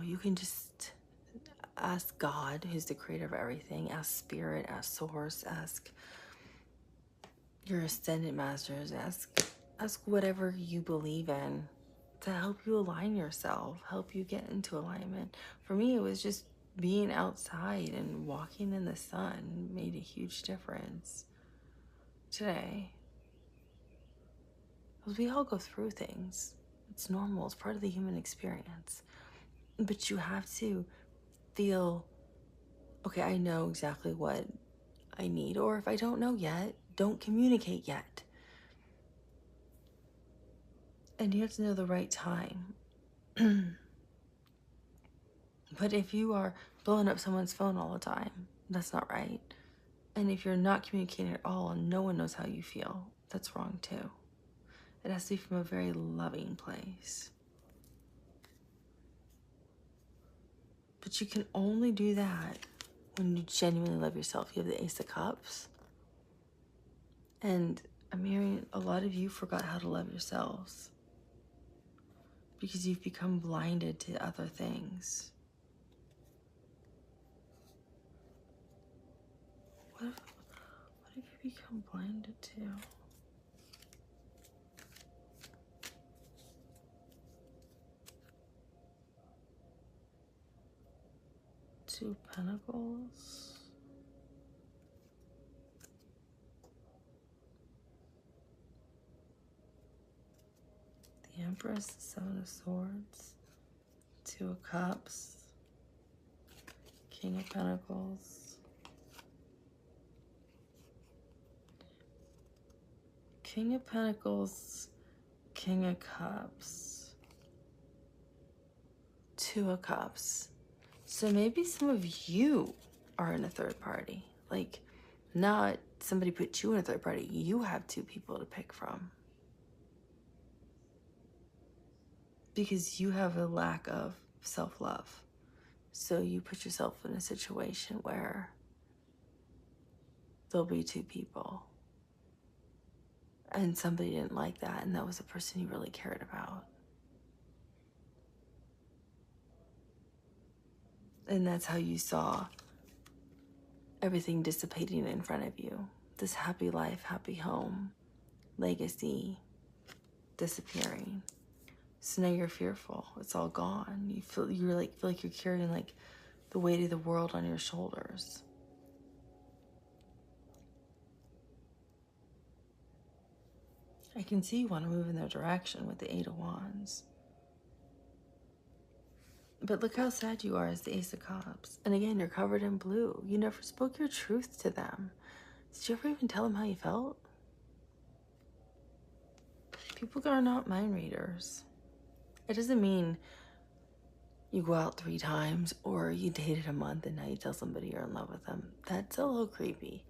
you can just ask God, who's the creator of everything. Ask Spirit, ask Source, ask your ascended masters, ask whatever you believe in to help you align yourself, help you get into alignment. For me, it was just being outside and walking in the sun made a huge difference today. Because we all go through things. It's normal. It's part of the human experience. But you have to feel, okay, I know exactly what I need. Or if I don't know yet, don't communicate yet. And you have to know the right time. But if you are blowing up someone's phone all the time, that's not right. And if you're not communicating at all and no one knows how you feel, that's wrong too. It has to be from a very loving place. But you can only do that when you genuinely love yourself. You have the Ace of Cups. And I'm hearing a lot of you forgot how to love yourselves because you've become blinded to other things. What have you become blinded to? Two of Pentacles. The Empress, the Seven of Swords. Two of Cups. King of Pentacles. King of Pentacles. King of Cups. Two of Cups. So maybe some of you are in a third party. Like, not somebody put you in a third party. You have two people to pick from. Because you have a lack of self-love. So you put yourself in a situation where there'll be two people. And somebody didn't like that, and that was the person you really cared about. And that's how you saw everything dissipating in front of you. This happy life, happy home, legacy, disappearing. So now you're fearful. It's all gone. You feel like you're carrying like the weight of the world on your shoulders. I can see you want to move in their direction with the Eight of Wands. But look how sad you are as the Ace of Cups. And again, you're covered in blue. You never spoke your truth to them. Did you ever even tell them how you felt? People are not mind readers. It doesn't mean you go out 3 times or you dated a month and now you tell somebody you're in love with them. That's a little creepy.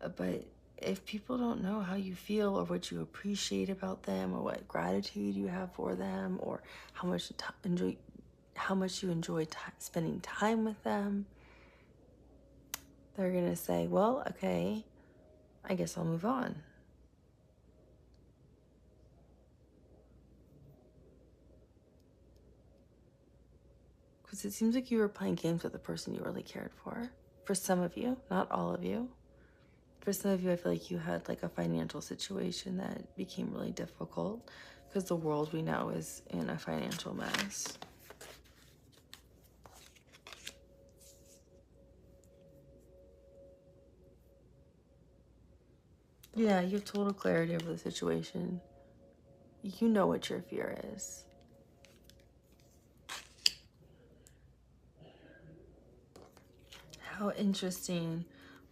But if people don't know how you feel or what you appreciate about them or what gratitude you have for them or how much you enjoy spending time with them, they're gonna say, well, okay, I guess I'll move on. Because it seems like you were playing games with the person you really cared for. For some of you, not all of you. For some of you, I feel like you had like a financial situation that became really difficult because the world we know is in a financial mess. Yeah, you have total clarity over the situation. You know what your fear is. How interesting.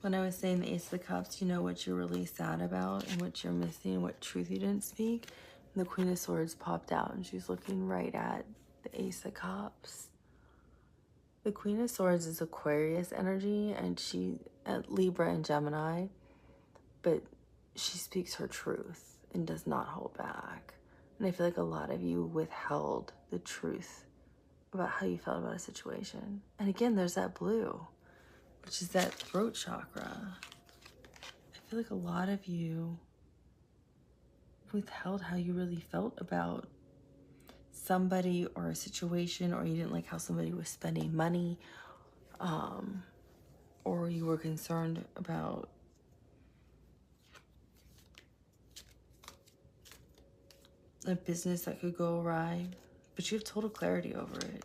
When I was saying the Ace of the Cups, you know what you're really sad about and what you're missing, what truth you didn't speak. And the Queen of Swords popped out and she's looking right at the Ace of Cups. The Queen of Swords is Aquarius energy and she at Libra and Gemini, but she speaks her truth and does not hold back. And I feel like a lot of you withheld the truth about how you felt about a situation. And again, there's that blue, which is that throat chakra. I feel like a lot of you withheld how you really felt about somebody or a situation, or you didn't like how somebody was spending money, or you were concerned about a business that could go awry, but you have total clarity over it.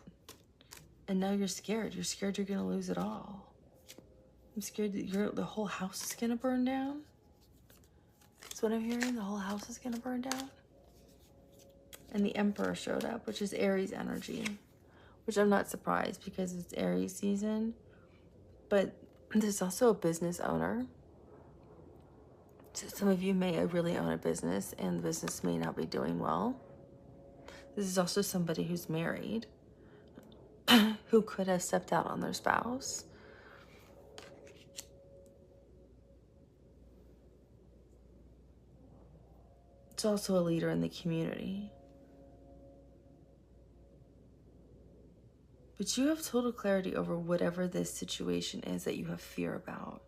And now you're scared. You're scared you're gonna lose it all. I'm scared that the whole house is gonna burn down. That's what I'm hearing. The whole house is gonna burn down. And the Emperor showed up, which is Aries energy, which I'm not surprised because it's Aries season. But there's also a business owner. So some of you may really own a business and the business may not be doing well. This is also somebody who's married who could have stepped out on their spouse. It's also a leader in the community. But you have total clarity over whatever this situation is that you have fear about.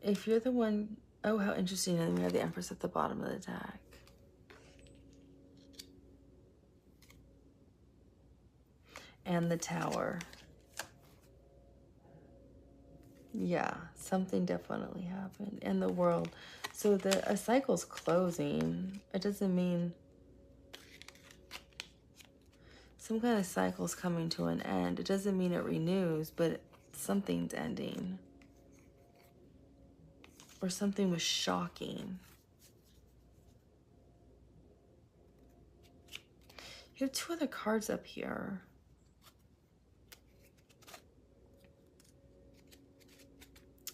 If you're the one, oh, how interesting. And then we have the Empress at the bottom of the deck. And the Tower. Yeah, something definitely happened. And the World. So a cycle's closing. It doesn't mean some kind of cycle's coming to an end. It doesn't mean it renews, but something's ending. Or something was shocking. You have two other cards up here.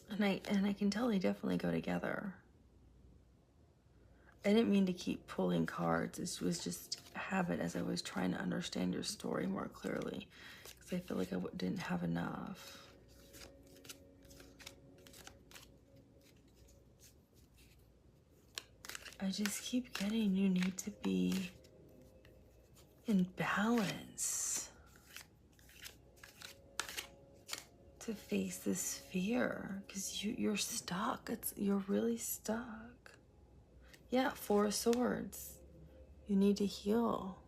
And I can tell they definitely go together. I didn't mean to keep pulling cards. It was just a habit as I was trying to understand your story more clearly. Because I feel like I didn't have enough. I just keep getting you need to be in balance to face this fear. Because you're stuck. You're really stuck. Yeah, Four of Swords. You need to heal.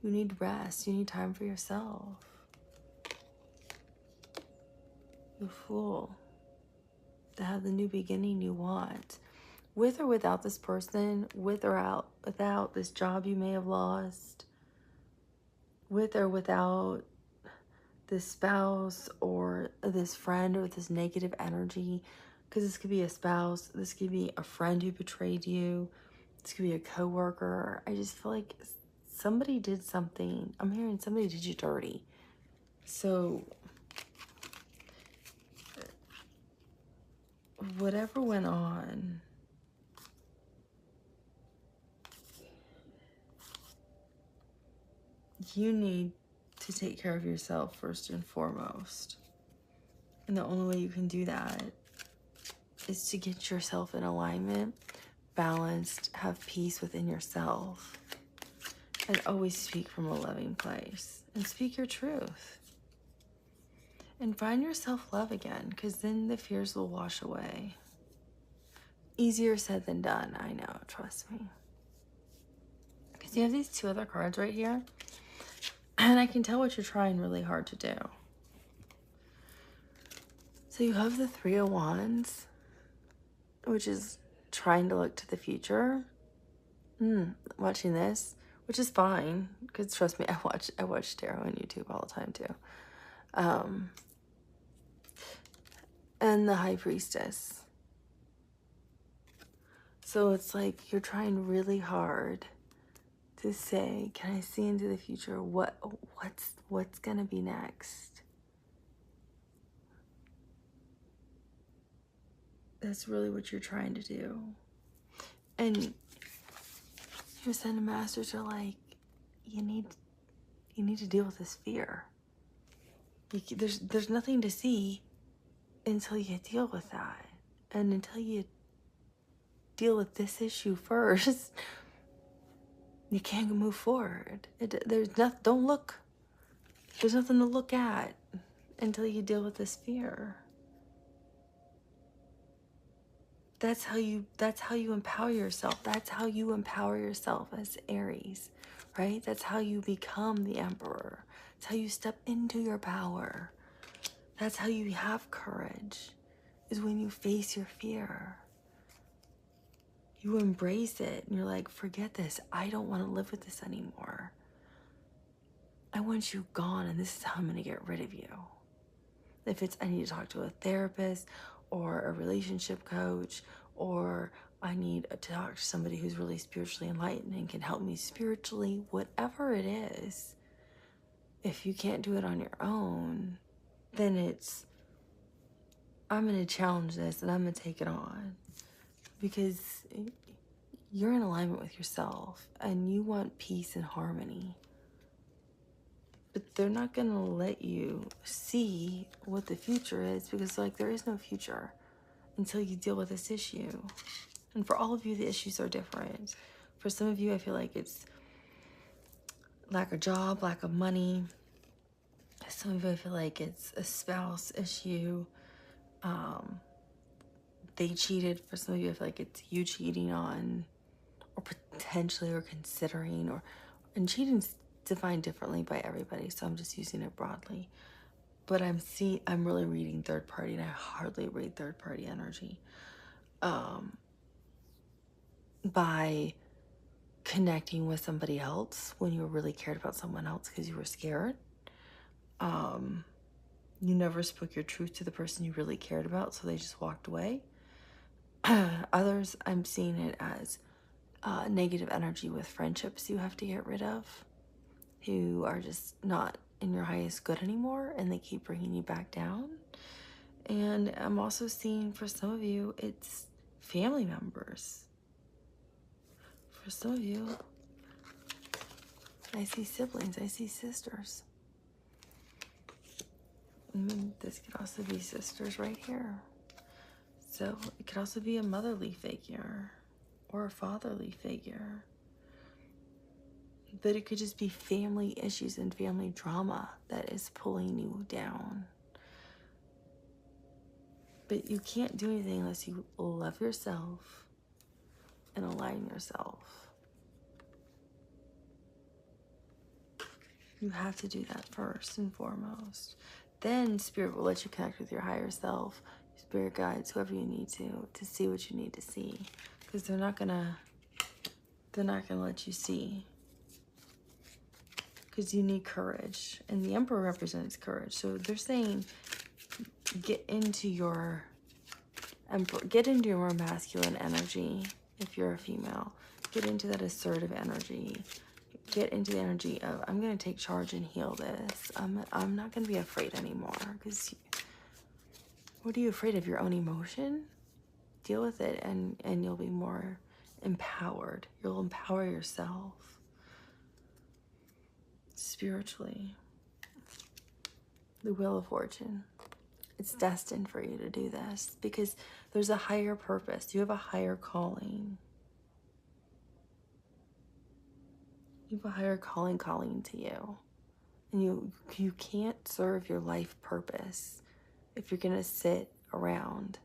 You need rest. You need time for yourself. The Fool. To have the new beginning you want. With or without this person, with or without this job you may have lost, with or without this spouse or this friend or this negative energy, because this could be a spouse, this could be a friend who betrayed you, this could be a coworker. I just feel like somebody did something. I'm hearing somebody did you dirty. So whatever went on, you need to take care of yourself first and foremost. And the only way you can do that is to get yourself in alignment, balanced, have peace within yourself, and always speak from a loving place and speak your truth. And find your self-love again, because then the fears will wash away. Easier said than done, I know, trust me. Because you have these two other cards right here, and I can tell what you're trying really hard to do. So you have the Three of Wands, which is trying to look to the future. Watching this, which is fine, because trust me, I watch tarot on YouTube all the time too. And the High Priestess. So it's like you're trying really hard to say, can I see into the future? What's gonna be next? That's really what you're trying to do. And your Sun and Masters are like, you need to deal with this fear. There's nothing to see until you deal with that. And until you deal with this issue first, you can't move forward. Don't look. There's nothing to look at until you deal with this fear. That's how you empower yourself. That's how you empower yourself as Aries, right? That's how you become the Emperor. That's how you step into your power. That's how you have courage, is when you face your fear. You embrace it and you're like, forget this. I don't want to live with this anymore. I want you gone, and this is how I'm going to get rid of you. If it's I need to talk to a therapist or a relationship coach, or I need to talk to somebody who's really spiritually enlightened and can help me spiritually, whatever it is, if you can't do it on your own, then it's, I'm going to challenge this and I'm going to take it on, because you're in alignment with yourself and you want peace and harmony. But they're not going to let you see what the future is, because like there is no future until you deal with this issue. And for all of you, the issues are different. For some of you, I feel like it's lack of job, lack of money. Some of you, I feel like it's a spouse issue. They cheated. For some of you, I feel like it's you cheating on, or potentially, or considering, and cheating's defined differently by everybody, so I'm just using it broadly. But I'm really reading third party, and I hardly read third party energy. By connecting with somebody else when you really cared about someone else because you were scared. You never spoke your truth to the person you really cared about, so they just walked away. Others, I'm seeing it as negative energy with friendships you have to get rid of, who are just not in your highest good anymore, and they keep bringing you back down. And I'm also seeing, for some of you, it's family members. For some of you, I see siblings, I see sisters. And this could also be sisters right here. So it could also be a motherly figure or a fatherly figure. But it could just be family issues and family drama that is pulling you down. But you can't do anything unless you love yourself and align yourself. You have to do that first and foremost. Then Spirit will let you connect with your higher self, spirit guides, whoever you need to see what you need to see. Because they're not gonna let you see. Because you need courage. And the Emperor represents courage. So they're saying, get into your more masculine energy if you're a female. Get into that assertive energy. Get into the energy of, I'm going to take charge and heal this. I'm not going to be afraid anymore. Because what are you afraid of? Your own emotion? Deal with it, and you'll be more empowered. You'll empower yourself. spiritually. The Wheel of Fortune. It's destined for you to do this because there's a higher purpose. You have a higher calling. You have a higher calling to you. And you can't serve your life purpose if you're going to sit around.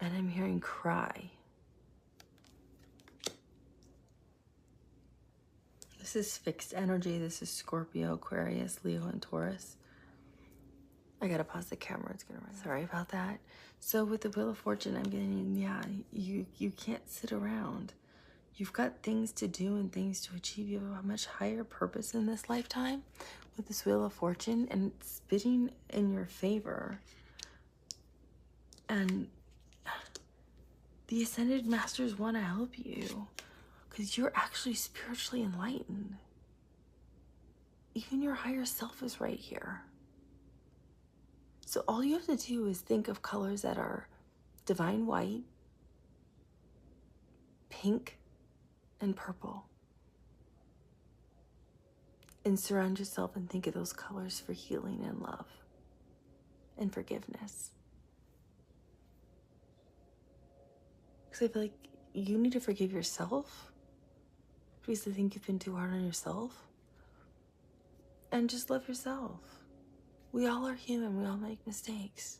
And I'm hearing cry. This is fixed energy. This is Scorpio, Aquarius, Leo, and Taurus. I gotta pause the camera. It's gonna run. Sorry about that. So with the Wheel of Fortune, I'm getting, yeah, you can't sit around. You've got things to do and things to achieve. You have a much higher purpose in this lifetime with this Wheel of Fortune, and it's spitting in your favor. And the Ascended Masters want to help you because you're actually spiritually enlightened. Even your higher self is right here. So all you have to do is think of colors that are divine white, pink, and purple. And surround yourself and think of those colors for healing and love and forgiveness. Because I feel like you need to forgive yourself because I think you've been too hard on yourself. And just love yourself. We all are human. We all make mistakes.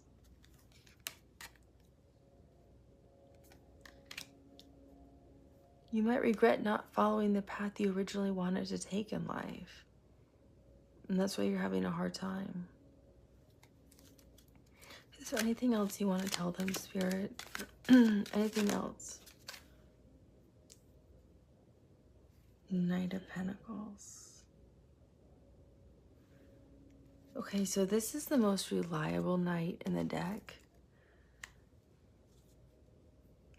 You might regret not following the path you originally wanted to take in life. And that's why you're having a hard time. Is there anything else you want to tell them, Spirit? Anything else? Knight of Pentacles. Okay, so this is the most reliable knight in the deck.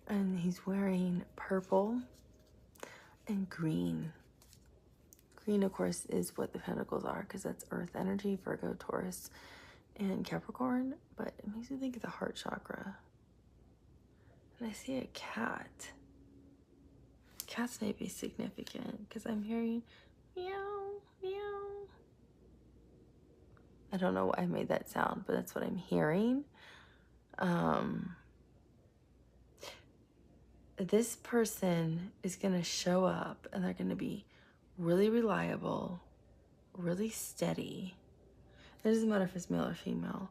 And he's wearing purple and green. Green, of course, is what the Pentacles are because that's Earth energy, Virgo, Taurus, and Capricorn. But it makes me think of the heart chakra. And I see a cat. Cats may be significant because I'm hearing meow, meow. I don't know why I made that sound, but that's what I'm hearing. This person is going to show up and they're going to be really reliable, really steady. It doesn't matter if it's male or female.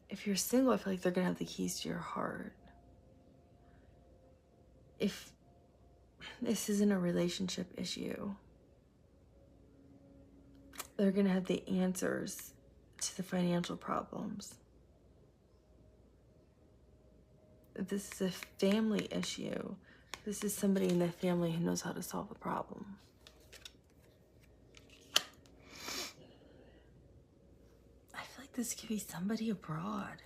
If you're single, I feel like they're going to have the keys to your heart. If this isn't a relationship issue, they're going to have the answers to the financial problems. If this is a family issue, this is somebody in the family who knows how to solve the problem. I feel like this could be somebody abroad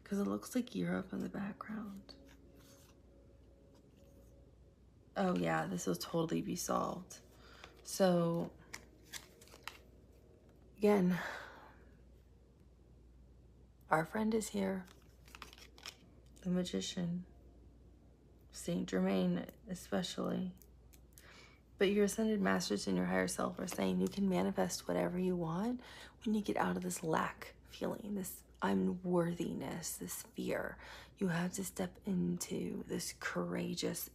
because it looks like Europe in the background. Oh yeah, this will totally be solved. So, again, our friend is here. The Magician. Saint Germain especially. But your Ascended Masters and your higher self are saying you can manifest whatever you want when you get out of this lack feeling, this unworthiness, this fear. You have to step into this courageous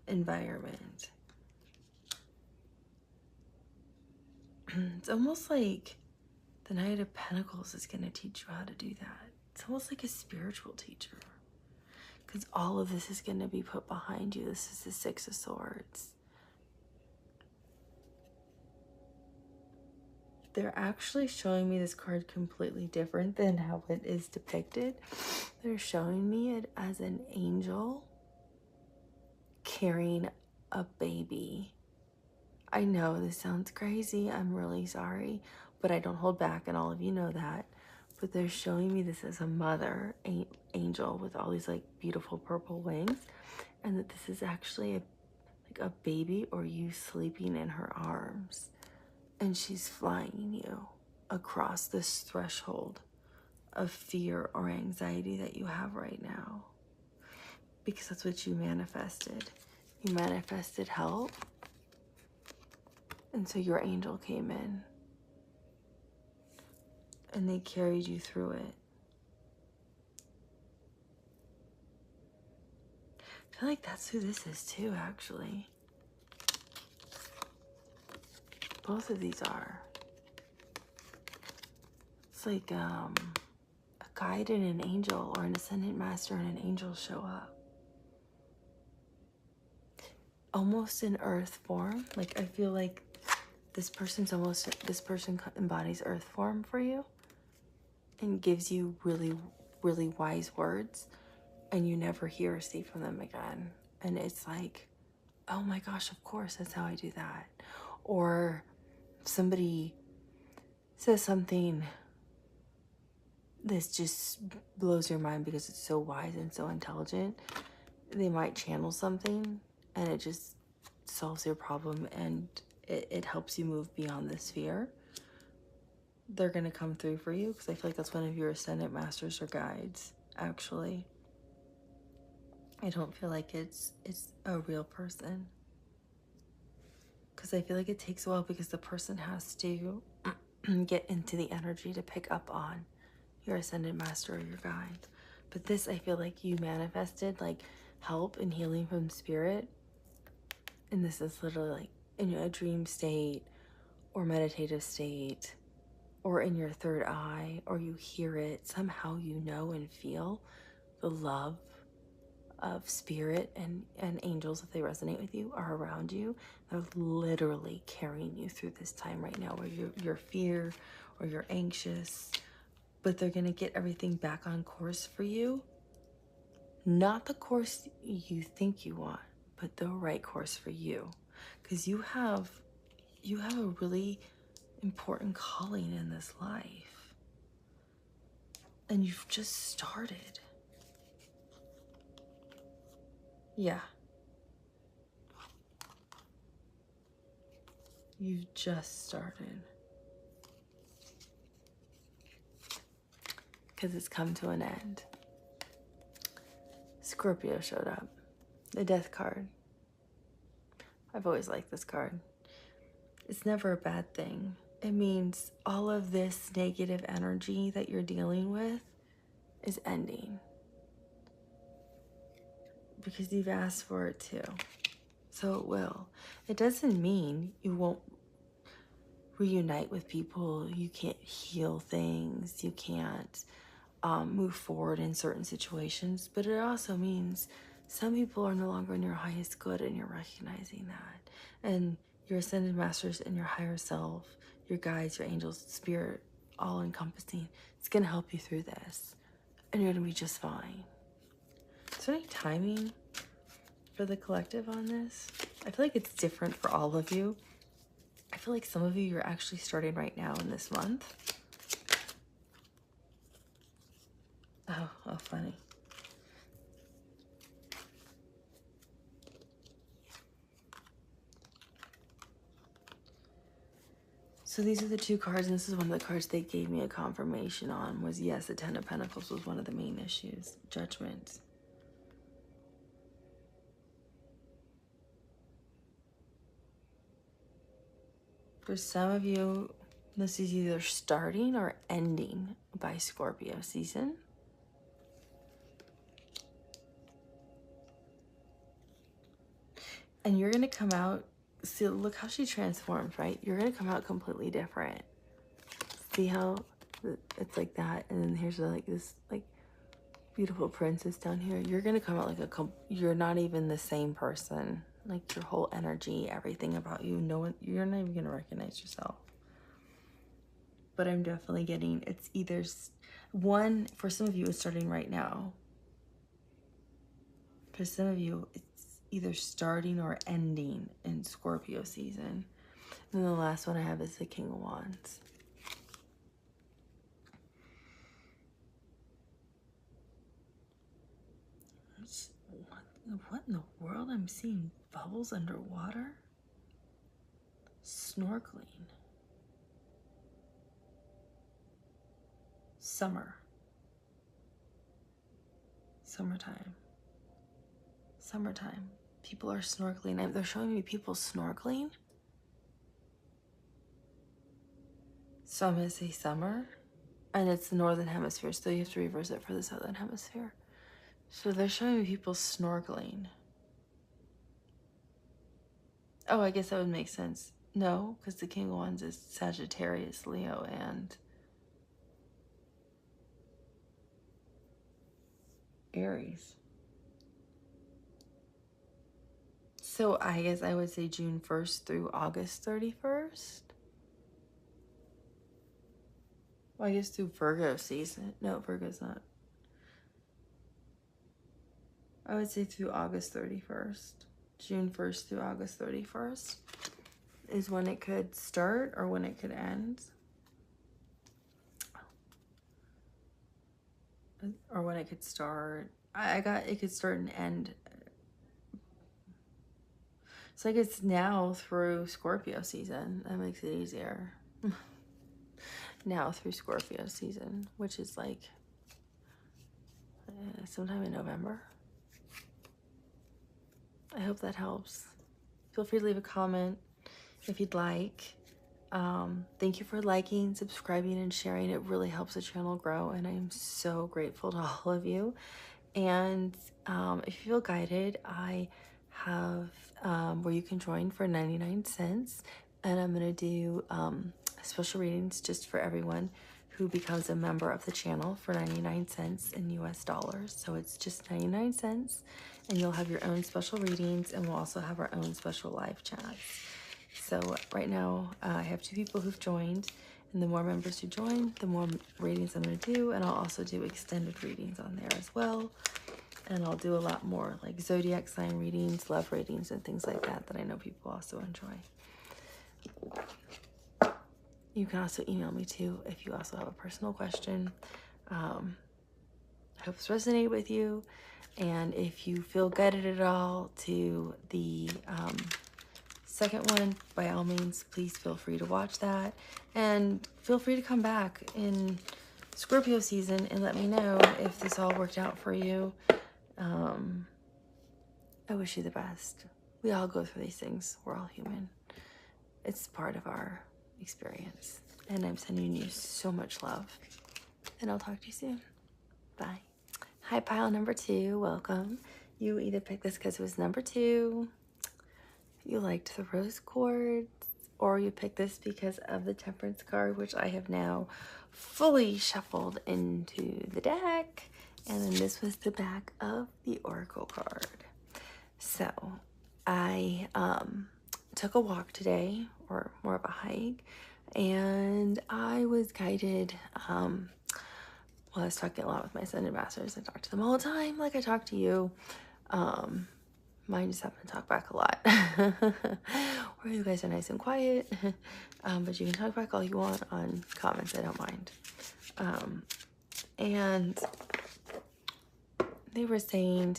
environment. It's almost like the Knight of Pentacles is going to teach you how to do that. It's almost like a spiritual teacher. Because all of this is going to be put behind you. This is the Six of Swords. They're actually showing me this card completely different than how it is depicted. They're showing me it as an angel carrying a baby. I know this sounds crazy. I'm really sorry, but I don't hold back, and all of you know that. But they're showing me this as a mother angel with all these like beautiful purple wings, and that this is actually like a baby or you sleeping in her arms, and she's flying you across this threshold of fear or anxiety that you have right now, because that's what you manifested. You manifested help. And so your angel came in. And they carried you through it. I feel like that's who this is too, actually. Both of these are. It's like a guide and an angel, or an ascendant master and an angel show up. Almost in earth form. Like, I feel like this person embodies earth form for you and gives you really, really wise words, and you never hear or see from them again. And it's like, oh my gosh, of course, that's how I do that. Or somebody says something this just blows your mind because it's so wise and so intelligent. They might channel something and it just solves your problem, and it helps you move beyond this fear. They're going to come through for you, because I feel like that's one of your ascendant masters or guides, actually. I don't feel like it's a real person, because I feel like it takes a while, because the person has to get into the energy to pick up on your ascendant master or your guide. But this, I feel like you manifested like help and healing from spirit, and this is literally like in a dream state or meditative state or in your third eye, or you hear it somehow, you know and feel the love of spirit and angels, if they resonate with you, are around you. They're literally carrying you through this time right now where you're fear or you're anxious, but they're going to get everything back on course for you. Not the course you think you want, but the right course for you. Because you have a really important calling in this life. And you've just started. Yeah. You've just started. Because it's come to an end. Scorpio showed up. The death card. I've always liked this card. It's never a bad thing. It means all of this negative energy that you're dealing with is ending. Because you've asked for it too. So it will. It doesn't mean you won't reunite with people. You can't heal things. You can't move forward in certain situations. But it also means some people are no longer in your highest good, and you're recognizing that. And your ascended masters and your higher self, your guides, your angels, spirit, all encompassing, it's going to help you through this. And you're going to be just fine. Is there any timing for the collective on this? I feel like it's different for all of you. I feel like some of you, you're actually starting right now in this month. Oh, funny. So these are the two cards, and this is one of the cards they gave me a confirmation on, was yes, the Ten of Pentacles was one of the main issues. Judgment. For some of you, this is either starting or ending by Scorpio season. And you're going to come out, see, look how she transforms, right? You're going to come out completely different. See how it's like that, and then here's like this like beautiful princess down here. You're going to come out like you're not even the same person. Like your whole energy, everything about you, no one, you're not even going to recognize yourself. But I'm definitely getting, it's either one, for some of you, it's starting right now. For some of you, it's either starting or ending in Scorpio season. And then the last one I have is the King of Wands. What in the world? I'm seeing bubbles underwater? Snorkeling. Summer. Summertime. Summertime. People are snorkeling. They're showing me people snorkeling. So I'm going to say summer. And it's the northern hemisphere, so you have to reverse it for the southern hemisphere. So they're showing me people snorkeling. Oh, I guess that would make sense. No, because the King of Wands is Sagittarius, Leo, and Aries. So I guess I would say June 1st through August 31st. Well, I guess through Virgo season. No, Virgo's not. I would say through August 31st. June 1st through August 31st is when it could start or when it could end. Or when it could start. I got it could start and end. So I guess now through Scorpio season. That makes it easier. Now through Scorpio season, which is like sometime in November. I hope that helps. Feel free to leave a comment if you'd like. Thank you for liking, subscribing, and sharing. It really helps the channel grow, and I'm so grateful to all of you. And if you feel guided, I have where you can join for 99 cents, and I'm going to do special readings just for everyone who becomes a member of the channel for 99 cents in US dollars. So it's just 99 cents, and you'll have your own special readings, and we'll also have our own special live chats. So right now I have 2 people who've joined, and the more members who join, the more readings I'm going to do, and I'll also do extended readings on there as well. And I'll do a lot more like zodiac sign readings, love readings, and things like that I know people also enjoy. You can also email me too if you also have a personal question. I hope this resonated with you. And if you feel guided at all to the second one, by all means, please feel free to watch that. And feel free to come back in Scorpio season and let me know if this all worked out for you. I wish you the best. We all go through these things. We're all human. It's part of our experience. And I'm sending you so much love. And I'll talk to you soon. Bye. Hi, pile number 2. Welcome. You either picked this because it was number 2, you liked the rose quartz, or you picked this because of the temperance card, which I have now fully shuffled into the deck. And then this was the back of the oracle card. So I took a walk today, or more of a hike, and I was guided. Well, I was talking a lot with my ascended masters. I talk to them all the time, like I talk to you. Mine just happen to talk back a lot. Or you guys are nice and quiet. But you can talk back all you want on comments. I don't mind. And they were saying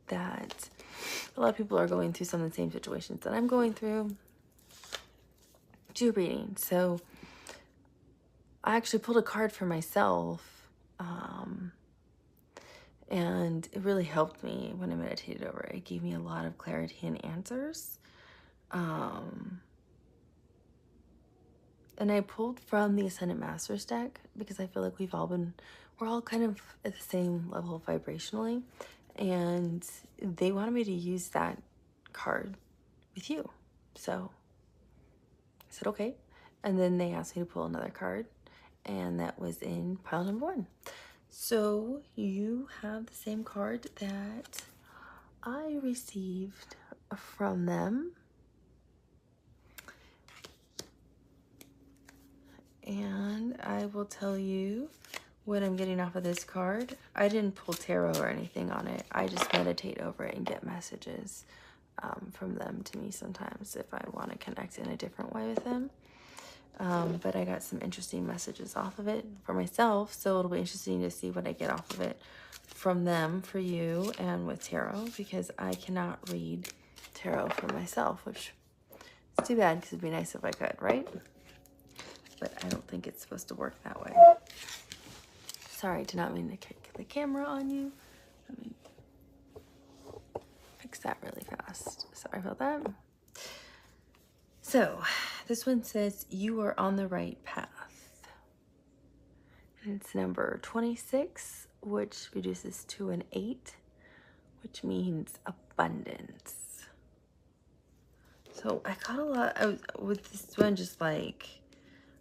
that a lot of people are going through some of the same situations that I'm going through. Do reading. So I actually pulled a card for myself. And it really helped me when I meditated over it. It gave me a lot of clarity and answers. And I pulled from the Ascendant Masters deck because I feel like we're all kind of at the same level vibrationally. And they wanted me to use that card with you. So I said, okay. And then they asked me to pull another card, and that was in pile number 1. So you have the same card that I received from them. And I will tell you what I'm getting off of this card. I didn't pull tarot or anything on it. I just meditate over it and get messages from them to me sometimes if I want to connect in a different way with them. But I got some interesting messages off of it for myself, so it'll be interesting to see what I get off of it from them for you and with tarot, because I cannot read tarot for myself, which is too bad because it'd be nice if I could, right? But I don't think it's supposed to work that way. Sorry, did not mean to kick the camera on you. Let me fix that really fast. Sorry about that. So this one says you are on the right path. And it's number 26, which reduces to an 8, which means abundance. So I got a lot, with this one, just like,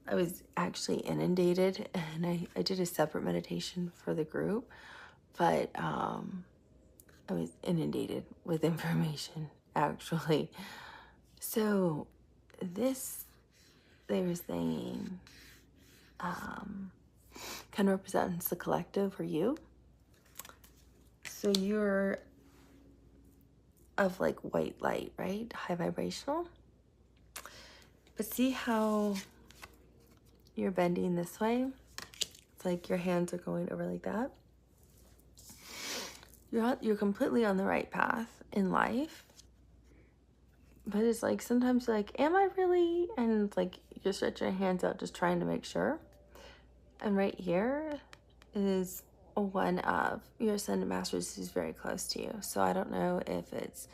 I was actually inundated, and I did a separate meditation for the group, but I was inundated with information, actually. So this, they were saying, kind of represents the collective or you. So you're of like white light, right? High vibrational. But see how you're bending this way? It's like your hands are going over like that. You're completely on the right path in life. But it's like sometimes you're like, am I really? And it's like you're stretching your hands out just trying to make sure. And right here is one of your ascended masters who's very close to you. So I don't know if it's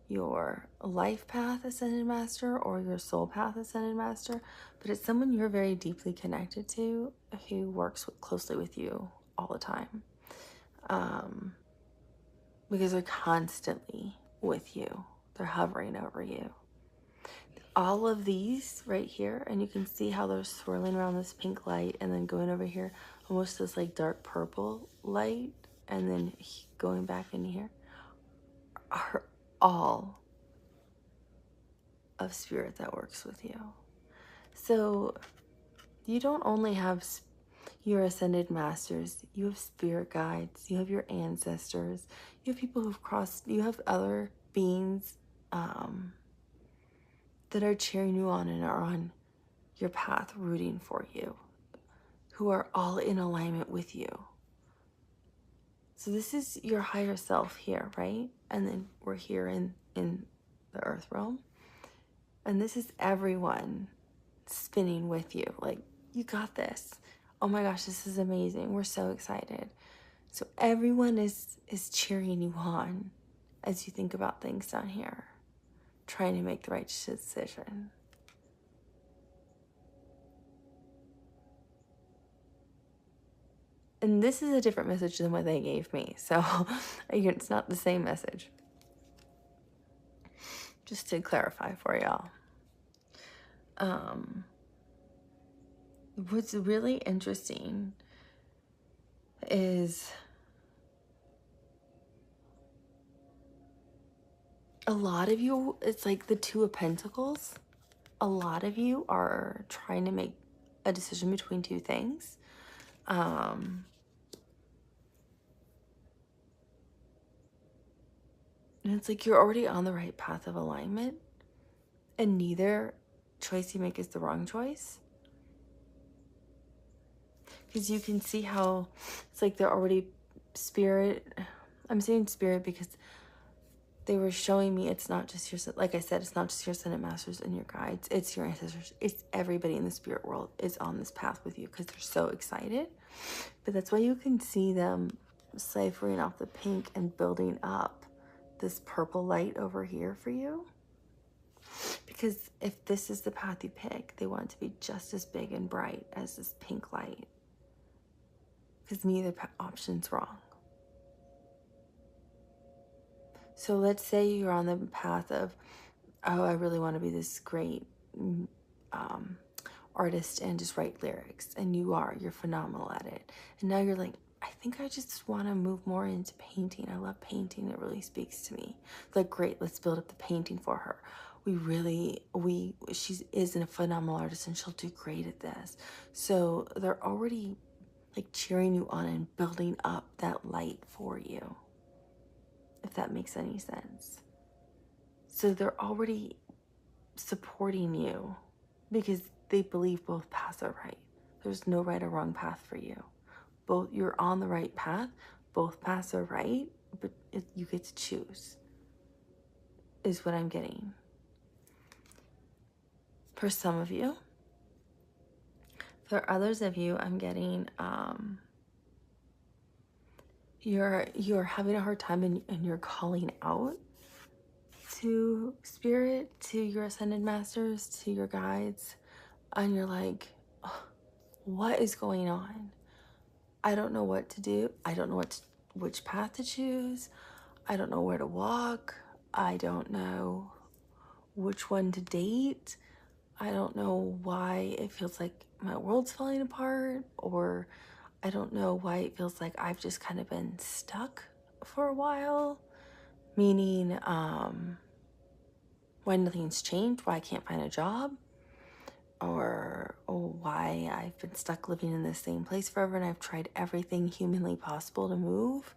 your life path ascended master or your soul path ascended master, but it's someone you're very deeply connected to who works closely with you all the time, because they're constantly with you. They're hovering over you. All of these right here, and you can see how they're swirling around this pink light and then going over here, almost this like dark purple light, and then going back into here, are all of spirit that works with you. So you don't only have your ascended masters, you have spirit guides, you have your ancestors, you have people who've crossed, you have other beings that are cheering you on and are on your path, rooting for you, who are all in alignment with you. So this is your higher self here, right? And then we're here in the earth realm. And this is everyone spinning with you. Like, you got this. Oh my gosh, this is amazing. We're so excited. So everyone is cheering you on as you think about things down here, trying to make the right decision. And this is a different message than what they gave me. So it's not the same message. Just to clarify for y'all. What's really interesting is a lot of you, it's like the Two of Pentacles. A lot of you are trying to make a decision between two things. And it's like you're already on the right path of alignment, and neither choice you make is the wrong choice. Because you can see how it's like they're already spirit. I'm saying spirit because they were showing me it's not just your, like I said, it's not just your ascended masters and your guides. It's your ancestors. It's everybody in the spirit world is on this path with you because they're so excited. But that's why you can see them ciphering off the pink and building up this purple light over here for you. Because if this is the path you pick, they want it to be just as big and bright as this pink light. Because neither option's wrong. So let's say you're on the path of, oh, I really want to be this great artist and just write lyrics. And you're phenomenal at it. And now you're like, I think I just want to move more into painting. I love painting. It really speaks to me. Like, great, let's build up the painting for her. She is a phenomenal artist and she'll do great at this. So they're already like cheering you on and building up that light for you, if that makes any sense. So they're already supporting you because they believe both paths are right. There's no right or wrong path for you. You're on the right path. Both paths are right, but you get to choose, is what I'm getting. For some of you. For others of you, I'm getting you're having a hard time and you're calling out to Spirit, to your Ascended Masters, to your guides, and you're like, "Oh, what is going on? I don't know what to do. I don't know which path to choose. I don't know where to walk. I don't know which one to date. I don't know why it feels like my world's falling apart, or I don't know why it feels like I've just kind of been stuck for a while." Meaning, why nothing's changed, why I can't find a job, or why I've been stuck living in the same place forever and I've tried everything humanly possible to move,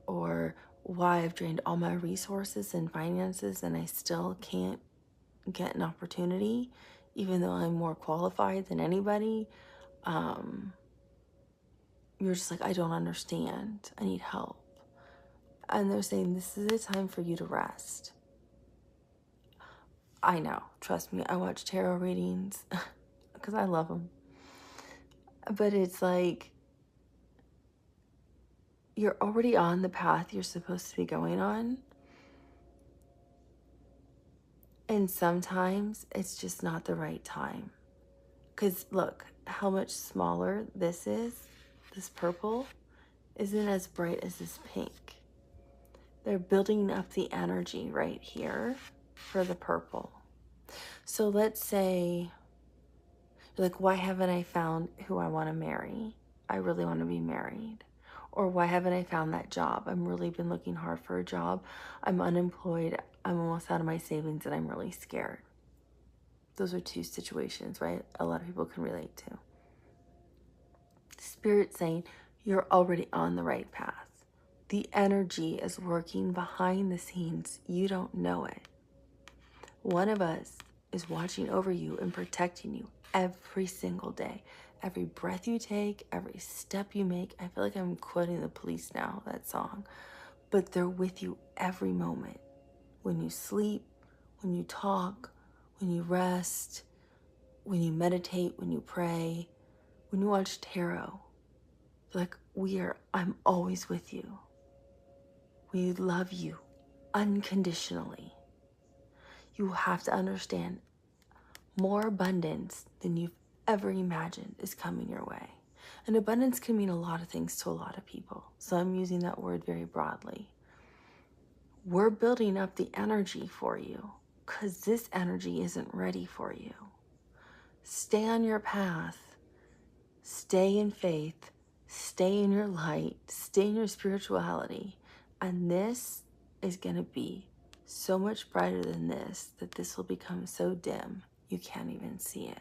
or why I've drained all my resources and finances and I still can't get an opportunity, even though I'm more qualified than anybody. You're just like, I don't understand. I need help. And they're saying, this is a time for you to rest. I know, trust me, I watch tarot readings because I love them. But it's like, you're already on the path you're supposed to be going on. And sometimes it's just not the right time. Because look, how much smaller this is. This purple isn't as bright as this pink. They're building up the energy right here for the purple. So let's say, like, why haven't I found who I want to marry? I really want to be married. Or why haven't I found that job? I've really been looking hard for a job. I'm unemployed. I'm almost out of my savings and I'm really scared. Those are two situations, right? A lot of people can relate to. Spirit saying you're already on the right path. The energy is working behind the scenes. You don't know it. One of us is watching over you and protecting you every single day. Every breath you take, every step you make. I feel like I'm quoting The Police now, that song. But they're with you every moment. When you sleep, when you talk, when you rest, when you meditate, when you pray, when you watch tarot. Like, I'm always with you. We love you unconditionally. You have to understand, more abundance than you've ever imagined is coming your way. And abundance can mean a lot of things to a lot of people. So I'm using that word very broadly. We're building up the energy for you because this energy isn't ready for you. Stay on your path. Stay in faith. Stay in your light. Stay in your spirituality. And this is going to be so much brighter than this, that this will become so dim you can't even see it.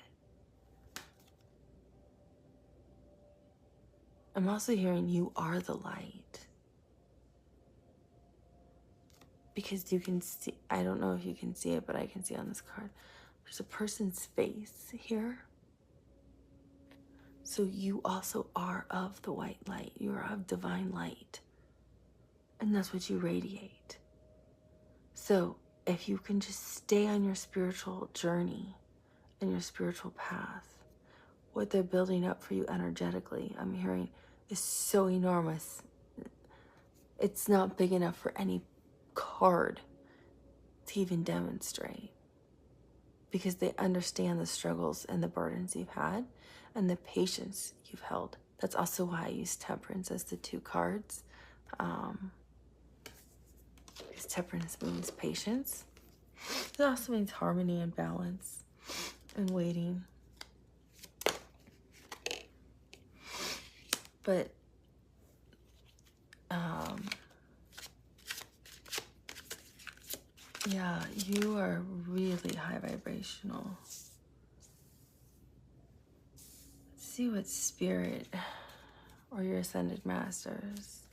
I'm also hearing you are the light. Because you can see, I don't know if you can see it, but I can see on this card, there's a person's face here. So you also are of the white light. You are of divine light. And that's what you radiate. So if you can just stay on your spiritual journey and your spiritual path, what they're building up for you energetically, I'm hearing, is so enormous. It's not big enough for any card to even demonstrate, because they understand the struggles and the burdens you've had and the patience you've held. That's also why I use Temperance as the 2 cards. Because Temperance means patience. It also means harmony and balance and waiting. But yeah, you are really high vibrational. Let's see what Spirit or your Ascended Masters.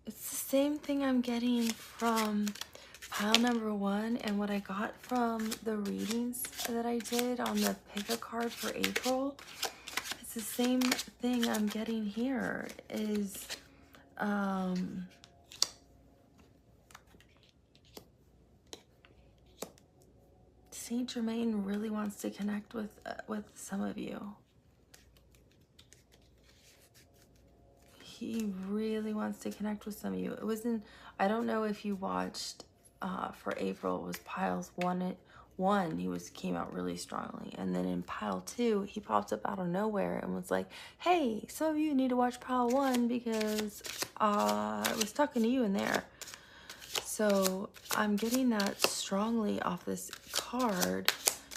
It's the same thing I'm getting from pile number 1 and what I got from the readings that I did on the pick a card for April. It's the same thing I'm getting here, is Saint Germain really wants to connect with some of you. he really wants to connect with some of you. It was in, I don't know if you watched for April, it was piles one, he came out really strongly, and then in pile 2 he popped up out of nowhere and was like, hey, some of you need to watch pile 1 because I was talking to you in there. So I'm getting that strongly off this card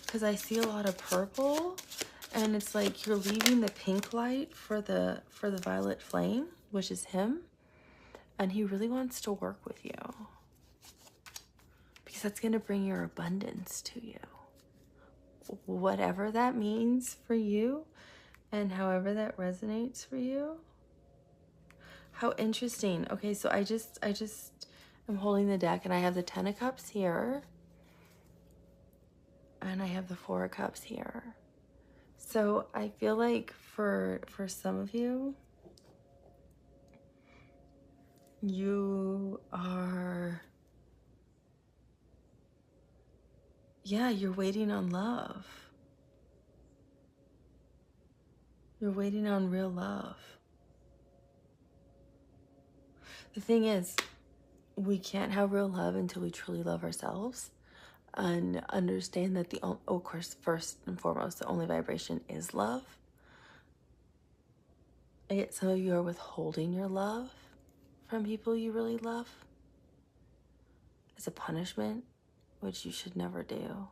because I see a lot of purple, and it's like you're leaving the pink light for the violet flame, which is him, and he really wants to work with you because that's going to bring your abundance to you, whatever that means for you and however that resonates for you. How interesting. Okay, so I just am holding the deck, and I have the 10 of Cups here, and I have the 4 of Cups here. So I feel like for some of you, you are, yeah, you're waiting on love. You're waiting on real love. The thing is, we can't have real love until we truly love ourselves and understand that of course, first and foremost, the only vibration is love. I get some of you are withholding your love from people you really love as a punishment, which you should never do.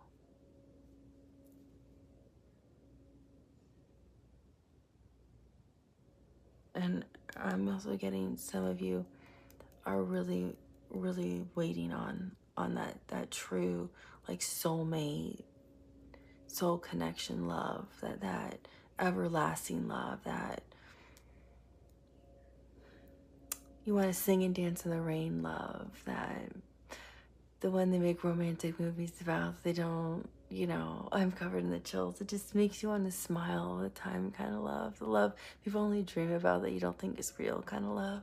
And I'm also getting some of you are really, really waiting on that true, like, soulmate, soul connection love, that everlasting love, that you want to sing and dance in the rain love, that the one they make romantic movies about, they don't, you know, I'm covered in the chills. It just makes you want to smile all the time kind of love. The love people only dream about that you don't think is real kind of love.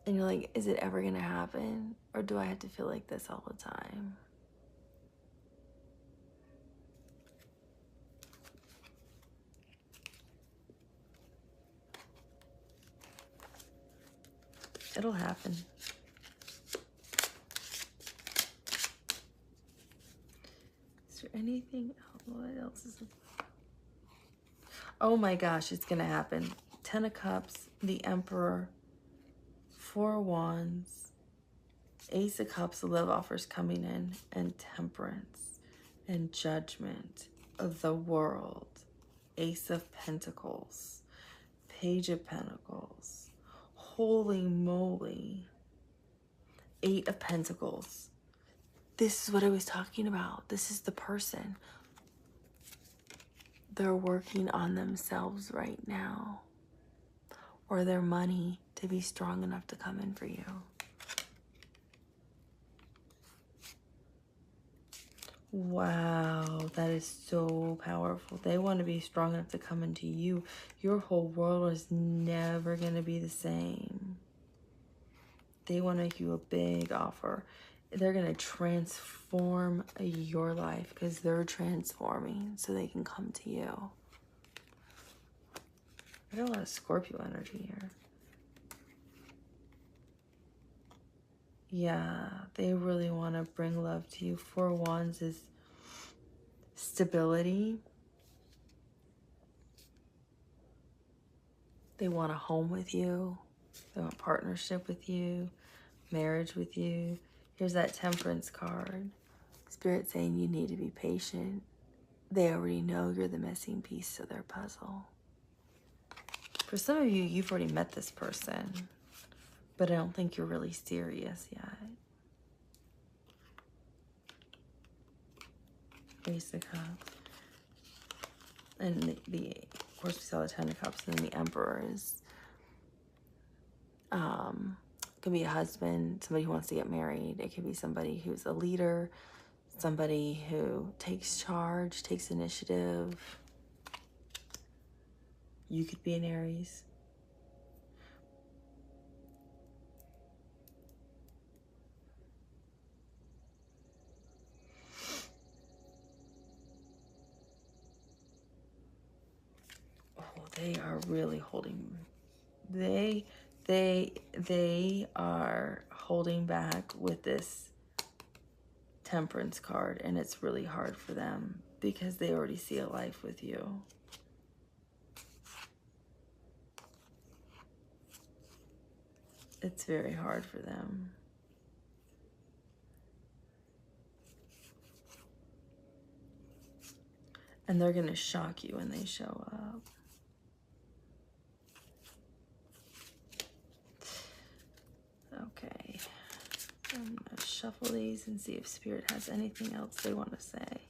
And you're like, is it ever going to happen? Or do I have to feel like this all the time? It'll happen. Is there anything else? What else is it? Oh my gosh, it's going to happen. 10 of Cups, the Emperor, 4 of Wands, Ace of Cups, the love offers coming in, and Temperance, and Judgment of the World, Ace of Pentacles, Page of Pentacles, holy moly, 8 of Pentacles. This is what I was talking about. This is the person. They're working on themselves right now, or their money to be strong enough to come in for you. Wow, that is so powerful. They want to be strong enough to come into you. Your whole world is never going to be the same. They want to make you a big offer. They're going to transform your life because they're transforming so they can come to you. I got a lot of Scorpio energy here. Yeah, they really want to bring love to you. 4 of Wands is stability. They want a home with you. They want partnership with you, marriage with you. Here's that Temperance card. Spirit saying you need to be patient. They already know you're the missing piece to their puzzle. For some of you, you've already met this person, but I don't think you're really serious yet. Ace of Cups. And of course, we saw the 10 of Cups, and then the Emperor is, could be a husband, somebody who wants to get married. It could be somebody who's a leader, somebody who takes charge, takes initiative. You could be an Aries. Oh, they are really holding They are holding back with this Temperance card, and it's really hard for them because they already see a life with you. It's very hard for them. And they're going to shock you when they show up. Okay. I'm going to shuffle these and see if Spirit has anything else they want to say.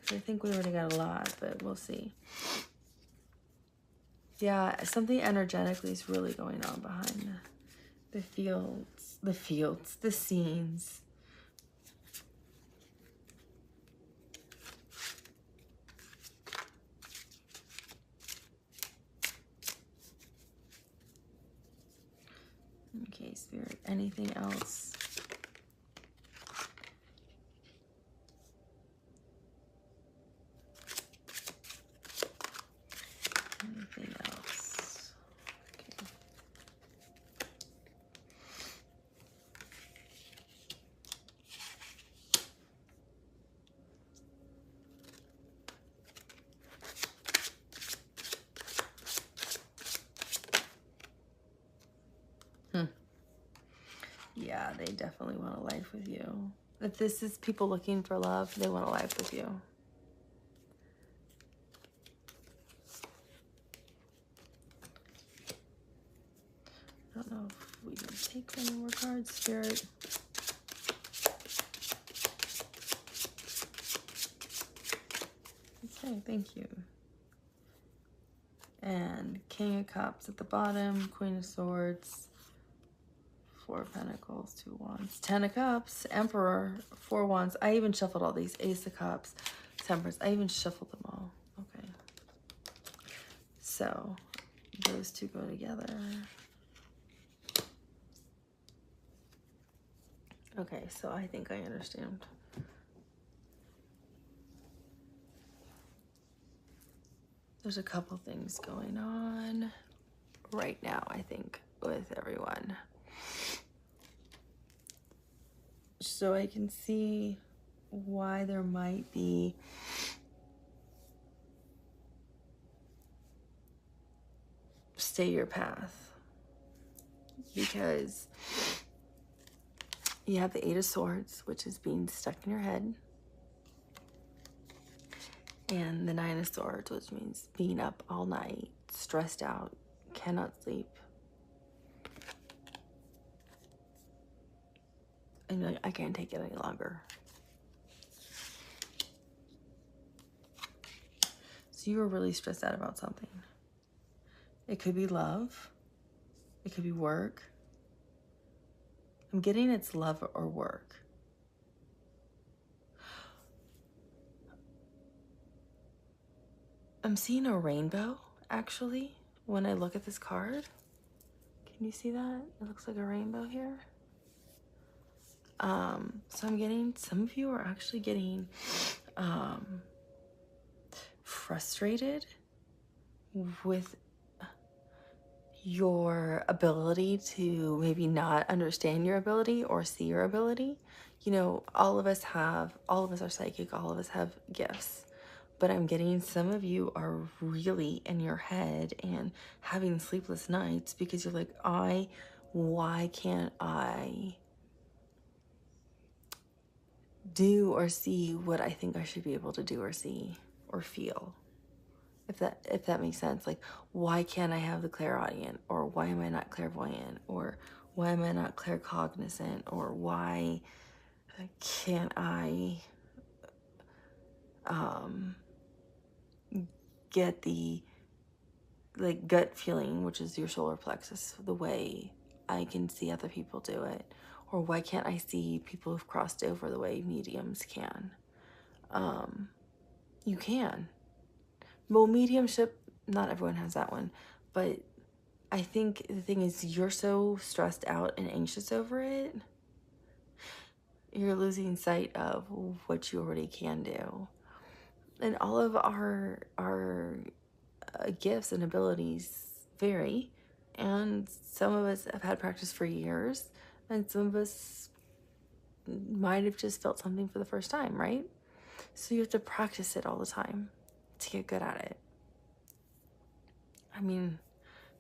Because I think we already got a lot, but we'll see. Yeah, something energetically is really going on behind the fields, the scenes. Okay, Spirit, anything else? Anything else? Okay. Yeah, they definitely want a life with you. If this is people looking for love, they want a life with you. I don't know if we can take any more cards, Spirit. Okay, thank you. And King of Cups at the bottom, Queen of Swords, 4 of Pentacles, 2 Wands, 10 of Cups, Emperor, 4 Wands. I even shuffled all these. Ace of Cups, Temperance. I even shuffled them all. Okay. So, those two go together. Okay, so I think I understand. There's a couple things going on right now, I think, with everyone. So I can see why there might be stay your path, because you have the 8 of Swords, which is being stuck in your head, and the 9 of Swords, which means being up all night, stressed out, cannot sleep, and you're like, I can't take it any longer. So you were really stressed out about something. It could be love. It could be work. I'm getting it's love or work. I'm seeing a rainbow, actually, when I look at this card. Can you see that? It looks like a rainbow here. So I'm getting, some of you are actually getting frustrated with your ability to maybe not understand your ability or see your ability. You know, all of us are psychic, all of us have gifts. But I'm getting some of you are really in your head and having sleepless nights because you're like, why can't I do or see what I think I should be able to do or see or feel? If that makes sense. Like, why can't I have the clairaudient? Or why am I not clairvoyant? Or why am I not claircognizant? Or why can't I get the like gut feeling, which is your solar plexus, the way I can see other people do it? Or why can't I see people who've crossed over the way mediums can? You can. Well, mediumship, not everyone has that one, but I think the thing is, you're so stressed out and anxious over it, you're losing sight of what you already can do. And all of our gifts and abilities vary, And some of us have had practice for years, and some of us might have just felt something for the first time, right? So you have to practice it all the time to get good at it. I mean,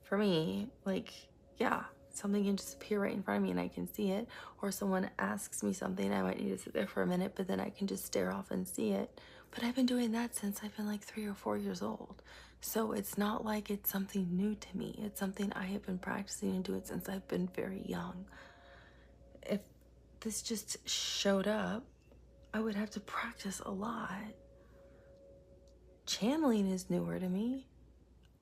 for me, like, yeah, something can just appear right in front of me and I can see it. Or someone asks me something, I might need to sit there for a minute, but then I can just stare off and see it. But I've been doing that since I've been like 3 or 4 years old. So it's not like it's something new to me. It's something I have been practicing and doing since I've been very young. If this just showed up, I would have to practice a lot. Channeling is newer to me.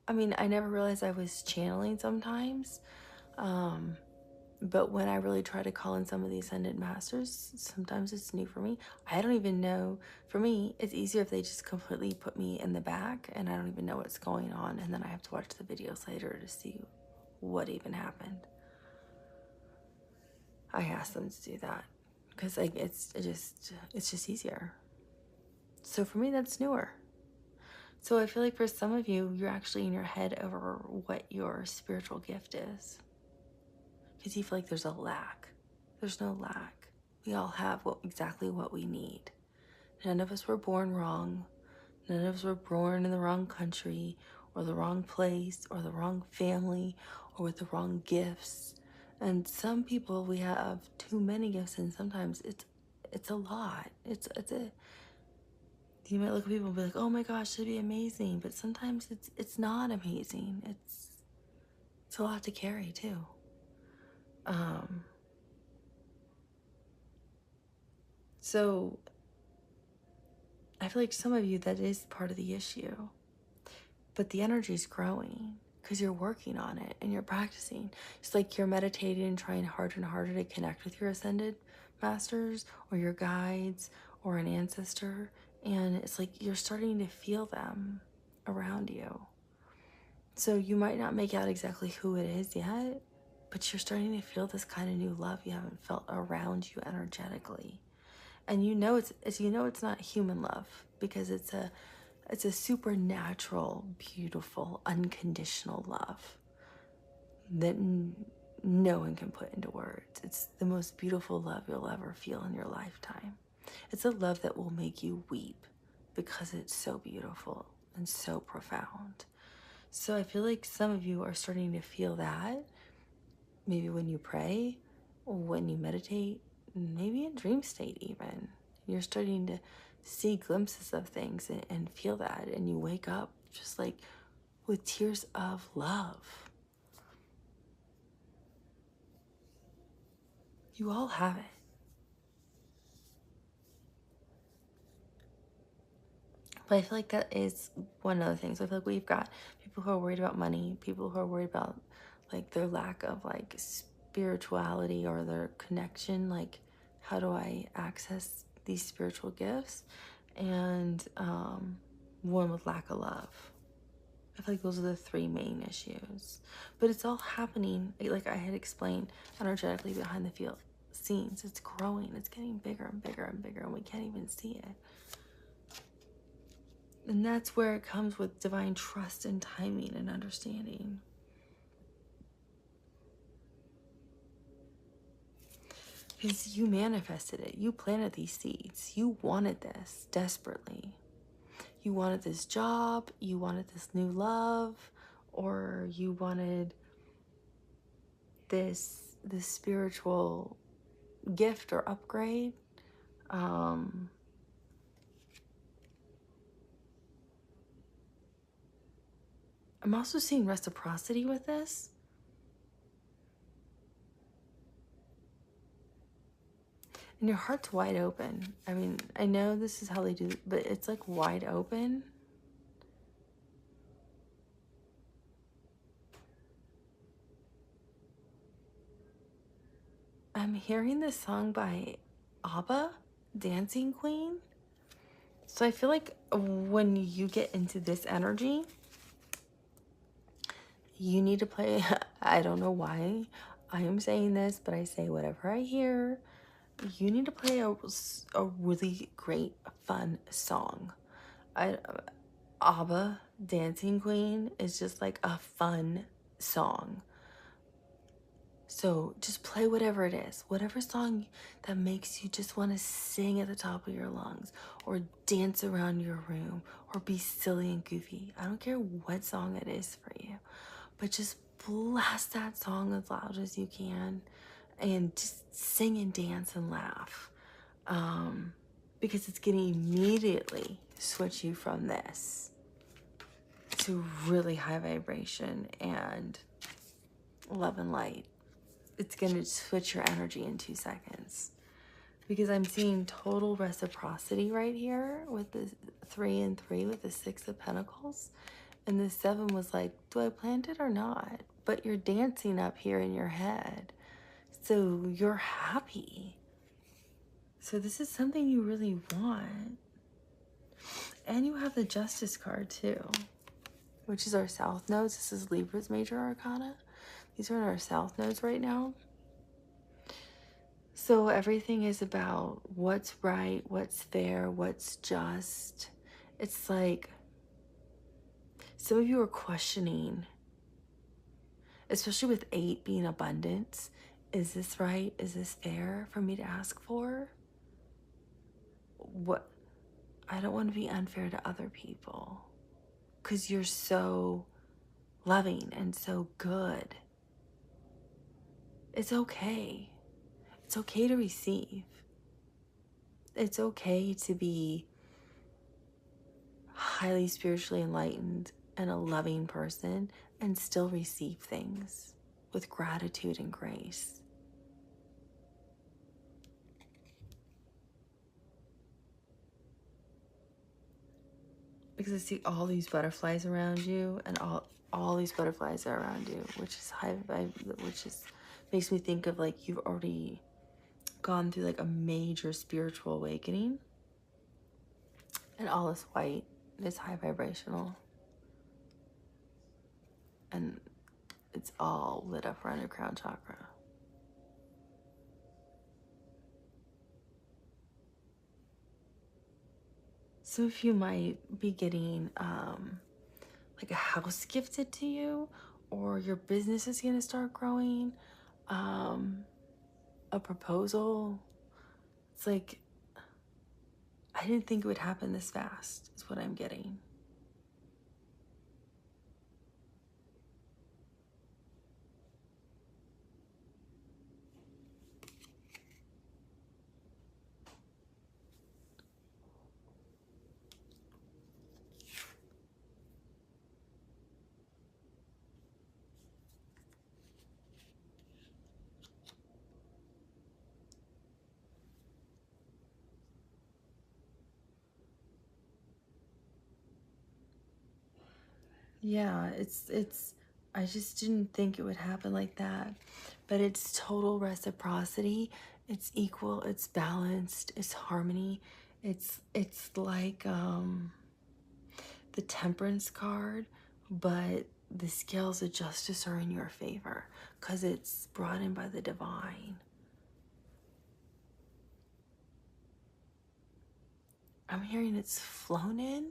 I mean, I never realized I was channeling sometimes. But when I really try to call in some of the ascended masters, sometimes it's new for me. I don't even know. For me, it's easier if they just completely put me in the back and I don't even know what's going on. And then I have to watch the videos later to see what even happened. I ask them to do that because like it's just easier. So for me, that's newer. So I feel like for some of you, you're actually in your head over what your spiritual gift is. Because you feel like there's a lack. There's no lack. We all have exactly what we need. None of us were born wrong. None of us were born in the wrong country or the wrong place or the wrong family or with the wrong gifts. And some people, we have too many gifts, and sometimes it's a lot. You might look at people and be like, oh my gosh, it'd be amazing. But sometimes it's not amazing. It's a lot to carry too. So I feel like some of you, that is part of the issue. But the energy is growing because you're working on it and you're practicing. It's like you're meditating and trying harder and harder to connect with your ascended masters or your guides or an ancestor. And it's like you're starting to feel them around you. So you might not make out exactly who it is yet, but you're starting to feel this kind of new love you haven't felt around you energetically. And you know it's not human love because it's a supernatural, beautiful, unconditional love that no one can put into words. It's the most beautiful love you'll ever feel in your lifetime. It's a love that will make you weep because it's so beautiful and so profound. So I feel like some of you are starting to feel that, maybe when you pray, or when you meditate, maybe in dream state even. You're starting to see glimpses of things and feel that, and you wake up just like with tears of love. You all have it. But I feel like that is one of the things. I feel like we've got people who are worried about money, people who are worried about like their lack of like spirituality or their connection, like how do I access these spiritual gifts, and one with lack of love. I feel like those are the 3 main issues. But it's all happening, like I had explained, energetically behind the scenes. It's growing. It's getting bigger and bigger and bigger, and we can't even see it. And that's where it comes with divine trust and timing and understanding. Because you manifested it. You planted these seeds. You wanted this desperately. You wanted this job. You wanted this new love. Or you wanted this spiritual gift or upgrade. I'm also seeing reciprocity with this. And your heart's wide open. I mean, I know this is how they do it, but it's like wide open. I'm hearing this song by Ava, Dancing Queen. So I feel like when you get into this energy, you need to play, I don't know why I am saying this, but I say whatever I hear. You need to play a really great, fun song. Ava, Dancing Queen is just like a fun song. So just play whatever it is, whatever song that makes you just want to sing at the top of your lungs, or dance around your room, or be silly and goofy. I don't care what song it is for you, but just blast that song as loud as you can and just sing and dance and laugh. Because it's going to immediately switch you from this to really high vibration and love and light. It's going to switch your energy in 2 seconds. Because I'm seeing total reciprocity right here with the 3 and 3 with the 6 of Pentacles. And the 7 was like, do I plant it or not? But you're dancing up here in your head. So you're happy. So this is something you really want. And you have the Justice card too, which is our South nodes. This is Libra's major arcana. These are in our South nodes right now. So everything is about what's right, what's fair, what's just. It's like some of you are questioning, especially with 8 being abundance. Is this right? Is this fair for me to ask for? What? I don't want to be unfair to other people because you're so loving and so good. It's okay. It's okay to receive. It's okay to be highly spiritually enlightened and a loving person and still receive things with gratitude and grace. Because I see all these butterflies around you, and all these butterflies are around you, which is high vibe, which is makes me think of like you've already gone through like a major spiritual awakening, and all is white. It's high vibrational, and it's all lit up around your crown chakra. So if you might be getting like a house gifted to you, or your business is going to start growing, a proposal. It's like, I didn't think it would happen this fast, is what I'm getting. Yeah, I just didn't think it would happen like that. But it's total reciprocity. It's equal, it's balanced, it's harmony. It's like the Temperance card, but the scales of justice are in your favor because it's brought in by the divine. I'm hearing it's flown in.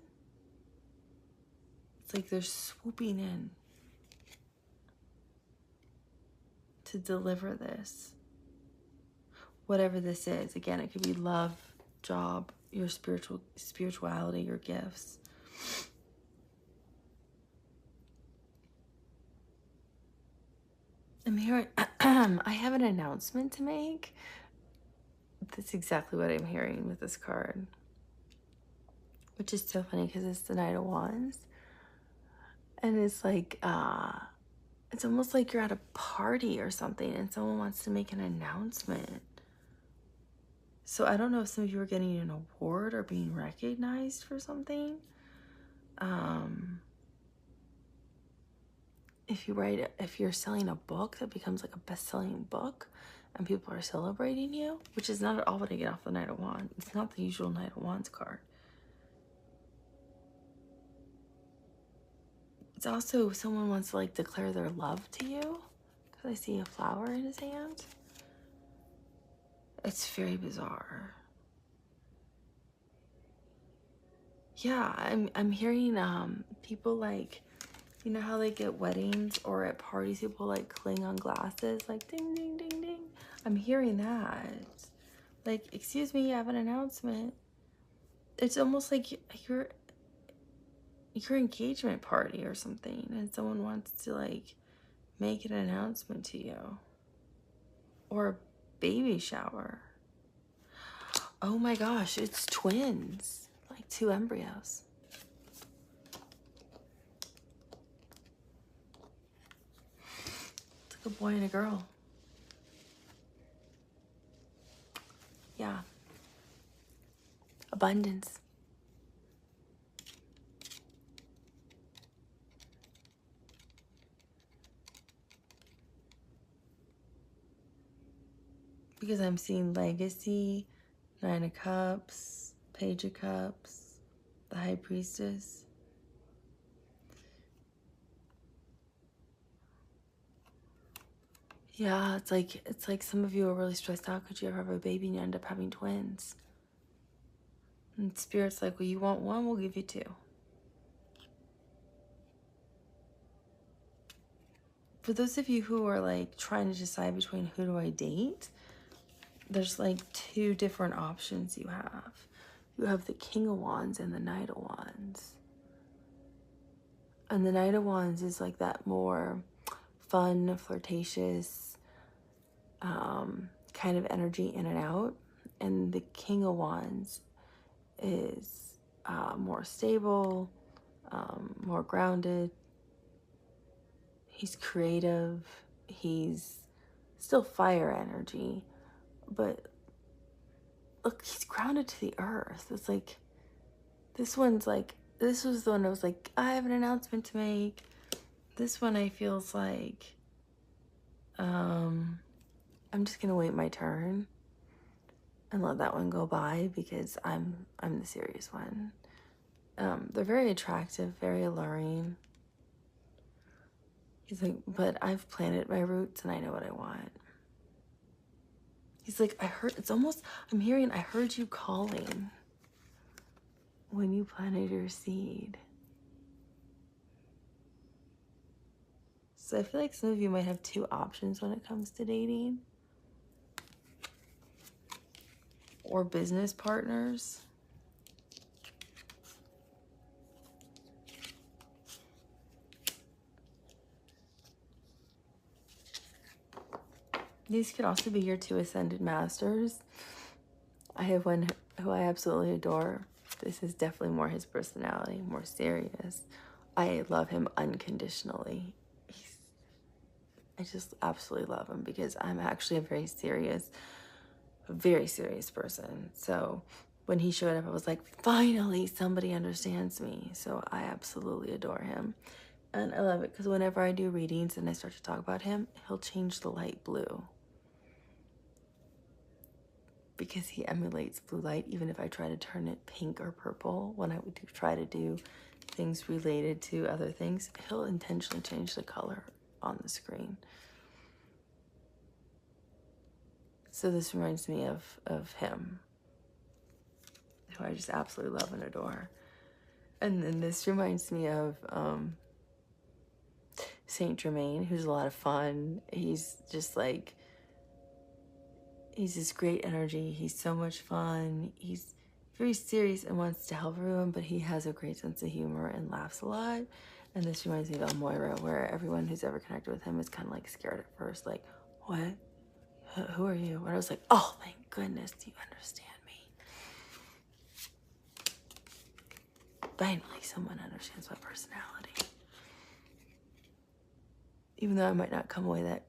It's like they're swooping in to deliver this. Whatever this is. Again, it could be love, job, your spirituality, your gifts. I'm hearing, I have an announcement to make. That's exactly what I'm hearing with this card. Which is so funny because it's the Knight of Wands. And it's like, it's almost like you're at a party or something and someone wants to make an announcement. So I don't know if some of you are getting an award or being recognized for something. If you're selling a book that becomes like a best-selling book and people are celebrating you, which is not at all what I get off the Knight of Wands. It's not the usual Knight of Wands card. It's also someone wants to like declare their love to you because I see a flower in his hand. It's very bizarre. Yeah, I'm hearing people like You know how like at weddings or at parties people like cling on glasses, like ding, ding, ding, ding. I'm hearing that. Like, excuse me, you have an announcement. It's almost like your engagement party or something, and someone wants to like make an announcement to you. Or a baby shower. Oh my gosh, it's twins. Like 2 embryos. It's like a boy and a girl. Yeah. Abundance. Because I'm seeing legacy, 9 of Cups, Page of Cups, the High Priestess. Yeah, it's like some of you are really stressed out because you ever have a baby and you end up having twins. And Spirit's like, well, you want one, we'll give you 2. For those of you who are like trying to decide between who do I date, there's like 2 different options you have. You have the King of Wands and the Knight of Wands. And the Knight of Wands is like that more fun, flirtatious kind of energy in and out. And the King of Wands is more stable, more grounded. He's creative. He's still fire energy, but look, he's grounded to the earth. It's like, this one's like, this was the one I was like, I have an announcement to make. This one I feels like, I'm just gonna wait my turn and let that one go by because I'm the serious one. They're very attractive, very alluring. He's like, but I've planted my roots and I know what I want. He's like, I heard, it's almost, I'm hearing, I heard you calling when you planted your seed. So I feel like some of you might have 2 options when it comes to dating. Or business partners. These could also be your 2 ascended masters. I have one who I absolutely adore. This is definitely more his personality, more serious. I love him unconditionally. I just absolutely love him because I'm actually a very serious person. So when he showed up, I was like, finally, somebody understands me. So I absolutely adore him. And I love it because whenever I do readings and I start to talk about him, he'll change the light blue. Because he emulates blue light, even if I try to turn it pink or purple. When I would try to do things related to other things, he'll intentionally change the color on the screen. So this reminds me of him, who I just absolutely love and adore. And then this reminds me of Saint Germain, who's a lot of fun. He's just like, he's this great energy. He's so much fun. He's very serious and wants to help everyone, but he has a great sense of humor and laughs a lot. And this reminds me of Elmoira, where everyone who's ever connected with him is kind of like scared at first, like, what? Who are you? And I was like, oh, thank goodness you understand me. Finally, someone understands my personality. Even though I might not come away that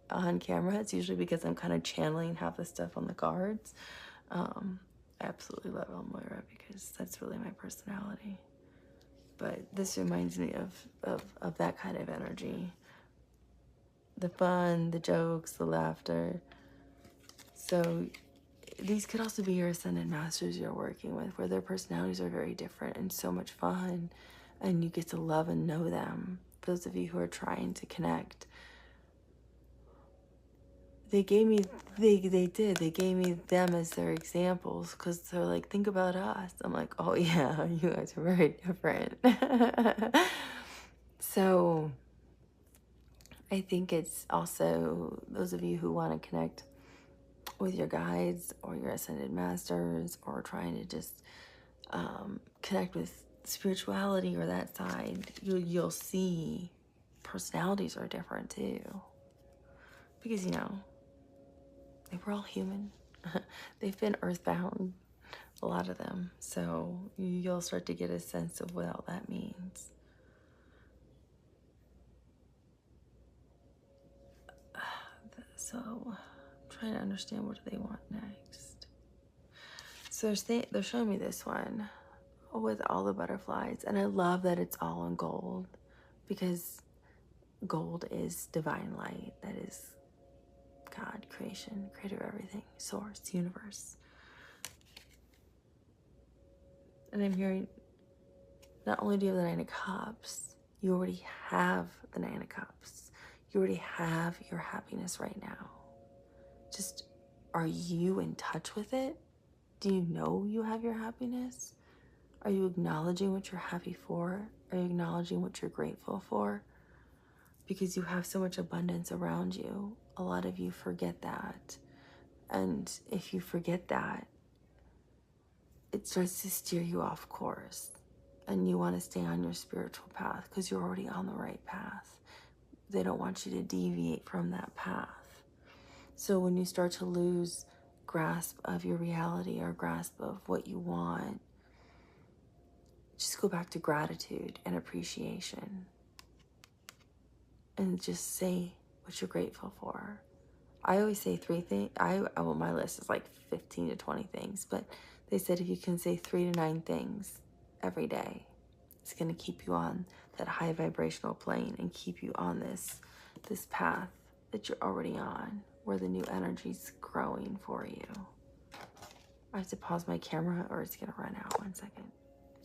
on camera, it's usually because I'm kind of channeling half the stuff on the cards. I absolutely love Elmoira because that's really my personality. But this reminds me of that kind of energy. The fun, the jokes, the laughter. So these could also be your ascended masters you're working with, where their personalities are very different and so much fun, and you get to love and know them. For those of you who are trying to connect, they gave me them as their examples, because they're like, think about us. I'm like, oh yeah, you guys are very different. So I think it's also those of you who want to connect with your guides or your ascended masters, or trying to just connect with spirituality or that side, you'll see personalities are different too. Because, you know, they were all human. They've been earthbound, a lot of them. So you'll start to get a sense of what all that means. So I'm trying to understand, what do they want next? So they're showing me this one with all the butterflies. And I love that it's all in gold, because gold is divine light. That is God, creation, creator of everything, source, universe. And I'm hearing, not only do you have the Nine of Cups, you already have the Nine of Cups. You already have your happiness right now. Just, are you in touch with it? Do you know you have your happiness? Are you acknowledging what you're happy for? Are you acknowledging what you're grateful for? Because you have so much abundance around you. A lot of you forget that. And if you forget that, it starts to steer you off course. And you want to stay on your spiritual path because you're already on the right path. They don't want you to deviate from that path. So when you start to lose grasp of your reality or grasp of what you want, just go back to gratitude and appreciation. And just say what you're grateful for. I always say 3 things. Well, my list is like 15 to 20 things, but they said if you can say 3 to 9 things every day, it's going to keep you on that high vibrational plane and keep you on this path that you're already on, where the new energy's growing for you. I have to pause my camera or it's going to run out. 1 second.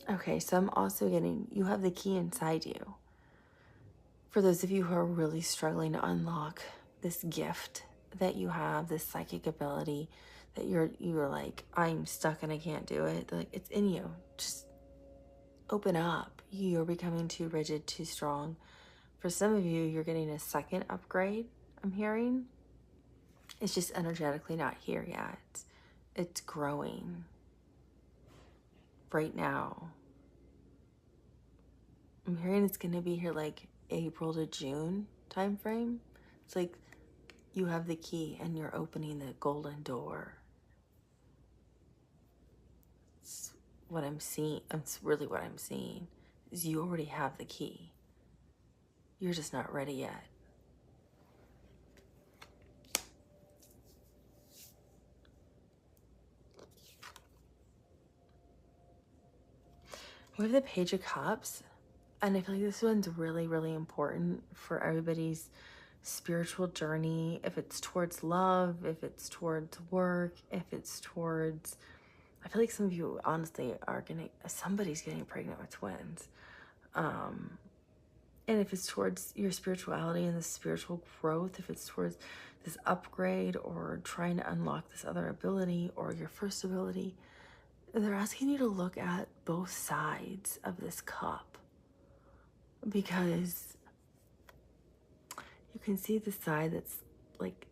Okay, so I'm also getting, you have the key inside you. For those of you who are really struggling to unlock this gift that you have, this psychic ability that you're like, I'm stuck and I can't do it. Like, it's in you. Just open up. You're becoming too rigid, too strong. For some of you, you're getting a second upgrade, I'm hearing. It's just energetically not here yet. It's growing right now. I'm hearing it's going to be here like April to June time frame. It's like you have the key and you're opening the golden door. It's what I'm seeing. It's really what I'm seeing is you already have the key. You're just not ready yet. We have the Page of Cups, and I feel like this one's really, really important for everybody's spiritual journey. If it's towards love, if it's towards work, if it's towards, I feel like some of you honestly are somebody's getting pregnant with twins. And if it's towards your spirituality and the spiritual growth, if it's towards this upgrade or trying to unlock this other ability or your first ability, they're asking you to look at both sides of this cup, because you can see the side that's like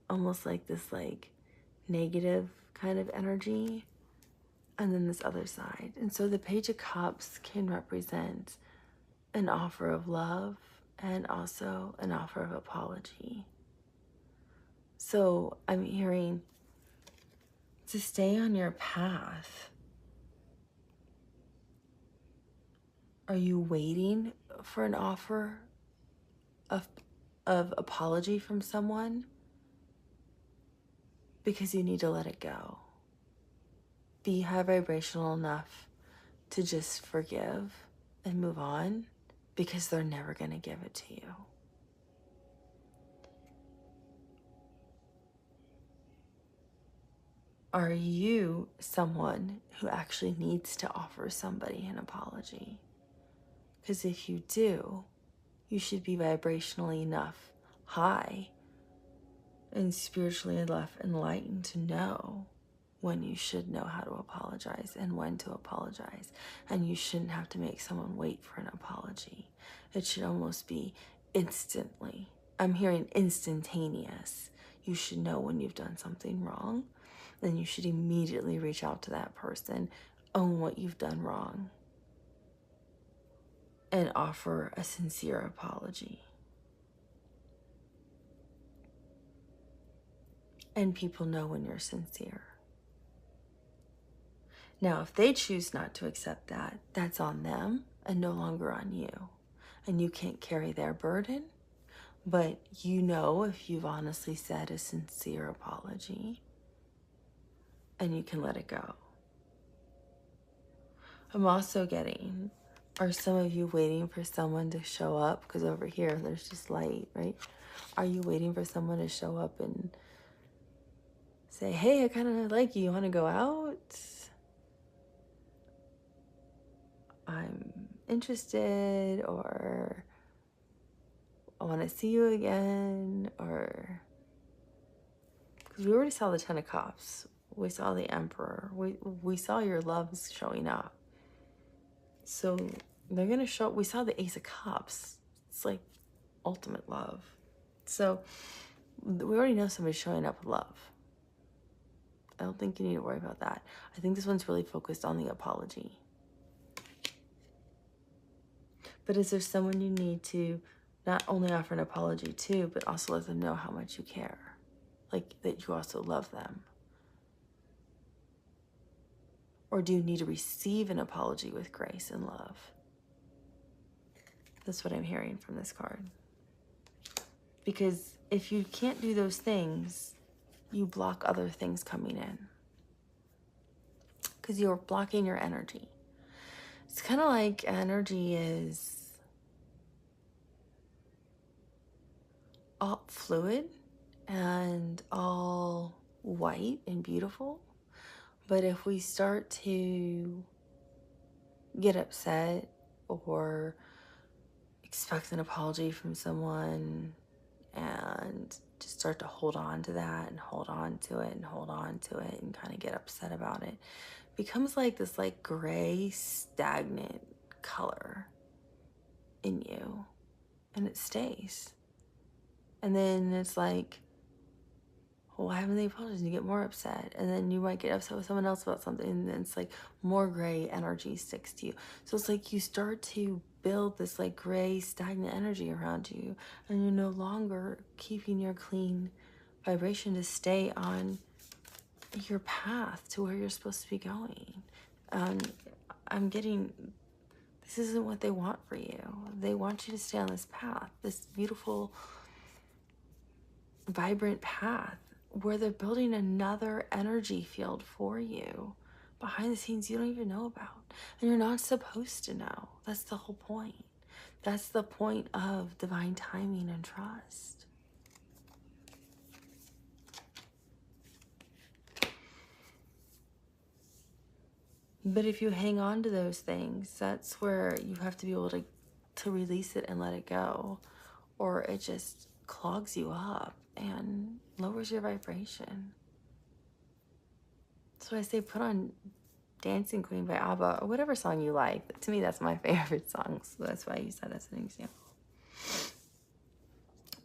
almost like this like negative kind of energy, and then this other side. And so the Page of Cups can represent an offer of love and also an offer of apology. So I'm hearing to stay on your path. Are you waiting for an offer of apology from someone? Because you need to let it go. Be high vibrational enough to just forgive and move on, because they're never going to give it to you. Are you someone who actually needs to offer somebody an apology? Because if you do, you should be vibrationally enough high and spiritually enough enlightened to know when you should know how to apologize and when to apologize. And you shouldn't have to make someone wait for an apology. It should almost be instantly. I'm hearing instantaneous. You should know when you've done something wrong. Then you should immediately reach out to that person, own what you've done wrong, and offer a sincere apology. And people know when you're sincere. Now, if they choose not to accept that, that's on them and no longer on you. And you can't carry their burden, but you know if you've honestly said a sincere apology, and you can let it go. I'm also getting, are some of you waiting for someone to show up? Because over here, there's just light, right? Are you waiting for someone to show up and say, hey, I kind of like you. You want to go out? I'm interested, or I want to see you again, or because we already saw the Ten of Cups, we saw the Emperor, we saw your loves showing up. So they're gonna show. We saw the Ace of Cups. It's like ultimate love. So we already know somebody's showing up with love. I don't think you need to worry about that. I think this one's really focused on the apology. But is there someone you need to not only offer an apology to, but also let them know how much you care? Like that you also love them? Or do you need to receive an apology with grace and love? That's what I'm hearing from this card. Because if you can't do those things, you block other things coming in. Because you're blocking your energy. It's kind of like energy is all fluid and all white and beautiful. But if we start to get upset or expect an apology from someone and just start to hold on to that and hold on to it and hold on to it and kind of get upset about it, becomes like this like gray, stagnant color in you, and it stays. And then it's like, well, why haven't they apologized? And you get more upset, and then you might get upset with someone else about something, and then it's like more gray energy sticks to you. So it's like you start to build this like gray, stagnant energy around you, and you're no longer keeping your clean vibration to stay on your path to where you're supposed to be going. I'm getting, this isn't what they want for you. They want you to stay on this path, this beautiful, vibrant path where they're building another energy field for you behind the scenes you don't even know about. And you're not supposed to know. That's the whole point. That's the point of divine timing and trust. But if you hang on to those things, that's where you have to be able to release it and let it go, or it just clogs you up and lowers your vibration. So I say put on Dancing Queen by Ava, or whatever song you like. But to me, that's my favorite song, so that's why I use that as an example.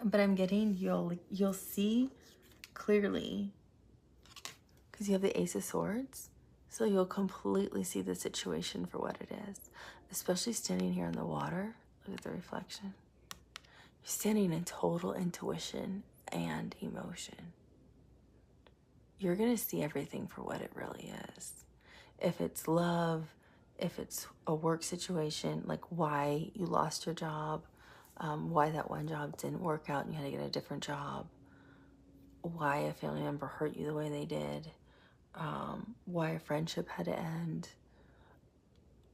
But I'm getting, you'll see clearly, because you have the Ace of Swords, so you'll completely see the situation for what it is. Especially standing here in the water, look at the reflection. You're standing in total intuition and emotion. You're gonna see everything for what it really is. If it's love, if it's a work situation, like why you lost your job, why that one job didn't work out and you had to get a different job, why a family member hurt you the way they did, why a friendship had to end.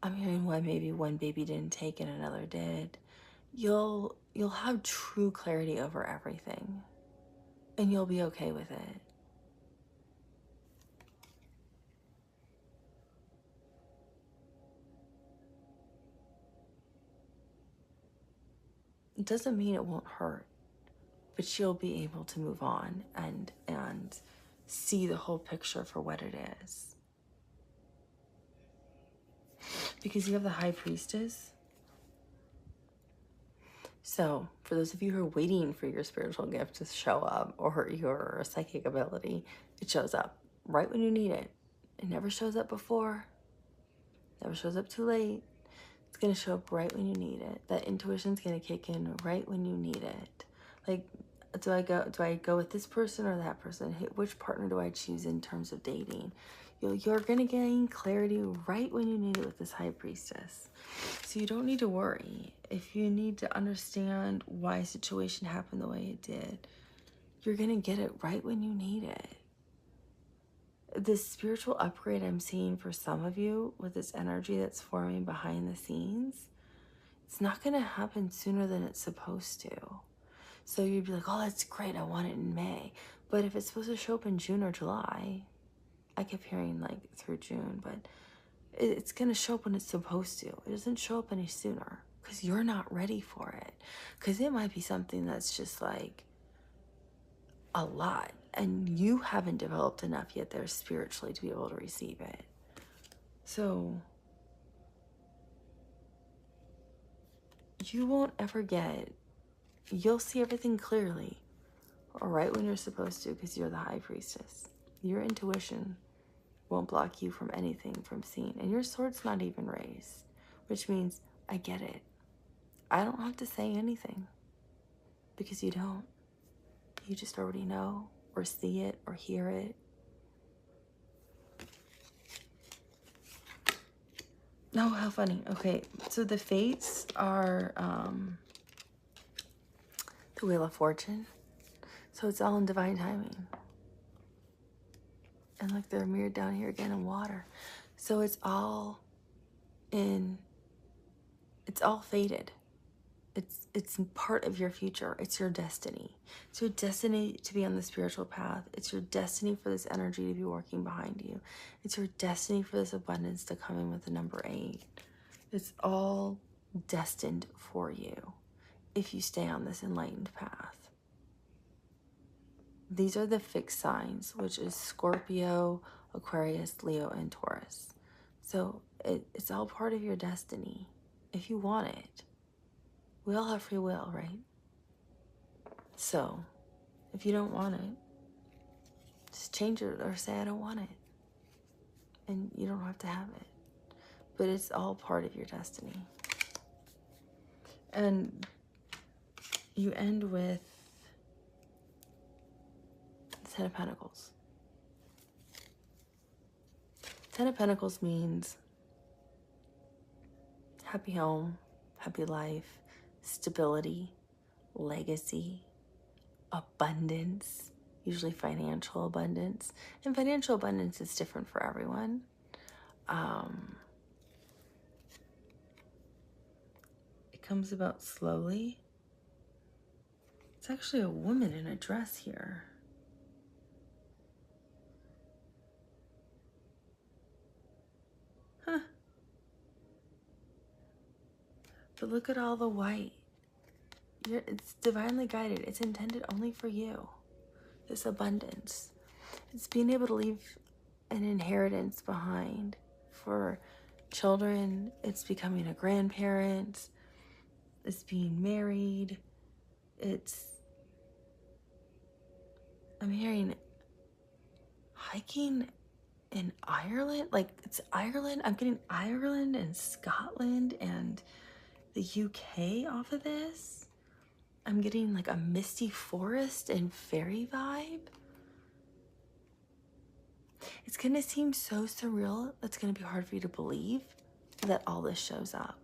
I'm hearing why maybe one baby didn't take and another did. You'll have true clarity over everything, and you'll be okay with it. It doesn't mean it won't hurt, but you'll be able to move on and see the whole picture for what it is. Because you have the High Priestess. So, for those of you who are waiting for your spiritual gift to show up, or your psychic ability, it shows up right when you need it. It never shows up before, never shows up too late. It's going to show up right when you need it. That intuition's going to kick in right when you need it. Like, do I go with this person or that person? Which partner do I choose in terms of dating? You're going to gain clarity right when you need it with this High Priestess. So you don't need to worry. If you need to understand why a situation happened the way it did, you're going to get it right when you need it. This spiritual upgrade I'm seeing for some of you with this energy that's forming behind the scenes, it's not going to happen sooner than it's supposed to. So you'd be like, oh, that's great, I want it in May. But if it's supposed to show up in June or July, I kept hearing like through June, but it's going to show up when it's supposed to. It doesn't show up any sooner because you're not ready for it. Because it might be something that's just like a lot, and you haven't developed enough yet there spiritually to be able to receive it. So you won't ever you'll see everything clearly, or right when you're supposed to, because you're the High Priestess. Your intuition won't block you from anything from seeing, and your sword's not even raised, which means I get it. I don't have to say anything because you don't. You just already know, or see it, or hear it. Oh, how funny. Okay, so the fates are the Wheel of Fortune. So it's all in divine timing. And like they're mirrored down here again in water. So it's all fated. It's part of your future. It's your destiny. It's your destiny to be on the spiritual path. It's your destiny for this energy to be working behind you. It's your destiny for this abundance to come in with the number 8. It's all destined for you if you stay on this enlightened path. These are the fixed signs, which is Scorpio, Aquarius, Leo, and Taurus. So it's all part of your destiny if you want it. We all have free will, right? So if you don't want it, just change it or say I don't want it. And you don't have to have it. But it's all part of your destiny. And you end with the Ten of Pentacles. Ten of Pentacles means happy home, happy life, stability, legacy, abundance, usually financial abundance. And financial abundance is different for everyone. It comes about slowly. It's actually a woman in a dress here. Huh. But look at all the white. It's divinely guided. It's intended only for you. This abundance. It's being able to leave an inheritance behind for children. It's becoming a grandparent. It's being married. I'm hearing hiking in Ireland. Like, it's Ireland. I'm getting Ireland and Scotland and the UK off of this. I'm getting like a misty forest and fairy vibe. It's gonna seem so surreal. It's gonna be hard for you to believe that all this shows up.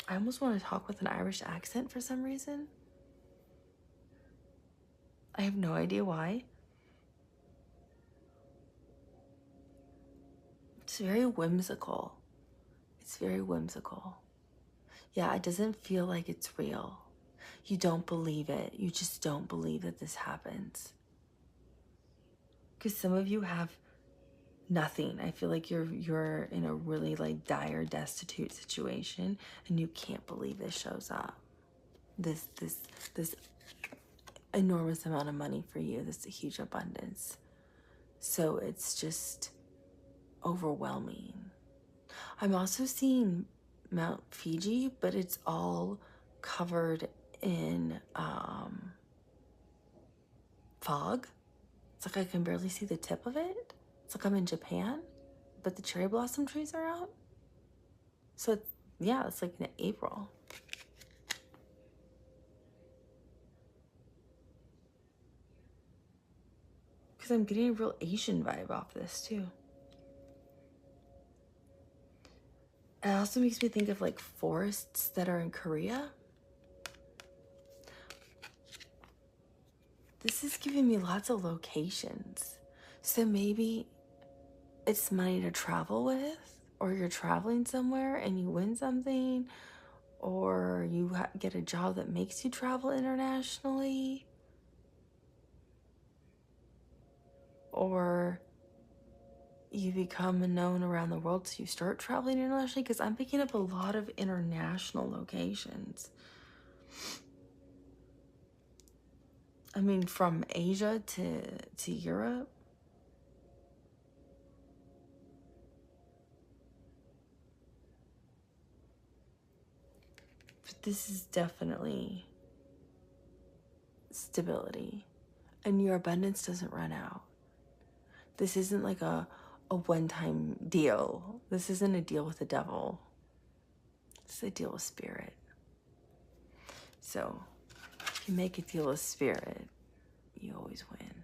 I almost want to talk with an Irish accent for some reason. I have no idea why. It's very whimsical. It's very whimsical. Yeah, it doesn't feel like it's real. You don't believe it. You just don't believe that this happens. Because some of you have nothing. I feel like you're in a really like dire, destitute situation and you can't believe this shows up. this enormous amount of money for you, this huge abundance. So it's just overwhelming. I'm also seeing Mount Fiji, but it's all covered in fog. It's like I can barely see the tip of it. It's like I'm in Japan, but the cherry blossom trees are out. So it's, yeah, it's like in April. Because I'm getting a real Asian vibe off this too. It also makes me think of like forests that are in Korea. This is giving me lots of locations. So maybe it's money to travel with, or you're traveling somewhere and you win something, or you get a job that makes you travel internationally, or you become known around the world so you start traveling internationally, because I'm picking up a lot of international locations. I mean, from Asia to Europe. But this is definitely stability. And your abundance doesn't run out. This isn't like a one-time deal. This isn't a deal with the devil. It's a deal with spirit. So if you make a deal with spirit, you always win.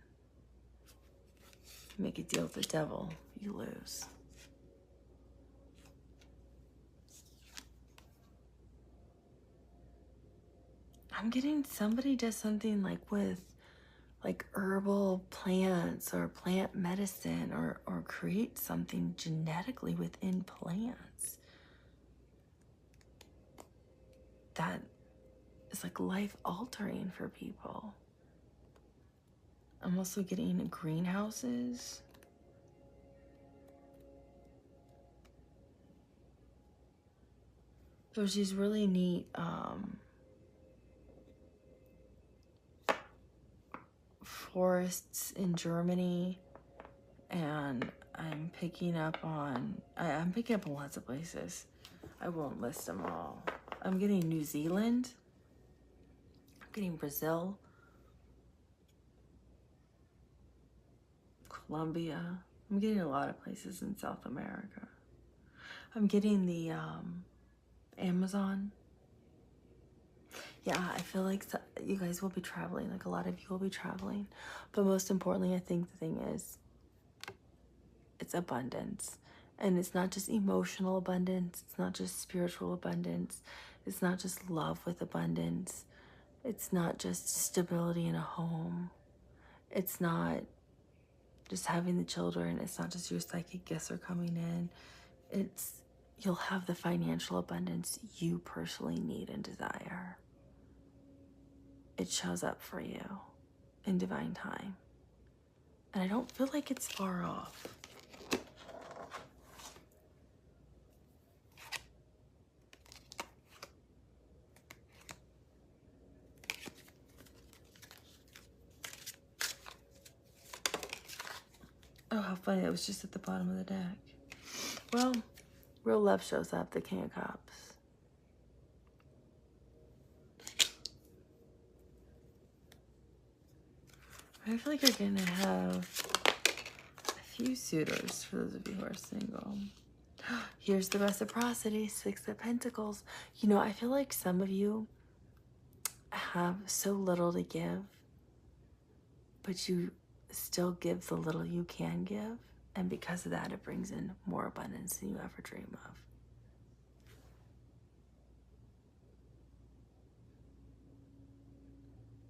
If you make a deal with the devil, you lose. I'm getting somebody does something like with like herbal plants or plant medicine, or create something genetically within plants that is like life altering for people. I'm also getting greenhouses. There's these really neat forests in Germany, and I'm picking up on lots of places. I won't list them all. I'm getting New Zealand. I'm getting Brazil, Colombia. I'm getting a lot of places in South America. I'm getting the Amazon. Yeah, I feel like you guys will be traveling. Like a lot of you will be traveling. But most importantly, I think the thing is, it's abundance. And it's not just emotional abundance. It's not just spiritual abundance. It's not just love with abundance. It's not just stability in a home. It's not just having the children. It's not just your psychic gifts are coming in. It's, you'll have the financial abundance you personally need and desire. It shows up for you in divine time. And I don't feel like it's far off. Oh, how funny. That was just at the bottom of the deck. Well, real love shows up, the King of Cups. I feel like you're going to have a few suitors for those of you who are single. Here's the reciprocity, Six of Pentacles. You know, I feel like some of you have so little to give, but you still give the little you can give. And because of that, it brings in more abundance than you ever dream of.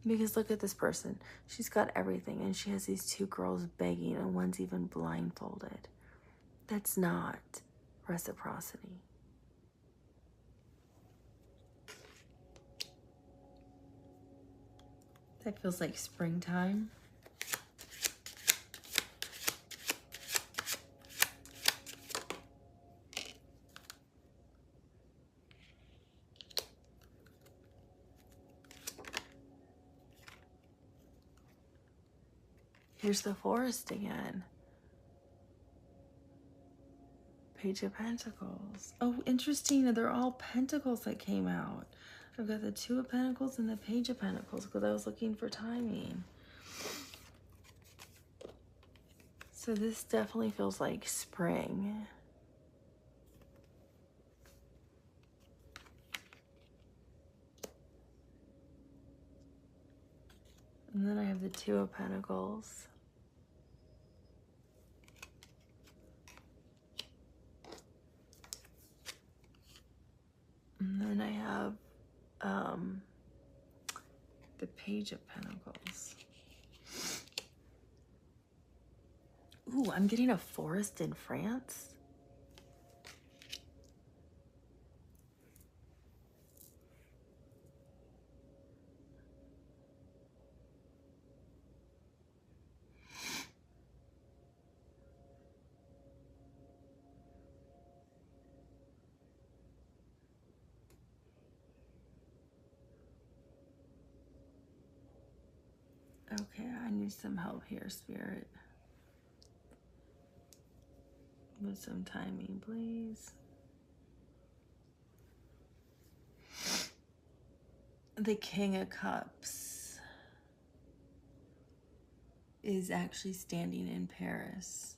Because look at this person. She's got everything, and she has these two girls begging, and one's even blindfolded. That's not reciprocity. That feels like springtime. Here's the Forest again. Page of Pentacles. Oh, interesting. They're all Pentacles that came out. I've got the Two of Pentacles and the Page of Pentacles because I was looking for timing. So this definitely feels like spring. And then I have the Two of Pentacles. And then I have the Page of Pentacles. Ooh, I'm getting a forest in France. Okay, I need some help here, Spirit. With some timing, please. The King of Cups is actually standing in Paris.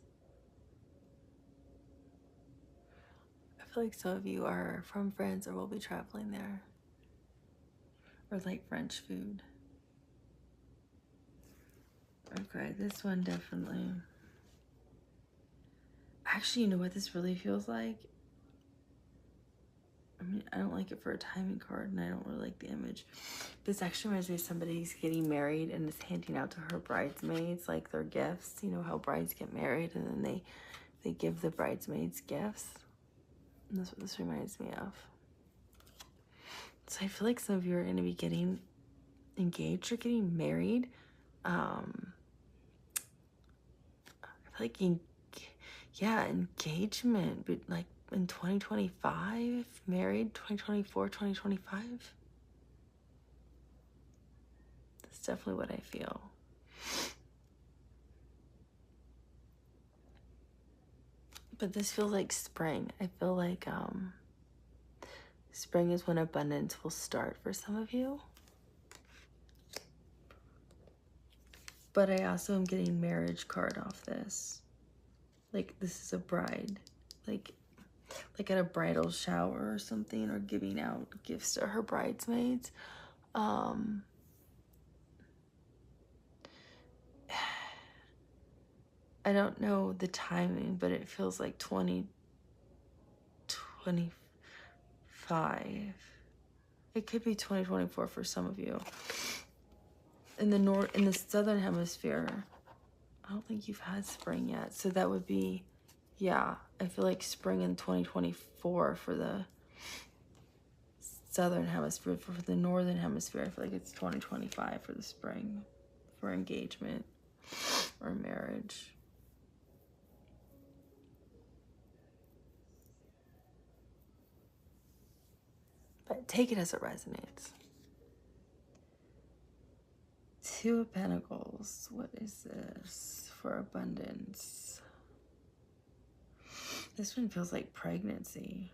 I feel like some of you are from France or will be traveling there. Or like French food. Okay, this one definitely. Actually, you know what this really feels like? I mean, I don't like it for a timing card, and I don't really like the image. This actually reminds me of somebody who's getting married and is handing out to her bridesmaids, like, their gifts. You know how brides get married, and then they give the bridesmaids gifts. And that's what this reminds me of. So I feel like some of you are going to be getting engaged or getting married. I feel like, engagement, but like in 2025, married 2024, 2025. That's definitely what I feel. But this feels like spring. I feel like spring is when abundance will start for some of you. But I also am getting marriage card off this. Like, this is a bride. Like at a bridal shower or something, or giving out gifts to her bridesmaids. I don't know the timing, but it feels like 2025. It could be 2024 for some of you. In the southern hemisphere, I don't think you've had spring yet. So that would be, yeah, I feel like spring in 2024 for the southern hemisphere. For the northern hemisphere, I feel like it's 2025 for the spring, for engagement or marriage. But take it as it resonates. Two of Pentacles. What is this for abundance? This one feels like pregnancy.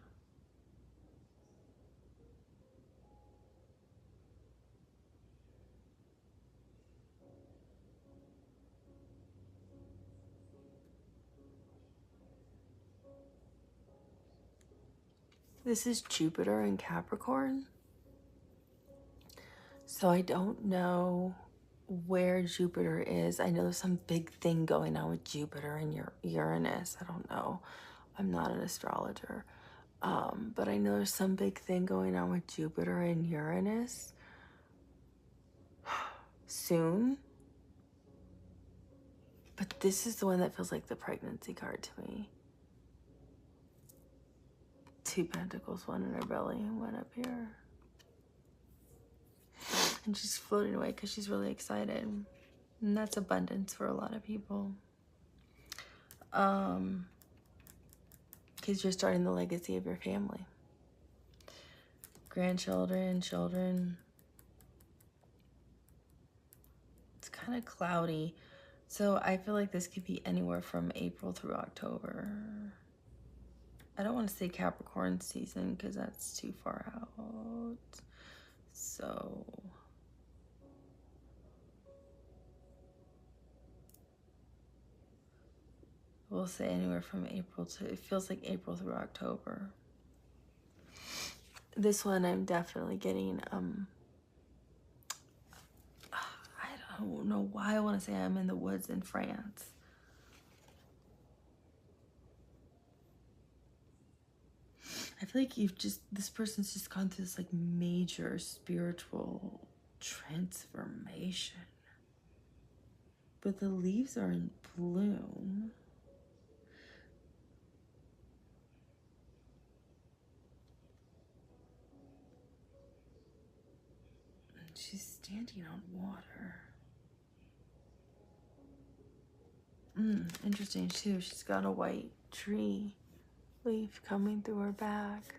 This is Jupiter in Capricorn. So I don't know where Jupiter is. I know there's some big thing going on with Jupiter and Uranus. I don't know. I'm not an astrologer. But I know there's some big thing going on with Jupiter and Uranus soon. But this is the one that feels like the pregnancy card to me. Two Pentacles, one in her belly and one up here. And she's floating away because she's really excited. And that's abundance for a lot of people. Because you're starting the legacy of your family. Grandchildren, children. It's kind of cloudy. So I feel like this could be anywhere from April through October. I don't want to say Capricorn season because that's too far out. So we'll say anywhere from April to, it feels like April through October. This one I'm definitely getting, I don't know why I want to say I'm in the woods in France. I feel like this person's just gone through this like major spiritual transformation. But the leaves are in bloom. She's standing on water. Interesting too. She's got a white tree leaf coming through her back.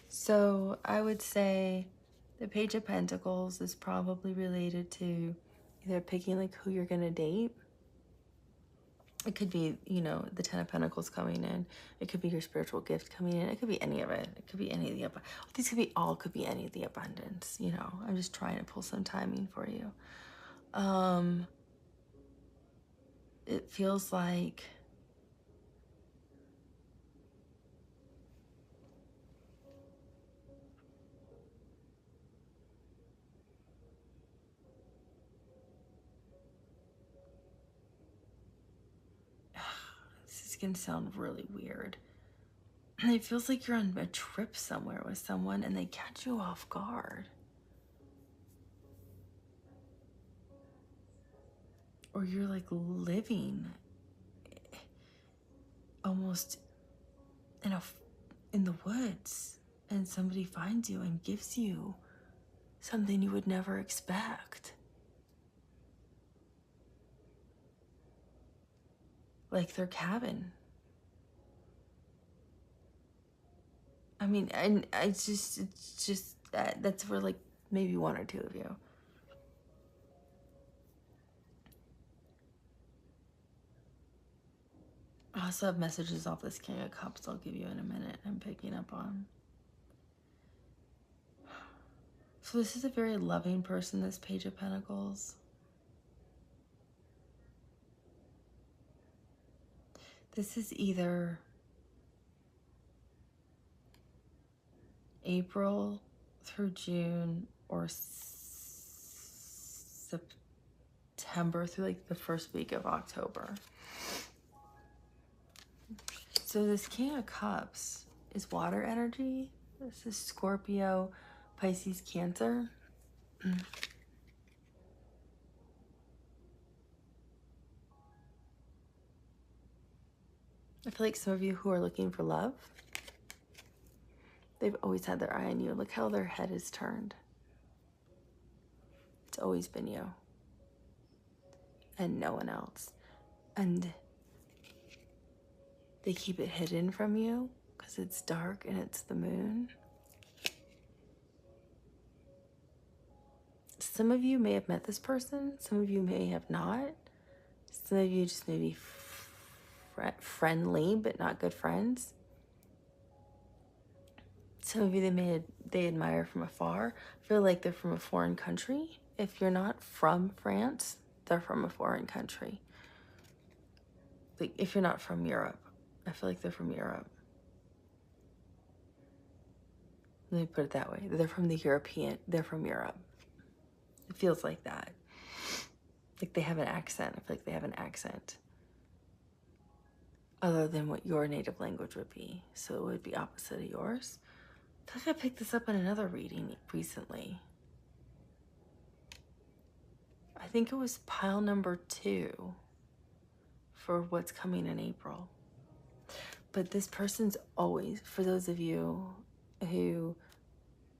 So I would say the Page of Pentacles is probably related to either picking like who you're gonna date. It could be, you know, the Ten of Pentacles coming in. It could be your spiritual gift coming in. It could be any of it. It could be any of the abundance. These could be any of the abundance, you know. I'm just trying to pull some timing for you. It feels like this is gonna sound really weird. It feels like you're on a trip somewhere with someone and they catch you off guard. Or you're like living almost in the woods and somebody finds you and gives you something you would never expect. Like their cabin. I mean, and it's just that's for like maybe one or two of you. I also have messages off this King of Cups I'll give you in a minute. I'm picking up on. So this is a very loving person, this Page of Pentacles. This is either April through June or September through like the first week of October. So this King of Cups is water energy. This is Scorpio, Pisces, Cancer. I feel like some of you who are looking for love, they've always had their eye on you. Look how their head is turned. It's always been you. And no one else. And they keep it hidden from you because it's dark and it's the moon. Some of you may have met this person. Some of you may have not. Some of you just may be friendly, but not good friends. Some of you they admire from afar. Feel like they're from a foreign country. If you're not from France, they're from a foreign country. Like if you're not from Europe, I feel like they're from Europe. Let me put it that way. They're from Europe. It feels like that. Like they have an accent. I feel like they have an accent. Other than what your native language would be. So it would be opposite of yours. I feel like I picked this up in another reading recently. I think it was pile number 2 for what's coming in April. But this person's always, for those of you who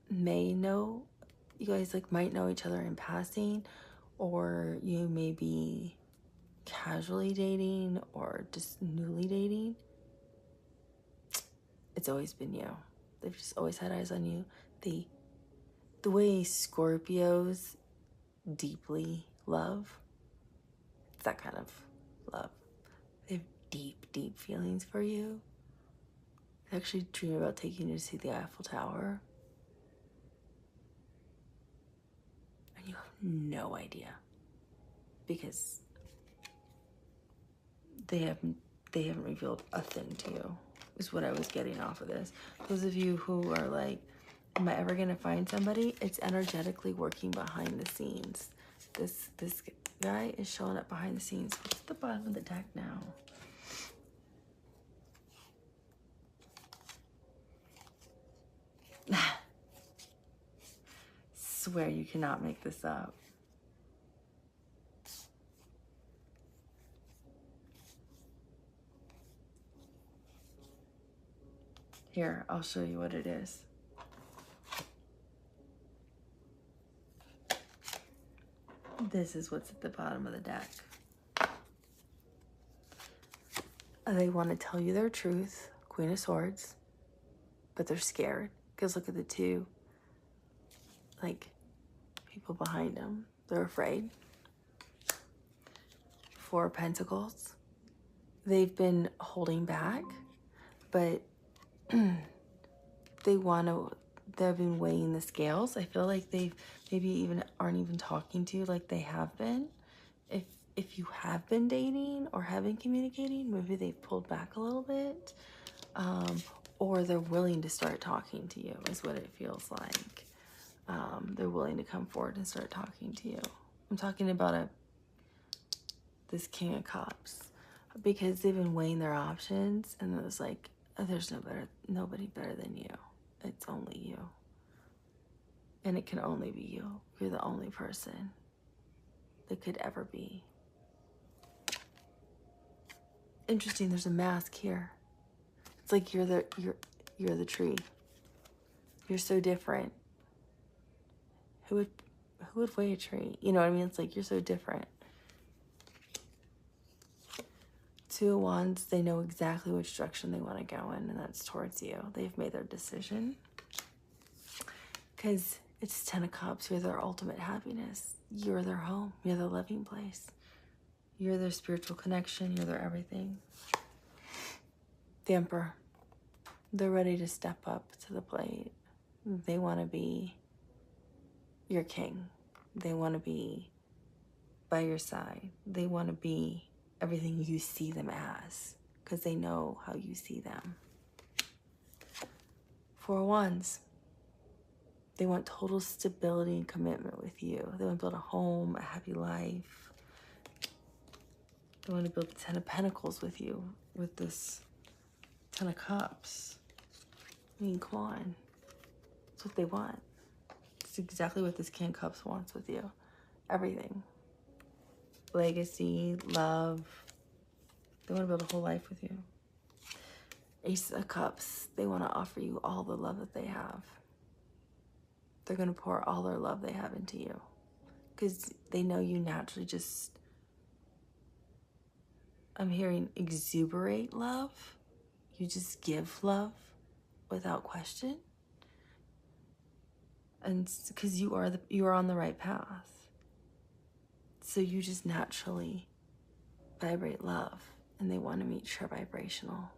may know, you guys like might know each other in passing, or you may be casually dating or just newly dating, it's always been you. They've just always had eyes on you. The way Scorpios deeply love, It's that kind of love. They have deep, deep feelings for you. They actually dream about taking you to see the Eiffel Tower. And you have no idea. Because they haven't revealed a thing to you, is what I was getting off of this. Those of you who are like, am I ever gonna find somebody? It's energetically working behind the scenes. This guy is showing up behind the scenes. What's at the bottom of the deck now? Swear you cannot make this up. Here, I'll show you what it is. This is what's at the bottom of the deck. They want to tell you their truth, Queen of Swords, but they're scared. Because look at the two, like, people behind them. They're afraid. Four of Pentacles. They've been holding back, but they've been weighing the scales. I feel like they've maybe even aren't even talking to you like they have been. If you have been dating or have been communicating, maybe they've pulled back a little bit, or they're willing to start talking to you is what it feels like. They're willing to come forward and start talking to you. I'm talking about this King of Cups, because they've been weighing their options, and it was like, oh, there's nobody better than you. It's only you. And it can only be you. You're the only person that could ever be. Interesting, there's a mask here. It's like you're the tree. You're so different. Who would weigh a tree? You know what I mean? It's like you're so different. Two of Wands, they know exactly which direction they want to go in, and that's towards you. They've made their decision. Because it's 10 of Cups. You're their ultimate happiness. You're their home. You're their living place. You're their spiritual connection. You're their everything. The Emperor. They're ready to step up to the plate. They want to be your king. They want to be by your side. They want to be everything you see them as, because they know how you see them. Four of Wands. They want total stability and commitment with you. They want to build a home, a happy life. They want to build the 10 of Pentacles with you, with this 10 of Cups. I mean, come on. That's what they want. It's exactly what this King of Cups wants with you. Everything. Legacy, love. They want to build a whole life with you. Ace of Cups. They want to offer you all the love that they have. They're going to pour all their love they have into you. Because they know you naturally just, I'm hearing exuberate love. You just give love without question. And because you are on the right path. So you just naturally vibrate love. And they want to meet your vibrational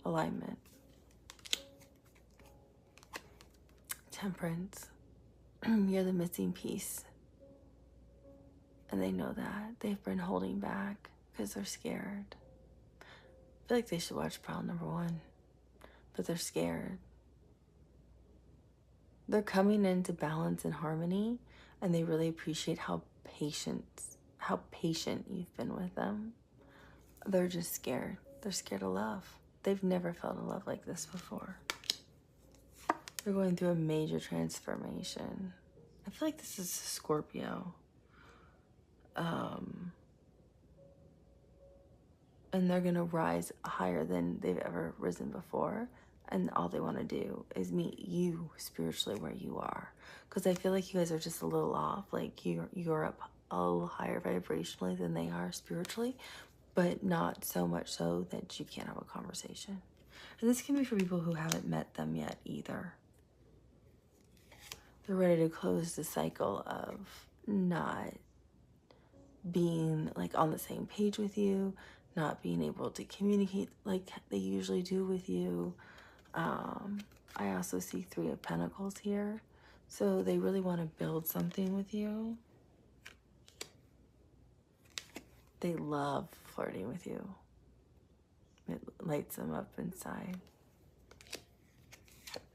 alignment. Temperance. You're the missing piece. And they know that. They've been holding back because they're scared. I feel like they should watch pile number 1. But they're scared. They're coming into balance and harmony, and they really appreciate how patient you've been with them. They're just scared. They're scared of love. They've never felt a love like this before. They're going through a major transformation. I feel like this is a Scorpio. And they're going to rise higher than they've ever risen before. And all they want to do is meet you spiritually where you are. Because I feel like you guys are just a little off. Like you're up a little higher vibrationally than they are spiritually. But not so much so that you can't have a conversation. And this can be for people who haven't met them yet either. They're ready to close the cycle of not being like on the same page with you, not being able to communicate like they usually do with you. I also see Three of Pentacles here. So they really want to build something with you. They love flirting with you. It lights them up inside.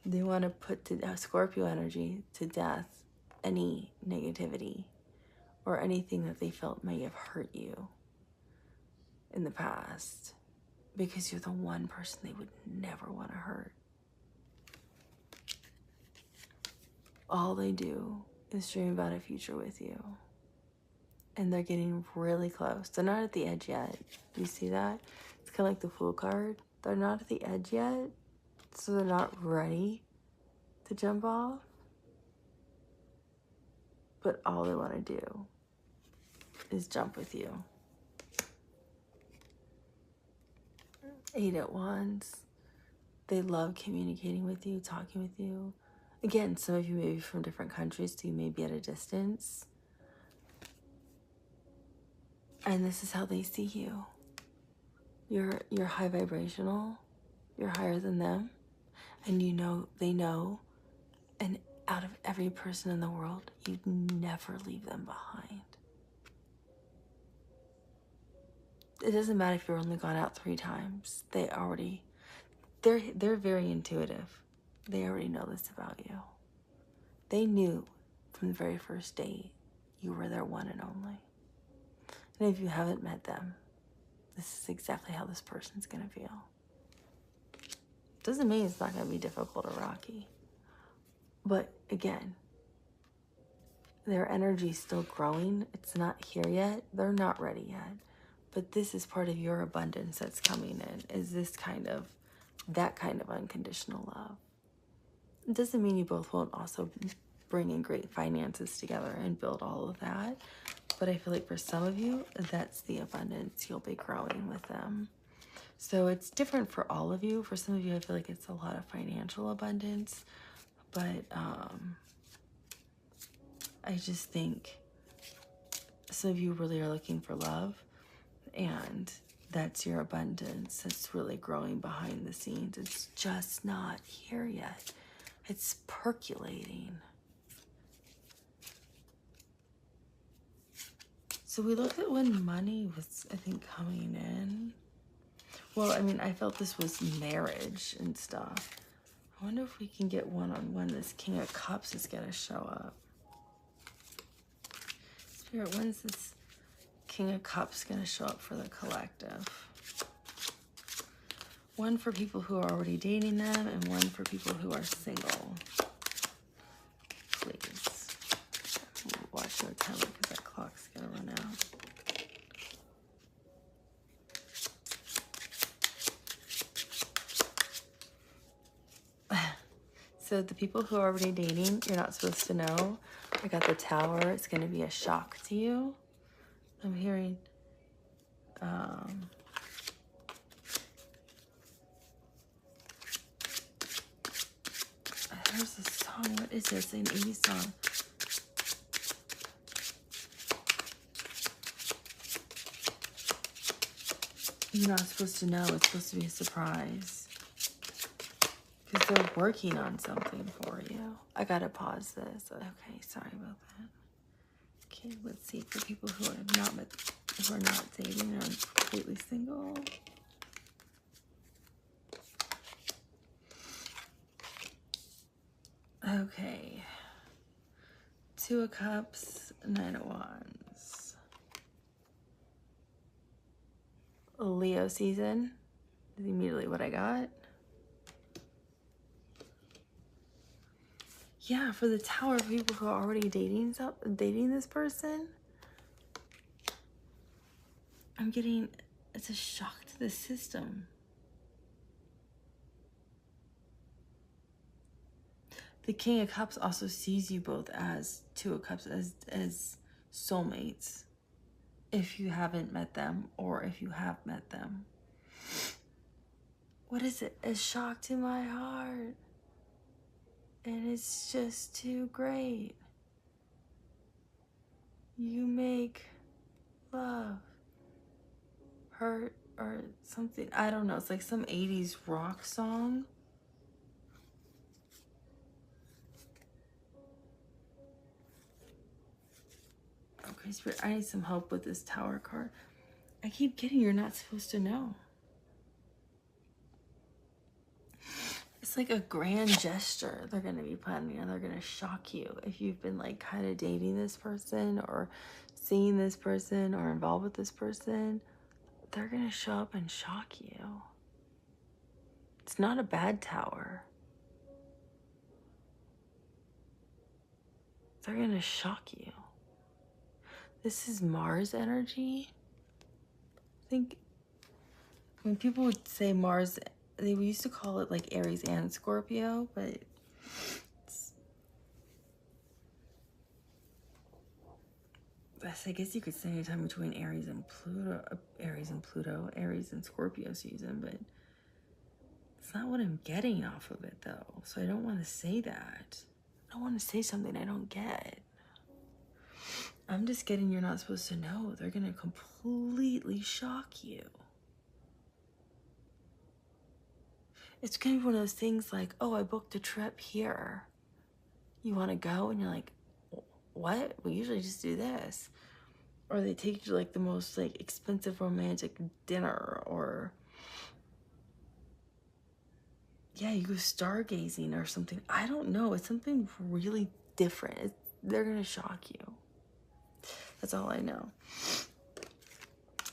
They want to put to Scorpio energy to death any negativity or anything that they felt may have hurt you in the past, because you're the one person they would never want to hurt. All they do is dream about a future with you. And they're getting really close. They're not at the edge yet. Do you see that? It's kind of like the Fool card. They're not at the edge yet, so they're not ready to jump off. But all they want to do is jump with you. Eight of Wands. They love communicating with you, talking with you. Again, some of you may be from different countries, so you may be at a distance. And this is how they see you. You're high vibrational. You're higher than them. And you know, they know. And out of every person in the world, you'd never leave them behind. It doesn't matter if you're only gone out 3 times. They're very intuitive. They already know this about you. They knew from the very first date you were their one and only. And if you haven't met them, this is exactly how this person's gonna feel. Doesn't mean it's not gonna be difficult or rocky. But again, their energy's still growing. It's not here yet. They're not ready yet. But this is part of your abundance that's coming in, is that kind of unconditional love. It doesn't mean you both won't also bring in great finances together and build all of that. But I feel like for some of you, that's the abundance you'll be growing with them. So it's different for all of you. For some of you, I feel like it's a lot of financial abundance. But I just think some of you really are looking for love. And that's your abundance. It's really growing behind the scenes. It's just not here yet. It's percolating. So we looked at when money was, I think, coming in. Well, I mean, I felt this was marriage and stuff. I wonder if we can get one on when this King of Cups is going to show up. Spirit, when's this King of Cups going to show up for the collective? One for people who are already dating them and one for people who are single. Please. Watch your time because that clock's going to run out. So the people who are already dating, you're not supposed to know. I got the Tower. It's going to be a shock to you. I'm hearing there's a song. What is this? An 80s song. You're not supposed to know. It's supposed to be a surprise. Because they're working on something for you. I gotta pause this. Okay, sorry about that. Okay, let's see. For people who are not dating or completely single. Okay. 2 of Cups, 9 of Wands. Leo season is immediately what I got. Yeah, for the Tower, for people who are already dating this person, I'm getting, it's a shock to the system. The King of Cups also sees you both as 2 of Cups, as soulmates, if you haven't met them or if you have met them. What is it? A shock to my heart. And it's just too great. You make love, hurt, or something. I don't know. It's like some 80s rock song. Okay, Spirit, I need some help with this Tower card. I keep getting you're not supposed to know. It's like a grand gesture they're going to be planning, and they're going to shock you if you've been like kind of dating this person or seeing this person or involved with this person. They're going to show up and shock you. It's not a bad tower. They're going to shock you. This is Mars energy. I think when people would say Mars, they used to call it like Aries and Scorpio, but I guess you could say anytime between Aries and Pluto, Aries and Scorpio season, but it's not what I'm getting off of it though. So I don't want to say that. I don't want to say something I don't get. I'm just getting you're not supposed to know. They're going to completely shock you. It's going to be one of those things like, oh, I booked a trip here. You want to go? And you're like, what? We usually just do this. Or they take you to like the most like expensive romantic dinner, or yeah, you go stargazing or something. I don't know. It's something really different. They're going to shock you. That's all I know.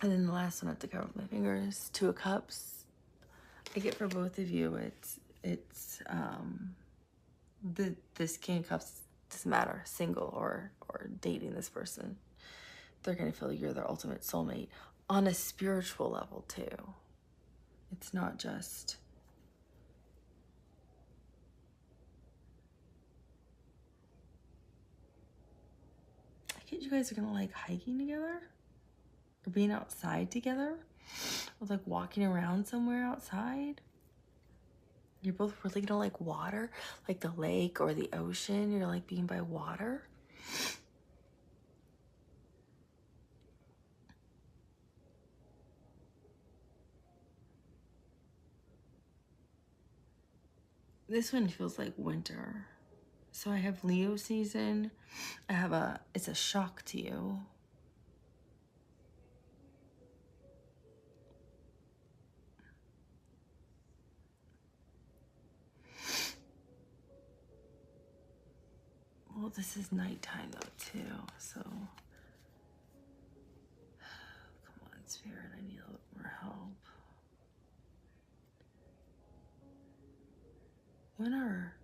And then the last one I have to cover with my fingers, Two of Cups. I get for both of you, this King of Cups doesn't matter, single or dating this person. They're going to feel you're their ultimate soulmate on a spiritual level too. It's not just I get you guys are going to like hiking together or being outside together or like walking around somewhere outside. You're both really going to like water, like the lake or the ocean. You're like being by water. This one feels like winter. So I have Leo season. I have it's a shock to you. Well, this is nighttime though too, so come on, Spirit, I need a little more help. When are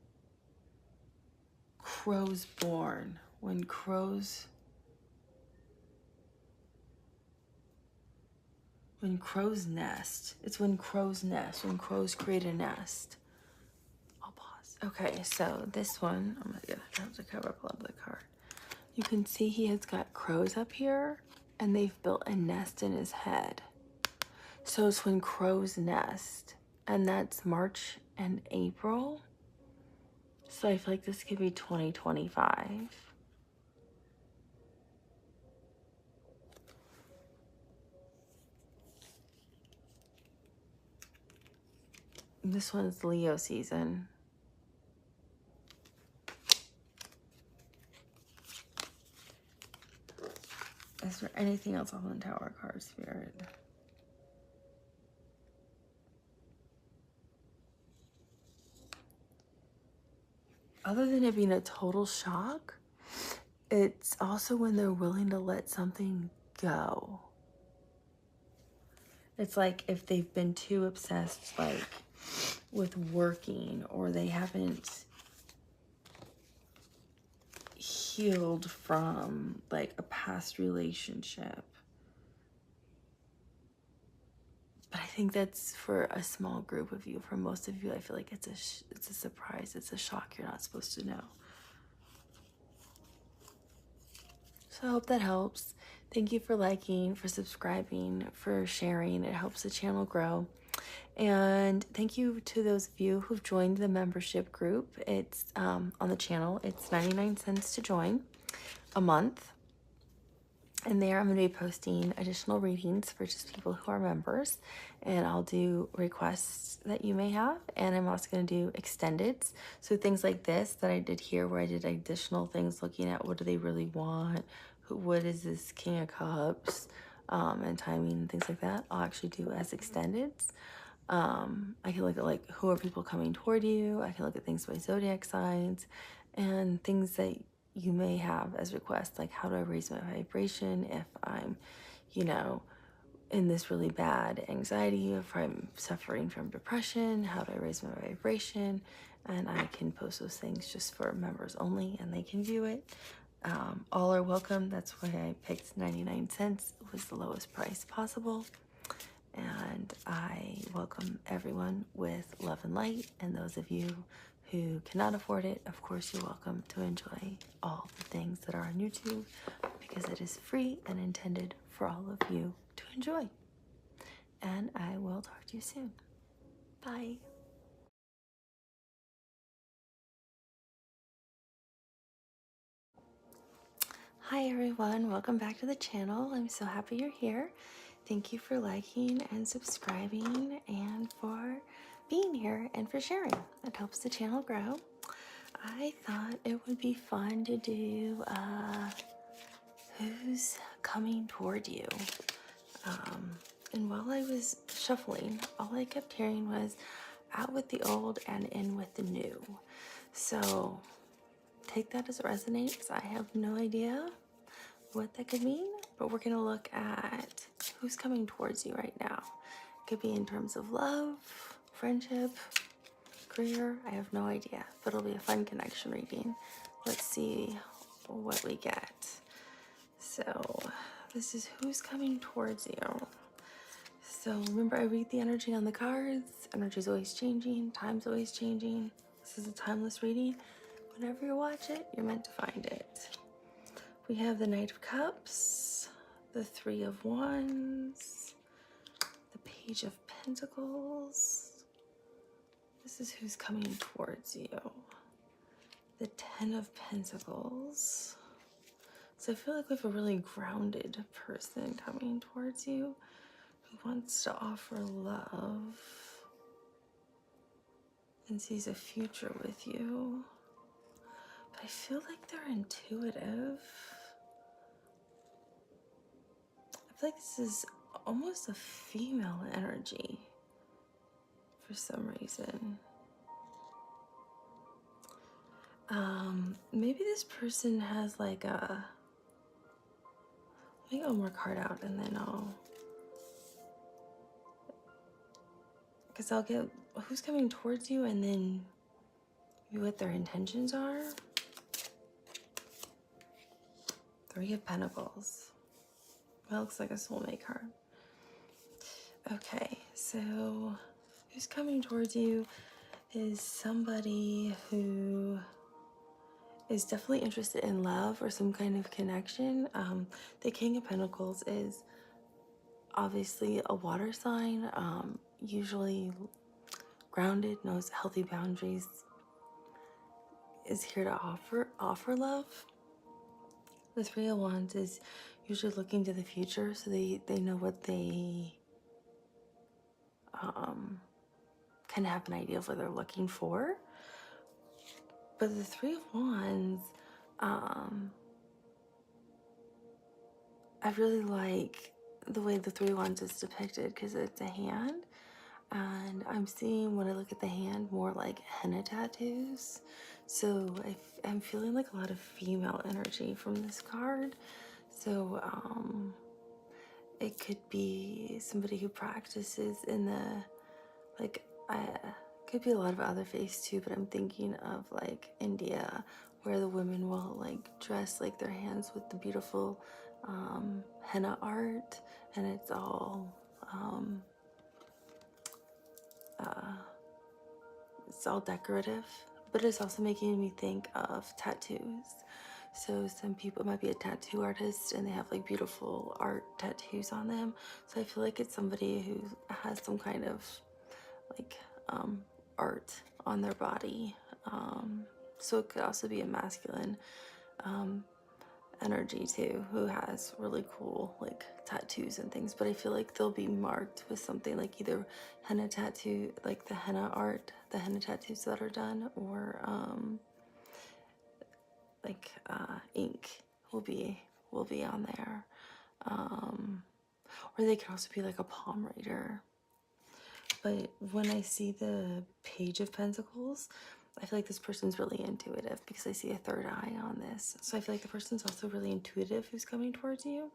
crows born? When crows nest. It's when crows nest, when crows create a nest. I'll pause. Okay, so this one, I'm gonna have to cover up a lot of the card. You can see he has got crows up here, and they've built a nest in his head. So it's when crows nest, and that's March and April. So I feel like this could be 2025. This one's Leo season. Is there anything else on the Tower card, Spirit? Other than it being a total shock, it's also when they're willing to let something go. It's like if they've been too obsessed, like, with working, or they haven't healed from, like, a past relationship. But I think that's for a small group of you. For most of you, I feel like it's a surprise. It's a shock you're not supposed to know. So I hope that helps. Thank you for liking, for subscribing, for sharing. It helps the channel grow. And thank you to those of you who've joined the membership group. It's on the channel. It's 99 cents to join a month. And there I'm going to be posting additional readings for just people who are members. And I'll do requests that you may have. And I'm also going to do extendeds. So things like this that I did here, where I did additional things looking at what do they really want, what is this King of Cups, and timing and things like that, I'll actually do as extendeds. I can look at like who are people coming toward you. I can look at things by zodiac signs and things that you may have as requests, like how do I raise my vibration if I'm, you know, in this really bad anxiety, if I'm suffering from depression, how do I raise my vibration? And I can post those things just for members only, and they can view it. All are welcome. That's why I picked 99 cents. It was the lowest price possible. And I welcome everyone with love and light. And those of you who cannot afford it, of course, you're welcome to enjoy all the things that are on YouTube, because it is free and intended for all of you to enjoy. And I will talk to you soon. Bye. Hi everyone, welcome back to the channel. I'm so happy you're here. Thank you for liking and subscribing and for being here and for sharing. It helps the channel grow. I thought it would be fun to do who's coming toward you. And while I was shuffling, all I kept hearing was out with the old and in with the new. So take that as it resonates. I have no idea what that could mean, but we're gonna look at who's coming towards you right now. It could be in terms of love, friendship, career, I have no idea, but it'll be a fun connection reading. Let's see what we get. So this is who's coming towards you. So remember, I read the energy on the cards. Energy's always changing, time's always changing. This is a timeless reading. Whenever you watch it, you're meant to find it. We have the Knight of Cups, the Three of Wands, the Page of Pentacles. This is who's coming towards you. The Ten of Pentacles. So I feel like we have a really grounded person coming towards you who wants to offer love and sees a future with you. But I feel like they're intuitive. I feel like this is almost a female energy for some reason. Maybe this person has like a, let me get one more card out and then because I'll get who's coming towards you and then what their intentions are. Three of Pentacles. That looks like a soulmate card. Okay, so who's coming towards you is somebody who is definitely interested in love or some kind of connection. The King of Pentacles is obviously a water sign, usually grounded, knows healthy boundaries, is here to offer love. The Three of Wands is usually looking to the future, so they know what they kind of have an idea of what they're looking for. But the Three of Wands, I really like the way the Three of Wands is depicted because it's a hand, and I'm seeing when I look at the hand more like henna tattoos. So I'm feeling like a lot of female energy from this card. So it could be somebody who practices in the, like, could be a lot of other faiths too, but I'm thinking of like India, where the women will like dress like their hands with the beautiful henna art, and it's all decorative, but it's also making me think of tattoos. So some people, it might be a tattoo artist and they have like beautiful art tattoos on them. So I feel like it's somebody who has some kind of like art on their body. So it could also be a masculine energy too, who has really cool like tattoos and things, but I feel like they'll be marked with something like either henna tattoo, like the henna art, the henna tattoos that are done, or ink will be on there. Or they could also be like a palm reader. But when I see the Page of Pentacles, I feel like this person's really intuitive because I see a third eye on this. So I feel like the person's also really intuitive who's coming towards you.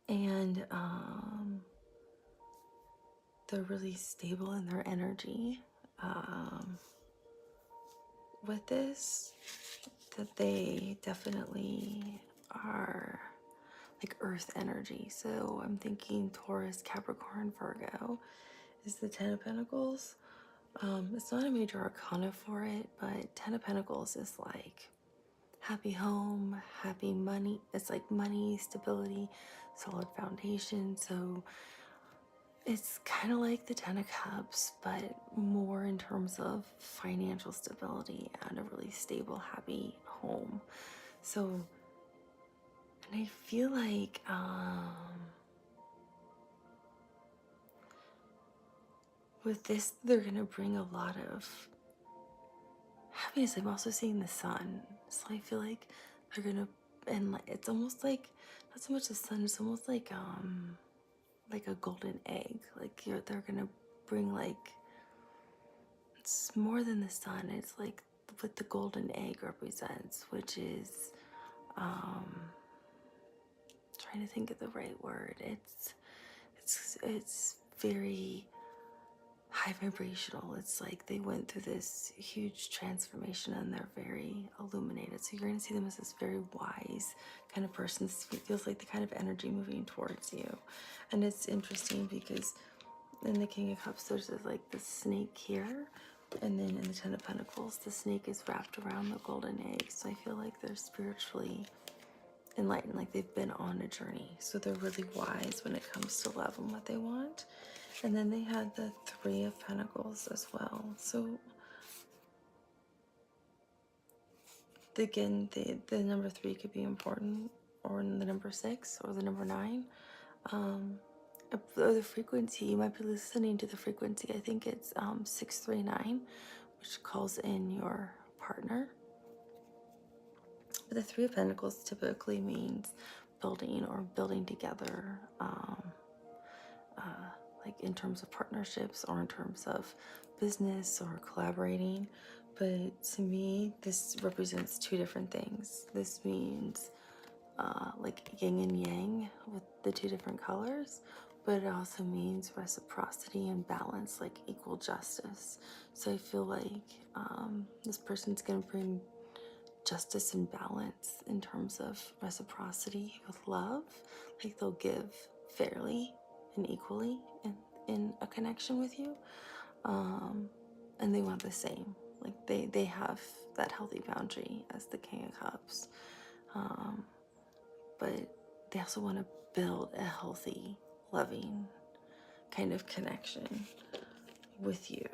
And they're really stable in their energy with this. That they definitely are like earth energy. So I'm thinking Taurus, Capricorn, Virgo is the Ten of Pentacles. It's not a major arcana for it, but Ten of Pentacles is like happy home, happy money. It's like money, stability, solid foundation. So it's kind of like the Ten of Cups, but more in terms of financial stability and a really stable, happy home. So, and I feel like with this, they're gonna bring a lot of happiness. I'm also seeing the sun, so I feel like they're gonna, and like it's almost like not so much the sun. It's almost like a golden egg. Like they're gonna bring like it's more than the sun. It's like what the golden egg represents, which is trying to think of the right word. It's very high vibrational. It's like they went through this huge transformation and they're very illuminated. So you're going to see them as this very wise kind of person. This feels like the kind of energy moving towards you. And it's interesting because in the King of Cups, there's like this snake here. And then in the Ten of Pentacles, the snake is wrapped around the golden egg. So I feel like they're spiritually enlightened, like they've been on a journey. So they're really wise when it comes to love and what they want. And then they had the Three of Pentacles as well. So again, the number 3 could be important, or the number 6, or the number 9. Or the frequency, you might be listening to the frequency. I think it's 639, which calls in your partner. But the Three of Pentacles typically means building or building together, like in terms of partnerships or in terms of business or collaborating. But to me, this represents two different things. This means like yin and yang with the two different colors, but it also means reciprocity and balance, like equal justice. So I feel like this person's going to bring justice and balance in terms of reciprocity with love. Like they'll give fairly and equally in a connection with you. And they want the same. Like they have that healthy boundary as the King of Cups. But they also want to build a healthy, loving kind of connection with you.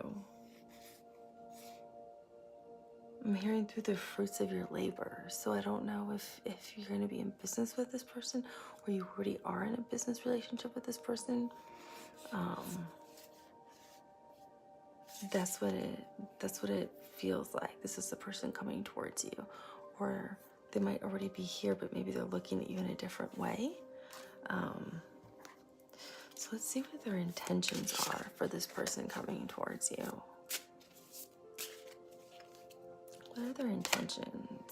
I'm hearing through the fruits of your labor. So I don't know if you're going to be in business with this person or you already are in a business relationship with this person. That's what it feels like. This is the person coming towards you. Or they might already be here, but maybe they're looking at you in a different way. So let's see what their intentions are for this person coming towards you. What are their intentions?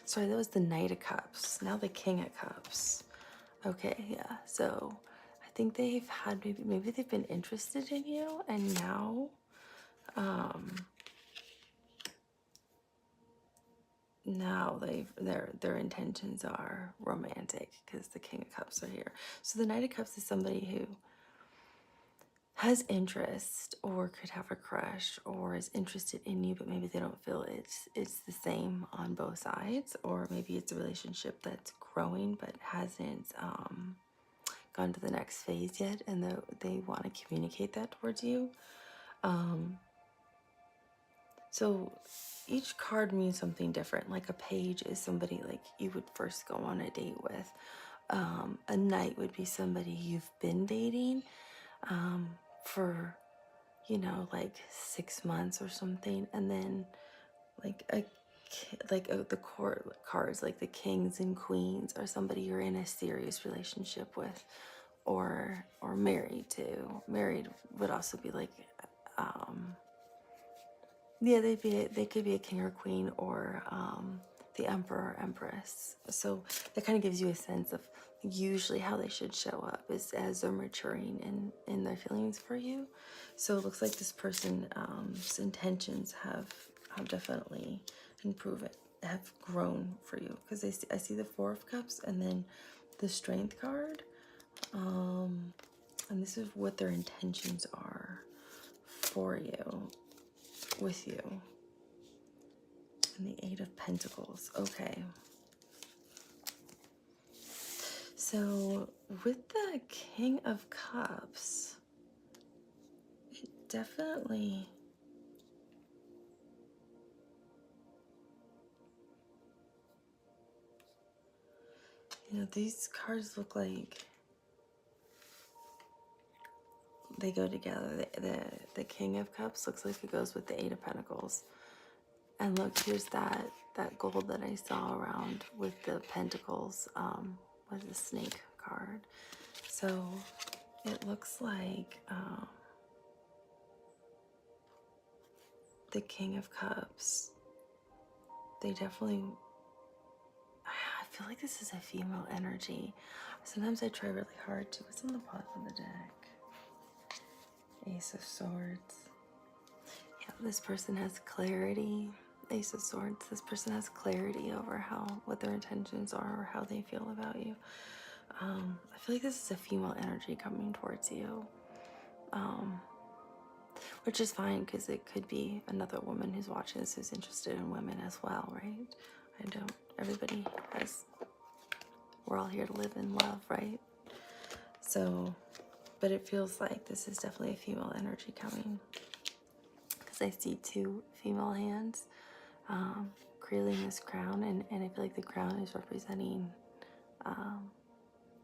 Sorry, that was the Knight of Cups. Now the King of Cups. Okay, yeah. So I think they've had maybe they've been interested in you, and now their intentions are romantic because the King of Cups are here. So the Knight of Cups is somebody who has interest or could have a crush or is interested in you, but maybe they don't feel it's the same on both sides, or maybe it's a relationship that's growing but hasn't gone to the next phase yet, and they want to communicate that towards you. So each card means something different. Like a page is somebody like you would first go on a date with. A knight would be somebody you've been dating for, like 6 months or something. And then like the court cards, like the kings and queens, are somebody you're in a serious relationship with, or married to. Married would also be like, yeah, they could be a king or queen, or the emperor or empress. So that kind of gives you a sense of usually how they should show up is as they're maturing in their feelings for you. So it looks like this person's intentions have definitely improved, have grown for you, because I see the Four of Cups and then the Strength card, and this is what their intentions are for you, with you. And the Eight of Pentacles. Okay. So with the King of Cups, it definitely, these cards look like they go together. The King of Cups looks like it goes with the Eight of Pentacles. And look, here's that gold that I saw around with the Pentacles, with the Snake card. So it looks like the King of Cups, they definitely, I feel like this is a female energy. Sometimes I try really hard to. What's on the bottom of the deck? Ace of Swords. Yeah, this person has clarity. Ace of Swords. This person has clarity over what their intentions are, or how they feel about you. I feel like this is a female energy coming towards you, which is fine, because it could be another woman who's watching this who's interested in women as well, right? Everybody has, we're all here to live in love, right? So, but it feels like this is definitely a female energy coming, because I see two female hands creating this crown, and I feel like the crown is representing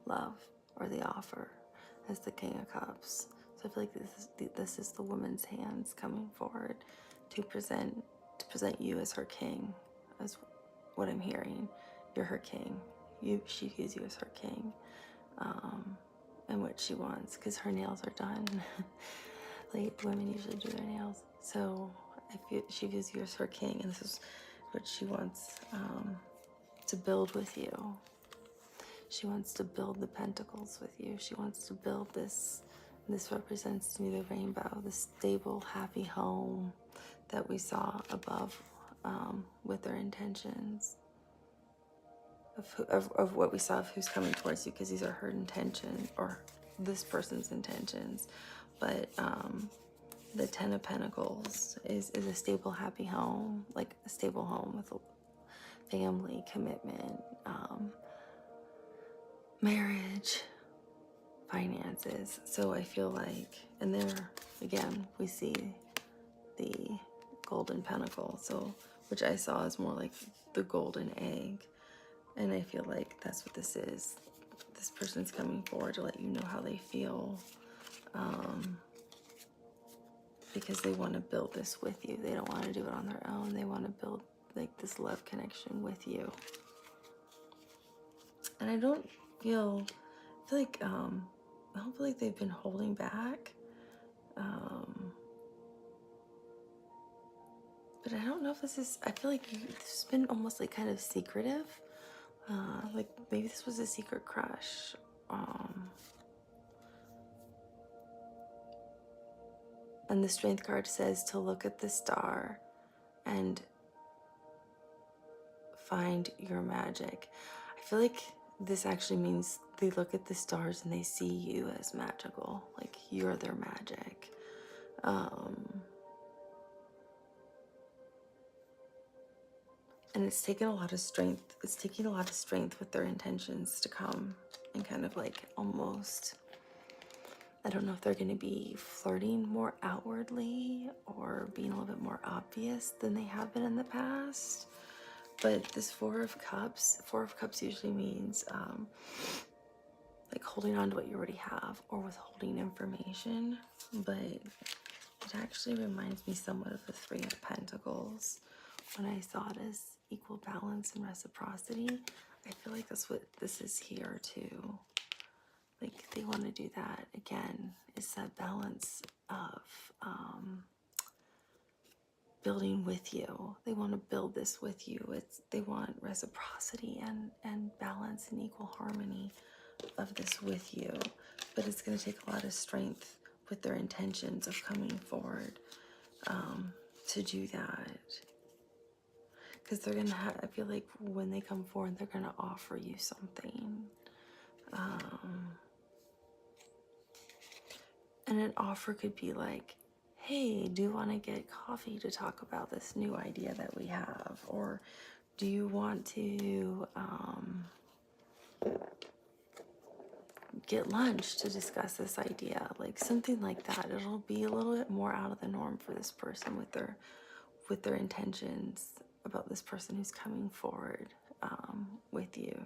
love, or the offer, as the King of Cups. So I feel like this is the woman's hands coming forward to present you as her king, as what I'm hearing. You're her king. She views you as her king, and what she wants, because her nails are done. Like, women usually do their nails, so she views you as her king, and this is what she wants to build with you. She wants to build the pentacles with you. She wants to build this. This represents to me the rainbow, the stable, happy home that we saw above, with their intentions. Of what we saw of who's coming towards you, because these are her intentions, or this person's intentions. But the Ten of Pentacles is a stable, happy home, like a stable home with a family, commitment, marriage, finances. So I feel like, and there again we see the Golden Pentacle, so which I saw as more like the golden egg, and I feel like that's what this is. This person's coming forward to let you know how they feel, because they want to build this with you. They don't want to do it on their own. They want to build like this love connection with you. And I feel like I don't feel like they've been holding back. But I don't know if this is, I feel like this has been almost like kind of secretive. Like maybe this was a secret crush. And the Strength card says to look at the star and find your magic. I feel like this actually means they look at the stars and they see you as magical, like you're their magic. And it's taken a lot of strength. It's taking a lot of strength with their intentions to come and kind of like almost I don't know if they're going to be flirting more outwardly or being a little bit more obvious than they have been in the past. But this Four of Cups usually means like holding on to what you already have or withholding information. But it actually reminds me somewhat of the Three of Pentacles when I saw it as equal balance and reciprocity. I feel like that's what this is here too. Like they want to do that again. It's that balance of building with you. They want to build this with you. They want reciprocity and balance and equal harmony of this with you. But it's going to take a lot of strength with their intentions of coming forward to do that. Because they're going to have, I feel like when they come forward, they're going to offer you something. And an offer could be like, hey, do you want to get coffee to talk about this new idea that we have? Or do you want to get lunch to discuss this idea? Like something like that. It'll be a little bit more out of the norm for this person with their intentions about this person who's coming forward with you.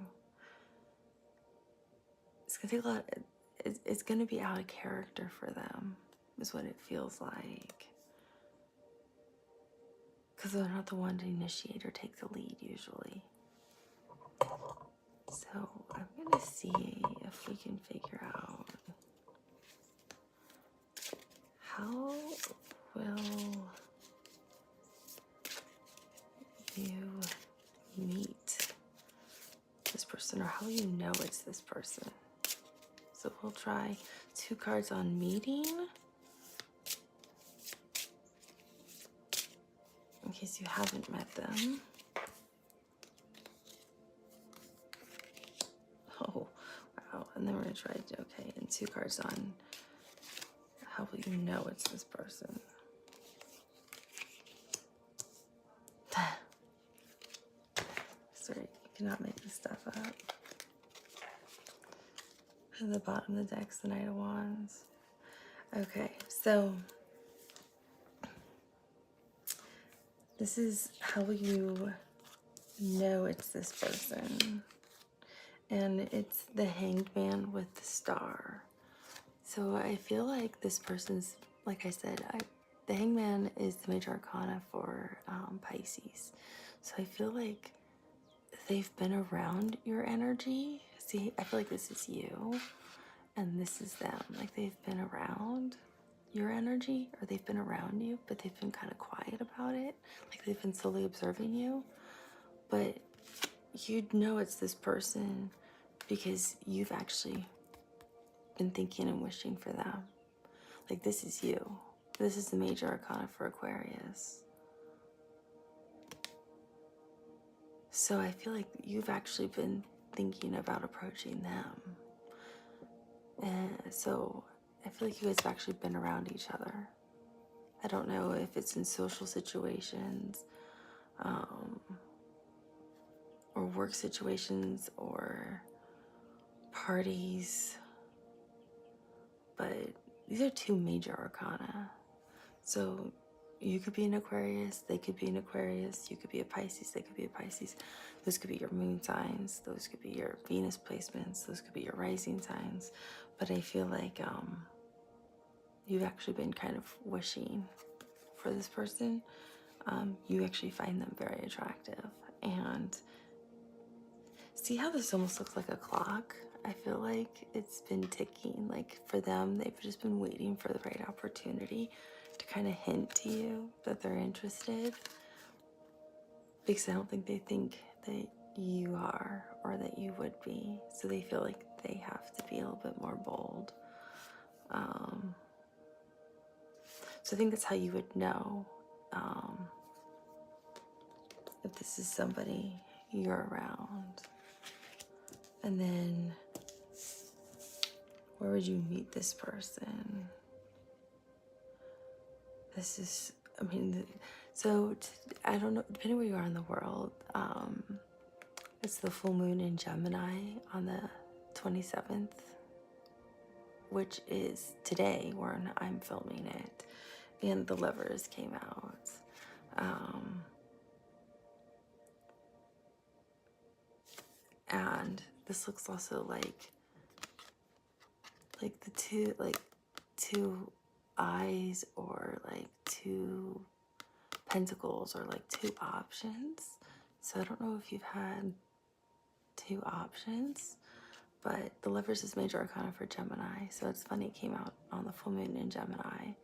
It's gonna take a lot. It's gonna be out of character for them, is what it feels like. Because they're not the one to initiate or take the lead usually. So I'm gonna see if we can figure out how will you meet this person, or how you know it's this person. So we'll try 2 cards on meeting, in case you haven't met them. Oh, wow. And then we're going to try, okay, and 2 cards on how will you know it's this person. Sorry, you cannot make this stuff up. At the bottom of the deck's the Knight of Wands. Okay, so this is how you know it's this person. And it's the Hanged Man with the Star. So I feel like this person's, like I said, the Hanged Man is the major arcana for Pisces. So I feel like they've been around your energy. See, I feel like this is you and this is them. Like they've been around your energy, or they've been around you, but they've been kind of quiet about it. Like they've been slowly observing you. But you'd know it's this person because you've actually been thinking and wishing for them. Like this is you. This is the major arcana for Aquarius. So I feel like you've actually been thinking about approaching them. And so I feel like you guys have actually been around each other. I don't know if it's in social situations, or work situations, or parties, but these are 2 major arcana. So you could be an Aquarius, they could be an Aquarius, you could be a Pisces, they could be a Pisces. Those could be your moon signs, those could be your Venus placements, those could be your rising signs. But I feel like you've actually been kind of wishing for this person. You actually find them very attractive. And see how this almost looks like a clock? I feel like it's been ticking. Like for them, they've just been waiting for the right opportunity to kind of hint to you that they're interested. Because I don't think they think that you are, or that you would be. So they feel like they have to be a little bit more bold. So I think that's how you would know if this is somebody you're around. And then where would you meet this person? This is, I mean, so I don't know, depending where you are in the world, it's the full moon in Gemini on the 27th which is today when I'm filming it, and the Lovers came out. And this looks also like the two eyes, or like two pentacles, or like two options. So I don't know if you've had two options, but the Lovers is major arcana for Gemini, so it's funny it came out on the full moon in Gemini.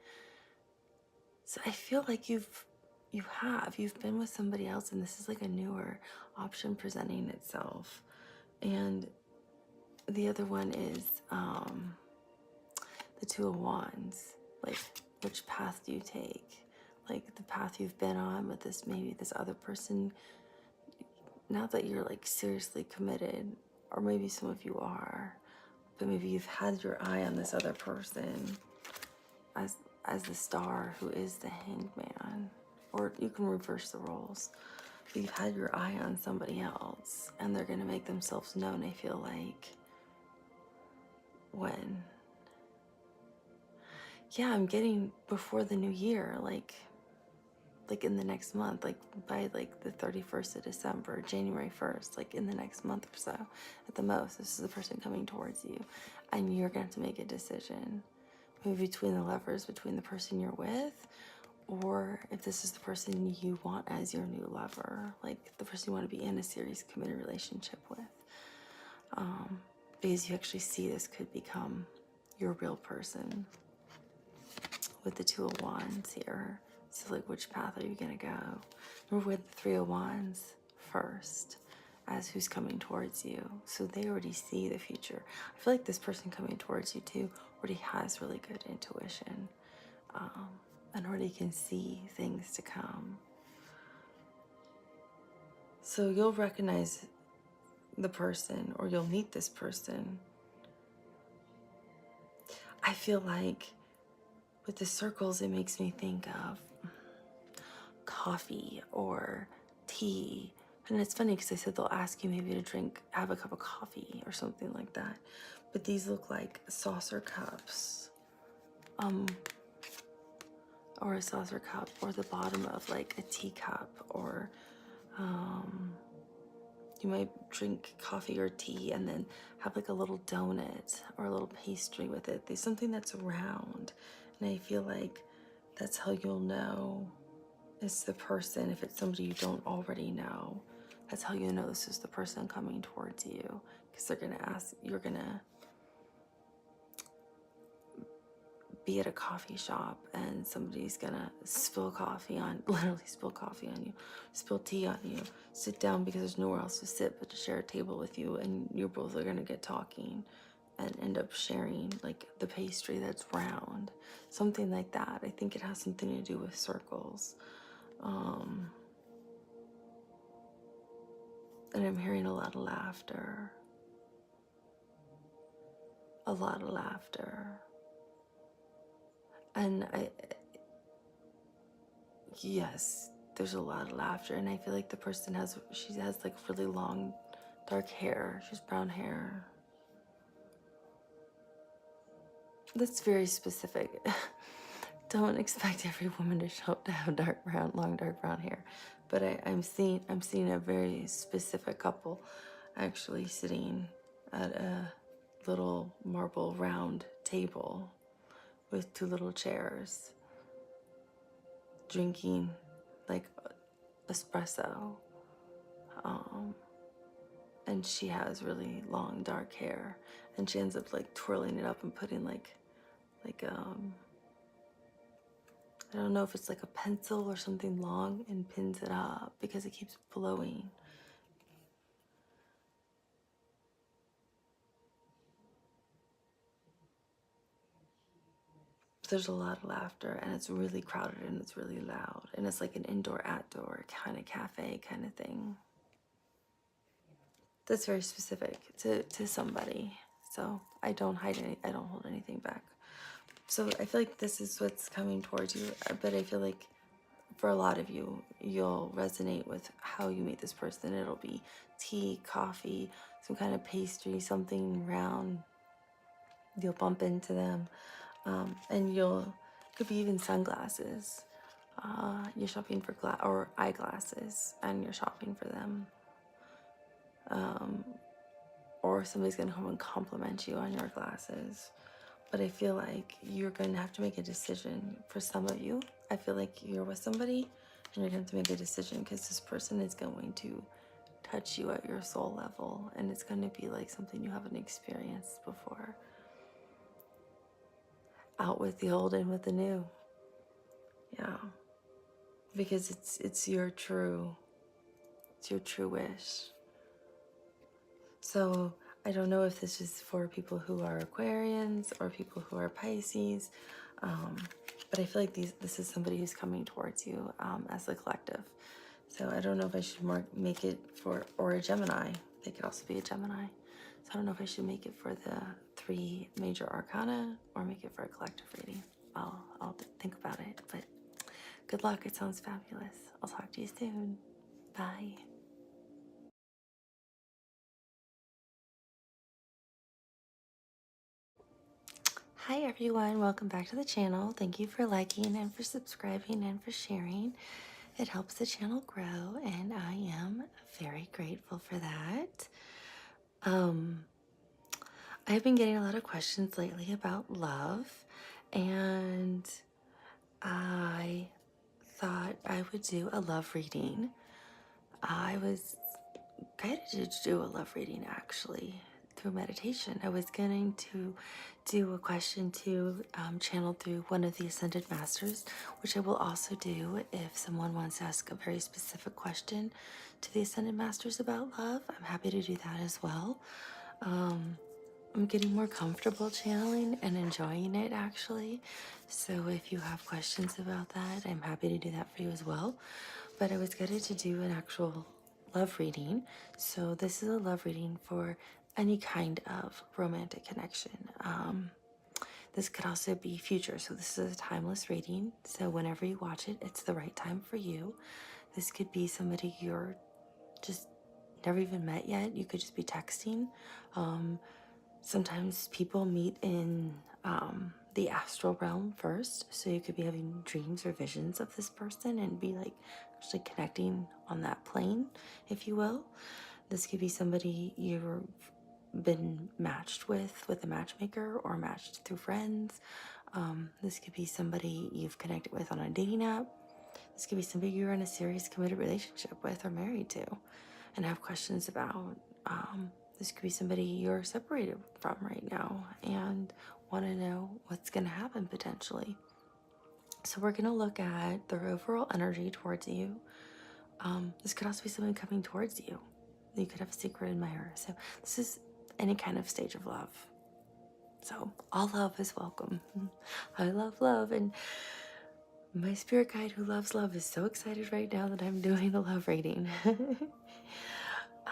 So I feel like you've been with somebody else, and this is like a newer option presenting itself. And the other one is the Two of Wands. Like, which path do you take? Like, the path you've been on with this, maybe this other person, now that you're like seriously committed, or maybe some of you are, but maybe you've had your eye on this other person as the Star, who is the Hanged Man. Or you can reverse the roles. But you've had your eye on somebody else, and they're gonna make themselves known, I feel like, when, yeah, I'm getting before the new year, like in the next month, like by like the 31st of December, January 1st, like in the next month or so at the most. This is the person coming towards you, and you're going to have to make a decision, maybe between the Lovers, between the person you're with, or if this is the person you want as your new lover, like the person you want to be in a serious committed relationship with, because you actually see this could become your real person with the Two of Wands here. So like, which path are you gonna go? Remember, with the Three of Wands first as who's coming towards you, so they already see the future. I feel like this person coming towards you too already has really good intuition, and already can see things to come. So you'll recognize the person, or you'll meet this person. I feel like with the circles, it makes me think of coffee or tea. And it's funny because they said they'll ask you maybe to have a cup of coffee or something like that. But these look like saucer cups, or a saucer cup, or the bottom of like a teacup, or you might drink coffee or tea and then have like a little donut or a little pastry with it. There's something that's round, and I feel like that's how you'll know it's the person. If it's somebody you don't already know, that's how you know this is the person coming towards you, because they're gonna ask, you're gonna be at a coffee shop and somebody's gonna literally spill coffee on you, spill tea on you, sit down because there's nowhere else to sit but to share a table with you, and you both are gonna get talking and end up sharing like the pastry that's round, something like that. I think it has something to do with circles. And I'm hearing a lot of laughter. A lot of laughter. And yes, there's a lot of laughter. And I feel like the person has like really long, dark hair. She has brown hair. That's very specific. Don't expect every woman to show up to have long dark brown hair. But I'm seeing a very specific couple actually sitting at a little marble round table with two little chairs, drinking like espresso. And she has really long dark hair, and she ends up like twirling it up and putting like I don't know if it's like a pencil or something long, and pins it up because it keeps blowing. There's a lot of laughter, and it's really crowded, and it's really loud, and it's like an indoor-outdoor kind of cafe kind of thing. That's very specific to somebody. So I don't hold anything back. So I feel like this is what's coming towards you, but I feel like for a lot of you, you'll resonate with how you meet this person. It'll be tea, coffee, some kind of pastry, something round you'll bump into them, and could be even sunglasses. You're shopping for or eyeglasses, and you're shopping for them. Or somebody's gonna come and compliment you on your glasses. But I feel like you're going to have to make a decision. For some of you, I feel like you're with somebody and you're going to have to make a decision, because this person is going to touch you at your soul level, and it's going to be like something you haven't experienced before. Out with the old, in with the new. Yeah. Because it's your true wish. So I don't know if this is for people who are Aquarians or people who are Pisces, but I feel like this is somebody who's coming towards you as a collective. So I don't know if I should make it for, or a Gemini. They could also be a Gemini. So I don't know if I should make it for the 3 major arcana or make it for a collective reading. I'll think about it, but good luck. It sounds fabulous. I'll talk to you soon. Bye. Hi everyone, welcome back to the channel. Thank you for liking and for subscribing and for sharing. It helps the channel grow, and I am very grateful for that. I've been getting a lot of questions lately about love, and I thought I would do a love reading. I was guided to do a love reading actually through meditation. I was going to do a question to channel through one of the Ascended Masters, which I will also do if someone wants to ask a very specific question to the Ascended Masters about love. I'm happy to do that as well. I'm getting more comfortable channeling and enjoying it actually. So if you have questions about that, I'm happy to do that for you as well. But I was guided to do an actual love reading. So this is a love reading for any kind of romantic connection. This could also be future. So this is a timeless reading. So whenever you watch it, it's the right time for you. This could be somebody you're just never even met yet. You could just be texting. Sometimes people meet in the astral realm first, so you could be having dreams or visions of this person and be like actually connecting on that plane, if you will. This could be somebody you've been matched with a matchmaker or matched through friends. This could be somebody you've connected with on a dating app. This could be somebody you're in a serious committed relationship with or married to and have questions about. This could be somebody you're separated from right now and want to know what's going to happen potentially. So we're going to look at their overall energy towards you. This could also be someone coming towards you. You could have a secret admirer. So this is any kind of stage of love. So all love is welcome. I love love, and my spirit guide who loves love is so excited right now that I'm doing a love reading.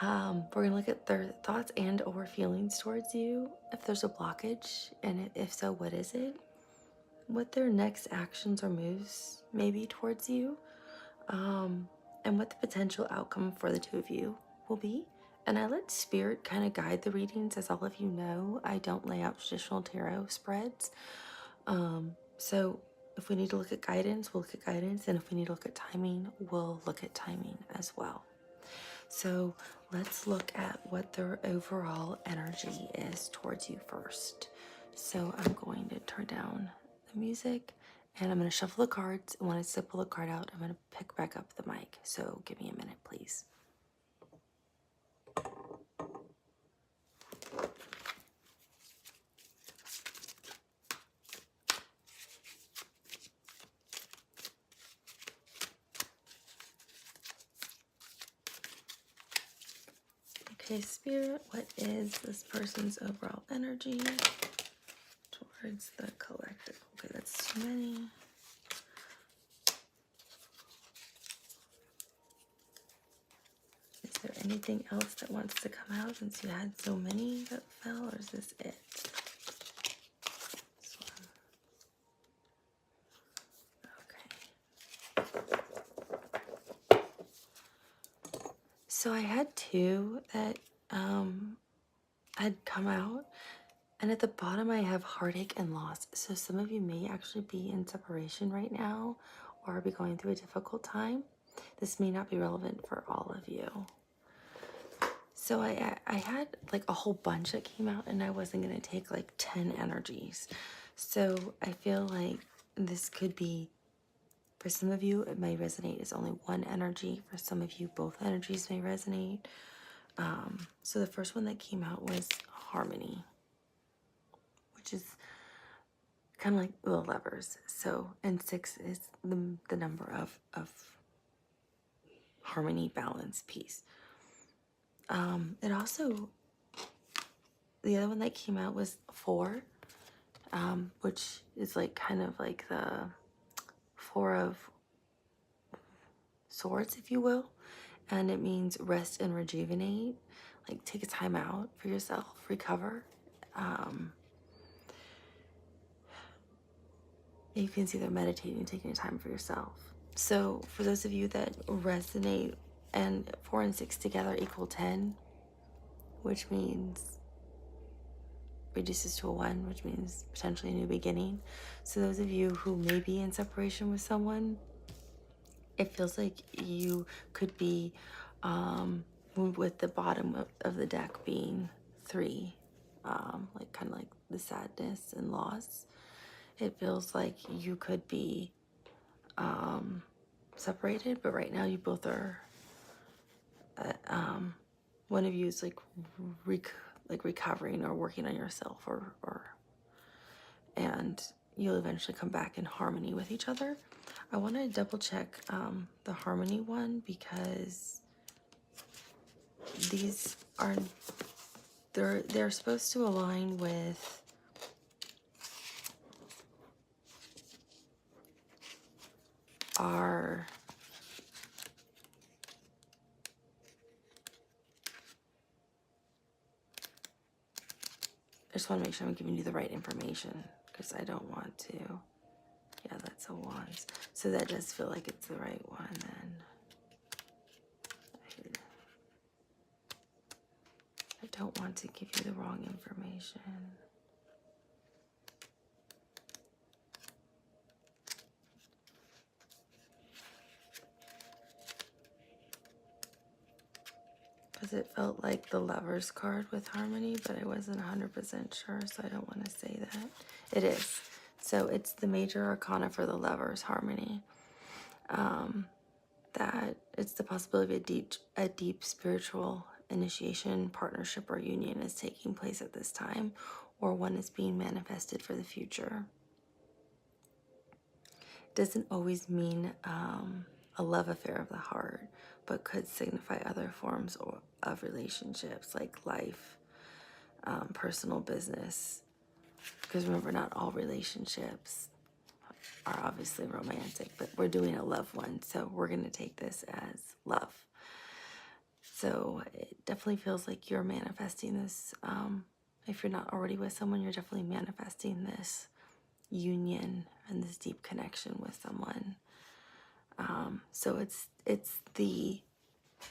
We're gonna look at their thoughts and or feelings towards you, if there's a blockage, and if so, what is it? What their next actions or moves may be towards you, and what the potential outcome for the two of you will be. And I let spirit kind of guide the readings. As all of you know, I don't lay out traditional tarot spreads. So if we need to look at guidance, we'll look at guidance, and if we need to look at timing, we'll look at timing as well. So let's look at what their overall energy is towards you first. So I'm going to turn down the music and I'm going to shuffle the cards. And when I pull the card out, I'm going to pick back up the mic. So give me a minute, please. Okay, Spirit, what is this person's overall energy towards the collective? Okay, that's too many. Is there anything else that wants to come out since you had so many that fell, or is this it? This one. Okay. So I had 2 that had come out, And at the bottom, I have heartache and loss. So some of you may actually be in separation right now or be going through a difficult time. This may not be relevant for all of you. So I had like a whole bunch that came out, and I wasn't going to take like 10 energies. So I feel like this could be, for some of you, it may resonate as only one energy. For some of you, both energies may resonate. So the first one that came out was harmony, which is kind of like the Lovers. So, and 6 is the number of harmony, balance, peace. It also, the other one that came out was 4, which is like kind of like the 4 of Swords, if you will. And it means rest and rejuvenate. Like take a time out for yourself, recover. You can see they're meditating, taking time for yourself. So for those of you that resonate, and 4 and 6 together equal 10, which means reduces to a 1, which means potentially a new beginning. So those of you who may be in separation with someone, it feels like you could be with the bottom of the deck being 3, like kind of like the sadness and loss. It feels like you could be separated, but right now you both are, one of you is like recovering or working on yourself, and you'll eventually come back in harmony with each other. I want to double check the harmony one, because these are, they're supposed to align with our I just want to make sure I'm giving you the right information, because I don't want to. Yeah, that's a Wands. So that does feel like it's the right one then. I don't want to give you the wrong information. Because it felt like the Lovers card with harmony, but I wasn't 100% sure, so I don't want to say that. It is. So it's the major arcana for the Lovers, harmony. That it's the possibility of a deep spiritual initiation, partnership, or union is taking place at this time, or one is being manifested for the future. It doesn't always mean a love affair of the heart, but could signify other forms of relationships, like life, personal, business. Because remember, not all relationships are obviously romantic, but we're doing a love one, so we're going to take this as love. So it definitely feels like you're manifesting this. If you're not already with someone, you're definitely manifesting this union and this deep connection with someone. So it's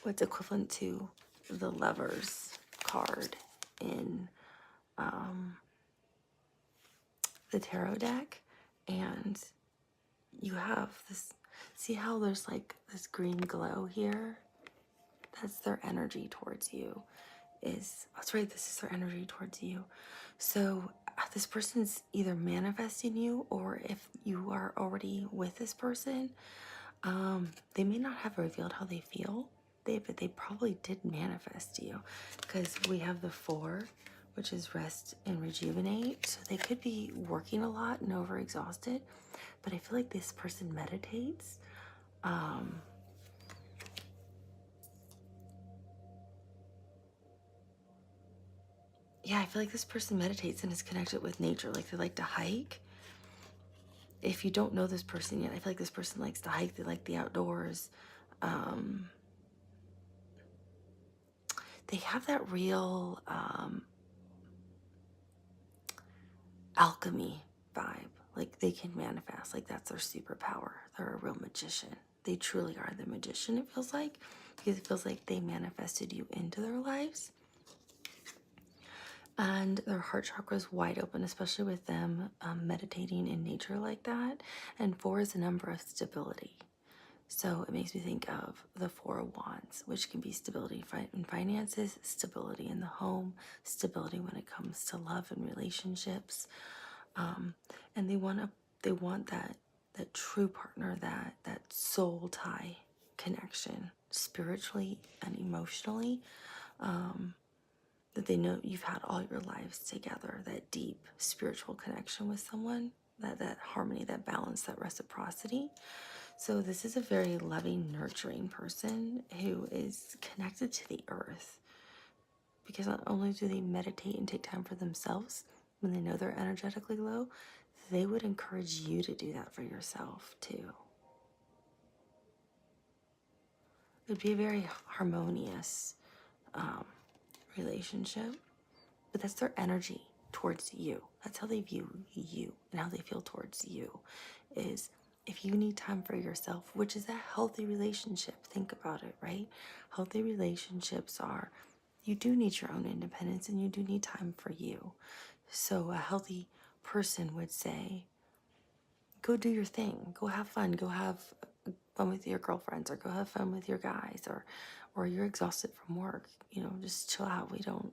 what's equivalent to the Lovers card in the tarot deck. And you have this, see how there's like this green glow here? That's their energy towards you. That's right, this is their energy towards you. So this person's either manifesting you, or if you are already with this person, they may not have revealed how they feel, but they probably did manifest you, because we have the 4, which is rest and rejuvenate. So they could be working a lot and overexhausted, but I feel like this person meditates. Yeah, I feel like this person meditates and is connected with nature. Like they like to hike. If you don't know this person yet, I feel like this person likes to hike. They like the outdoors. They have that real alchemy vibe. Like they can manifest. Like that's their superpower. They're a real magician. They truly are the magician, it feels like, because it feels like they manifested you into their lives. and their heart chakra is wide open, especially with them meditating in nature like that. And 4 is a number of stability. So it makes me think of the 4 of Wands, which can be stability in finances, stability in the home, stability when it comes to love and relationships. And they want that true partner, that soul tie connection, spiritually and emotionally, that they know you've had all your lives together, that deep spiritual connection with someone, that harmony, that balance, that reciprocity. So this is a very loving, nurturing person who is connected to the earth, because not only do they meditate and take time for themselves when they know they're energetically low, they would encourage you to do that for yourself too. It would be a very harmonious relationship, but that's their energy towards you. That's how they view you and how they feel towards you. Is if you need time for yourself, which is a healthy relationship, think about it, right? Healthy relationships are, you do need your own independence and you do need time for you. So a healthy person would say, go do your thing, go have fun, go have fun with your girlfriends, or go have fun with your guys, or you're exhausted from work, just chill out. We don't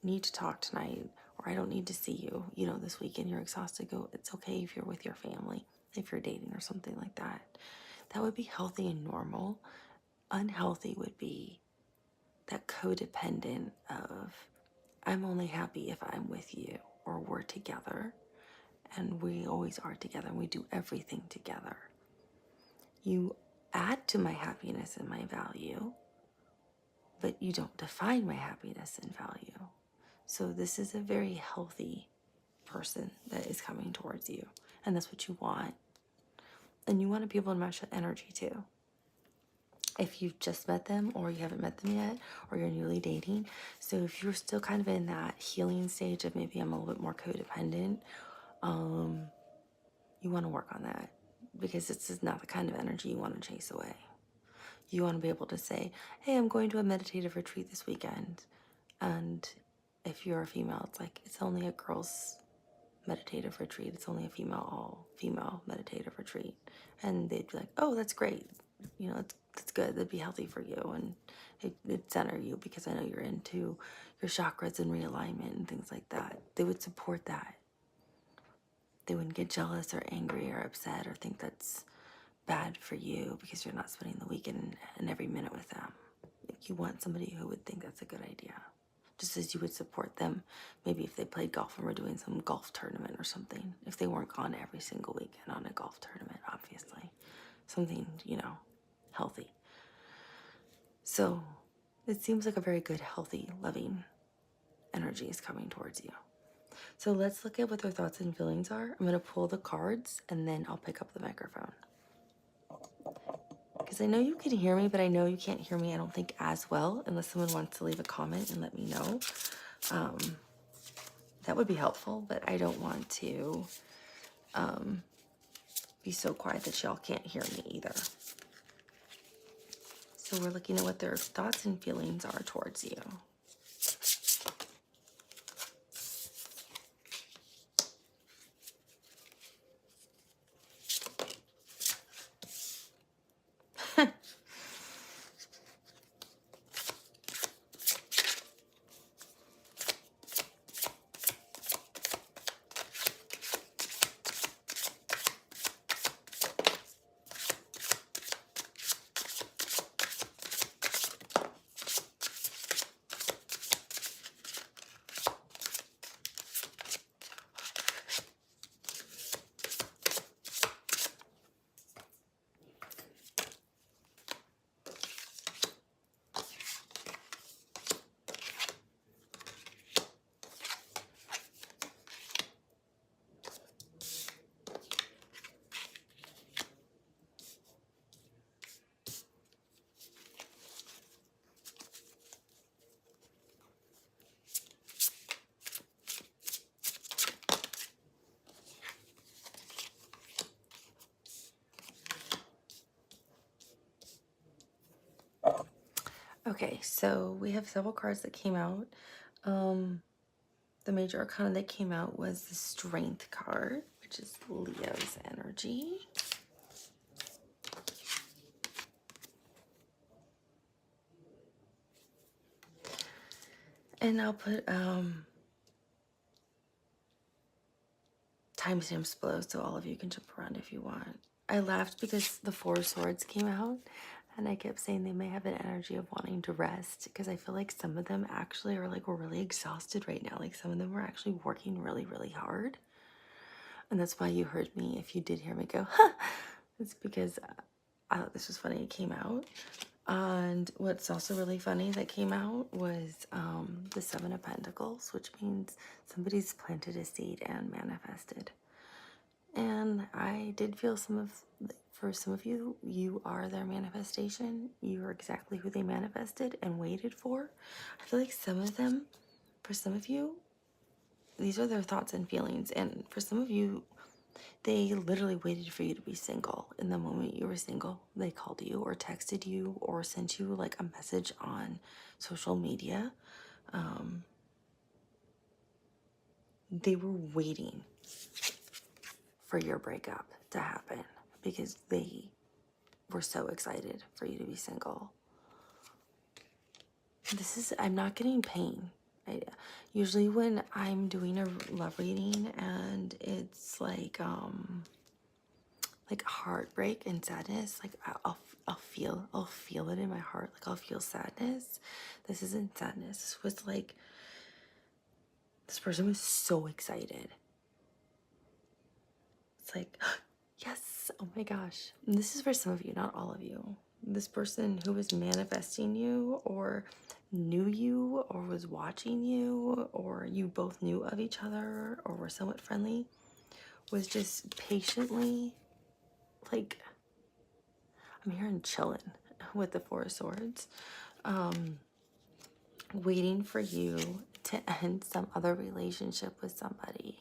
need to talk tonight, or I don't need to see you, this weekend. You're exhausted. Go. It's okay if you're with your family, if you're dating or something like that. That would be healthy and normal. Unhealthy would be that codependent of, I'm only happy if I'm with you or we're together, and we always are together and we do everything together. You add to my happiness and my value, but you don't define my happiness and value. So this is a very healthy person that is coming towards you, and that's what you want. And you want to be able to match that energy too. If you've just met them, or you haven't met them yet, or you're newly dating. So if you're still kind of in that healing stage of, maybe I'm a little bit more codependent, you want to work on that, because this is not the kind of energy you want to chase away. You want to be able to say, hey, I'm going to a meditative retreat this weekend. And if you're a female, it's like, it's only a girls' meditative retreat. It's only a all female meditative retreat. And they'd be like, oh, that's great. It's good. That'd be healthy for you. And it'd center you, because I know you're into your chakras and realignment and things like that. They would support that. They wouldn't get jealous or angry or upset or think that's bad for you because you're not spending the weekend and every minute with them. You want somebody who would think that's a good idea. Just as you would support them, maybe if they played golf and were doing some golf tournament or something. If they weren't gone every single weekend on a golf tournament, obviously. Something, healthy. So it seems like a very good, healthy, loving energy is coming towards you. So let's look at what their thoughts and feelings are. I'm going to pull the cards and then I'll pick up the microphone. Because I know you can hear me, but I know you can't hear me, I don't think, as well, unless someone wants to leave a comment and let me know. That would be helpful, but I don't want to be so quiet that y'all can't hear me either. So we're looking at what their thoughts and feelings are towards you. Okay, so we have several cards that came out. the major arcana that came out was the Strength card, which is Leo's energy. And I'll put timestamps below so all of you can jump around if you want. I laughed because the Four of Swords came out, and I kept saying they may have an energy of wanting to rest, because I feel like some of them actually are like really exhausted right now. Like some of them are actually working really, really hard. And that's why you heard me, if you did hear me go, huh, it's because I thought this was funny. It came out. And what's also really funny that came out was the Seven of Pentacles, which means somebody's planted a seed and manifested. And I did feel for some of you, you are their manifestation. You are exactly who they manifested and waited for. I feel like some of them, for some of you, these are their thoughts and feelings. And for some of you, they literally waited for you to be single. In the moment you were single, they called you or texted you or sent you like a message on social media. They were waiting for your breakup to happen because they were so excited for you to be single. I'm not getting pain. Usually when I'm doing a love reading and it's like heartbreak and sadness, like I'll feel it in my heart. Like I'll feel sadness. This isn't sadness. This was like, this person was so excited. It's like, yes, oh my gosh. And this is for some of you, not all of you. This person who was manifesting you or knew you or was watching you or you both knew of each other or were somewhat friendly was just patiently, like, I'm hearing chilling with the Four of Swords, waiting for you to end some other relationship with somebody,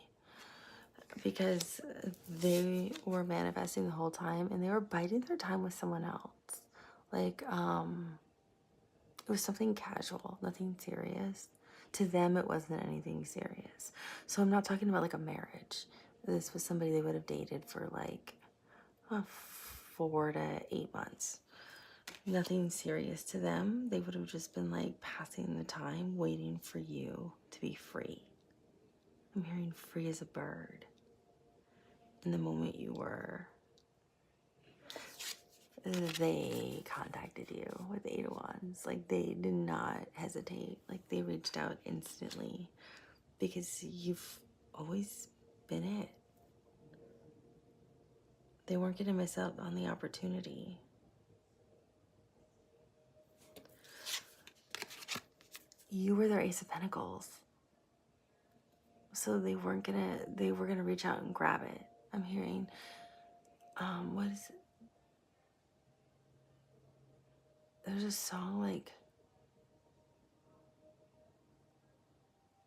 because they were manifesting the whole time and they were biding their time with someone else. Like, it was something casual, nothing serious. To them, it wasn't anything serious. So I'm not talking about like a marriage. This was somebody they would have dated for like 4 to 8 months. Nothing serious to them. They would have just been like passing the time, waiting for you to be free. I'm hearing free as a bird. In the moment you were, they contacted you with 8 of Wands. Like they did not hesitate. Like they reached out instantly because you've always been it. They weren't going to miss out on the opportunity. You were their Ace of Pentacles. So they were gonna reach out and grab it. I'm hearing, what is it? There's a song like,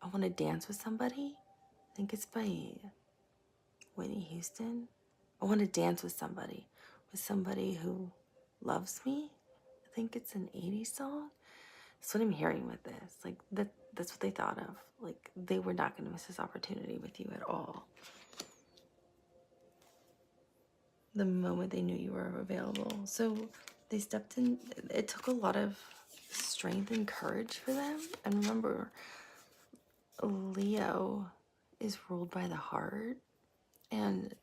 I Want to Dance with Somebody. I think it's by Whitney Houston. I want to dance with somebody who loves me. I think it's an 80s song. That's what I'm hearing with this. Like that's what they thought of. Like they were not going to miss this opportunity with you at all. The moment they knew you were available. So they stepped in. It took a lot of strength and courage for them. And remember, Leo is ruled by the heart. And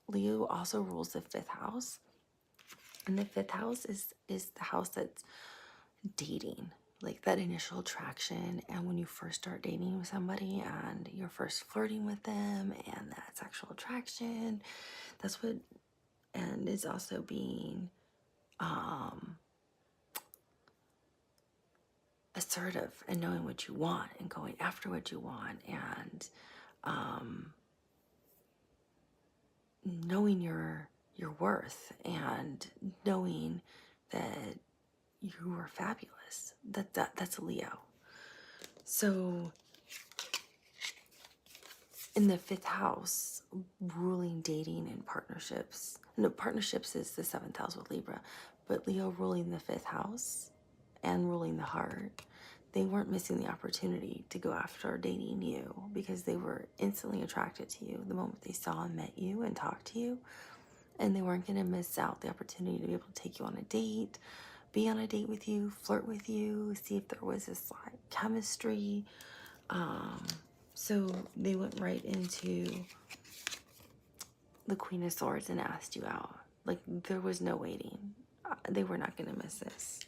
Leo also rules the 5th house. And the 5th house is the house that's dating, like that initial attraction, and when you first start dating with somebody and you're first flirting with them and that sexual attraction, that's what, and it's also being assertive and knowing what you want and going after what you want and knowing your worth and knowing that you are fabulous. That's a Leo. So in the 5th house, ruling dating and partnerships. No, partnerships is the 7th house with Libra, but Leo ruling the 5th house and ruling the heart. they weren't missing the opportunity to go after dating you because they were instantly attracted to you the moment they saw and met you and talked to you. And they weren't going to miss out the opportunity to be able to take you on a date, be on a date with you, flirt with you, see if there was this like chemistry. So they went right into the Queen of Swords and asked you out. Like, there was no waiting. They were not going to miss this.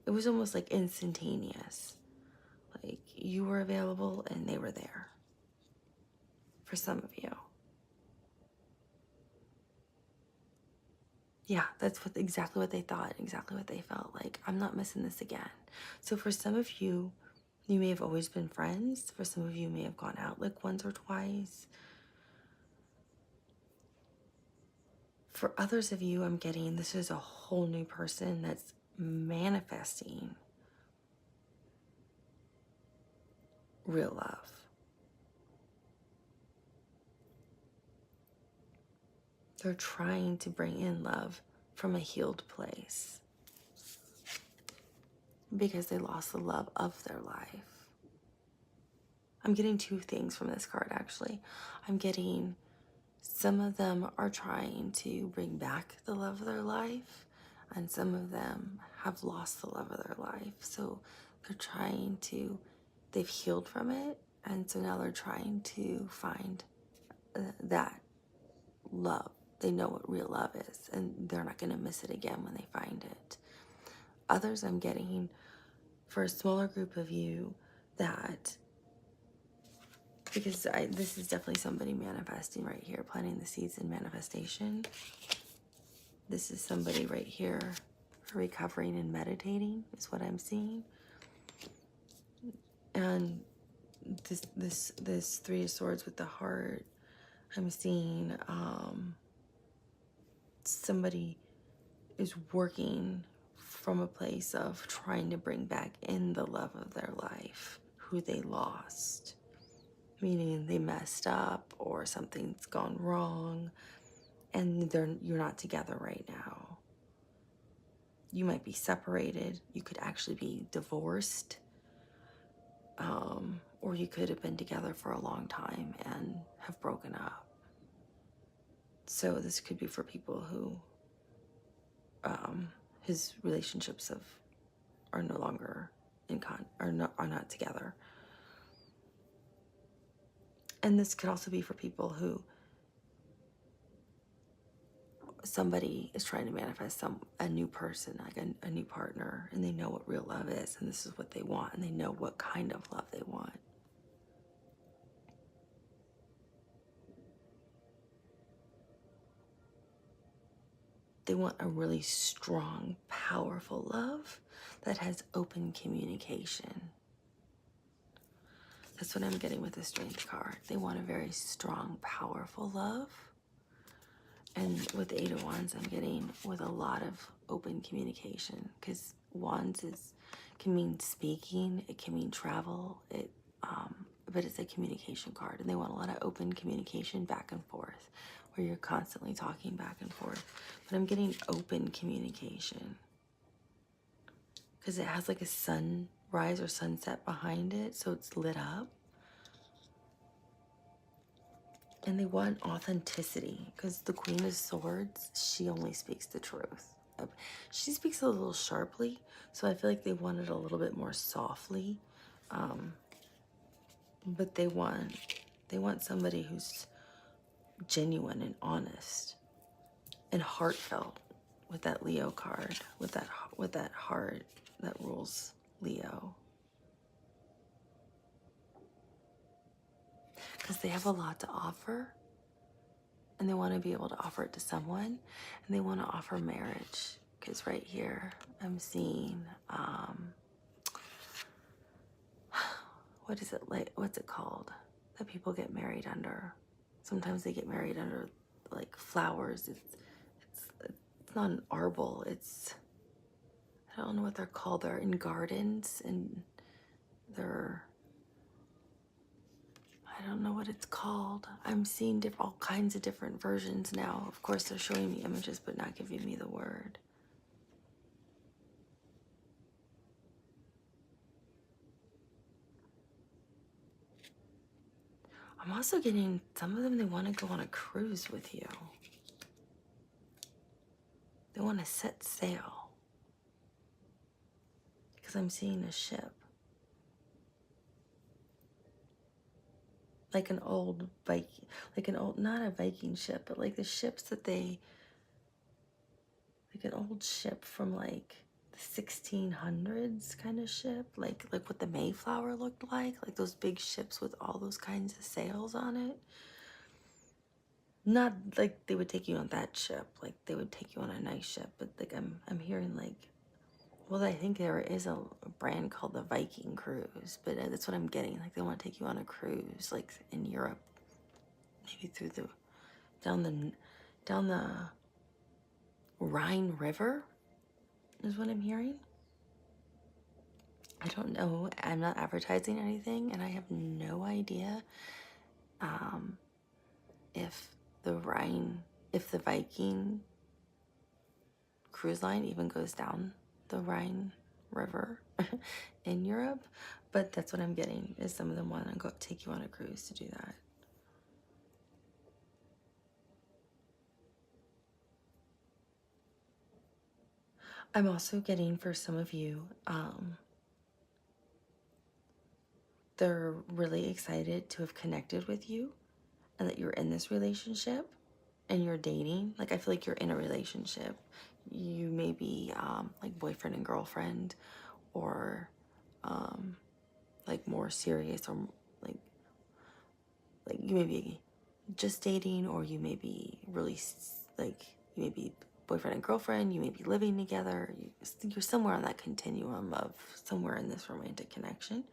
It was almost like instantaneous. Like, you were available and they were there. For some of you. Yeah, that's exactly what they thought, exactly what they felt. Like, I'm not missing this again. So for some of you, you may have always been friends. For some of you, may have gone out like once or twice. For others of you, I'm getting this is a whole new person that's manifesting real love. They're trying to bring in love from a healed place because they lost the love of their life. I'm getting two things from this card, actually. I'm getting some of them are trying to bring back the love of their life, and some of them have lost the love of their life. So they're trying to, they've healed from it, and so now they're trying to find that love. They know what real love is, and they're not going to miss it again when they find it. Others I'm getting, for a smaller group of you, that, because this is definitely somebody manifesting right here, planting the seeds in manifestation. This is somebody right here recovering and meditating is what I'm seeing. And this Three of Swords with the heart, I'm seeing somebody is working from a place of trying to bring back in the love of their life, who they lost. Meaning they messed up or something's gone wrong and you're not together right now. You might be separated. You could actually be divorced. Or you could have been together for a long time and have broken up. So this could be for people who his relationships are no longer are not together. And this could also be for people who somebody is trying to manifest a new person, like a new partner, and they know what real love is, and this is what they want, and they know what kind of love they want. They want a really strong, powerful love that has open communication. That's what I'm getting with the Strength card. They want a very strong, powerful love. And with the Eight of Wands, I'm getting with a lot of open communication, because Wands can mean speaking, it can mean travel, but it's a communication card, and they want a lot of open communication back and forth, where you're constantly talking back and forth. But I'm getting open communication because it has like a sunrise or sunset behind it, so it's lit up. And they want authenticity, because the Queen of Swords, she only speaks the truth. She speaks a little sharply, so I feel like they want it a little bit more softly. But they want somebody who's genuine and honest and heartfelt, with that Leo card, with that heart that rules Leo. Because they have a lot to offer, and they want to be able to offer it to someone, and they want to offer marriage. Because right here I'm seeing what is it, like, what's it called that people get married under? Sometimes they get married under like flowers. It's not an arbor, it's, I don't know what they're called. They're in gardens, and they're, I don't know what it's called. I'm seeing all kinds of different versions now. Of course, they're showing me images, but not giving me the word. I'm also getting some of them, they want to go on a cruise with you. They want to set sail. Because I'm seeing a ship. Like an old Viking, like an old, not a Viking ship, but like the ships that they, like an old ship from like the 1600s kind of ship, like what the Mayflower looked like those big ships with all those kinds of sails on it. Not like they would take you on that ship, like they would take you on a nice ship, but like I'm hearing like, well, I think there is a brand called the Viking Cruise, but that's what I'm getting. Like they want to take you on a cruise, like in Europe, maybe through the down the Rhine River, is what I'm hearing. I don't know. I'm not advertising anything, and I have no idea if if the Viking cruise line even goes down the Rhine River in Europe, but that's what I'm getting, is some of them want to go take you on a cruise to do that. I'm also getting, for some of you, they're really excited to have connected with you and that you're in this relationship and you're dating. Like I feel like you're in a relationship. You may be like boyfriend and girlfriend, or like more serious, or like you may be just dating, or you may be really like, you may be boyfriend and girlfriend, you may be living together, you're somewhere on that continuum of somewhere in this romantic connection,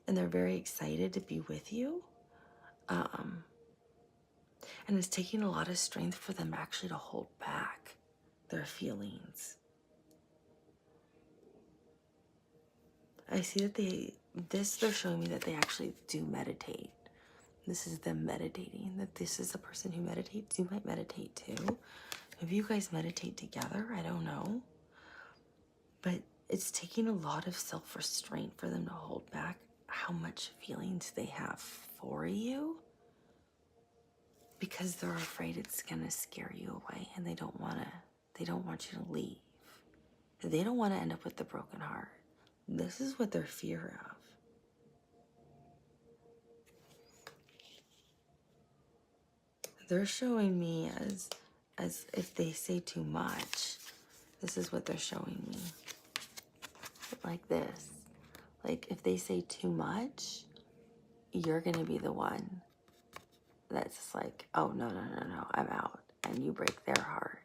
and they're very excited to be with you. And it's taking a lot of strength for them actually to hold back their feelings. I see that they're showing me that they actually do meditate. This is them meditating, that this is a person who meditates. You might meditate too. Maybe you guys meditate together, I don't know. But it's taking a lot of self-restraint for them to hold back how much feelings they have for you, because they're afraid it's gonna scare you away, and they don't want you to leave. They don't want to end up with the broken heart. This is what they're fear of. They're showing me as if they say too much. This is what they're showing me. Like this. Like if they say too much, you're gonna be the one that's just like, oh no, I'm out. And you break their heart.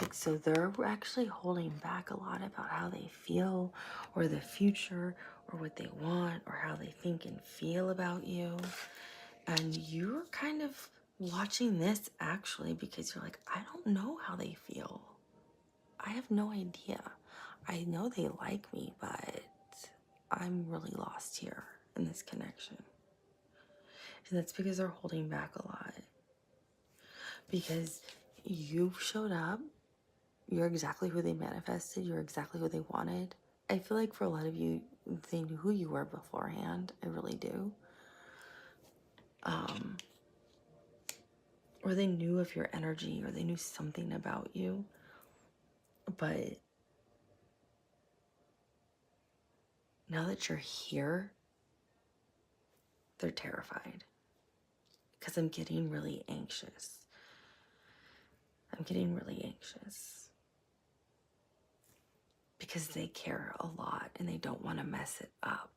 Like, so they're actually holding back a lot about how they feel, or the future, or what they want, or how they think and feel about you. And you're kind of watching this actually because you're like, I don't know how they feel. I have no idea. I know they like me, but I'm really lost here in this connection. And that's because they're holding back a lot. Because you showed up, you're exactly who they manifested, you're exactly who they wanted. I feel like for a lot of you, they knew who you were beforehand. I really do. Or they knew of your energy, or they knew something about you. But now that you're here, they're terrified. Because I'm getting really anxious. I'm getting really anxious. Because they care a lot and they don't want to mess it up.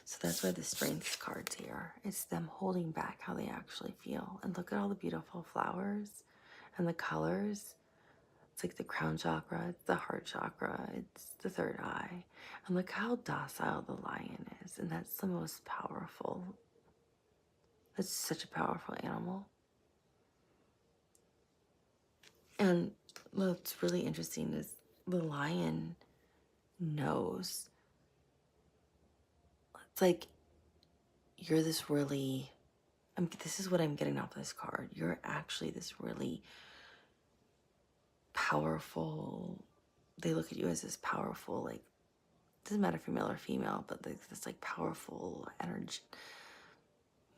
So that's why the strength card's here. It's them holding back how they actually feel. And look at all the beautiful flowers and the colors. It's like the crown chakra, it's the heart chakra, it's the third eye. And look how docile the lion is. And that's the most powerful. It's such a powerful animal. And what's really interesting is the lion knows. It's like you're this really, this is what I'm getting off this card. You're actually this really powerful, they look at you as this powerful, like, doesn't matter if you're male or female, but like this like powerful energy,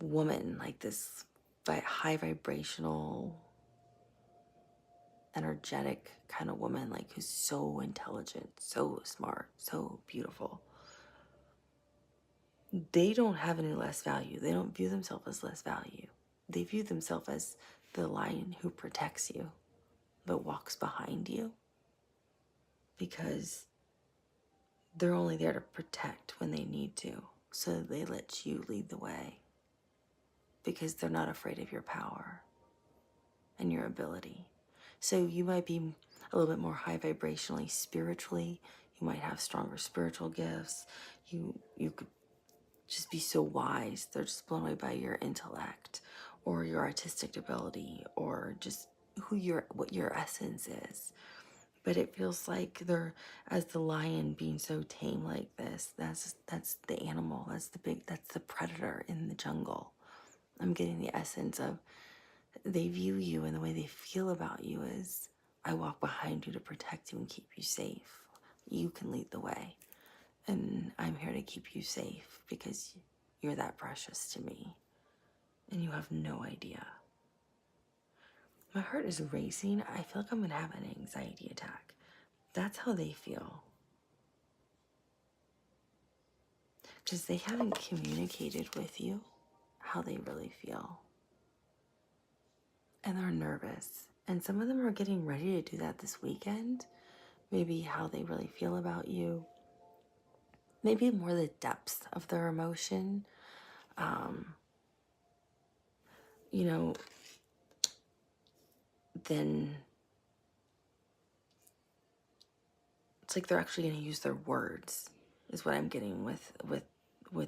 woman, like this high vibrational, energetic kind of woman, like who's so intelligent, so smart, so beautiful. They don't have any less value. They don't view themselves as less value. They view themselves as the lion who protects you, but walks behind you, because they're only there to protect when they need to. So they let you lead the way, because they're not afraid of your power and your ability. So you might be a little bit more high vibrationally, spiritually. You might have stronger spiritual gifts. You could just be so wise. They're just blown away by your intellect or your artistic ability or just what your essence is. But it feels like they're, as the lion being so tame like this, that's the animal, that's the predator in the jungle. I'm getting the essence of, they view you, and the way they feel about you is, I walk behind you to protect you and keep you safe. You can lead the way, and I'm here to keep you safe because you're that precious to me, and you have no idea. My heart is racing. I feel like I'm gonna have an anxiety attack. That's how they feel. Because they haven't communicated with you how they really feel. And they're nervous. And some of them are getting ready to do that this weekend. Maybe how they really feel about you. Maybe more the depths of their emotion. Then it's like they're actually going to use their words, is what I'm getting with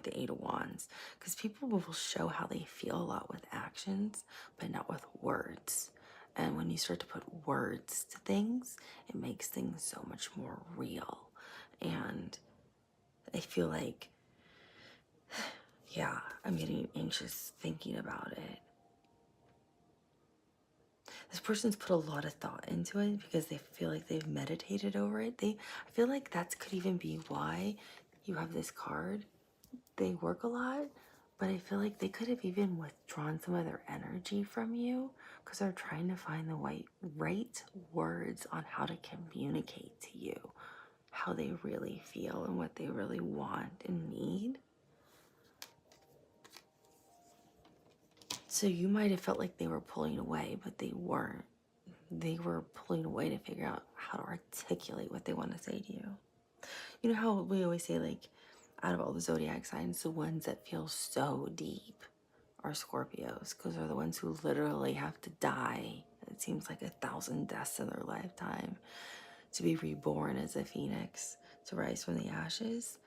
the Eight of Wands. Because people will show how they feel a lot with actions, but not with words. And when you start to put words to things, it makes things so much more real. And I feel like, yeah, I'm getting anxious thinking about it. This person's put a lot of thought into it because they feel like they've meditated over it. I feel like that could even be why you have this card. They work a lot, but I feel like they could have even withdrawn some of their energy from you because they're trying to find the right words on how to communicate to you how they really feel and what they really want and need. So you might have felt like they were pulling away, but they weren't. They were pulling away to figure out how to articulate what they want to say to you. You know how we always say, like, out of all the zodiac signs, the ones that feel so deep are Scorpios, because they're the ones who literally have to die. It seems like 1,000 deaths in their lifetime to be reborn as a phoenix, to rise from the ashes.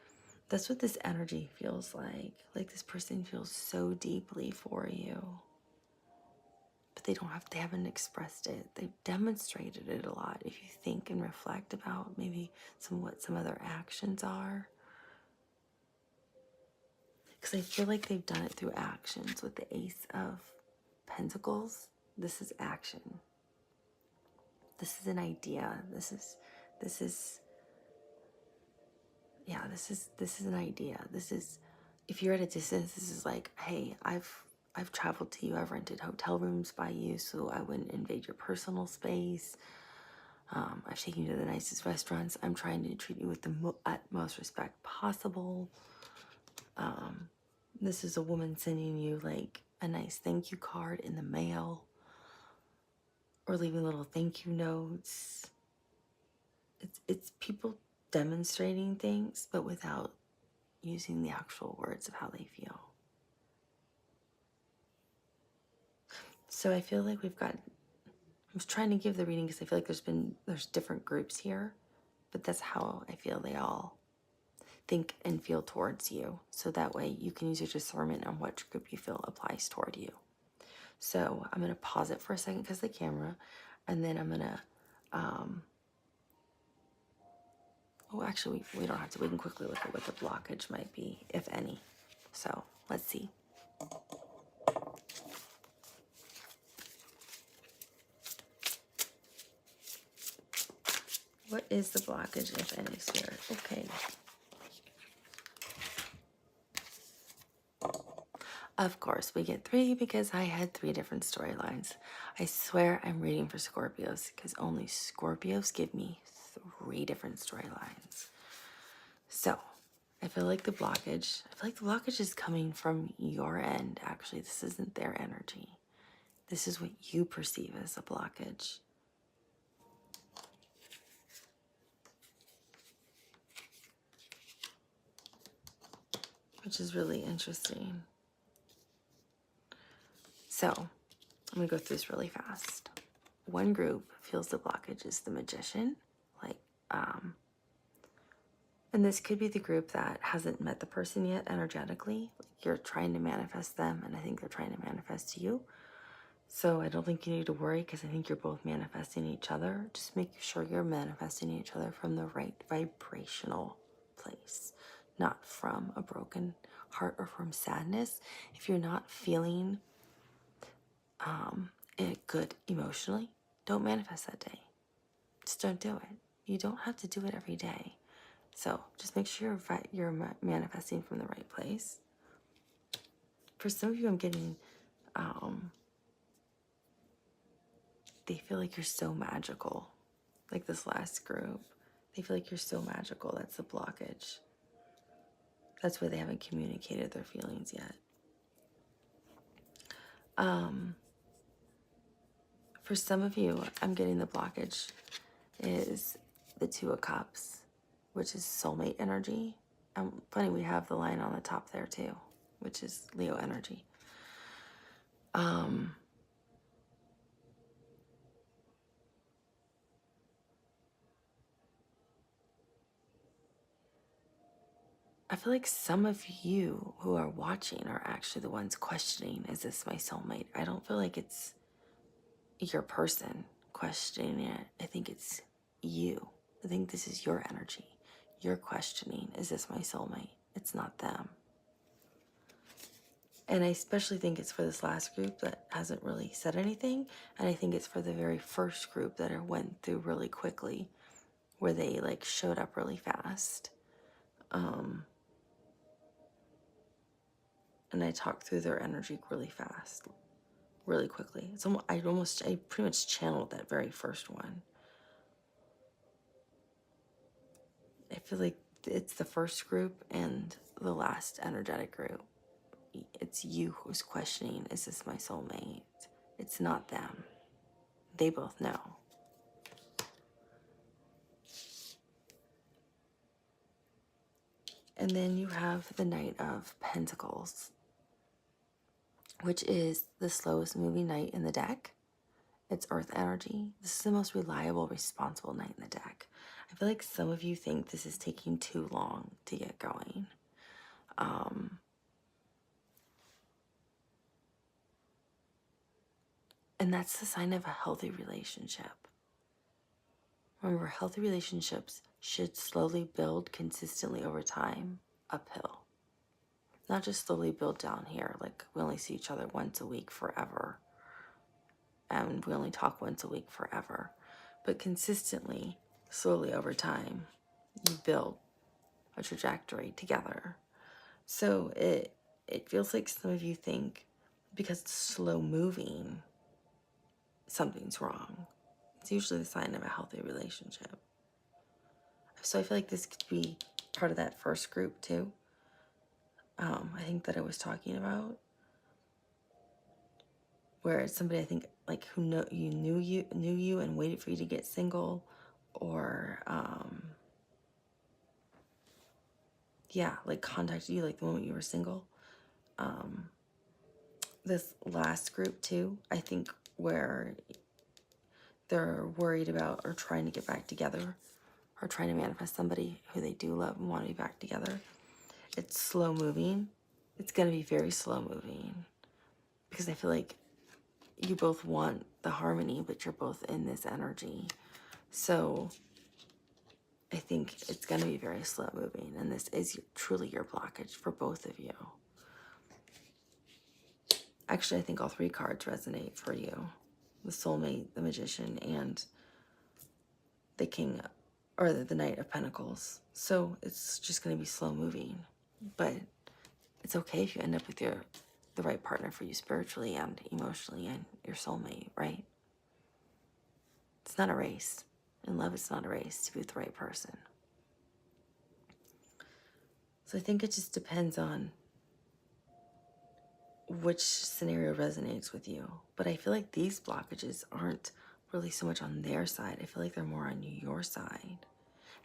That's what this energy feels like. Like this person feels so deeply for you. But they haven't expressed it. They've demonstrated it a lot. If you think and reflect about maybe what some other actions are. Because I feel like they've done it through actions. With the Ace of Pentacles, this is action. This is an idea. This is an idea. This is, if you're at a distance, this is like, hey, I've traveled to you. I've rented hotel rooms by you so I wouldn't invade your personal space. I've taken you to the nicest restaurants. I'm trying to treat you with the utmost respect possible. This is a woman sending you like a nice thank you card in the mail, or leaving little thank you notes. It's people demonstrating things, but without using the actual words of how they feel. So I feel like I was trying to give the reading because I feel like there's different groups here, but that's how I feel they all think and feel towards you. So that way you can use your discernment on which group you feel applies toward you. So I'm going to pause it for a second because of the camera, and then I'm going to, actually, we don't have to. We can quickly look at what the blockage might be, if any. So let's see. What is the blockage, if any, Spirit? Okay. Of course, we get 3 because I had 3 different storylines. I swear I'm reading for Scorpios because only Scorpios give me 3 different storylines. So, I feel like the blockage is coming from your end. Actually, this isn't their energy. This is what you perceive as a blockage. Which is really interesting. So, I'm going to go through this really fast. One group feels the blockage is the magician. Like, and this could be the group that hasn't met the person yet energetically. Like you're trying to manifest them, and I think they're trying to manifest you. So I don't think you need to worry because I think you're both manifesting each other. Just make sure you're manifesting each other from the right vibrational place, not from a broken heart or from sadness. If you're not feeling good emotionally, don't manifest that day. Just don't do it. You don't have to do it every day. So just make sure you're manifesting from the right place. For some of you, I'm getting, they feel like you're so magical. Like this last group, they feel like you're so magical. That's the blockage. That's why they haven't communicated their feelings yet. For some of you, I'm getting the blockage is the 2 of Cups, which is soulmate energy. Funny, we have the line on the top there too, which is Leo energy. I feel like some of you who are watching are actually the ones questioning, is this my soulmate? I don't feel like it's your person questioning it. I think it's you. I think this is your energy. You're questioning, is this my soulmate? It's not them. And I especially think it's for this last group that hasn't really said anything. And I think it's for the very first group that went through really quickly, where they like showed up really fast. And I talked through their energy really fast, really quickly. It's almost, I pretty much channeled that very first one. I feel like it's the first group and the last energetic group. It's you who's questioning, is this my soulmate? It's not them. They both know. And then you have the Knight of Pentacles, which is the slowest moving knight in the deck. It's earth energy. This is the most reliable, responsible knight in the deck. I feel like some of you think this is taking too long to get going. And that's the sign of a healthy relationship. Remember, healthy relationships should slowly build consistently over time, uphill. Not just slowly build down here, like we only see each other once a week forever. And we only talk once a week forever. But consistently, slowly over time, you build a trajectory together. So it feels like some of you think because it's slow moving, something's wrong. It's usually the sign of a healthy relationship. So I feel like this could be part of that first group too. I think that I was talking about, where it's somebody I think like who knew you and waited for you to get single, or yeah, like contacted you like the moment you were single. This last group too, I think, where they're worried about or trying to get back together, or trying to manifest somebody who they do love and want to be back together. It's slow moving. It's going to be very slow moving because I feel like you both want the harmony, but you're both in this energy. So I think it's going to be very slow moving, and this is truly your blockage for both of you. Actually, I think all 3 cards resonate for you. The Soulmate, the Magician, and the King, or the Knight of Pentacles. So it's just going to be slow moving. But it's okay if you end up with your the right partner for you spiritually and emotionally and your soulmate, right? It's not a race. In love, it's not a race to be with the right person. So I think it just depends on which scenario resonates with you. But I feel like these blockages aren't really so much on their side. I feel like they're more on your side.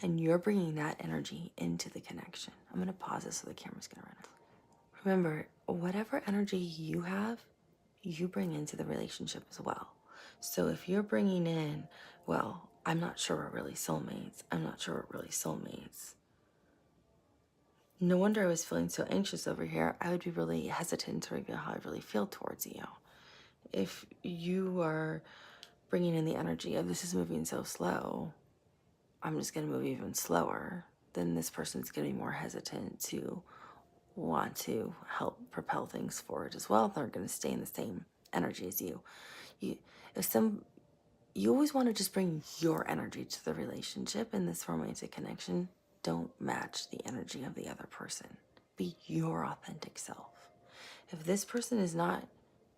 And you're bringing that energy into the connection. I'm going to pause this so the camera's going to run out. Remember, whatever energy you have, you bring into the relationship as well. So if you're bringing in, well, I'm not sure we're really soulmates. I'm not sure we're really soulmates. No wonder I was feeling so anxious over here. I would be really hesitant to reveal how I really feel towards you. If you are bringing in the energy of this is moving so slow, I'm just going to move even slower, then this person's going to be more hesitant to want to help propel things forward as well. They're going to stay in the same energy as you. You always want to just bring your energy to the relationship in this romantic connection. Don't match the energy of the other person. Be your authentic self. If this person is not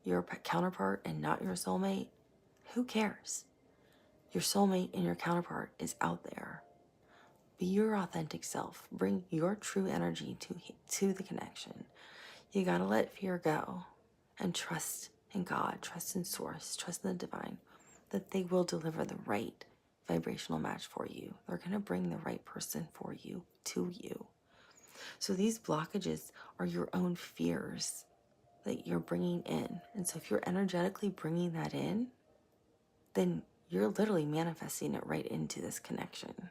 your counterpart and not your soulmate, who cares? Your soulmate and your counterpart is out there. Be your authentic self. Bring your true energy to the connection. You gotta let fear go and trust in God, trust in Source, trust in the divine, that they will deliver the right vibrational match for you. They're gonna bring the right person for you to you. So these blockages are your own fears that you're bringing in. And so if you're energetically bringing that in, then you're literally manifesting it right into this connection,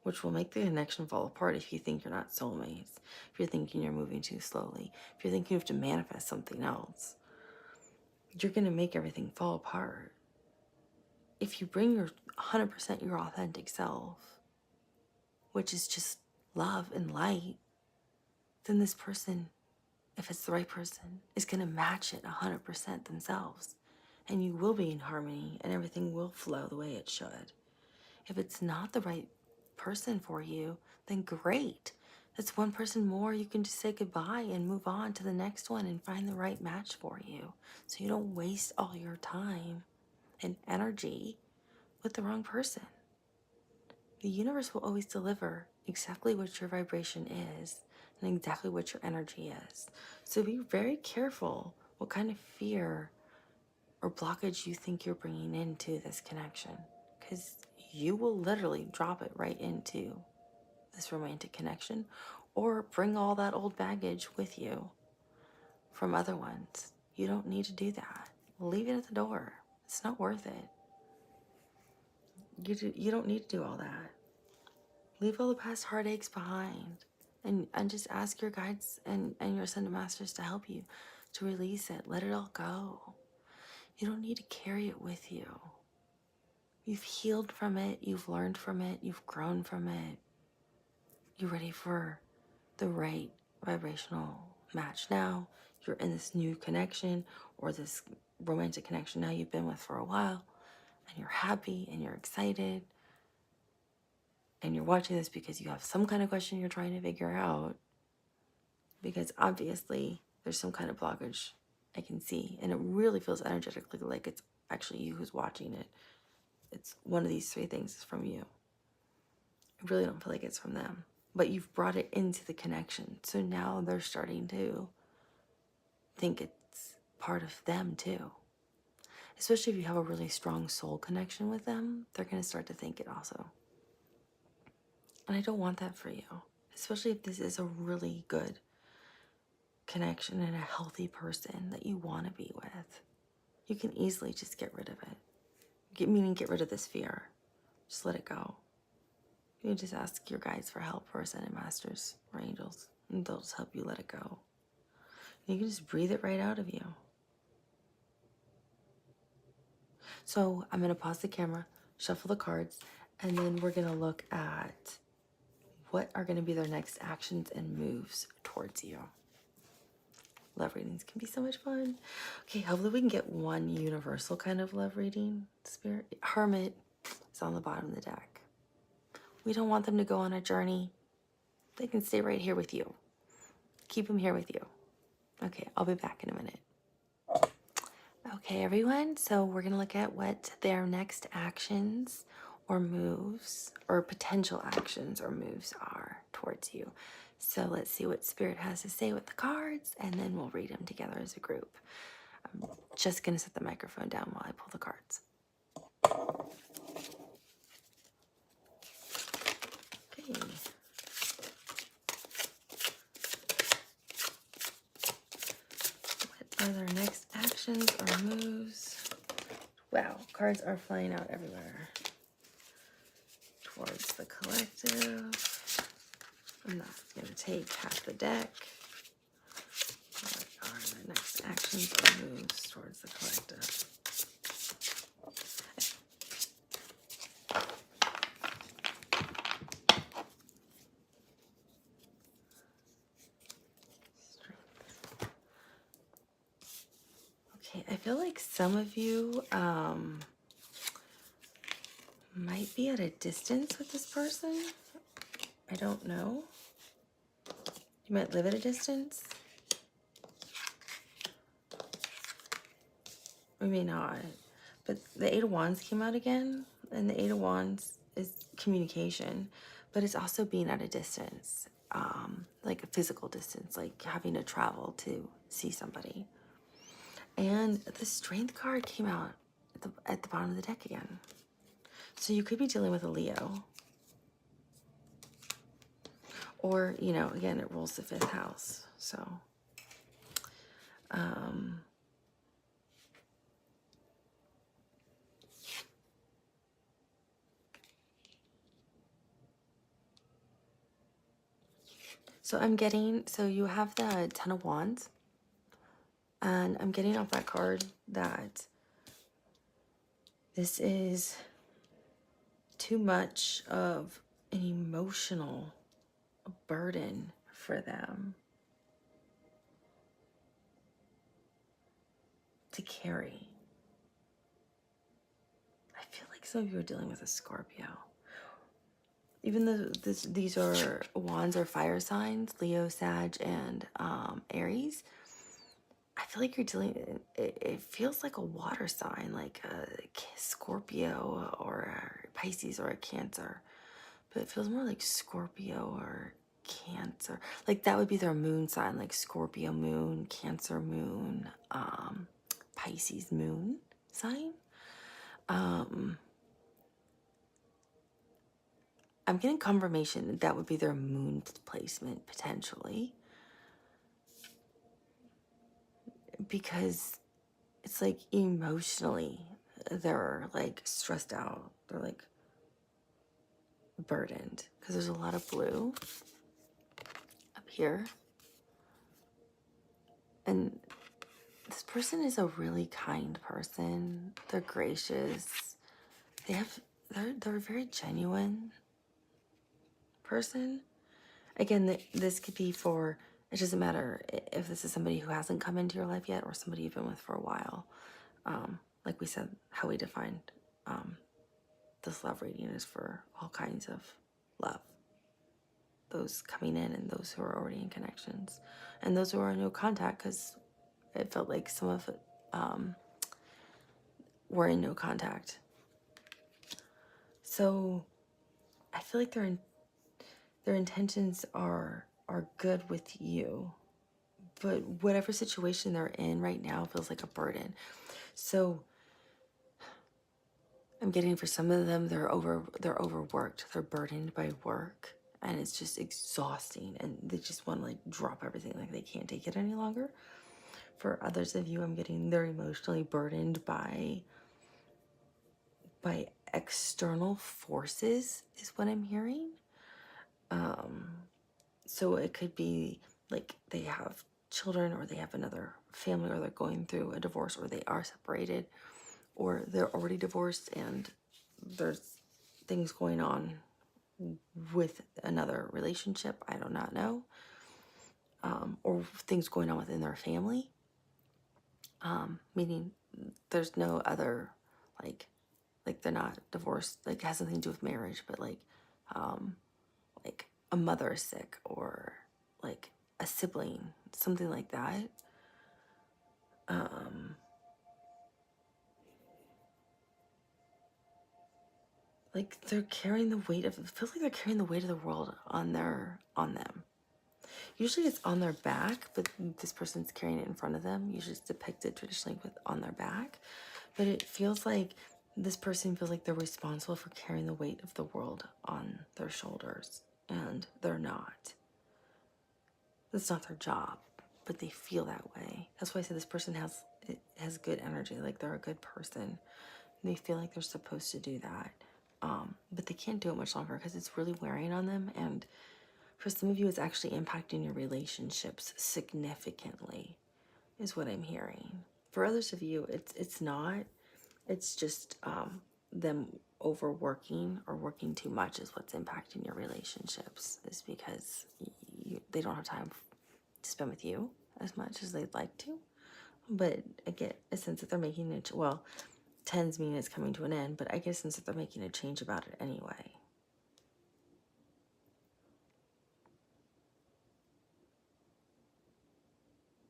which will make the connection fall apart if you think you're not soulmates, if you're thinking you're moving too slowly, if you're thinking you have to manifest something else. You're going to make everything fall apart. If you bring your 100% your authentic self, which is just love and light, then this person, if it's the right person, is going to match it 100% themselves. And you will be in harmony and everything will flow the way it should. If it's not the right person for you, then great. That's one person more. You can just say goodbye and move on to the next one and find the right match for you. So you don't waste all your time and energy with the wrong person. The universe will always deliver exactly what your vibration is and exactly what your energy is. So be very careful what kind of fear or blockage you think you're bringing into this connection, because you will literally drop it right into this romantic connection or bring all that old baggage with you from other ones. You don't need to do that. Leave it at the door. It's not worth it. You don't need to do all that. Leave all the past heartaches behind and just ask your guides and your ascended masters to help you to release it. Let it all go. You don't need to carry it with you. You've healed from it. You've learned from it. You've grown from it. You're ready for the right vibrational match now. You're in this new connection or this romantic connection now you've been with for a while, and you're happy and you're excited and you're watching this because you have some kind of question you're trying to figure out, because obviously there's some kind of blockage I can see, and it really feels energetically like it's actually you who's watching it. It's one of these three things is from you. I really don't feel like it's from them, but you've brought it into the connection. So now they're starting to think it's part of them too. Especially if you have a really strong soul connection with them, they're going to start to think it also. And I don't want that for you, especially if this is a really good connection and a healthy person that you want to be with. You can easily just get rid of it. Meaning get rid of this fear. Just let it go. You just ask your guides for help, or ascended masters or angels, and they'll just help you let it go. And you can just breathe it right out of you. So I'm going to pause the camera, shuffle the cards, and then we're going to look at what are going to be their next actions and moves towards you. Love readings can be so much fun. Okay, hopefully we can get one universal kind of love reading. Spirit Hermit is on the bottom of the deck. We don't want them to go on a journey. They can stay right here with you. Keep them here with you. Okay, I'll be back in a minute. Okay, everyone, so we're going to look at what their next actions or moves or potential actions or moves are towards you. So let's see what Spirit has to say with the cards, and then we'll read them together as a group. I'm just going to set the microphone down while I pull the cards. Okay. What are their next actions or moves? Wow, cards are flying out everywhere. Towards the collective. I'm not going to take half the deck. What are the next actions or moves towards the collective? Okay, I feel like some of you might be at a distance with this person. I don't know. You might live at a distance. We may not. But the Eight of Wands came out again, and the Eight of Wands is communication, but it's also being at a distance, like a physical distance, like having to travel to see somebody. And the Strength card came out at the bottom of the deck again. So you could be dealing with a Leo. Or, you know, again, it rules the 5th house. So, I'm getting, so you have the Ten of Wands. And I'm getting off that card that this is too much of an emotional burden for them to carry. I feel like some of you are dealing with a Scorpio. Even though these are wands or fire signs, Leo, Sag, and Aries, I feel like you're dealing, it feels like a water sign, like a Scorpio or a Pisces or a Cancer. But it feels more like Scorpio or Cancer. Like that would be their moon sign, like Scorpio moon, Cancer moon, Pisces moon sign. I'm getting confirmation that that would be their moon placement potentially. Because it's like emotionally, they're like stressed out. They're like burdened because there's a lot of blue up here. And this person is a really kind person. They're gracious. They're a very genuine person. Again, this could be for, it doesn't matter if this is somebody who hasn't come into your life yet or somebody you've been with for a while. Like we said, how we defined this love reading is for all kinds of love. Those coming in and those who are already in connections. And those who are in no contact, because it felt like some of it were in no contact. So I feel like their intentions are good with you, but whatever situation they're in right now feels like a burden. So I'm getting, for some of them, they're overworked, they're burdened by work, and it's just exhausting, and they just want to like drop everything, like they can't take it any longer. For others of you, I'm getting they're emotionally burdened by external forces is what I'm hearing. So it could be like they have children, or they have another family, or they're going through a divorce, or they are separated, or they're already divorced and there's things going on with another relationship. I do not know. Or things going on within their family. Meaning there's no other, like they're not divorced, like it has nothing to do with marriage, but like a mother is sick, or like a sibling, something like that. Like they're carrying the weight of, it feels like they're carrying the weight of the world on them. Usually it's on their back, but this person's carrying it in front of them. Usually it's depicted traditionally with on their back. But it feels like this person feels like they're responsible for carrying the weight of the world on their shoulders. And they're not. That's not their job, but they feel that way. That's why I said this person has good energy, like they're a good person. They feel like they're supposed to do that. But they can't do it much longer because it's really wearing on them. And for some of you, it's actually impacting your relationships significantly, is what I'm hearing. For others of you, it's not. It's just them overworking or working too much is what's impacting your relationships. Is because they don't have time to spend with you as much as they'd like to. But I get a sense that they're making it. Well, tens mean it's coming to an end, but I get a sense that they're making a change about it anyway.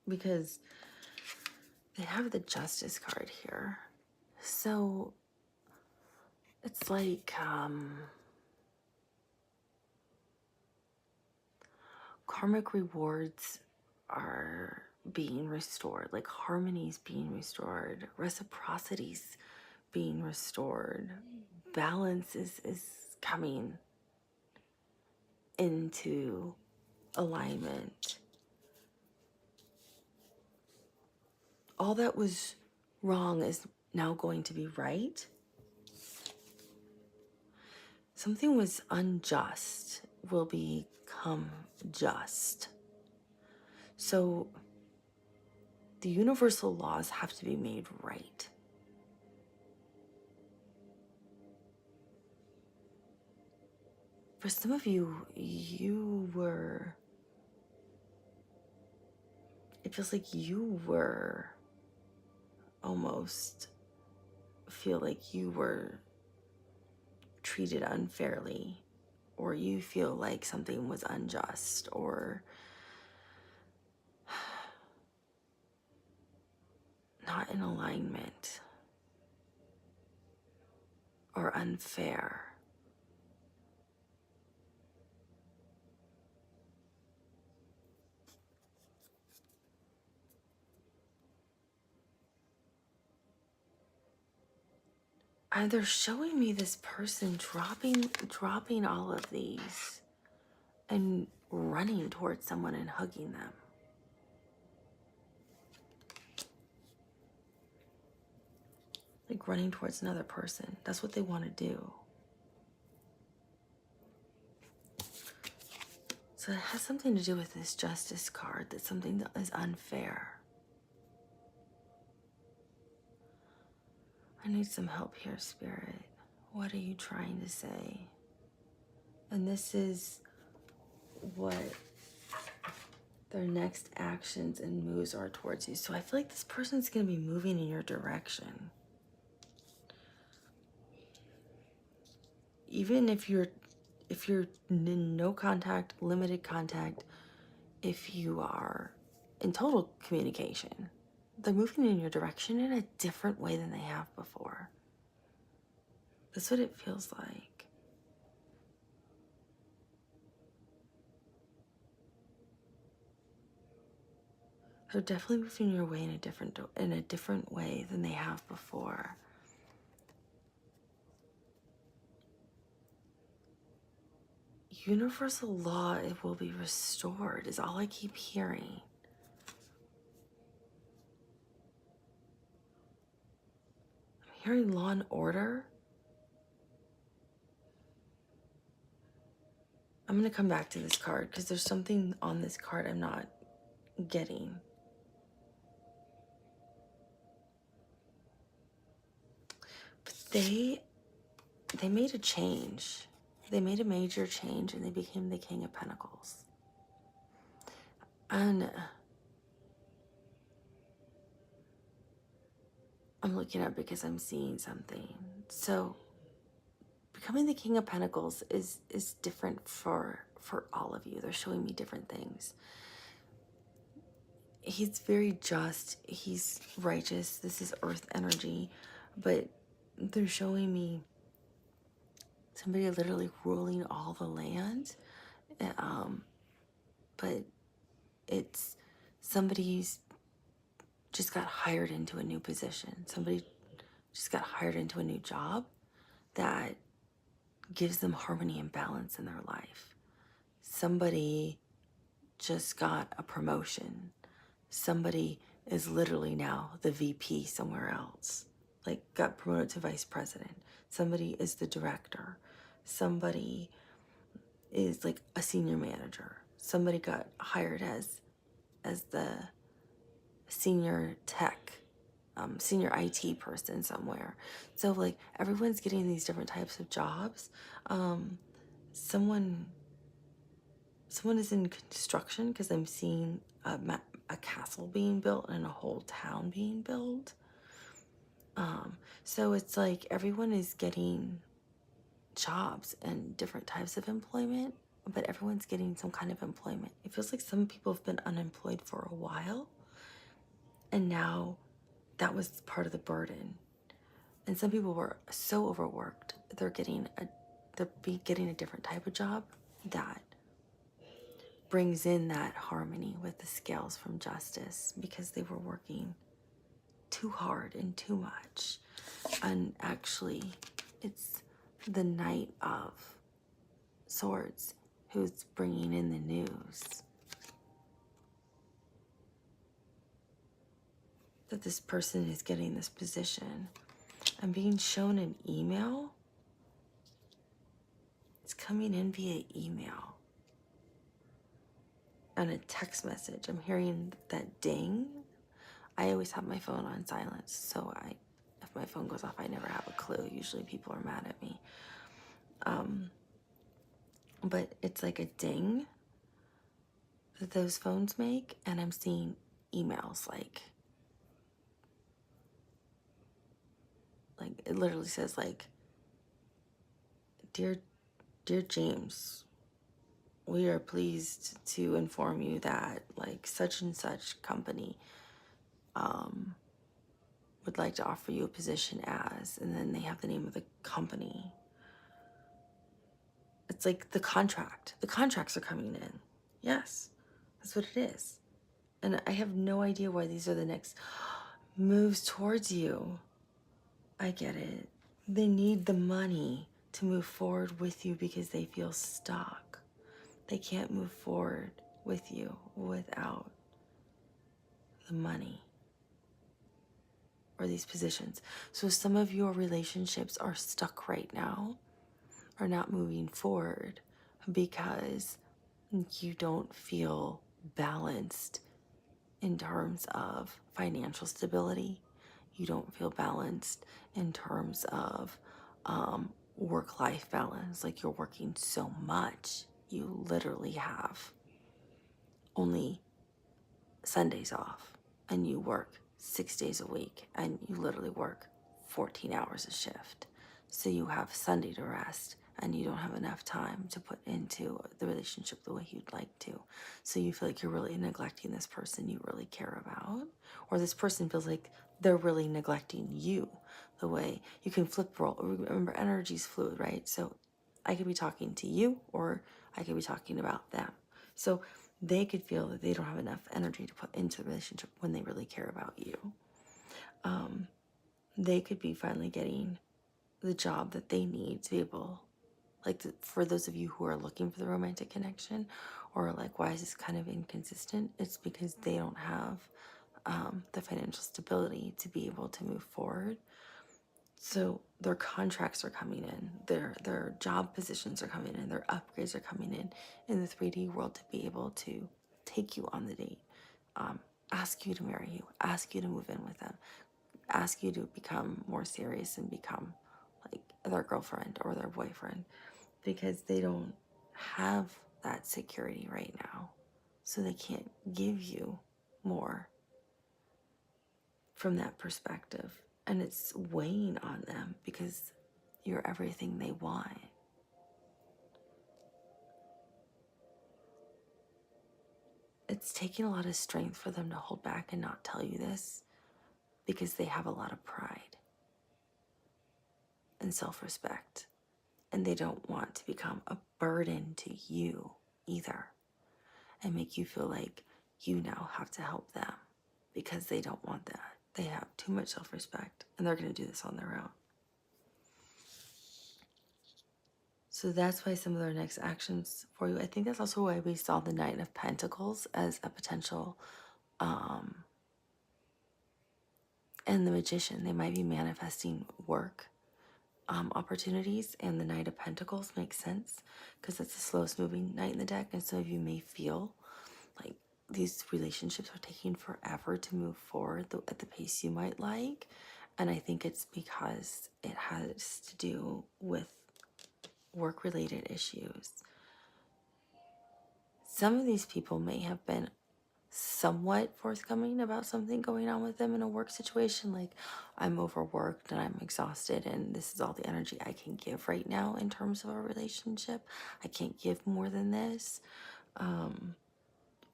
Because they have the Justice card here. So it's like karmic rewards are being restored, like harmony's being restored, reciprocity's being restored, balance is coming into alignment. All that was wrong is now going to be right. Something was unjust will become just. So the universal laws have to be made right. For some of you, it feels like you were almost feel like you were treated unfairly, or you feel like something was unjust or not in alignment or unfair. And they're showing me this person dropping all of these and running towards someone and hugging them. Like running towards another person. That's what they want to do. So it has something to do with this Justice card. That's something that is unfair. I need some help here, Spirit. What are you trying to say? And this is what their next actions and moves are towards you. So I feel like this person's going to be moving in your direction. Even if you're in no contact, limited contact, if you are in total communication, they're moving in your direction in a different way than they have before. That's what it feels like. They're definitely moving your way in a different way than they have before. Universal law, it will be restored, is all I keep hearing. I'm hearing law and order. I'm going to come back to this card because there's something on this card I'm not getting. But they made a change. They made a major change and they became the King of Pentacles. And I'm looking up because I'm seeing something. So becoming the King of Pentacles is different for all of you. They're showing me different things. he's very just, he's righteous, this is earth energy, but they're showing me somebody literally ruling all the land. But it's somebody's just got hired into a new position. Somebody just got hired into a new job that gives them harmony and balance in their life. Somebody just got a promotion. Somebody is literally now the VP somewhere else, like got promoted to vice president. Somebody is the director. Somebody is like a senior manager. Somebody got hired as the senior tech, senior IT person somewhere. So like everyone's getting these different types of jobs. Someone is in construction because I'm seeing a castle being built and a whole town being built. So it's like everyone is getting jobs and different types of employment, but everyone's getting some kind of employment. It feels like some people have been unemployed for a while, and now that was part of the burden. And some people were so overworked, they're getting a different type of job that brings in that harmony with the scales from justice, because they were working too hard and too much. And actually, it's the Knight of Swords who's bringing in the news that this person is getting this position. I'm being shown an email. It's coming in via email and a text message. I'm hearing that ding. I always have my phone on silence, so if my phone goes off, I never have a clue. Usually people are mad at me. But it's like a ding that those phones make, and I'm seeing emails like it literally says like, dear James, we are pleased to inform you that like such and such company would like to offer you a position as, and then they have the name of the company. It's like the contracts are coming in. Yes, that's what it is. And I have no idea why these are the next moves towards you. I get it. They need the money to move forward with you because they feel stuck. They can't move forward with you without the money or these positions. So some of your relationships are stuck right now, are not moving forward because you don't feel balanced in terms of financial stability. You don't feel balanced in terms of work-life balance. Like you're working so much, you literally have only Sundays off, and you work 6 days a week, and you literally work 14 hours a shift. So you have Sunday to rest, and you don't have enough time to put into the relationship the way you'd like to. So you feel like you're really neglecting this person you really care about, or this person feels like they're really neglecting you the way you can flip role. Remember, energy's fluid, right? So I could be talking to you, or I could be talking about them. So they could feel that they don't have enough energy to put into the relationship when they really care about you. They could be finally getting the job that they need to be able, like for those of you who are looking for the romantic connection, or like, why is this kind of inconsistent? It's because they don't have the financial stability to be able to move forward. So their contracts are coming in, their job positions are coming in, their upgrades are coming in the 3D world to be able to take you on the date, ask you to marry you, ask you to move in with them, ask you to become more serious and become like their girlfriend or their boyfriend, because they don't have that security right now. So they can't give you more from that perspective. And it's weighing on them because you're everything they want. it's taking a lot of strength for them to hold back and not tell you this because they have a lot of pride and self-respect, and they don't want to become a burden to you either and make you feel like you now have to help them, because they don't want that. They have too much self-respect and they're going to do this on their own. So that's why some of their next actions for you, I think that's also why we saw the Knight of Pentacles as a potential, and the Magician. They might be manifesting work opportunities, and the Knight of Pentacles makes sense because it's the slowest moving knight in the deck, and some of you may feel like these relationships are taking forever to move forward at the pace you might like. And I think it's because it has to do with work-related issues. Some of these people may have been somewhat forthcoming about something going on with them in a work situation, like, I'm overworked and I'm exhausted and this is all the energy I can give right now in terms of a relationship. I can't give more than this.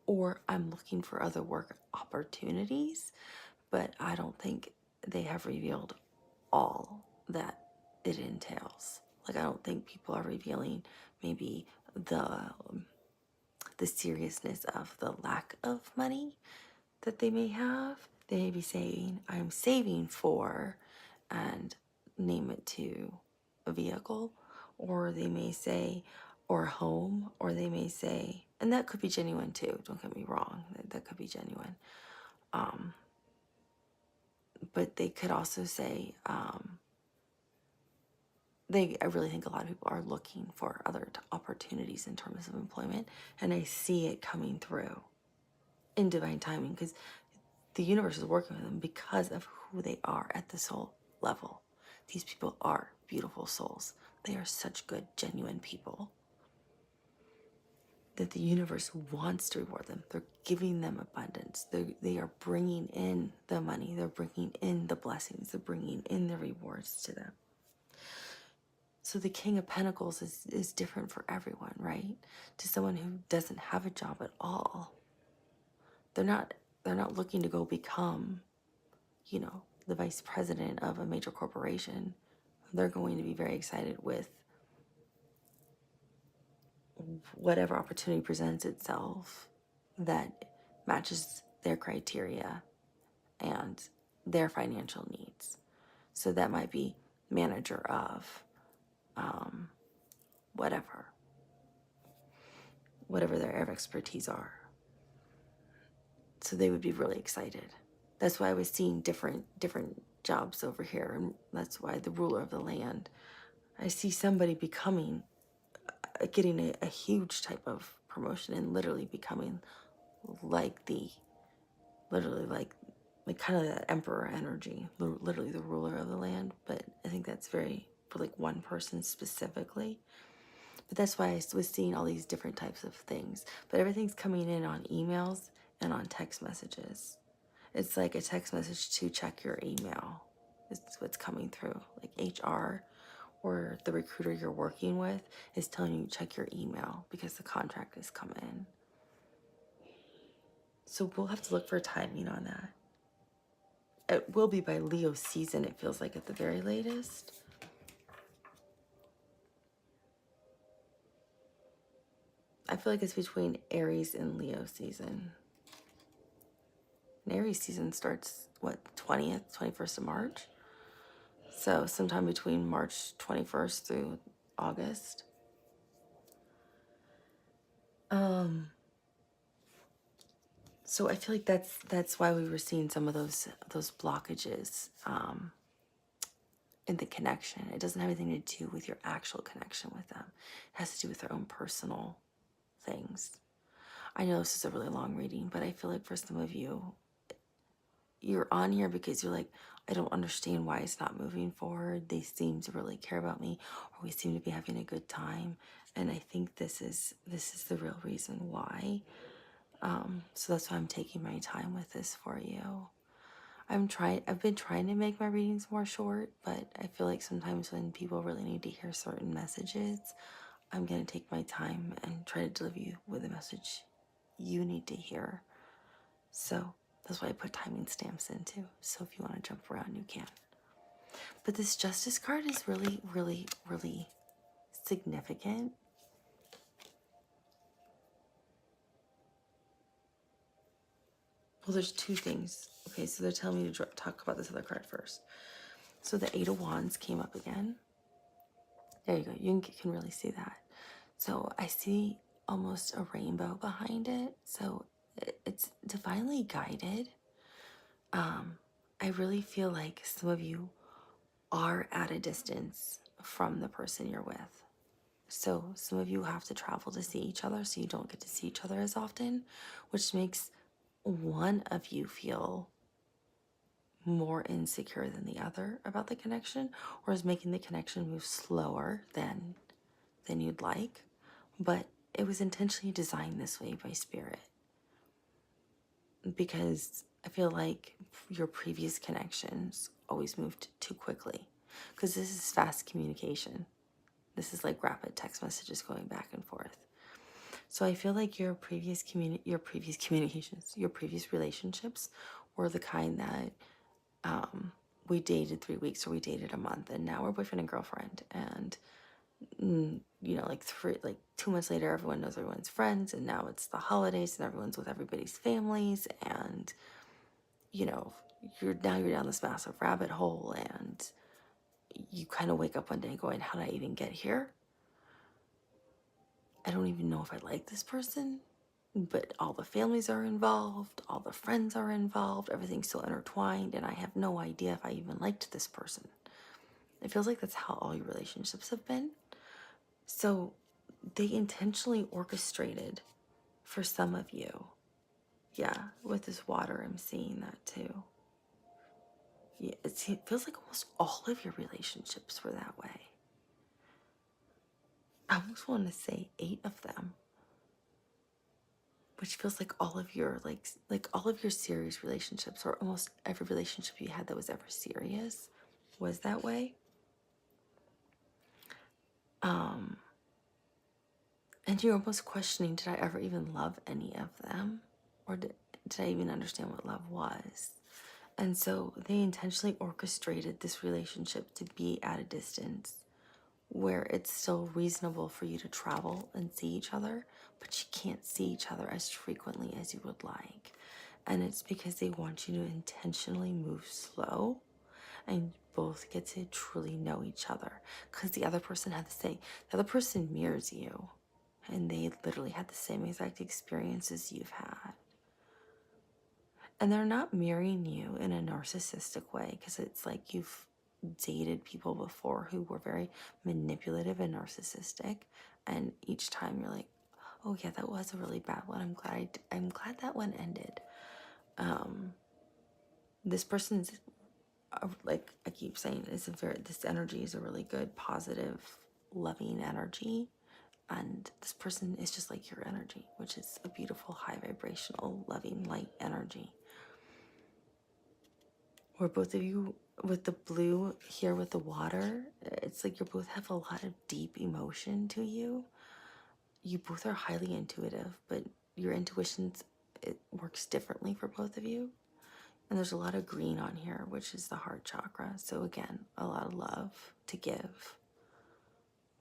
Or I'm looking for other work opportunities, but I don't think they have revealed all that it entails. Like, I don't think people are revealing maybe the seriousness of the lack of money that they may have. They may be saying, I'm saving for, and name it to a vehicle, or they may say, or a home, or they may say, and that could be genuine too, don't get me wrong, that could be genuine. But they could also say, I really think a lot of people are looking for other opportunities in terms of employment, and I see it coming through in divine timing because the universe is working with them because of who they are at the soul level. These people are beautiful souls. They are such good, genuine people that the universe wants to reward them. They're giving them abundance. They are bringing in the money. They're bringing in the blessings. They're bringing in the rewards to them. So the King of Pentacles is different for everyone, right? To someone who doesn't have a job at all, they're not looking to go become, the vice president of a major corporation. They're going to be very excited with whatever opportunity presents itself that matches their criteria and their financial needs. So that might be manager of whatever their area of expertise are. So they would be really excited. That's why I was seeing different jobs over here, and that's why the ruler of the land, I see somebody becoming, getting a huge type of promotion and literally becoming like like kind of that emperor energy, literally the ruler of the land. But I think that's very, for like one person specifically. But that's why I was seeing all these different types of things. But everything's coming in on emails and on text messages. It's like a text message to check your email. It's what's coming through. Like HR or the recruiter you're working with is telling you check your email because the contract has come in. So we'll have to look for timing on that. It will be by Leo season, it feels like, at the very latest. I feel like it's between Aries and Leo season. And Aries season starts, what, 20th, 21st of March? So sometime between March 21st through August. So I feel like that's why we were seeing some of those blockages in the connection. It doesn't have anything to do with your actual connection with them. It has to do with their own personal things. I know this is a really long reading, but I feel like for some of you, you're on here because you're like, I don't understand why it's not moving forward. They seem to really care about me, or we seem to be having a good time. And I think this is the real reason why. So that's why I'm taking my time with this for you. I've been trying to make my readings more short, but I feel like sometimes when people really need to hear certain messages, I'm going to take my time and try to deliver you with a message you need to hear. So that's why I put timing stamps in too. So if you want to jump around, you can. But this Justice card is really, really, really significant. Well, there's two things. Okay, so they're telling me to talk about this other card first. So the Eight of Wands came up again. There you go. You can really see that. So I see almost a rainbow behind it. So it's divinely guided. I really feel like some of you are at a distance from the person you're with. So some of you have to travel to see each other, so you don't get to see each other as often, which makes one of you feel more insecure than the other about the connection, or is making the connection move slower than you'd like. But it was intentionally designed this way by Spirit, because I feel like your previous connections always moved too quickly, because this is fast communication. This is like rapid text messages going back and forth. So I feel like your previous communications, your previous relationships were the kind that we dated 3 weeks or we dated a month, and now we're boyfriend and girlfriend. And like 2 months later, everyone knows everyone's friends, and now it's the holidays and everyone's with everybody's families, and you're down this massive rabbit hole, and you kind of wake up one day going, how did I even get here? I don't even know if I like this person, but all the families are involved, all the friends are involved, everything's so intertwined, and I have no idea if I even liked this person. It feels like that's how all your relationships have been. So they intentionally orchestrated for some of you. Yeah, with this water, I'm seeing that too. Yeah, it feels like almost all of your relationships were that way. I almost want to say 8 of them, which feels like all of your like all of your serious relationships, or almost every relationship you had that was ever serious, was that way. And you're almost questioning, did I ever even love any of them? Or did I even understand what love was? And so they intentionally orchestrated this relationship to be at a distance where it's still reasonable for you to travel and see each other, but you can't see each other as frequently as you would like. And it's because they want you to intentionally move slow and both get to truly know each other. Because the other person had to say, the other person mirrors you, and they literally had the same exact experiences you've had. And they're not mirroring you in a narcissistic way, because it's like you've dated people before who were very manipulative and narcissistic, and each time you're like, oh yeah, that was a really bad one. I'm glad that one ended. This person's like I keep saying, this energy is a really good, positive, loving energy. And this person is just like your energy, which is a beautiful, high vibrational, loving, light energy. Where both of you, with the blue here with the water, it's like you both have a lot of deep emotion to you. You both are highly intuitive, but your intuitions, it works differently for both of you. And there's a lot of green on here, which is the heart chakra. So again, a lot of love to give.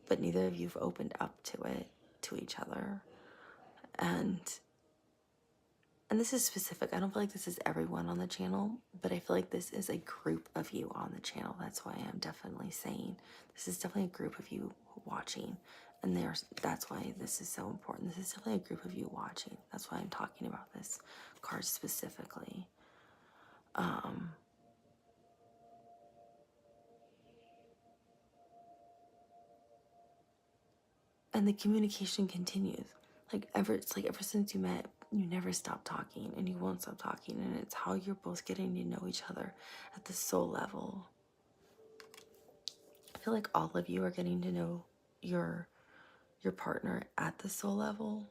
But neither of you have opened up to it, to each other. And this is specific. I don't feel like this is everyone on the channel, but I feel like this is a group of you on the channel. That's why I'm definitely saying this is definitely a group of you watching. And that's why this is so important. This is definitely a group of you watching. That's why I'm talking about this card specifically. And the communication continues. It's like ever since you met, you never stop talking, and you won't stop talking. And it's how you're both getting to know each other at the soul level. I feel like all of you are getting to know your partner at the soul level,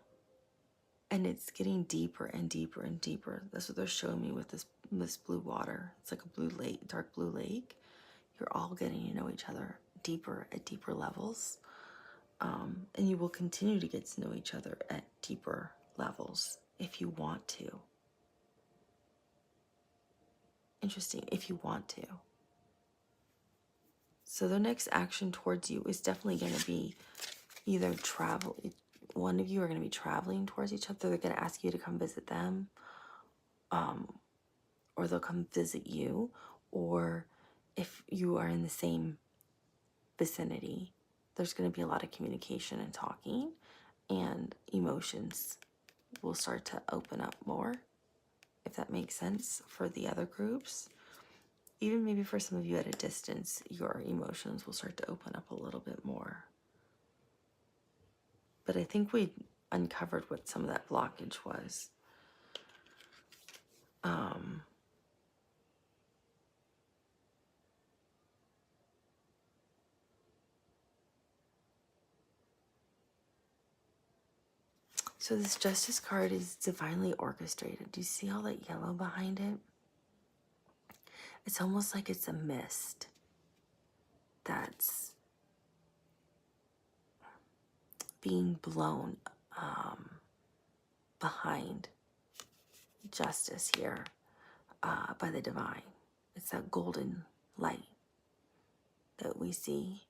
and it's getting deeper and deeper and deeper. That's what they're showing me with this blue water. It's like a blue lake, dark blue lake. You're all getting to know each other deeper at deeper levels. And you will continue to get to know each other at deeper levels. if you want to. Interesting, if you want to. So the next action towards you is definitely going to be either travel. One of you are going to be traveling towards each other. They're going to ask you to come visit them, or they'll come visit you. Or if you are in the same vicinity, there's going to be a lot of communication and talking, and emotions will start to open up more, if that makes sense for the other groups. Even maybe for some of you at a distance, your emotions will start to open up a little bit more. But I think we uncovered what some of that blockage was. So this Justice card is divinely orchestrated. Do you see all that yellow behind it? It's almost like it's a mist that's being blown behind justice here by the divine. It's that golden light that we see.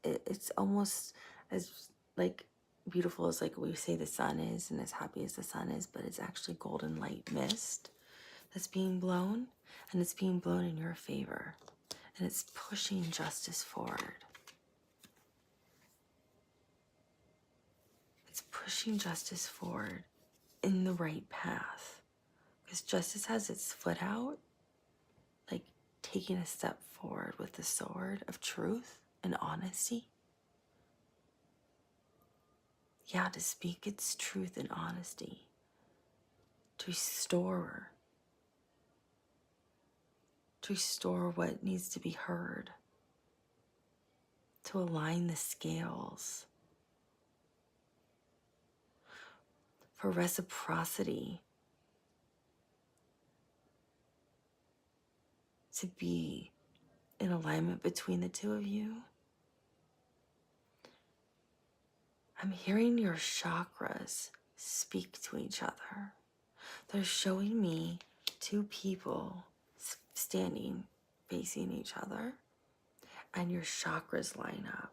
It's almost as like beautiful as like we say the sun is, and as happy as the sun is, but it's actually golden light mist that's being blown, and it's being blown in your favor, and it's pushing justice forward. It's pushing justice forward in the right path, because justice has its foot out, like taking a step forward with the sword of truth and honesty. Yeah, to speak its truth and honesty, to restore what needs to be heard, to align the scales, for reciprocity to be in alignment between the two of you. I'm hearing your chakras speak to each other. They're showing me two people standing facing each other, and your chakras line up,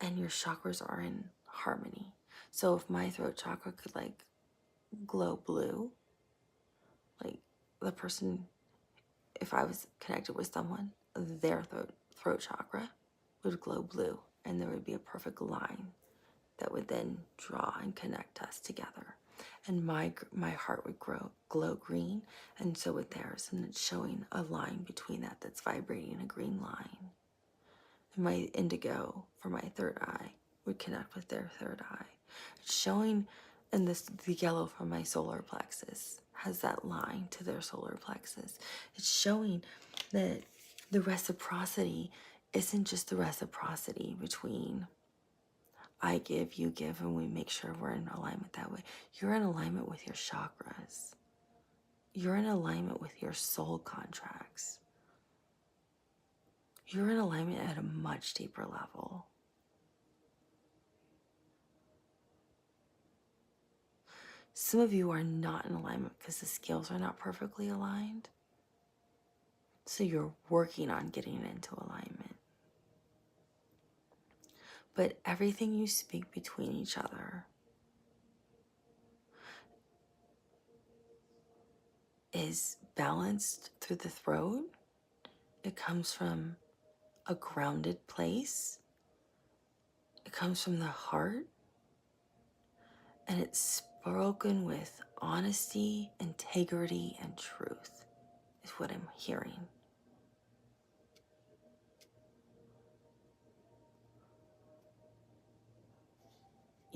and your chakras are in harmony. So if my throat chakra could like glow blue, like the person, if I was connected with someone, their throat chakra would glow blue, and there would be a perfect line that would then draw and connect us together. And my heart would glow green, and so would theirs, and it's showing a line between that that's vibrating a green line. And my indigo for my third eye would connect with their third eye. It's showing, and the yellow from my solar plexus has that line to their solar plexus. It's showing that the reciprocity isn't just the reciprocity between I give, you give, and we make sure we're in alignment that way. You're in alignment with your chakras. You're in alignment with your soul contracts. You're in alignment at a much deeper level. Some of you are not in alignment because the scales are not perfectly aligned. So you're working on getting into alignment. But everything you speak between each other is balanced through the throat. It comes from a grounded place. It comes from the heart. And it's spoken with honesty, integrity, and truth, is what I'm hearing.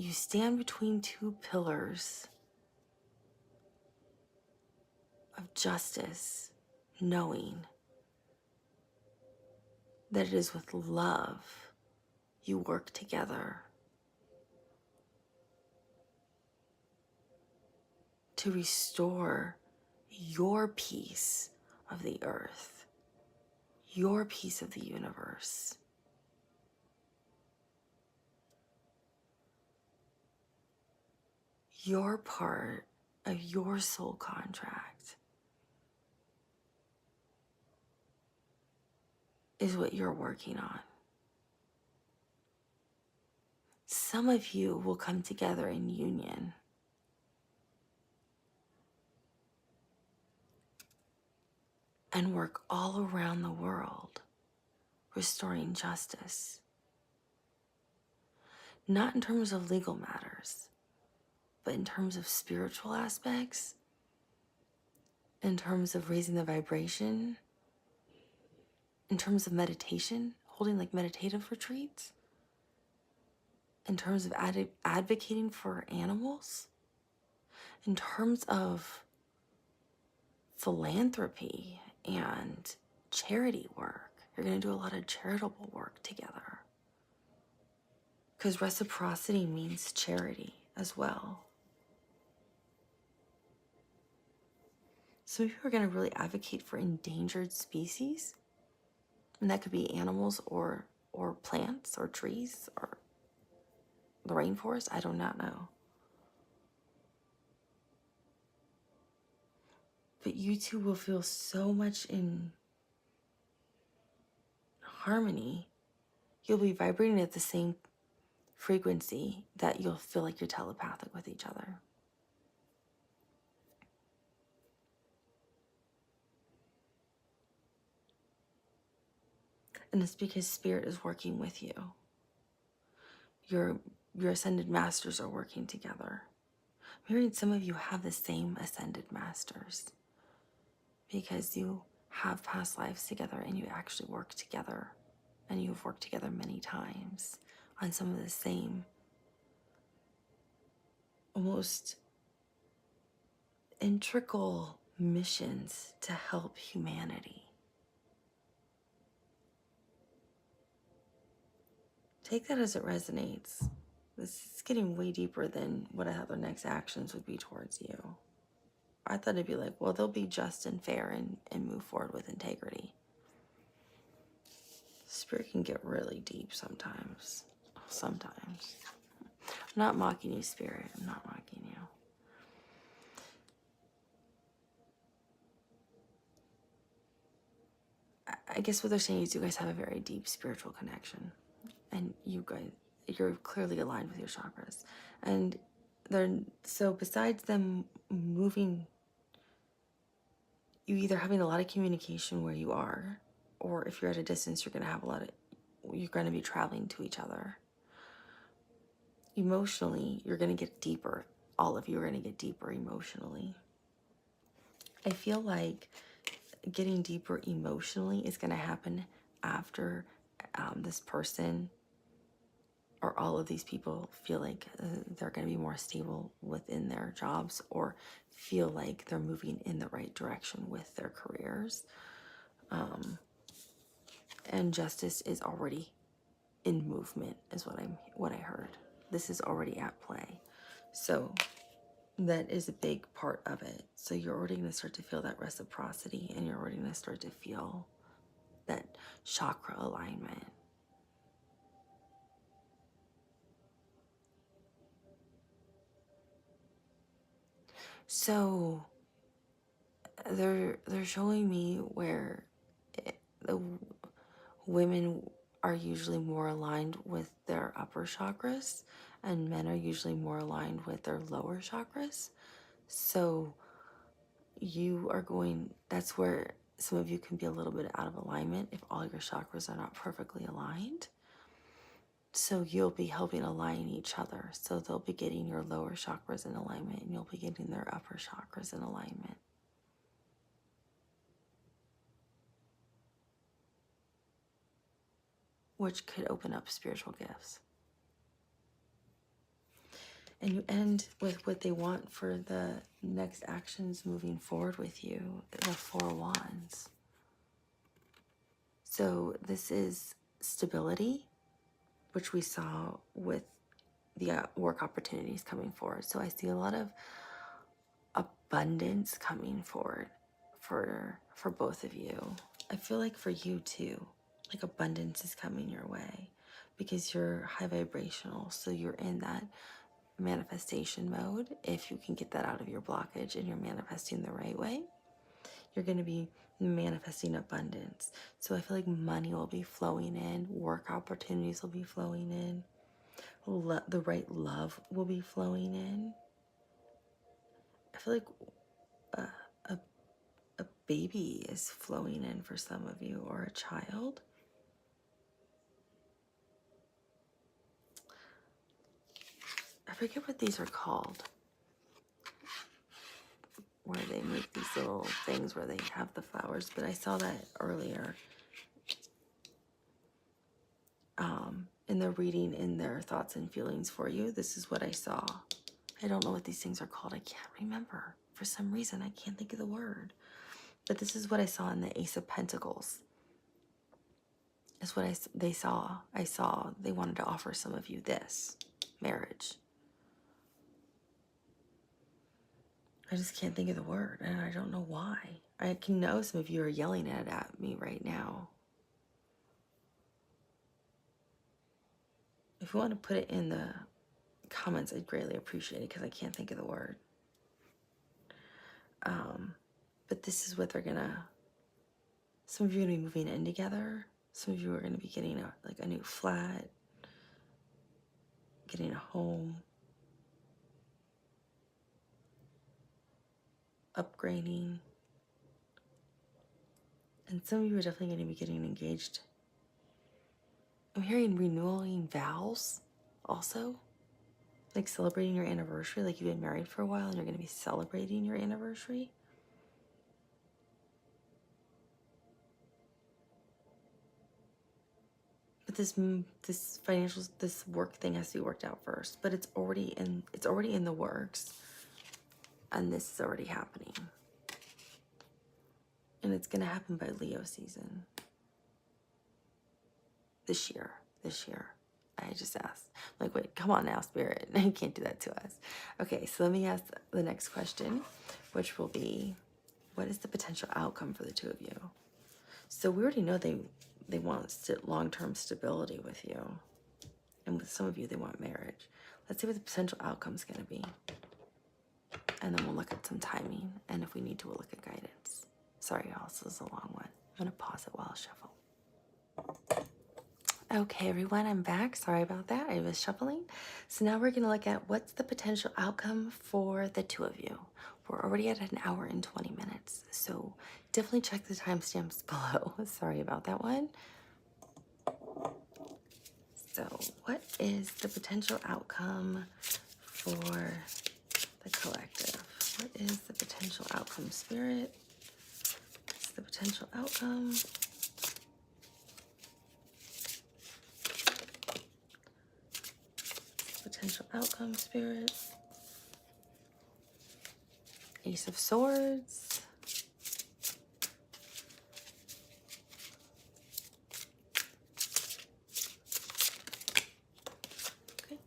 You stand between two pillars of justice, knowing that it is with love you work together to restore your piece of the earth, your piece of the universe. your part of your soul contract is what you're working on. Some of you will come together in union and work all around the world restoring justice. Not in terms of legal matters, but in terms of spiritual aspects, in terms of raising the vibration, in terms of meditation, holding like meditative retreats, in terms of advocating for animals, in terms of philanthropy and charity work. You're going to do a lot of charitable work together. Because reciprocity means charity as well. Some of you are going to really advocate for endangered species. And that could be animals or plants or trees or the rainforest. I do not know. But you two will feel so much in harmony. You'll be vibrating at the same frequency that you'll feel like you're telepathic with each other. And it's because spirit is working with you. Your ascended masters are working together. I'm hearing some of you have the same ascended masters because you have past lives together and you actually work together, and you've worked together many times on some of the same almost integral missions to help humanity. Take that as it resonates. This is getting way deeper than what I thought the next actions would be towards you. I thought it'd be like, well, they'll be just and fair and move forward with integrity. Spirit can get really deep sometimes. Sometimes. I'm not mocking you, Spirit. I'm not mocking you. I guess what they're saying is you guys have a very deep spiritual connection. And you're clearly aligned with your chakras. And so besides them moving, you either having a lot of communication where you are, or if you're at a distance, you're going to be traveling to each other. Emotionally, you're going to get deeper. All of you are going to get deeper emotionally. I feel like getting deeper emotionally is going to happen after this person or all of these people feel like they're going to be more stable within their jobs, or feel like they're moving in the right direction with their careers. And justice is already in movement, is what I heard. This is already at play. So that is a big part of it. So you're already going to start to feel that reciprocity, and you're already going to start to feel that chakra alignment. So they're showing me where the women are usually more aligned with their upper chakras, and men are usually more aligned with their lower chakras. So that's where some of you can be a little bit out of alignment if all your chakras are not perfectly aligned. So you'll be helping align each other. So they'll be getting your lower chakras in alignment, and you'll be getting their upper chakras in alignment. Which could open up spiritual gifts. And you end with what they want for the next actions moving forward with you, the 4 Wands. So this is stability, which we saw with the work opportunities coming forward. So I see a lot of abundance coming forward for both of you. I feel like for you too, like abundance is coming your way because you're high vibrational. So you're in that manifestation mode. If you can get that out of your blockage and you're manifesting the right way, you're going to be manifesting abundance. So I feel like money will be flowing in, work opportunities will be flowing in, the right love will be flowing in. I feel like a baby is flowing in for some of you, or a child. I forget what these are called, where they make these little things where they have the flowers, but I saw that earlier in the reading in their thoughts and feelings for you. This is what I saw. I don't know what these things are called. I can't remember. For some reason, I can't think of the word. But this is what I saw in the Ace of Pentacles. Is what they saw. I saw they wanted to offer some of you this marriage. I just can't think of the word, and I don't know why. I can know some of you are yelling it at me right now. If you want to put it in the comments, I'd greatly appreciate it, because I can't think of the word. But this is what they're gonna, some of you are gonna be moving in together. Some of you are gonna be getting a new flat, getting a home, upgrading. And some of you are definitely gonna be getting engaged. I'm hearing renewing vows also. Like celebrating your anniversary, like you've been married for a while and you're going to be celebrating your anniversary. But this work thing has to be worked out first. But it's already in the works, and this is already happening. And it's going to happen by Leo season. This year. I just asked. I'm like, wait, come on now, Spirit. You can't do that to us. Okay, so let me ask the next question, which will be, what is the potential outcome for the two of you? So we already know they want long-term stability with you. And with some of you, they want marriage. Let's see what the potential outcome is going to be. And then we'll look at some timing. And if we need to, we'll look at guidance. Sorry, y'all, this is a long one. I'm going to pause it while I shuffle. Okay, everyone, I'm back. Sorry about that. I was shuffling. So now we're going to look at what's the potential outcome for the two of you. We're already at 1 hour and 20 minutes. So definitely check the timestamps below. Sorry about that one. So what is the potential outcome for the collective? What is the potential outcome, Spirit? What's the potential outcome? Potential outcome, Spirit. Ace of Swords. Okay.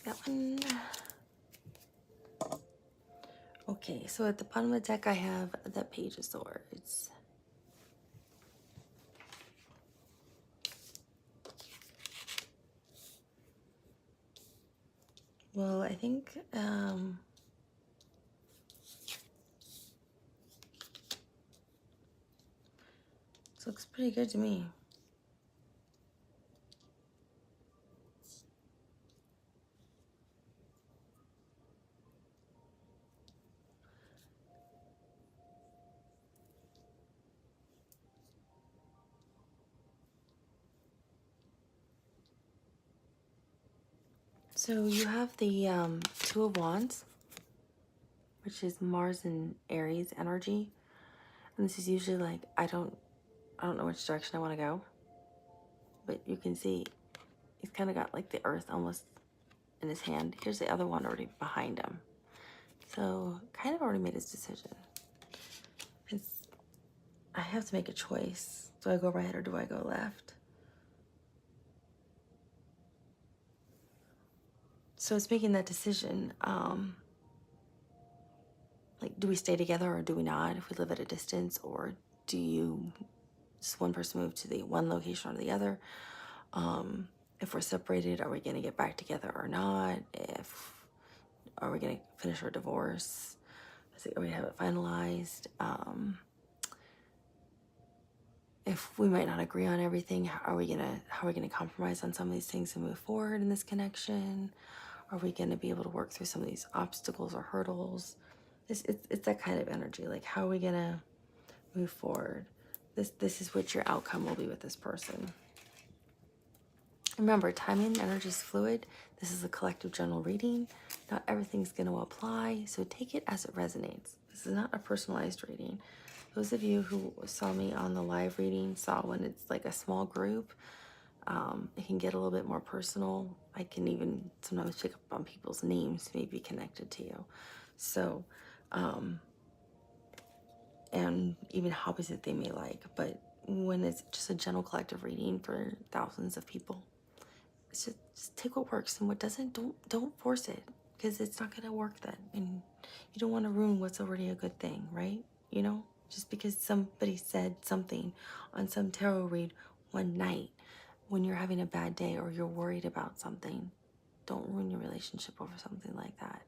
That one. Okay, so at the bottom of the deck I have the Page of Swords. Well, I think this looks pretty good to me. So you have the Two of Wands, which is Mars and Aries energy. And this is usually like, I don't know which direction I want to go. But you can see he's kind of got like the earth almost in his hand. Here's the other one already behind him. So kind of already made his decision. I have to make a choice. Do I go right or do I go left? So it's making that decision. Like, do we stay together or do we not if we live at a distance? Or do you, just one person move to the one location or the other? If we're separated, are we going to get back together or not? Are we going to finish our divorce? Are we have it finalized? If we might not agree on everything, how are we gonna compromise on some of these things and move forward in this connection? Are we gonna be able to work through some of these obstacles or hurdles? It's that kind of energy. Like, how are we gonna move forward? This is what your outcome will be with this person. Remember, timing and energy is fluid. This is a collective general reading. Not everything's going to apply, so take it as it resonates. This is not a personalized reading. Those of you who saw me on the live reading saw when it's like a small group, it can get a little bit more personal. I can even sometimes pick up on people's names, maybe connected to you. So, and even hobbies that they may like. But when it's just a general collective reading for thousands of people, just take what works, and what doesn't, don't force it, because it's not gonna work then, and you don't want to ruin what's already a good thing, right? You know, just because somebody said something on some tarot read one night when you're having a bad day or you're worried about something, don't ruin your relationship over something like that.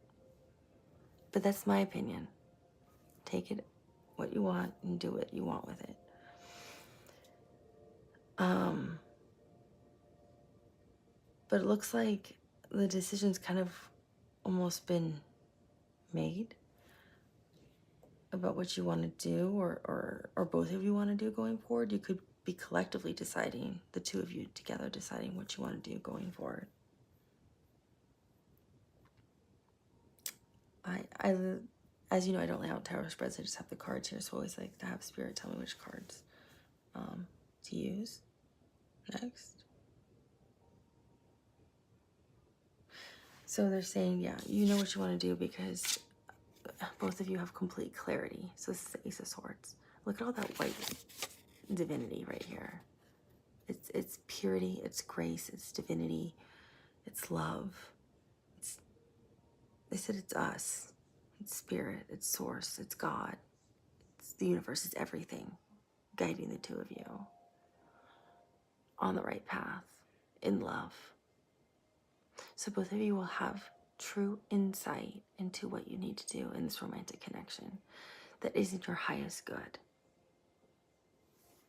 But that's my opinion. Take it what you want and do what you want with it. But it looks like the decision's kind of almost been made about what you want to do, or both of you want to do going forward. You could be collectively deciding, the two of you together deciding what you want to do going forward. I as you know, I don't lay out tarot spreads. I just have the cards here, so I always like to have Spirit tell me which cards to use next. So they're saying, yeah, you know what you want to do because both of you have complete clarity. So this is the Ace of Swords. Look at all that white divinity right here. It's purity, it's grace, it's divinity, it's love. They said it's us. It's spirit, it's source, it's God. It's the universe, it's everything guiding the two of you on the right path in love. So both of you will have true insight into what you need to do in this romantic connection that isn't your highest good.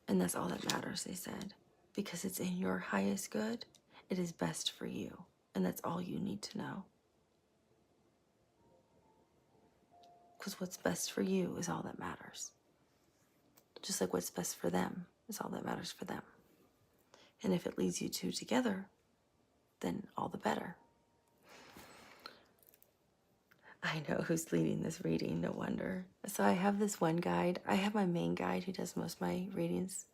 And that's all that matters, they said. Because it's in your highest good, it is best for you. And that's all you need to know. Because what's best for you is all that matters. Just like what's best for them is all that matters for them. And if it leads you two together, then all the better. I know who's leading this reading, no wonder. So I have this one guide. I have my main guide who does most of my readings.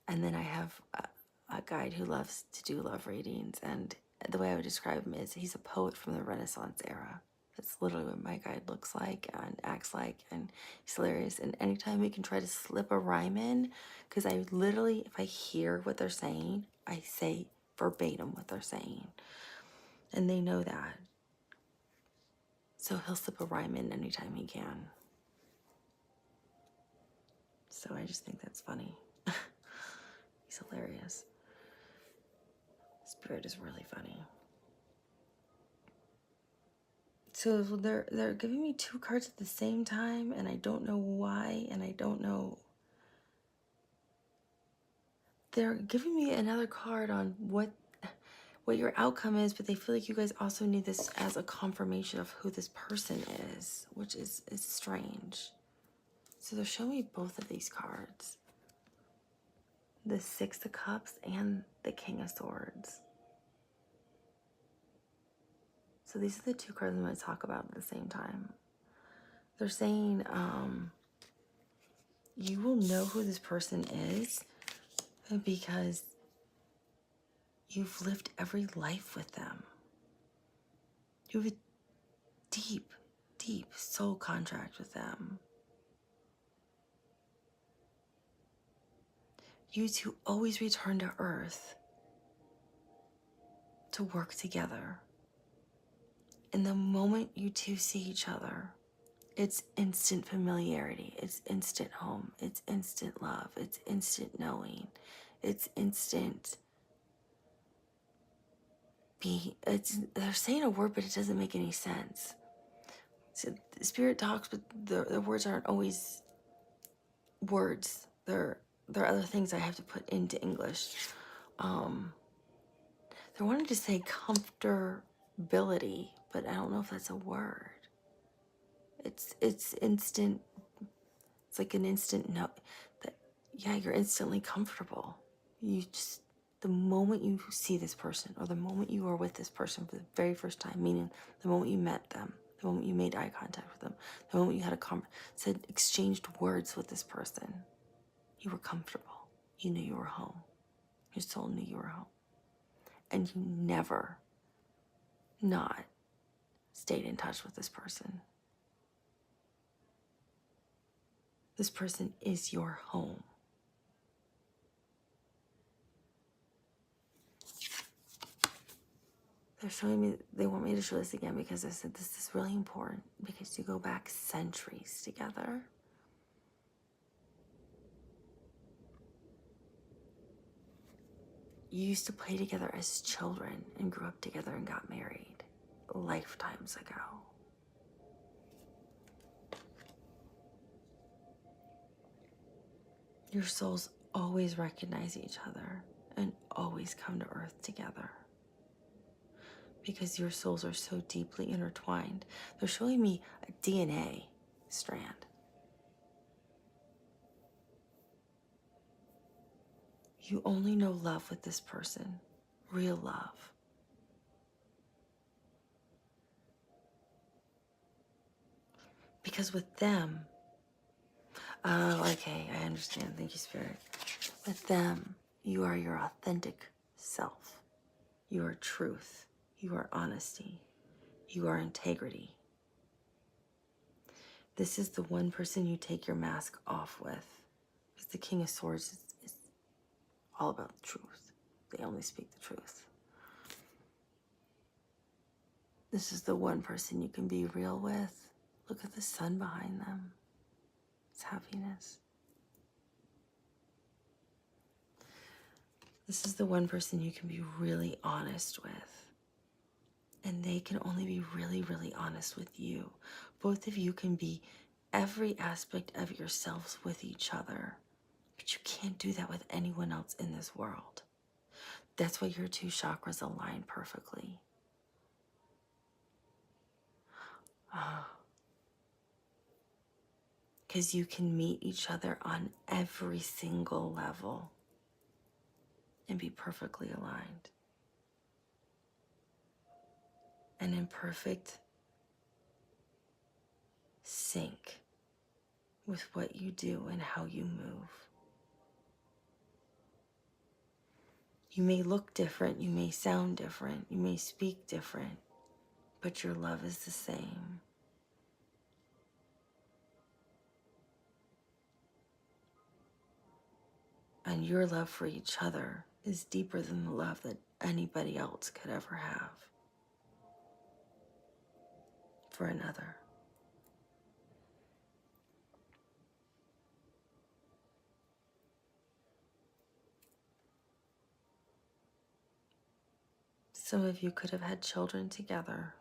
And then I have a guide who loves to do love readings. And the way I would describe him is he's a poet from the Renaissance era. That's literally what my guide looks like and acts like, and he's hilarious. And anytime we can try to slip a rhyme in, because I literally, if I hear what they're saying, I say verbatim what they're saying. And they know that. So he'll slip a rhyme in anytime he can. So I just think that's funny. He's hilarious. Spirit is really funny. So they're giving me two cards at the same time, and I don't know why, and I don't know. They're giving me another card on what your outcome is, but they feel like you guys also need this as a confirmation of who this person is, which is strange. So they're showing me both of these cards. The Six of Cups and the King of Swords. So these are the two cards I'm going to talk about at the same time. They're saying you will know who this person is because you've lived every life with them. You have a deep, deep soul contract with them. You two always return to Earth to work together. And the moment you two see each other, it's instant familiarity, it's instant home, it's instant love, it's instant knowing, it's instant they're saying a word, but it doesn't make any sense. So the spirit talks, but the words aren't always words. There are other things I have to put into English. They're wanting to say comfortability, but I don't know if that's a word. It's instant. It's like an instant no. That yeah, you're instantly comfortable. You just the moment you see this person, or the moment you are with this person for the very first time, meaning the moment you met them, the moment you made eye contact with them, the moment you had exchanged words with this person, you were comfortable. You knew you were home. Your soul knew you were home. And you never not stayed in touch with this person. This person is your home. They're showing me, they want me to show this again because I said this is really important because you go back centuries together. You used to play together as children and grew up together and got married lifetimes ago. Your souls always recognize each other and always come to Earth together because your souls are so deeply intertwined. They're showing me a DNA strand. You only know love with this person, real love. Because with them, oh, okay, I understand. Thank you, Spirit. With them, you are your authentic self. You are truth. You are honesty. You are integrity. This is the one person you take your mask off with. Because the King of Swords is all about the truth. They only speak the truth. This is the one person you can be real with. Look at the sun behind them. It's happiness. This is the one person you can be really honest with. And they can only be really, really honest with you. Both of you can be every aspect of yourselves with each other. But you can't do that with anyone else in this world. That's why your two chakras align perfectly. Because you can meet each other on every single level and be perfectly aligned. And in perfect sync with what you do and how you move. You may look different, you may sound different, you may speak different, but your love is the same. And your love for each other is deeper than the love that anybody else could ever have for another. Some of you could have had children together,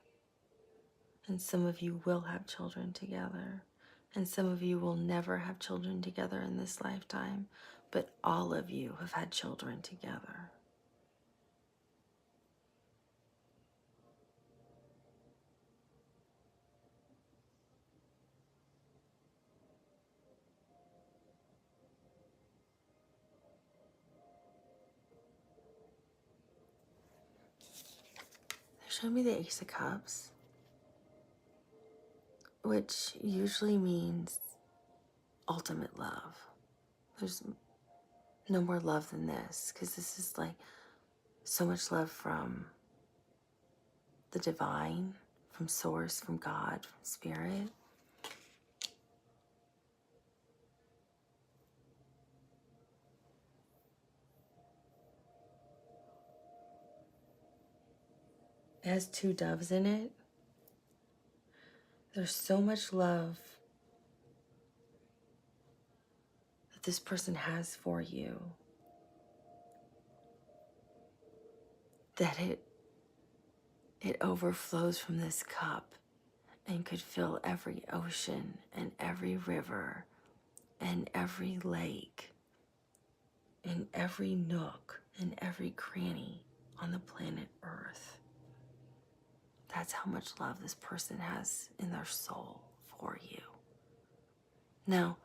and some of you will have children together, and some of you will never have children together in this lifetime, but all of you have had children together. They're showing me the Ace of Cups, which usually means ultimate love. There's no more love than this, because this is like so much love from the divine, from source, from God, from spirit. It has 2 doves in it. There's so much love that this person has for you that it overflows from this cup and could fill every ocean and every river and every lake and every nook and every cranny on the planet Earth. That's how much love this person has in their soul for you. Now,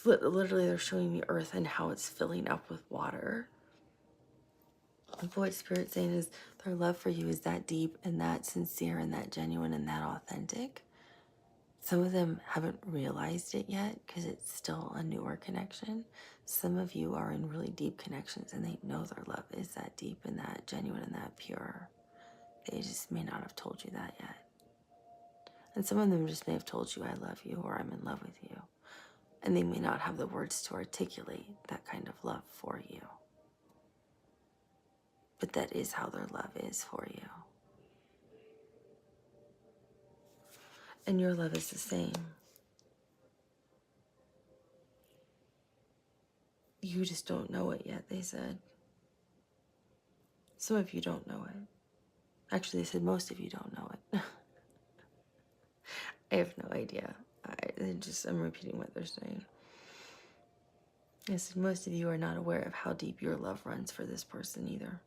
literally they're showing me Earth and how it's filling up with water. And what Spirit's saying is their love for you is that deep and that sincere and that genuine and that authentic. Some of them haven't realized it yet because it's still a newer connection. Some of you are in really deep connections and they know their love is that deep and that genuine and that pure. They just may not have told you that yet. And some of them just may have told you, I love you, or I'm in love with you. And they may not have the words to articulate that kind of love for you. But that is how their love is for you. And your love is the same. You just don't know it yet, they said. Some of you don't know it. Actually, they said most of you don't know it. I have no idea. I'm repeating what they're saying. They said most of you are not aware of how deep your love runs for this person either.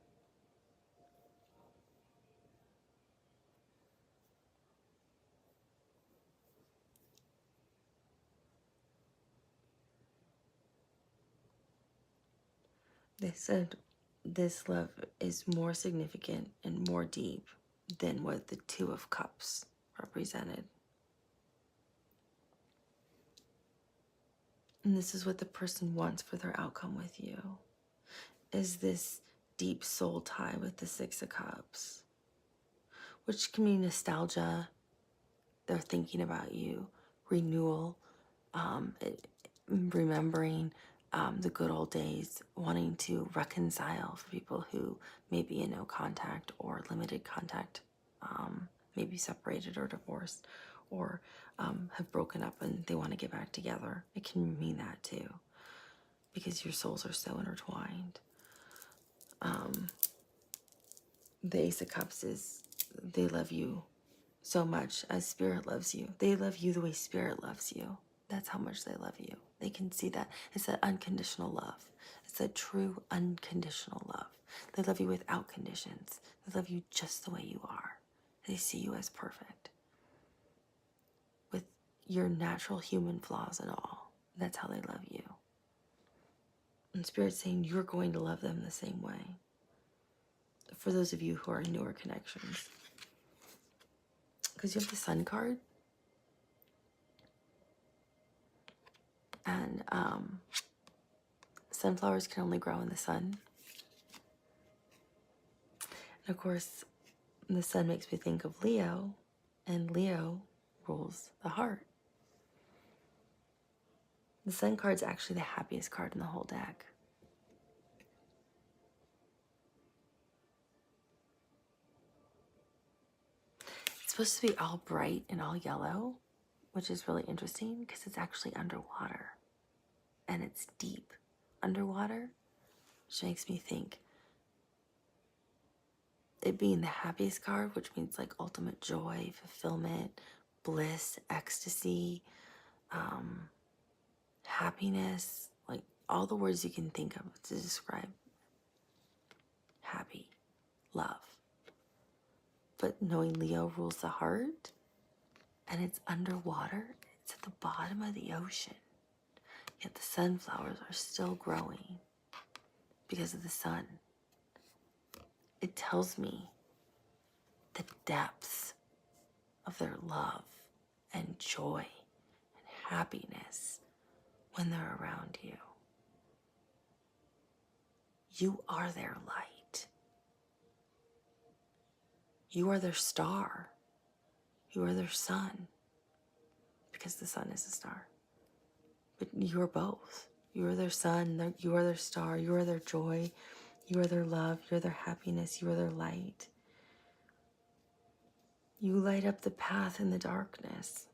They said this love is more significant and more deep than what the 2 of Cups represented. And this is what the person wants for their outcome with you, is this deep soul tie with the 6 of Cups, which can mean nostalgia. They're thinking about you, renewal, remembering the good old days, wanting to reconcile for people who may be in no contact or limited contact, maybe separated or divorced, or have broken up and they want to get back together. It can mean that too, because your souls are so intertwined. The Ace of Cups is they love you so much as Spirit loves you. They love you the way Spirit loves you. That's how much they love you. They can see that. It's that unconditional love. It's that true unconditional love. They love you without conditions. They love you just the way you are. They see you as perfect, with your natural human flaws and all. That's how they love you. And Spirit's saying you're going to love them the same way. For those of you who are in newer connections. Because you have the Sun card. And sunflowers can only grow in the sun. And of course, the sun makes me think of Leo, and Leo rules the heart. The Sun card's actually the happiest card in the whole deck. It's supposed to be all bright and all yellow, which is really interesting because it's actually underwater. And it's deep underwater, which makes me think it being the happiest card, which means like ultimate joy, fulfillment, bliss, ecstasy, happiness, like all the words you can think of to describe happy, love. But knowing Leo rules the heart and it's underwater, it's at the bottom of the ocean, yet the sunflowers are still growing because of the sun. It tells me the depths of their love and joy and happiness when they're around you. You are their light. You are their star. You are their sun, because the sun is a star. But you're both. You are their sun, you are their star, you are their joy, You are their love, you are their happiness, you are their light. You light up the path in the darkness.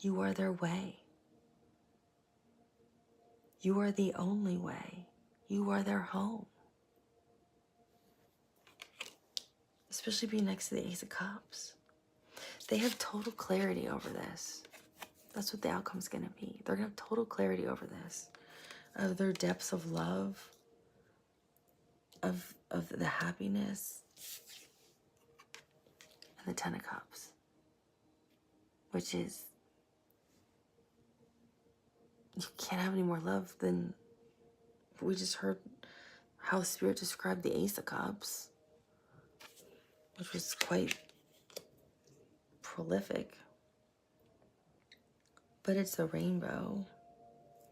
You are their way. You are the only way. You are their home. Especially being next to the Ace of Cups. They have total clarity over this. That's what the outcome's going to be. They're going to have total clarity over this. Of their depths of love. Of the happiness. And the Ten of Cups. Which is, you can't have any more love than, we just heard how Spirit described the Ace of Cups. Which was quite prolific. But it's a rainbow,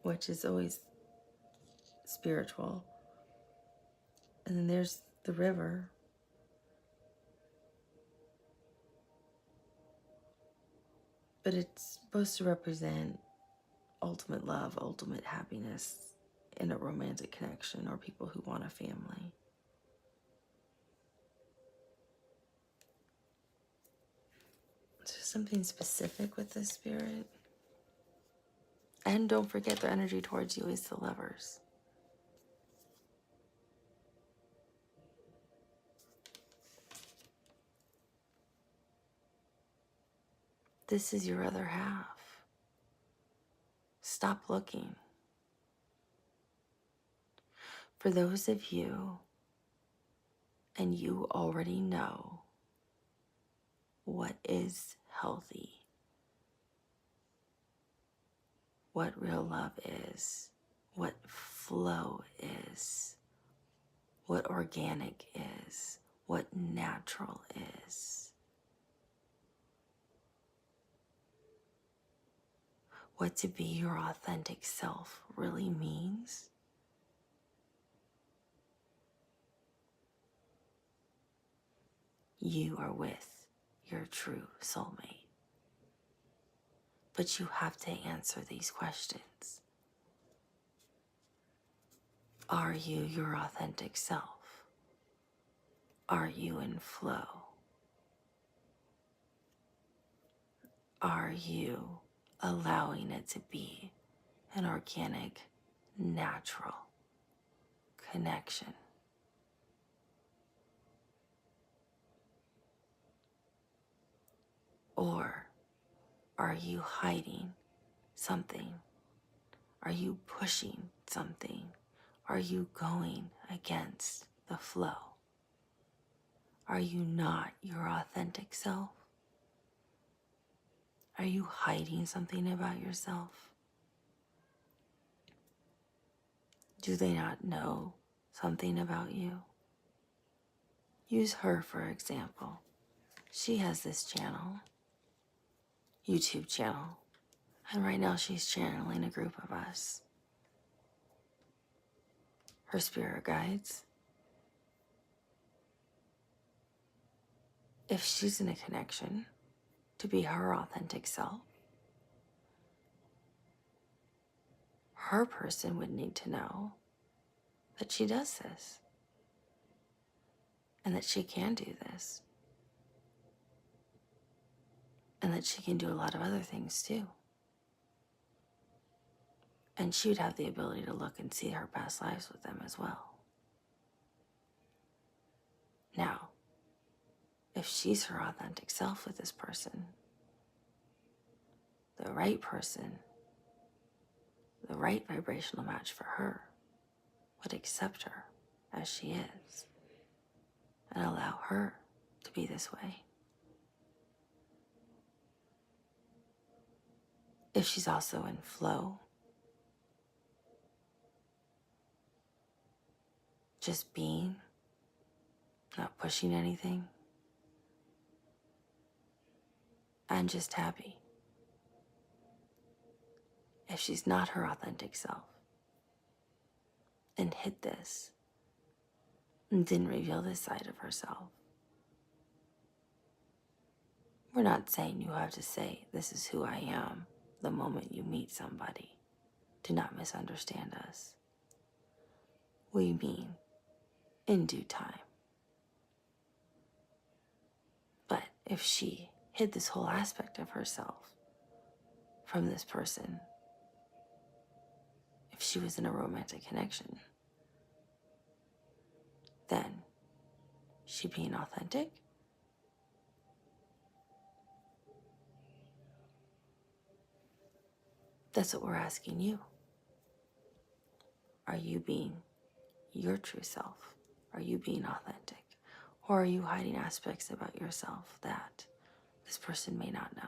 which is always spiritual. And then there's the river. But it's supposed to represent ultimate love, ultimate happiness in a romantic connection, or people who want a family. Is there something specific with this Spirit? And don't forget, their energy towards you is the Lovers. This is your other half. Stop looking. For those of you, and you already know what is healthy, what real love is, what flow is, what organic is, what natural is, what to be your authentic self really means. You are with your true soulmate. But you have to answer these questions. Are you your authentic self? Are you in flow? Are you allowing it to be an organic, natural connection? Or are you hiding something? Are you pushing something? Are you going against the flow? Are you not your authentic self? Are you hiding something about yourself? Do they not know something about you? Use her for example. She has this channel, YouTube channel, and right now she's channeling a group of us. Her spirit guides. If she's in a connection to be her authentic self, her person would need to know that she does this and that she can do this and that she can do a lot of other things too. And she would have the ability to look and see her past lives with them as well. Now, if she's her authentic self with this person, the right person, the right vibrational match for her, would accept her as she is and allow her to be this way. If she's also in flow, just being, not pushing anything, and just happy. If she's not her authentic self and hid this and didn't reveal this side of herself, we're not saying you have to say, this is who I am the moment you meet somebody. Do not misunderstand us. we mean in due time. But if she hid this whole aspect of herself from this person, if she was in a romantic connection, then she being authentic? That's what we're asking you. Are you being your true self? Are you being authentic? Or are you hiding aspects about yourself that this person may not know?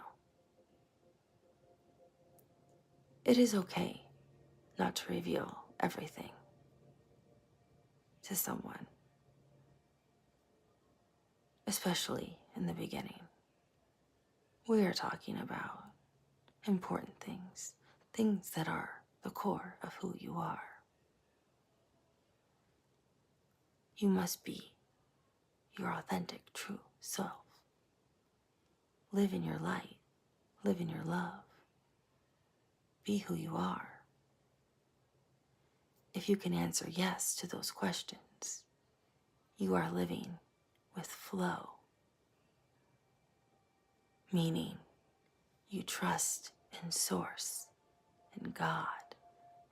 It is okay not to reveal everything to someone, especially in the beginning. We are talking about important things, things that are the core of who you are. You must be your authentic, true self. Live in your light, live in your love. Be who you are. If you can answer yes to those questions, you are living with flow, meaning you trust in Source, in God,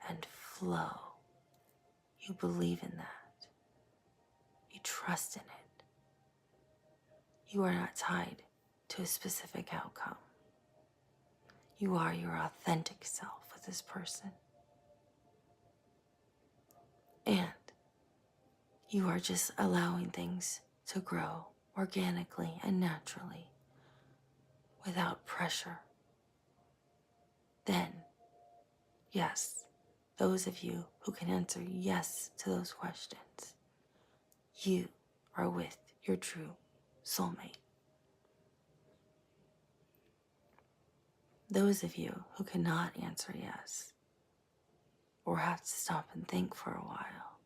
and flow. You believe in that. You trust in it. You are not tied to a specific outcome. You are your authentic self with this person. And you are just allowing things to grow organically and naturally without pressure. Then, yes, those of you who can answer yes to those questions, you are with your true soulmate. Those of you who cannot answer yes, or have to stop and think for a while,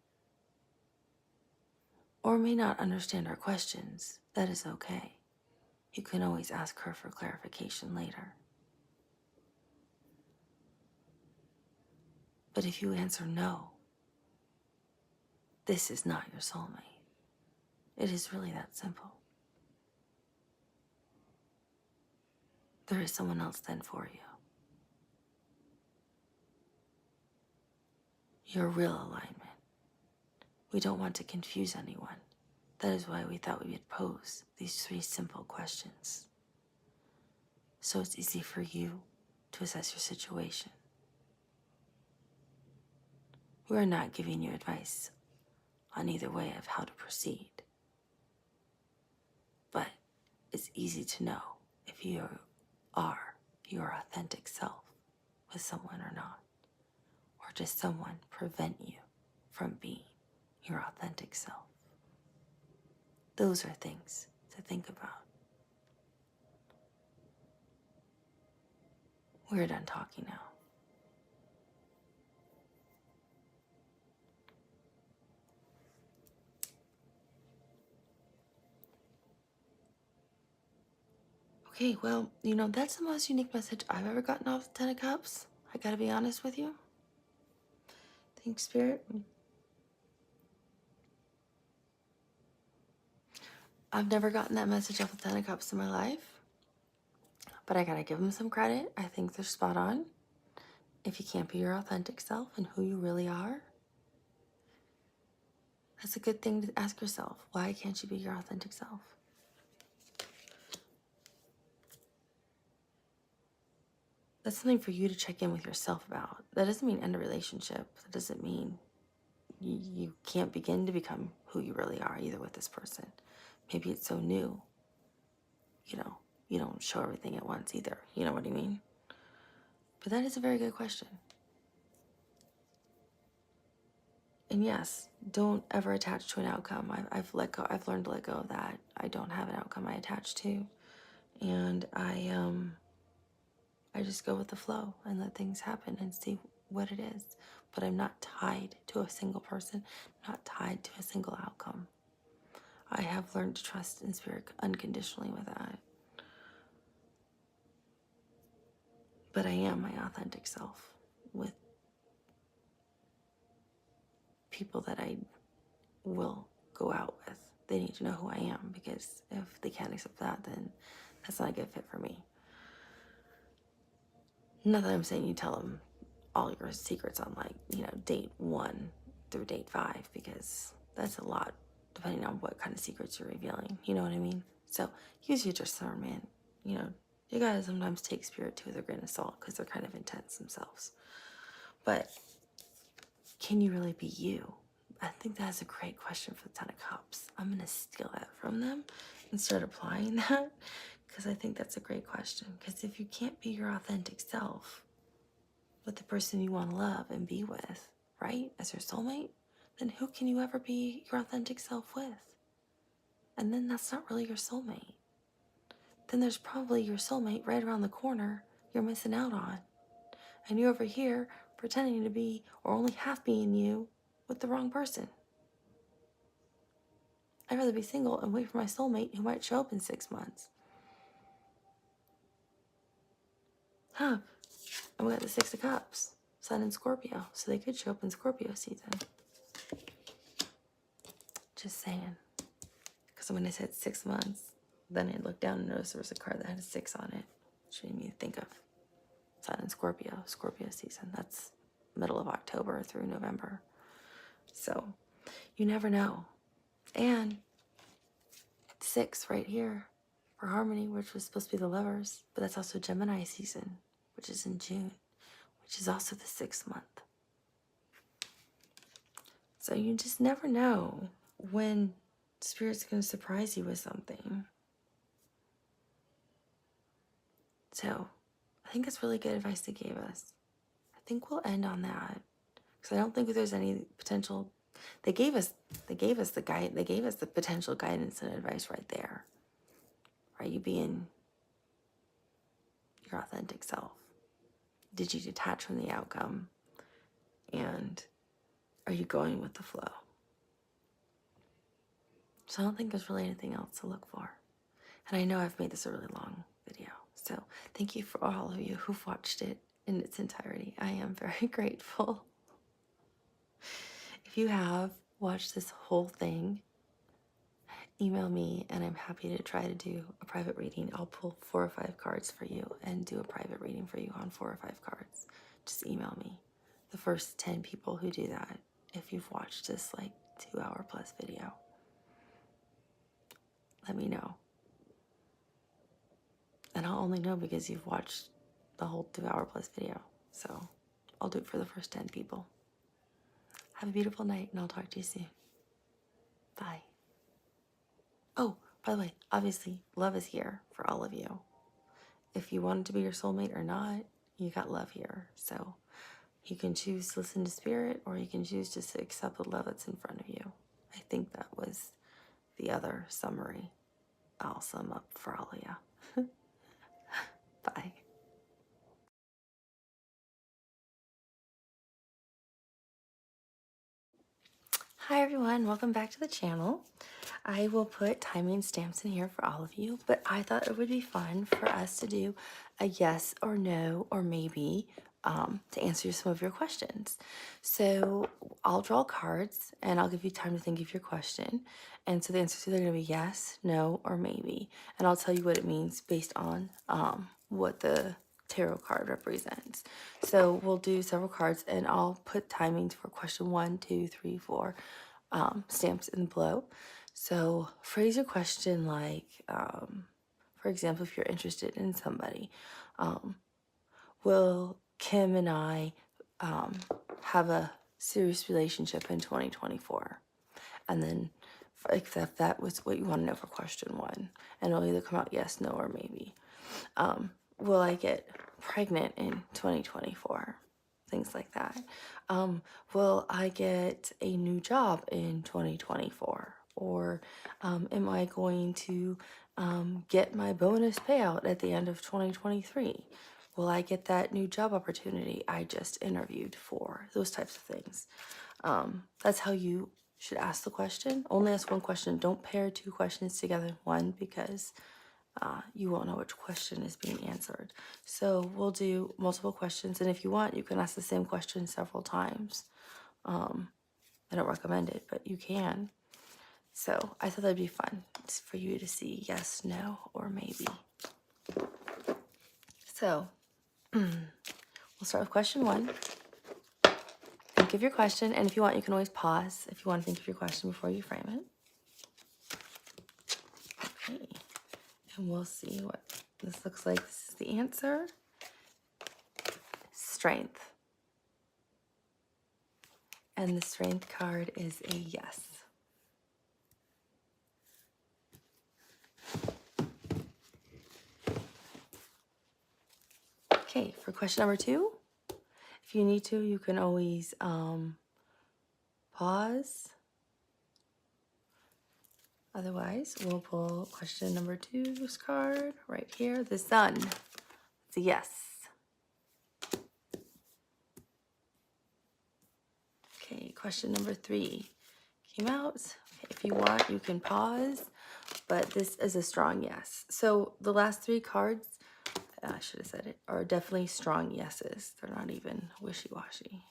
or may not understand our questions, that is okay. You can always ask her for clarification later. But if you answer no, this is not your soulmate. It is really that simple. There is someone else then for you. Your real alignment. We don't want to confuse anyone. That is why we thought we would pose these 3 simple questions. So it's easy for you to assess your situation. We are not giving you advice on either way of how to proceed. But it's easy to know if you are your authentic self with someone or not. Or does someone prevent you from being your authentic self? Those are things to think about. We're done talking now. Okay, well, that's the most unique message I've ever gotten off the Ten of Cups. I gotta be honest with you. Thanks, Spirit. I've never gotten that message off the Ten of Cups in my life, but I gotta give them some credit. I think they're spot on. If you can't be your authentic self and who you really are, that's a good thing to ask yourself. Why can't you be your authentic self? That's something for you to check in with yourself about. That doesn't mean end a relationship. That doesn't mean you can't begin to become who you really are either with this person. Maybe it's so new, you don't show everything at once either. You know what I mean? But that is a very good question. And yes, don't ever attach to an outcome. I've learned to let go of that. I don't have an outcome I attach to. And I just go with the flow and let things happen and see what it is. But I'm not tied to a single person, not tied to a single outcome. I have learned to trust in Spirit unconditionally with that. But I am my authentic self with people that I will go out with. They need to know who I am, because if they can't accept that, then that's not a good fit for me. Not that I'm saying you tell them all your secrets on, like, date 1 through date 5, because that's a lot depending on what kind of secrets you're revealing. You know what I mean? So use your discernment. You gotta sometimes take spirit too with a grain of salt, because they're kind of intense themselves. But can you really be you? I think that's a great question for the Ten of Cups. I'm gonna steal that from them and start applying that, because I think that's a great question. Because if you can't be your authentic self with the person you want to love and be with, right, as your soulmate, then who can you ever be your authentic self with? And then that's not really your soulmate. Then there's probably your soulmate right around the corner you're missing out on. And you're over here pretending to be, or only half being you, with the wrong person. I'd rather be single and wait for my soulmate who might show up in 6 months. And we got the Six of Cups, Sun in Scorpio, so they could show up in Scorpio season. Just saying. Because when I said 6 months, then I looked down and noticed there was a card that had a 6 on it, which made me think of Sun in Scorpio season. That's middle of October through November. So you never know. And 6 right here for Harmony, which was supposed to be the Lovers, but that's also Gemini season, which is in June, which is also the 6th month. So you just never know when Spirit's going to surprise you with something. So I think that's really good advice they gave us. I think we'll end on that, because I don't think there's any potential. They gave us the potential guidance and advice right there. Are you being your authentic self? Did you detach from the outcome? And are you going with the flow? So I don't think there's really anything else to look for. And I know I've made this a really long video. So thank you for all of you who've watched it in its entirety. I am very grateful. If you have watched this whole thing, email me and I'm happy to try to do a private reading. I'll pull 4 or 5 cards for you and do a private reading for you on 4 or 5 cards. Just email me. The first 10 people who do that, if you've watched this like 2-hour plus video, let me know. And I'll only know because you've watched the whole 2-hour plus video. So I'll do it for the first 10 people. Have a beautiful night, and I'll talk to you soon. Bye. Oh, by the way, obviously, love is here for all of you. If you want it to be your soulmate or not, you got love here. So you can choose to listen to spirit, or you can choose just to accept the love that's in front of you. I think that was the other summary I'll sum up for all of you. Bye. Hi everyone, welcome back to the channel. I will put timing stamps in here for all of you, but I thought it would be fun for us to do a yes or no or maybe to answer some of your questions. So I'll draw cards and I'll give you time to think of your question. And so the answers are either going to be yes, no, or maybe. And I'll tell you what it means based on what the tarot card represents. So we'll do several cards and I'll put timings for question 1, 2, 3, 4 stamps in below. So phrase your question like, for example, if you're interested in somebody, will Kim and I have a serious relationship in 2024? And then if that was what you want to know for question 1, and it'll either come out yes, no, or maybe. Will I get pregnant in 2024? Things like that. Will I get a new job in 2024? Or am I going to get my bonus payout at the end of 2023? Will I get that new job opportunity I just interviewed for? Those types of things. That's how you should ask the question. Only ask one question. Don't pair 2 questions together in one, because you won't know which question is being answered. So we'll do multiple questions, and if you want, you can ask the same question several times. I don't recommend it, but you can. So I thought that'd be fun for you to see yes, no, or maybe. So we'll start with question 1. Think of your question, and if you want, you can always pause if you want to think of your question before you frame it. Okay, and we'll see what this looks like. This is the answer. Strength. And the strength card is a yes. Okay, for question number 2, if you need to, you can always pause. Otherwise, we'll pull question number 2's card right here, the sun. It's a yes. Okay, question number 3 came out. Okay, if you want, you can pause, but this is a strong yes. So the last 3 cards, I should have said it, are definitely strong yeses. They're not even wishy-washy.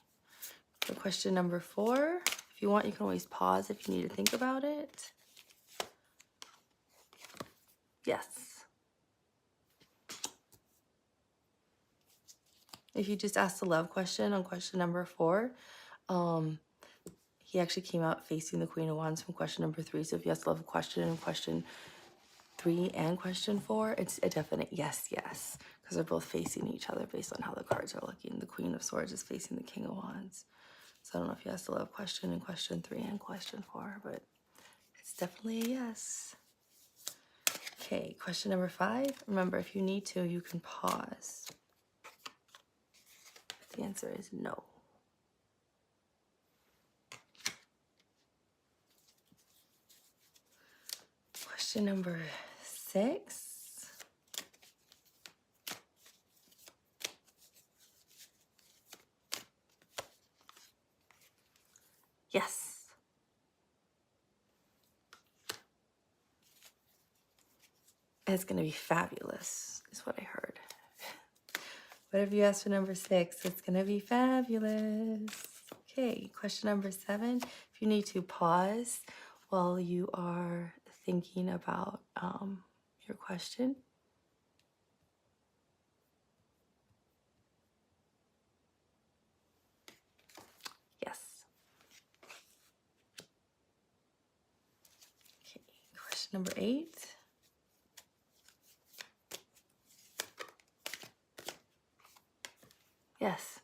For question number 4, if you want, you can always pause if you need to think about it. Yes. If you just asked the love question on question number 4, he actually came out facing the Queen of Wands from question number 3. So if you ask the love question in question 3 and question 4, it's a definite yes, yes, because they're both facing each other based on how the cards are looking. The Queen of Swords is facing the King of Wands. So I don't know if you asked the love question in question 3 and question 4, but it's definitely a yes. Okay, question number 5. Remember, if you need to, you can pause. The answer is no. Question number 6. Yes. It's going to be fabulous, is what I heard. Whatever you asked for number 6, it's going to be fabulous. Okay, question number 7. If you need to pause while you are thinking about your question. Yes. Okay, question number 8. Yes.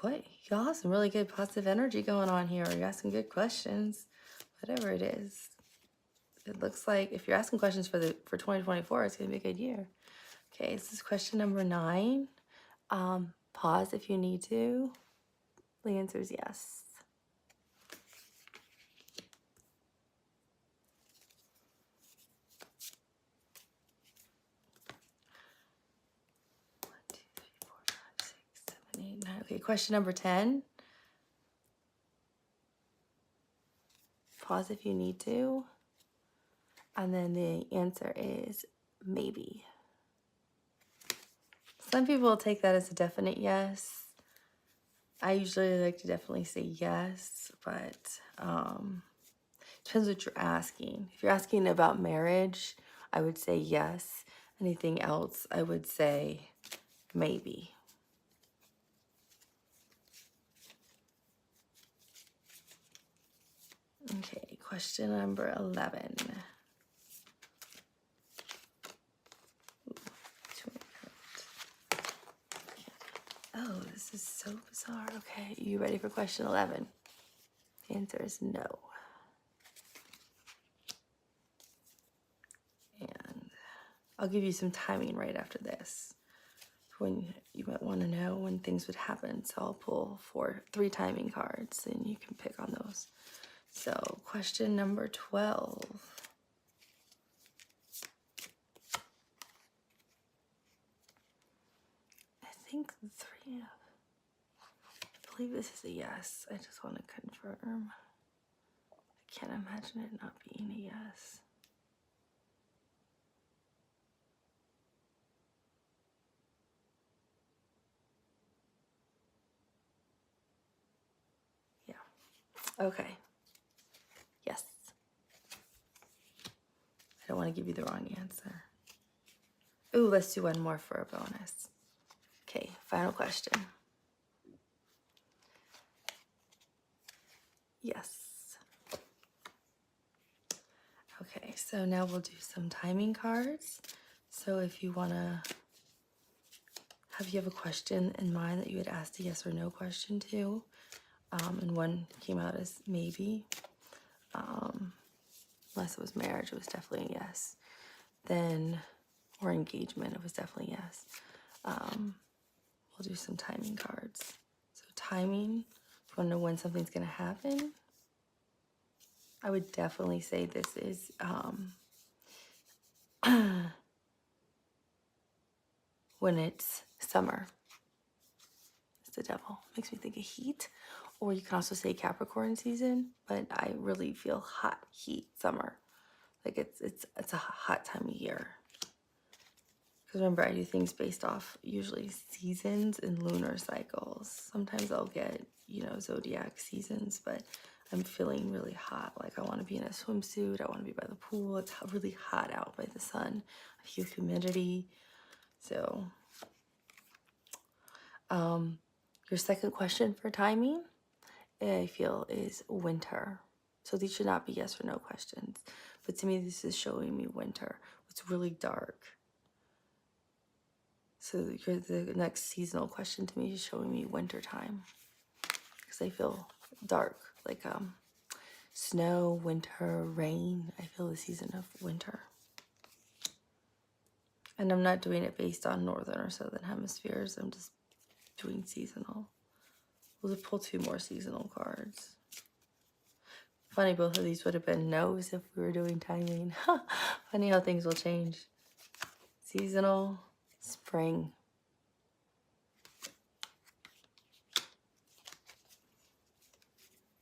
Boy, y'all have some really good positive energy going on here. You got some good questions, whatever it is. It looks like if you're asking questions for 2024, it's going to be a good year. Okay, this is question number 9. Pause if you need to. The answer is yes. Okay, question number 10. Pause if you need to. And then the answer is maybe. Some people take that as a definite yes. I usually like to definitely say yes, but depends what you're asking. If you're asking about marriage, I would say yes. Anything else, I would say maybe. Okay, question number 11. Oh, this is so bizarre. Okay, you ready for question 11? The answer is no. And I'll give you some timing right after this when you might want to know when things would happen. So I'll pull 3 timing cards and you can pick on those. So question number 12. I think 3 of, I believe this is a yes. I just want to confirm. I can't imagine it not being a yes. Okay. Yes. I don't want to give you the wrong answer. Ooh, let's do one more for a bonus. Okay, final question. Yes. Okay, so now we'll do some timing cards. So if you want to, if you have a question in mind that you had asked a yes or no question to, and one came out as maybe, unless it was marriage, it was definitely a yes. Then, or engagement, it was definitely yes. We'll do some timing cards. So timing, if you want to know when something's going to happen, I would definitely say this is when it's summer. It's the devil. Makes me think of heat. Or you can also say Capricorn season, but I really feel hot heat summer. Like it's a hot time of year. Because remember, I do things based off usually seasons and lunar cycles. Sometimes I'll get, zodiac seasons, but I'm feeling really hot. Like I want to be in a swimsuit. I want to be by the pool. It's really hot out by the sun. Humidity. So, your second question for timing, I feel, is winter. So these should not be yes or no questions. But to me, this is showing me winter. It's really dark. So the next seasonal question to me is showing me winter time. Because I feel dark, like snow, winter, rain. I feel the season of winter. And I'm not doing it based on northern or southern hemispheres. I'm just doing seasonal. We'll just pull 2 more seasonal cards. Funny, both of these would have been no's if we were doing timing. Funny how things will change. Seasonal, spring.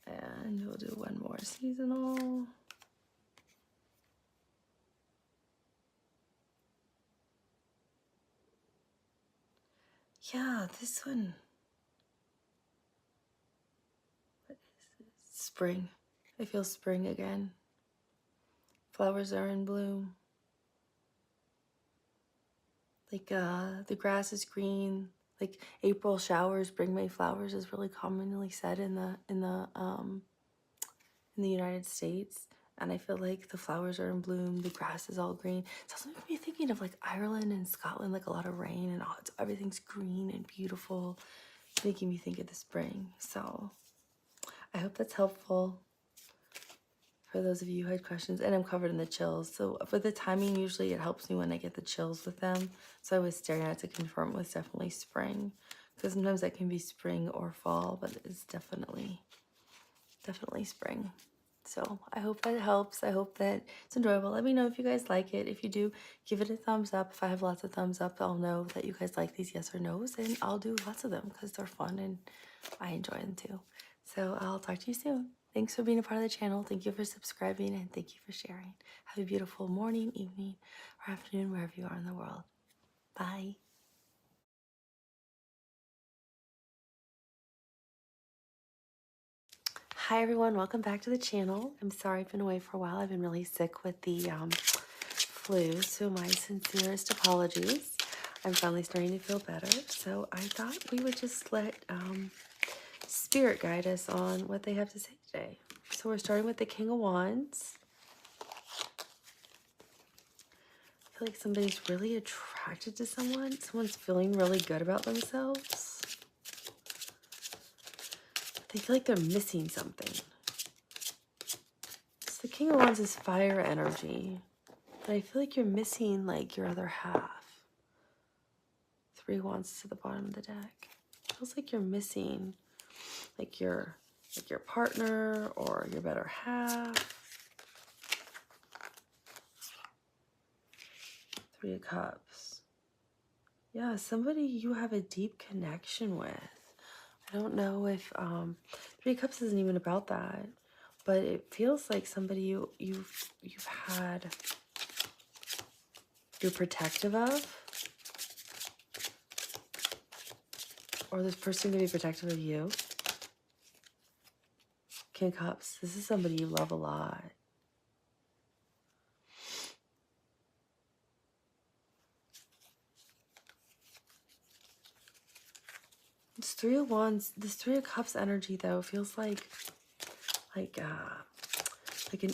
And we'll do one more seasonal. Yeah, this one. What is it? Spring. I feel spring again. Flowers are in bloom. Like the grass is green. Like April showers bring May flowers is really commonly said in the United States. And I feel like the flowers are in bloom, the grass is all green. It's also making me thinking of like Ireland and Scotland, like a lot of rain and everything's green and beautiful. It's making me think of the spring. So I hope that's helpful for those of you who had questions. And I'm covered in the chills. So for the timing, usually it helps me when I get the chills with them. So I was staring at it to confirm it was definitely spring. Because sometimes that can be spring or fall, but it's definitely spring. So I hope that helps. I hope that it's enjoyable. Let me know if you guys like it. If you do, give it a thumbs up. If I have lots of thumbs up, I'll know that you guys like these yes or no's, and I'll do lots of them because they're fun and I enjoy them too. So I'll talk to you soon. Thanks for being a part of the channel. Thank you for subscribing, and thank you for sharing. Have a beautiful morning, evening, or afternoon, wherever you are in the world. Bye. Hi everyone, welcome back to the channel. I'm sorry I've been away for a while. I've been really sick with the flu, so my sincerest apologies. I'm finally starting to feel better, so I thought we would just let Spirit guide us on what they have to say today. So we're starting with the King of Wands. I feel like somebody's really attracted to someone. Someone's feeling really good about themselves. They feel like they're missing something. So the King of Wands is fire energy, but I feel like you're missing like your other half. 3 Wands to the bottom of the deck. It feels like you're missing like your partner or your better half. 3 of Cups. Yeah, somebody you have a deep connection with. I don't know if 3 of Cups isn't even about that, but it feels like somebody you've had, you're protective of, or this person can be protective of you. King of Cups. This is somebody you love a lot. This Three of Wands, this Three of Cups energy though feels like an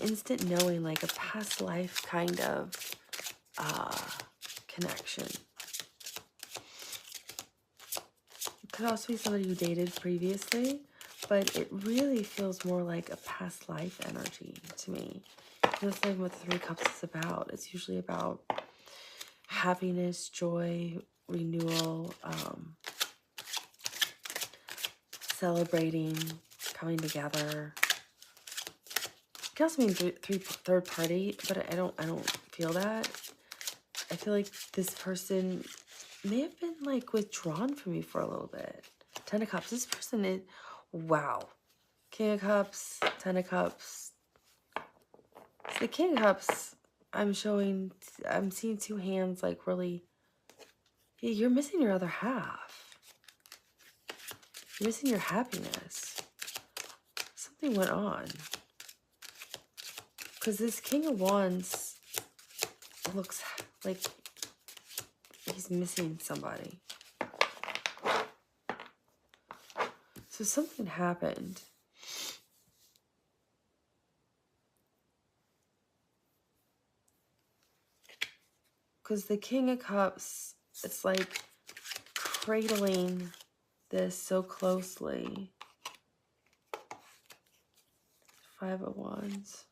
instant knowing, like a past life kind of connection. It could also be somebody you dated previously, but it really feels more like a past life energy to me. That's like what the Three of Cups is about. It's usually about happiness, joy, renewal, celebrating, coming together. It can also mean third party, but I don't feel that. I feel like this person may have been like withdrawn from you for a little bit. Ten of Cups. This person is, wow. King of Cups, Ten of Cups. So the King of Cups, I'm seeing two hands like really, yeah, you're missing your other half. You're missing your happiness. Something went on. Because this King of Wands looks like he's missing somebody. So something happened. Because the King of Cups, it's like cradling this so closely. Five of Wands.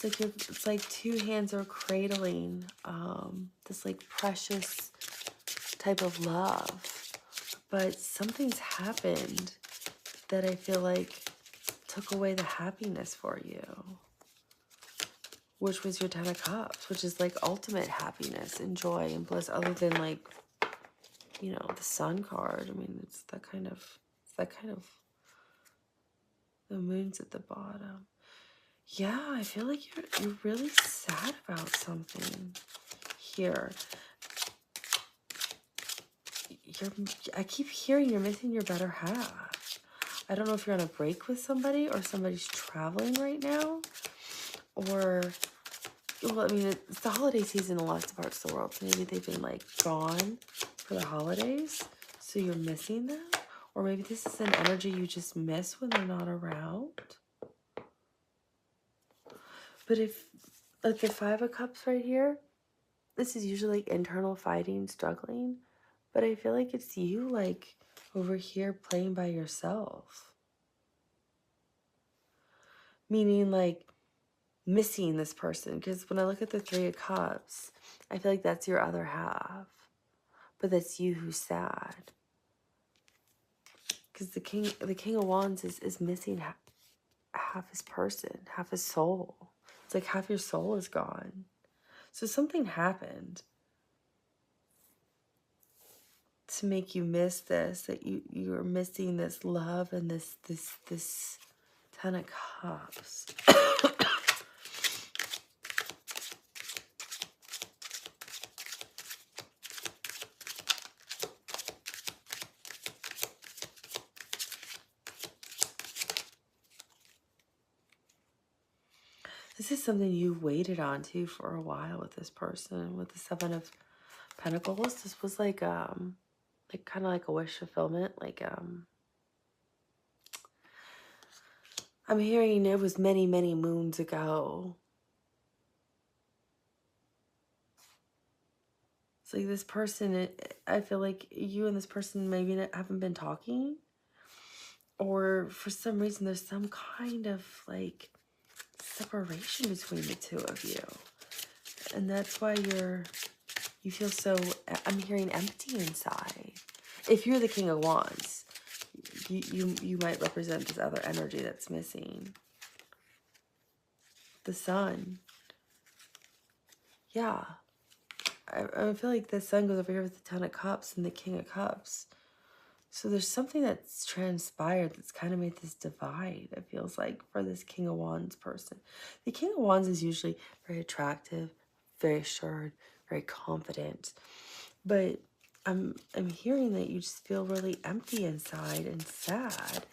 It's like two hands are cradling this like precious type of love. But something's happened that I feel like took away the happiness for you. Which was your Ten of Cups, which is like ultimate happiness and joy and bliss, other than like, you know, the Sun card. I mean, it's that kind of, the moon's at the bottom. Yeah, I feel like you're really sad about something here. I keep hearing you're missing your better half. I don't know if you're on a break with somebody or somebody's traveling right now, or, well, I mean, it's the holiday season in lots of parts of the world, so maybe they've been like gone for the holidays, so you're missing them, or maybe this is an energy you just miss when they're not around. But if, like the Five of Cups right here, this is usually like internal fighting, struggling, but I feel like it's you like over here playing by yourself. Meaning like missing this person, because when I look at the Three of Cups, I feel like that's your other half, but that's you who's sad. Because the King of Wands is missing half his person, half his soul. It's like half your soul is gone. So something happened to make you miss this, that you're missing this love and this Ten of Cups. This is something you waited on too for a while with this person. With the Seven of Pentacles, this was like kind of like a wish fulfillment. Like I'm hearing it was many moons ago. It's like this person, I feel like you and this person maybe haven't been talking, or for some reason there's some kind of like separation between the two of you, and that's why you feel so, I'm hearing, empty inside. If you're the King of Wands, you might represent this other energy that's missing. The Sun. Yeah. I feel like the Sun goes over here with the Ten of Cups and the King of Cups. So there's something that's transpired that's kind of made this divide, it feels like, for this King of Wands person. The King of Wands is usually very attractive, very assured, very confident. But I'm hearing that you just feel really empty inside and sad.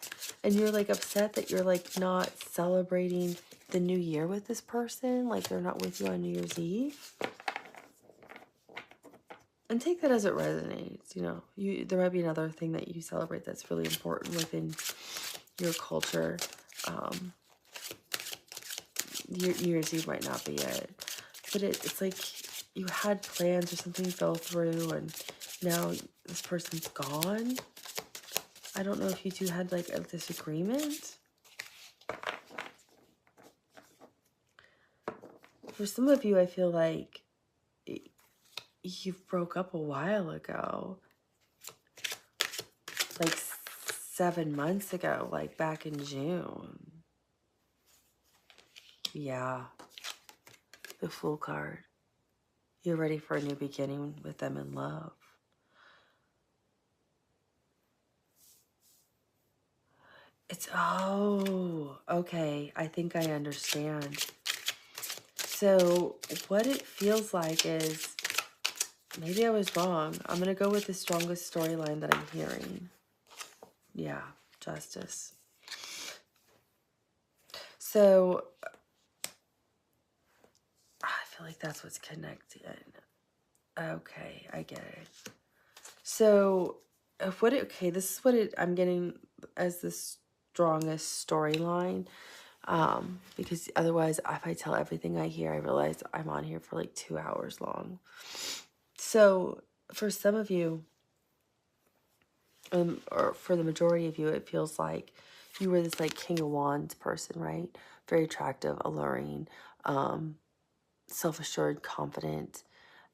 And you're like upset that you're like not celebrating the new year with this person, like they're not with you on New Year's Eve. And take that as it resonates, you know. There might be another thing that you celebrate that's really important within your culture. New Year's Eve might not be it. But it's like you had plans or something fell through and now this person's gone. I don't know if you two had like a disagreement. For some of you, I feel like you broke up a while ago. Like 7 months ago, like back in June. Yeah. The Fool card. You're ready for a new beginning with them in love. Oh, okay. I think I understand. So what it feels like is, maybe I was wrong. I'm going to go with the strongest storyline that I'm hearing. Yeah, justice. So I feel like that's what's connected. Okay, I get it. So this is what I'm getting as the strongest storyline. Because otherwise, if I tell everything I hear, I realize I'm on here for like 2 hours long. So for some of you, or for the majority of you, it feels like you were this like King of Wands person, right? Very attractive, alluring, self-assured, confident.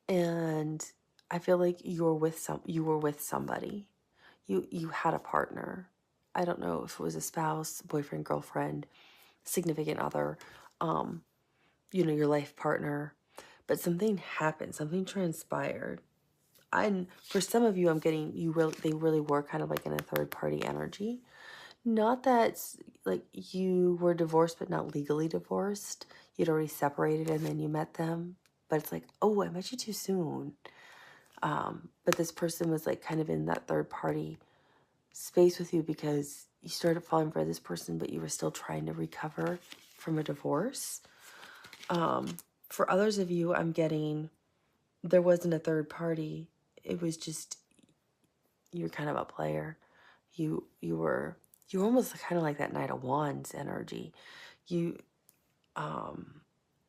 And I feel like you were with somebody. You had a partner. I don't know if it was a spouse, boyfriend, girlfriend, significant other, your life partner. But something happened, something transpired. And for some of you, I'm getting they really were kind of like in a third party energy. Not that like you were divorced, but not legally divorced. You'd already separated and then you met them. But it's like, oh, I met you too soon. But this person was like kind of in that third party space with you because you started falling for this person, but you were still trying to recover from a divorce. For others of you, I'm getting there wasn't a third party. It was just you're kind of a player. You were almost kind of like that Knight of Wands energy. You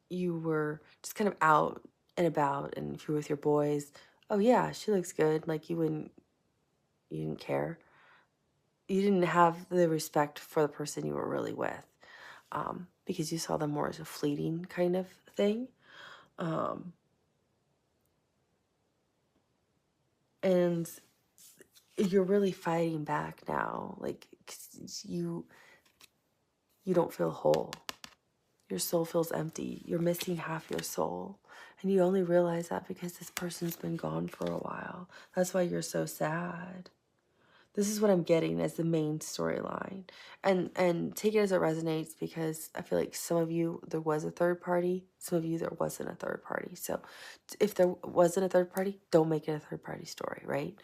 you were just kind of out and about, and if you're with your boys, oh yeah, she looks good. Like you didn't care. You didn't have the respect for the person you were really with, because you saw them more as a fleeting kind of thing. And you're really fighting back now. Like, 'cause you don't feel whole. Your soul feels empty. You're missing half your soul. And you only realize that because this person's been gone for a while. That's why you're so sad. This is what I'm getting as the main storyline. And take it as it resonates, because I feel like some of you, there was a third party. Some of you, there wasn't a third party. So if there wasn't a third party, don't make it a third party story, right?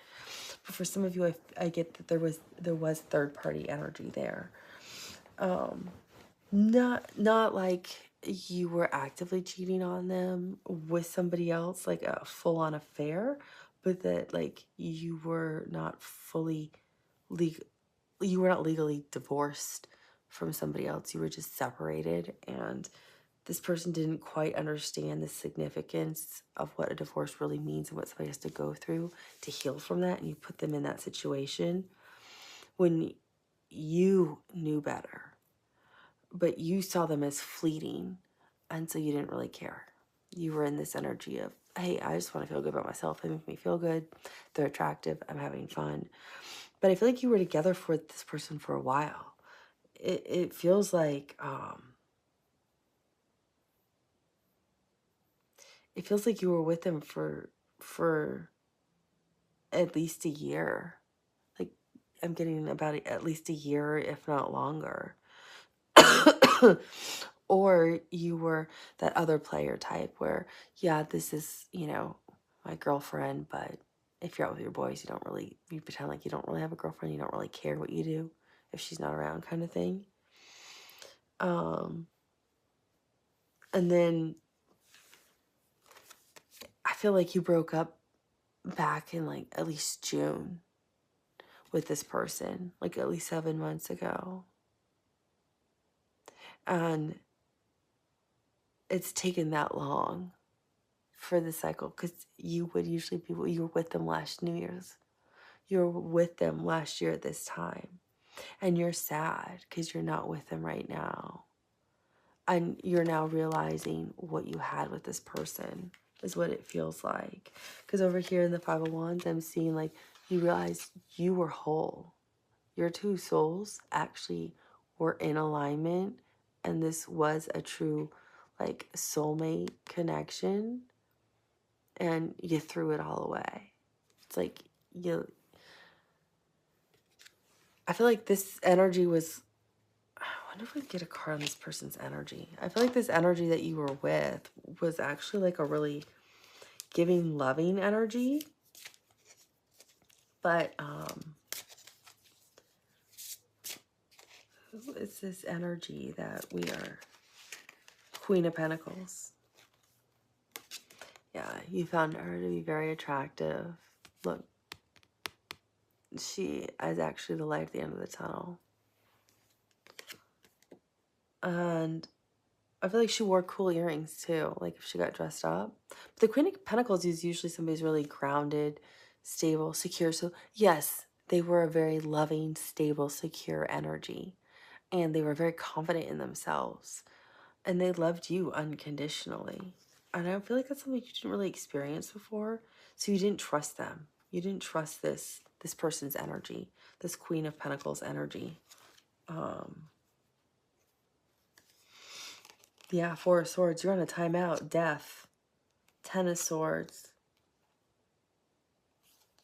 But for some of you, I get that there was third party energy there. Not like you were actively cheating on them with somebody else, like a full-on affair, but that like you were not legally divorced from somebody else. You were just separated, and this person didn't quite understand the significance of what a divorce really means and what somebody has to go through to heal from that, and you put them in that situation when you knew better. But you saw them as fleeting, and so you didn't really care. You were in this energy of, hey, I just want to feel good about myself. They make me feel good. They're attractive. I'm having fun. But I feel like you were together for this person for a while. It feels like you were with them for at least a year. Like, I'm getting about at least a year, if not longer. Or you were that other player type where, yeah, this is, my girlfriend, but if you're out with your boys, you pretend like you don't really have a girlfriend, you don't really care what you do if she's not around, kind of thing. And then I feel like you broke up back in like at least June with this person, like at least 7 months ago. And it's taken that long for the cycle, because you would usually you were with them last New Year's. You were with them last year at this time. And you're sad because you're not with them right now. And you're now realizing what you had with this person is what it feels like. Because over here in the 501s, I'm seeing like you realize you were whole. Your two souls actually were in alignment, and this was a true like soulmate connection, and you threw it all away. It's like I feel like this energy was, I wonder if we get a card on this person's energy. I feel like this energy that you were with was actually like a really giving, loving energy. But who is this energy that we are? Queen of Pentacles. Yeah, you found her to be very attractive. Look, she is actually the light at the end of the tunnel. And I feel like she wore cool earrings too, like if she got dressed up. But the Queen of Pentacles is usually somebody's really grounded, stable, secure. So yes, they were a very loving, stable, secure energy. And they were very confident in themselves. And they loved you unconditionally. And I feel like that's something you didn't really experience before. So you didn't trust them. You didn't trust this person's energy, this Queen of Pentacles energy. Yeah, Four of Swords. You're on a timeout. Death. Ten of Swords.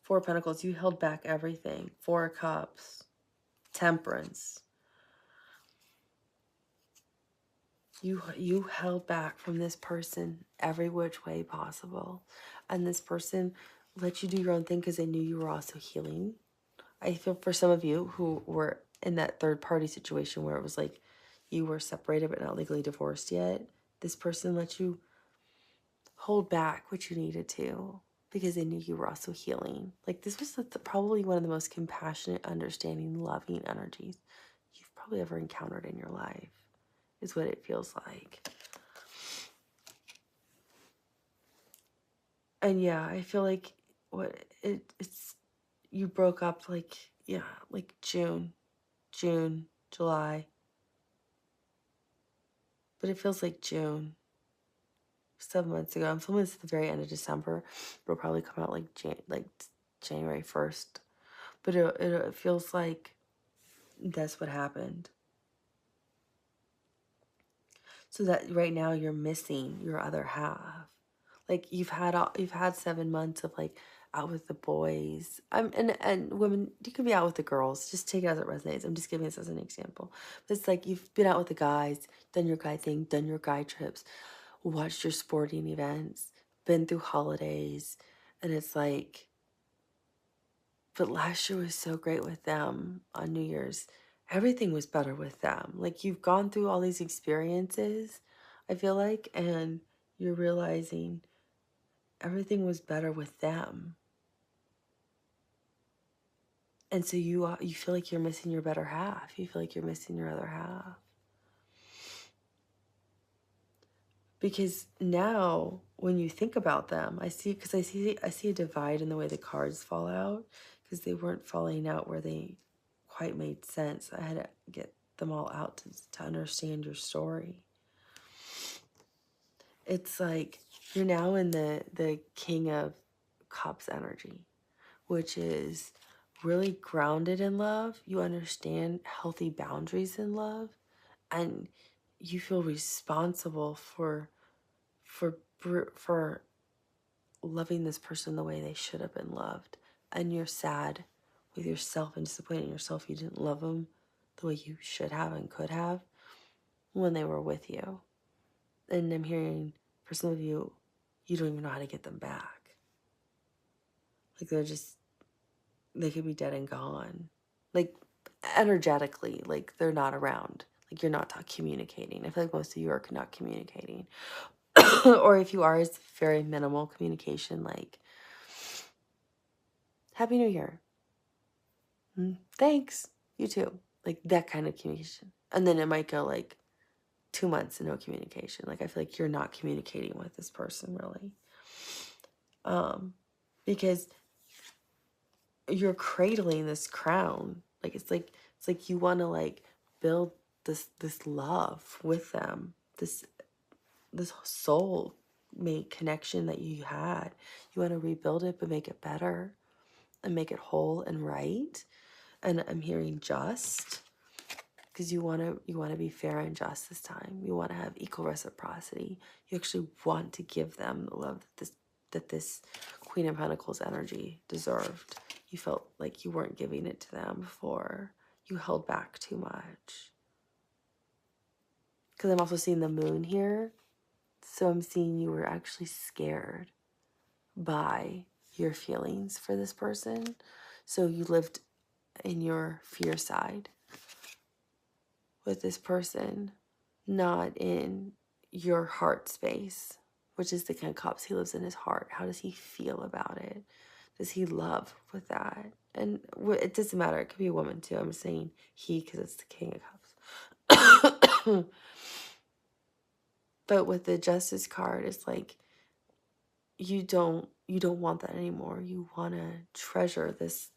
Four of Pentacles. You held back everything. Four of Cups. Temperance. You held back from this person every which way possible. And this person let you do your own thing because they knew you were also healing. I feel for some of you who were in that third party situation where it was like you were separated but not legally divorced yet, this person let you hold back what you needed to because they knew you were also healing. Like this was probably one of the most compassionate, understanding, loving energies you've probably ever encountered in your life, is what it feels like. And yeah, I feel like it's you broke up like, yeah, like June, July. But it feels like June. 7 months ago. I'm filming this at the very end of December. It'll probably come out like January 1st. But it feels like that's what happened. So that right now you're missing your other half. Like you've had 7 months of like out with the boys. And women, you can be out with the girls. Just take it as it resonates. I'm just giving this as an example. But it's like you've been out with the guys, done your guy thing, done your guy trips, watched your sporting events, been through holidays, and it's like, but last year was so great with them on New Year's. Everything was better with them. Like you've gone through all these experiences, I feel like, and you're realizing everything was better with them. And so you feel like you're missing your better half. You feel like you're missing your other half. Because now when you think about them, I see a divide in the way the cards fall out, because they weren't falling out where they quite made sense. I had to get them all out to understand your story. It's like you're now in the King of Cups energy, which is really grounded in love. You understand healthy boundaries in love, and you feel responsible for loving this person the way they should have been loved. And you're sad with yourself and disappointed in yourself you didn't love them the way you should have and could have when they were with you. And I'm hearing for some of you, you don't even know how to get them back. Like they could be dead and gone. Like energetically, like they're not around. Like you're not communicating. I feel like most of you are not communicating. Or if you are, it's very minimal communication, like, Happy New Year. Thanks. You too. Like that kind of communication. And then it might go like 2 months and no communication. Like I feel like you're not communicating with this person really. Because you're cradling this crown. Like it's like you want to like build this love with them. This soul mate connection that you had. You want to rebuild it but make it better and make it whole and right. And I'm hearing just, because you want to be fair and just this time. You want to have equal reciprocity. You actually want to give them the love that this Queen of Pentacles energy deserved. You felt like you weren't giving it to them before. You held back too much. Because I'm also seeing the moon here. So I'm seeing you were actually scared by your feelings for this person. So you lived in your fear side with this person, not in your heart space, which is the King of Cups. He lives in his heart. How does he feel about it? Does he love with that? And it doesn't matter. It could be a woman too. I'm saying he because it's the King of Cups. But with the Justice card, it's like you don't want that anymore. You want to treasure this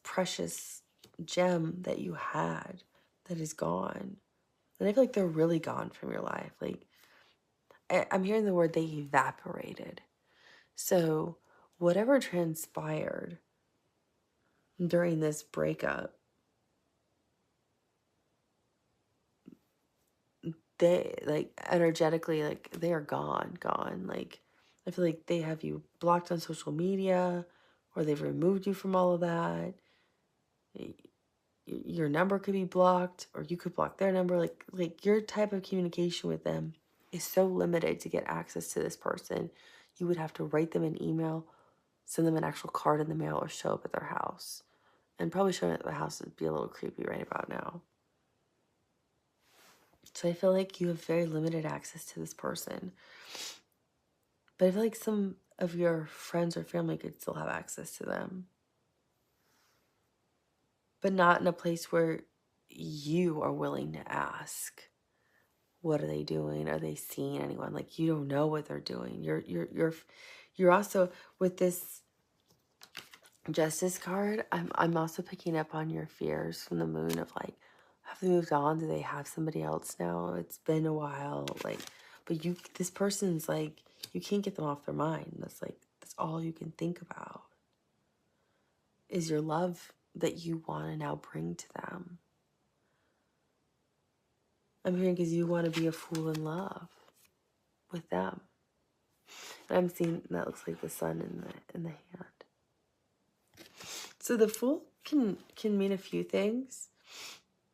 precious gem that you had that is gone. And I feel like they're really gone from your life. Like I'm hearing the word they evaporated. So whatever transpired during this breakup, they like energetically, like they are gone. Like I feel like they have you blocked on social media, or they've removed you from all of that. Your number could be blocked, or you could block their number. Like your type of communication with them is so limited. To get access to this person, you would have to write them an email, send them an actual card in the mail, or show up at their house. And probably showing up at the house would be a little creepy right about now. So I feel like you have very limited access to this person. But I feel like some of your friends or family could still have access to them. But not in a place where you are willing to ask. What are they doing? Are they seeing anyone? Like you don't know what they're doing. You're also with this Justice card. I'm also picking up on your fears from the moon of like, have they moved on? Do they have somebody else now? It's been a while. Like, but this person's like, you can't get them off their mind. That's all you can think about is your love that you want to now bring to them. I'm hearing because you want to be a fool in love with them. And I'm seeing that looks like the sun in the hand. So the Fool can mean a few things.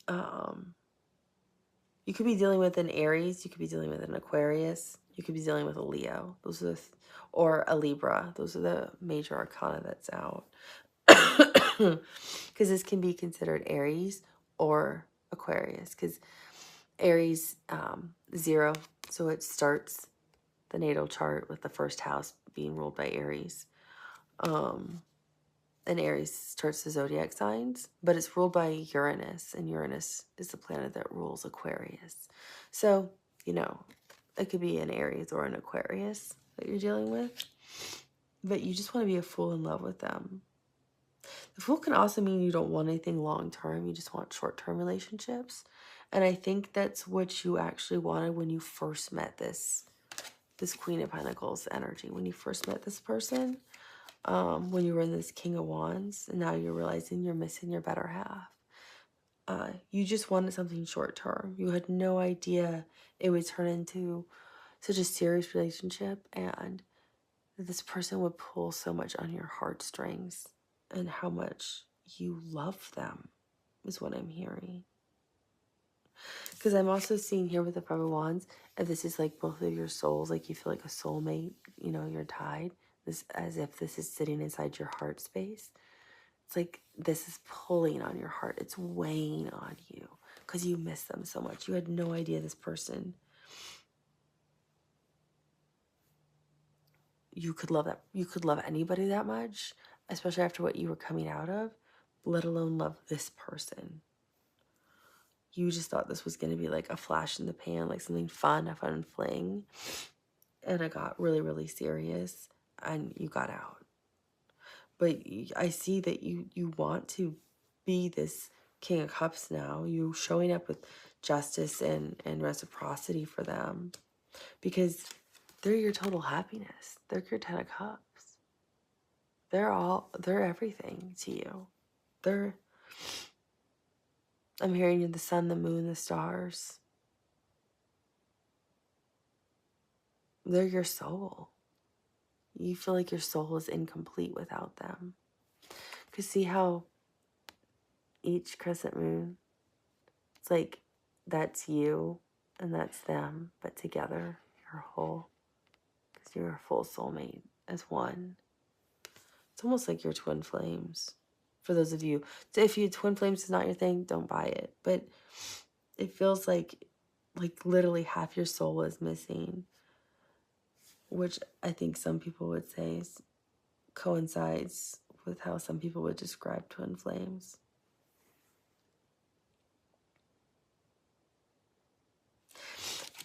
You could be dealing with an Aries. You could be dealing with an Aquarius. You could be dealing with a Leo. Those are or a Libra. Those are the major arcana that's out. Because this can be considered Aries or Aquarius. Because Aries, 0. So it starts the natal chart with the first house being ruled by Aries. And Aries starts the zodiac signs, but it's ruled by Uranus, and Uranus is the planet that rules Aquarius. So, it could be an Aries or an Aquarius that you're dealing with, but you just want to be a fool in love with them. The Fool can also mean you don't want anything long-term. You just want short-term relationships. And I think that's what you actually wanted when you first met this Queen of Pentacles energy. When you first met this person, when you were in this King of Wands, and now you're realizing you're missing your better half. You just wanted something short-term. You had no idea it would turn into such a serious relationship, and this person would pull so much on your heartstrings, and how much you love them is what I'm hearing. Because I'm also seeing here with the 5 of Wands, and this is like both of your souls, like you feel like a soulmate, you're tied. this, as if this is sitting inside your heart space. It's like this is pulling on your heart. It's weighing on you because you miss them so much. You had no idea this person, you could love that. You could love anybody that much, especially after what you were coming out of, let alone love this person. You just thought this was going to be like a flash in the pan, like something fun, a fun fling. And it got really, really serious and you got out. But I see that you want to be this King of Cups now. You showing up with justice and reciprocity for them because they're your total happiness. They're your 10 of Cups. They're everything to you. I'm hearing you, the sun, the moon, the stars. They're your soul. You feel like your soul is incomplete without them. Because see how each crescent moon, it's like that's you and that's them, but together you're whole. Because you're a full soulmate as one. It's almost like your twin flames. For those of you, so if you twin flames is not your thing, don't buy it. But it feels like literally half your soul is missing, which I think some people would say coincides with how some people would describe twin flames.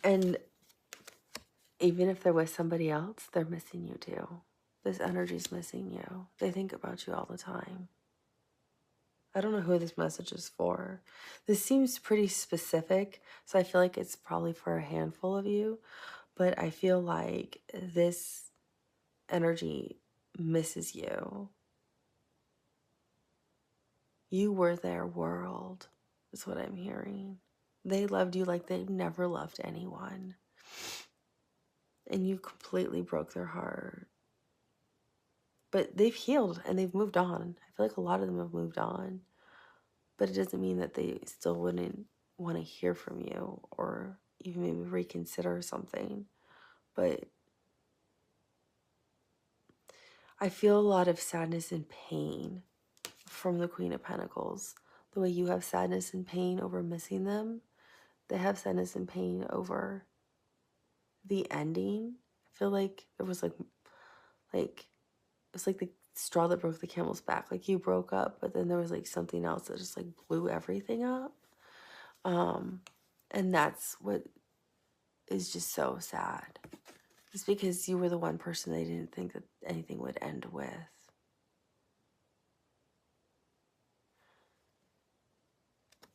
And even if they're with somebody else, they're missing you too. This energy's missing you. They think about you all the time. I don't know who this message is for. This seems pretty specific, so I feel like it's probably for a handful of you, but I feel like this energy misses you. You were their world, is what I'm hearing. They loved you like they've never loved anyone. And you completely broke their heart. But they've healed and they've moved on. I feel like a lot of them have moved on. But it doesn't mean that they still wouldn't want to hear from you or even maybe reconsider something. But I feel a lot of sadness and pain from the Queen of Pentacles. The way you have sadness and pain over missing them, they have sadness and pain over the ending. I feel like it was like it's like the straw that broke the camel's back. Like you broke up, but then there was like something else that just like blew everything up. And that's what is just so sad. It's because you were the one person they didn't think that anything would end with.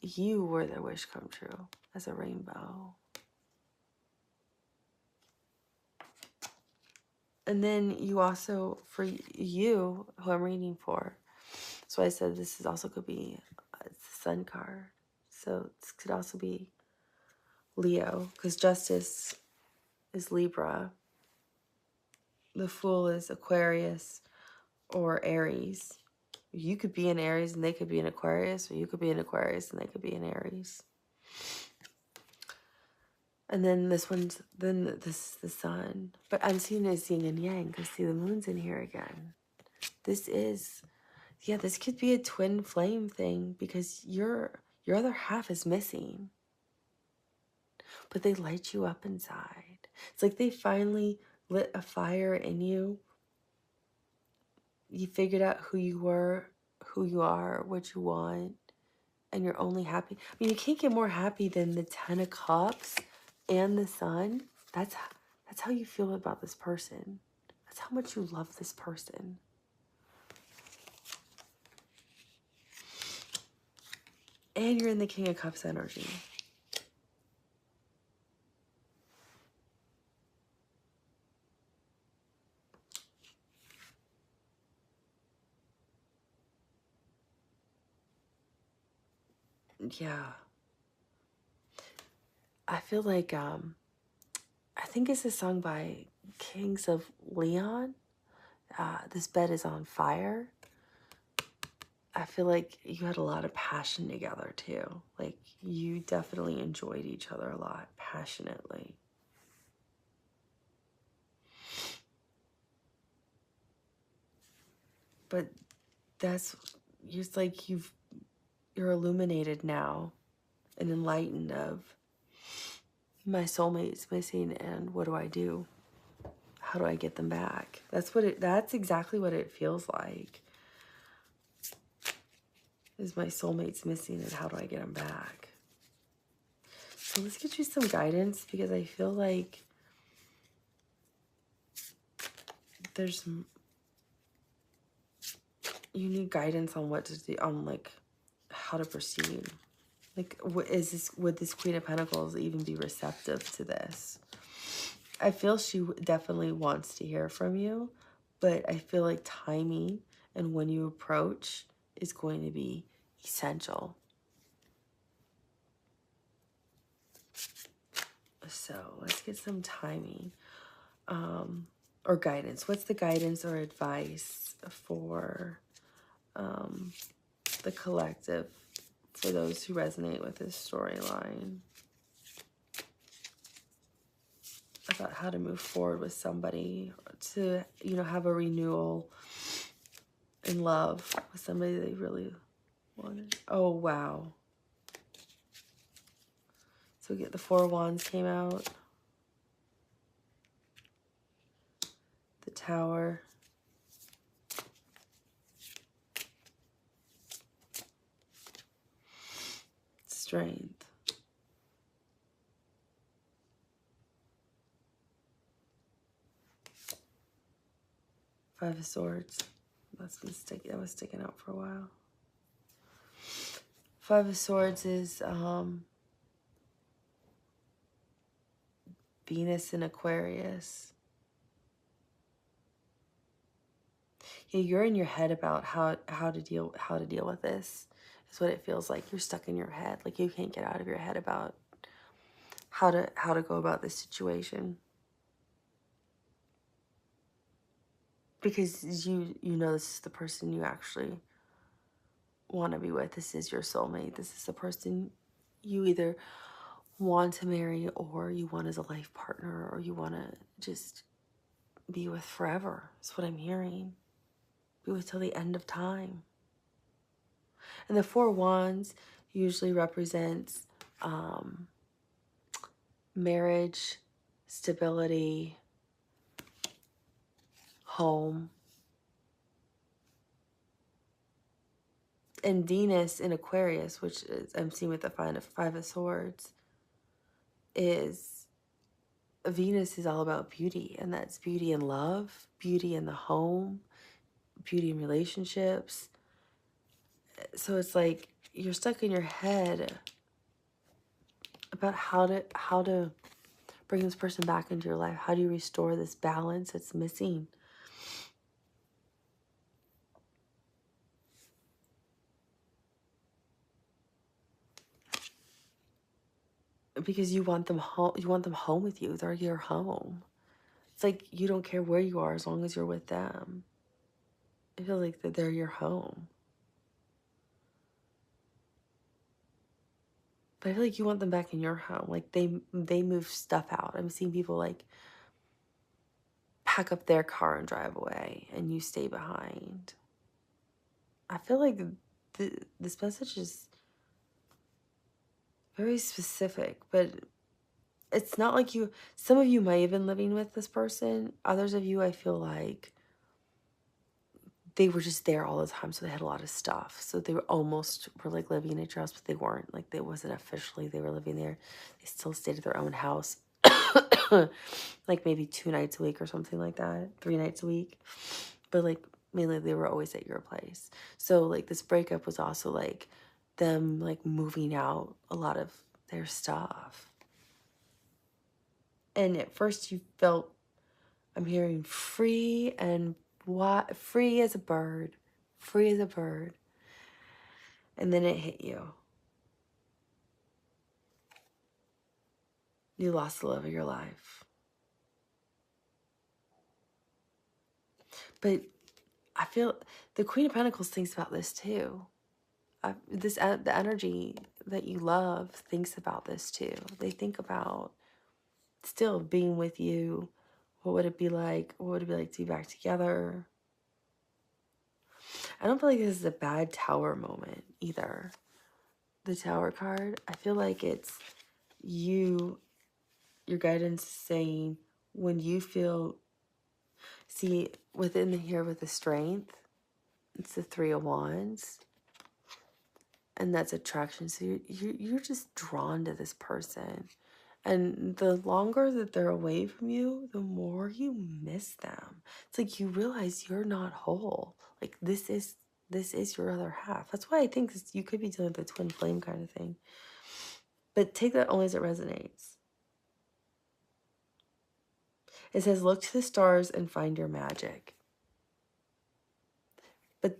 You were their wish come true as a rainbow. And then you also, for you, who I'm reading for, so I said this is also could be it's the Sun card. So this could also be Leo, because Justice is Libra. The Fool is Aquarius or Aries. You could be in Aries and they could be in Aquarius, or you could be in Aquarius and they could be in Aries. And then this is the Sun. But I'm seeing it as yin and yang, because see the moon's in here again. This is, yeah, this could be a twin flame thing, because your other half is missing. But they light you up inside. It's like they finally lit a fire in you. You figured out who you were, who you are, what you want, and you're only happy. I mean, you can't get more happy than the 10 of Cups and the Sun. That's how you feel about this person. That's how much you love this person. And you're in the King of Cups energy. Yeah. I feel like, I think it's a song by Kings of Leon. This bed is on fire. I feel like you had a lot of passion together too. Like you definitely enjoyed each other a lot, passionately. But that's, it's like you're illuminated now and enlightened of my soulmate's missing, and what do I do? How do I get them back? That's exactly what it feels like. Is my soulmate's missing, and how do I get them back? So let's get you some guidance, because I feel like you need guidance on what to do, on like how to proceed. Like, would this Queen of Pentacles even be receptive to this? I feel she definitely wants to hear from you, but I feel like timing and when you approach is going to be essential. So let's get some timing or guidance. What's the guidance or advice for the collective, for those who resonate with this storyline, about how to move forward with somebody, to, you know, have a renewal in love with somebody they really wanted? Oh, wow. So we get the Four of Wands came out. The Tower. Strength. Five of Swords. That was sticking out for a while. Five of Swords is Venus in Aquarius. Yeah, you're in your head about how to deal with this. Is what it feels like. You're stuck in your head. Like you can't get out of your head about how to go about this situation. Because you know this is the person you actually want to be with. This is your soulmate. This is the person you either want to marry, or you want as a life partner, or you want to just be with forever. That's what I'm hearing. Be with till the end of time. And the Four of Wands usually represents marriage, stability, home. And Venus in Aquarius, which is, I'm seeing with the Five of Swords, is Venus is all about beauty, and that's beauty in love, beauty in the home, beauty in relationships. So it's like you're stuck in your head about how to bring this person back into your life. How do you restore this balance that's missing? Because you want them home. You want them home with you. They're your home. It's like you don't care where you are as long as you're with them. I feel like that they're your home. But I feel like you want them back in your home. Like they move stuff out. I'm seeing people like pack up their car and drive away, and you stay behind. I feel like this message is very specific, but it's not like you, some of you might have been living with this person. Others of you, I feel like they were just there all the time, so they had a lot of stuff. So they were like living at your house, but they weren't. Like, they wasn't officially they were living there. They still stayed at their own house. Like maybe 2 nights a week or something like that, 3 nights a week. But like mainly they were always at your place. So like this breakup was also like them like moving out a lot of their stuff. And at first you felt, I'm hearing free and free as a bird. Free as a bird. And then it hit you. You lost the love of your life. But I feel the Queen of Pentacles thinks about this too. The energy that you love thinks about this too. They think about still being with you. What would it be like? What would it be like to be back together? I don't feel like this is a bad Tower moment either. The Tower card, I feel like it's you, your guidance saying when you feel, see, within here with the Strength, it's the Three of Wands. And that's attraction. So you're just drawn to this person. And the longer that they're away from you, the more you miss them. It's like you realize you're not whole. Like this is your other half. That's why I think you could be dealing with a twin flame kind of thing. But take that only as it resonates. It says, look to the stars and find your magic. But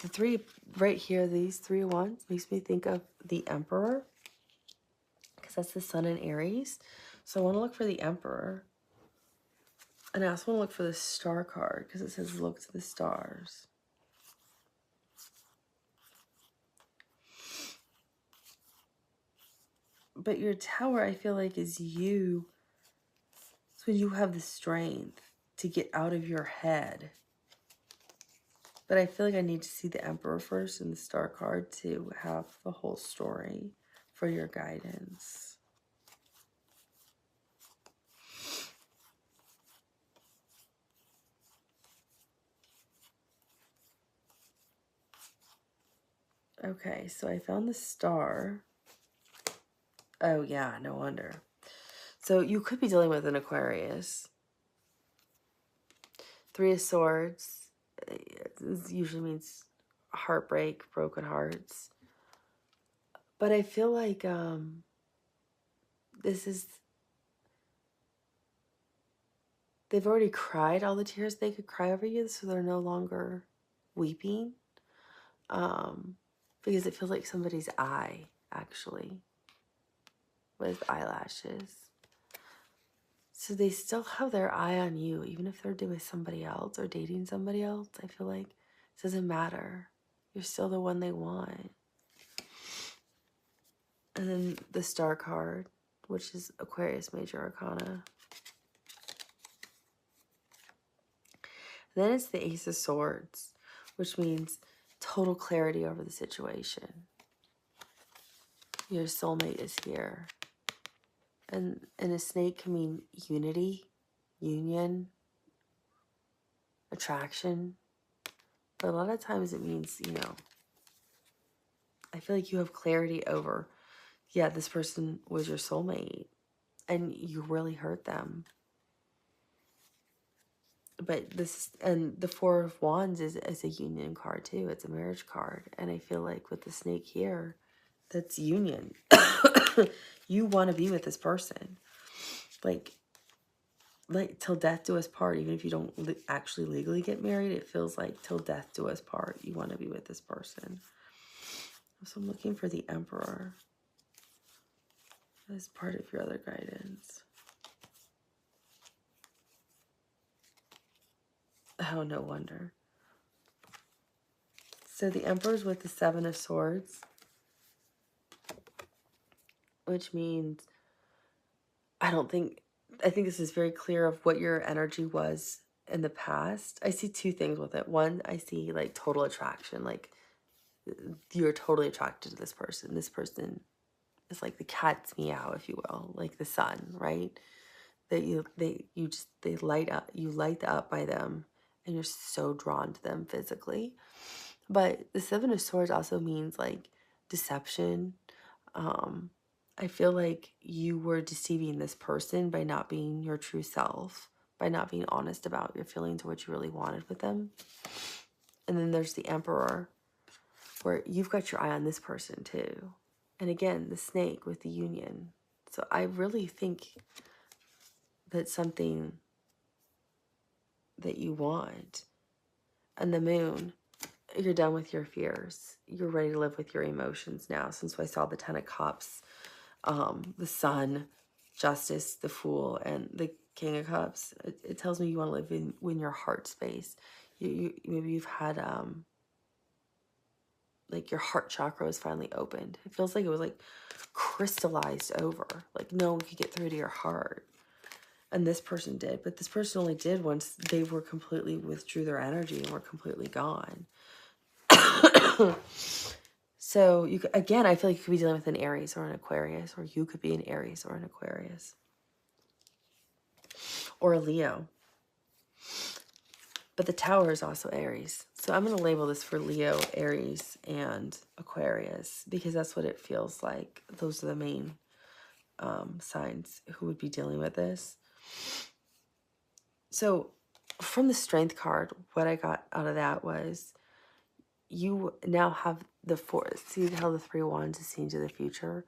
the three right here, these three wands, makes me think of the Emperor, because that's the sun in Aries. So I want to look for the Emperor. And I also want to look for the Star card, because it says look to the stars. But your Tower, I feel like, is you. It's when you have the strength to get out of your head. But I feel like I need to see the Emperor first and the Star card to have the whole story for your guidance. Okay, so I found the Star. Oh yeah, no wonder. So you could be dealing with an Aquarius. Three of Swords. This usually means heartbreak, broken hearts. But I feel like this is, they've already cried all the tears they could cry over you, so they're no longer weeping. Because it feels like somebody's eye, actually, with eyelashes. So they still have their eye on you, even if they're with somebody else or dating somebody else. I feel like it doesn't matter. You're still the one they want. And then the Star card, which is Aquarius Major Arcana. Then it's the Ace of Swords, which means total clarity over the situation. Your soulmate is here. And a snake can mean unity, union, attraction. But a lot of times it means, you know, I feel like you have clarity over, yeah, this person was your soulmate and you really hurt them. But this, and the Four of Wands is a union card too. It's a marriage card. And I feel like with the snake here, that's union. You want to be with this person. Like till death do us part. Even if you don't actually legally get married, it feels like till death do us part. You want to be with this person. So I'm looking for the Emperor as part of your other guidance. Oh, no wonder. So the Emperor's with the Seven of Swords, which means I think this is very clear of what your energy was in the past. I see two things with it. One, I see like total attraction, like you're totally attracted to this person. This person is like the cat's meow, if you will, like the sun, right? That they light up, you light up by them, and you're so drawn to them physically. But the Seven of Swords also means like deception. I feel like you were deceiving this person by not being your true self, by not being honest about your feelings or what you really wanted with them. And then there's the Emperor, where you've got your eye on this person too. And again, the snake with the union. So I really think that's something that you want. And the Moon, you're done with your fears. You're ready to live with your emotions now. Since I saw the Ten of Cups, the Sun, Justice, the Fool, and the King of Cups, it tells me you want to live in your heart space. Maybe you've had like your heart chakra was finally opened. It feels like it was like crystallized over. Like no one could get through to your heart. And this person did, but this person only did once they were completely withdrew their energy and were completely gone. So you again, I feel like you could be dealing with an Aries or an Aquarius, or you could be an Aries or an Aquarius, or a Leo. But the Tower is also Aries. So I'm going to label this for Leo, Aries, and Aquarius, because that's what it feels like. Those are the main signs who would be dealing with this. So from the Strength card, what I got out of that was you now have the four. See how the 3 of Wands is seen to the future?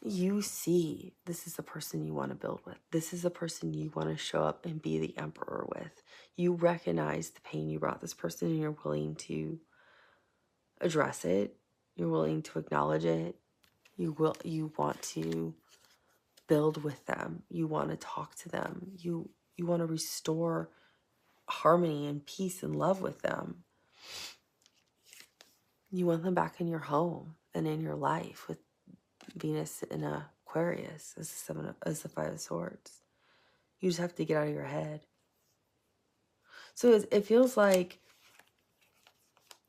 You see this is the person you want to build with. This is the person you want to show up and be the emperor with. You recognize the pain you brought this person and you're willing to address it. You're willing to acknowledge it. You want to build with them. You want to talk to them. You want to restore harmony and peace and love with them. You want them back in your home and in your life with Venus in Aquarius as the 5 of Swords. You just have to get out of your head. So it feels like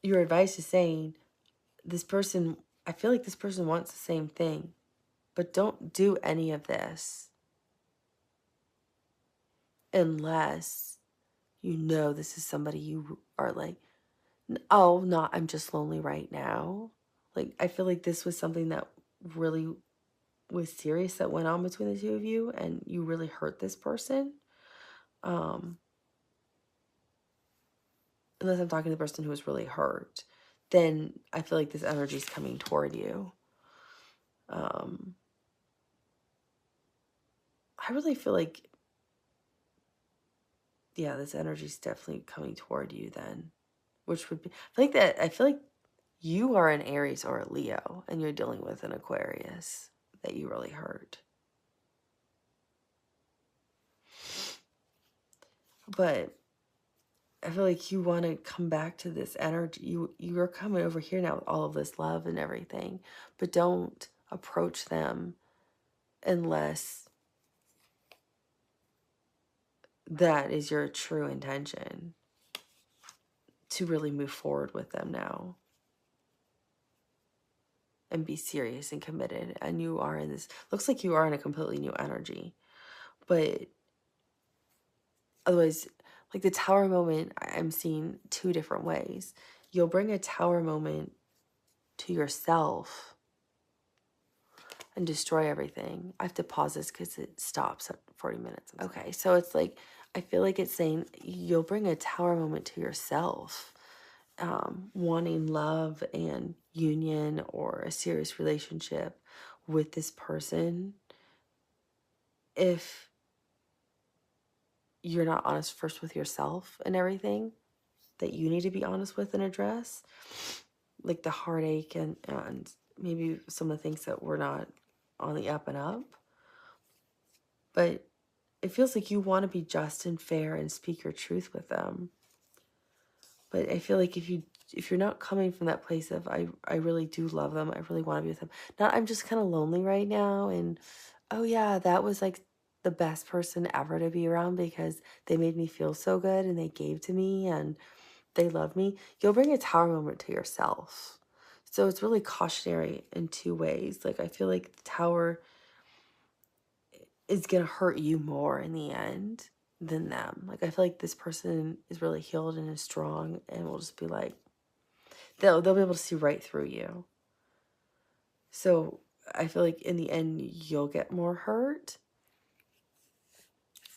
your advice is saying, this person, I feel like this person wants the same thing, but don't do any of this unless you know this is somebody you are like, oh, not, I'm just lonely right now. Like, I feel like this was something that really was serious that went on between the two of you, and you really hurt this person. Unless I'm talking to the person who was really hurt, then I feel like this energy is coming toward you. I really feel like, yeah, this energy is definitely coming toward you then, which would be, I feel like you are an Aries or a Leo and you're dealing with an Aquarius that you really hurt. But I feel like you want to come back to this energy. You're coming over here now with all of this love and everything, but don't approach them unless that is your true intention to really move forward with them now and be serious and committed. And you are in this, looks like you are in a completely new energy. But otherwise, like the Tower moment, I'm seeing 2 different ways. You'll bring a Tower moment to yourself and destroy everything. I have to pause this because it stops at 40 minutes. Okay, so it's like, I feel like it's saying you'll bring a Tower moment to yourself, wanting love and union or a serious relationship with this person. If you're not honest first with yourself and everything that you need to be honest with and address, like the heartache and maybe some of the things that were not on the up and up. But it feels like you want to be just and fair and speak your truth with them. But I feel like if you're not coming from that place of I really do love them, I really want to be with them. Not I'm just kind of lonely right now, and oh yeah, that was like the best person ever to be around because they made me feel so good and they gave to me and they love me. You'll bring a Tower moment to yourself. So it's really cautionary in 2 ways. Like I feel like the Tower is going to hurt you more in the end than them. Like I feel like this person is really healed and is strong and will just be like, they'll be able to see right through you. So I feel like in the end you'll get more hurt.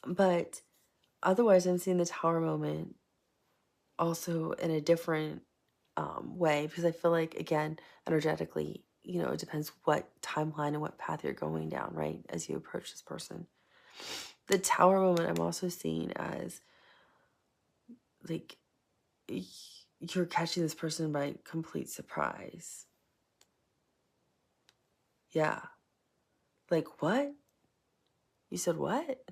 But otherwise I'm seeing the Tower moment also in a different way, because I feel like, again, energetically, you know, it depends what timeline and what path you're going down, right, as you approach this person. The Tower moment I'm also seeing as like you're catching this person by complete surprise. Yeah. Like, what? You said what?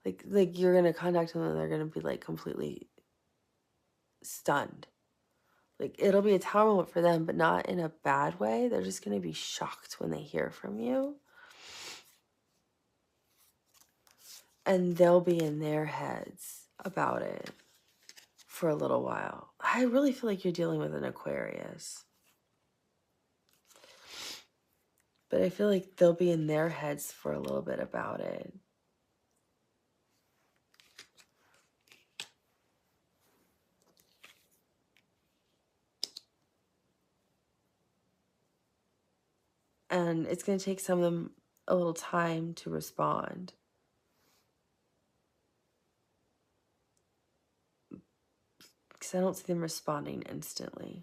Like you're gonna contact them and they're gonna be like completely stunned. Like it'll be a Tower moment for them, but not in a bad way. They're just gonna be shocked when they hear from you. And they'll be in their heads about it for a little while. I really feel like you're dealing with an Aquarius. But I feel like they'll be in their heads for a little bit about it. And it's going to take some of them a little time to respond. Because I don't see them responding instantly.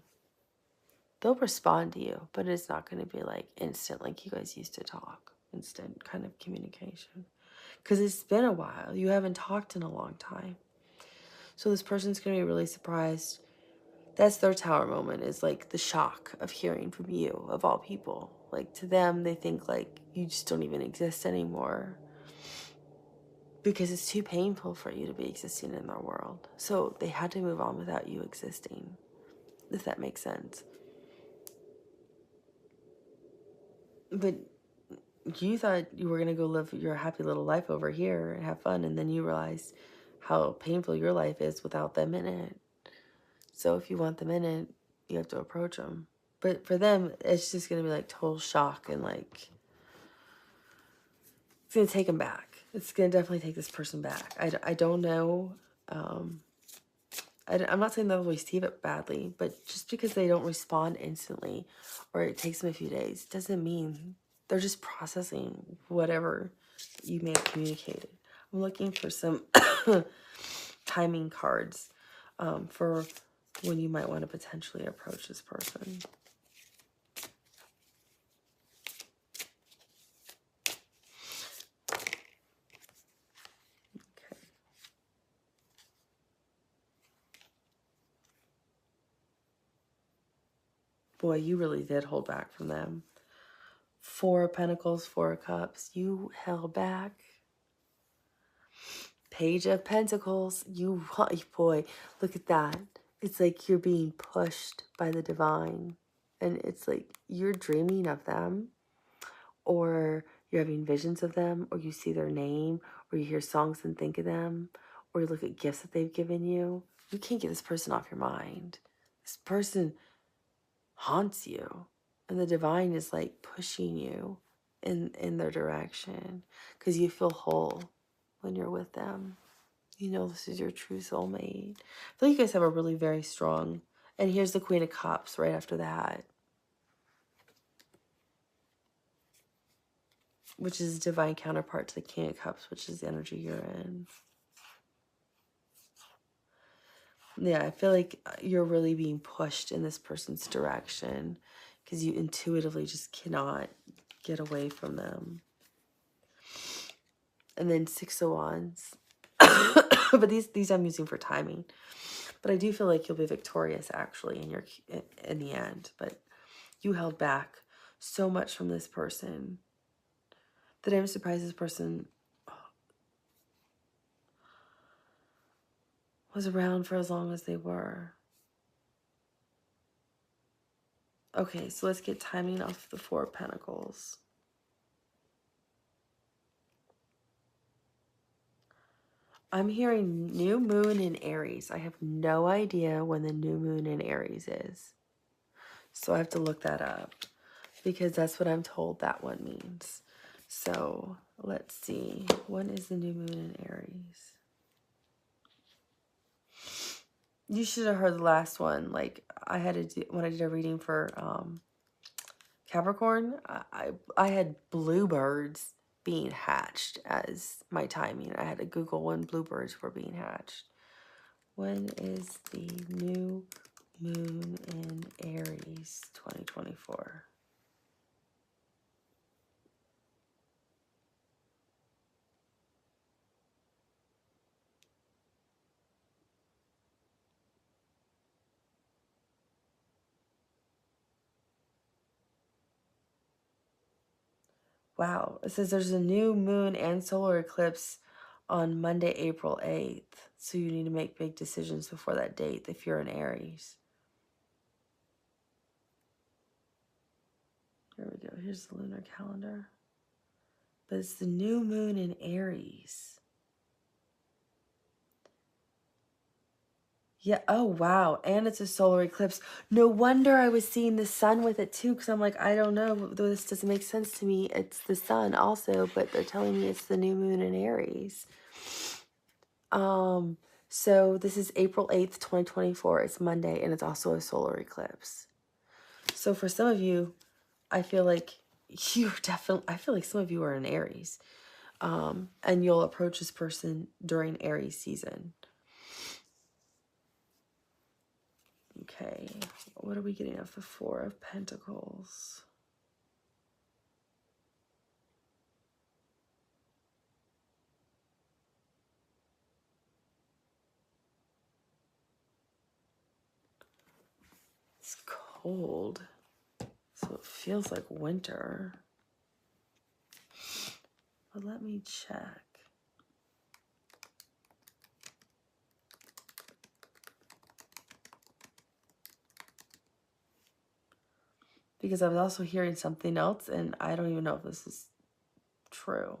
They'll respond to you, but it's not going to be like instant like you guys used to talk. Instant kind of communication. Because it's been a while. You haven't talked in a long time. So this person's going to be really surprised. That's their tower moment, is like the shock of hearing from you, of all people. Like to them, they think like you just don't even exist anymore. Because it's too painful for you to be existing in their world. So they had to move on without you existing. If that makes sense. But you thought you were going to go live your happy little life over here and have fun. And then you realized how painful your life is without them in it. So if you want them in it, you have to approach them. But for them, it's just going to be like total shock and like, it's going to take them back. It's going to definitely take this person back. I don't know. I'm not saying they'll receive it badly, but just because they don't respond instantly or it takes them a few days doesn't mean they're just processing whatever you may have communicated. I'm looking for some timing cards for when you might want to potentially approach this person. Okay. Boy, you really did hold back from them. 4 of Pentacles, 4 of Cups. You held back. Page of Pentacles. You, boy, look at that. It's like you're being pushed by the divine. And it's like you're dreaming of them. Or you're having visions of them. Or you see their name. Or you hear songs and think of them. Or you look at gifts that they've given you. You can't get this person off your mind. This person haunts you. And the divine is like pushing you in their direction. Because you feel whole when you're with them. You know this is your true soulmate. I feel like you guys have a really very strong... And here's the Queen of Cups right after that. Which is a divine counterpart to the King of Cups, which is the energy you're in. Yeah, I feel like you're really being pushed in this person's direction. Because you intuitively just cannot get away from them. And then 6 of Wands. But these I'm using for timing. But I do feel like you'll be victorious actually in the end. But you held back so much from this person that I'm surprised this person was around for as long as they were. Okay, so let's get timing off the 4 of Pentacles. I'm hearing new moon in Aries. I have no idea when the new moon in Aries is. So I have to look that up because that's what I'm told that one means. So let's see. When is the new moon in Aries? You should have heard the last one. Like I had to do when I did a reading for Capricorn. I had bluebirds being hatched as my timing. I had to Google when bluebirds were being hatched. When is the new moon in Aries 2024? Wow, it says there's a new moon and solar eclipse on Monday, April 8th. So you need to make big decisions before that date if you're in Aries. Here we go. Here's the lunar calendar. But it's the new moon in Aries. Yeah. Oh, wow. And it's a solar eclipse. No wonder I was seeing the sun with it too, because I'm like, I don't know. This doesn't make sense to me. It's the sun also, but they're telling me it's the new moon in Aries. So this is April 8th, 2024. It's Monday, and it's also a solar eclipse. So for some of you, I feel like I feel like some of you are in Aries. And you'll approach this person during Aries season. Okay, what are we getting of the Four of Pentacles? It's cold, so it feels like winter. But let me check. Because I was also hearing something else, and I don't even know if this is true.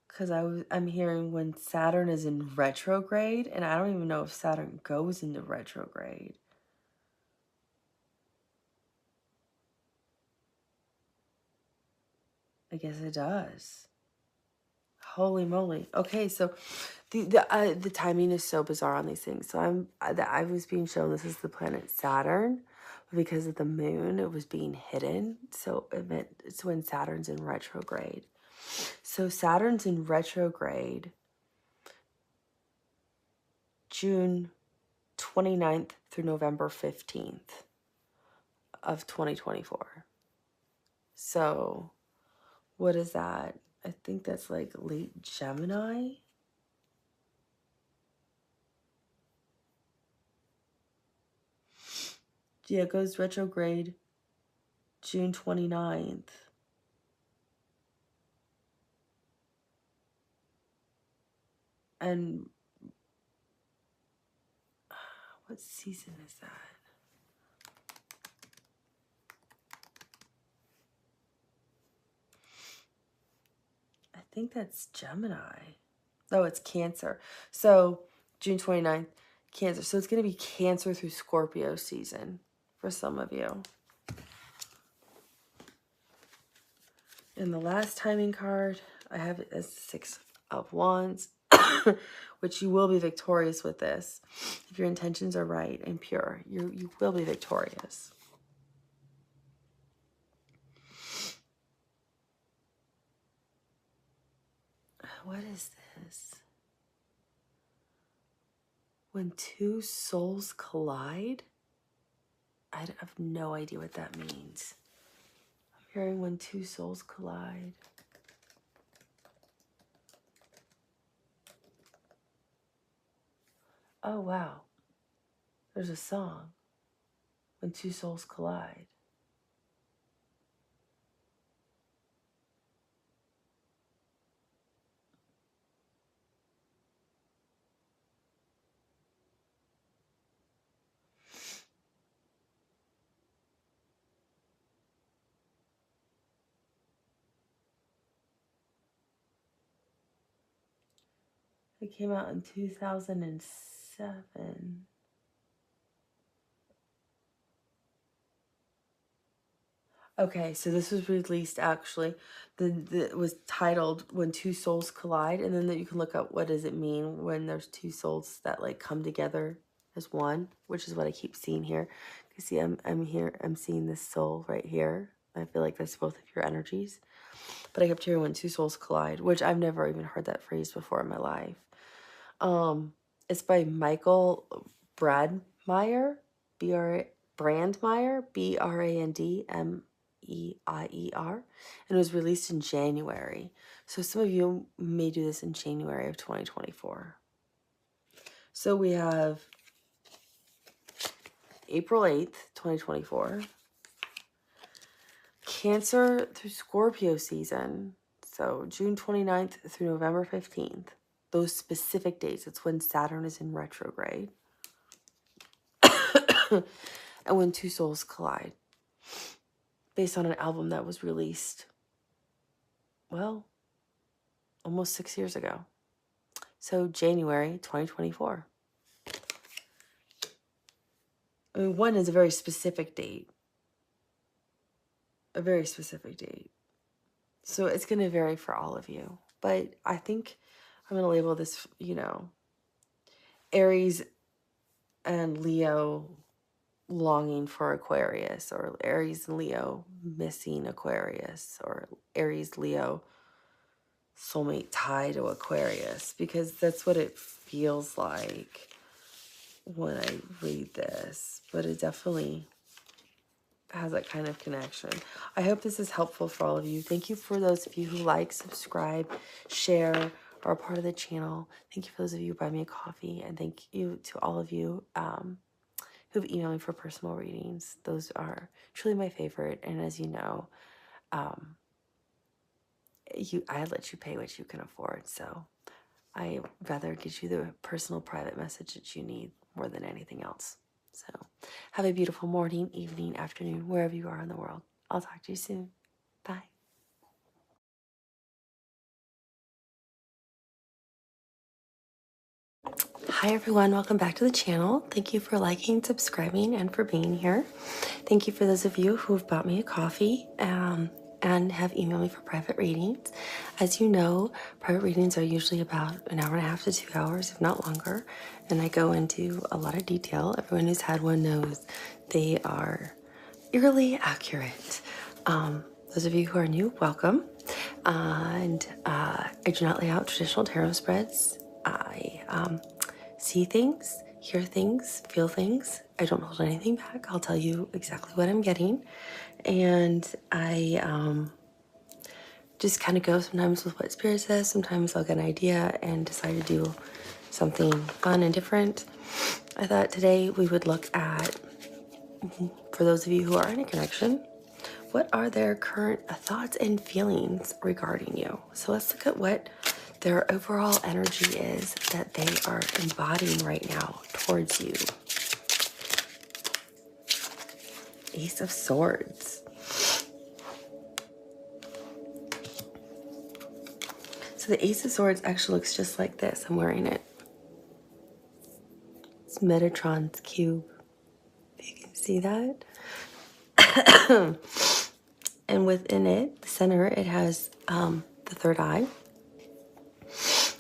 Because I'm hearing when Saturn is in retrograde, and I don't even know if Saturn goes into retrograde. I guess it does. Holy moly. Okay, so the timing is so bizarre on these things. So I was being shown this is the planet Saturn, but because of the moon, it was being hidden. So it meant it's when Saturn's in retrograde. So Saturn's in retrograde June 29th through November 15th of 2024. So what is that? I think that's like late Gemini. Yeah, it goes retrograde June 29th. And what season is that? I think that's Gemini. Oh, it's Cancer. So June 29th, Cancer. So it's going to be Cancer through Scorpio season for some of you. And the last timing card, I have it as the Six of Wands, which you will be victorious with this. If your intentions are right and pure, you will be victorious. What is this? When two souls collide? I have no idea what that means. I'm hearing when two souls collide. Oh, wow. There's a song. When two souls collide. It came out in 2007. Okay, so this was released actually. It was titled When Two Souls Collide, and then you can look up what does it mean when there's two souls that like come together as one, which is what I keep seeing here. You see, I'm seeing this soul right here. I feel like that's both of your energies. But I kept hearing when two souls collide, which I've never even heard that phrase before in my life. It's by Michael Brandmeier, Brandmeier, Brandmeier, and it was released in January. So some of you may do this in January of 2024. So we have April 8th, 2024. Cancer through Scorpio season. So June 29th through November 15th. Those specific dates. It's when Saturn is in retrograde. and when two souls collide, based on an album that was released, well, almost 6 years ago. So January 2024. I mean, one is a very specific date. A very specific date. So it's going to vary for all of you. But I think I'm going to label this, you know, Aries and Leo longing for Aquarius, or Aries and Leo missing Aquarius, or Aries, Leo, soulmate tie to Aquarius, because that's what it feels like when I read this. But it definitely has that kind of connection. I hope this is helpful for all of you. Thank you for those of you who like, subscribe, share, or are part of the channel. Thank you for those of you who buy me a coffee, and thank you to all of you who've emailed me for personal readings. Those are truly my favorite, and as you know, I let you pay what you can afford, so I rather get you the personal private message that you need more than anything else. So have a beautiful morning, evening, afternoon, wherever you are in the world. I'll talk to you soon. Bye. Hi everyone, welcome back to the channel. Thank you for liking, subscribing, and for being here. Thank you for those of you who've bought me a coffee and have emailed me for private readings. As you know, private readings are usually about an hour and a half to 2 hours, if not longer, and I go into a lot of detail. Everyone who's had one knows they are eerily accurate. Those of you who are new, welcome. And I do not lay out traditional tarot spreads. I see things, hear things, feel things. I don't hold anything back. I'll tell you exactly what I'm getting. And I just kind of go sometimes with what Spirit says. Sometimes I'll get an idea and decide to do something fun and different. I thought today we would look at, for those of you who are in a connection, what are their current thoughts and feelings regarding you? So let's look at what their overall energy is that they are embodying right now towards you. Ace of Swords. So the Ace of Swords actually looks just like this. I'm wearing it. It's Metatron's cube. If you can see that. And within it, the center, it has the third eye.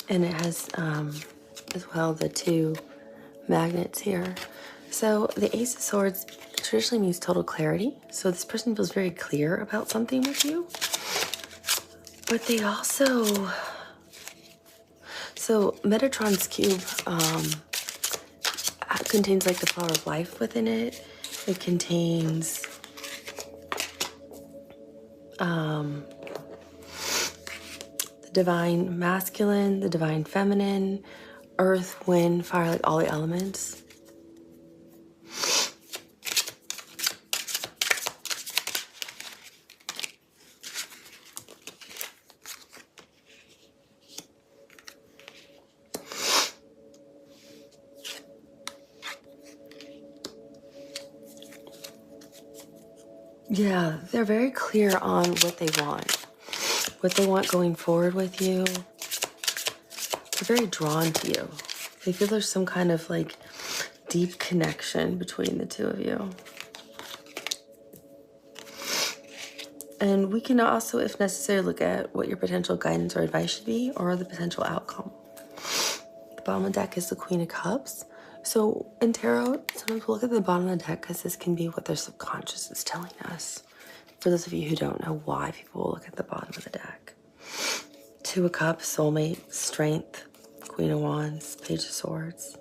And it has as well the two magnets here. So the Ace of Swords traditionally means total clarity. So this person feels very clear about something with you. But they also... So Metatron's cube contains like the flower of life within it. It contains the divine masculine, the divine feminine, earth, wind, fire, like all the elements. Yeah, they're very clear on what they want going forward with you. They're very drawn to you. They feel there's some kind of like deep connection between the two of you. And we can also, if necessary, look at what your potential guidance or advice should be, or the potential outcome. The bottom of the deck is the Queen of Cups. So in tarot, sometimes we'll look at the bottom of the deck because this can be what their subconscious is telling us. For those of you who don't know why people will look at the bottom of the deck. Two of Cups, Soulmate, Strength, Queen of Wands, Page of Swords,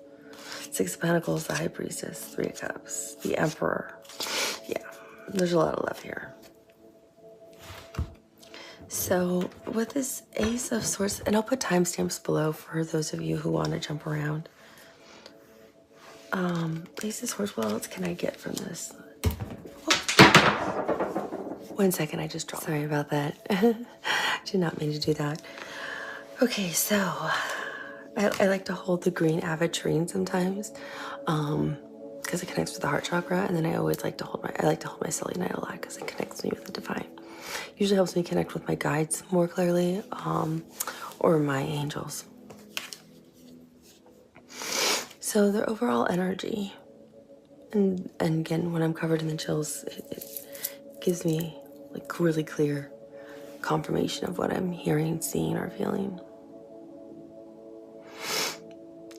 Six of Pentacles, the High Priestess, Three of Cups, the Emperor. Yeah, there's a lot of love here. So with this Ace of Swords, and I'll put timestamps below for those of you who want to jump around. Ace of Swords, what else can I get from this? One second, I just dropped. Sorry about that. Did not mean to do that. Okay, so I like to hold the green avitrine sometimes. because it connects with the heart chakra. And then I always like to hold my selenite a lot because it connects me with the divine. Usually helps me connect with my guides more clearly, or my angels. So their overall energy, and again, when I'm covered in the chills, it gives me like really clear confirmation of what I'm hearing, seeing, or feeling.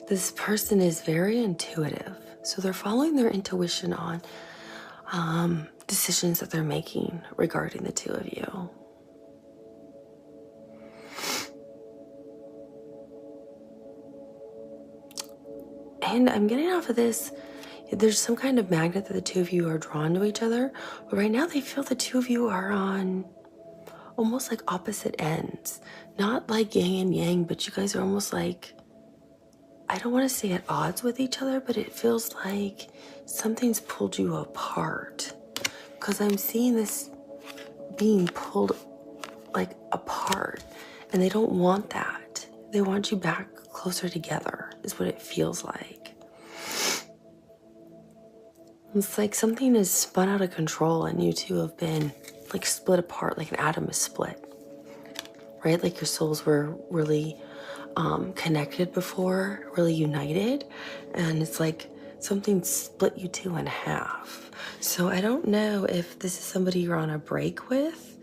This person is very intuitive, so they're following their intuition on decisions that they're making regarding the two of you. And I'm getting off of this, there's some kind of magnet that the two of you are drawn to each other, but right now they feel the two of you are on almost like opposite ends. Not like yin and yang, but you guys are almost like, I don't want to say at odds with each other, but it feels like something's pulled you apart. Because I'm seeing this being pulled like apart, and they don't want that. They want you back closer together, is what it feels like. It's like something is spun out of control and you two have been like split apart, like an atom is split, right? Like your souls were really connected before, really united, and it's like something split you two in half. So I don't know if this is somebody you're on a break with,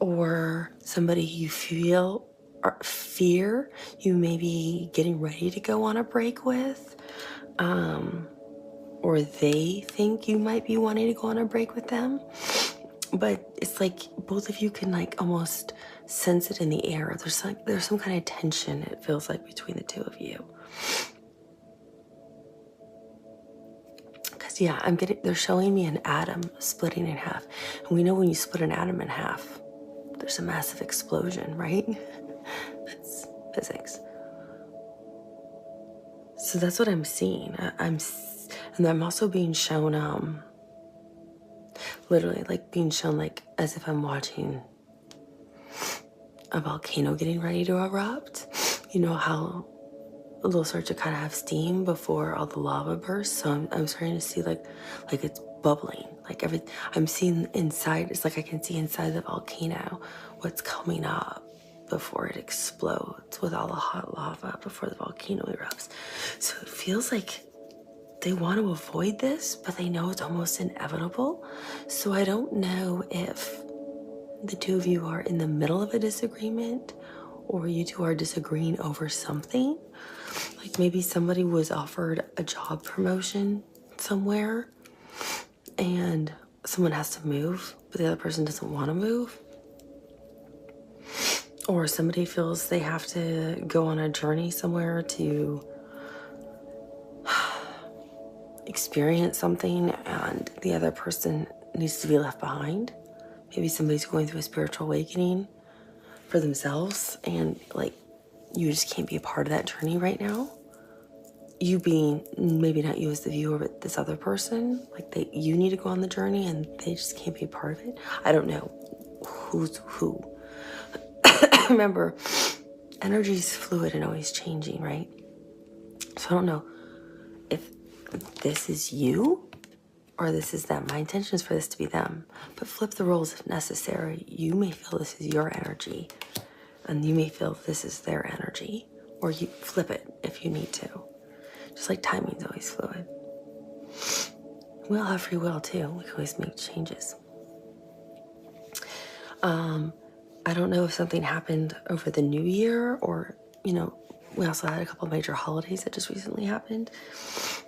or somebody you feel or fear you may be getting ready to go on a break with, or they think you might be wanting to go on a break with them. But it's like both of you can like almost sense it in the air. There's some kind of tension, it feels like, between the two of you. Because yeah, they're showing me an atom splitting in half. And we know when you split an atom in half, there's a massive explosion, right? That's physics. So that's what I'm seeing. And I'm also being shown, literally like being shown like as if I'm watching a volcano getting ready to erupt. You know how they'll start to kind of have steam before all the lava bursts. So I'm starting to see like it's bubbling. Like I'm seeing inside. It's like I can see inside the volcano what's coming up before it explodes with all the hot lava before the volcano erupts. So it feels like they want to avoid this, but they know it's almost inevitable. So I don't know if the two of you are in the middle of a disagreement or you two are disagreeing over something. Like maybe somebody was offered a job promotion somewhere and someone has to move, but the other person doesn't want to move. Or somebody feels they have to go on a journey somewhere to experience something and the other person needs to be left behind. Maybe somebody's going through a spiritual awakening for themselves and like you just can't be a part of that journey right now. You being, maybe not you as the viewer, but this other person, like you need to go on the journey and they just can't be a part of it. I don't know who's who. Remember, energy is fluid and always changing, right? So I don't know if this is you or this is them. My intention is for this to be them, but flip the roles if necessary. You may feel this is your energy and you may feel this is their energy, or you flip it if you need to. Just like timing's always fluid. We all have free will too. We can always make changes. I don't know if something happened over the new year or, you know, we also had a couple of major holidays that just recently happened.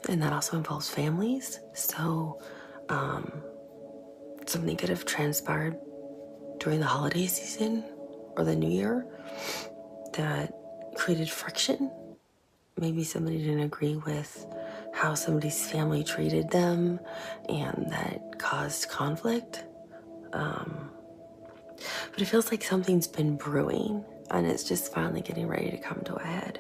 And that also involves families. So something could have transpired during the holiday season or the new year that created friction. Maybe somebody didn't agree with how somebody's family treated them and that caused conflict. But it feels like something's been brewing and it's just finally getting ready to come to a head.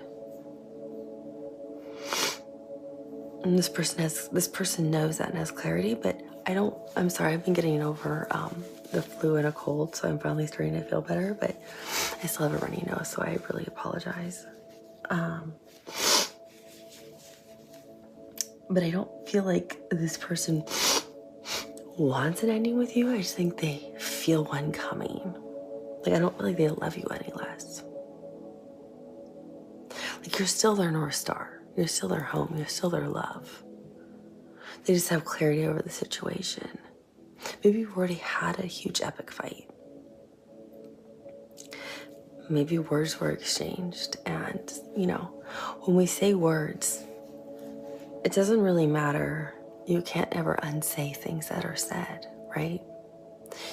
And this person knows that and has clarity, but I'm sorry, I've been getting over the flu and a cold, so I'm finally starting to feel better, but I still have a runny nose, so I really apologize. But I don't feel like this person wants an ending with you. I just think they feel one coming. Like, I don't feel like they love you any less. Like, you're still their North Star. You're still their home. You're still their love. They just have clarity over the situation. Maybe you've already had a huge epic fight. Maybe words were exchanged. And, you know, when we say words, it doesn't really matter. You can't ever unsay things that are said, right?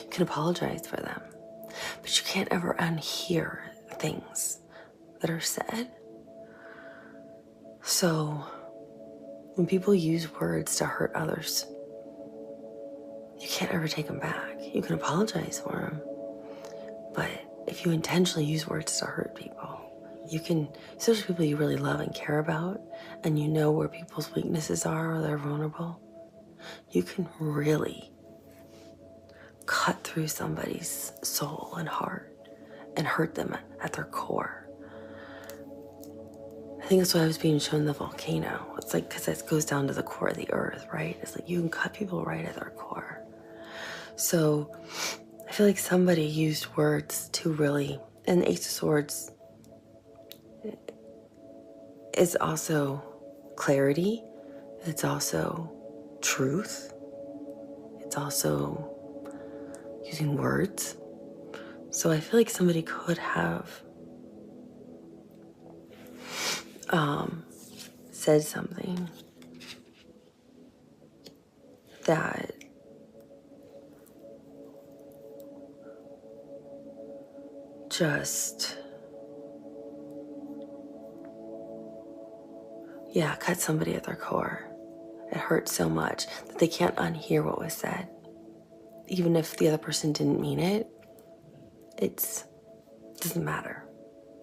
You can apologize for them, but you can't ever unhear things that are said. So when people use words to hurt others, you can't ever take them back. You can apologize for them, but if you intentionally use words to hurt people, you can, especially people you really love and care about, and you know where people's weaknesses are or they're vulnerable, you can really cut through somebody's soul and heart and hurt them at their core. I think that's why I was being shown the volcano. It's like, because it goes down to the core of the earth, right? It's like you can cut people right at their core. So I feel like somebody used words to really, and the Ace of Swords is also clarity. It's also truth. It's also using words. So I feel like somebody could have said something that just, cut somebody at their core. It hurts so much that they can't unhear what was said. Even if the other person didn't mean it, it doesn't matter.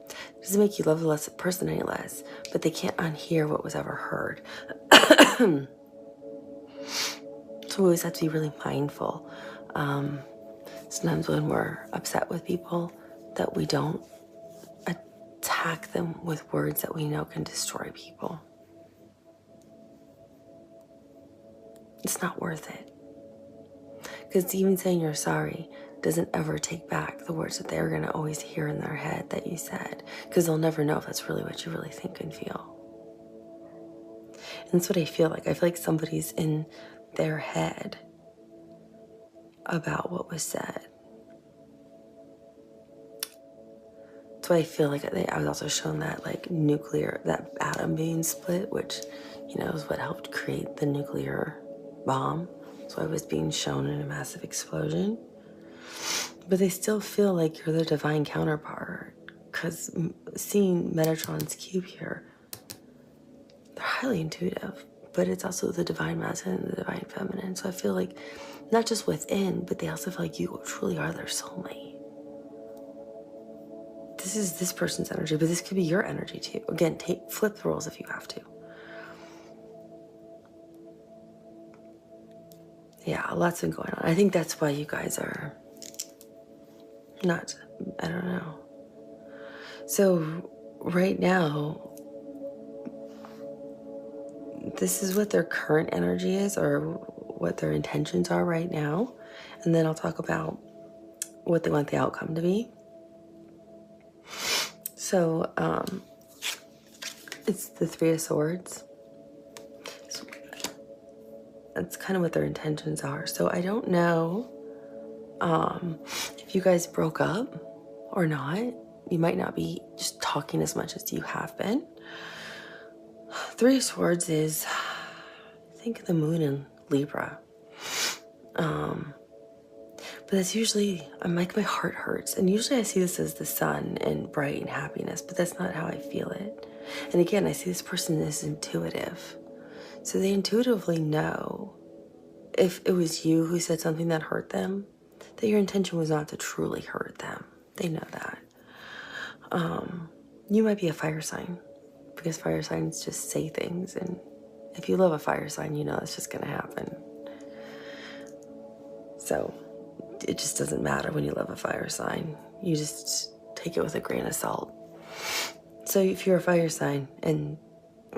It doesn't make you love the person any less, but they can't unhear what was ever heard. So we always have to be really mindful. Sometimes when we're upset with people, that we don't attack them with words that we know can destroy people. It's not worth it. Because even saying you're sorry doesn't ever take back the words that they're going to always hear in their head that you said. Because they'll never know if that's really what you really think and feel. And that's what I feel like. I feel like somebody's in their head about what was said. So I feel like I was also shown that that atom being split, which, is what helped create the nuclear bomb. So I was being shown in a massive explosion. But they still feel like you're their divine counterpart, because seeing Metatron's cube here, they're highly intuitive, but it's also the divine masculine and the divine feminine. So I feel like not just within, but they also feel like you truly are their soulmate. This is this person's energy, but this could be your energy too. Again, flip the roles if you have to. Yeah, lots been going on. I think that's why you guys are not, I don't know. So right now, this is what their current energy is, or what their intentions are right now. And then I'll talk about what they want the outcome to be. So it's the Three of Swords. So that's kind of what their intentions are. So I don't know if you guys broke up or not. You might not be just talking as much as you have been. Three of Swords is, I think, the moon in Libra. But that's usually, I'm like, my heart hurts. And usually I see this as the sun and bright and happiness, but that's not how I feel it. And again, I see this person is intuitive. So they intuitively know, if it was you who said something that hurt them, that your intention was not to truly hurt them. They know that. You might be a fire sign, because fire signs just say things. And if you love a fire sign, you know it's just going to happen. So it just doesn't matter when you love a fire sign. You just take it with a grain of salt. So if you're a fire sign and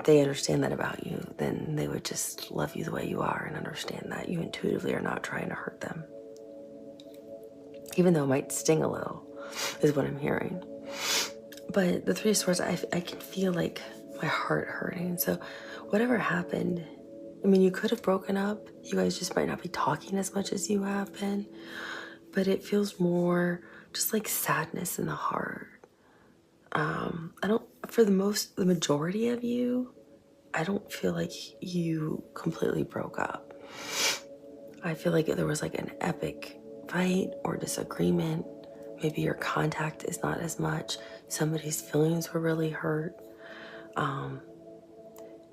they understand that about you, then they would just love you the way you are and understand that you intuitively are not trying to hurt them. Even though it might sting a little, is what I'm hearing. But the Three of Swords, I can feel like my heart hurting. So whatever happened, I mean, you could have broken up. You guys just might not be talking as much as you have been. But it feels more just like sadness in the heart. I don't, for the majority of you, I don't feel like you completely broke up. I feel like there was like an epic fight or disagreement. Maybe your contact is not as much. Somebody's feelings were really hurt.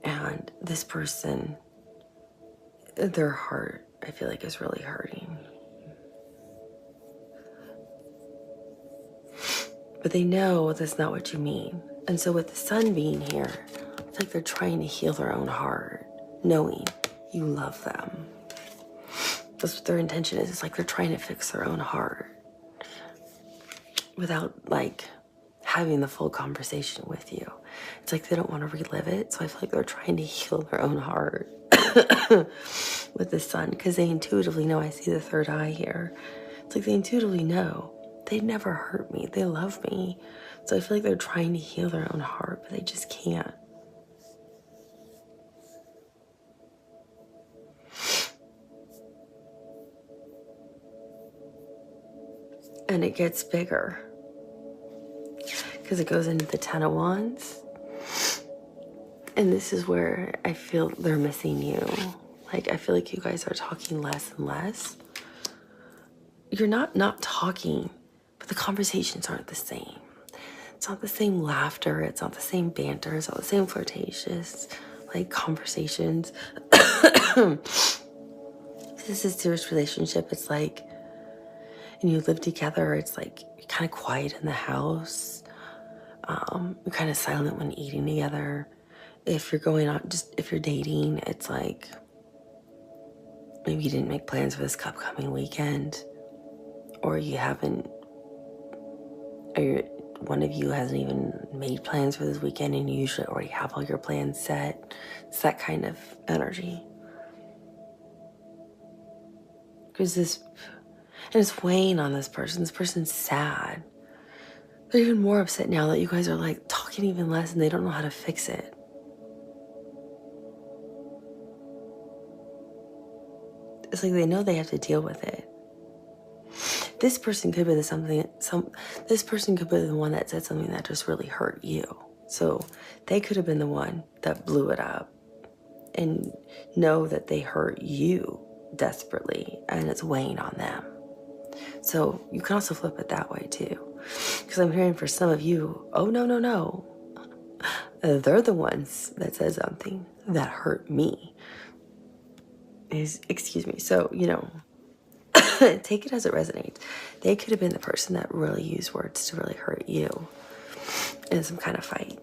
And this person, their heart, I feel like is really hurting. But they know that's not what you mean. And so with the sun being here, it's like they're trying to heal their own heart, knowing you love them. That's what their intention is. It's like they're trying to fix their own heart without like having the full conversation with you. It's like they don't want to relive it. So I feel like they're trying to heal their own heart with the sun, because they intuitively know. I see the third eye here. It's like they intuitively know they never hurt me. They love me. So I feel like they're trying to heal their own heart, but they just can't. And it gets bigger because it goes into the Ten of Wands. And this is where I feel they're missing you. Like, I feel like you guys are talking less and less. You're not talking, but the conversations aren't the same. It's not the same laughter. It's not the same banter. It's not the same flirtatious, like, conversations. This is a serious relationship. It's like, and you live together, it's like you're kind of quiet in the house. You're kind of silent when eating together. If you're going out, if you're dating, it's like maybe you didn't make plans for this upcoming weekend, or you haven't, or one of you hasn't even made plans for this weekend, and you usually already have all your plans set. It's that kind of energy. Because and it's weighing on this person. This person's sad. They're even more upset now that you guys are like talking even less and they don't know how to fix it. It's like they know they have to deal with it. This person could be this person could be the one that said something that just really hurt you. So they could have been the one that blew it up and know that they hurt you desperately and it's weighing on them. So you can also flip it that way too. Because I'm hearing for some of you, oh, no. They're the ones that said something that hurt me. Excuse me. So, take it as it resonates. They could have been the person that really used words to really hurt you in some kind of fight.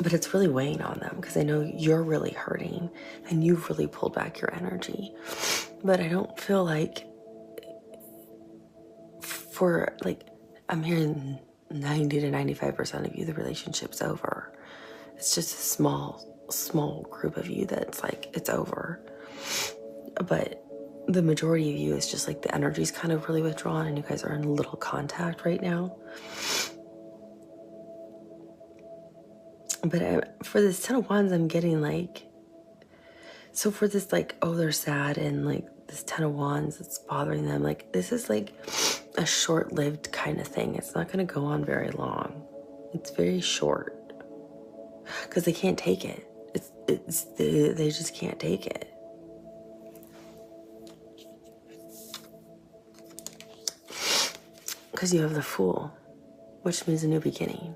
But it's really weighing on them because I know you're really hurting and you've really pulled back your energy. But I don't feel like I'm hearing 90 to 95% of you, the relationship's over. It's just a small group of you that's like, it's over. But the majority of you is just like the energy's kind of really withdrawn and you guys are in little contact right now. But for this Ten of Wands, I'm getting like, so for this like, oh, they're sad and like this Ten of Wands, it's bothering them. Like this is like a short-lived kind of thing. It's not going to go on very long. It's very short because they can't take it. They just can't take it. Because you have the Fool, which means a new beginning.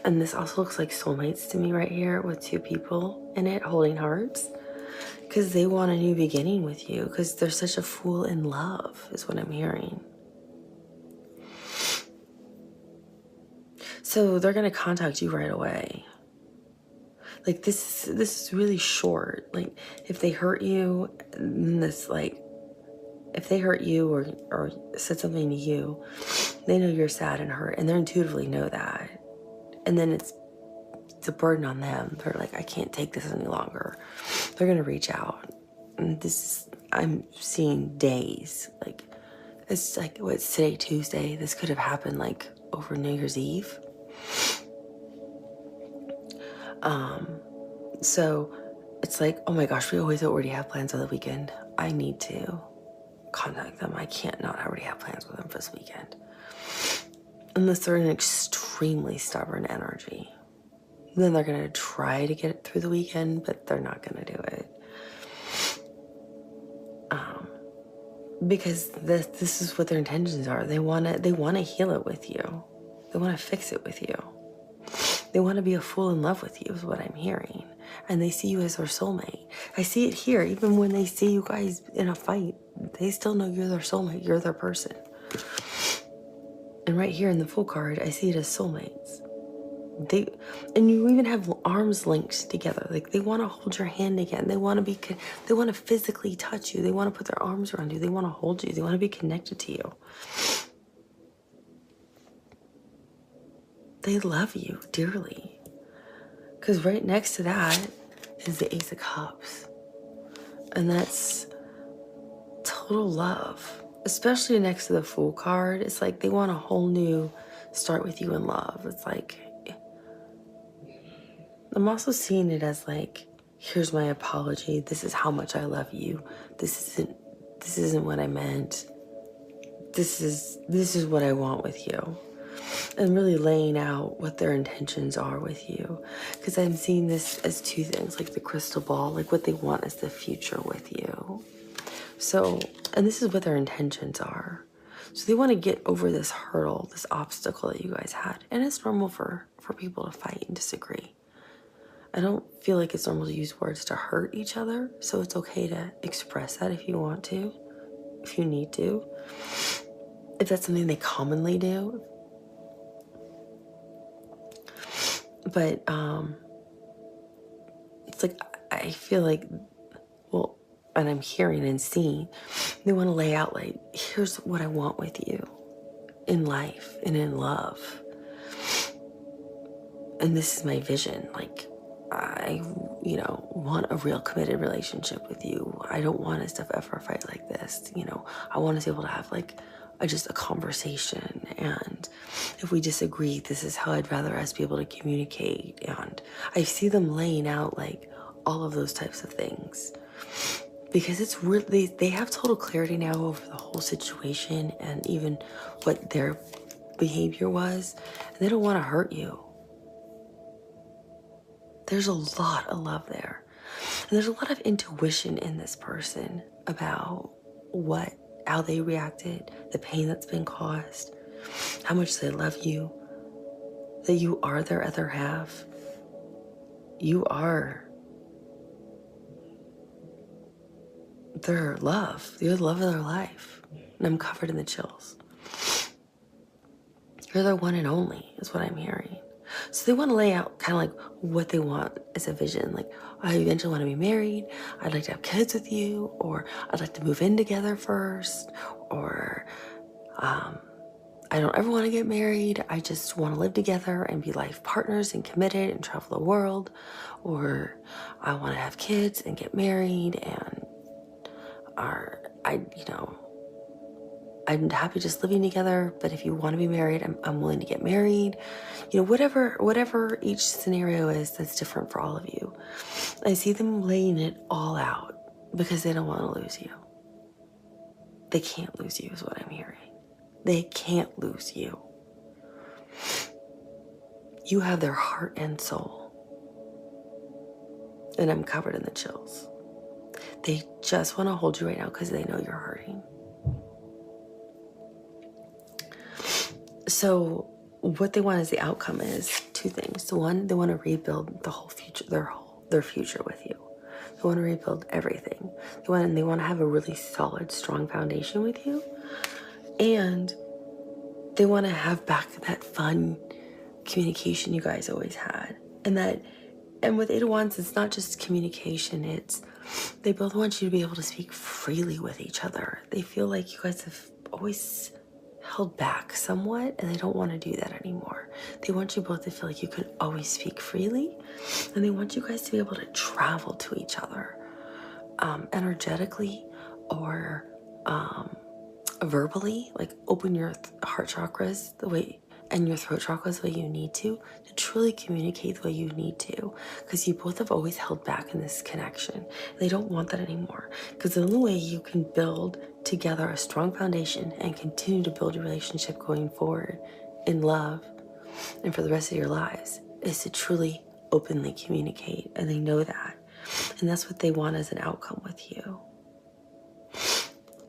And this also looks like soulmates to me right here with two people in it holding hearts. Because they want a new beginning with you. Because they're such a fool in love is what I'm hearing. So they're going to contact you right away. Like this is really short. Like if they hurt you, if they hurt you or said something to you, they know you're sad and hurt and they intuitively know that. and then it's a burden on them. They're like, I can't take this any longer. They're gonna reach out, and I'm seeing days. Like, it's like, what's today, Tuesday? This could have happened like over New Year's Eve. So it's like, oh my gosh, we always already have plans on the weekend. I need to contact them. I can't not already have plans with them for this weekend. Unless they're an extremely stubborn energy. Then they're going to try to get it through the weekend, but they're not going to do it. Because this is what their intentions are. They want to heal it with you. They want to fix it with you. They want to be a fool in love with you is what I'm hearing. And they see you as their soulmate. I see it here. Even when they see you guys in a fight, they still know you're their soulmate. You're their person. And right here in the Fool card, I see it as soulmates. And you even have arms linked together. Like, they want to hold your hand again. They want to physically touch you. They want to put their arms around you. They want to hold you. They want to be connected to you. They love you dearly. Because right next to that is the Ace of Cups. And that's total love. Especially next to the Fool card. It's like they want a whole new start with you in love. It's like, I'm also seeing it as like, here's my apology. This is how much I love you. This isn't what I meant. This is what I want with you. And really laying out what their intentions are with you. Because I'm seeing this as two things, like the crystal ball, like what they want is the future with you. So, and this is what their intentions are. So they want to get over this hurdle, this obstacle that you guys had. And it's normal for people to fight and disagree. I don't feel like it's normal to use words to hurt each other. So it's okay to express that if you want to, if you need to. If that's something they commonly do. But it's like, I feel like, well, and I'm hearing and seeing, they want to lay out like, here's what I want with you in life and in love. And this is my vision. Like, I, want a real committed relationship with you. I don't want us to ever fight like this. I want us to be able to have like just a conversation. And if we disagree, this is how I'd rather us be able to communicate. And I see them laying out like all of those types of things. Because it's really, they have total clarity now over the whole situation and even what their behavior was. And they don't want to hurt you. There's a lot of love there. And there's a lot of intuition in this person about how they reacted, the pain that's been caused, how much they love you, that you are their other half. You are their love. You're the love of their life. And I'm covered in the chills. You're their one and only, is what I'm hearing. So they want to lay out kind of like what they want as a vision. Like, I eventually want to be married. I'd like to have kids with you. Or I'd like to move in together first. Or I don't ever want to get married. I just want to live together and be life partners and committed and travel the world. Or I want to have kids and get married and I'm happy just living together, but if you want to be married, I'm willing to get married. Whatever each scenario is, that's different for all of you. I see them laying it all out because they don't want to lose you. They can't lose you is what I'm hearing. They can't lose you. You have their heart and soul. And I'm covered in the chills. They just want to hold you right now because they know you're hurting. So what they want as the outcome is two things. The one, they want to rebuild the whole future, their future with you. They want to rebuild everything. They want to have a really solid, strong foundation with you. And they want to have back that fun communication you guys always had. And with Eight of Wands, it's not just communication, they both want you to be able to speak freely with each other. They feel like you guys have always held back somewhat, and they don't want to do that anymore. They want you both to feel like you can always speak freely, and they want you guys to be able to travel to each other energetically or verbally, like open your heart chakras the way and your throat chakras the way you need to truly communicate the way you need to, because you both have always held back in this connection. They don't want that anymore, because the only way you can build together a strong foundation and continue to build your relationship going forward in love and for the rest of your lives is to truly openly communicate, and they know that, and that's what they want as an outcome with you,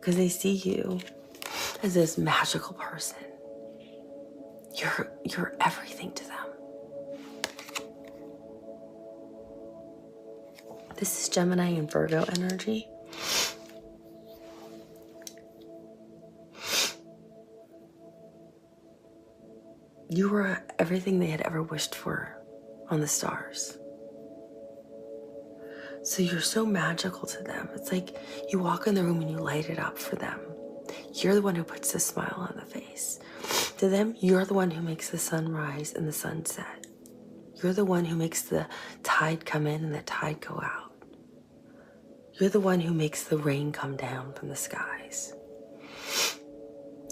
because they see you as this magical person. You're everything to them. This is Gemini and Virgo energy. You were everything they had ever wished for on the stars. So you're so magical to them. It's like you walk in the room and you light it up for them. You're the one who puts the smile on the face. To them, you're the one who makes the sun rise and the sun set. You're the one who makes the tide come in and the tide go out. You're the one who makes the rain come down from the skies.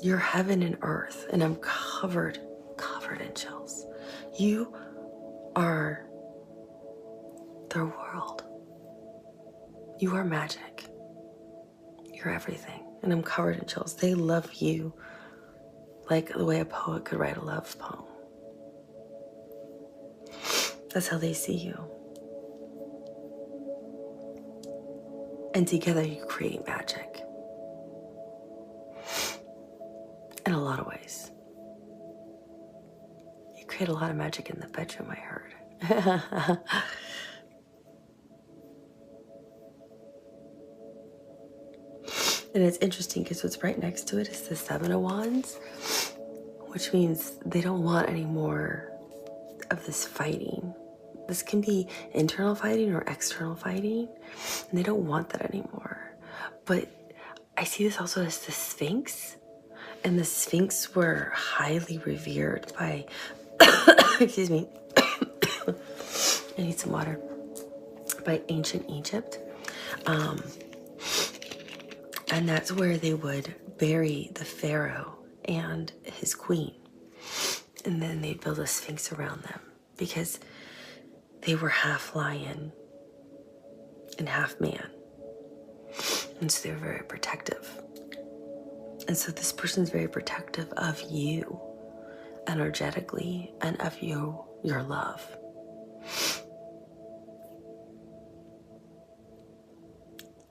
You're heaven and earth, and I'm covered in chills. You are their world. You are magic. You're everything, and I'm covered in chills. They love you like the way a poet could write a love poem. That's how they see you. And together you create magic. In a lot of ways. You create a lot of magic in the bedroom, I heard. And it's interesting because what's right next to it is the Seven of Wands, which means they don't want any more of this fighting. This can be internal fighting or external fighting, and they don't want that anymore. But I see this also as the Sphinx, and the Sphinx were highly revered by, excuse me, I need some water, by ancient Egypt. And that's where they would bury the pharaoh and his queen. And then they'd build a sphinx around them because they were half lion and half man. And so they were very protective. And so this person's very protective of you energetically and of your love.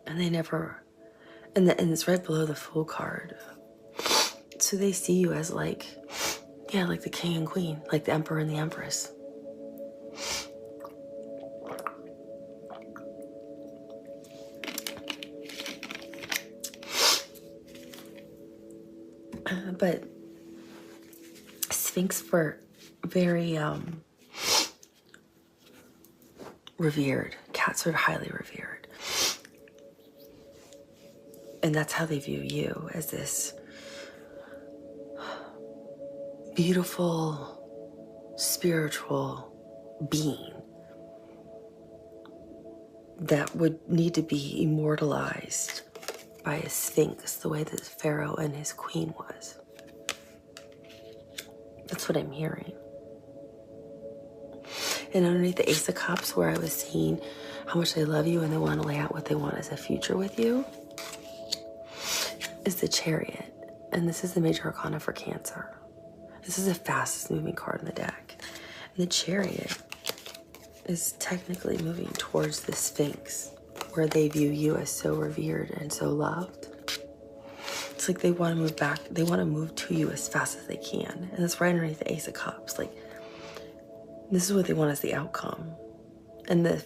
And they never, and it's right below the Fool card. So they see you as like, yeah, like the king and queen, like the emperor and the empress. But Sphinx were very revered. Cats are highly revered. And that's how they view you, as this beautiful, spiritual being that would need to be immortalized by a sphinx the way that Pharaoh and his queen was. That's what I'm hearing. And underneath the Ace of Cups, where I was seeing how much they love you and they want to lay out what they want as a future with you, is the Chariot. And this is the major arcana for Cancer. This is the fastest moving card in the deck. And the Chariot is technically moving towards the Sphinx, where they view you as so revered and so loved. It's like they want to move back. They want to move to you as fast as they can. And that's right underneath the Ace of Cups. Like, this is what they want as the outcome. And the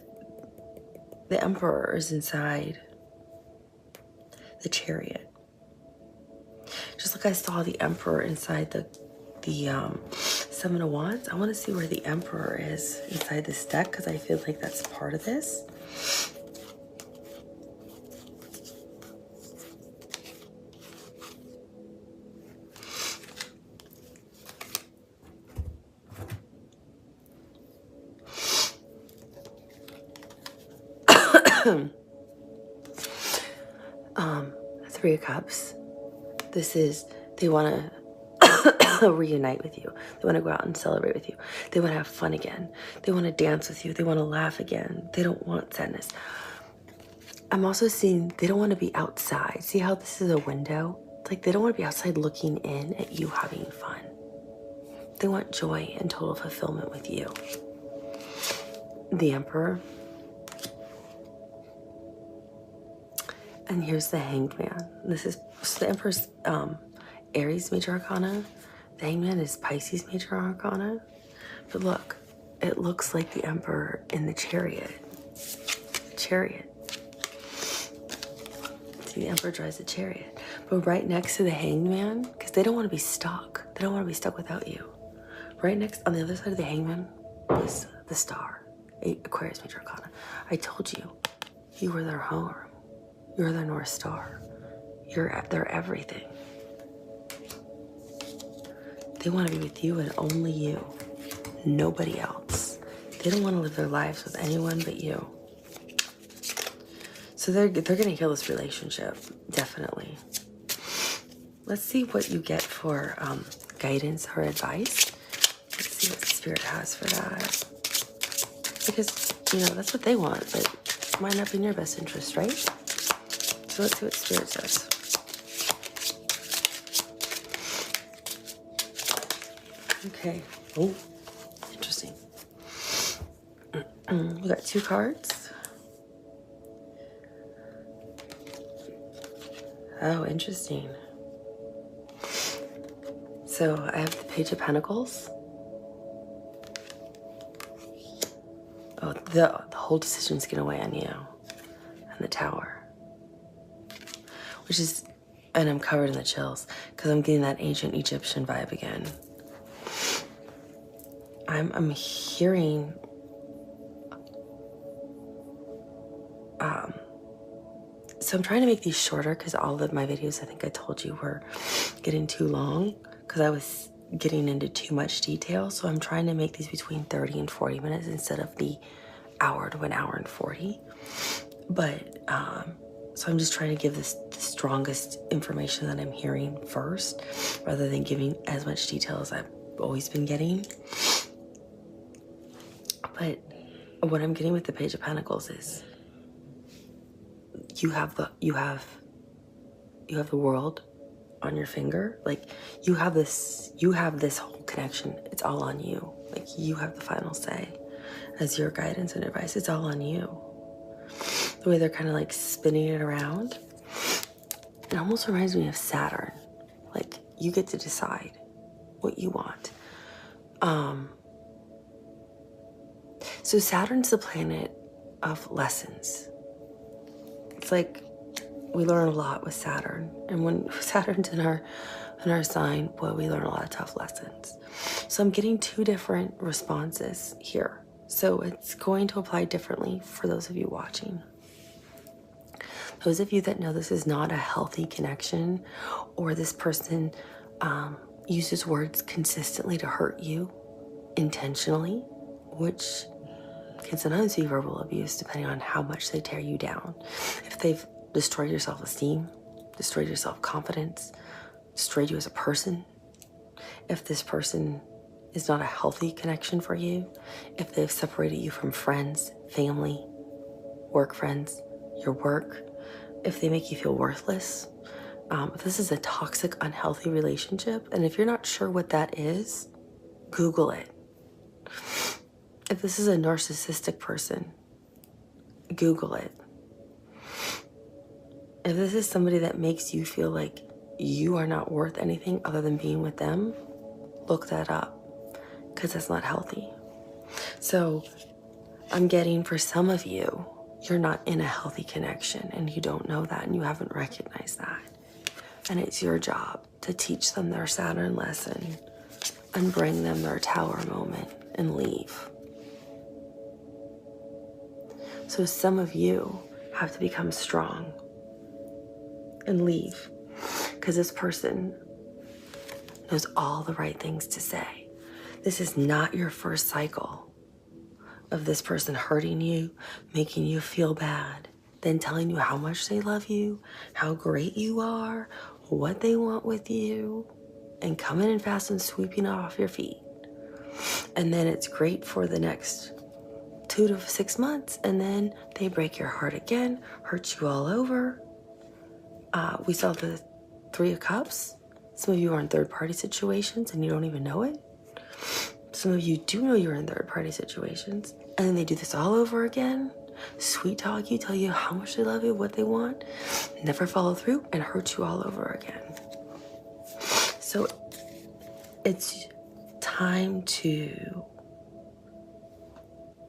Emperor is inside the Chariot. Just like I saw the Emperor inside the Seven of Wands, I want to see where the Emperor is inside this deck, because I feel like that's part of this. Three of Cups. This is, they want to reunite with you. They want to go out and celebrate with you. They want to have fun again. They want to dance with you. They want to laugh again. They don't want sadness. I'm also seeing they don't want to be outside. See how this is a window? It's like they don't want to be outside looking in at you having fun. They want joy and total fulfillment with you. The Emperor. And here's the Hanged Man. This is, so the Emperor's Aries Major Arcana. The Hanged Man is Pisces Major Arcana. But look, it looks like the Emperor in the Chariot. Chariot. See, the Emperor drives a chariot. But right next to the Hanged Man, because they don't want to be stuck. They don't want to be stuck without you. Right next, on the other side of the Hanged Man, was the Star, Aquarius Major Arcana. I told you, you were their home. You're their North Star. You're their everything. They want to be with you and only you. Nobody else. They don't want to live their lives with anyone but you. So they're going to heal this relationship, definitely. Let's see what you get for guidance or advice. Let's see what Spirit has for that. Because, you know, that's what they want, but it might not be in your best interest, right? So let's see what Spirit says. Okay. Oh, interesting. We got 2 cards. Oh, interesting. So I have the Page of Pentacles. Oh, the whole decision's gonna weigh on you. And the Tower. Which is, and I'm covered in the chills because I'm getting that ancient Egyptian vibe again. I'm hearing so I'm trying to make these shorter because all of my videos, I think I told you, were getting too long because I was getting into too much detail. So I'm trying to make these between 30 and 40 minutes instead of the hour to an hour and 40. But so I'm just trying to give this the strongest information that I'm hearing first, rather than giving as much detail as I've always been getting. But what I'm getting with the Page of Pentacles is you have the world on your finger. Like you have this whole connection. It's all on you. Like you have the final say as your guidance and advice. It's all on you. The way they're kind of like spinning it around. It almost reminds me of Saturn. Like you get to decide what you want. So Saturn's the planet of lessons. It's like we learn a lot with Saturn. And when Saturn's in our sign, well, we learn a lot of tough lessons. So I'm getting 2 different responses here. So it's going to apply differently for those of you watching. Those of you that know this is not a healthy connection, or this person uses words consistently to hurt you intentionally, which can sometimes be verbal abuse depending on how much they tear you down. If they've destroyed your self-esteem, destroyed your self-confidence, destroyed you as a person, if this person is not a healthy connection for you, if they've separated you from friends, family, work friends, your work, if they make you feel worthless, if this is a toxic, unhealthy relationship, and if you're not sure what that is, Google it. If this is a narcissistic person, Google it. If this is somebody that makes you feel like you are not worth anything other than being with them, look that up, because that's not healthy. So I'm getting, for some of you, you're not in a healthy connection and you don't know that and you haven't recognized that. And it's your job to teach them their Saturn lesson and bring them their Tower moment and leave. So some of you have to become strong and leave, because this person knows all the right things to say. This is not your first cycle of this person hurting you, making you feel bad, then telling you how much they love you, how great you are, what they want with you, and coming in fast and sweeping it off your feet. And then it's great for the next 2 to 6 months, and then they break your heart again, hurt you all over. We saw the Three of Cups. Some of you are in third-party situations and you don't even know it. Some of you do know you're in third-party situations, and then they do this all over again. Sweet talk you, tell you how much they love you, what they want, never follow through, and hurt you all over again. So it's time to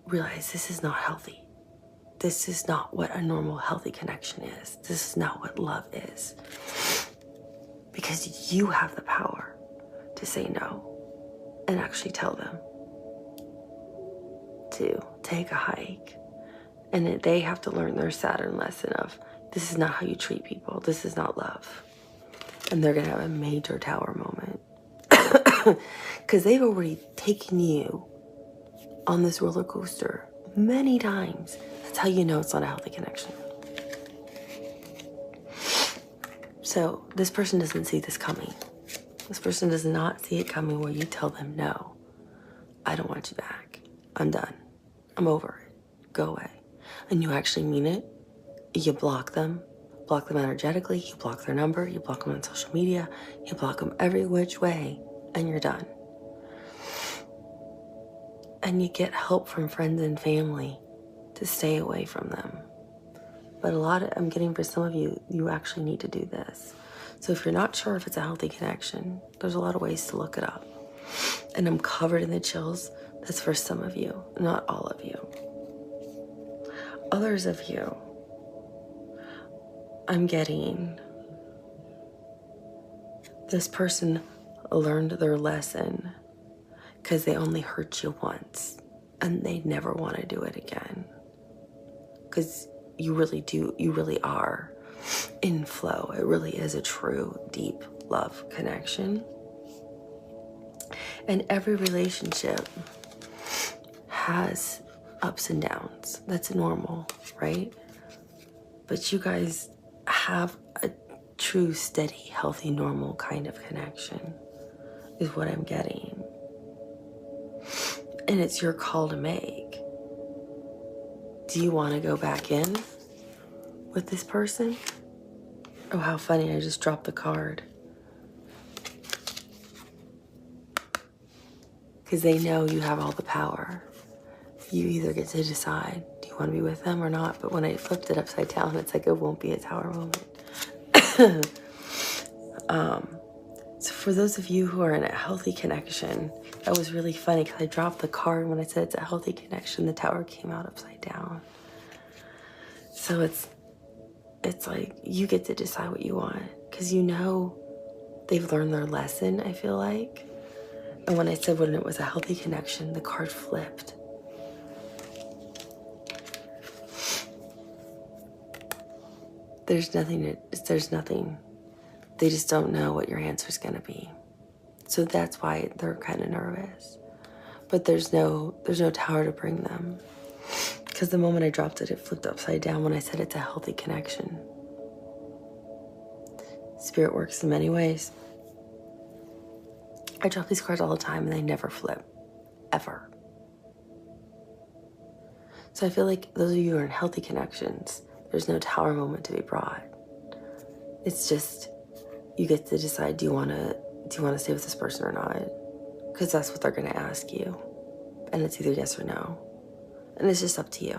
realize this is not healthy. This is not what a normal healthy connection is. This is not what love is. Because you have the power to say no and actually tell them to take a hike. And they have to learn their Saturn lesson of, this is not how you treat people. This is not love. And they're going to have a major tower moment. Because they've already taken you on this roller coaster many times. That's how you know it's not a healthy connection. So this person doesn't see this coming. This person does not see it coming where you tell them, no, I don't want you back. I'm done. I'm over it. Go away. And you actually mean it. You block them energetically. You block their number. You block them on social media. You block them every which way, and you're done. And you get help from friends and family to stay away from them. But I'm getting for some of you, you actually need to do this. So if you're not sure if it's a healthy connection, there's a lot of ways to look it up. And I'm covered in the chills. That's for some of you, not all of you. Others of you, I'm getting this person learned their lesson because they only hurt you once and they never want to do it again. Because you really are in flow. It really is a true, deep love connection. And every relationship has ups and downs. That's normal, right? But you guys have a true, steady, healthy, normal kind of connection, is what I'm getting. And it's your call to make. Do you want to go back in with this person? Oh, how funny, I just dropped the card. Because they know you have all the power. You either get to decide, do you want to be with them or not? But when I flipped it upside down, it's like it won't be a tower moment. So for those of you who are in a healthy connection, that was really funny because I dropped the card. When I said it's a healthy connection, the tower came out upside down. So it's like you get to decide what you want because you know they've learned their lesson, I feel like. And when I said when it was a healthy connection, the card flipped. There's nothing. They just don't know what your answer's gonna be. So that's why they're kind of nervous. But there's no tower to bring them. Because the moment I dropped it, it flipped upside down when I said it's a healthy connection. Spirit works in many ways. I drop these cards all the time and they never flip. Ever. So I feel like those of you who are in healthy connections, there's no tower moment to be brought. It's just, you get to decide, do you want to stay with this person or not? Because that's what they're going to ask you. And it's either yes or no. And it's just up to you.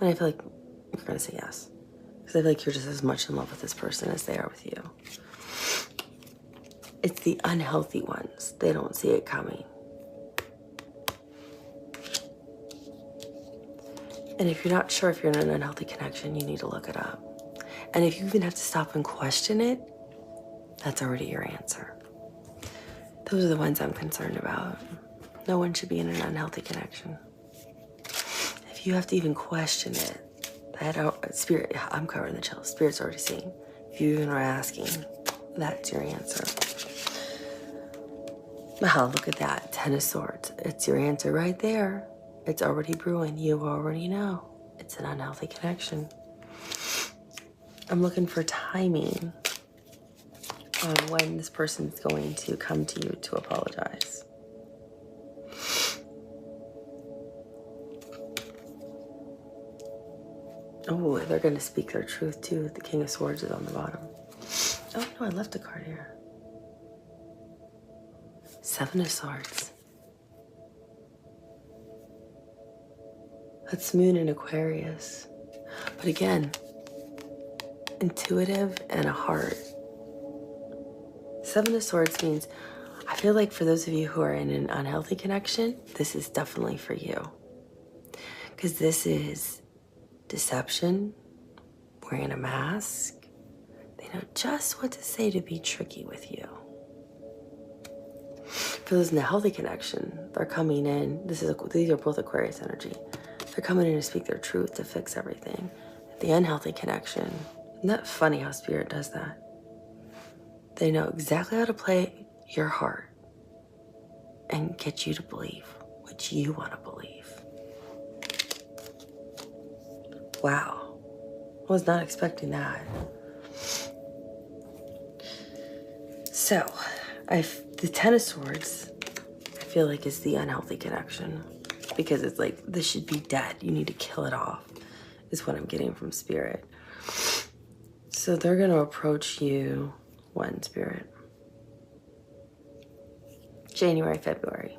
And I feel like you're going to say yes. Because I feel like you're just as much in love with this person as they are with you. It's the unhealthy ones. They don't see it coming. And if you're not sure if you're in an unhealthy connection, you need to look it up. And if you even have to stop and question it, that's already your answer. Those are the ones I'm concerned about. No one should be in an unhealthy connection. If you have to even question it, Spirit, I'm covering the chills. Spirit's already seen. If you even are asking, that's your answer. Wow, look at that. 10 of Swords. It's your answer right there. It's already brewing. You already know. It's an unhealthy connection. I'm looking for timing on when this person's going to come to you to apologize. Oh, they're going to speak their truth too. The King of Swords is on the bottom. Oh, no, I left a card here. Seven of Swords. That's Moon in Aquarius. But again, intuitive and a heart. Seven of Swords means, I feel like for those of you who are in an unhealthy connection, this is definitely for you. Because this is deception, wearing a mask. They know just what to say to be tricky with you. For those in a healthy connection, they're coming in. These are both Aquarius energy. They're coming in to speak their truth, to fix everything. The unhealthy connection, isn't that funny how Spirit does that? They know exactly how to play your heart and get you to believe what you want to believe. Wow, I was not expecting that. So, the Ten of Swords, I feel like is the unhealthy connection, because it's like, this should be dead. You need to kill it off, is what I'm getting from Spirit. So they're going to approach you when, Spirit? January, February.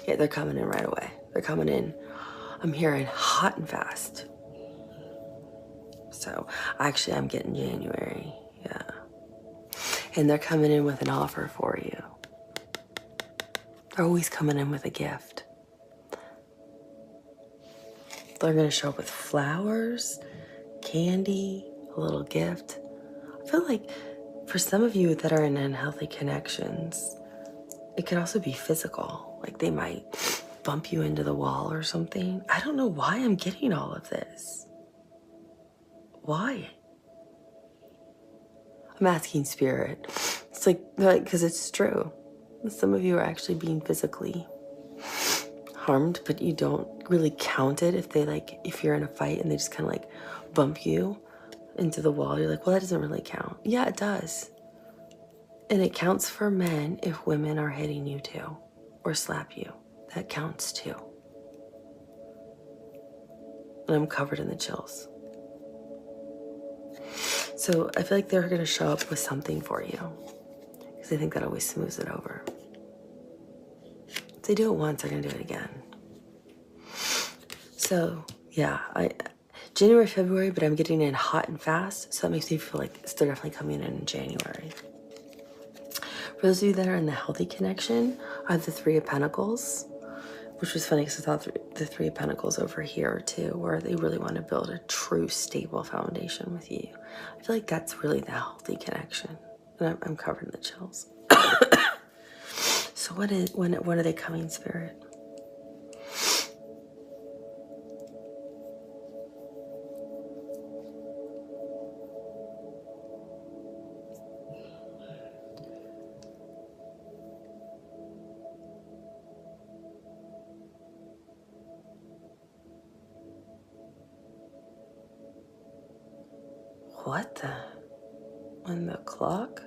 Yeah, they're coming in right away. They're coming in, I'm hearing, hot and fast. So actually I'm getting January, yeah. And they're coming in with an offer for you. They're always coming in with a gift. They're gonna show up with flowers, candy, a little gift. I feel like for some of you that are in unhealthy connections, it could also be physical. Like they might bump you into the wall or something. I don't know why I'm getting all of this. Why? I'm asking Spirit. It's like, because it's true. Some of you are actually being physically harmed, but you don't really count it if you're in a fight and they just kind of like bump you into the wall. You're like, well, that doesn't really count. Yeah, it does. And it counts for men if women are hitting you too, or slap you. That counts too. And I'm covered in the chills. So I feel like they're going to show up with something for you, because I think that always smooths it over. If they do it once, they're going to do it again. So yeah, January, February, but I'm getting in hot and fast. So that makes me feel like they're definitely coming in January. For those of you that are in the healthy connection, I have the Three of Pentacles, which was funny because I thought the Three of Pentacles over here too, where they really want to build a true stable foundation with you. I feel like that's really the healthy connection. And I'm covered in the chills. So when are they coming, Spirit? What the? On the clock?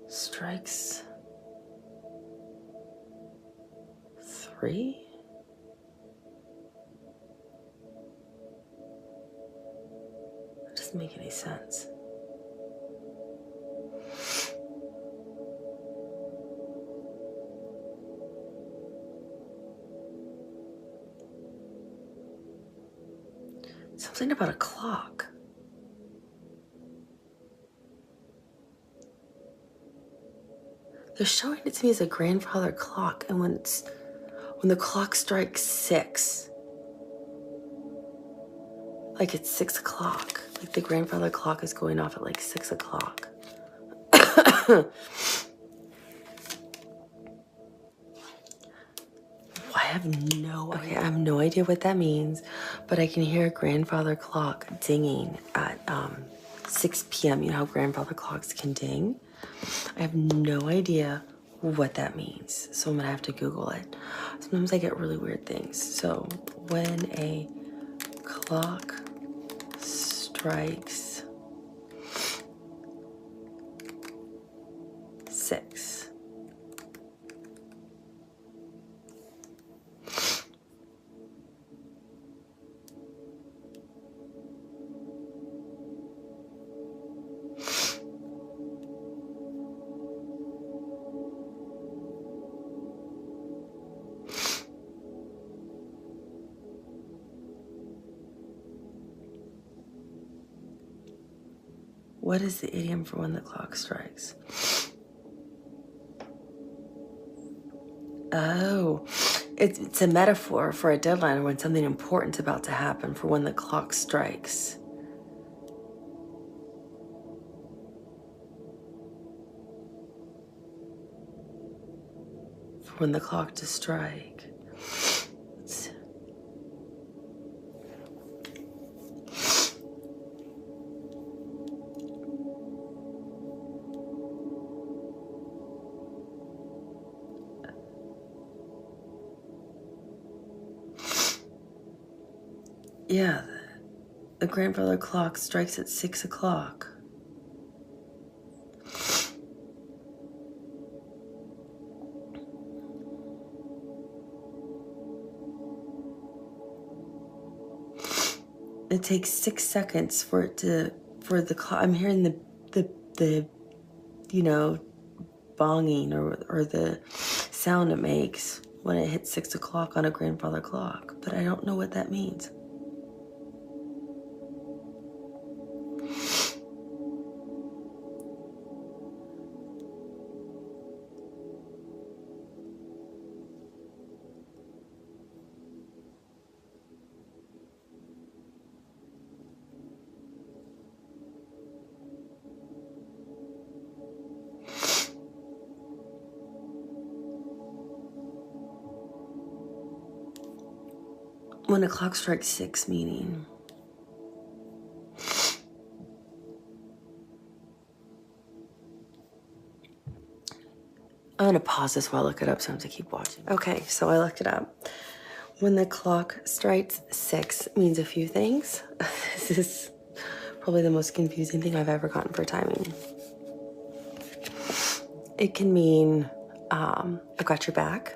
Strikes 3? That doesn't make any sense. Something about a clock. They're showing it to me as a grandfather clock, and when the clock strikes 6, like it's 6 o'clock, like the grandfather clock is going off at like 6 o'clock. I have no idea what that means, but I can hear a grandfather clock dinging at 6 p.m. You know how grandfather clocks can ding? I have no idea what that means. So I'm gonna have to Google it. Sometimes I get really weird things. So when a clock strikes 6, what is the idiom for when the clock strikes? Oh, it's a metaphor for a deadline or when something important's about to happen, for when the clock strikes. For when the clock to strike. Yeah, the grandfather clock strikes at 6 o'clock. It takes 6 seconds for the clock. I'm hearing the bonging or the sound it makes when it hits 6 o'clock on a grandfather clock, but I don't know what that means. When a clock strikes 6, meaning I'm gonna pause this while I look it up so I have to keep watching. Okay, so I looked it up. When the clock strikes 6 means a few things. This is probably the most confusing thing I've ever gotten for timing. It can mean I've got your back,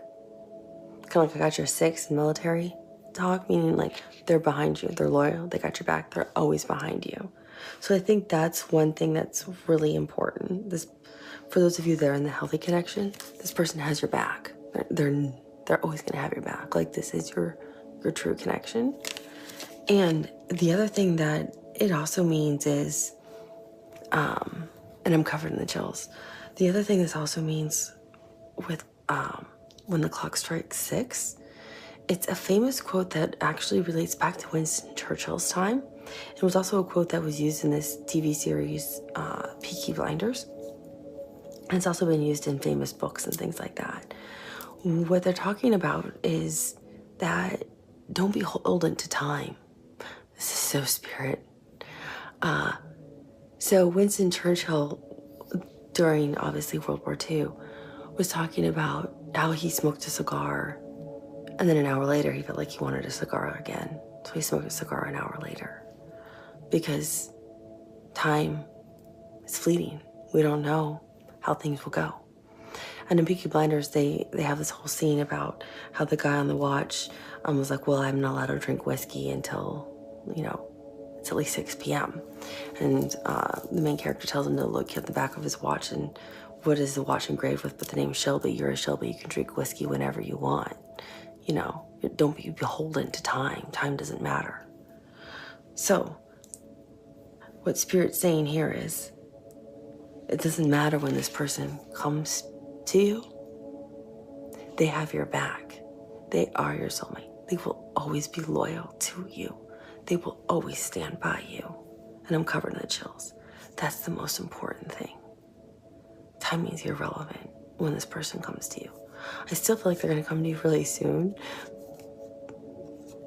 kind of like I got your 6 in military talk, meaning like they're behind you, they're loyal, they got your back, they're always behind you. So I think that's one thing that's really important. This, for those of you that are in the healthy connection, this person has your back. They're always gonna have your back. Like this is your true connection. And the other thing that it also means is, and I'm covered in the chills. The other thing this also means with when the clock strikes 6, it's a famous quote that actually relates back to Winston Churchill's time. It was also a quote that was used in this TV series, Peaky Blinders. And it's also been used in famous books and things like that. What they're talking about is that don't be beholden to time. This is so spirit. So Winston Churchill, during obviously World War II, was talking about how he smoked a cigar and then an hour later he felt like he wanted a cigar again. So he smoked a cigar an hour later. Because time is fleeting. We don't know how things will go. And in Peaky Blinders, they have this whole scene about how the guy on the watch was like, well, I'm not allowed to drink whiskey until, it's at least 6 p.m. And the main character tells him to look at the back of his watch and what is the watch engraved with but the name Shelby. You're a Shelby, you can drink whiskey whenever you want. Don't be beholden to time. Time doesn't matter. So what Spirit's saying here is, it doesn't matter when this person comes to you. They have your back. They are your soulmate. They will always be loyal to you. They will always stand by you. And I'm covered in the chills. That's the most important thing. Timing is irrelevant when this person comes to you. I still feel like they're gonna come to you really soon,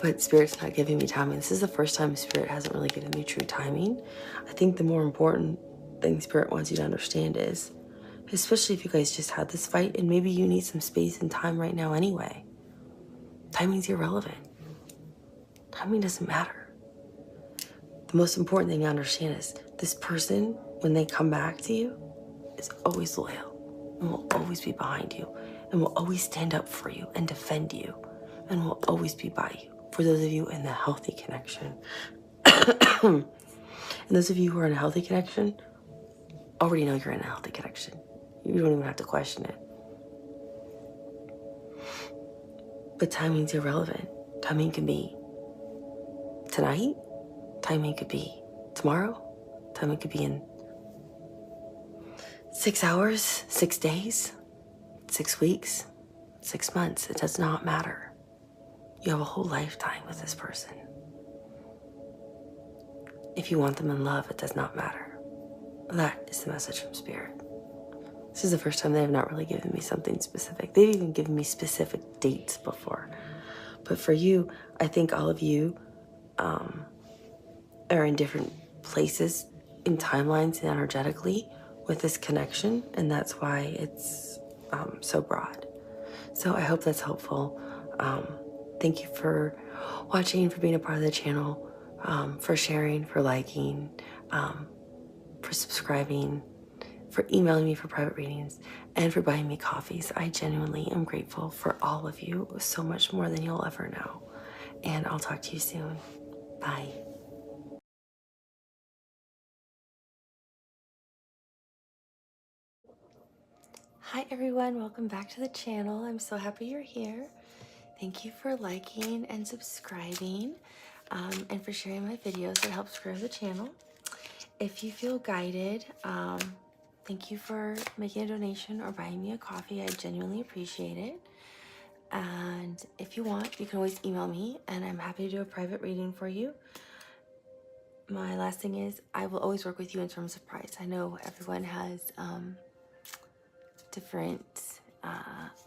but Spirit's not giving me timing. This is the first time Spirit hasn't really given me true timing. I think the more important thing Spirit wants you to understand is especially if you guys just had this fight and maybe you need some space and time right now anyway. Timing's irrelevant. Timing doesn't matter. The most important thing to understand is this person, when they come back to you, is always loyal and will always be behind you and will always stand up for you and defend you and will always be by you. For those of you in the healthy connection, and those of you who are in a healthy connection, already know you're in a healthy connection. You don't even have to question it. But timing's irrelevant. Timing can be tonight. Timing could be tomorrow. Timing could be in 6 hours, 6 days, 6 weeks, 6 months. It does not matter. You have a whole lifetime with this person. If you want them in love, it does not matter. That is the message from Spirit. This is the first time they have not really given me something specific. They've even given me specific dates before. But for you, I think all of you are in different places in timelines and energetically with this connection, and that's why it's so broad. So I hope that's helpful. Thank you for watching, for being a part of the channel, for sharing, for liking, for subscribing, for emailing me for private readings, and for buying me coffees. I genuinely am grateful for all of you, so much more than you'll ever know. And I'll talk to you soon. Bye. Hi everyone, welcome back to the channel. I'm so happy you're here. Thank you for liking and subscribing, and for sharing my videos. It helps grow the channel. If you feel guided, thank you for making a donation or buying me a coffee. I genuinely appreciate it. And if you want, you can always email me and I'm happy to do a private reading for you. My last thing is, I will always work with you in terms of price. I know everyone has different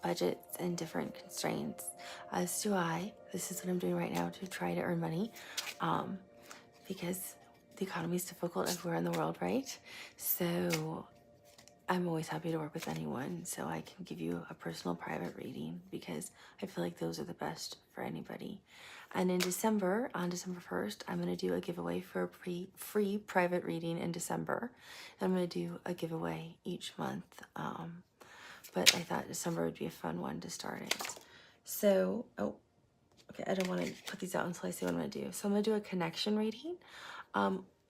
budgets and different constraints, as do I. This is what I'm doing right now to try to earn money, because the economy is difficult everywhere in the world, right? So I'm always happy to work with anyone, so I can give you a personal private reading because I feel like those are the best for anybody. And in December, on December 1st, I'm going to do a giveaway for a free private reading in December. I'm going to do a giveaway each month, but I thought December would be a fun one to start it. So, okay, I don't want to put these out until I see what I'm going to do. So I'm going to do a connection reading.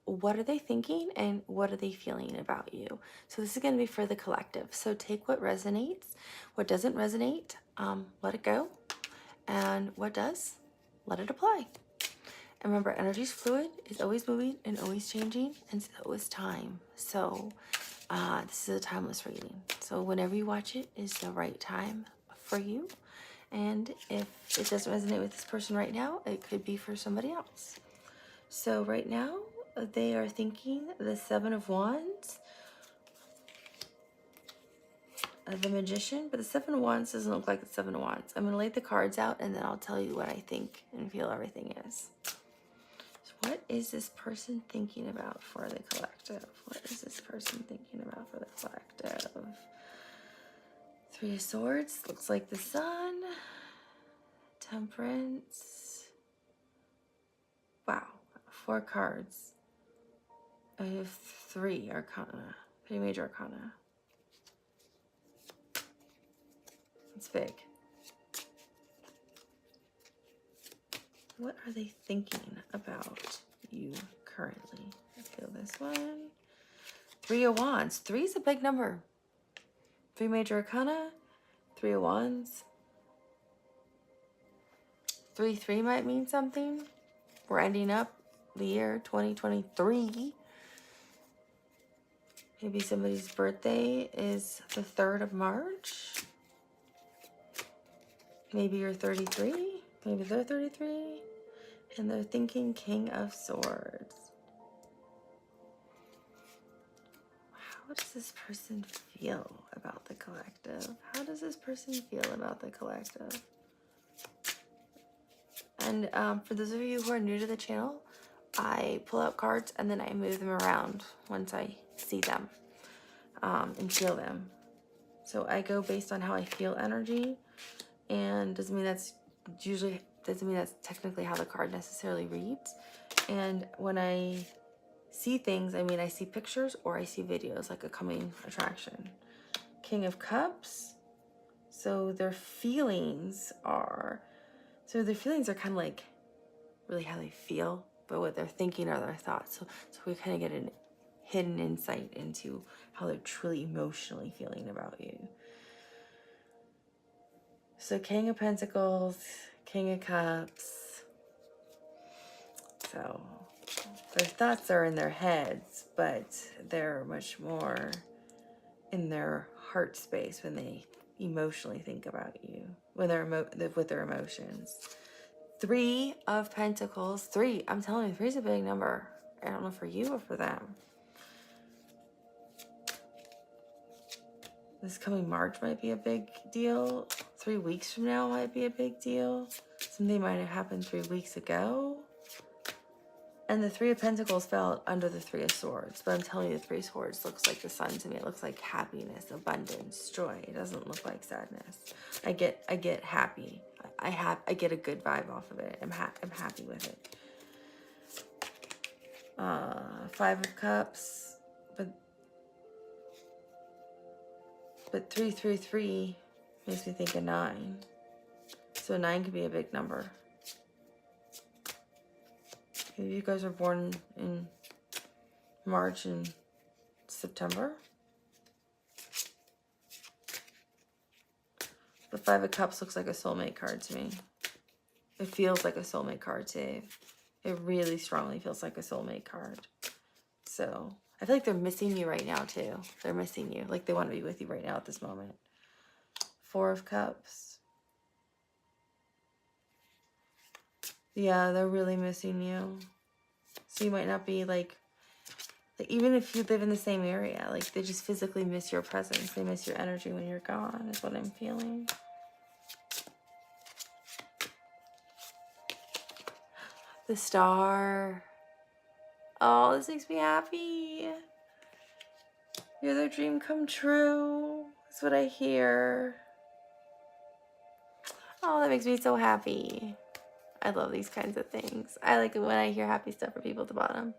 What are they thinking and what are they feeling about you? So this is going to be for the collective. So take what resonates, what doesn't resonate, let it go, and what does, let it apply. And remember, energy is fluid, it's always moving and always changing, and so is time. So this is a timeless reading. So whenever you watch it is the right time for you. And if it doesn't resonate with this person right now, it could be for somebody else. So right now, they are thinking the Seven of Wands, the Magician, but the Seven of Wands doesn't look like the Seven of Wands. I'm going to lay the cards out and then I'll tell you what I think and feel everything is. So what is this person thinking about for the collective? What is this person thinking about for the collective? Three of Swords, looks like the Sun. Temperance. Wow, 4 cards. I have 3 arcana, 3 major arcana. It's big. What are they thinking about you currently? I feel this one. 3 of Wands. 3 is a big number. 3 major arcana, 3 of Wands. 3-3 might mean something. We're ending up the year 2023. Maybe somebody's birthday is the 3rd of March. Maybe you're 33. Maybe they're 33. And they're thinking King of Swords. How does this person feel about the collective? How does this person feel about the collective? And for those of you who are new to the channel, I pull out cards and then I move them around once I see them and feel them. So I go based on how I feel energy, and doesn't mean that's technically how the card necessarily reads. And when I see things, I mean, I see pictures or I see videos, like a coming attraction. King of Cups. So their feelings are kind of like really how they feel, but what they're thinking are their thoughts. So we kind of get a hidden insight into how they're truly emotionally feeling about you. So King of Pentacles, King of Cups. So their thoughts are in their heads, but they're much more in their heart space when they emotionally think about you, when they're with their emotions. 3 of Pentacles. 3, I'm telling you, 3 is a big number. I don't know for you or for them. This coming March might be a big deal. 3 weeks from now might be a big deal. Something might have happened 3 weeks ago. And the 3 of Pentacles fell under the 3 of Swords. But I'm telling you, the 3 of Swords looks like the sun to me. It looks like happiness, abundance, joy. It doesn't look like sadness. I get happy. I get a good vibe off of it. I'm happy with it. 5 of Cups. But 333 makes me think of 9. So 9 could be a big number. Maybe you guys were born in March and September. The 5 of Cups looks like a soulmate card to me. It feels like a soulmate card too. It really strongly feels like a soulmate card. So I feel like they're missing you right now too. They're missing you. Like they want to be with you right now at this moment. 4 of Cups. Yeah, they're really missing you. So you might not be like even if you live in the same area, like they just physically miss your presence. They miss your energy when you're gone, is what I'm feeling. The Star. Oh, this makes me happy. You're their dream come true. That's what I hear. Oh, that makes me so happy. I love these kinds of things. I like it when I hear happy stuff for people at the bottom.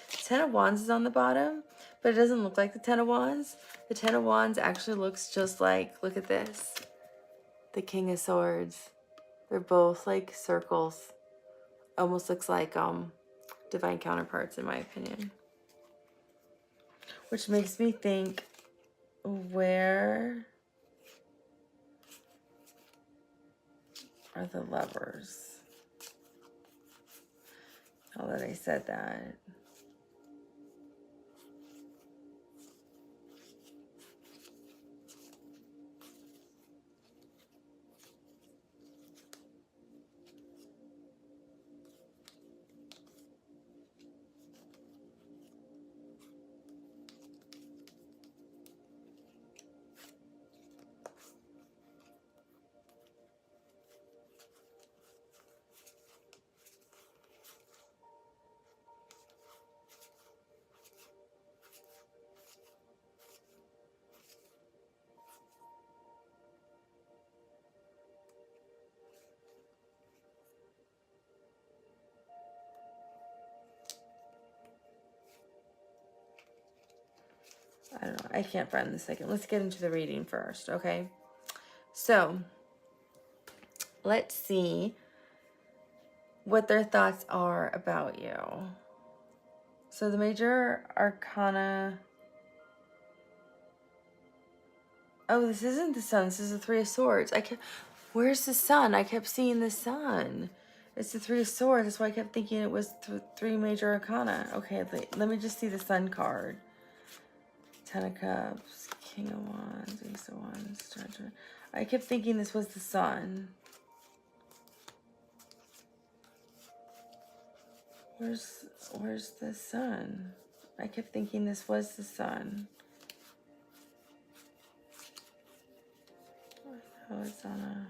10 of Wands is on the bottom, but it doesn't look like the 10 of Wands. The 10 of Wands actually looks just like, look at this, the King of Swords. They're both like circles. Almost looks like divine counterparts in my opinion. Which makes me think, where are the Lovers? Now that I said that. I don't know. I can't find the second. Let's get into the reading first, okay? So, let's see what their thoughts are about you. So the major arcana. Oh, this isn't the sun. This is the 3 of Swords. Where's the sun? I kept seeing the sun. It's the 3 of Swords. That's why I kept thinking it was 3 major arcana. Okay, let me just see the sun card. 10 of Cups, King of Wands, Ace of Wands, Judgment. I kept thinking this was the sun. Where's the sun? I kept thinking this was the sun. Oh, it's on a...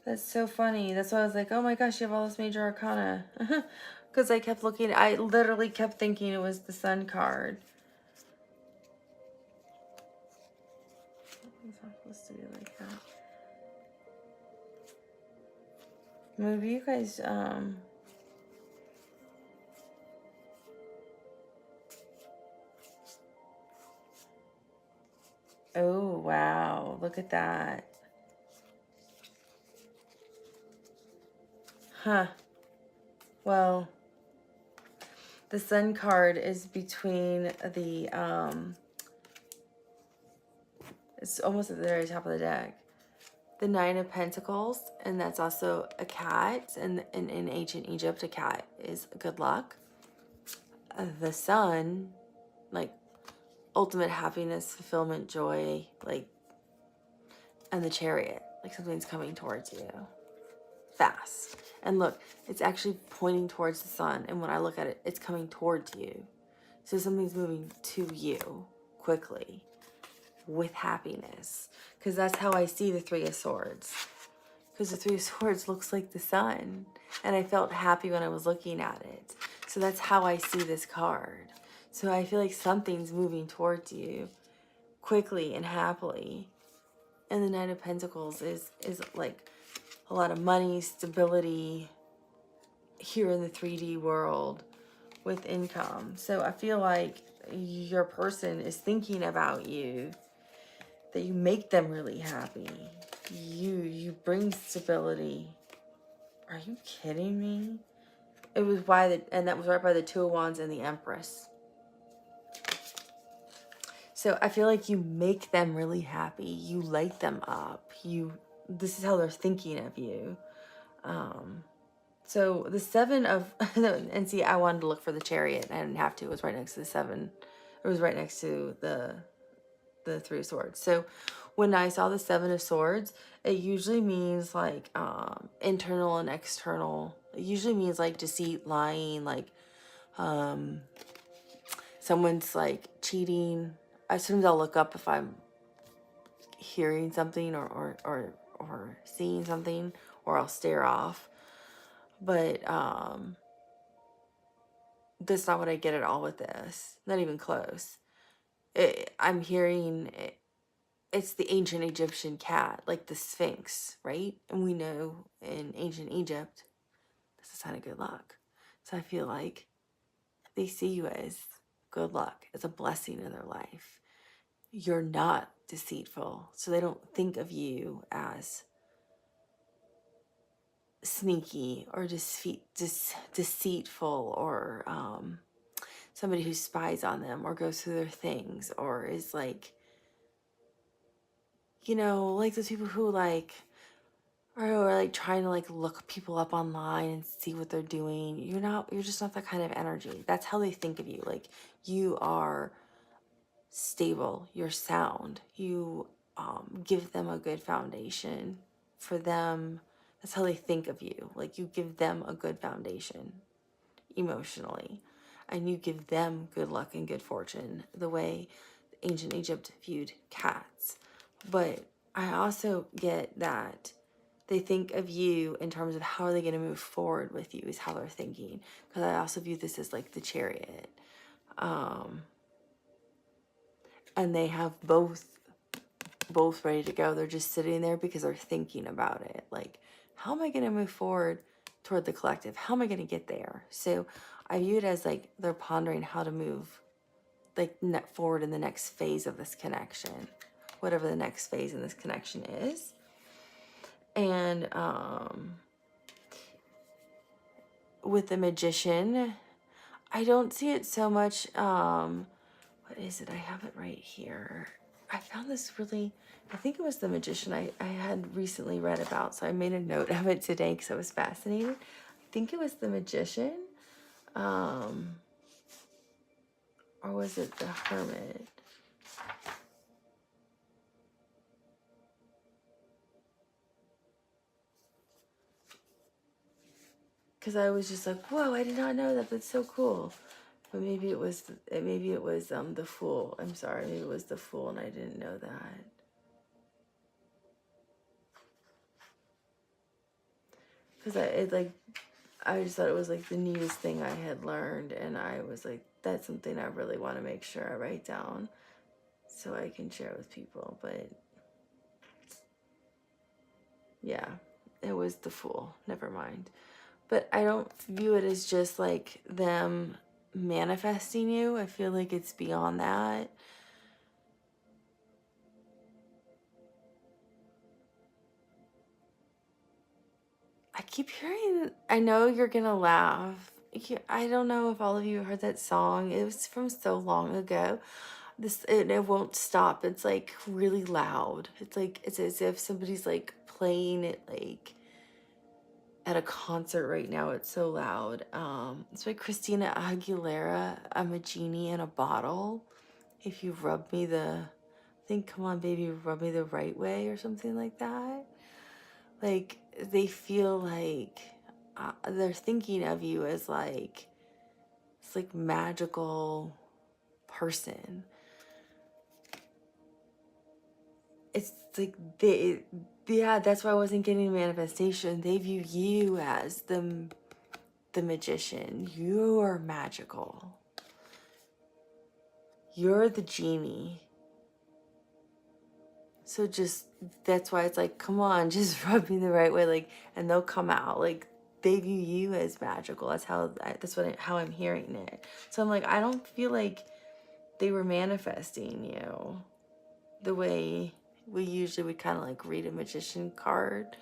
That's so funny. That's why I was like, oh my gosh, you have all this major arcana. Because I kept looking, I literally kept thinking it was the sun card. Let's do it like that. Maybe you guys, oh, wow. Look at that. Huh. Well, the Sun card is between the, it's almost at the very top of the deck. The Nine of Pentacles, and that's also a cat. And in ancient Egypt, a cat is good luck. The Sun, like ultimate happiness, fulfillment, joy, like, and the Chariot, like something's coming towards you fast. And look, it's actually pointing towards the sun, and when I look at it, it's coming towards you. So something's moving to you quickly with happiness, because that's how I see the Three of Swords, because the Three of Swords looks like the sun, and I felt happy when I was looking at it. So that's how I see this card. So I feel like something's moving towards you quickly and happily. And the Nine of Pentacles is like a lot of money, stability here in the 3D world with income. So I feel like your person is thinking about you, that you make them really happy. You bring stability. Are you kidding me? It was by the, and that was right by the Two of Wands and the Empress. So I feel like you make them really happy. You light them up. This is how they're thinking of you. So the Seven of, and see, I wanted to look for the Chariot. I didn't have to. It was right next to the Seven. It was right next to the Three of Swords. So when I saw the Seven of Swords, it usually means like internal and external. It usually means like deceit, lying, like someone's like cheating. Sometimes I'll look up if I'm hearing something or seeing something, or I'll stare off. But that's not what I get at all with this. Not even close. I'm hearing it's the ancient Egyptian cat, like the Sphinx, right? And we know in ancient Egypt, this is a sign of good luck. So I feel like they see you as good luck, as a blessing in their life. You're not deceitful, so they don't think of you as sneaky or deceitful, or somebody who spies on them or goes through their things, or is like, like those people who like are like trying to like look people up online and see what they're doing. You're just not that kind of energy. That's how they think of you. Like, you are stable, you're sound, you give them a good foundation for them. That's how they think of you. Like, you give them a good foundation emotionally, and you give them good luck and good fortune, the way ancient Egypt viewed cats. But I also get that they think of you in terms of how are they going to move forward with you, is how they're thinking. Because I also view this as like the Chariot. And they have both ready to go. They're just sitting there because they're thinking about it. Like, how am I going to move forward toward the collective? How am I going to get there? So I view it as like they're pondering how to move like forward in the next phase of this connection, whatever the next phase in this connection is. And with the Magician, I don't see it so much. What is it? I have it right here. I found this really, I think it was the Magician I had recently read about, so I made a note of it today because I was fascinated. I think it was the Magician, or was it the Hermit? Because I was just like, whoa, I did not know that. That's so cool. But maybe it was the Fool. I'm sorry, maybe it was the Fool, and I didn't know that. Because I just thought it was like the neatest thing I had learned, and I was like, that's something I really want to make sure I write down so I can share with people. But Yeah, it was the Fool. Never mind. But I don't view it as just like them manifesting you. I feel like it's beyond that. I keep hearing, I know you're gonna laugh. I don't know if all of you heard that song. It was from so long ago. It won't stop. It's like really loud. It's like, it's as if somebody's like playing it like at a concert right now. It's so loud. It's by Christina Aguilera. I'm a genie in a bottle. If you rub me come on baby, rub me the right way, or something like that. Like, they feel like they're thinking of you as like this like magical person. It's like yeah, that's why I wasn't getting manifestation. They view you as the magician. You're magical. You're the genie. So just, that's why it's like, come on, just rub me the right way, like, and they'll come out. Like, they view you as magical. That's how I'm hearing it. So I'm like, I don't feel like they were manifesting you the way we usually would kind of like read a magician card.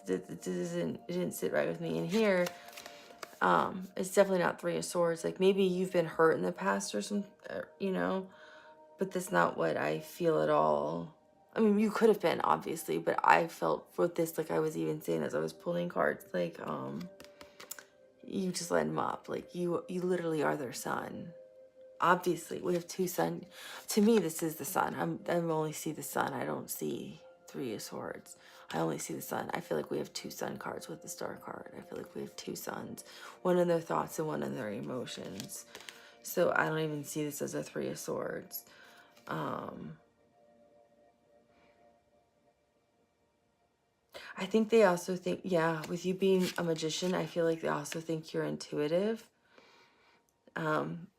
It didn't sit right with me. And here, it's definitely not Three of Swords. Like, maybe you've been hurt in the past or some, you know, but that's not what I feel at all. I mean, you could have been, obviously, but I felt with this, like I was even saying as I was pulling cards, like, you just let them up. Like, you literally are their son. Obviously, we have two sun. To me, this is the sun. I only see the sun. I don't see Three of Swords. I only see the sun. I feel like we have two sun cards with the star card. I feel like we have two suns. One in their thoughts and one in their emotions. So I don't even see this as a Three of Swords. I think they also think, yeah, with you being a magician, I feel like they also think you're intuitive.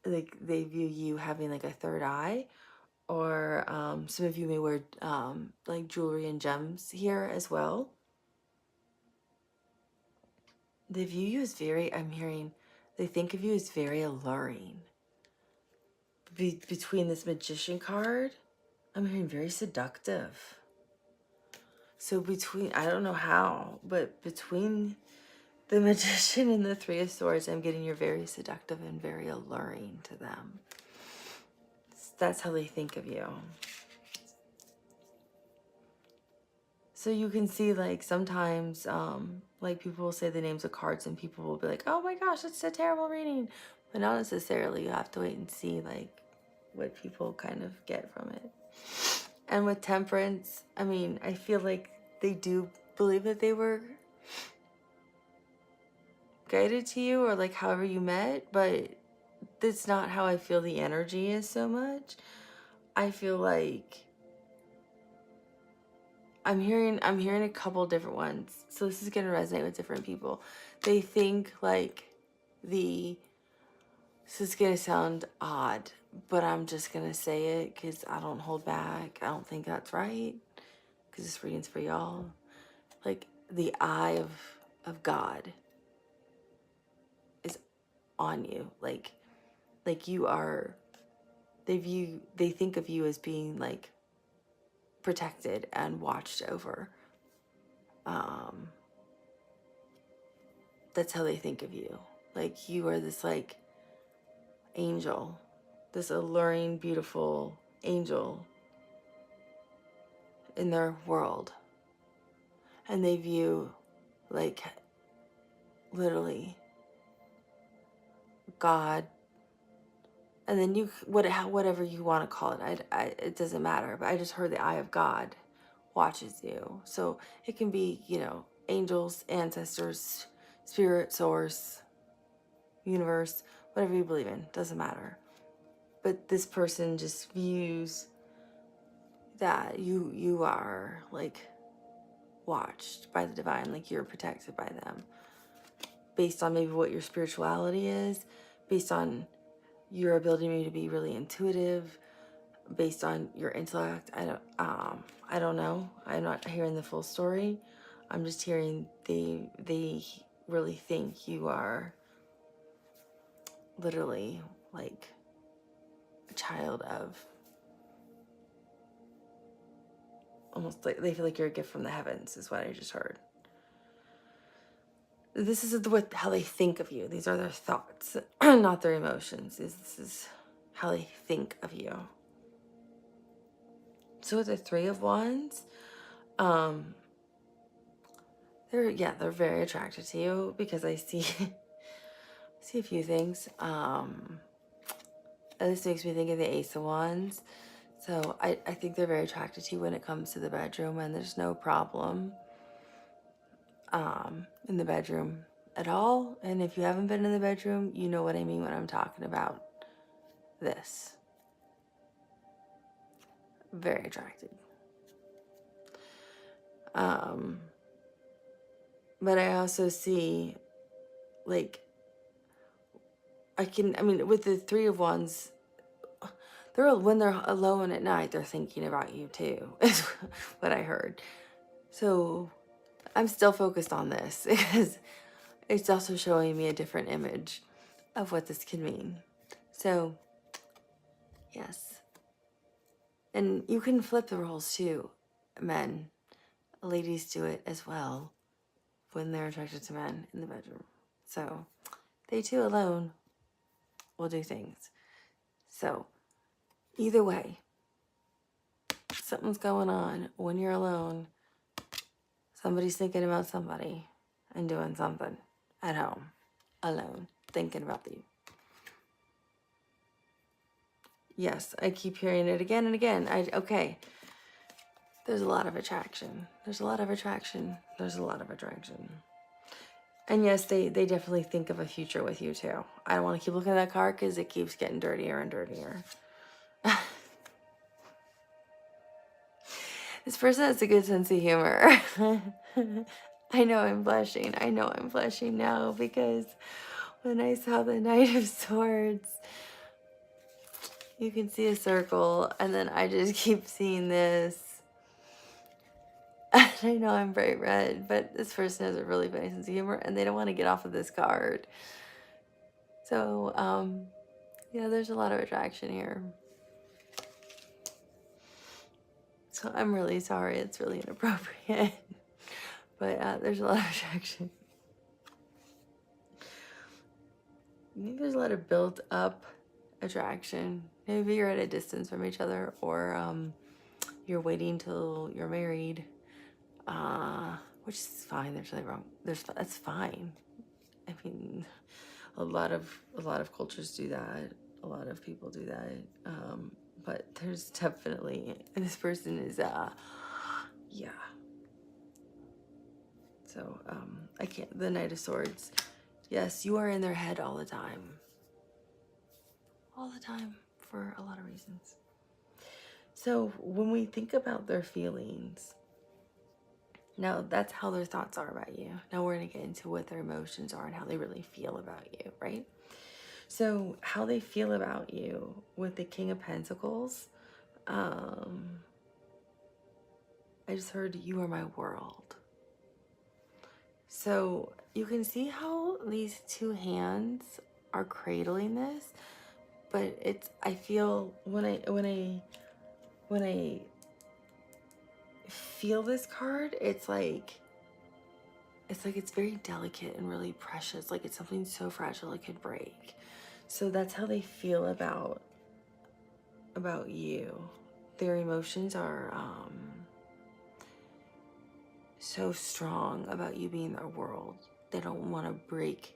Like, they view you having like a third eye, or some of you may wear like jewelry and gems here as well. They view you as very, I'm hearing, they think of you as very alluring. Between this magician card, I'm hearing very seductive. So between, I don't know how, but between the magician and the Three of Swords, I'm getting you're very seductive and very alluring to them. That's how they think of you. So you can see, like, sometimes, like, people will say the names of cards and people will be like, oh my gosh, it's a terrible reading. But not necessarily. You have to wait and see, like, what people kind of get from it. And with Temperance, I mean, I feel like they do believe that they were guided to you, or like however you met, but that's not how I feel the energy is so much. I feel like I'm hearing a couple different ones. So this is gonna resonate with different people. They think like this is gonna sound odd, but I'm just gonna say it because I don't hold back. I don't think that's right, because this reading's for y'all. Like, the eye of God is on you. Like you are, they think of you as being like protected and watched over. That's how they think of you. Like, you are this like angel, this alluring, beautiful angel in their world. And they view, like, literally God, and then whatever you want to call it, it doesn't matter. But I just heard the eye of God watches you. So it can be, you know, angels, ancestors, spirit, source, universe, whatever you believe in, doesn't matter. But this person just views that you are like watched by the divine, like you're protected by them, based on maybe what your spirituality is, based on your ability maybe to be really intuitive, based on your intellect. I don't know. I'm not hearing the full story. I'm just hearing they really think you are literally like a child of, almost like they feel like you're a gift from the heavens, is what I just heard. This is how they think of you. These are their thoughts, not their emotions. This is how they think of you. So with the Three of Wands, they're very attracted to you, because I see a few things. This makes me think of the Ace of Wands. So I think they're very attracted to you when it comes to the bedroom, and there's no problem in the bedroom at all. And if you haven't been in the bedroom, you know what I mean when I'm talking about this. Very attracted. But I also see, like, with the Three of Wands, when they're alone at night, they're thinking about you too, is what I heard. So I'm still focused on this, because it's also showing me a different image of what this can mean. So, yes. And you can flip the roles too, men. Ladies do it as well when they're attracted to men in the bedroom. So, they too alone will do things. So, either way, something's going on when you're alone. Somebody's thinking about somebody and doing something at home, alone, thinking about you. Yes, I keep hearing it again and again. Okay. There's a lot of attraction. There's a lot of attraction. There's a lot of attraction. And yes, they definitely think of a future with you too. I don't want to keep looking at that card because it keeps getting dirtier and dirtier. This person has a good sense of humor. I know I'm blushing. I know I'm blushing now, because when I saw the Knight of Swords, you can see a circle, and then I just keep seeing this. And I know I'm bright red, but this person has a really funny sense of humor, and they don't want to get off of this card. So, yeah, there's a lot of attraction here. So I'm really sorry. It's really inappropriate. But there's a lot of attraction. I think there's a lot of built up attraction. Maybe you're at a distance from each other, or you're waiting till you're married, which is fine. There's nothing wrong. That's fine. I mean, a lot of cultures do that. A lot of people do that. But there's definitely, and this person is, yeah. So, I can't, the Knight of Swords. Yes, you are in their head all the time. All the time, for a lot of reasons. So, when we think about their feelings, now that's how their thoughts are about you. Now we're going to get into what their emotions are and how they really feel about you, right? So, how they feel about you with the King of Pentacles, I just heard, you are my world. So you can see how these two hands are cradling this, but I feel when I feel this card, it's very delicate and really precious, like it's something so fragile it could break. So that's how they feel about you. Their emotions are so strong about you being their world. They don't want to break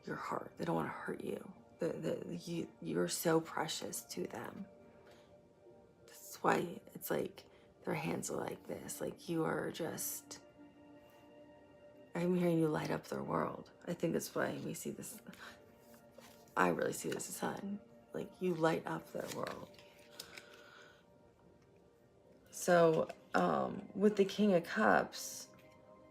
your heart. They don't want to hurt you. You're so precious to them. That's why it's like their hands are like this. Like you are just, I'm hearing you light up their world. I think that's why we see this. I really see this as a sign. Like you light up their world. So with the King of Cups,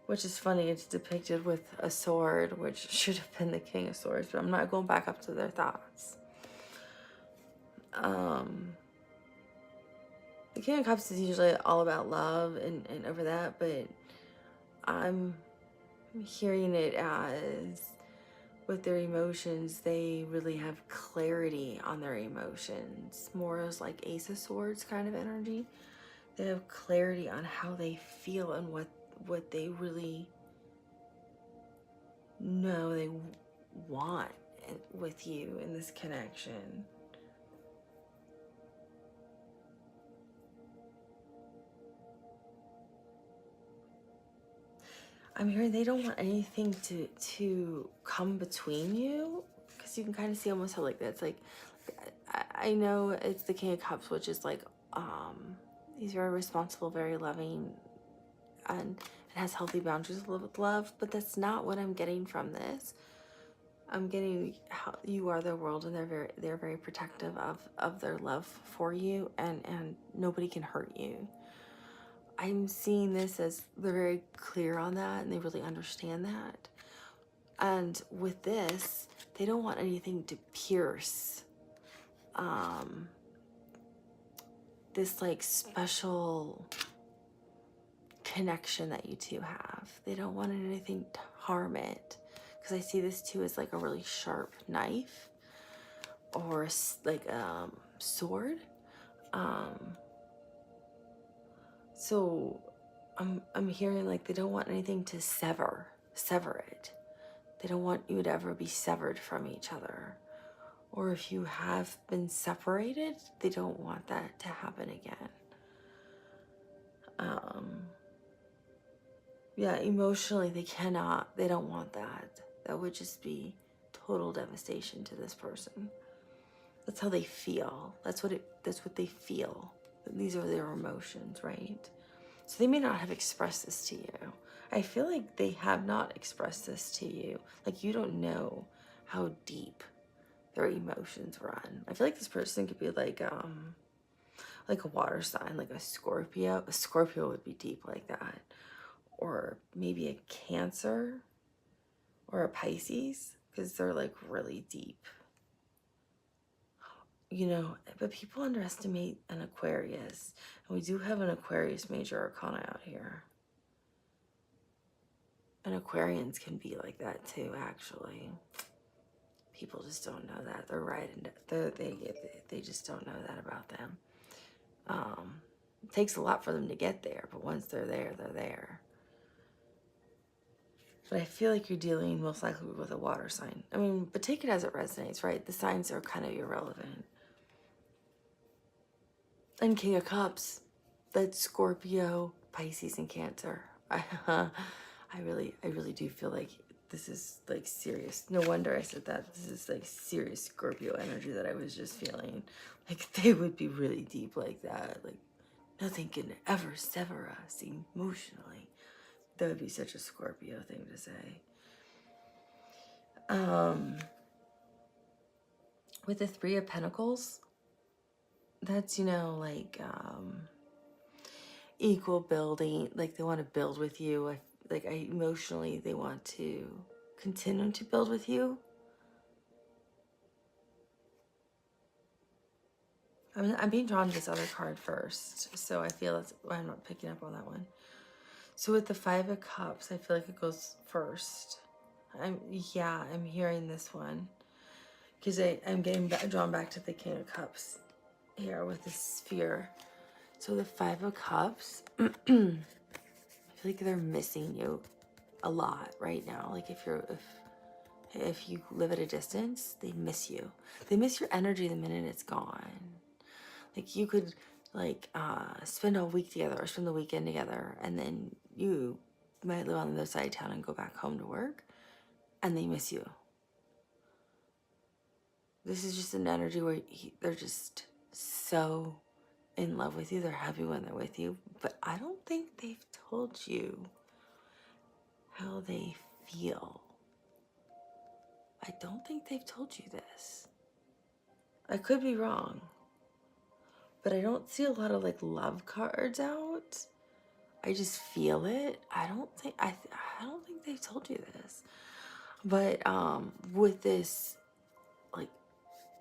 which is funny, it's depicted with a sword, which should have been the King of Swords, but I'm not going back up to their thoughts. The King of Cups is usually all about love and over that, but I'm hearing it as with their emotions, they really have clarity on their emotions. More as like Ace of Swords kind of energy. They have clarity on how they feel and what they really know they want with you in this connection. I'm hearing they don't want anything to come between you, because you can kind of see almost how like that's like, I know it's the King of Cups, which is like he's very responsible, very loving, and it has healthy boundaries with love, but that's not what I'm getting from this. I'm getting how you are their world, and they're very protective of their love for you, and nobody can hurt you. I'm seeing this as they're very clear on that, and they really understand that. And with this, they don't want anything to pierce this like special connection that you two have. They don't want anything to harm it, because I see this too as like a really sharp knife or like sword. So I'm hearing like they don't want anything to sever it. They don't want you to ever be severed from each other. Or if you have been separated, they don't want that to happen again. Yeah, emotionally they don't want that. That would just be total devastation to this person. That's how they feel. That's what they feel. These are their emotions, right? So they may not have expressed this to you. I feel like they have not expressed this to you. Like you don't know how deep their emotions run. I feel like this person could be like a water sign, like a Scorpio. A Scorpio would be deep like that. Or maybe a Cancer or a Pisces, because they're like really deep. You know, but people underestimate an Aquarius. And we do have an Aquarius major arcana out here. And Aquarians can be like that too, actually. People just don't know that. They're right, and they just don't know that about them. It takes a lot for them to get there, but once they're there, they're there. But I feel like you're dealing most likely with a water sign. I mean, but take it as it resonates, right? The signs are kind of irrelevant. And King of Cups, that's Scorpio, Pisces, and Cancer. I really do feel like this is like serious. No wonder I said that. This is like serious Scorpio energy that I was just feeling. Like they would be really deep like that. Like nothing can ever sever us emotionally. That would be such a Scorpio thing to say. With the Three of Pentacles, that's, you know, like equal building. Like they want to build with you. Emotionally, they want to continue to build with you. I'm being drawn to this other card first, so I feel that's why I'm not picking up on that one. So with the Five of Cups, I feel like it goes first. I'm hearing this one because I'm getting drawn back to the King of Cups here with the Sphere. So the Five of Cups, I feel like they're missing you a lot right now. Like if you live at a distance, they miss you. They miss your energy the minute it's gone. Like you could like spend a week together or spend the weekend together, and then you might live on the other side of town and go back home to work, and they miss you. This is just an energy where they're just so in love with you. They're happy when they're with you, but I don't think they've told you how they feel. I don't think they've told you this. I could be wrong, but I don't see a lot of like love cards out. I just feel it. I don't think they've told you this. But with this like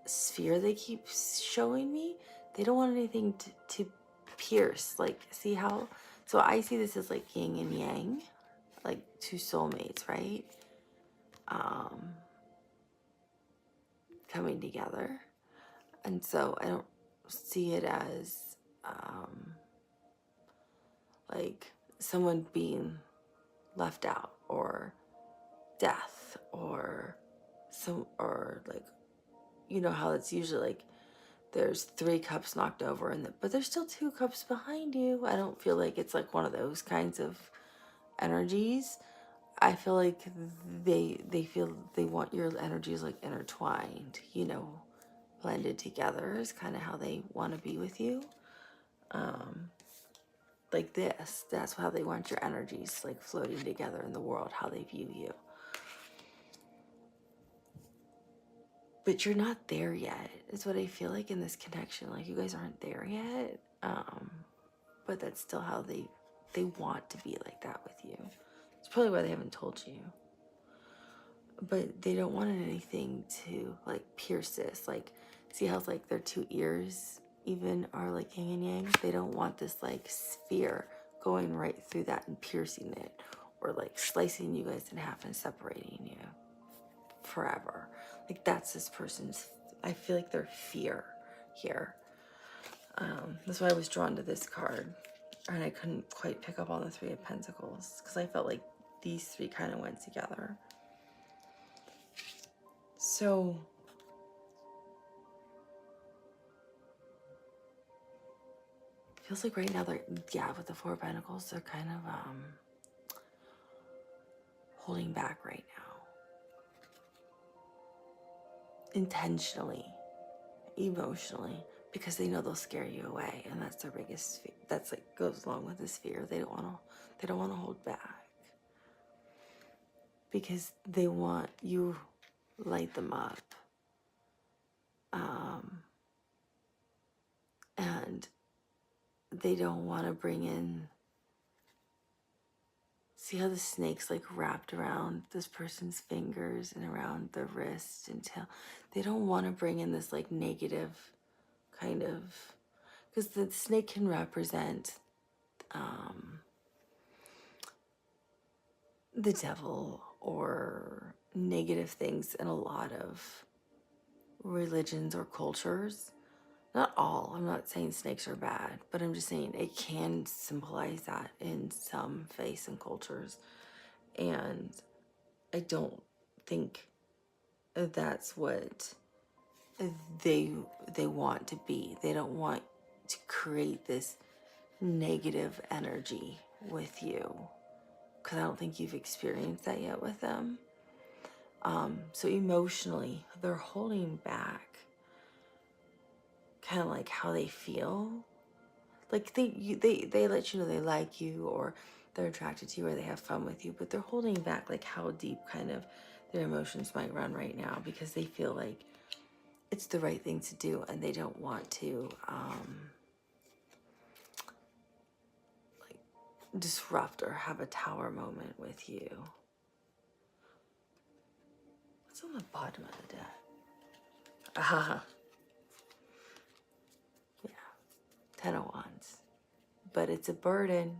sphere they keep showing me, they don't want anything to pierce. Like, see how, so I see this as like yin and yang. like two soulmates, right? Coming together. And so I don't see it as like someone being left out, or death, or like, you know how it's usually like there's 3 cups knocked over but there's still 2 cups behind you. I don't feel like it's like one of those kinds of energies. I feel like they feel they want your energies like intertwined, you know, blended together is kind of how they want to be with you. Like this, that's how they want your energies like floating together in the world, how they view you. But you're not there yet, is what I feel like in this connection. Like you guys aren't there yet. But that's still how they want to be like that with you. It's probably why they haven't told you. But they don't want anything to like pierce this. Like, see how it's like their 2 ears even are like yin and yang? They don't want this like sphere going right through that and piercing it, or like slicing you guys in half and separating you forever. Like that's this person's, I feel like their fear here. That's why I was drawn to this card, and I couldn't quite pick up on the 3 of Pentacles because I felt like these 3 kind of went together. So feels like right now they're, yeah, with the 4 of Pentacles, they're kind of holding back right now. Intentionally, emotionally, because they know they'll scare you away, and that's their biggest fear. That's like goes along with this fear. They don't want to hold back because they want you light them up. And they don't want to bring in, see how the snake's like wrapped around this person's fingers and around their wrist and tail. They don't want to bring in this like negative kind of, because the snake can represent the devil or negative things in a lot of religions or cultures. Not all, I'm not saying snakes are bad, but I'm just saying it can symbolize that in some faiths and cultures. And I don't think that's what they want to be. They don't want to create this negative energy with you, because I don't think you've experienced that yet with them. So emotionally, they're holding back kind of like how they feel. Like they let you know they like you, or they're attracted to you, or they have fun with you, but they're holding back like how deep kind of their emotions might run right now, because they feel like it's the right thing to do, and they don't want to like disrupt or have a tower moment with you. What's on the bottom of the deck? Yeah, 10 of Wands. But it's a burden.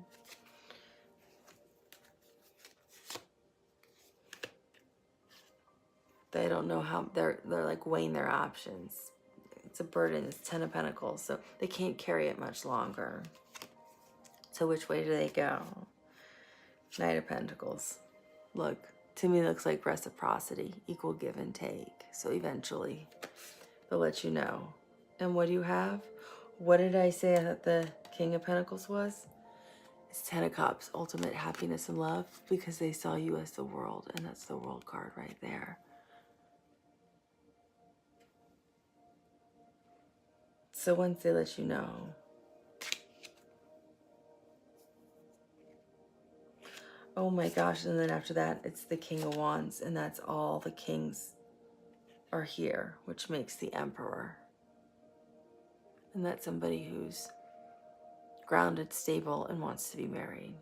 They don't know how, they're like weighing their options. It's a burden. It's 10 of Pentacles, so they can't carry it much longer. So which way do they go? Knight of Pentacles. Look, to me, it looks like reciprocity, equal give and take. So eventually, they'll let you know. And what do you have? What did I say that the King of Pentacles was? It's 10 of Cups, ultimate happiness and love, because they saw you as the world, and that's the World card right there. So once they let you know, oh my gosh, and then after that, it's the King of Wands, and that's all the kings are here, which makes the Emperor. And that's somebody who's grounded, stable, and wants to be married.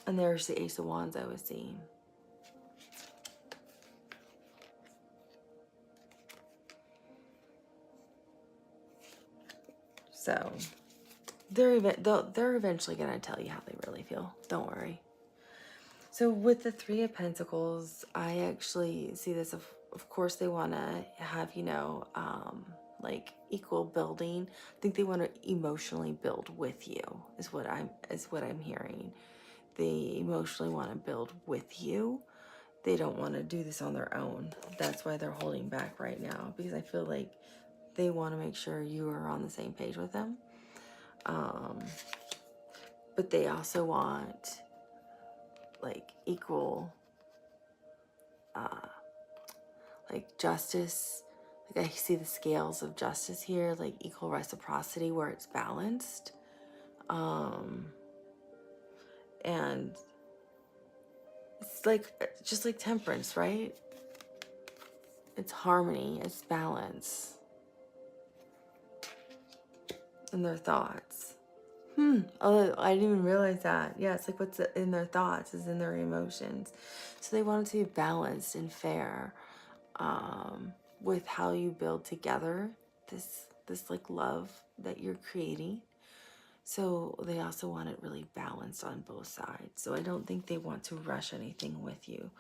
And there's the Ace of Wands I was seeing. So, they're eventually gonna tell you how they really feel. Don't worry. So with the Three of Pentacles, I actually see this. Of course, they want to have, like equal building. I think they want to emotionally build with you. Is what I'm hearing. They emotionally want to build with you. They don't want to do this on their own. That's why they're holding back right now, because I feel like they want to make sure you are on the same page with them. But they also want like equal, like justice. Like I see the scales of justice here, like equal reciprocity where it's balanced. And it's like, just like temperance, right? It's harmony, it's balance in their thoughts. Oh, I didn't even realize that. Yeah, it's like what's in their thoughts is in their emotions. So they want it to be balanced and fair, with how you build together this like love that you're creating. So they also want it really balanced on both sides. So I don't think they want to rush anything with you,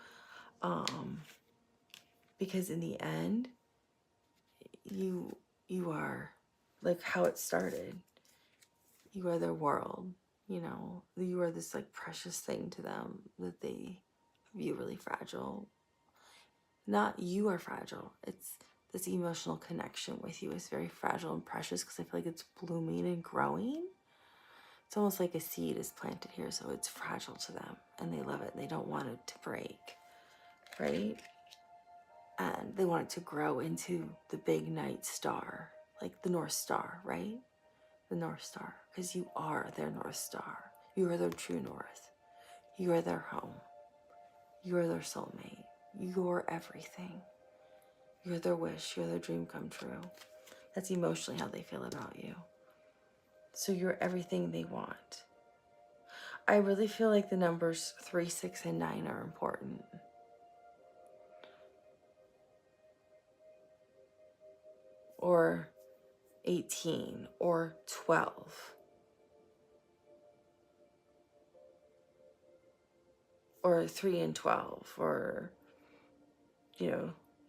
because in the end, you are like how it started. You are their world. You are this like precious thing to them that they view really fragile. Not you are fragile. It's this emotional connection with you is very fragile and precious, because I feel like it's blooming and growing. It's almost like a seed is planted here, so it's fragile to them, and they love it, and they don't want it to break, right? And they want it to grow into the big night star, like the North Star, right? The North Star, because you are their North Star. You are their true north. You are their home. You are their soulmate. You're everything. You're their wish. You're their dream come true. That's emotionally how they feel about you. So you're everything they want. I really feel like the numbers 3, 6, and 9 are important. Or 18, or 12. Or 3 and 12, or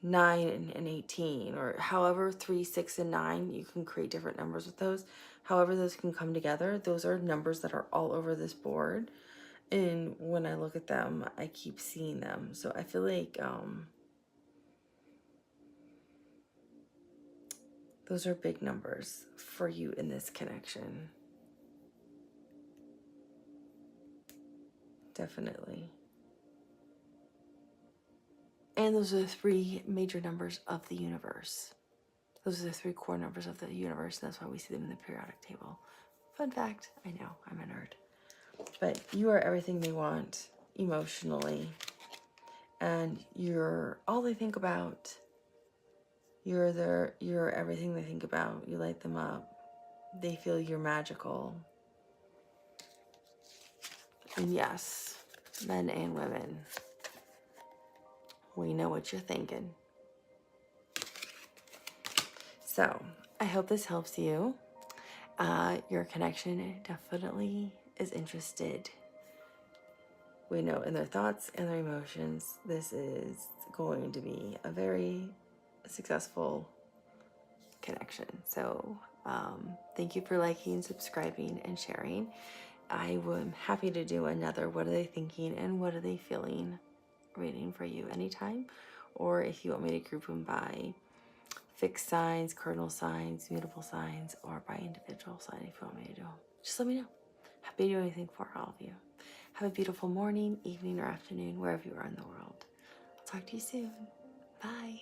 9 and 18, or however 3, 6, and 9, you can create different numbers with those. However those can come together, those are numbers that are all over this board. And when I look at them, I keep seeing them. So I feel like those are big numbers for you in this connection. Definitely. And those are the 3 major numbers of the universe. Those are the 3 core numbers of the universe. And that's why we see them in the periodic table. Fun fact, I know, I'm a nerd. But you are everything they want emotionally. And you're all they think about. You're everything they think about. You light them up. They feel you're magical. And yes, men and women, we know what you're thinking. So I hope this helps you. Your connection definitely is interested. We know in their thoughts and their emotions, this is going to be a very successful connection. So thank you for liking, subscribing, and sharing. I am happy to do another what are they thinking and what are they feeling reading for you anytime. Or if you want me to group them by fixed signs, cardinal signs, mutable signs, or by individual sign, if you want me to do them, just let me know. Happy to do anything for all of you. Have a beautiful morning, evening, or afternoon, wherever you are in the world. I'll talk to you soon. Bye.